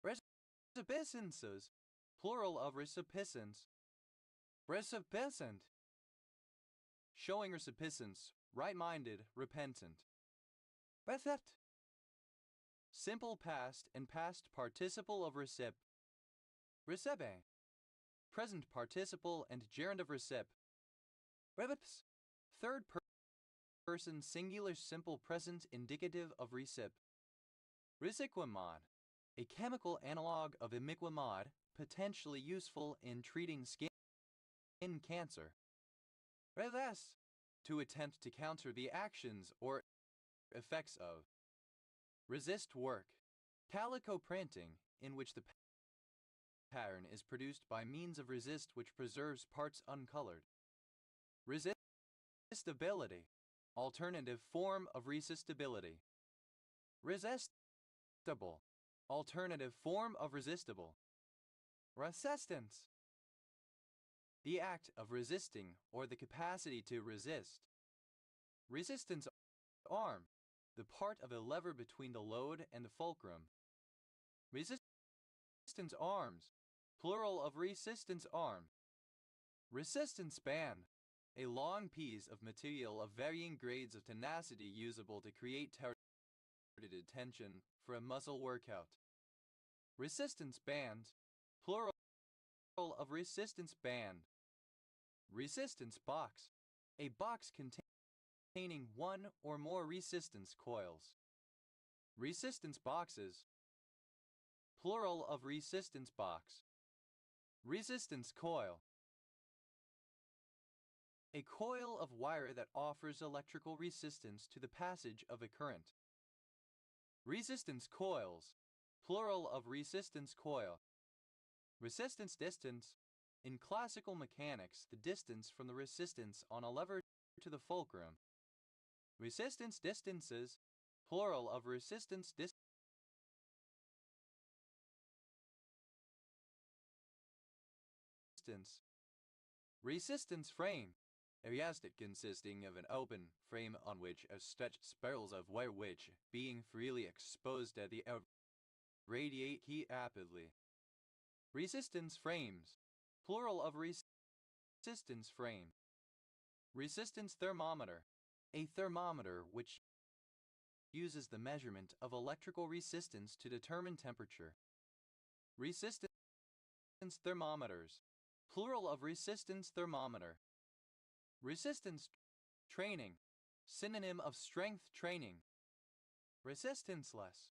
Recipiscences, plural of recipiscence. Recipicent, showing recipiscence, right-minded, repentant. Recept, simple past and past participle of recip. Recipe, present participle and gerund of recip. Revips, third person singular simple present indicative of recip. Risiquimod, a chemical analog of imiquimod, potentially useful in treating skin cancer. Reves, to attempt to counter the actions or effects of. Resist work, calico printing, in which the pattern is produced by means of resist which preserves parts uncolored. Resistibility, alternative form of resistibility. Resistible, alternative form of resistible. Resistance, the act of resisting or the capacity to resist. Resistance arm, the part of a lever between the load and the fulcrum. Resistance arms, plural of resistance arm. Resistance band, a long piece of material of varying grades of tenacity usable to create targeted tension for a muscle workout. Resistance band, plural of resistance band. Resistance box, a box containing one or more resistance coils. Resistance boxes, plural of resistance box. Resistance coil, a coil of wire that offers electrical resistance to the passage of a current. Resistance coils, plural of resistance coil. Resistance distance, in classical mechanics, the distance from the resistance on a lever to the fulcrum. Resistance distances, plural of resistance distance. Resistance frame, a rheostat consisting of an open frame on which are stretched spirals of wire which, being freely exposed at the air, radiate heat rapidly. Resistance frames, plural of resistance frame. Resistance thermometer, a thermometer which uses the measurement of electrical resistance to determine temperature. Resistance thermometers, plural of resistance thermometer. Resistance training, synonym of strength training. Resistanceless,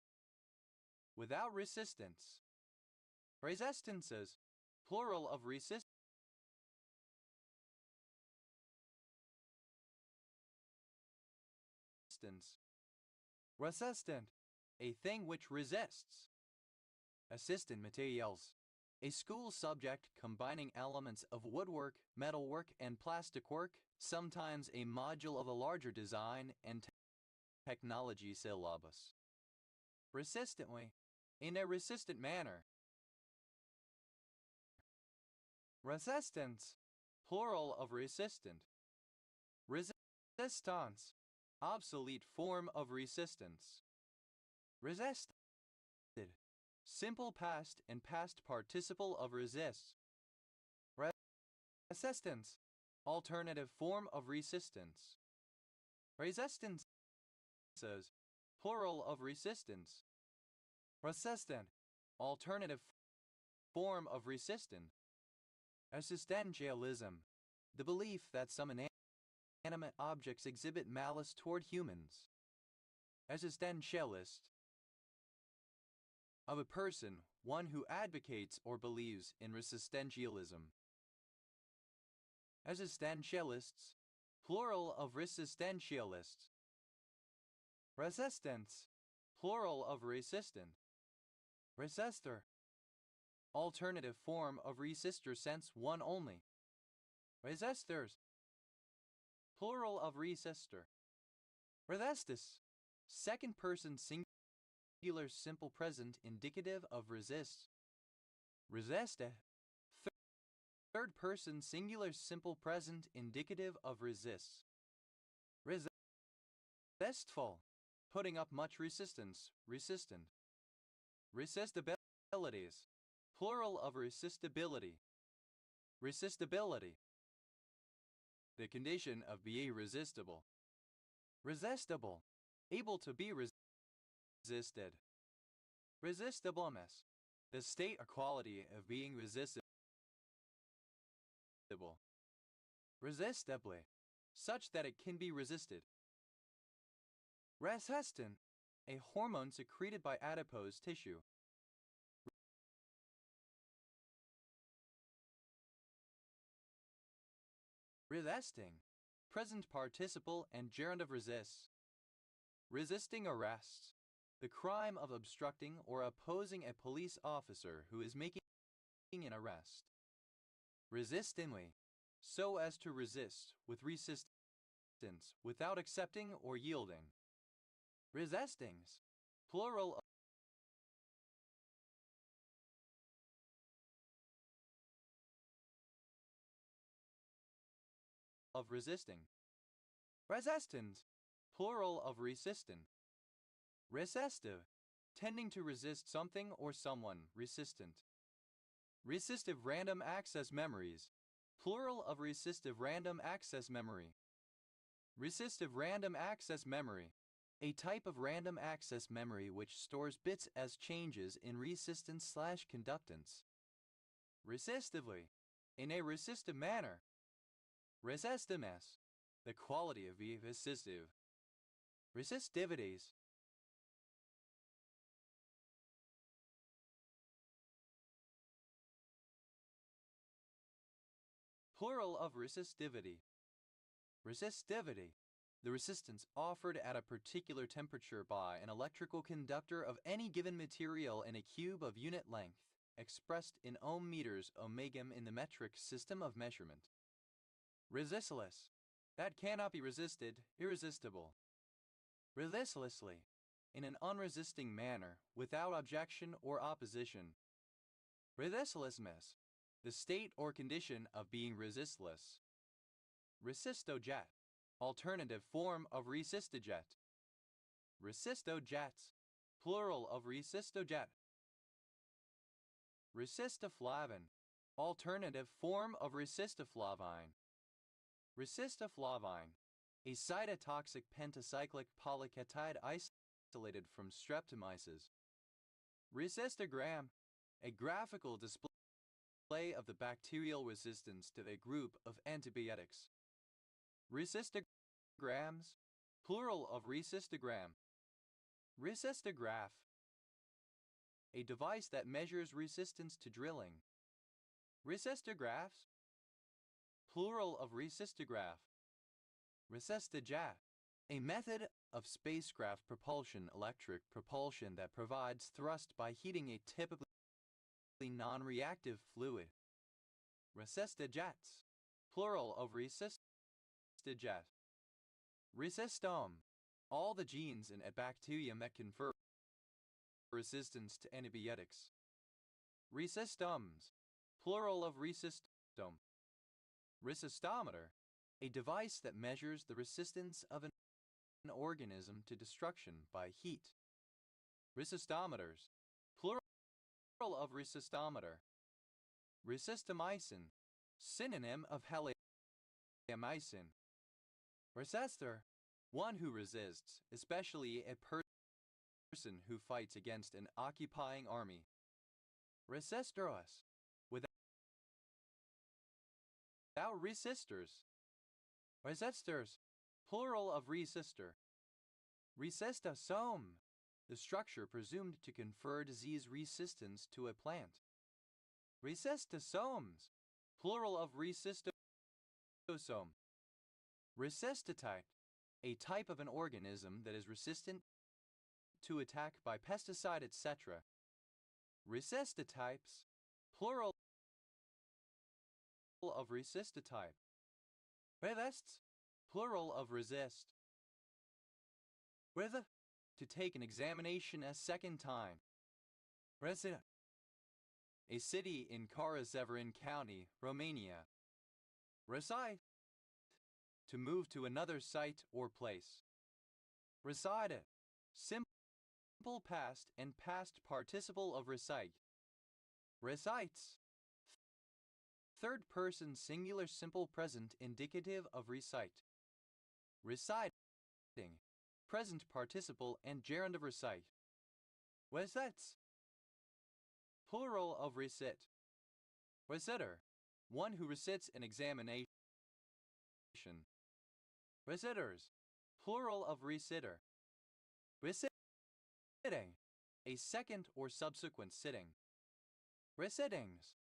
without resistance. Resistances, plural of resistance. Resistant, a thing which resists. Assistant materials, a school subject combining elements of woodwork, metalwork, and plastic work, sometimes a module of a larger design and technology syllabus. Resistantly, in a resistant manner. Resistance, plural of resistant. Resistance, obsolete form of resistance. Resisted, simple past and past participle of resist. Resistance, alternative form of resistance. Resistances, plural of resistance. Resistant, alternative form of resistant. Existentialism, the belief that some inanimate objects exhibit malice toward humans. Existentialist, of a person, one who advocates or believes in resistentialism. Existentialists, plural of resistentialists. Resistance, plural of resistant. Resistor, alternative form of resistor sense one only. Resistors, plural of resistor. Resistus, second person singular singular simple present indicative of resist. Resiste. Third person singular simple present indicative of resists. Resistful. Putting up much resistance. Resistant. Resistibilities. Plural of resistibility. Resistibility. The condition of being resistible. Resistible. Able to be resisted. Resistibleness. The state or quality of being resistible. Resistibly. Such that it can be resisted. Resistant. A hormone secreted by adipose tissue. Resisting. Present participle and gerund of resists. Resisting arrests. The crime of obstructing or opposing a police officer who is making an arrest. Resistingly. So as to resist, with resistance, without accepting or yielding. Resistings. Plural of resisting. Resistant. Plural of resistant. Resistive. Tending to resist something or someone. Resistant. Resistive random access memories. Plural of resistive random access memory. Resistive random access memory. A type of random access memory which stores bits as changes in resistance/conductance. Resistively. In a resistive manner. Resistiveness. The quality of being resistive. Resistivities. Plural of resistivity. Resistivity. The resistance offered at a particular temperature by an electrical conductor of any given material in a cube of unit length, expressed in ohm meters omegam in the metric system of measurement. Resistless. That cannot be resisted, irresistible. Resistlessly. In an unresisting manner, without objection or opposition. Resistlessness. The state or condition of being resistless. Resistojet. Alternative form of resistojet. Resistojets. Plural of resistojet. Resistoflavin. Alternative form of resistoflavine. Resistoflavine. A cytotoxic pentacyclic polyketide isolated from streptomyces. Resistogram. A graphical display of the bacterial resistance to a group of antibiotics. Resistograms. Plural of resistogram. Resistograph. A device that measures resistance to drilling. Resistographs. Plural of resistograph. Resistojat. A method of spacecraft propulsion, electric propulsion that provides thrust by heating a typically non-reactive fluid. Resistojets. Plural of resistojet. Resistome. All the genes in a bacterium that confer resistance to antibiotics. Resistomes. Plural of resistome. Resistometer. A device that measures the resistance of an organism to destruction by heat. Resistometers. Plural of resistometer. Resistomycin. Synonym of heliamycin. Resistor. One who resists, especially a person who fights against an occupying army. Resistorus. Without resistors. Resistors. Plural of resistor. Resistosome. The structure presumed to confer disease resistance to a plant. Resistosomes. Plural of resistosome. Resistotype. A type of an organism that is resistant to attack by pesticide, etc. Resistotypes. Plural of resistotype. Resists. Plural of resist. to take an examination a second time. Resident. A city in Karaseverin County, Romania. Reside. To move to another site or place. Resided. Simple past and past participle of recite. Recites. Third person singular simple present indicative of recite. Reciting. Present participle and gerund of recite. Recites. Plural of recite. Reciter. One who recits an examination. Reciters. Plural of reciter. Reciting. A second or subsequent sitting. Recitings.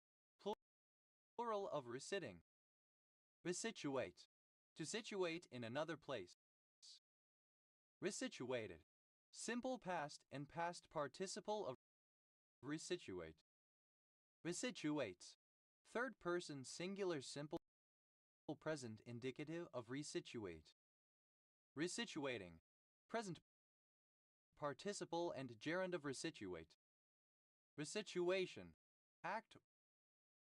Plural of reciting. Resituate. To situate in another place. Resituated. Simple past and past participle of resituate. Resituates. Third person singular simple present indicative of resituate. Resituating. Present participle and gerund of resituate. Resituation. Act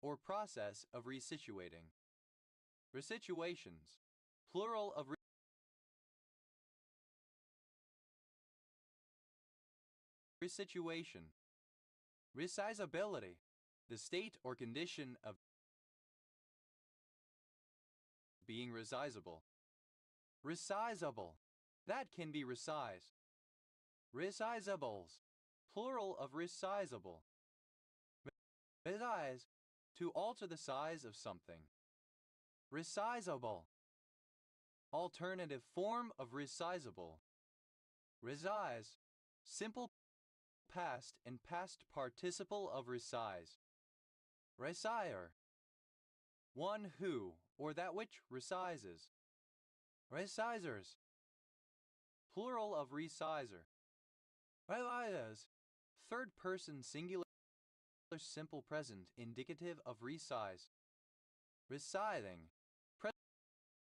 or process of resituating. Resituations. Plural of resituation. Resizability. The state or condition of being resizable. Resizable. That can be resized. Resizables. Plural of resizable. Resize. To alter the size of something. Resizable. Alternative form of resizable. Resize. Simple past and past participle of resize. Resire. One who, or that which, resizes. Resizers. Plural of resizer. Resizes. Third person singular simple present indicative of resize. Resizing.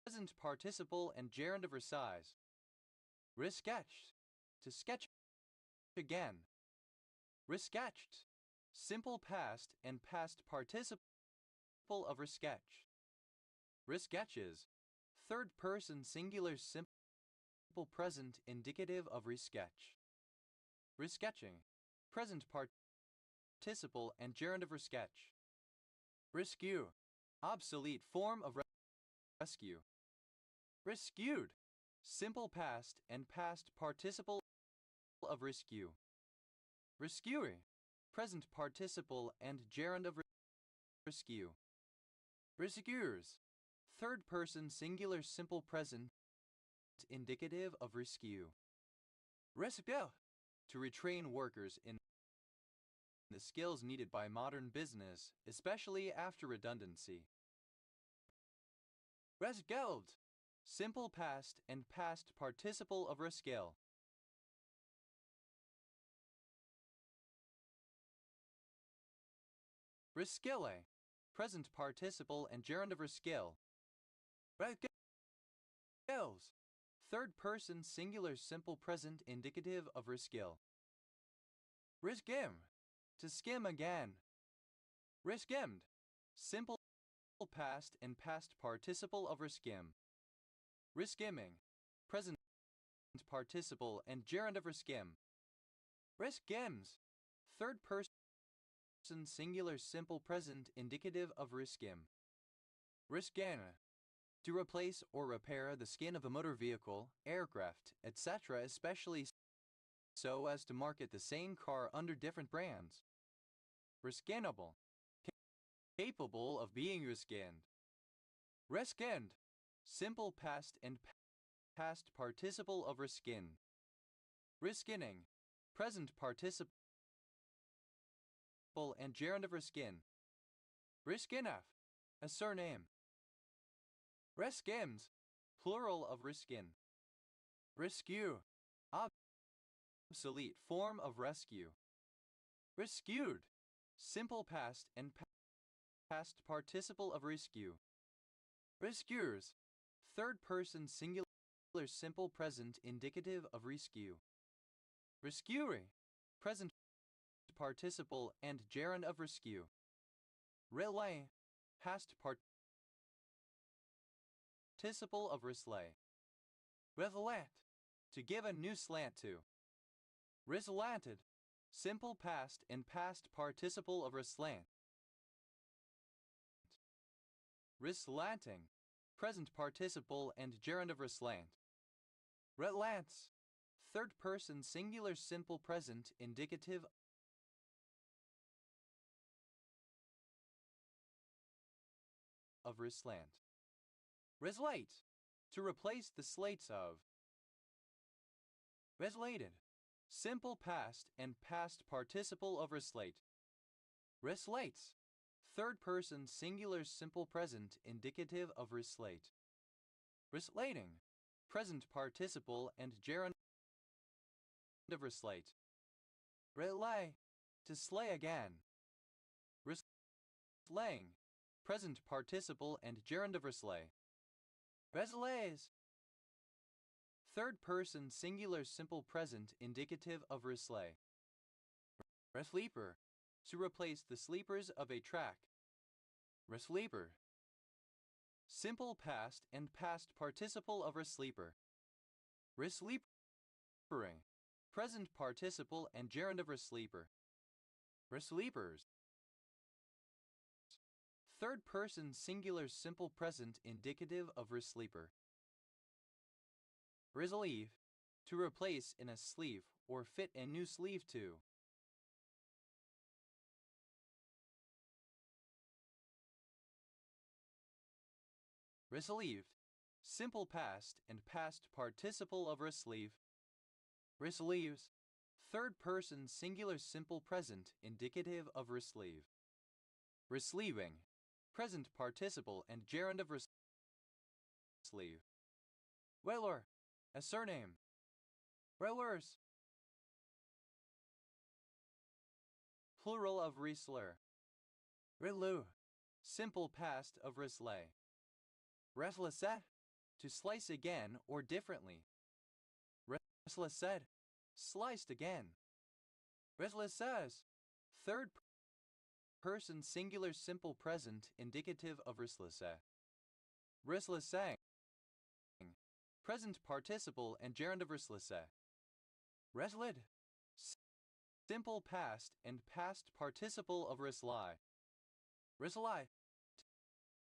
Present participle and gerund of resize. Resketched. To sketch again. Resketched. Simple past and past participle of resketch. Resketches. Third person singular simple present indicative of resketch. Resketching. Present participle and gerund of resketch. Rescue. Obsolete form of rescue. Rescued. Simple past and past participle of rescue. Rescuer. Present participle and gerund of rescue. Rescuers. Third person singular simple present indicative of rescue. Reskill. To retrain workers in the skills needed by modern business, especially after redundancy. Reskilled. Simple past and past participle of reskill. Reskille. Present participle and gerund of reskill. Reskills. Third person singular simple present indicative of reskill. Reskim. To skim again. Reskimmed. Simple past and past participle of reskim. Reskimming. Present participle and gerund of reskim. Reskims. Third person singular simple present indicative of reskim. Reskin. To replace or repair the skin of a motor vehicle, aircraft, etc., especially so as to market the same car under different brands. Reskinnable. Capable of being reskinned. Reskinned. Simple past and past participle of reskin. Reskinning. Present participle and gerund of reskin. Reskinaf. A surname. Reskims. Plural of reskin. Rescue. Obsolete form of rescue. Rescued. Simple past and past participle of rescue. Rescuers. Third person singular simple present indicative of rescue. Rescuer, present participle and gerund of rescue. Relay, past participle of reslay. Revelat, to give a new slant to. Reslanted, simple past and past participle of reslant. Reslanting, present participle and gerund of reslant. Relants, third person singular simple present indicative of reslant. Reslate, to replace the slates of. Reslated, simple past and past participle of reslate. Reslates, third person singular simple present indicative of reslate. Reslating, present participle and gerund of reslate. Relay, to slay again. Reslaying, present participle and gerund of reslay. Reslays, third person singular simple present indicative of reslay. Resleeper, to replace the sleepers of a track. Resleeper, simple past and past participle of resleeper. Resleepering, present participle and gerund of resleeper. Resleepers, third person singular simple present indicative of resleeper. Resleeve, to replace in a sleeve or fit a new sleeve to. Resleeved, simple past and past participle of resleeve. Resleeves, third person singular simple present indicative of resleeve. Resleeving, present participle and gerund of resleeve. Weller, a surname. Wellers, plural of resler. Relu, simple past of reslay. Reslasset, to slice again or differently. Reslasset, sliced again. Reslasses, third person singular simple present indicative of reslasset. Reslasang, present participle and gerund of reslasset. Reslid, simple past and past participle of resly. Resly,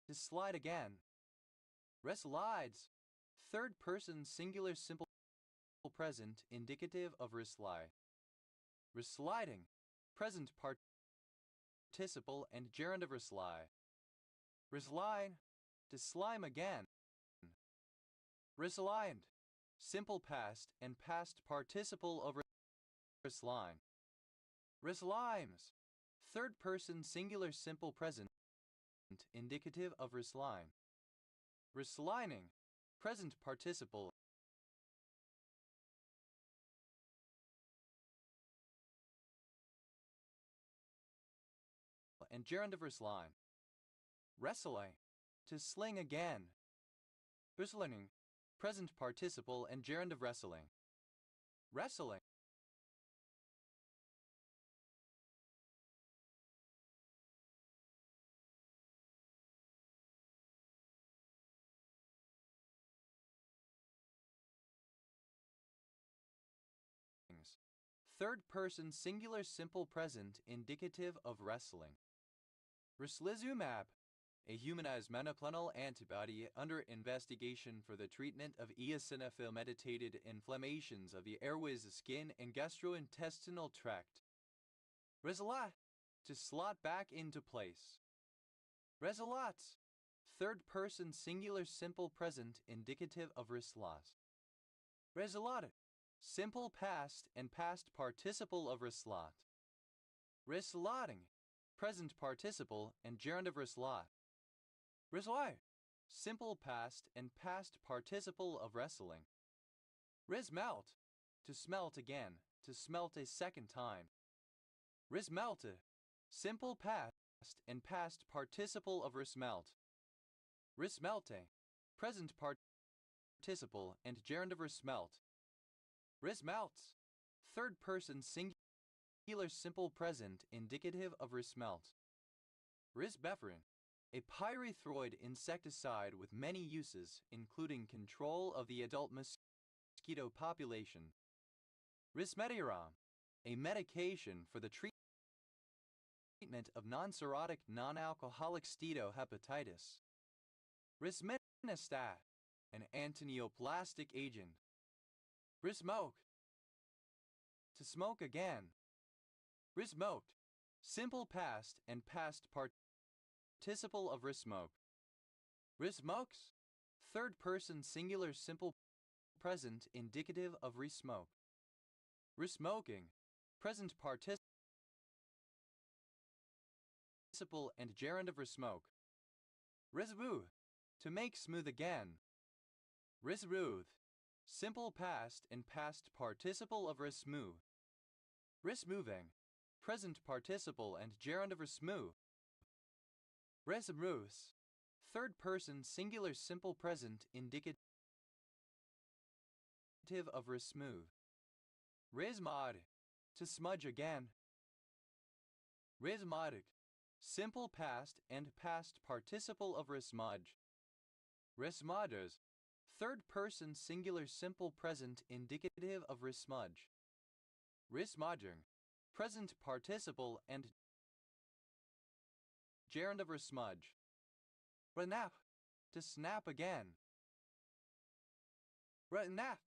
to slide again. Reslides, third person singular simple present indicative of resly. Resliding, present participle and gerund of resly. Resline, to slime again. Reslined, simple past and past participle of resline. Reslimes, third person singular simple present indicative of resline. Reslining, present participle and gerund of resline. Wrestling, to sling again. Wrestling, present participle and gerund of wrestling. Wrestling, third person singular simple present indicative of wrestling. Rislizumab, a humanized monoclonal antibody under investigation for the treatment of eosinophil-mediated inflammations of the airways, skin, and gastrointestinal tract. Resolate, to slot back into place. Resolate, third person singular simple present indicative of reslas. Resolate, simple past and past participle of reslat. Reslating, present participle and gerund of reslat. Reslai, simple past and past participle of wrestling. Rismelt, to smelt again, to smelt a second time. Rismelte, simple past and past participle of rismelt. Rismelte, present participle and gerund of rismelt. Rismelts, third person singular simple present indicative of rismelt. Risbephrine, a pyrethroid insecticide with many uses, including control of the adult mosquito population. Rismetiram, a medication for the treatment of non-cirrhotic non-alcoholic steatohepatitis. Risminostat, an antineoplastic agent. Rismoke, to smoke again. Rismoked, simple past and past participle of rismoke. Rismokes, third person singular simple present indicative of resmoke. Rismoking, present participle and gerund of rismoke. Rismooth, to make smooth again. Rismooth, simple past and past participle of rismooth. Rismoving, present participle and gerund of rismooth. Rismroos, third person singular simple present indicative of rismooth. Rismod, to smudge again. Rismodic, simple past and past participle of rismudge. Rismoders, third person singular simple present indicative of rismudge. Rismodging, present participle and gerund of rismudge. Renap, to snap again. Renapt,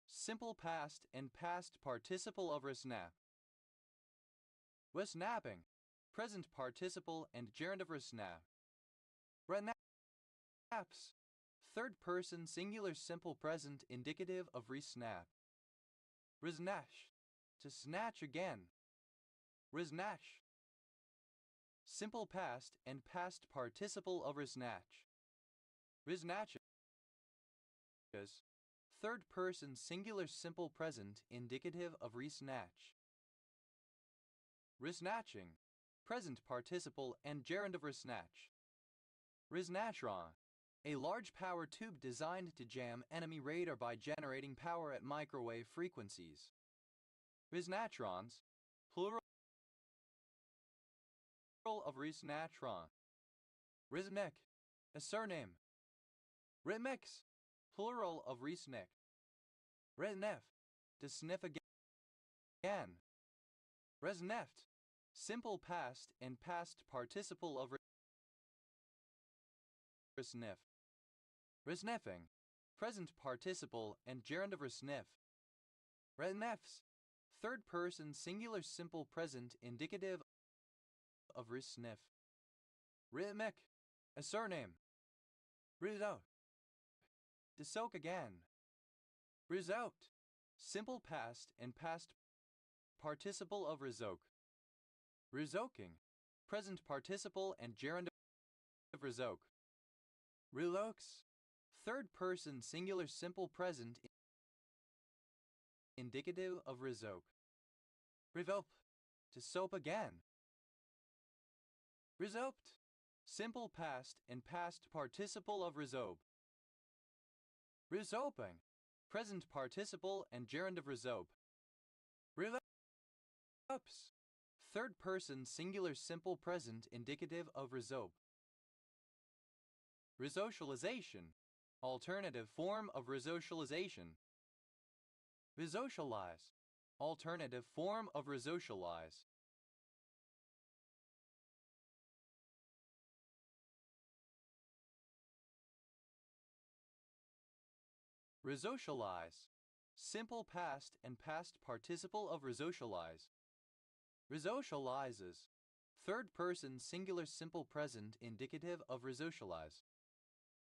simple past and past participle of resnap. Resnapping, present participle and gerund of resnap. Renaps, third person singular simple present indicative of resnap. Risnash, to snatch again. Risnash, simple past and past participle of risnatch. Risnatches, third person singular simple present indicative of resnatch. Risnatching, present participle and gerund of risnatch. Risnatron, a large power tube designed to jam enemy radar by generating power at microwave frequencies. Risnatrons, plural of risnatron. Risnick, a surname. Ritmix, plural of resnick. Resnef, to sniff again. Resneft, simple past and past participle of resniff. Resneffing, present participle and gerund of resniff. Resnefs, third person singular simple present indicative of resniff. Rhythmic, a surname. Risot, to soak again. Risot, simple past and past participle of risoke. Risoking, present participle and gerund of risoke. Relokes, third person singular simple present indicative of risoke. Revope, to soap again. Risoped, simple past and past participle of risope. Risoping, present participle and gerund of risope. Risops, third person singular simple present indicative of risope. Risocialization, alternative form of risocialization. Risocialize, alternative form of risocialize. Risocialize, simple past and past participle of risocialize. Risocializes, third person singular simple present indicative of risocialize.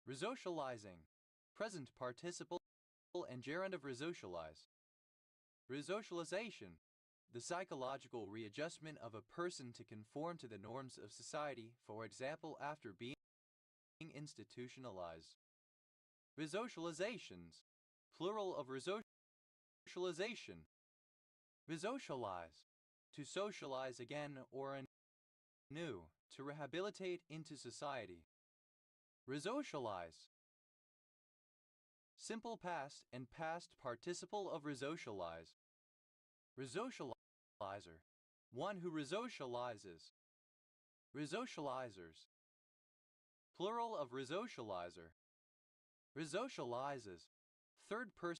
Risocializing, present participle and gerund of risocialize. Risocialization, the psychological readjustment of a person to conform to the norms of society, for example after being institutionalized. Risocializations, plural of risocialization. Risocialize, to socialize again or anew, to rehabilitate into society. Risocialize, simple past and past participle of risocialize. Resocializer. One who resocializes. Resocializers. Plural of resocializer. Resocializes. Third person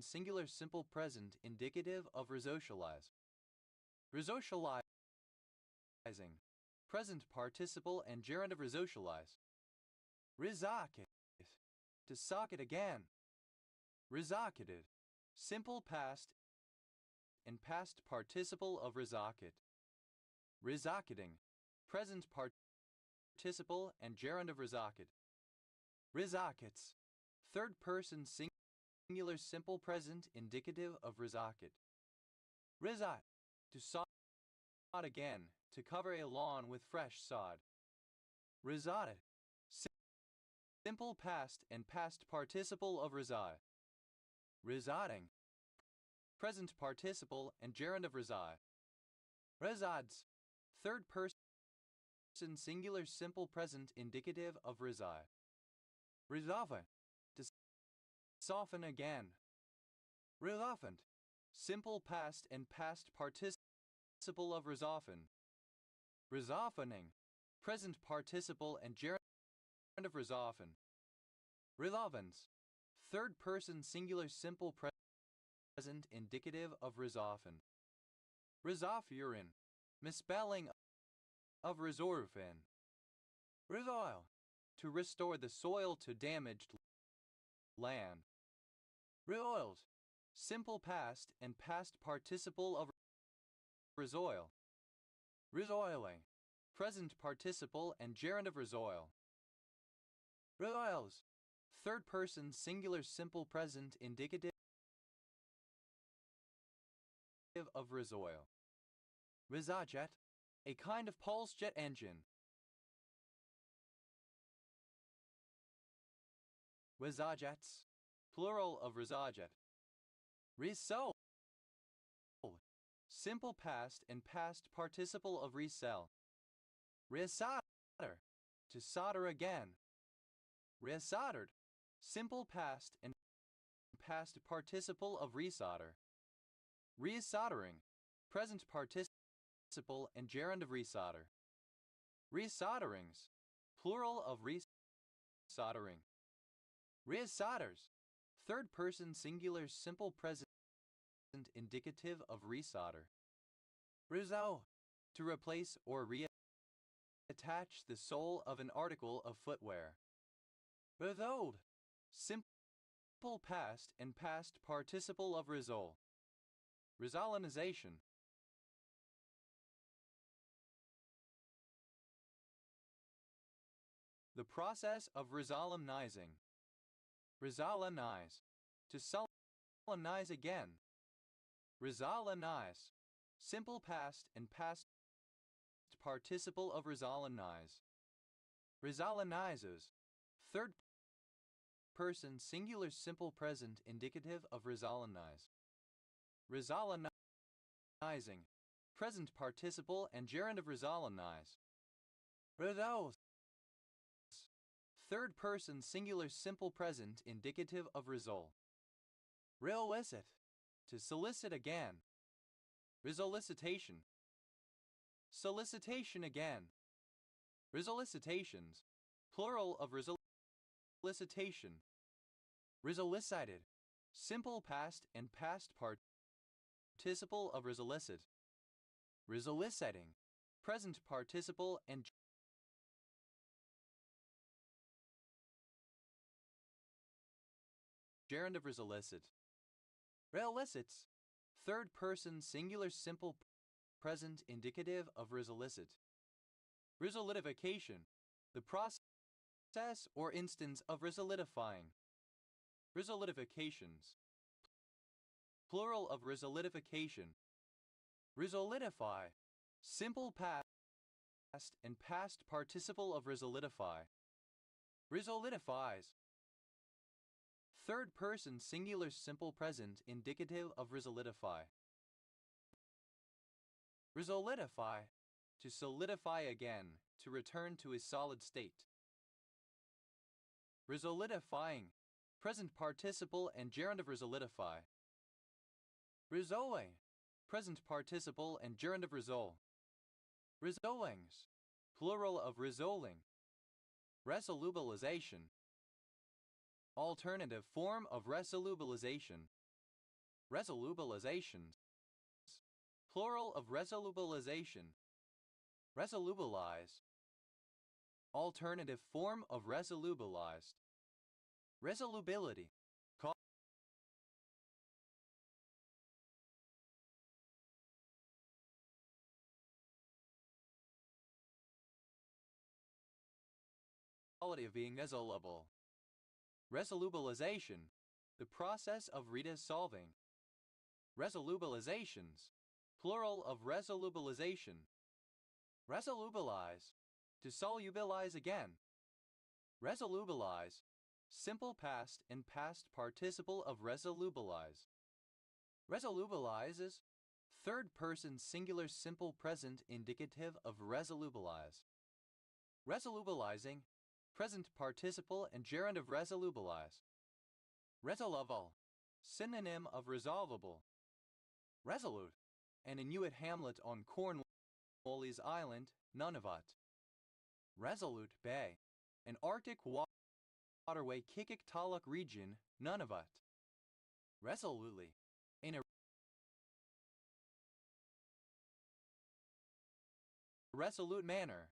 singular simple present indicative of resocialize. Resocializing. Present participle and gerund of resocialize. Resocket. To socket again. Resocketed. Simple past and past participle of resocket. Resocketing. Present participle and gerund of resocket. Resockets. Third person singular simple present indicative of resocket. Resot. To sod again. To cover a lawn with fresh sod. Resotted. Simple past and past participle of reside. Residing. Present participle and gerund of reside. Resides. Third person singular simple present indicative of reside. Resolve. To soften again. Resolvent. Simple past and past participle of resolven. Resolvening. Present participle and gerund of resolven. Resolvens. Third person singular simple present indicative of resolven. Resolfurin. Misspelling of resorphin. Resoil. To restore the soil to damaged land. Reoiled. Simple past and past participle of resoil. Resoiling. Present participle and gerund of resoil. Resoils. Third person singular simple present indicative of resoil. Resojet. A kind of pulse jet engine. Resojets. Plural of resojet. Resole. Simple past and past participle of resell. Resolder. To solder again. Resoldered. Simple past and past participle of resolder. Resoldering. Present participle and gerund of resolder. Resolderings. Plural of resoldering. Resolders. Third person singular simple present indicative of resolder. Resolve. To replace or reattach the sole of an article of footwear. Resolved. Simple past and past participle of resolve. Resolenization. The process of resolemnizing. Resolenize. To solemnize again. Resolenize. Simple past and past participle of resolenize. Resolenizes. Third person singular simple present indicative of resolenize. Resolenizing. Present participle and gerund of resolenize. Resolve. Third person singular simple present indicative of resol. Reolicit. To solicit again. Resolicitation. Solicitation again. Resolicitations. Plural of resolicitation. Resolicited. Simple past and past participle of resolicit. Resoliciting. Present participle and gerund of resolicit. Reolicits. Third person singular simple present indicative of resolicit. Resolitification. The process or instance of resolidifying. Resolitifications. Plural of resolitification. Resolidify. Simple past and past participle of resolidify. Resolidifies. Third person singular simple present indicative of resolidify. Resolidify. To solidify again, to return to a solid state. Resolidifying. Present participle and gerund of resolidify. Resoe. present participle and gerund of resol. Resolvings, plural of resolving. Resolubilization, alternative form of resolubilization. Resolubilizations, plural of resolubilization. Resolubilize, alternative form of resolubilized. Resolubility, quality of being resolvable. Resolubilization, the process of resolving. Resolubilizations, plural of resolubilization. Resolubilize, to solubilize again. Resolubilize, simple past and past participle of resolubilize. Resolubilizes, third person singular simple present indicative of resolubilize. Resolubilizing, present participle and gerund of resolubilize. Resolvable, synonym of resolvable. Resolute, an Inuit hamlet on Cornwallis Island, Nunavut. Resolute Bay, an Arctic waterway Kikik-Taluk region, Nunavut. Resolutely, in a resolute manner.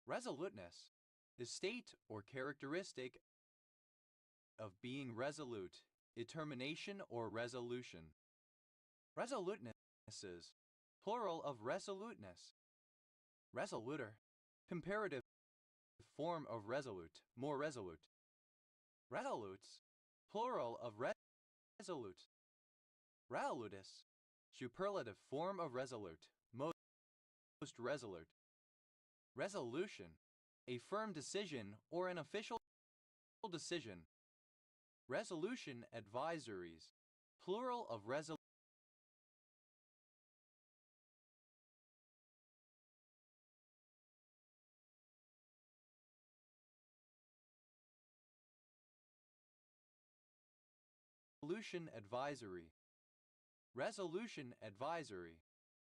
Resoluteness, the state or characteristic of being resolute, determination or resolution. Resolutenesses, plural of resoluteness. Resoluter, comparative form of resolute, more resolute. Resolutes, plural of resolute. Resolutus, superlative form of resolute, most resolute. Resolution, a firm decision or an official decision. Resolution advisories, plural of resolution. Resolution advisory. Resolution advisory,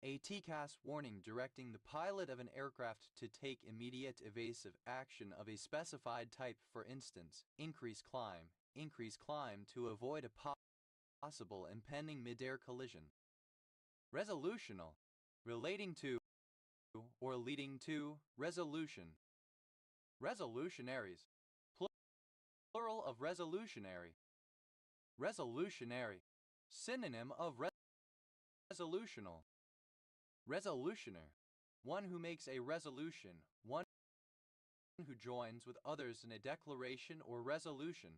a TCAS warning directing the pilot of an aircraft to take immediate evasive action of a specified type, for instance, increase climb to avoid a possible impending mid-air collision. Resolutional, relating to or leading to resolution. Resolutionaries, plural of resolutionary. Resolutionary, synonym of resolutional. Resolutioner, one who makes a resolution, one who joins with others in a declaration or resolution.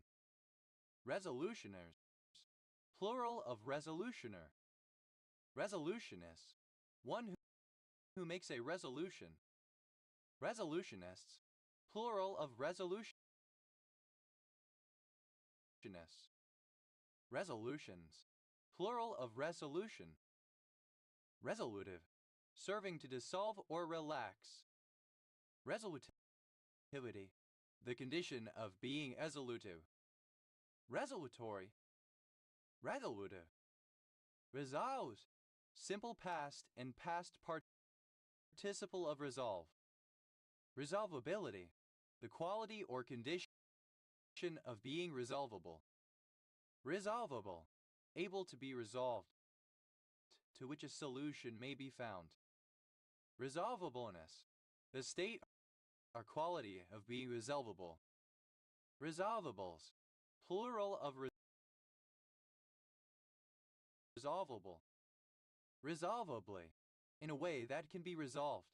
Resolutioners, plural of resolutioner. Resolutionists, one who makes a resolution. Resolutionists, plural of resolutionists. Resolutions, plural of resolution. Resolutive, serving to dissolve or relax. Resolutivity, the condition of being resolutive. Resolutory, resolutive. Resolves, simple past and past participle of resolve. Resolvability, the quality or condition of being resolvable. Resolvable, able to be resolved, to which a solution may be found. Resolvableness, the state or quality of being resolvable. Resolvables, plural of resolvable. Resolvably, in a way that can be resolved.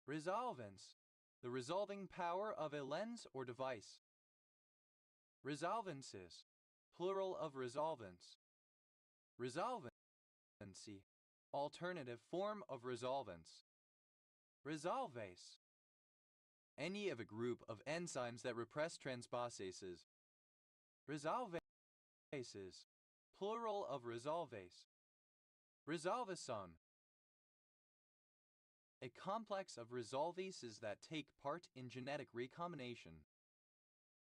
Resolvents, the resolving power of a lens or device. Resolvences, plural of resolvents. Resolvency, alternative form of resolvents. Resolvase, any of a group of enzymes that repress transposases. Resolvases, plural of resolvase. Resolvasome, a complex of resolvases that take part in genetic recombination.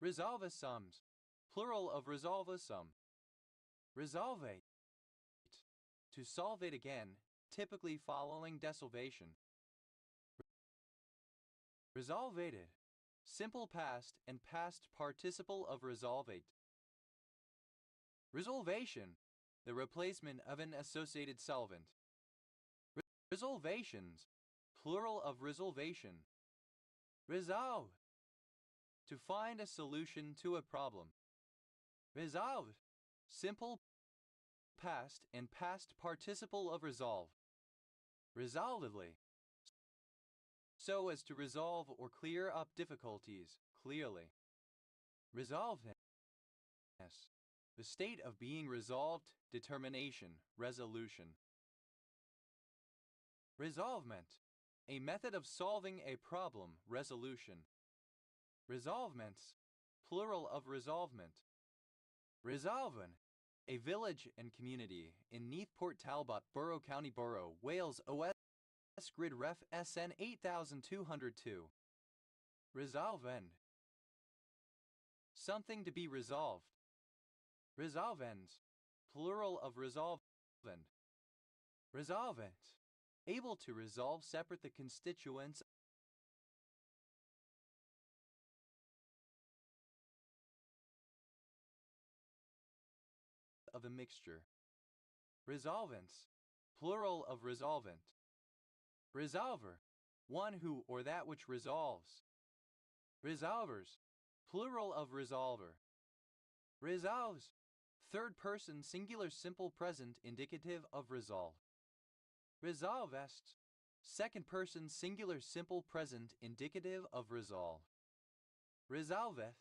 Resolvasomes, plural of resolvasome. Resolvate, to solve it again, typically following desolvation. Resolvated, simple past and past participle of resolvate. Resolvation, the replacement of an associated solvent. Resolvations, plural of resolvation. Resolve, to find a solution to a problem. Resolved, simple past and past participle of resolve. Resolvedly, so as to resolve or clear up difficulties clearly. Resolvedness, the state of being resolved, determination, resolution. Resolvement, a method of solving a problem, resolution. Resolvements, plural of resolvement. Resolven, a village and community in Neath Port Talbot Borough County Borough, Wales, OS Grid Ref SN 8202. Resolvend, something to be resolved. Resolvens, plural of resolvend. Resolvent, able to resolve separate the constituents of a mixture. Resolvents, plural of resolvent. Resolver, one who or that which resolves. Resolvers, plural of resolver. Resolves, third person singular simple present indicative of resolve. Resolvest, second person singular simple present indicative of resolve. Resolveth,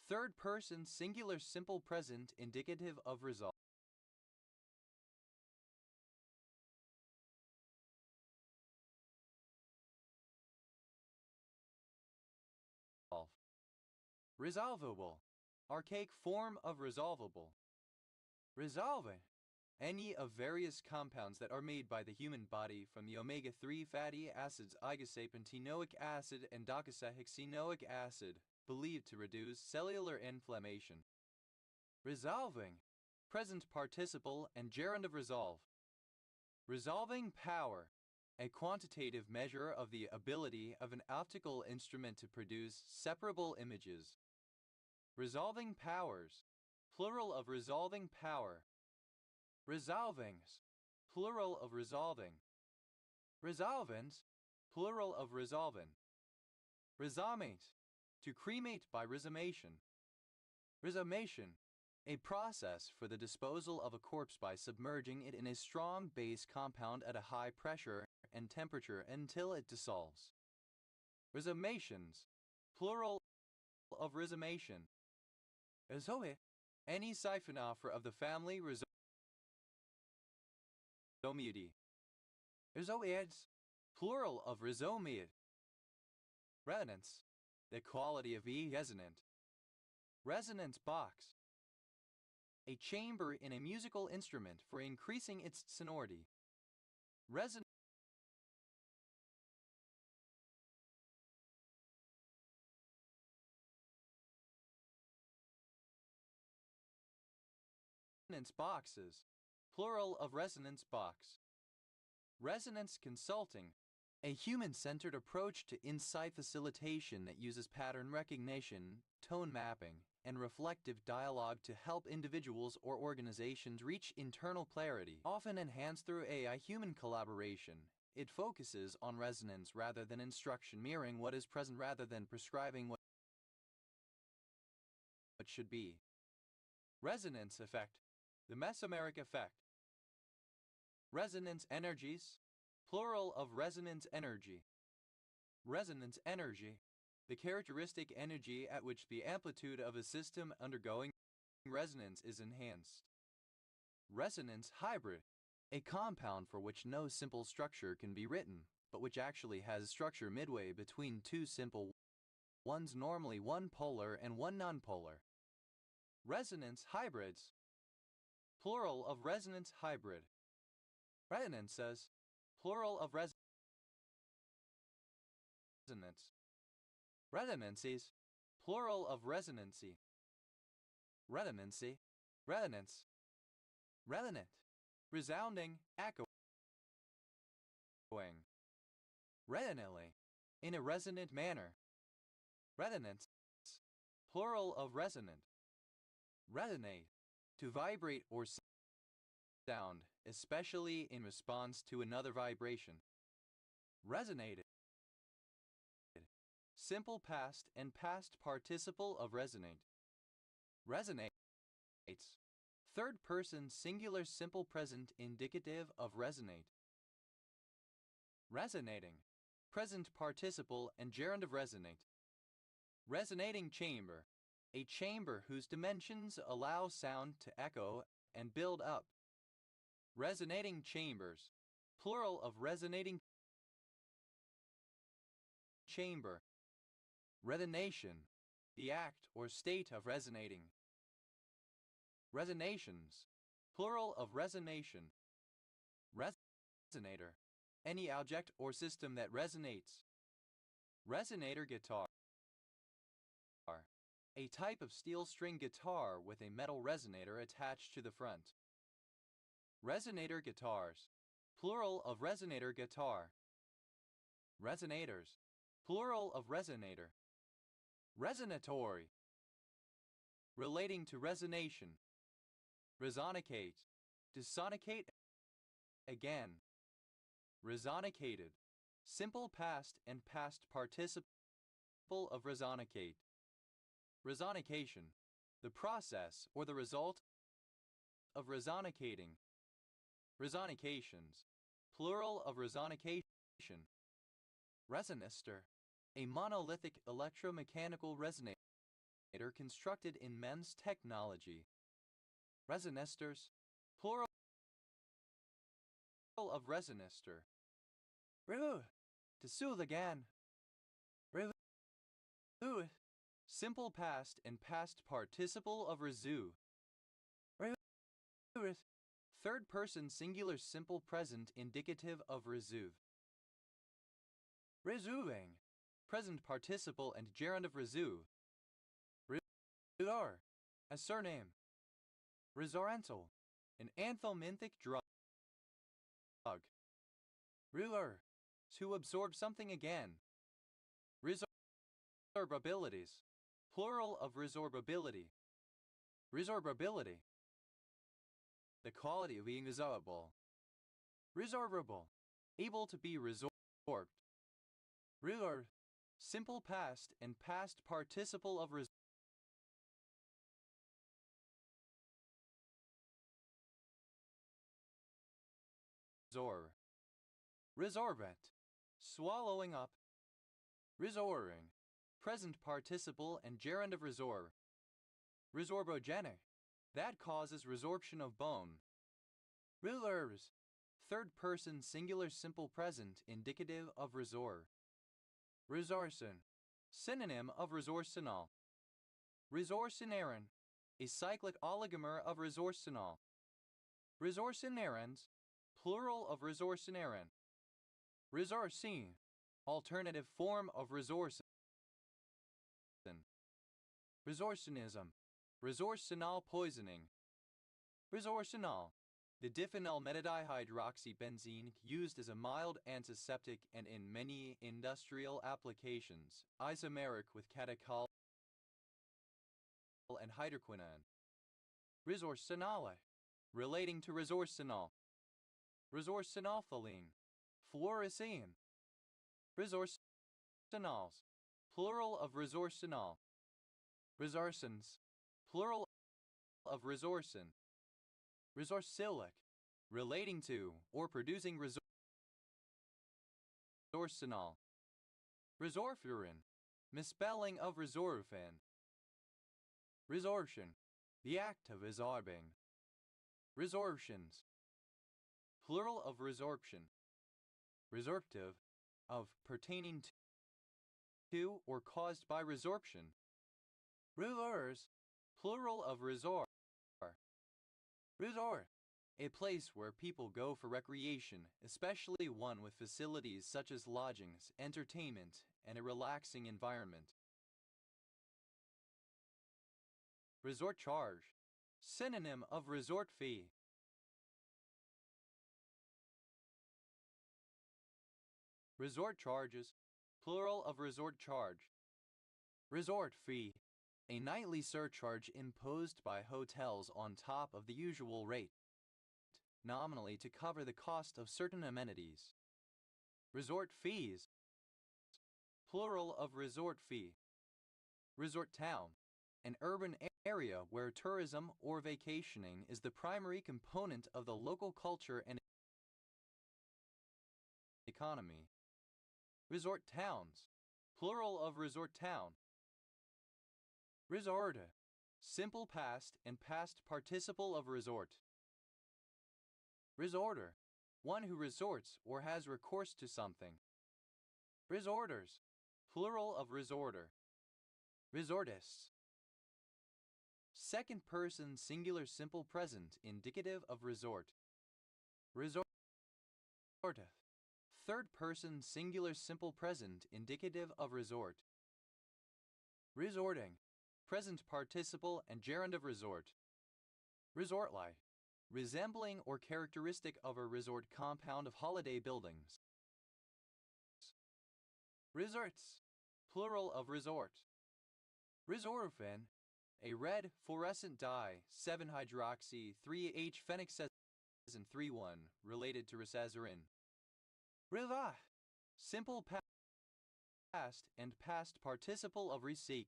third person singular simple present indicative of resolve. Resolvable, archaic form of resolvable. Resolving, any of various compounds that are made by the human body from the omega-3 fatty acids icosapentenoic acid and docosahexaenoic acid, believed to reduce cellular inflammation. Resolving, present participle and gerund of resolve. Resolving power, a quantitative measure of the ability of an optical instrument to produce separable images. Resolving powers, plural of resolving power. Resolvings, plural of resolving. Resolvens, plural of resolvent. Resomate, to cremate by resomation. Resomation, a process for the disposal of a corpse by submerging it in a strong base compound at a high pressure and temperature until it dissolves. Resomations, plural of resomation. Rhizoid, any siphonopher of the family Rhizomidae. Rhizoids, plural of rhizomiad. Resonance, the quality of resonant. Resonance box, a chamber in a musical instrument for increasing its sonority. Resonance boxes, plural of resonance box. Resonance consulting, a human-centered approach to insight facilitation that uses pattern recognition, tone mapping, and reflective dialogue to help individuals or organizations reach internal clarity, often enhanced through AI-human collaboration. It focuses on resonance rather than instruction, mirroring what is present rather than prescribing what should be. Resonance effect, the mesomeric effect. Resonance energies, plural of resonance energy. Resonance energy, the characteristic energy at which the amplitude of a system undergoing resonance is enhanced. Resonance hybrid, a compound for which no simple structure can be written, but which actually has structure midway between two simple ones, normally one polar and one nonpolar. Resonance hybrids, plural of resonance hybrid. Resonances, plural of resonance. Resonancies, plural of resonancy. Resonancy, resonance. Resonant, resounding, echoing. Resonantly, in a resonant manner. Resonance, plural of resonant. Resonate, to vibrate or sound, especially in response to another vibration. Resonated, simple past and past participle of resonate. Resonates, third person singular simple present indicative of resonate. Resonating, present participle and gerund of resonate. Resonating chamber, a chamber whose dimensions allow sound to echo and build up. Resonating chambers, plural of resonating chamber. Resonation, the act or state of resonating. Resonations, plural of resonation. Resonator, any object or system that resonates. Resonator guitar, a type of steel string guitar with a metal resonator attached to the front. Resonator guitars, plural of resonator guitar. Resonators, plural of resonator. Resonatory, relating to resonation. Resonicate, to sonicate again. Resonicated, simple past and past participle of resonicate. Resonication, the process or the result of resonicating. Resonications, plural of resonication. Resonistor, a monolithic electromechanical resonator constructed in MEMS technology. Resonistors, plural of resonistor. To soothe again. Simple past and past participle of resoothe. Third person singular simple present indicative of resoothe. Resoothing, present participle and gerund of resoothe. Resor, a surname. Resorental, an anthelminthic drug. Ruler, to absorb something again. Resorbabilities, plural of resorbability. Resorbability, the quality of being resorbable. Resorbable, able to be resorbed. Resorb, simple past and past participle of resorb. Resorbent, swallowing up. Resorbing, present participle and gerund of resorb. Resorbogenic, that causes resorption of bone. Resorbs, third person singular simple present indicative of resor. Resorcin, synonym of resorcinol. Resorcinarin, a cyclic oligomer of resorcinol. Resorcinarins, plural of resorcinarin. Resorcine, alternative form of resorcin. Resorcinism, resorcinol poisoning. Resorcinol, the diphenyl metadihydroxybenzene used as a mild antiseptic and in many industrial applications, isomeric with catechol and hydroquinone. Resorcinale, relating to resorcinol. Resorcinolpholine, fluorescein. Resorcinols, plural of resorcinol. Resorcins, plural of resorcin. Resorcilic, relating to or producing resorcinol. Resorphurin, misspelling of resorphin. Resorption, the act of resorbing. Resorptions, plural of resorption. Resorptive, of pertaining to or caused by resorption. Resors, plural of resort. Resort, a place where people go for recreation, especially one with facilities such as lodgings, entertainment, and a relaxing environment. Resort charge, synonym of resort fee. Resort charges, plural of resort charge. Resort fee, a nightly surcharge imposed by hotels on top of the usual rate, nominally to cover the cost of certain amenities. Resort fees, plural of resort fee. Resort town, an urban area where tourism or vacationing is the primary component of the local culture and economy. Resort towns, plural of resort town. Resorte, simple past and past participle of resort. Resorter, one who resorts or has recourse to something. Resorters, plural of resorter. Resortists. Second person singular simple present indicative of resort. Resorteth. Third person singular simple present indicative of resort. Resorting, present participle and gerund of resort. Resortli, resembling or characteristic of a resort compound of holiday buildings. Resorts, plural of resort. Resorphin, a red fluorescent dye, 7-hydroxy-3H-phenixasin 3,1, related to risazorin. Reva, simple past and past participle of reseek.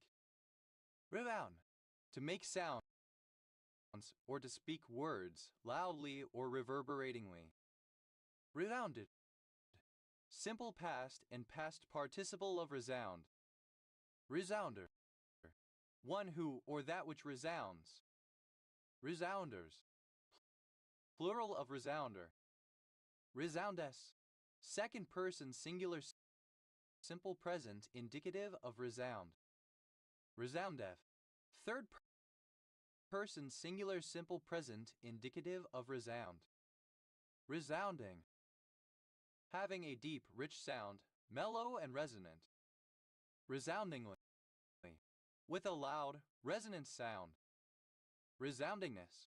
Revound, to make sounds or to speak words loudly or reverberatingly. Resounded, simple past and past participle of resound. Resounder, one who or that which resounds. Resounders, plural of resounder. Resoundes, second person singular simple present indicative of resound. Resoundeth, third person singular simple present indicative of resound. Resounding, having a deep, rich sound, mellow and resonant. Resoundingly, with a loud, resonant sound. Resoundingness,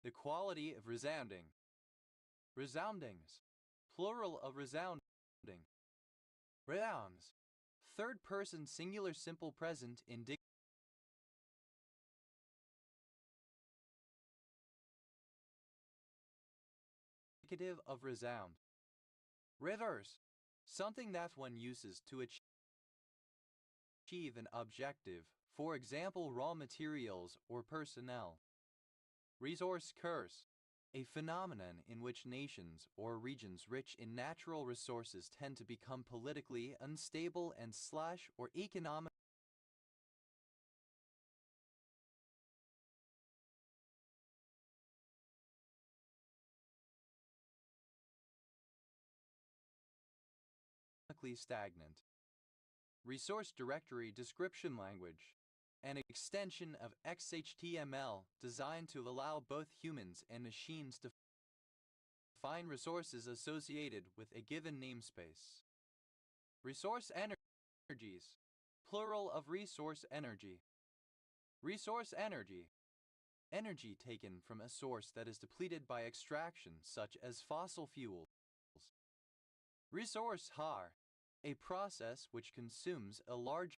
the quality of resounding. Resoundings, plural of resounding. Resounds, third person singular simple present indicative of resound. Reverse, something that one uses to achieve an objective, for example raw materials or personnel. Resource curse, a phenomenon in which nations or regions rich in natural resources tend to become politically unstable and or economically stagnant. Resource directory description language, an extension of XHTML designed to allow both humans and machines to find resources associated with a given namespace. Resource energies, plural of resource energy. Resource energy, energy taken from a source that is depleted by extraction such as fossil fuels. Resource har, a process which consumes a large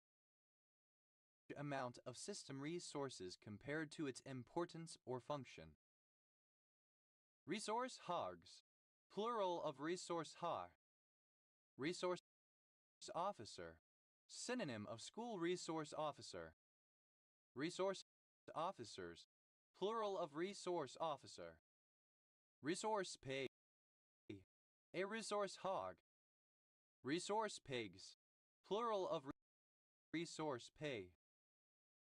amount of system resources compared to its importance or function. Resource hogs, plural of resource har. Resource officer, synonym of school resource officer. Resource officers, plural of resource officer. Resource pig, a resource hog. Resource pigs, plural of resource pay.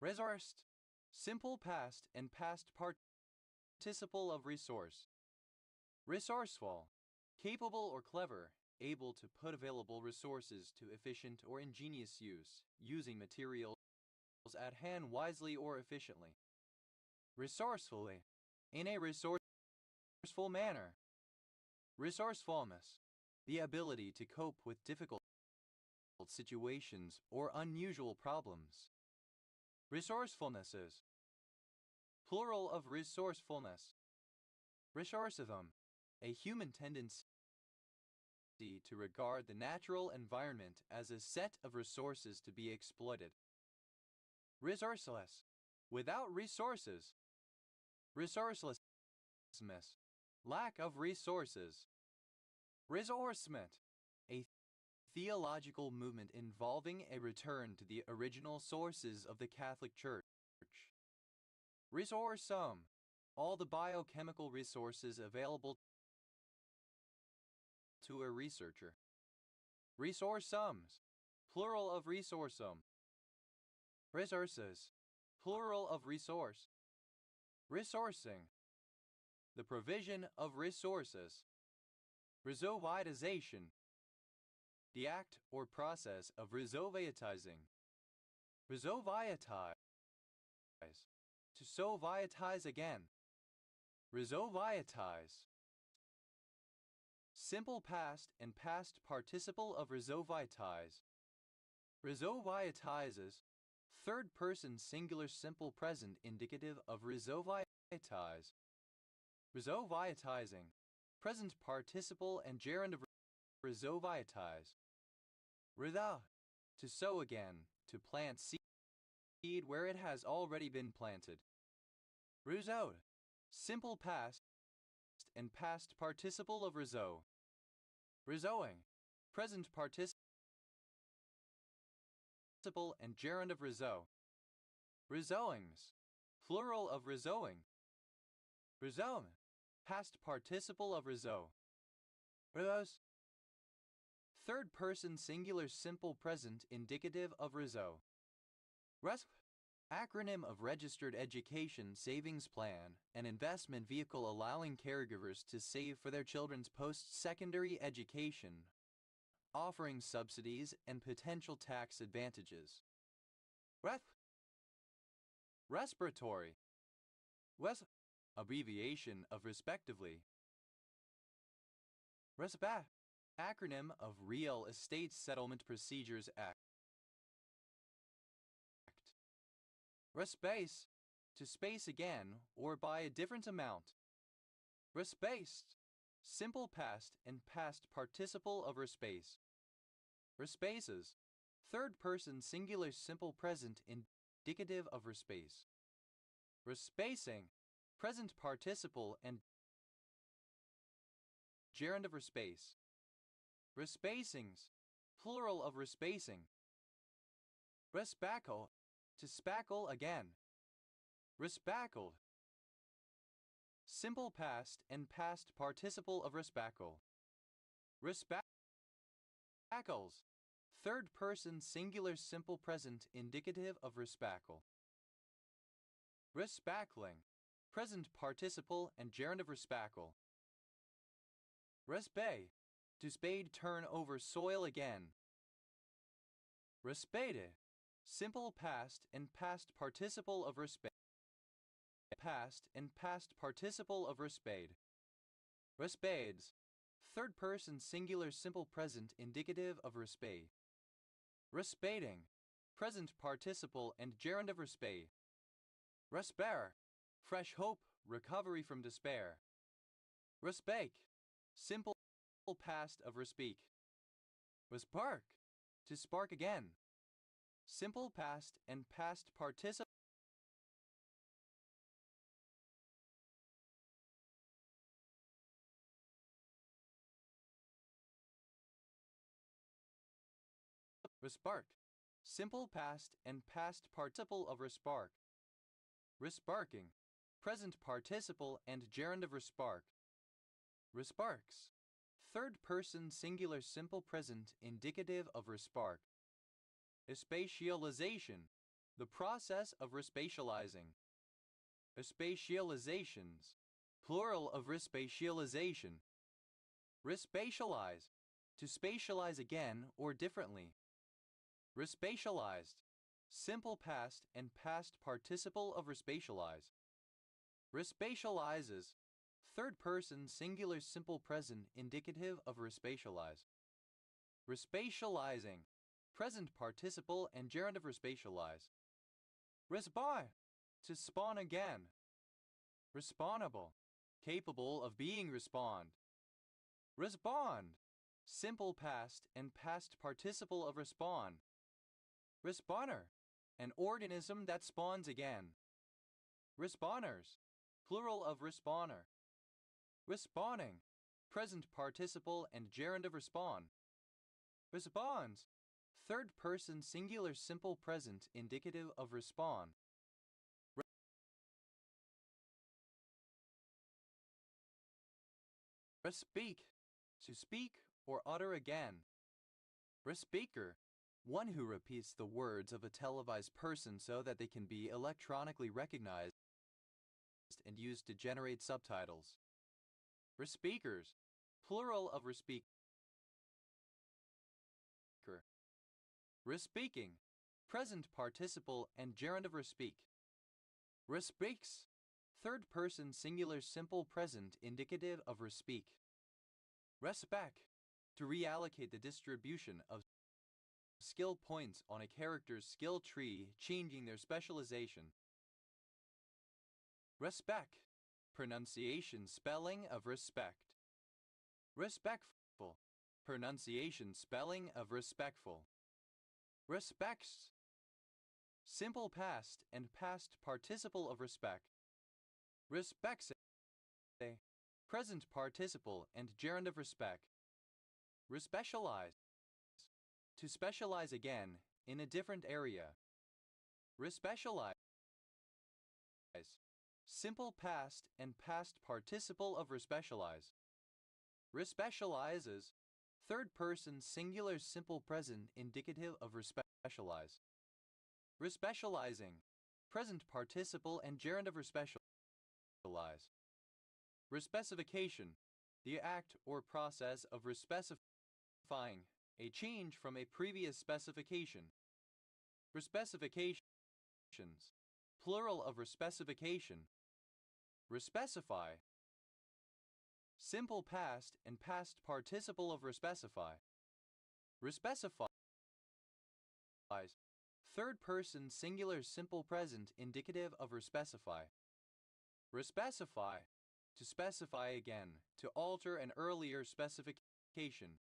Resourced, simple past and past participle of resource. Resourceful, capable or clever, able to put available resources to efficient or ingenious use, using materials at hand wisely or efficiently. Resourcefully, in a resourceful manner. Resourcefulness, the ability to cope with difficult situations or unusual problems. Resourcefulnesses, plural of resourcefulness. Resourcivism, a human tendency to regard the natural environment as a set of resources to be exploited. Resourceless. Without resources. Resourcelessness. Lack of resources. Resourcement. A theological movement involving a return to the original sources of the Catholic Church. Resourcum. All the biochemical resources available to a researcher. Resourcums. Plural of resourcum. Resources. Plural of resource. Resourcing. The provision of resources. Resovietization. The act or process of resovietizing. Resovietize. To sovietize again. Resovietize. Simple past and past participle of resovietize. Resovietizes. Third person singular simple present indicative of resovietize. Resovietizing. Present participle and gerund of resovietize. Rida. To sow again, to plant seed where it has already been planted. Resow. Simple past and past participle of resow. Resowing. Present participle and gerund of resow. Resowings. Plural of resowing. Resow. Past participle of resow. Resos. Third person singular simple present indicative of resow. RESP. Acronym of Registered Education Savings Plan, an investment vehicle allowing caregivers to save for their children's post-secondary education, offering subsidies and potential tax advantages. RESP. Respiratory. Abbreviation of respectively. RESPA. Acronym of Real Estate Settlement Procedures Act. Respace. To space again or by a different amount. Respaced. Simple past and past participle of respace. Respaces. Third person singular simple present indicative of respace. Respacing. Present participle and gerund of respace. Respacings. Plural of respacing. Respackle. To spackle again. Respackled. Simple past and past participle of respackle. Respackles. Third person singular simple present indicative of respackle. Respackling. Present participle and gerund of respackle. Respay. To spade turn over soil again. Respade. Simple past and past participle of respade. Past and past participle of respade. Respades. Third person singular simple present indicative of respay. Respading. Present participle and gerund of respay. Respair. Fresh hope, recovery from despair. Respake. Simple past of respeak. Respark. To spark again. Simple past and past participle respark. Simple past and past participle of respark. Resparking. Present participle and gerund of respark. Resparks. Third person singular simple present indicative of respark. Spatialization. The process of respatializing. Spatializations. Plural of respatialization. Respatialize. To spatialize again or differently. Respatialized. Simple past and past participle of respatialize. Respatializes. Third person singular simple present indicative of respatialize. Respatializing. Present participle and gerund of respatialize. Respawn. To spawn again. Respawnable. Capable of being respond. Respond. simple past and past participle of respawn. Respawner, an organism that spawns again. Respawners, plural of respawner. Respawning, present participle and gerund of respawn. Respawns, third person singular simple present indicative of respawn. Respeak, to speak or utter again. Respeaker, one who repeats the words of a televised person so that they can be electronically recognized and used to generate subtitles. Respeakers, plural of respeaker. Respeaking, present participle and gerund of respeak. Respeaks, third person singular simple present indicative of respeak. Respec, to reallocate the distribution of skill points on a character's skill tree, changing their specialization. Respec, pronunciation spelling of respect. Respectful, pronunciation spelling of respectful. Respects, simple past and past participle of respect. Respects, present participle and gerund of respect. Respecialize, to specialize again in a different area. Respecialize, simple past and past participle of respecialize. Respecializes, third person singular simple present indicative of respecialize. Respecializing, present participle and gerund of respecialize. Respecification, the act or process of respecifying a change from a previous specification. Respecifications, plural of respecification. Respecify, simple past and past participle of respecify. Respecifies, third person singular simple present indicative of respecify. Respecify, to specify again, to alter an earlier specification.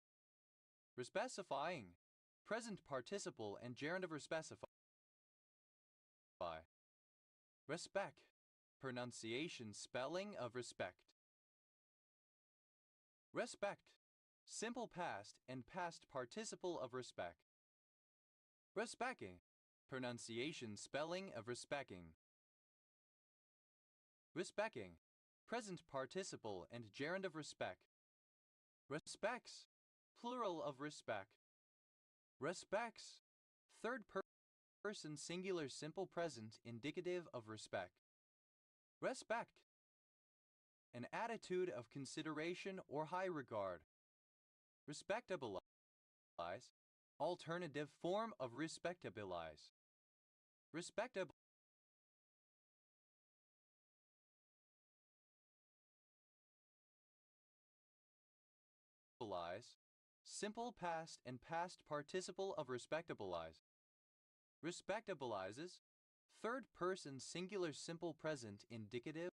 Respecifying, present participle and gerund of respecify. Respect, pronunciation spelling of respect. Respect, simple past and past participle of respect. Respecting, pronunciation spelling of respecting. Respecting, present participle and gerund of respect. Respects, plural of respect. Respects, third person singular simple present indicative of respect. Respect, an attitude of consideration or high regard. Respectabilize, alternative form of respectabilize. Respectabilize, simple past and past participle of respectabilize. Respectabilizes, third person singular simple present indicative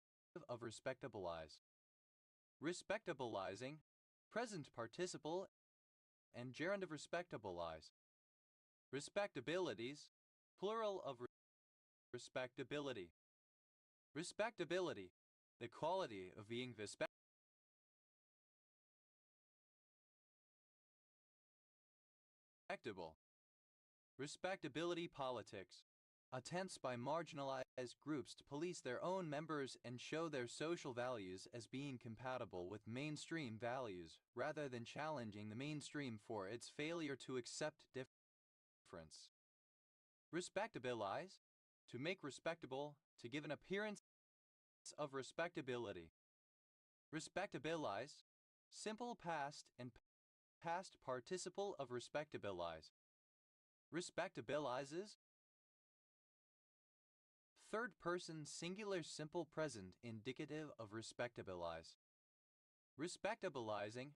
of respectabilize. Respectabilizing, present participle and gerund of respectabilize. Respectabilities, plural of respectability. Respectability, the quality of being respectable. Respectability politics, attempts by marginalized groups to police their own members and show their social values as being compatible with mainstream values, rather than challenging the mainstream for its failure to accept difference. Respectabilize, to make respectable, to give an appearance of respectability. Respectabilize, simple past and past participle of respectabilize. Respectabilizes, third person singular simple present indicative of respectabilize. Respectabilizing,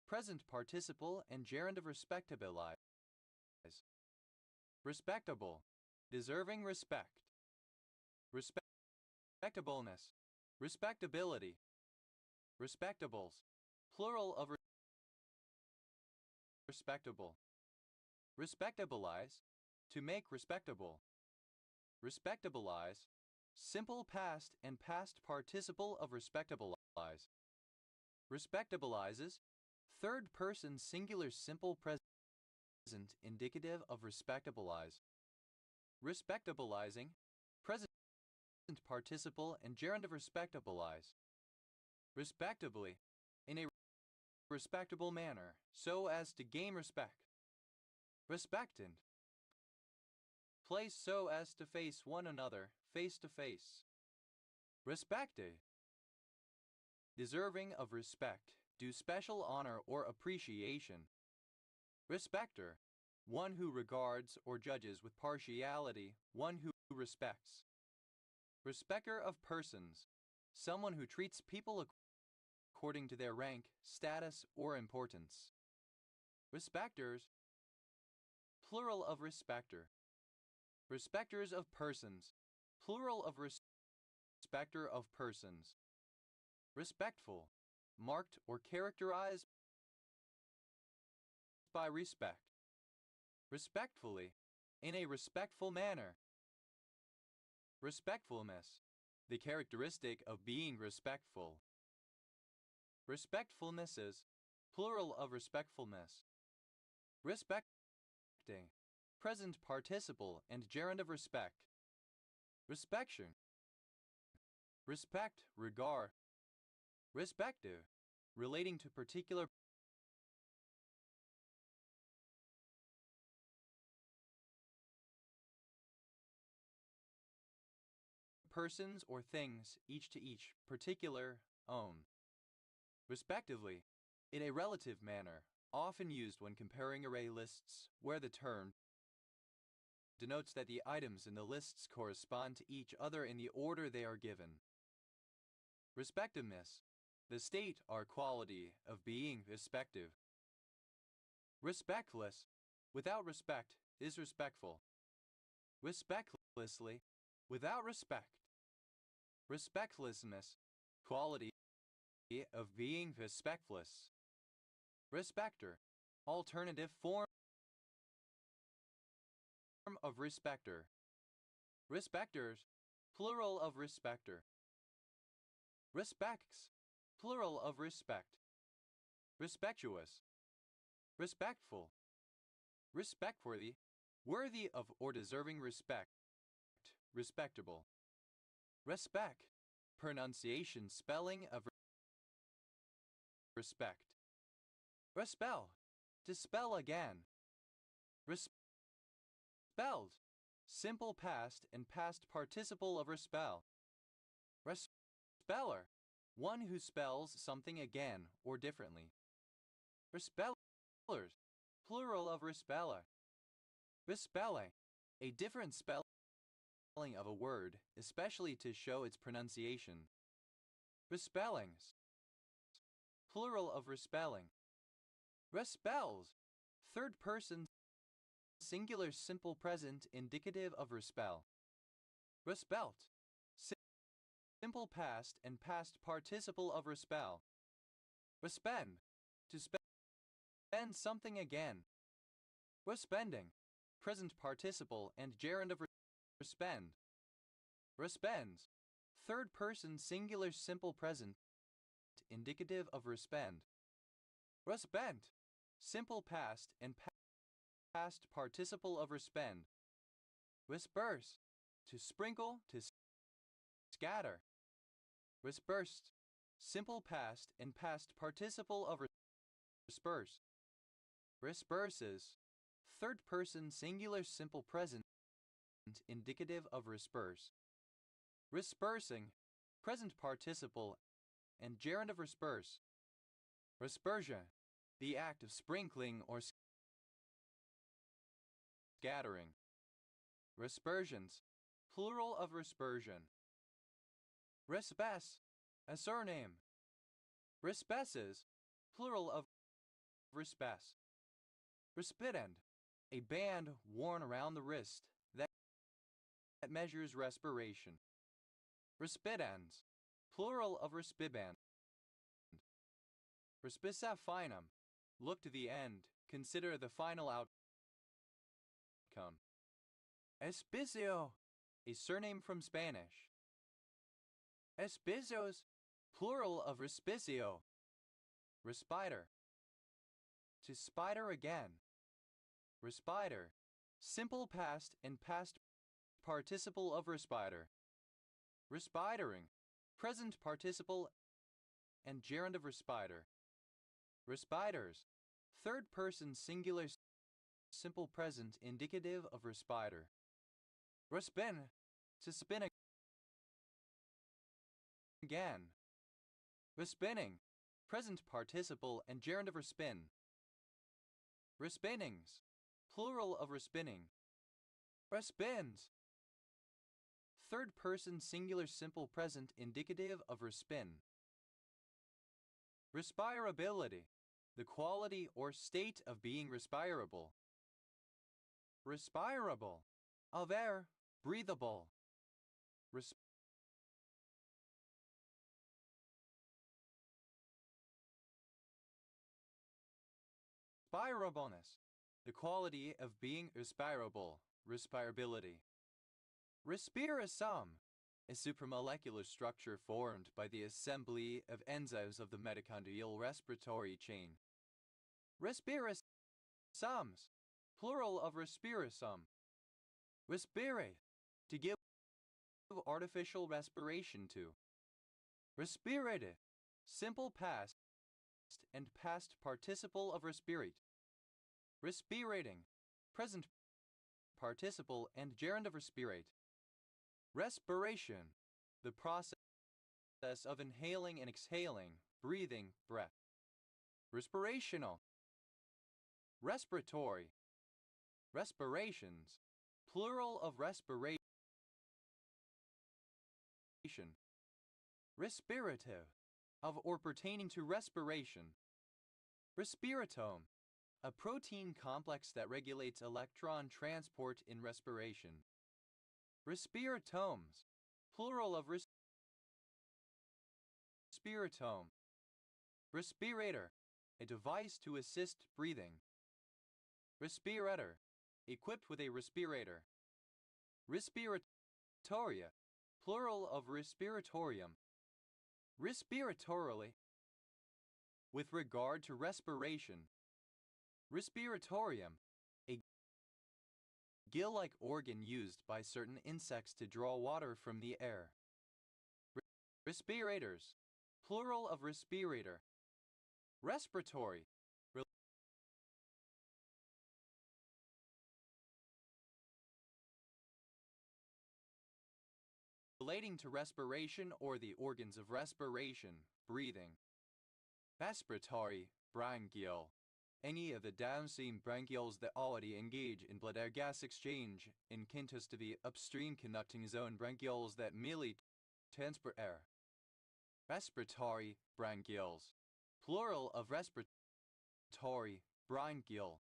present participle and gerund of respectabilize. Respectable, deserving respect. Respectableness, respectability. Respectables, plural of respectable. Respectabilize, to make respectable. Respectabilize, simple past and past participle of respectabilize. Respectabilizes, third person singular simple present indicative of respectabilize. Respectabilizing, present participle and gerund of respectabilize. Respectably, in a respectable manner, so as to gain respect. Respectant, place so as to face one another, face to face. Respecte, deserving of respect, due special honor or appreciation. Respecter, one who regards or judges with partiality, one who respects. Respecter of persons, someone who treats people according to their rank, status, or importance. Respecters, plural of respecter. Respecters of persons, plural of respecter of persons. Respectful, marked or characterized by respect. Respectfully, in a respectful manner. Respectfulness, the characteristic of being respectful. Respectfulnesses, plural of respectfulness. Respecting, present participle and gerund of respect. Respection, respect, regard. Respective, relating to particular persons or things, each to each, particular, own. Respectively, in a relative manner, often used when comparing array lists, where the term denotes that the items in the lists correspond to each other in the order they are given. Respectiveness, the state or quality of being respective. Respectless, without respect, is respectful. Respectlessly, without respect. Respectlessness, quality of being respectless. Respecter, alternative form of respecter. Respecters, plural of respecter. Respects, plural of respect. Respectuous, respectful. Respectworthy, worthy of or deserving respect. Respectable. Respect, pronunciation spelling of respect. Respel, to spell again. Respelled, simple past and past participle of respel. Respeller, one who spells something again or differently. Respellers, plural of respeller. Respelle, a different spelling of a word, especially to show its pronunciation. Respellings, plural of respelling. Respels, third person singular simple present indicative of respel. Respelt, simple past and past participle of respel. Respend, to spend something again. Respending, present participle and gerund of respend. Respends, third person singular simple present indicative of respend. Respent, simple past and past participle of respend. Disperse, to sprinkle, to scatter. Dispersed, simple past and past participle of disperse. Disperses, third person singular simple present indicative of disperse. Dispersing, present participle and gerund of disperse. Dispersion, the act of sprinkling or scattering. Dispersions, plural of dispersion. Respes, a surname. Respeses, plural of respes. Respidend, a band worn around the wrist that measures respiration. Respidens, plural of respiband. Respica finum, look to the end, Consider the final outcome. Espicio, a surname from Spanish. Espicios, plural of respicio. Respiter. To spider again. Respiter, simple past and past participle of respiter. Respiring, present participle and gerund of respiter. Respiters, third person singular simple present indicative of respiter. Respin, to spin again. Respinning, present participle and gerund of respin. Respinnings, plural of respinning. Respins, third person singular simple present indicative of respin. Respirability, the quality or state of being respirable. Respirable, of air, breathable. Respirableness, the quality of being respirable, respirability. Respirosome, a supramolecular structure formed by the assembly of enzymes of the mitochondrial respiratory chain. Respirosomes, plural of respirosome. Respirate, to give artificial respiration to. Respirate, simple past and past participle of respirate. Respirating, present participle and gerund of respirate. Respiration, the process of inhaling and exhaling, breathing, breath. Respirational. Respiratory. Respirations, plural of respiration. Respirative, of or pertaining to respiration. Respiratome, a protein complex that regulates electron transport in respiration. Respiratomes, plural of respiratome. Respirator, a device to assist breathing. Respirator, equipped with a respirator. Respiratoria, plural of respiratorium. Respiratorily, with regard to respiration. Respiratorium, a gill-like organ used by certain insects to draw water from the air. Respirators, plural of respirator. Respiratory, relating to respiration or the organs of respiration, breathing. Respiratory, branchial, any of the downstream branchioles that already engage in blood-air gas exchange, in contrast to the upstream conducting zone branchioles that merely transport air. Respiratory branchioles, plural of respiratory, branchial.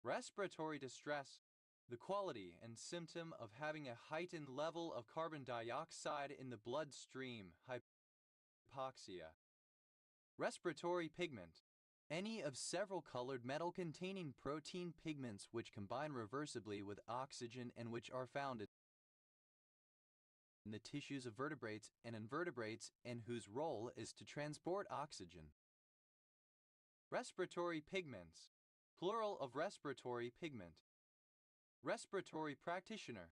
Respiratory distress, the quality and symptom of having a heightened level of carbon dioxide in the bloodstream, hypoxia. Respiratory pigment, any of several colored metal-containing protein pigments which combine reversibly with oxygen and which are found in the tissues of vertebrates and invertebrates and whose role is to transport oxygen. Respiratory pigments, plural of respiratory pigment. Respiratory practitioner,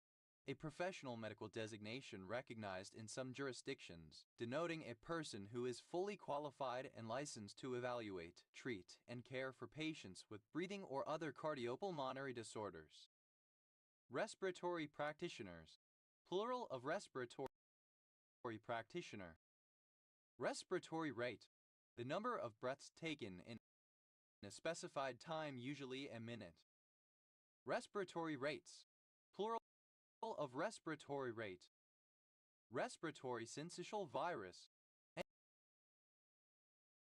a professional medical designation recognized in some jurisdictions, denoting a person who is fully qualified and licensed to evaluate, treat, and care for patients with breathing or other cardiopulmonary disorders. Respiratory practitioners, plural of respiratory practitioner. Respiratory rate, the number of breaths taken in a specified time, usually a minute. Respiratory rates, plural of respiratory rate. Respiratory syncytial virus,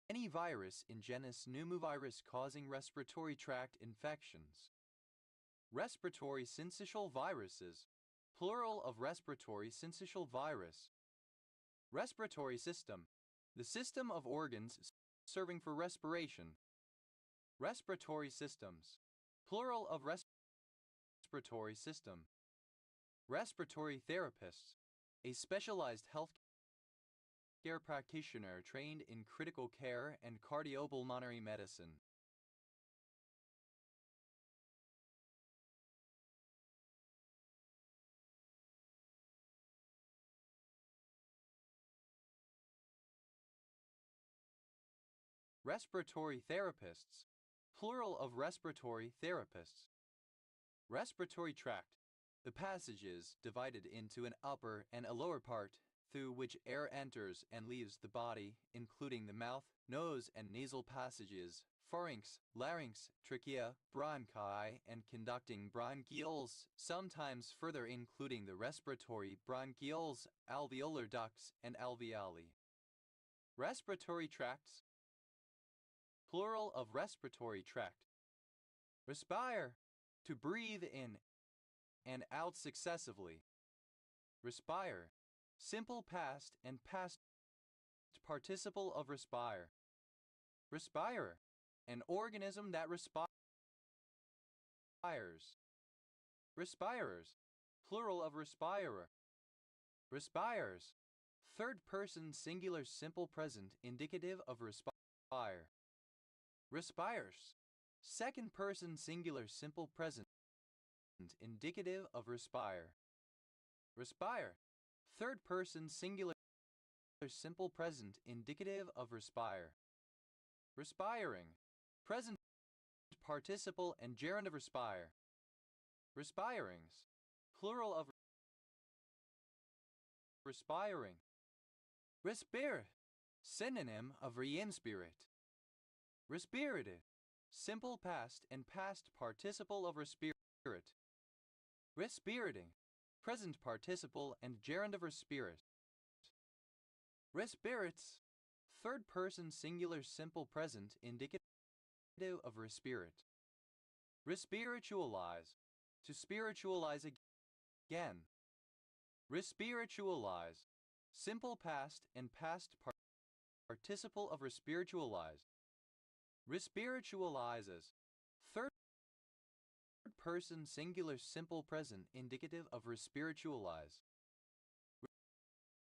any virus in genus pneumovirus causing respiratory tract infections. Respiratory syncytial viruses, plural of respiratory syncytial virus. Respiratory system, the system of organs serving for respiration. Respiratory systems. Plural of respiratory system. Respiratory therapists. A specialized healthcare practitioner trained in critical care and cardiopulmonary medicine. Respiratory therapists. Plural of respiratory therapists. Respiratory tract. The passages divided into an upper and a lower part through which air enters and leaves the body, including the mouth, nose, and nasal passages, pharynx, larynx, trachea, bronchi, and conducting bronchioles, sometimes further including the respiratory bronchioles, alveolar ducts, and alveoli. Respiratory tracts. Plural of respiratory tract. Respire, to breathe in and out successively. Respire, simple past and past participle of respire. Respirer, an organism that respires. Respirers, plural of respirer. Respires, third person singular simple present indicative of respire. Respires, second person singular simple present indicative of respire. Respire, third person singular simple present indicative of respire. Respiring, present participle and gerund of respire. Respirings, plural of respiring. Respire, synonym of reinspirate. Respirated, simple past and past participle of respirat. Respirating, present participle and gerund of respirat. Respirits, third person singular simple present indicative of respirat. Respiritualize, to spiritualize again. Respiritualize, simple past and past participle of respiritualize. Respiritualizes, third person singular simple present indicative of respiritualize.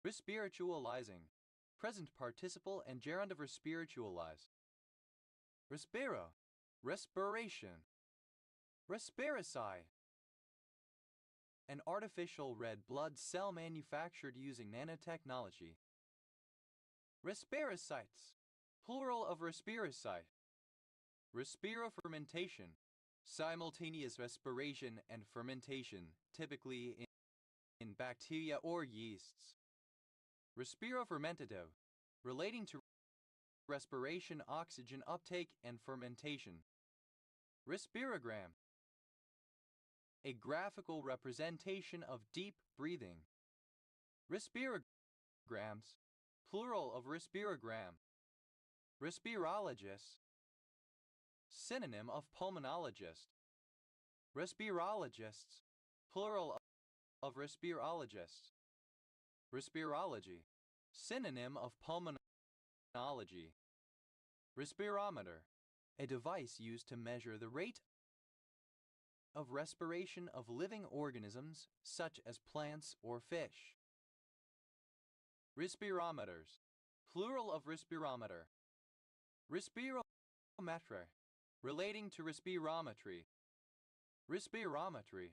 Respiritualizing, present participle and gerund of respiritualize. Respiro, respiration. Respiricide, an artificial red blood cell manufactured using nanotechnology. Respiricides, plural of respiricide. Respirofermentation, simultaneous respiration and fermentation, typically in bacteria or yeasts. Respirofermentative, relating to respiration, oxygen uptake, and fermentation. Respirogram, a graphical representation of deep breathing. Respirograms, plural of respirogram. Respirologist, synonym of pulmonologist. Respirologists, plural of respirologists. Respirology, synonym of pulmonology. Respirometer, a device used to measure the rate of respiration of living organisms such as plants or fish. Respirometers, plural of respirometer. Respirometer, relating to respirometry. Respirometry,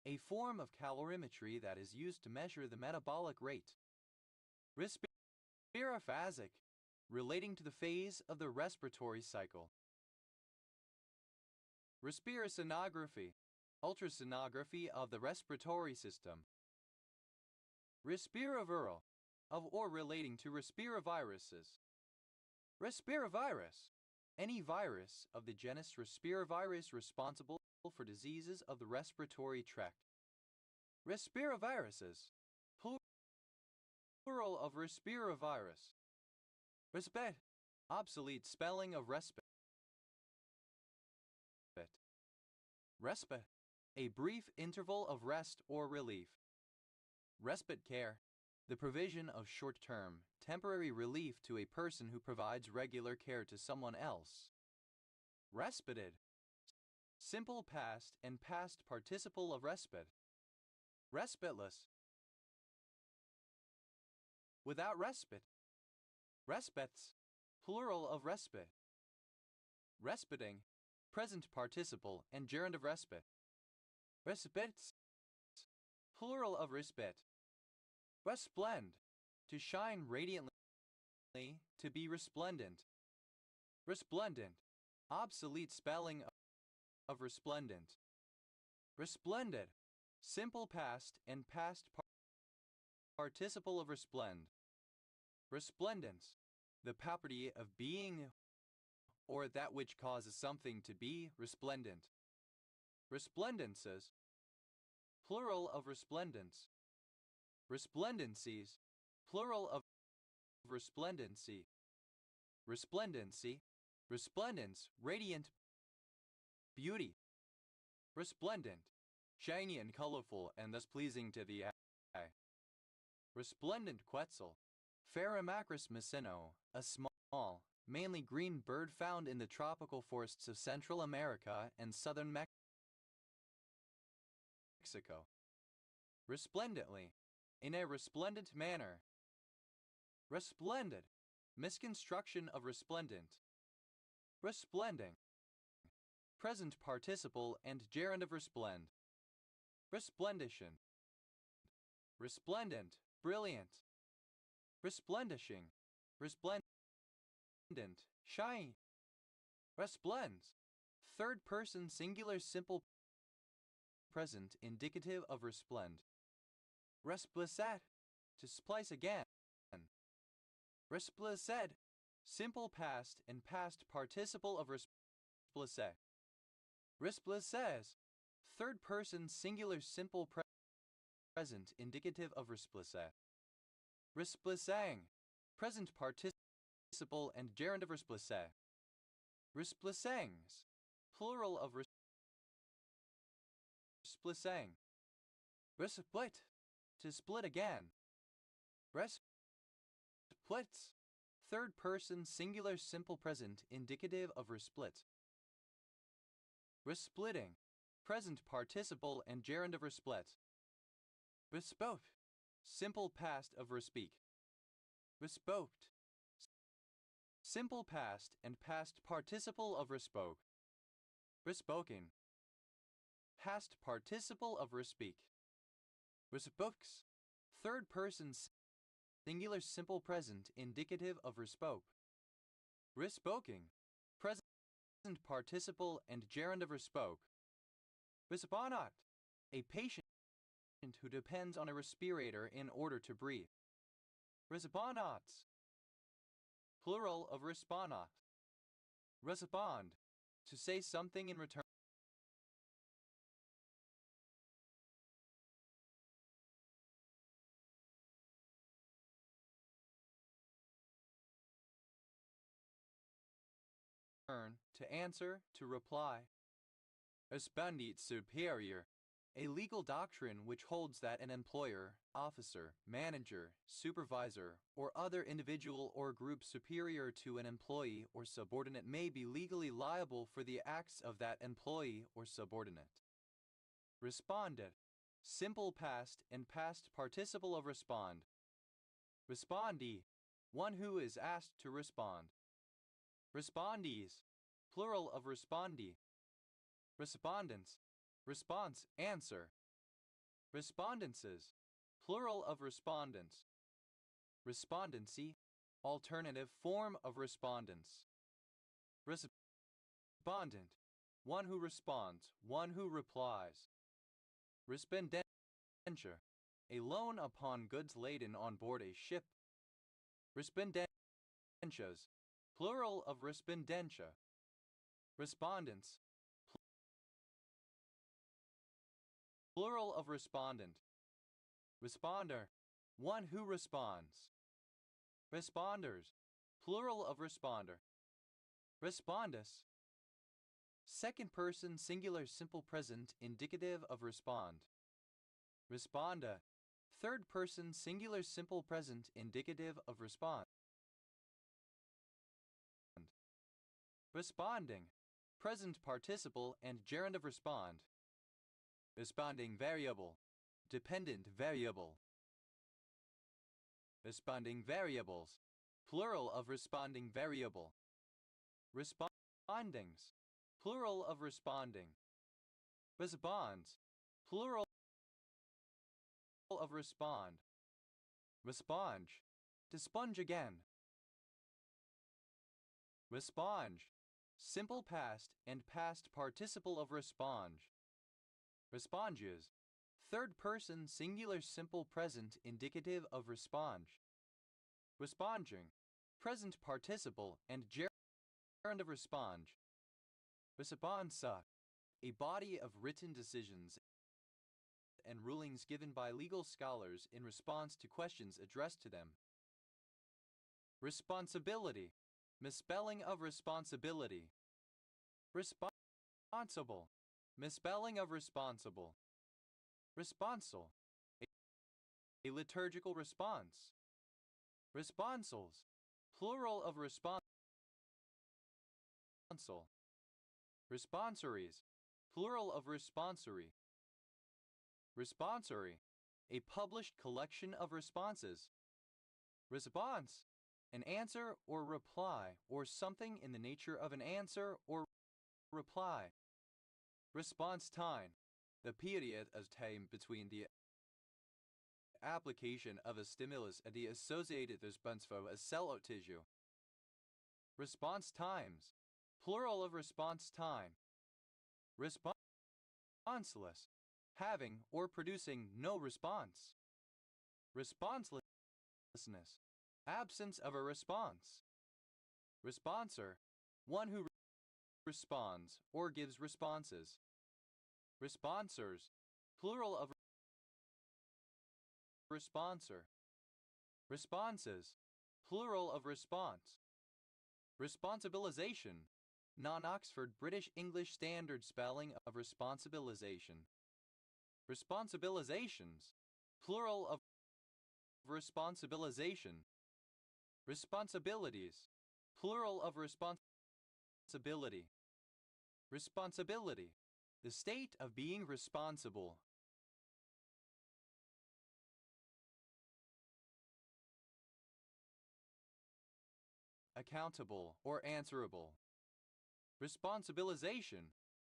a form of calorimetry that is used to measure the metabolic rate. Respirophasic, relating to the phase of the respiratory cycle. Respirosonography, ultrasonography of the respiratory system. Respiroviral, of or relating to respiroviruses. Respirovirus, any virus of the genus Respirovirus responsible for diseases of the respiratory tract. Respiroviruses, plural of respirovirus. Respite, obsolete spelling of respite. Respite, a brief interval of rest or relief. Respite care, the provision of short-term, temporary relief to a person who provides regular care to someone else. Respited, simple past and past participle of respite. Respiteless, without respite. Respites, plural of respite. Respiting, present participle and gerund of respite. Respites, plural of respite. Resplend, to shine radiantly, to be resplendent. Resplendent, obsolete spelling of resplendent. Resplendent, simple past and past participle of resplend. Resplendence, the property of being or that which causes something to be resplendent. Resplendences, plural of resplendence. Resplendencies, plural of resplendency. Resplendency, resplendence, radiant beauty. Resplendent, shiny and colorful and thus pleasing to the eye. Resplendent quetzal, Pharamacris messino, a small, mainly green bird found in the tropical forests of Central America and southern Mexico. Resplendently, in a resplendent manner. Resplendent, misconstruction of resplendent. Resplending, present participle and gerund of resplend. Resplendation, resplendent, brilliant. Resplendishing, resplendent, shine. Resplends, third person singular simple present indicative of resplend. Resplicet, to splice again. Respliced, simple past and past participle of resplicet. Resplices, third person singular simple present indicative of resplicet. Resplicing, present participle and gerund of resplicet. Resplicings, plural of resplicing. Resplit, to split again. Resplits, third person singular simple present indicative of resplit. Resplitting, present participle and gerund of resplit. Bespoke, simple past of respeak. Respoked, simple past and past participle of respoke. Respoken, past participle of respeak. Respokes, third person singular simple present indicative of respoke. Respoking, present participle and gerund of respoke. Respondot, a patient who depends on a respirator in order to breathe. Respondots, plural of respondot. Respond, to say something in return. To answer, to reply. Respondit superior, a legal doctrine which holds that an employer, officer, manager, supervisor, or other individual or group superior to an employee or subordinate may be legally liable for the acts of that employee or subordinate. Responded, simple past and past participle of respond. Respondee, one who is asked to respond. Respondees, plural of respondee. Respondents, response, answer. Respondences, plural of respondents. Respondency, alternative form of respondents. Respondent, one who responds, one who replies. Respondentia, a loan upon goods laden on board a ship. Respondentias, plural of respondentia. Respondents, plural of respondent. Responder, one who responds. Responders, plural of responder. Respondus, second person singular simple present indicative of respond. Responda, Third person singular simple present indicative of respond. Responding. Present participle and gerund of respond. Responding variable. Dependent variable. Responding variables. Plural of responding variable. Respondings. Plural of responding. Responds. Plural of respond. Responge. To sponge again. Responge. Simple past and past participle of responge. Responges. Third person singular simple present indicative of responge. Responding. Present participle and gerund of responge. Responsa. A body of written decisions and rulings given by legal scholars in response to questions addressed to them. Responsibility. Misspelling of responsibility. Responsible. Misspelling of responsible. Responsal. A liturgical response. Responsals. Plural of responsal. Responsories. Plural of responsory. Responsory. A published collection of responses. Response. An answer or reply or something in the nature of an answer or reply. Response time. The period of time between the application of a stimulus and the associated response for a cell or tissue. Response times. Plural of response time. Responseless. Having or producing no response. Responselessness. Absence of a response. Responsor. One who responds or gives responses. Responsors. Plural of responsor. Responses. Plural of response. Responsibilization. Non-Oxford British English Standard spelling of responsibilization. Responsibilizations. Plural of responsibilization. Responsibilities. Plural of responsibility. Responsibility. The state of being responsible. Accountable or answerable. Responsibilization.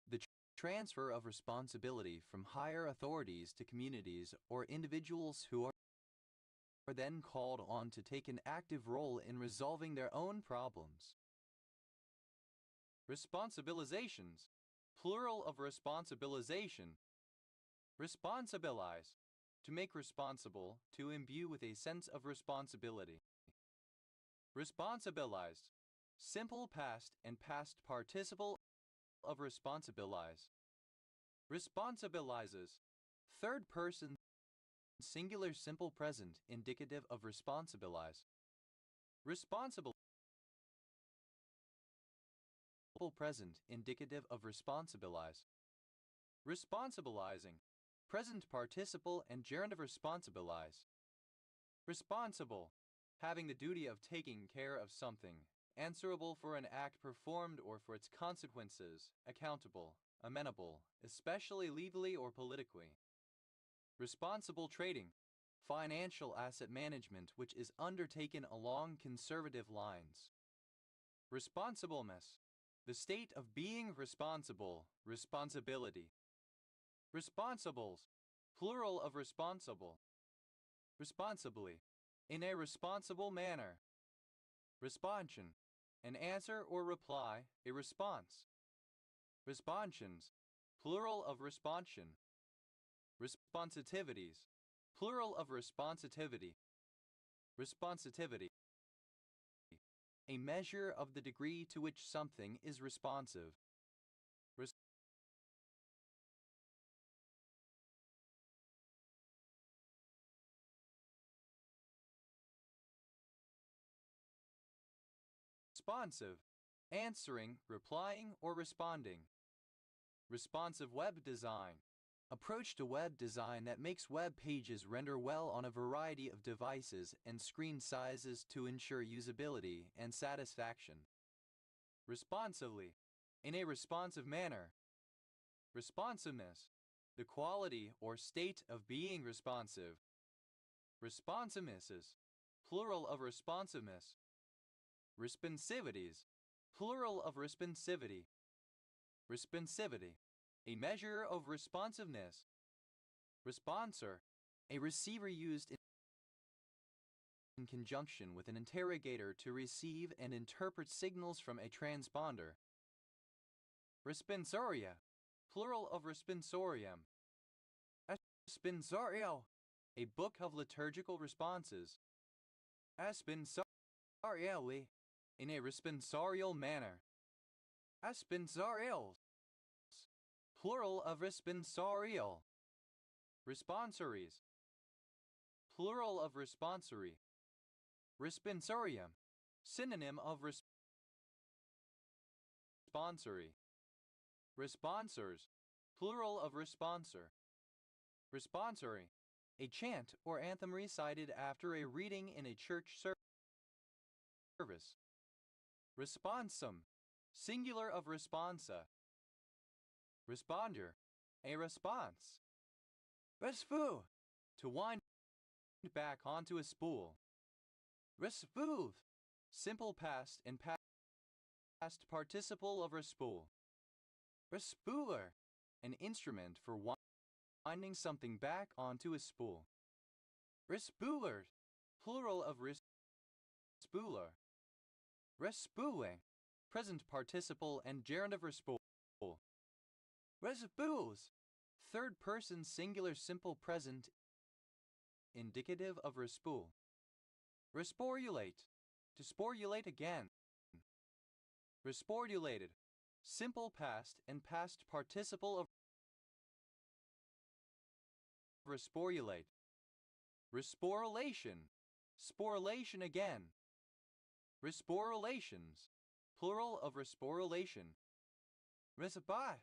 The transfer of responsibility from higher authorities to communities or individuals who are then called on to take an active role in resolving their own problems. Responsibilizations. Plural of responsibilization. Responsibilize. To make responsible, to imbue with a sense of responsibility. Responsibilized. Simple past and past participle of responsibilize. Responsibilizes. Third person singular simple present indicative of responsibilize. Responsible present indicative of responsibilize. Responsibilizing. Present participle and gerund of responsibilize. Responsible. Having the duty of taking care of something. Answerable for an act performed or for its consequences. Accountable. Amenable, especially legally or politically. Responsible trading. Financial asset management which is undertaken along conservative lines. Responsibleness. The state of being responsible. Responsibility. Responsibles. Plural of responsible. Responsibly. In a responsible manner. Responsion. An answer or reply, a response. Responsions. Plural of responsion. Responsitivities. Plural of responsivity. Responsivity. A measure of the degree to which something is responsive. Responsive. Answering, replying, or responding. Responsive web design. approach to web design that makes web pages render well on a variety of devices and screen sizes to ensure usability and satisfaction. Responsively, in a responsive manner. Responsiveness, the quality or state of being responsive. Responsiveness, plural of responsiveness. Responsivities, plural of responsivity. Responsivity, a measure of responsiveness. Responsor, a receiver used in conjunction with an interrogator to receive and interpret signals from a transponder. Responsoria, plural of responsorium. Responsorio, a book of liturgical responses. Responsorially, in a responsorial manner. Responsorials, plural of responsorial. Responsories, plural of responsory. Responsorium, synonym of responsory. Responsors, plural of responsor. Responsory, a chant or anthem recited after a reading in a church service. Responsum, singular of responsa. Responder, a response. Resfoo, to wind back onto a spool. Resfooth, simple past and past participle of respool. Respooler, an instrument for winding something back onto a spool. Respoolers, plural of respooler. Respooling, present participle and gerund of respool. Respools, third person singular simple present indicative of respool. Resporulate, to sporulate again. Resporulated, simple past and past participle of resporulate. Resporulation, sporulation again. Resporulations, plural of resporulation. Resabat,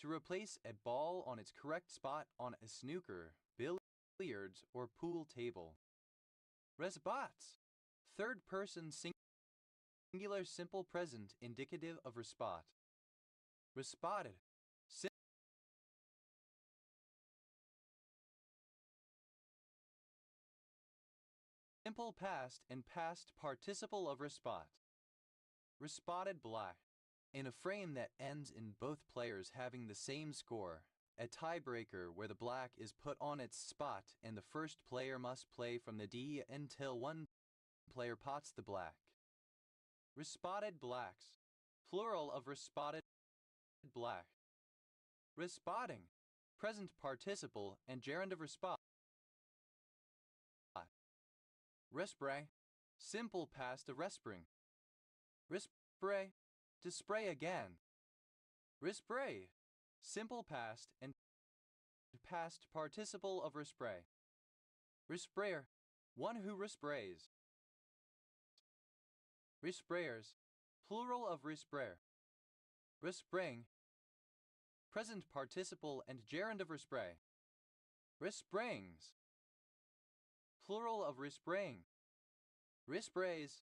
to replace a ball on its correct spot on a snooker, billiards, or pool table. Resbats, third person singular simple present indicative of respot. Respotted, simple past and past participle of respot. Respotted black, in a frame that ends in both players having the same score, a tiebreaker where the black is put on its spot and the first player must play from the D until one player pots the black. Respotted blacks, plural of respotted black. Respotting, present participle and gerund of respot. Respray, simple past of respring. Respray, to spray again. Respray, simple past and past participle of respray. Resprayer, one who resprays. Resprayers, plural of resprayer. Respraying, present participle and gerund of respray. Resprayings, plural of respraying. Resprays,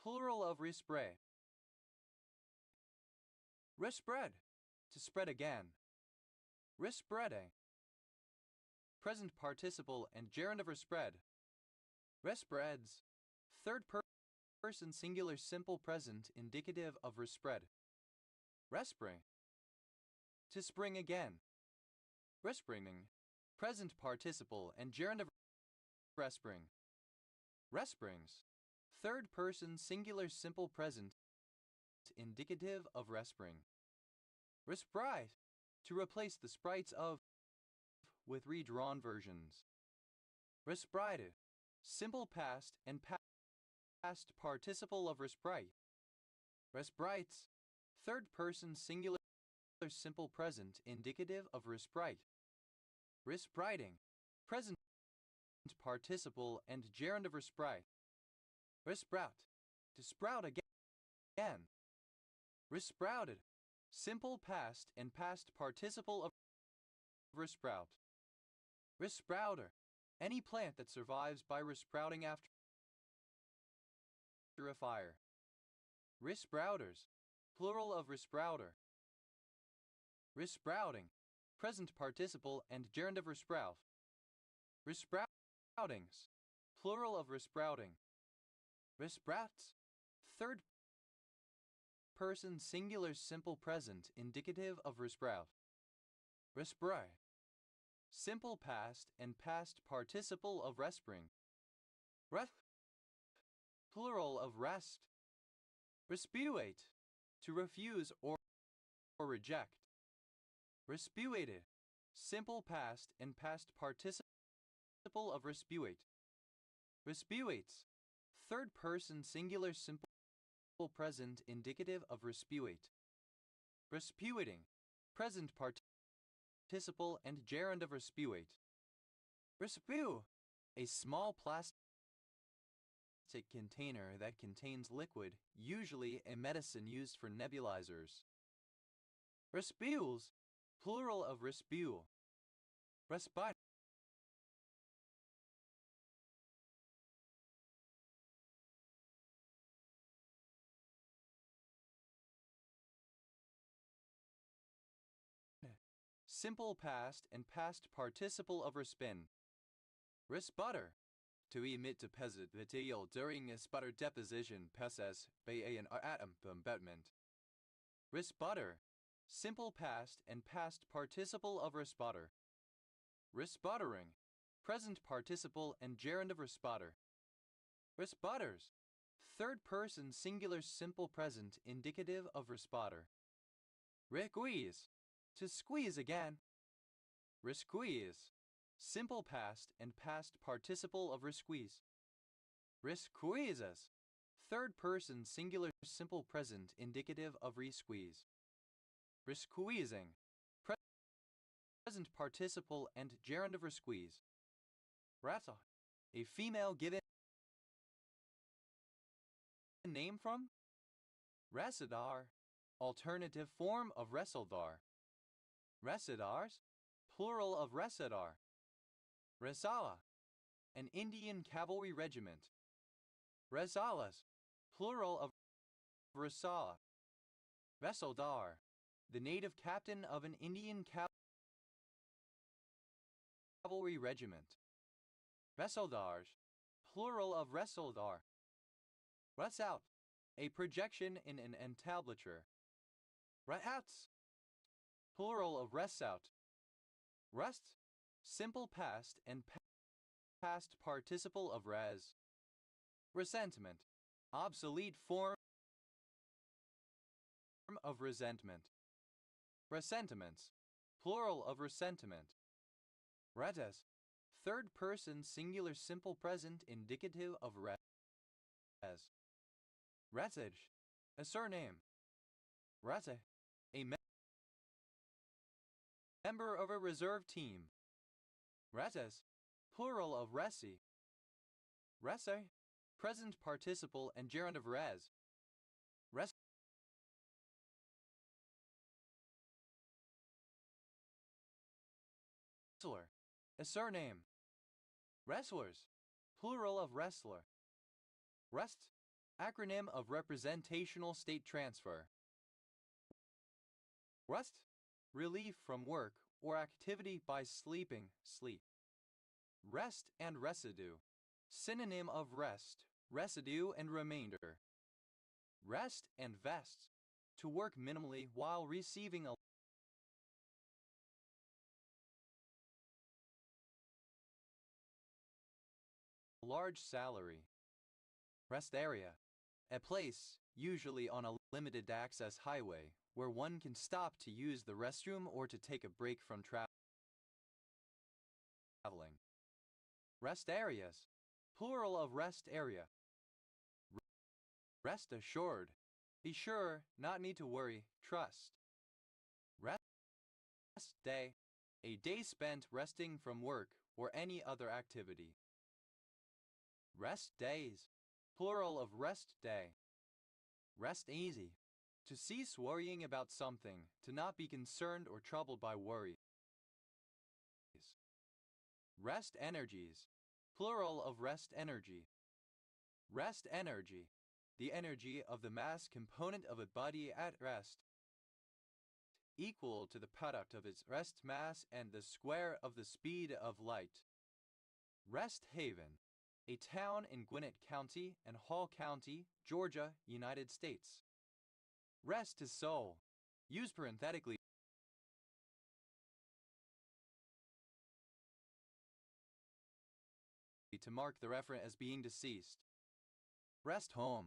plural of respray. Respread, to spread again. Respreading, present participle and gerund of respread. Respreads, third person singular simple present indicative of respread. Respring, to spring again. Respringing, present participle and gerund of respring. Resprings, third person singular simple present indicative of respring. Resprite, to replace the sprites of with redrawn versions. Resprited, simple past and past participle of resprite. Resprites, third person singular simple present indicative of resprite. Respriting, present participle and gerund of resprite. Resprout, to sprout again. Resprouted, simple past and past participle of resprout. Resprouter. Any plant that survives by resprouting after a fire. Resprouters. Plural of resprouter. Resprouting. Present participle and gerund of resprout. Resproutings. Plural of resprouting. Resprouts. Third person singular simple present indicative of resprout. Respray. Simple past and past participle of respring. Ref. Plural of rest. Respuate. To refuse or reject. Respuated. Simple past and past participle of respuate. Respuates. Third person singular simple present indicative of respuate. Respuating. Present participle and gerund of respuate. Respew. A small plastic container that contains liquid, usually a medicine used for nebulizers. Respules. Plural of respule. Respite. Simple past and past participle of respin. Resputter. To emit deposit material during a sputter deposition passes by an atom bombardment. Resputter. Simple past and past participle of resputter. Resputtering. Present participle and gerund of resputter. Resputters. Third person singular simple present indicative of resputter. Resqueeze. To squeeze again. Resqueeze. Simple past and past participle of resqueeze. Resqueezes. Third person singular simple present indicative of resqueeze. Resqueezing. Present participle and gerund of resqueeze. Rata. A female given name from? Residar. Alternative form of Reseldar. Residars. Plural of Residar. Resala. An Indian cavalry regiment. Resalas. Plural of Resala. Veseldar. The native captain of an Indian cavalry regiment. Veseldars. Plural of Reseldar. Resout. A projection in an entablature. Reouts. Plural of resout. Rest. Simple past and past participle of res. Resentment. Obsolete form of resentment. Resentiments. Plural of resentiment. Retes. Third person singular simple present indicative of res. Retage. A surname. Rete. A member of a reserve team. Retes. Plural of resi. Rese. Present participle and gerund of res. Wrestler. A surname. Wrestlers. Plural of wrestler. Rest. Acronym of representational state transfer. Rest. Relief from work or activity by sleeping, sleep. Rest and residue. Synonym of rest, residue and remainder. Rest and vest. To work minimally while receiving a large salary. Rest area. A place, usually on a limited access highway, where one can stop to use the restroom or to take a break from traveling. Rest areas. Plural of rest area. Rest assured. Be sure, not need to worry, trust. Rest day. A day spent resting from work or any other activity. Rest days. Plural of rest day. Rest easy. To cease worrying about something, to not be concerned or troubled by worry. Rest energies, plural of rest energy. Rest energy, the energy of the mass component of a body at rest, equal to the product of its rest mass and the square of the speed of light. Rest Haven, a town in Gwinnett County and Hall County, Georgia, United States. Rest is soul, used parenthetically to mark the referent as being deceased. Rest home,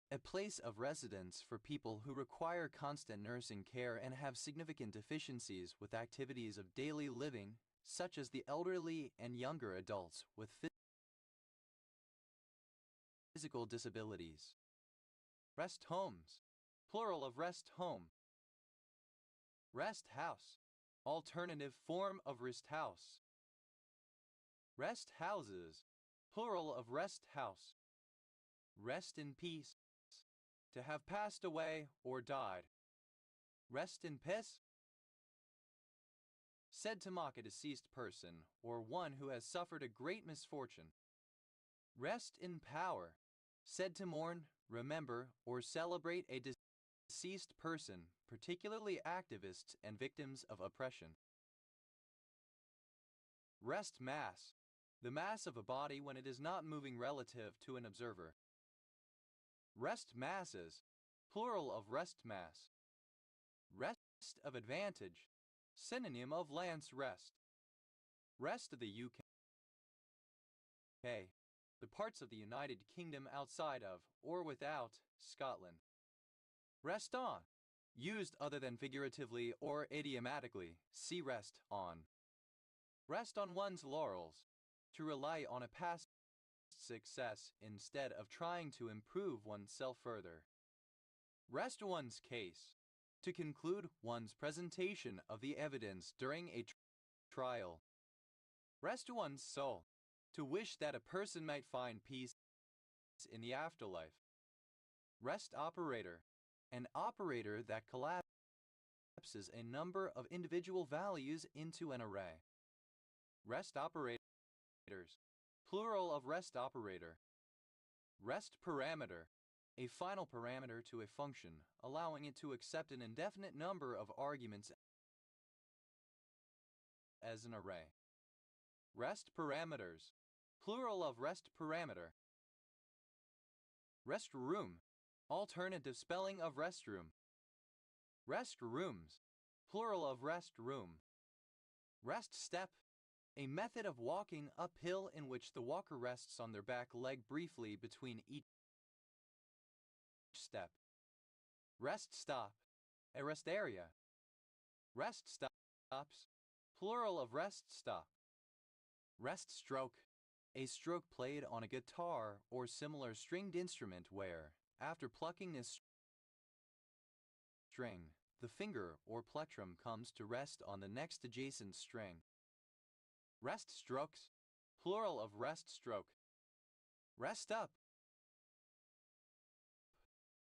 a place of residence for people who require constant nursing care and have significant deficiencies with activities of daily living, such as the elderly and younger adults with physical disabilities. Rest homes, plural of rest home. Rest house, alternative form of rest house. Rest houses, plural of rest house. Rest in peace, to have passed away or died. Rest in piss, said to mock a deceased person or one who has suffered a great misfortune. Rest in power, said to mourn, remember, or celebrate a deceased person, particularly activists and victims of oppression. Rest mass, the mass of a body when it is not moving relative to an observer. Rest masses, plural of rest mass. Rest of advantage, synonym of lance rest. Rest of the UK, the parts of the United Kingdom outside of, or without, Scotland. Rest on, used other than figuratively or idiomatically, see rest on. Rest on one's laurels, to rely on a past success instead of trying to improve oneself further. Rest one's case, to conclude one's presentation of the evidence during a trial. Rest one's soul, to wish that a person might find peace in the afterlife. Rest operator, an operator that collapses a number of individual values into an array. Rest operators, plural of rest operator. Rest parameter, a final parameter to a function, allowing it to accept an indefinite number of arguments as an array. Rest parameters, plural of rest parameter. Restroom, alternative spelling of restroom. Restrooms, plural of rest room. Rest step, a method of walking uphill in which the walker rests on their back leg briefly between each step. Rest stop, a rest area. Rest stops, plural of rest stop. Rest stroke, a stroke played on a guitar or similar stringed instrument where, after plucking this string, the finger or plectrum comes to rest on the next adjacent string. Rest strokes, plural of rest stroke. Rest up,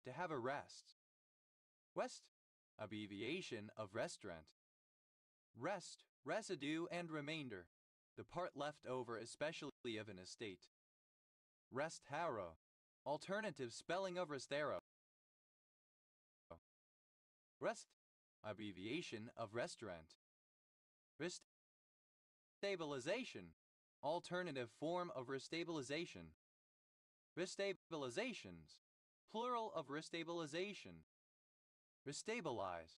to have a rest. West, abbreviation of restaurant. Rest, residue and remainder, the part left over especially of an estate. Rest harrow, alternative spelling of restero. Rest, abbreviation of restaurant. Restabilization, alternative form of restabilization. Restabilizations, plural of restabilization. Restabilize,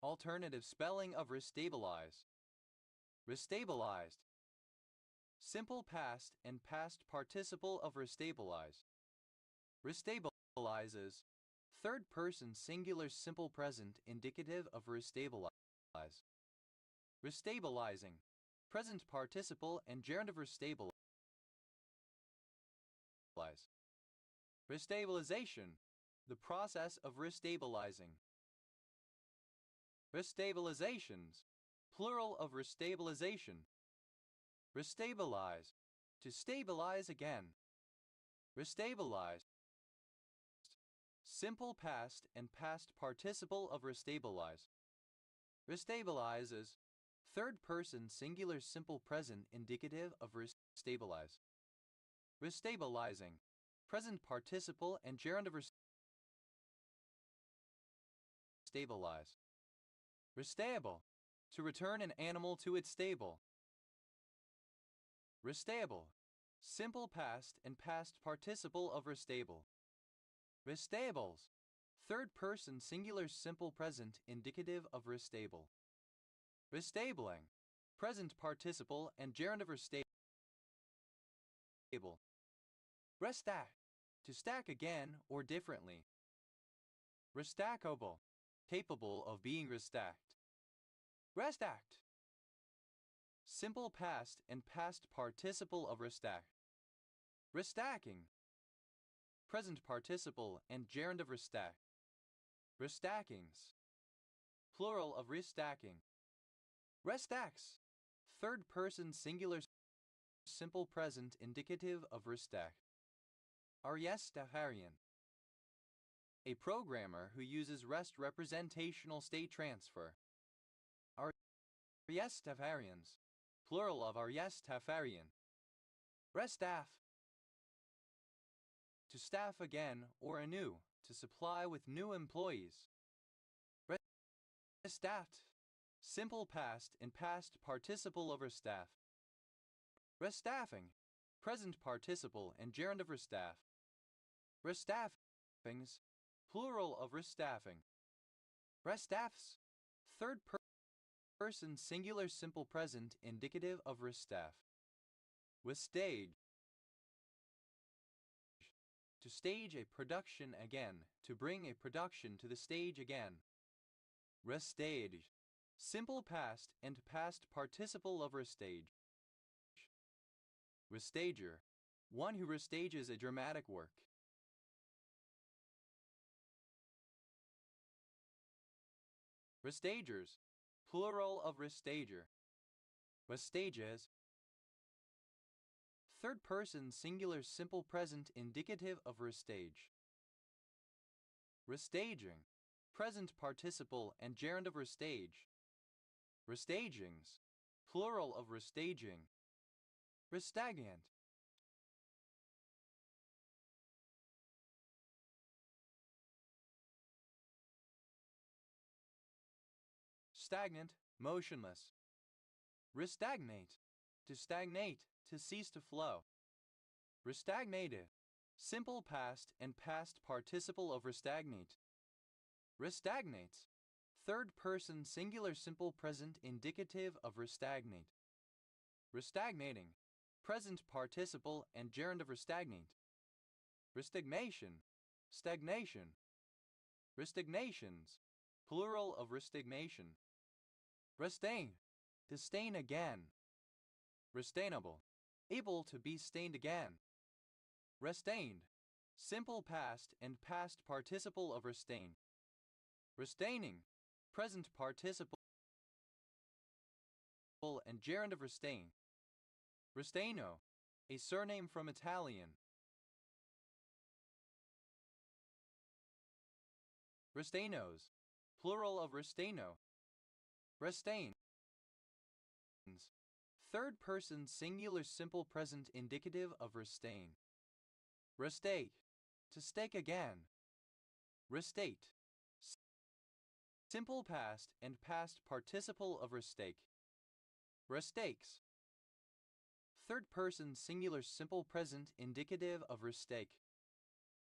alternative spelling of restabilize. Restabilized, simple past and past participle of restabilize. Restabilizes, third person singular simple present indicative of restabilize. Restabilizing, present participle and gerund of restabilize. Restabilization, the process of restabilizing. Restabilizations, plural of restabilization. Restabilize, to stabilize again. Restabilized, simple past and past participle of restabilize. Restabilizes, Third person singular simple present indicative of restabilize. Restabilizing. Present participle and gerund of restabilize. Restable. To return an animal to its stable. Restable. Simple past and past participle of restable. Restables. Third person singular simple present indicative of restable. Restabling. Present participle and gerund of restable. Restack. To stack again or differently. Restackable. Capable of being restacked. Restacked. Simple past and past participle of restack. Restacking. Present participle and gerund of restack. Restackings. Plural of restacking. Restacks. Third person singular simple present indicative of restack. Restafarian. A programmer who uses REST representational state transfer. Restafarians. Plural of Restafarian. Restaff. To staff again or anew, to supply with new employees. Restaffed. Simple past and past participle of restaff. Restaffing. Present participle and gerund of restaff. Restaffings. Plural of restaffing. Restaffs. Third person singular simple present indicative of restaff. Restage. To stage a production again, to bring a production to the stage again. Restage. Simple past and past participle of restage. Restager. One who restages a dramatic work. Restagers. Plural of restager. Restages. Third person singular simple present indicative of restage. Restaging. Present participle and gerund of restage. Restagings. Plural of restaging. Restagnant. Stagnant, motionless. Restagnate. To stagnate, to cease to flow. Restagnated. Simple past and past participle of restagnate. Restagnates. Third person singular simple present indicative of restagnate. Restagnating. Present participle and gerund of restagnate. Restigmation. Stagnation. Restignations. Plural of restigmation. Restain. To stain again. Restainable. Able to be stained again. Restained. Simple past and past participle of restain. Restaining. Present participle and gerund of restain. Restaino. A surname from Italian. Restainos. Plural of restaino. Restain. Third person singular simple present indicative of restain. Restake. To stake again. Restate. Simple past and past participle of restake. Restakes. Third person singular simple present indicative of restake.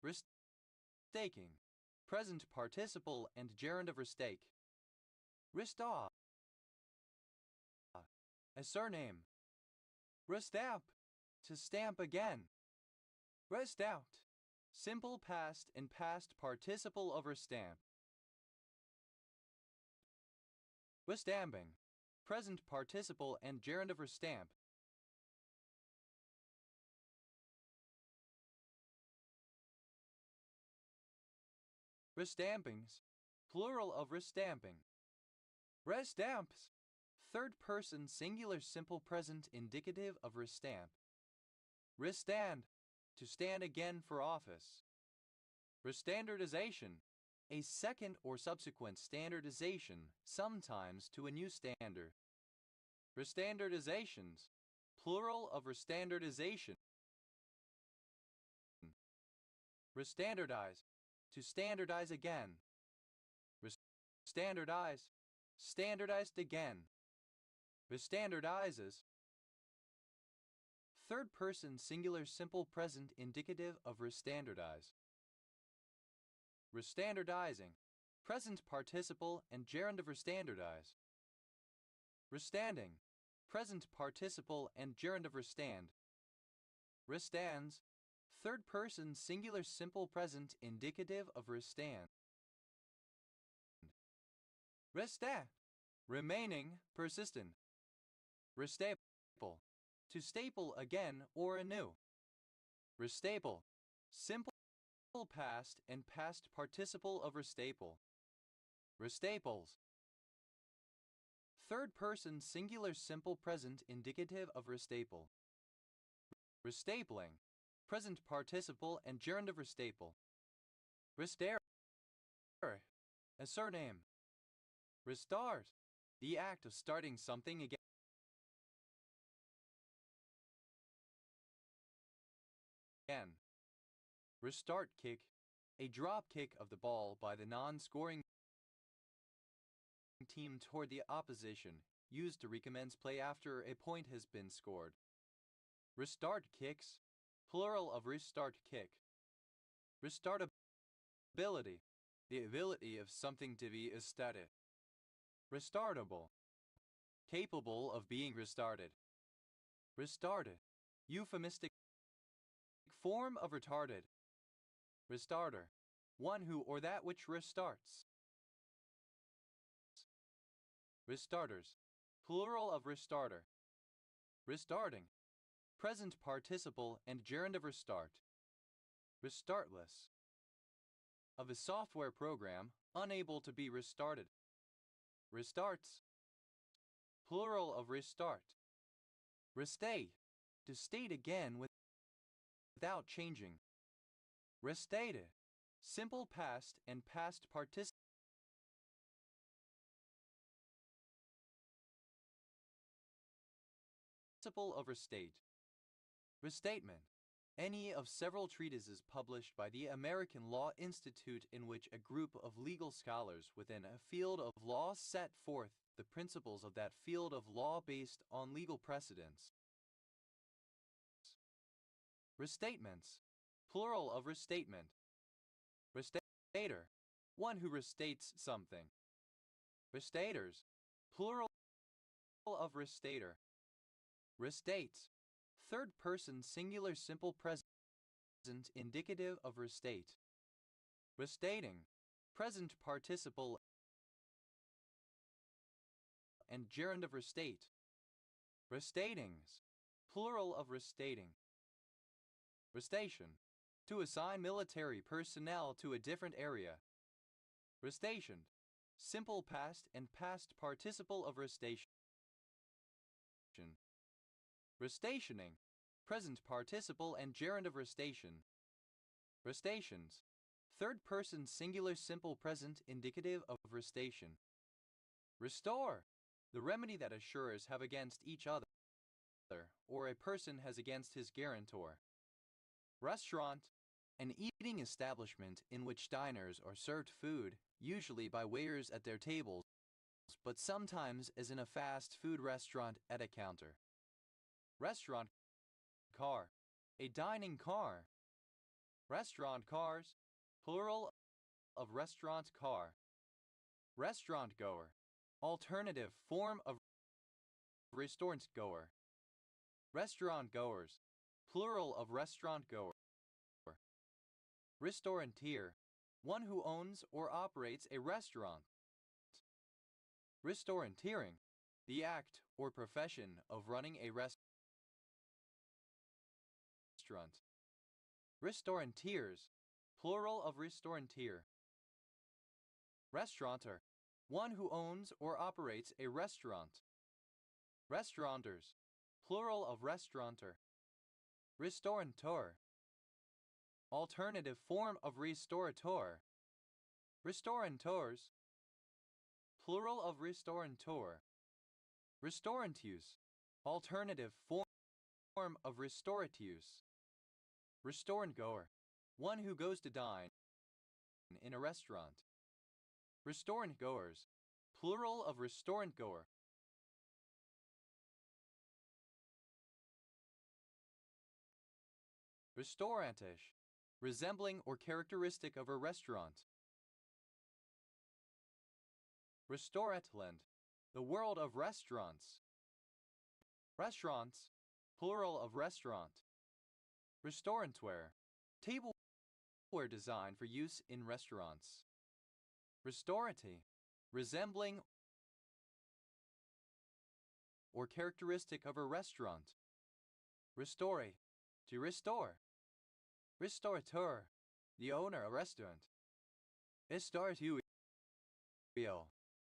Restaking. Present participle and gerund of restake. Restaw. A surname. Restamp. To stamp again. Restout. Simple past and past participle of restamp. Restamping. Present participle and gerund of restamp. Restampings. Plural of restamping. Restamps. Third person singular simple present indicative of restamp. Restand. To stand again for office. Restandardization. A second or subsequent standardization, sometimes to a new standard. Restandardizations, plural of restandardization. Restandardize, to standardize again. Restandardize, standardized again. Restandardizes. Third person singular simple present indicative of restandardize. Restandardizing, present participle and gerund of restandardize. Restanding, present participle and gerund of restand. Restands, third person singular simple present indicative of restand. Restat, remaining, persistent. Restaple, to staple again or anew. Restaple, simple past and past participle of restaple. Restaples, third person singular simple present indicative of restaple. Restapling, present participle and gerund of restaple. Restare, a surname. Restart, the act of starting something again. Restart kick, a drop kick of the ball by the non-scoring team toward the opposition, used to recommence play after a point has been scored. Restart kicks, plural of restart kick. Restartability, the ability of something to be restarted. Restartable, capable of being restarted. Restarted, euphemistic form of retarded. Restarter, one who or that which restarts. Restarters, plural of restarter. Restarting, present participle and gerund of restart. Restartless, of a software program unable to be restarted. Restarts, plural of restart. Restate, to state again without changing. Restated, simple past and past participle of restate. Restatement, any of several treatises published by the American Law Institute in which a group of legal scholars within a field of law set forth the principles of that field of law based on legal precedents. Restatements, plural of restatement. Restater, one who restates something. Restaters, plural of restater. Restates, third person singular simple present indicative of restate. Restating, present participle and gerund of restate. Restatings, plural of restating. Restation, to assign military personnel to a different area. Restationed, simple past and past participle of restation. Restationing, present participle and gerund of restation. Restations, third person singular simple present indicative of restation. Restore, the remedy that assurers have against each other, or a person has against his guarantor. Restaurant, an eating establishment in which diners are served food, usually by waiters at their tables, but sometimes as in a fast food restaurant at a counter. Restaurant car, a dining car. Restaurant cars, plural of restaurant car. Restaurant goer, alternative form of restaurant goer. Restaurant goers, plural of restaurant goer. Restauranteur, one who owns or operates a restaurant. Restauranteering, the act or profession of running a restaurant. Restaurateurs, plural of restaurateur. Restaurateur, one who owns or operates a restaurant. Restaurateurs, plural of restaurateur. Restaurateur, alternative form of restaurateur. Restaurateurs, plural of restaurateur. Restaurantus. Alternative form of restauratus. Restaurant goer. One who goes to dine in a restaurant. Restaurant goers. Plural of restaurant goer. Restaurantish. Resembling or characteristic of a restaurant. Restauratland. The world of restaurants. Restaurants. Plural of restaurant. Restaurantware. Tableware designed for use in restaurants. Restorati. Resembling or characteristic of a restaurant. Restore. To restore. Restaurateur. The owner of a restaurant. Restauratio.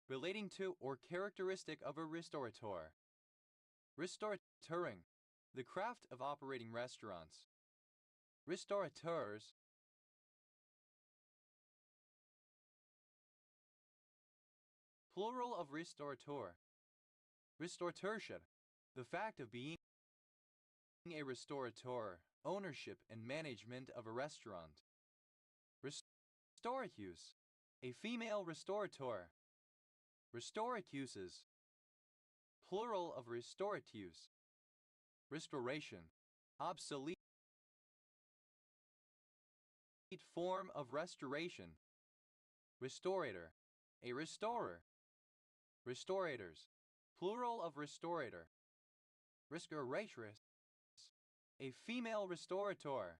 Relating to or characteristic of a restaurateur. Restaurateuring. The craft of operating restaurants. Restaurateurs. Plural of restaurateur. Restaurateurship. The fact of being a restaurateur. Ownership and management of a restaurant. Restauracus. A female restaurateur. Restauracuses. Plural of restauratus. Restoration. Obsolete form of restoration. Restorator. A restorer. Restorators. Plural of restorator. Restauratrix. A female restaurateur.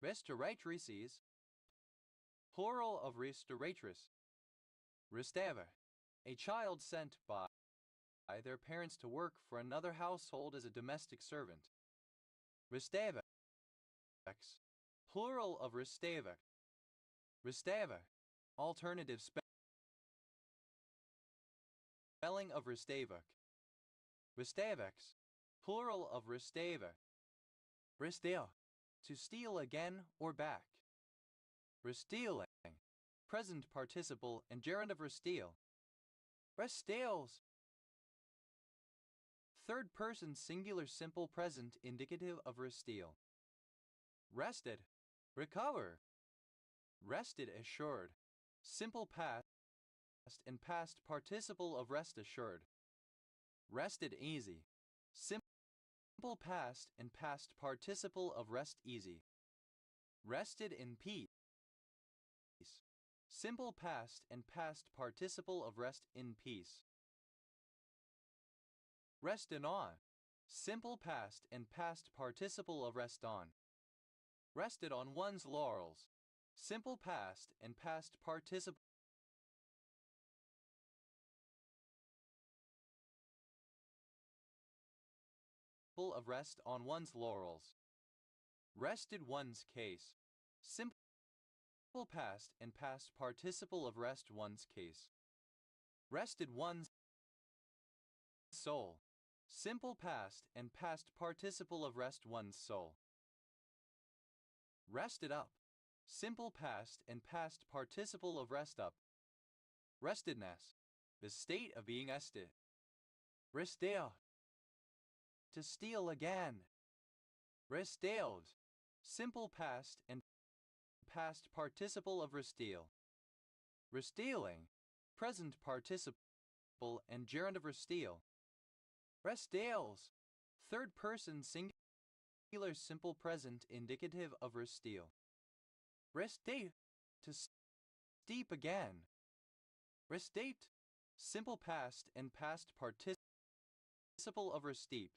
Restauratrices. Plural of restauratrix. Restaver. A child sent by their parents to work for another household as a domestic servant. Restavex. Plural of restaver. Restava. Alternative spelling of restavek. Restavex. Plural of restava. Restale. To steal again or back. Restealing. Present participle and gerund of resteal. Restales. Third person singular simple present indicative of resteal. Rested. Recover. Rested assured. Simple past and past participle of rest assured. Rested easy. Simple past and past participle of rest easy. Rested in peace. Simple past and past participle of rest in peace. Rested on. Simple past and past participle of rest on. Rested on one's laurels. Simple past and past participle of rest on one's laurels. Rested one's case. Simple past and past participle of rest one's case. Rested one's soul. Simple past and past participle of rest one's soul. Rested up. Simple past and past participle of rest up. Restedness. The state of being ested. Restale. To steal again. Restaled. Simple past and past participle of resteal. Restealing. Present participle and gerund of resteal. Restales. Third person singular simple present indicative of resteal. Restate. To steep again. Restate. Simple past and past participle of resteep.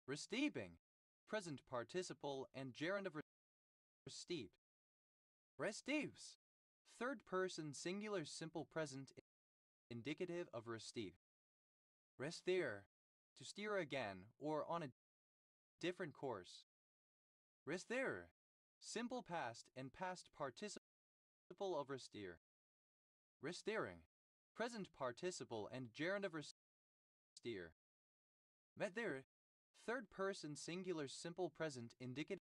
Resteeping. Present participle and gerund of resteep. Resteeps. Third person singular simple present indicative of resteep. Resteer. To steer again or on a different course. Resteer. Simple past and past participle of resteer. Resteering. Present participle and gerund of resteer. Methere. Third person singular simple present indicative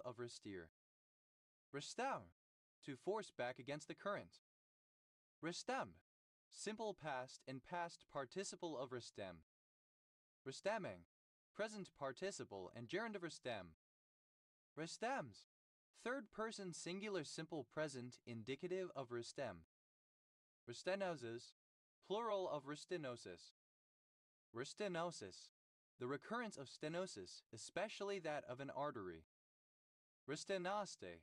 of resteer. Restem, to force back against the current. Restem, simple past and past participle of restem. Resteming, present participle and gerund of restem. Restems, third person singular simple present indicative of restem. Restenosis, plural of restenosis. Restenosis, the recurrence of stenosis, especially that of an artery. Restenoste,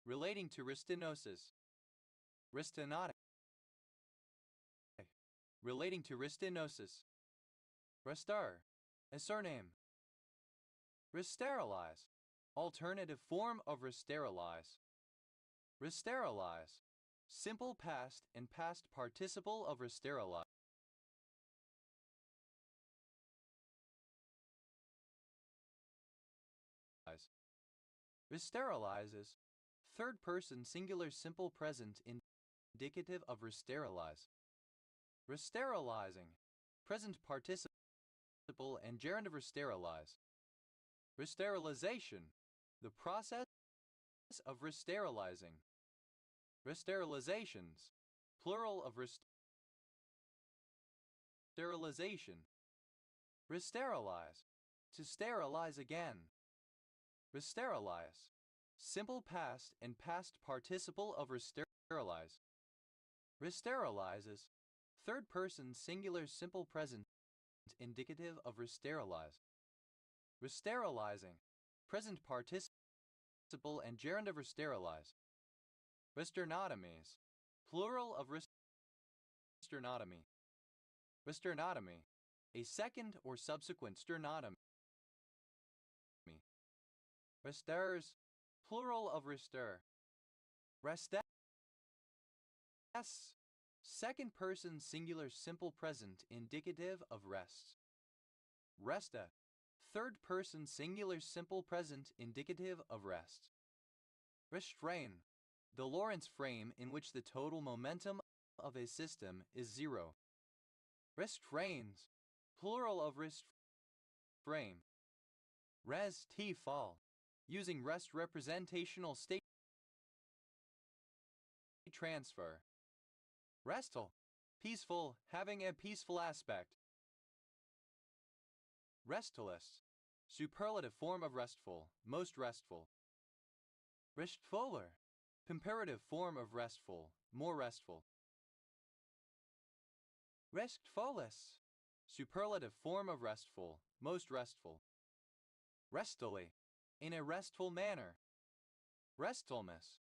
relating to restenosis. Restenotic, relating to restenosis. Restar, a surname. Resterilize, alternative form of resterilize. Resterilize, simple past and past participle of resterilize. Resterilizes, third person singular simple present indicative of resterilize. Resterilizing, present participle and gerund of resterilize. Resterilization, the process of resterilizing. Resterilizations, plural of sterilization. Resterilize, to sterilize again. Resterilize, simple past and past participle of resterilize. Resterilizes, third person singular simple present indicative of resterilize. Resterilizing, present participle and gerund of resterilize. Resternotomies, plural of resternotomy. Resternotomy, a second or subsequent sternotomy. Resters, plural of rester. Restes, second person singular simple present indicative of rests. Resta, third person singular simple present indicative of rest. Restrain, the Lorentz frame in which the total momentum of a system is zero. Restrains, plural of restrain. Res t fall, using rest representational state transfer. Restful, peaceful, having a peaceful aspect. Restless, superlative form of restful, most restful. Restfuller, comparative form of restful, more restful. Restfulness, superlative form of restful, most restful. Restily, in a restful manner. Restfulness,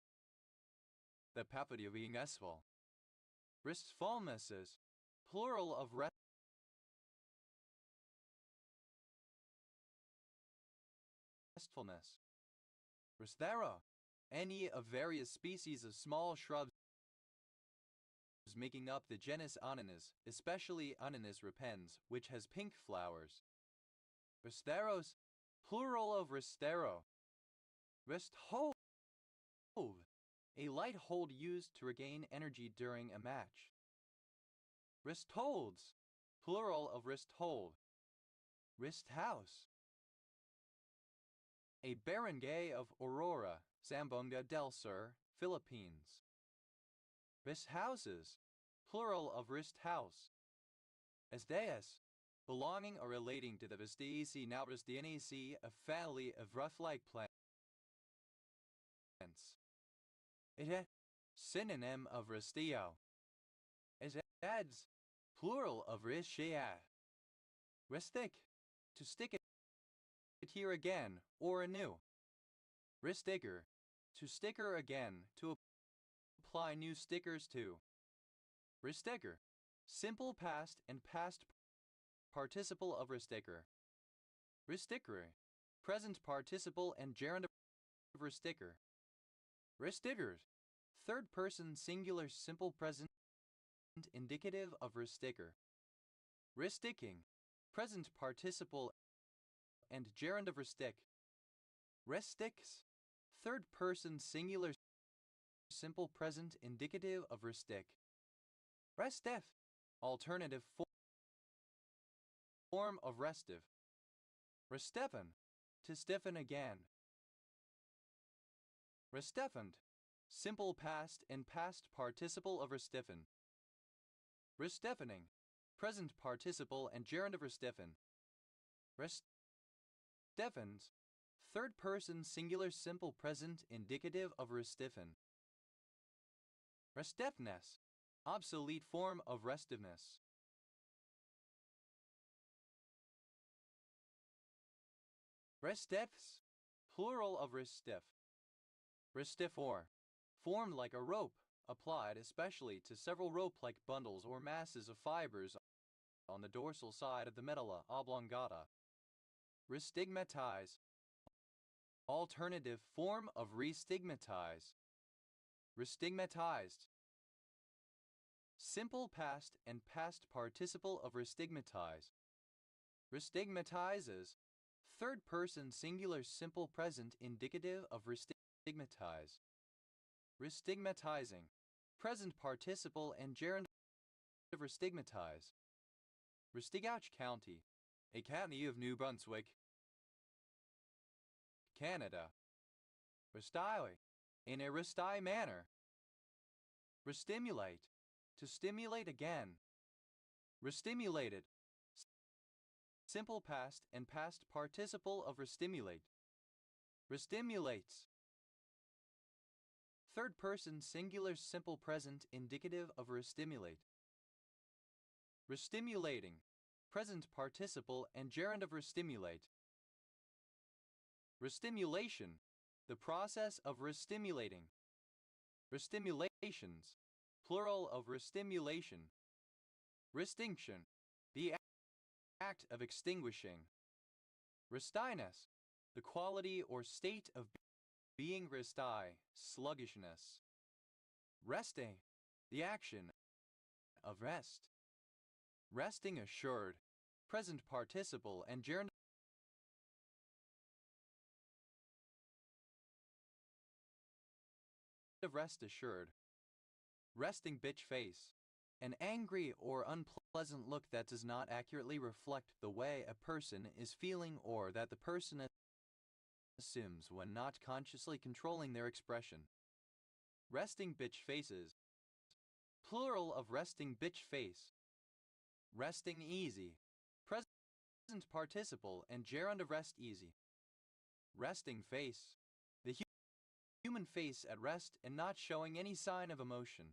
the property of being restful. Restfulnesses, plural of restfulness. Restera, any of various species of small shrubs making up the genus Ananas, especially Ananas repens, which has pink flowers. Resteros, plural of restero. Resthold, a light hold used to regain energy during a match. Restholds, plural of resthold. Resthouse, a barangay of Aurora, Zamboanga del Sur, Philippines. Resthouses, plural of resthouse. Esdeas, belonging or relating to the Vistiaceae Naurustianaceae, a family of ruff-like plants. It is synonym of restio. It adds, plural of ristia. Restic, to stick it here again, or anew. Risticker, to sticker again, to apply new stickers to. Risticker, simple past and past participle of risticker. Ristickere, present participle and gerund of risticker. Ristickers, third person singular simple present indicative of risticker. Risticking, present participle and gerund of ristick. Restix, third person singular simple present indicative of ristick. Restif, alternative form of restive. Restefan, to stiffen again. Restefand, Simple past and past participle of restiffen. Restiffening. Present participle and gerund of restiffen. Restiffens. Third person singular simple present indicative of restiffen. Restiveness. Obsolete form of restiveness. Restifs. Plural of restif. Restifor. Formed like a rope, applied especially to several rope-like bundles or masses of fibers on the dorsal side of the medulla oblongata. Restigmatize. Alternative form of restigmatize. Restigmatized. Simple past and past participle of restigmatize. Restigmatizes. Third person singular simple present indicative of restigmatize. Restigmatizing. Present participle and gerund of restigmatize. Restigouche County. A county of New Brunswick, Canada. Restyle. In a resti manner. Restimulate. To stimulate again. Restimulated. Simple past and past participle of restimulate. Restimulates. Third person singular simple present indicative of restimulate. Restimulating. Present participle and gerund of restimulate. Restimulation. The process of restimulating. Restimulations. Plural of restimulation. Restinction. The act of extinguishing. Restiness. The quality or state of being resti, sluggishness. Resting. The action of rest. Resting assured. Present participle and gerund of rest assured. Resting bitch face. An angry or unpleasant look that does not accurately reflect the way a person is feeling or that the person assumes when not consciously controlling their expression. Resting bitch faces. Plural of resting bitch face. Resting easy. Present participle and gerund of rest easy. Resting face. The human face at rest and not showing any sign of emotion.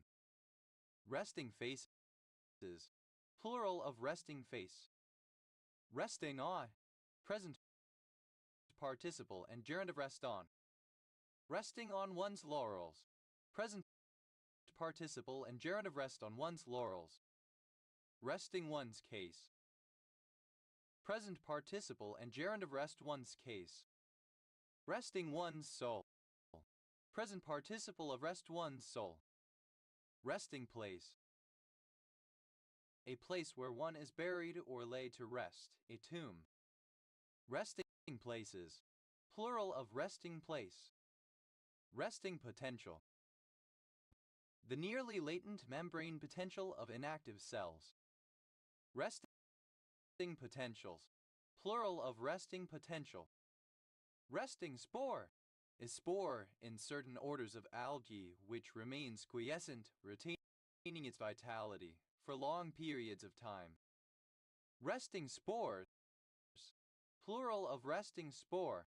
Resting faces. Plural of resting face. Resting on. Present participle and gerund of rest on. Resting on one's laurels. Present participle and gerund of rest on one's laurels. Resting one's case. Present participle and gerund of rest one's case. Resting one's soul. Present participle of rest one's soul. Resting place. A place where one is buried or laid to rest, a tomb. Resting places. Plural of resting place. Resting potential. The nearly latent membrane potential of inactive cells. Resting potentials. Plural of resting potential. Resting spore. A spore in certain orders of algae which remains quiescent, retaining its vitality for long periods of time. Resting spores. Plural of resting spore.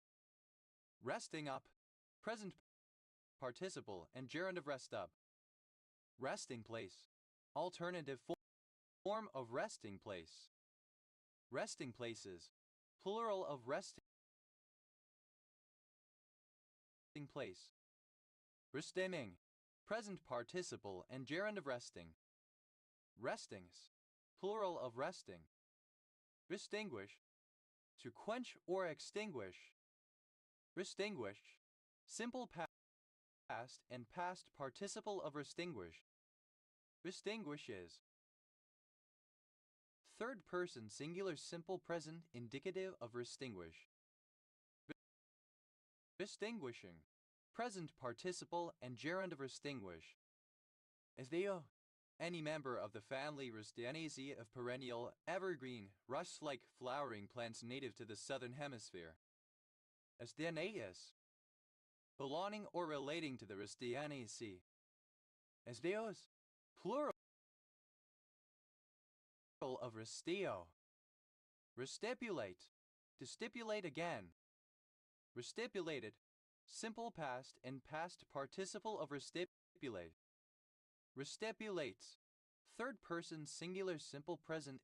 Resting up. Present participle and gerund of rest up. Resting place. Alternative form of resting place. Resting places. Plural of resting place. Restimming. Present participle and gerund of resting. Restings. Plural of resting. Restinguish. To quench or extinguish. Restinguish. Simple past and past participle of restinguish. Restinguishes. Third person singular simple present indicative of restinguish. Restinguishing. Present participle and gerund of restinguish. As they any member of the family Rustanaceae of perennial, evergreen, rush-like flowering plants native to the southern hemisphere. Astenaeus. belonging or relating to the Ristianaceae. Esteos, plural of ristio. Restipulate, to stipulate again. Restipulated, simple past and past participle of restipulate. Restipulates, third person singular simple present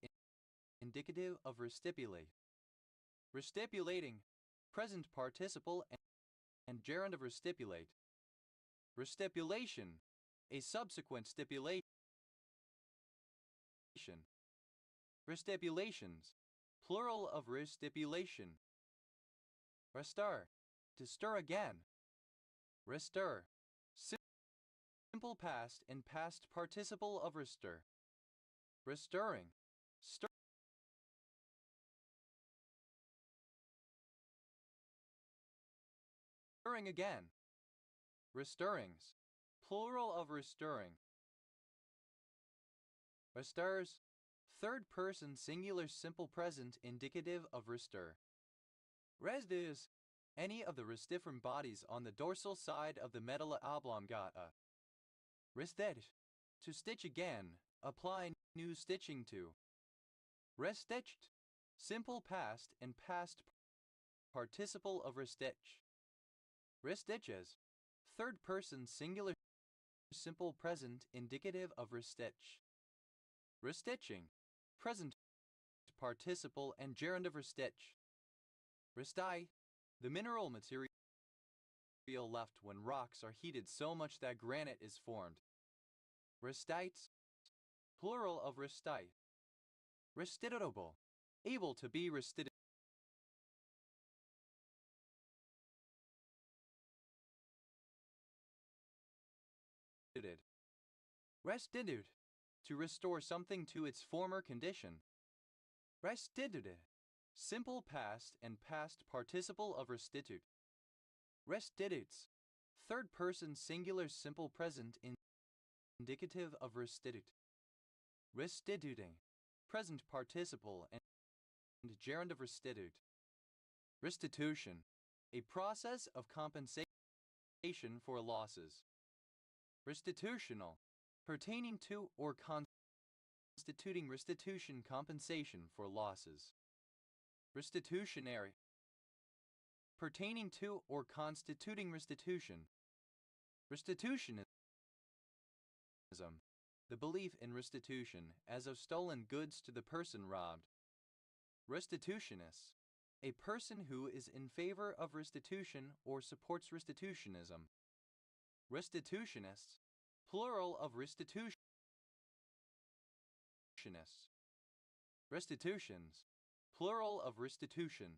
indicative of restipulate. Restipulating, present participle and gerund of restipulate. Restipulation, a subsequent stipulation. Restipulations, plural of restipulation. Restir, to stir again. Restir, simple past and past participle of restir. Restirring, stirring again. Restirrings, plural of restirring. Restirs, third person singular simple present indicative of restir. Resdus, any of the restiform bodies on the dorsal side of the medulla oblongata. Rested, to stitch again, apply new stitching to. Restitched, simple past and past participle of restitch. Restitches, third person singular simple present indicative of restitch. Restitching, present participle and gerund of restitch. Resti, the mineral material left when rocks are heated so much that granite is formed. Restites, plural of restite. Restitutable, able to be restituted. Restitute, to restore something to its former condition. Restituted, simple past and past participle of restitute. Restitutes, third person singular simple present indicative of restitute. Restituting, present participle and gerund of restitute. Restitution, a process of compensation for losses. Restitutional, pertaining to or constituting restitution compensation for losses. Restitutionary, pertaining to or constituting restitution. Restitutionism, the belief in restitution as of stolen goods to the person robbed. Restitutionist, a person who is in favor of restitution or supports restitutionism. Restitutionists, plural of restitutionists. Restitutions, plural of restitution.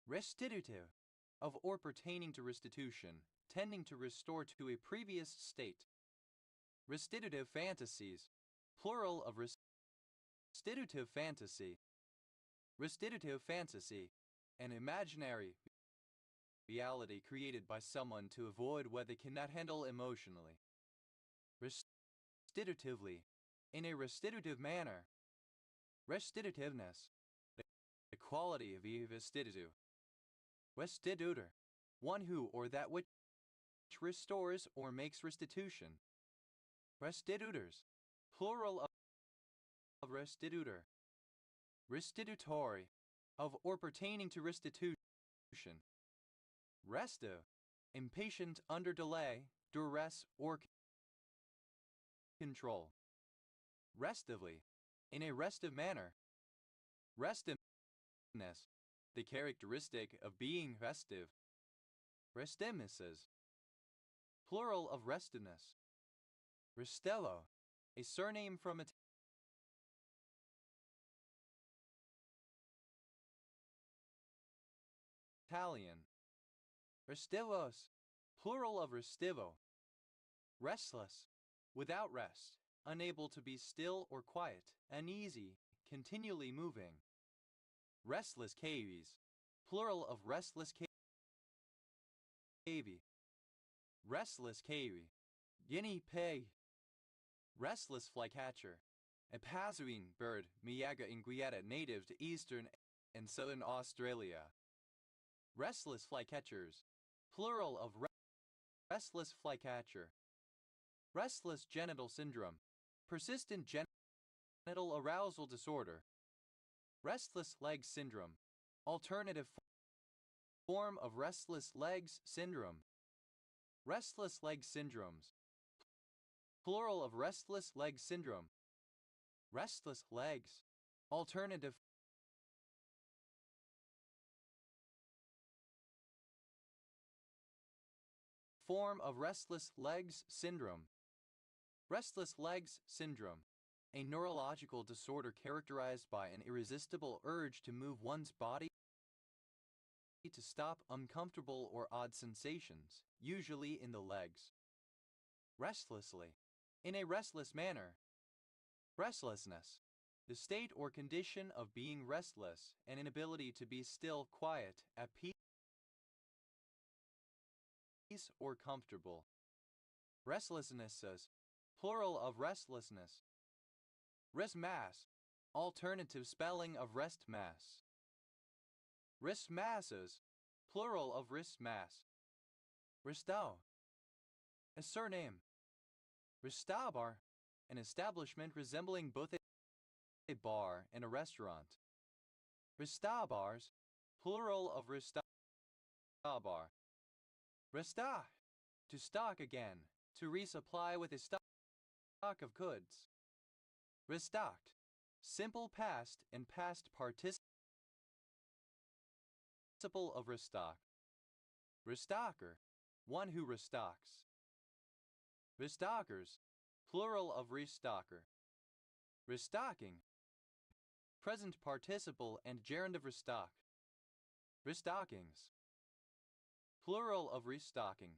Restitutive, of or pertaining to restitution, tending to restore to a previous state. Restitutive fantasies, plural of restitutive fantasy. Restitutive fantasy, an imaginary reality created by someone to avoid what they cannot handle emotionally. Restitutively, in a restitutive manner. Restitutiveness, the quality of restitutive. Restitutor, one who or that which restores or makes restitution. Restitutors, plural of restitutor. Restitutory, of or pertaining to restitution. Restive, impatient under delay, duress, or control. Restively, in a restive manner. Restiveness, the characteristic of being restive. Restiveness, plural of restiveness. Restello, a surname from Italian. Restivos, plural of restivo. Restless, without rest, unable to be still or quiet, uneasy, continually moving. Restless cavies, plural of restless cavy. Restless cavy, guinea pig. Restless flycatcher, a passerine bird, Miaga inquieta, native to eastern and southern Australia. Restless flycatchers, plural of restless flycatcher. Restless genital syndrome. Persistent genital arousal disorder. Restless leg syndrome. Alternative form of restless legs syndrome. Restless leg syndromes. Plural of restless leg syndrome. Restless legs. Alternative form of restless legs syndrome. Restless legs syndrome. A neurological disorder characterized by an irresistible urge to move one's body to stop uncomfortable or odd sensations, usually in the legs. Restlessly. In a restless manner. Restlessness. The state or condition of being restless, an inability to be still, quiet, at peace or comfortable. Restlessnesses. Plural of restlessness. Rest mass. Alternative spelling of rest mass. Wrist masses. Plural of wrist mass. Restau. A surname. Restabar. An establishment resembling both a bar and a restaurant. Restabars. Plural of restabar. Restah. To stock again. To resupply with a stock of goods. Restocked. Simple past and past participle of restock. Restocker. One who restocks. Restockers. Plural of restocker. Restocking. Present participle and gerund of restock. Restockings. Plural of restocking.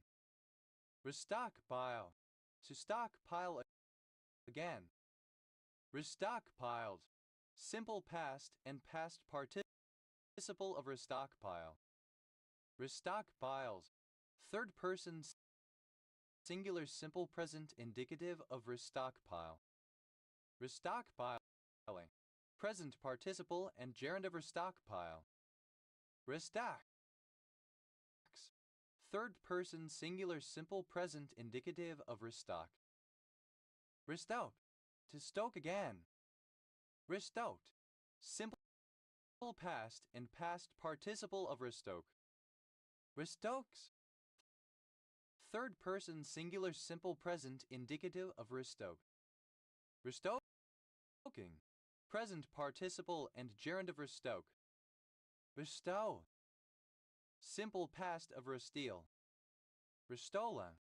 Restock pile. To stockpile again. Restockpiled. Simple past and past participle of restockpile. Restockpiles. Third person singular simple present indicative of restockpile. Restockpiling. Present participle and gerund of restockpile. Restocks. Third person singular simple present indicative of restock. Restoke. To stoke again. Restoked. Simple past and past participle of restoke. Restokes. Third person singular simple present indicative of restoke. Restoking. Present participle and gerund of restoke. Bestow. Simple past of resteal. Restola.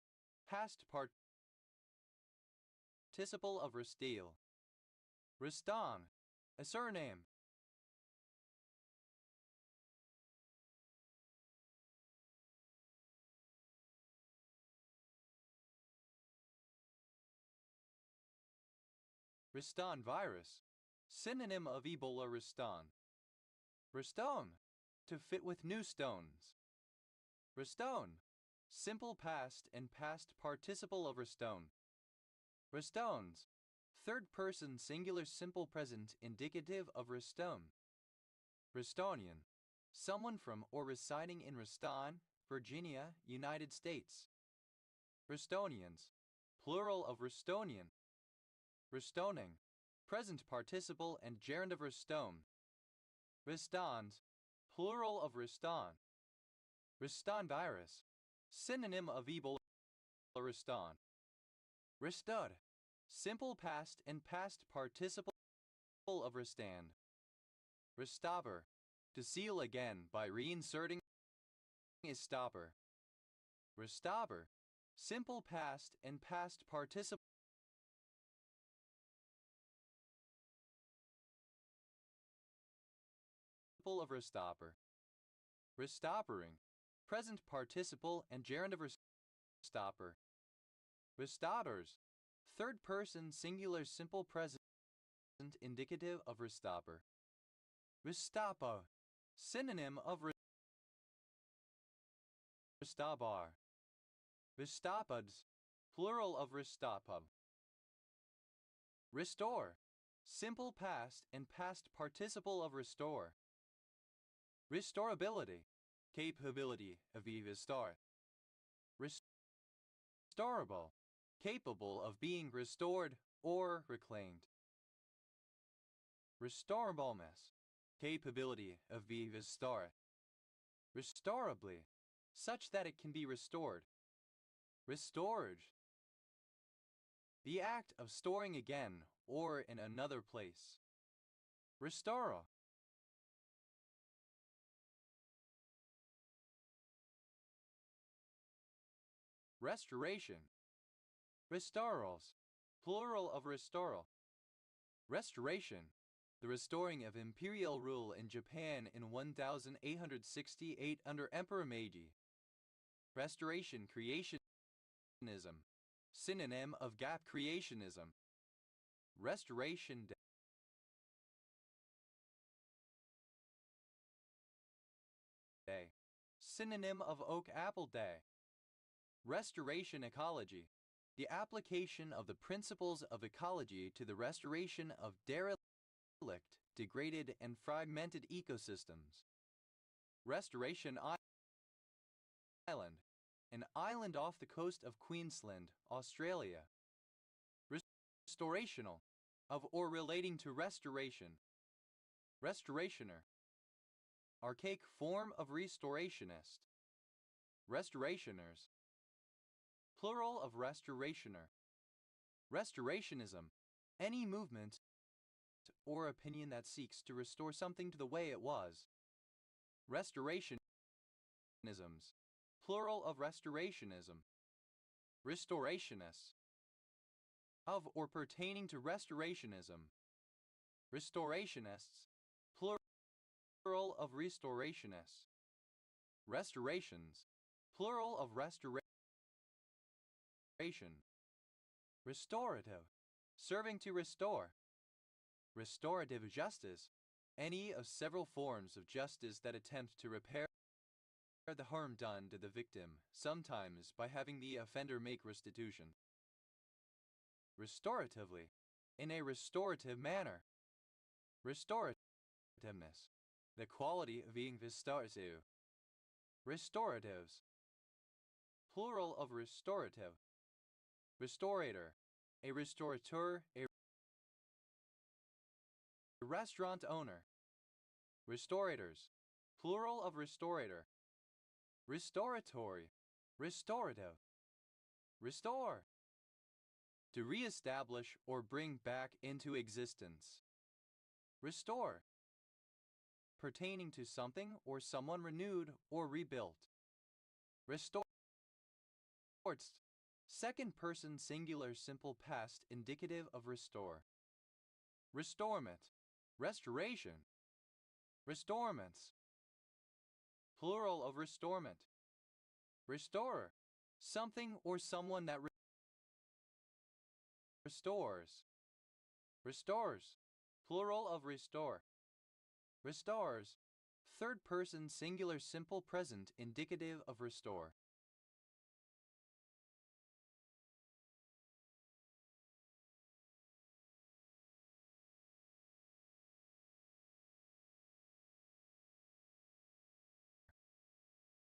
Past participle of resteal. Restong. A surname. Riston virus. Synonym of Ebola Riston. Restone. To fit with new stones. Restone. Simple past and past participle of restone. Restones. Third person singular simple present indicative of restone. Restonian. Someone from or residing in Reston, Virginia, United States. Restonians. Plural of Restonian. Restoning. Present participle and gerund of restone. Restons. Plural of reston. Reston virus. Synonym of Ebola Reston. Restud. Simple past and past participle of restand. Restopper. To seal again by reinserting a stopper. Restopper. Simple past and past participle of restopper. Restoppering. Present participle and gerund of restopper. Restoppers. Third person singular simple present indicative of restopper. Restoppa. Synonym of restopar. Restoppads. Plural of restoppa. Restore. Simple past and past participle of restore. Restorability. Capability of restore. Restorable, capable of being restored or reclaimed. Restorableness, capability of being restored. Restorably, such that it can be restored. Restored, the act of storing again or in another place. Restoro. Restoration. Restauros, plural of restoral. Restoration, the restoring of imperial rule in Japan in 1868 under Emperor Meiji. Restoration creationism, synonym of gap creationism. Restoration Day, synonym of Oak Apple Day. Restoration ecology, the application of the principles of ecology to the restoration of derelict, degraded, and fragmented ecosystems. Restoration Island, an island off the coast of Queensland, Australia. Restorational, of or relating to restoration. Restorationer, archaic form of restorationist. Restorationers, plural of restorationer. Restorationism, any movement or opinion that seeks to restore something to the way it was. Restorationisms, plural of restorationism. Restorationists, of or pertaining to restorationism. Restorationists, plural of restorationists. Restorations, plural of restoration. Restorative, serving to restore. Restorative justice, any of several forms of justice that attempt to repair the harm done to the victim, sometimes by having the offender make restitution. Restoratively, in a restorative manner. Restorativeness, the quality of being restorative. Restoratives, plural of restorative. Restorator, a restaurateur, a restaurant owner. Restorators, plural of restorator. Restoratory, restorative. Restore, to re-establish or bring back into existence. Restore, pertaining to something or someone renewed or rebuilt. Restore, second person singular simple past indicative of restore. Restorement, restoration. Restorements, plural of restorement. Restorer, something or someone that restores. Restores, plural of restore. Restores, third person singular simple present indicative of restore.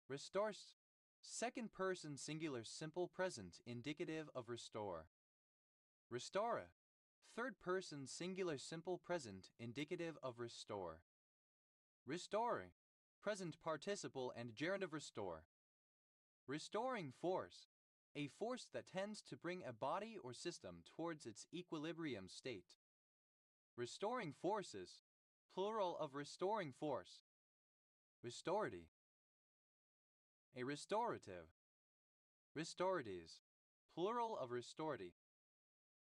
Restores, second person singular simple present indicative of restore. Restore, third person singular simple present indicative of restore. Restoring, present participle and gerund of restore. Restoring force, a force that tends to bring a body or system towards its equilibrium state. Restoring forces, plural of restoring force. Restority, a restorative. Restoratives, plural of restority.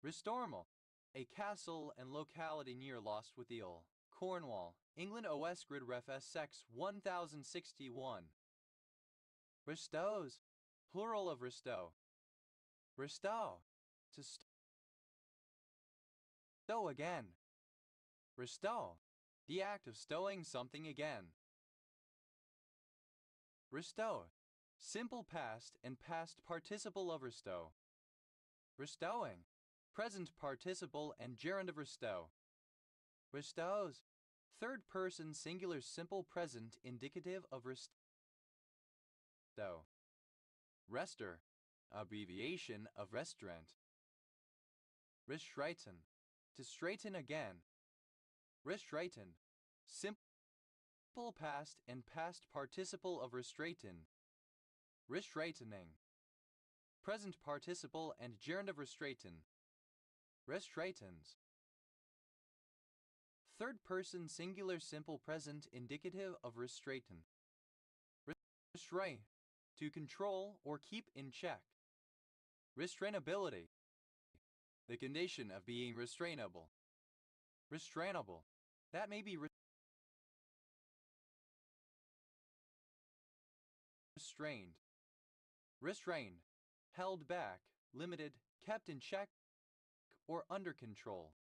Restormal, a castle and locality near Lost with Eel, Cornwall, England. OS Grid Ref SX 1061. Restows, plural of restow. Restow, to stow again. Restow, the act of stowing something again. Restow, simple past and past participle of restow. Restowing, present participle and gerund of restow. Restows, third person singular simple present indicative of restow. Rester, abbreviation of restaurant. Restraiten, to straighten again. Restraiten, simple past and past participle of restraiten. Restraitening, present participle and gerund of restraiten. Restraitens. Third person singular simple present indicative of restraiten. Restrain, to control or keep in check. Restrainability, the condition of being restrainable. Restrainable, that may be restrained. Restrained, held back, limited, kept in check, or under control.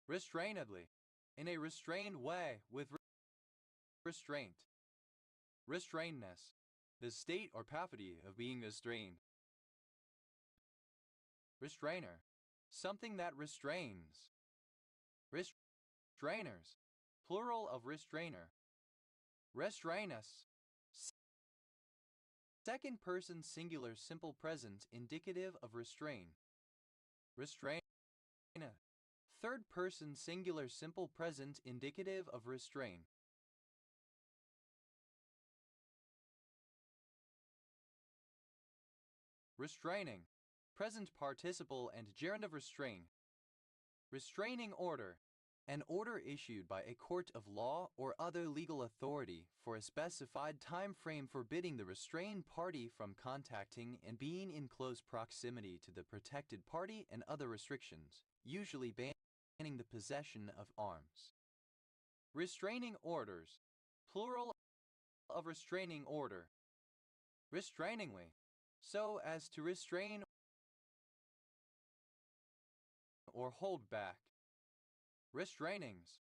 Restrainedly, in a restrained way with restraint. Restrainedness, the state or property of being restrained. Restrainer, something that restrains. Restrainers, plural of restrainer. Restrainus, second person singular simple present indicative of restrain. Restrain, third person singular simple present indicative of restrain. Restraining, present participle and gerund of restrain. Restraining order, an order issued by a court of law or other legal authority for a specified time frame forbidding the restrained party from contacting and being in close proximity to the protected party, and other restrictions, usually banning the possession of arms. Restraining orders, plural of restraining order. Restrainingly, so as to restrain or hold back. Restrainings,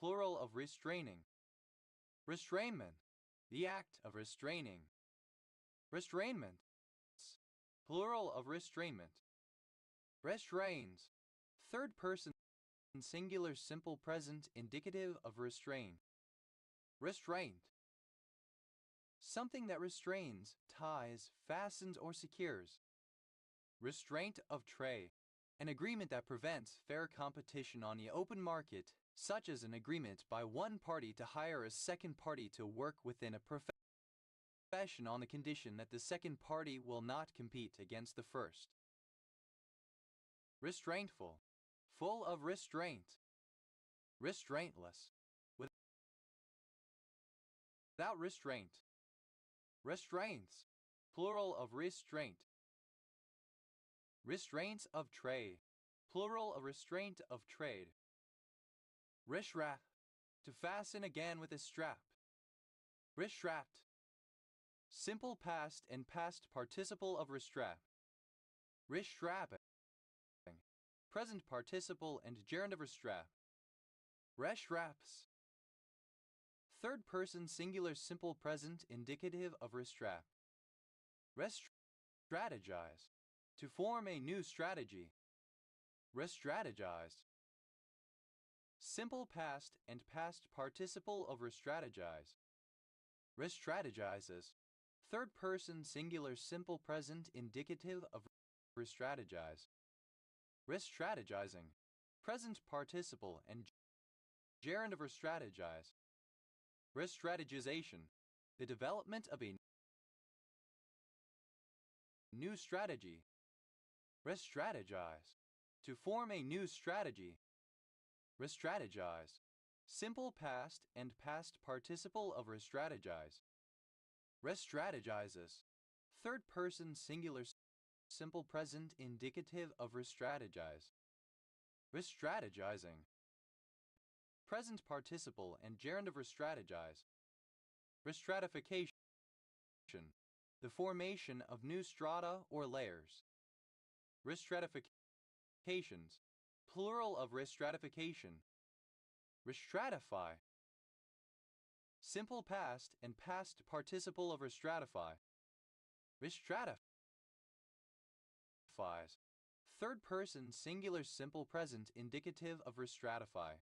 plural of restraining. Restrainment, the act of restraining. Restrainments, plural of restrainment. Restrains, third person singular simple present indicative of restrain. Restraint, something that restrains, ties, fastens, or secures. Restraint of trade, an agreement that prevents fair competition on the open market, such as an agreement by one party to hire a second party to work within a profession on the condition that the second party will not compete against the first. Restraintful, full of restraint. Restraintless, without restraint. Restraints, plural of restraint. Restraints of trade, plural of restraint of trade. Restrap, to fasten again with a strap. Restrapped, simple past and past participle of restrap. Restrapping, present participle and gerund of restrap. Restraps, third person singular simple present indicative of restrap. Restrategize, to form a new strategy. Restrategize, simple past and past participle of restrategize. Restrategizes, third person singular simple present indicative of restrategize. Restrategizing, present participle and gerund of restrategize. Restrategization, the development of a new strategy. Restrategize, to form a new strategy. Restrategize, simple past and past participle of restrategize. Restrategizes, third person singular simple present indicative of restrategize. Restrategizing, present participle and gerund of restrategize. Restratification, the formation of new strata or layers. Restratifications, plural of restratification. Restratify, simple past and past participle of restratify. Restratifies, third person singular simple present indicative of restratify.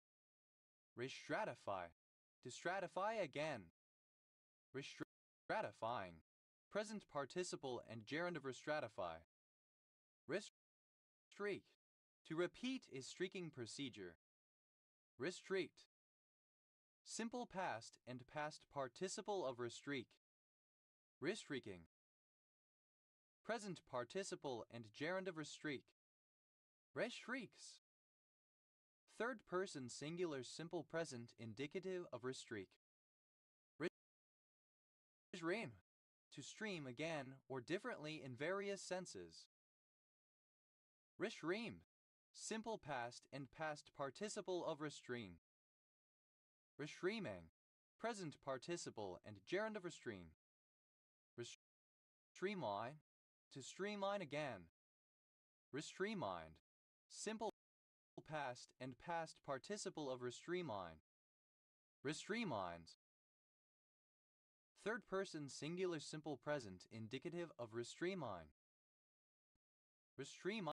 Restratify, to stratify again. Restratifying, present participle and gerund of restratify. Restreak. To repeat is streaking procedure. Restreaked. Simple past and past participle of restreak. Restreaking. Present participle and gerund of restreak. Restreaks. Third person singular simple present indicative of restreak. Restream. To stream again or differently in various senses. Restream. Simple past and past participle of restream. Restreaming. Present participle and gerund of restream. Streamline. To streamline again. Restreamined. Simple past and past participle of restreamline. Restreamlines. Third person singular simple present indicative of restreamline. Restreamine.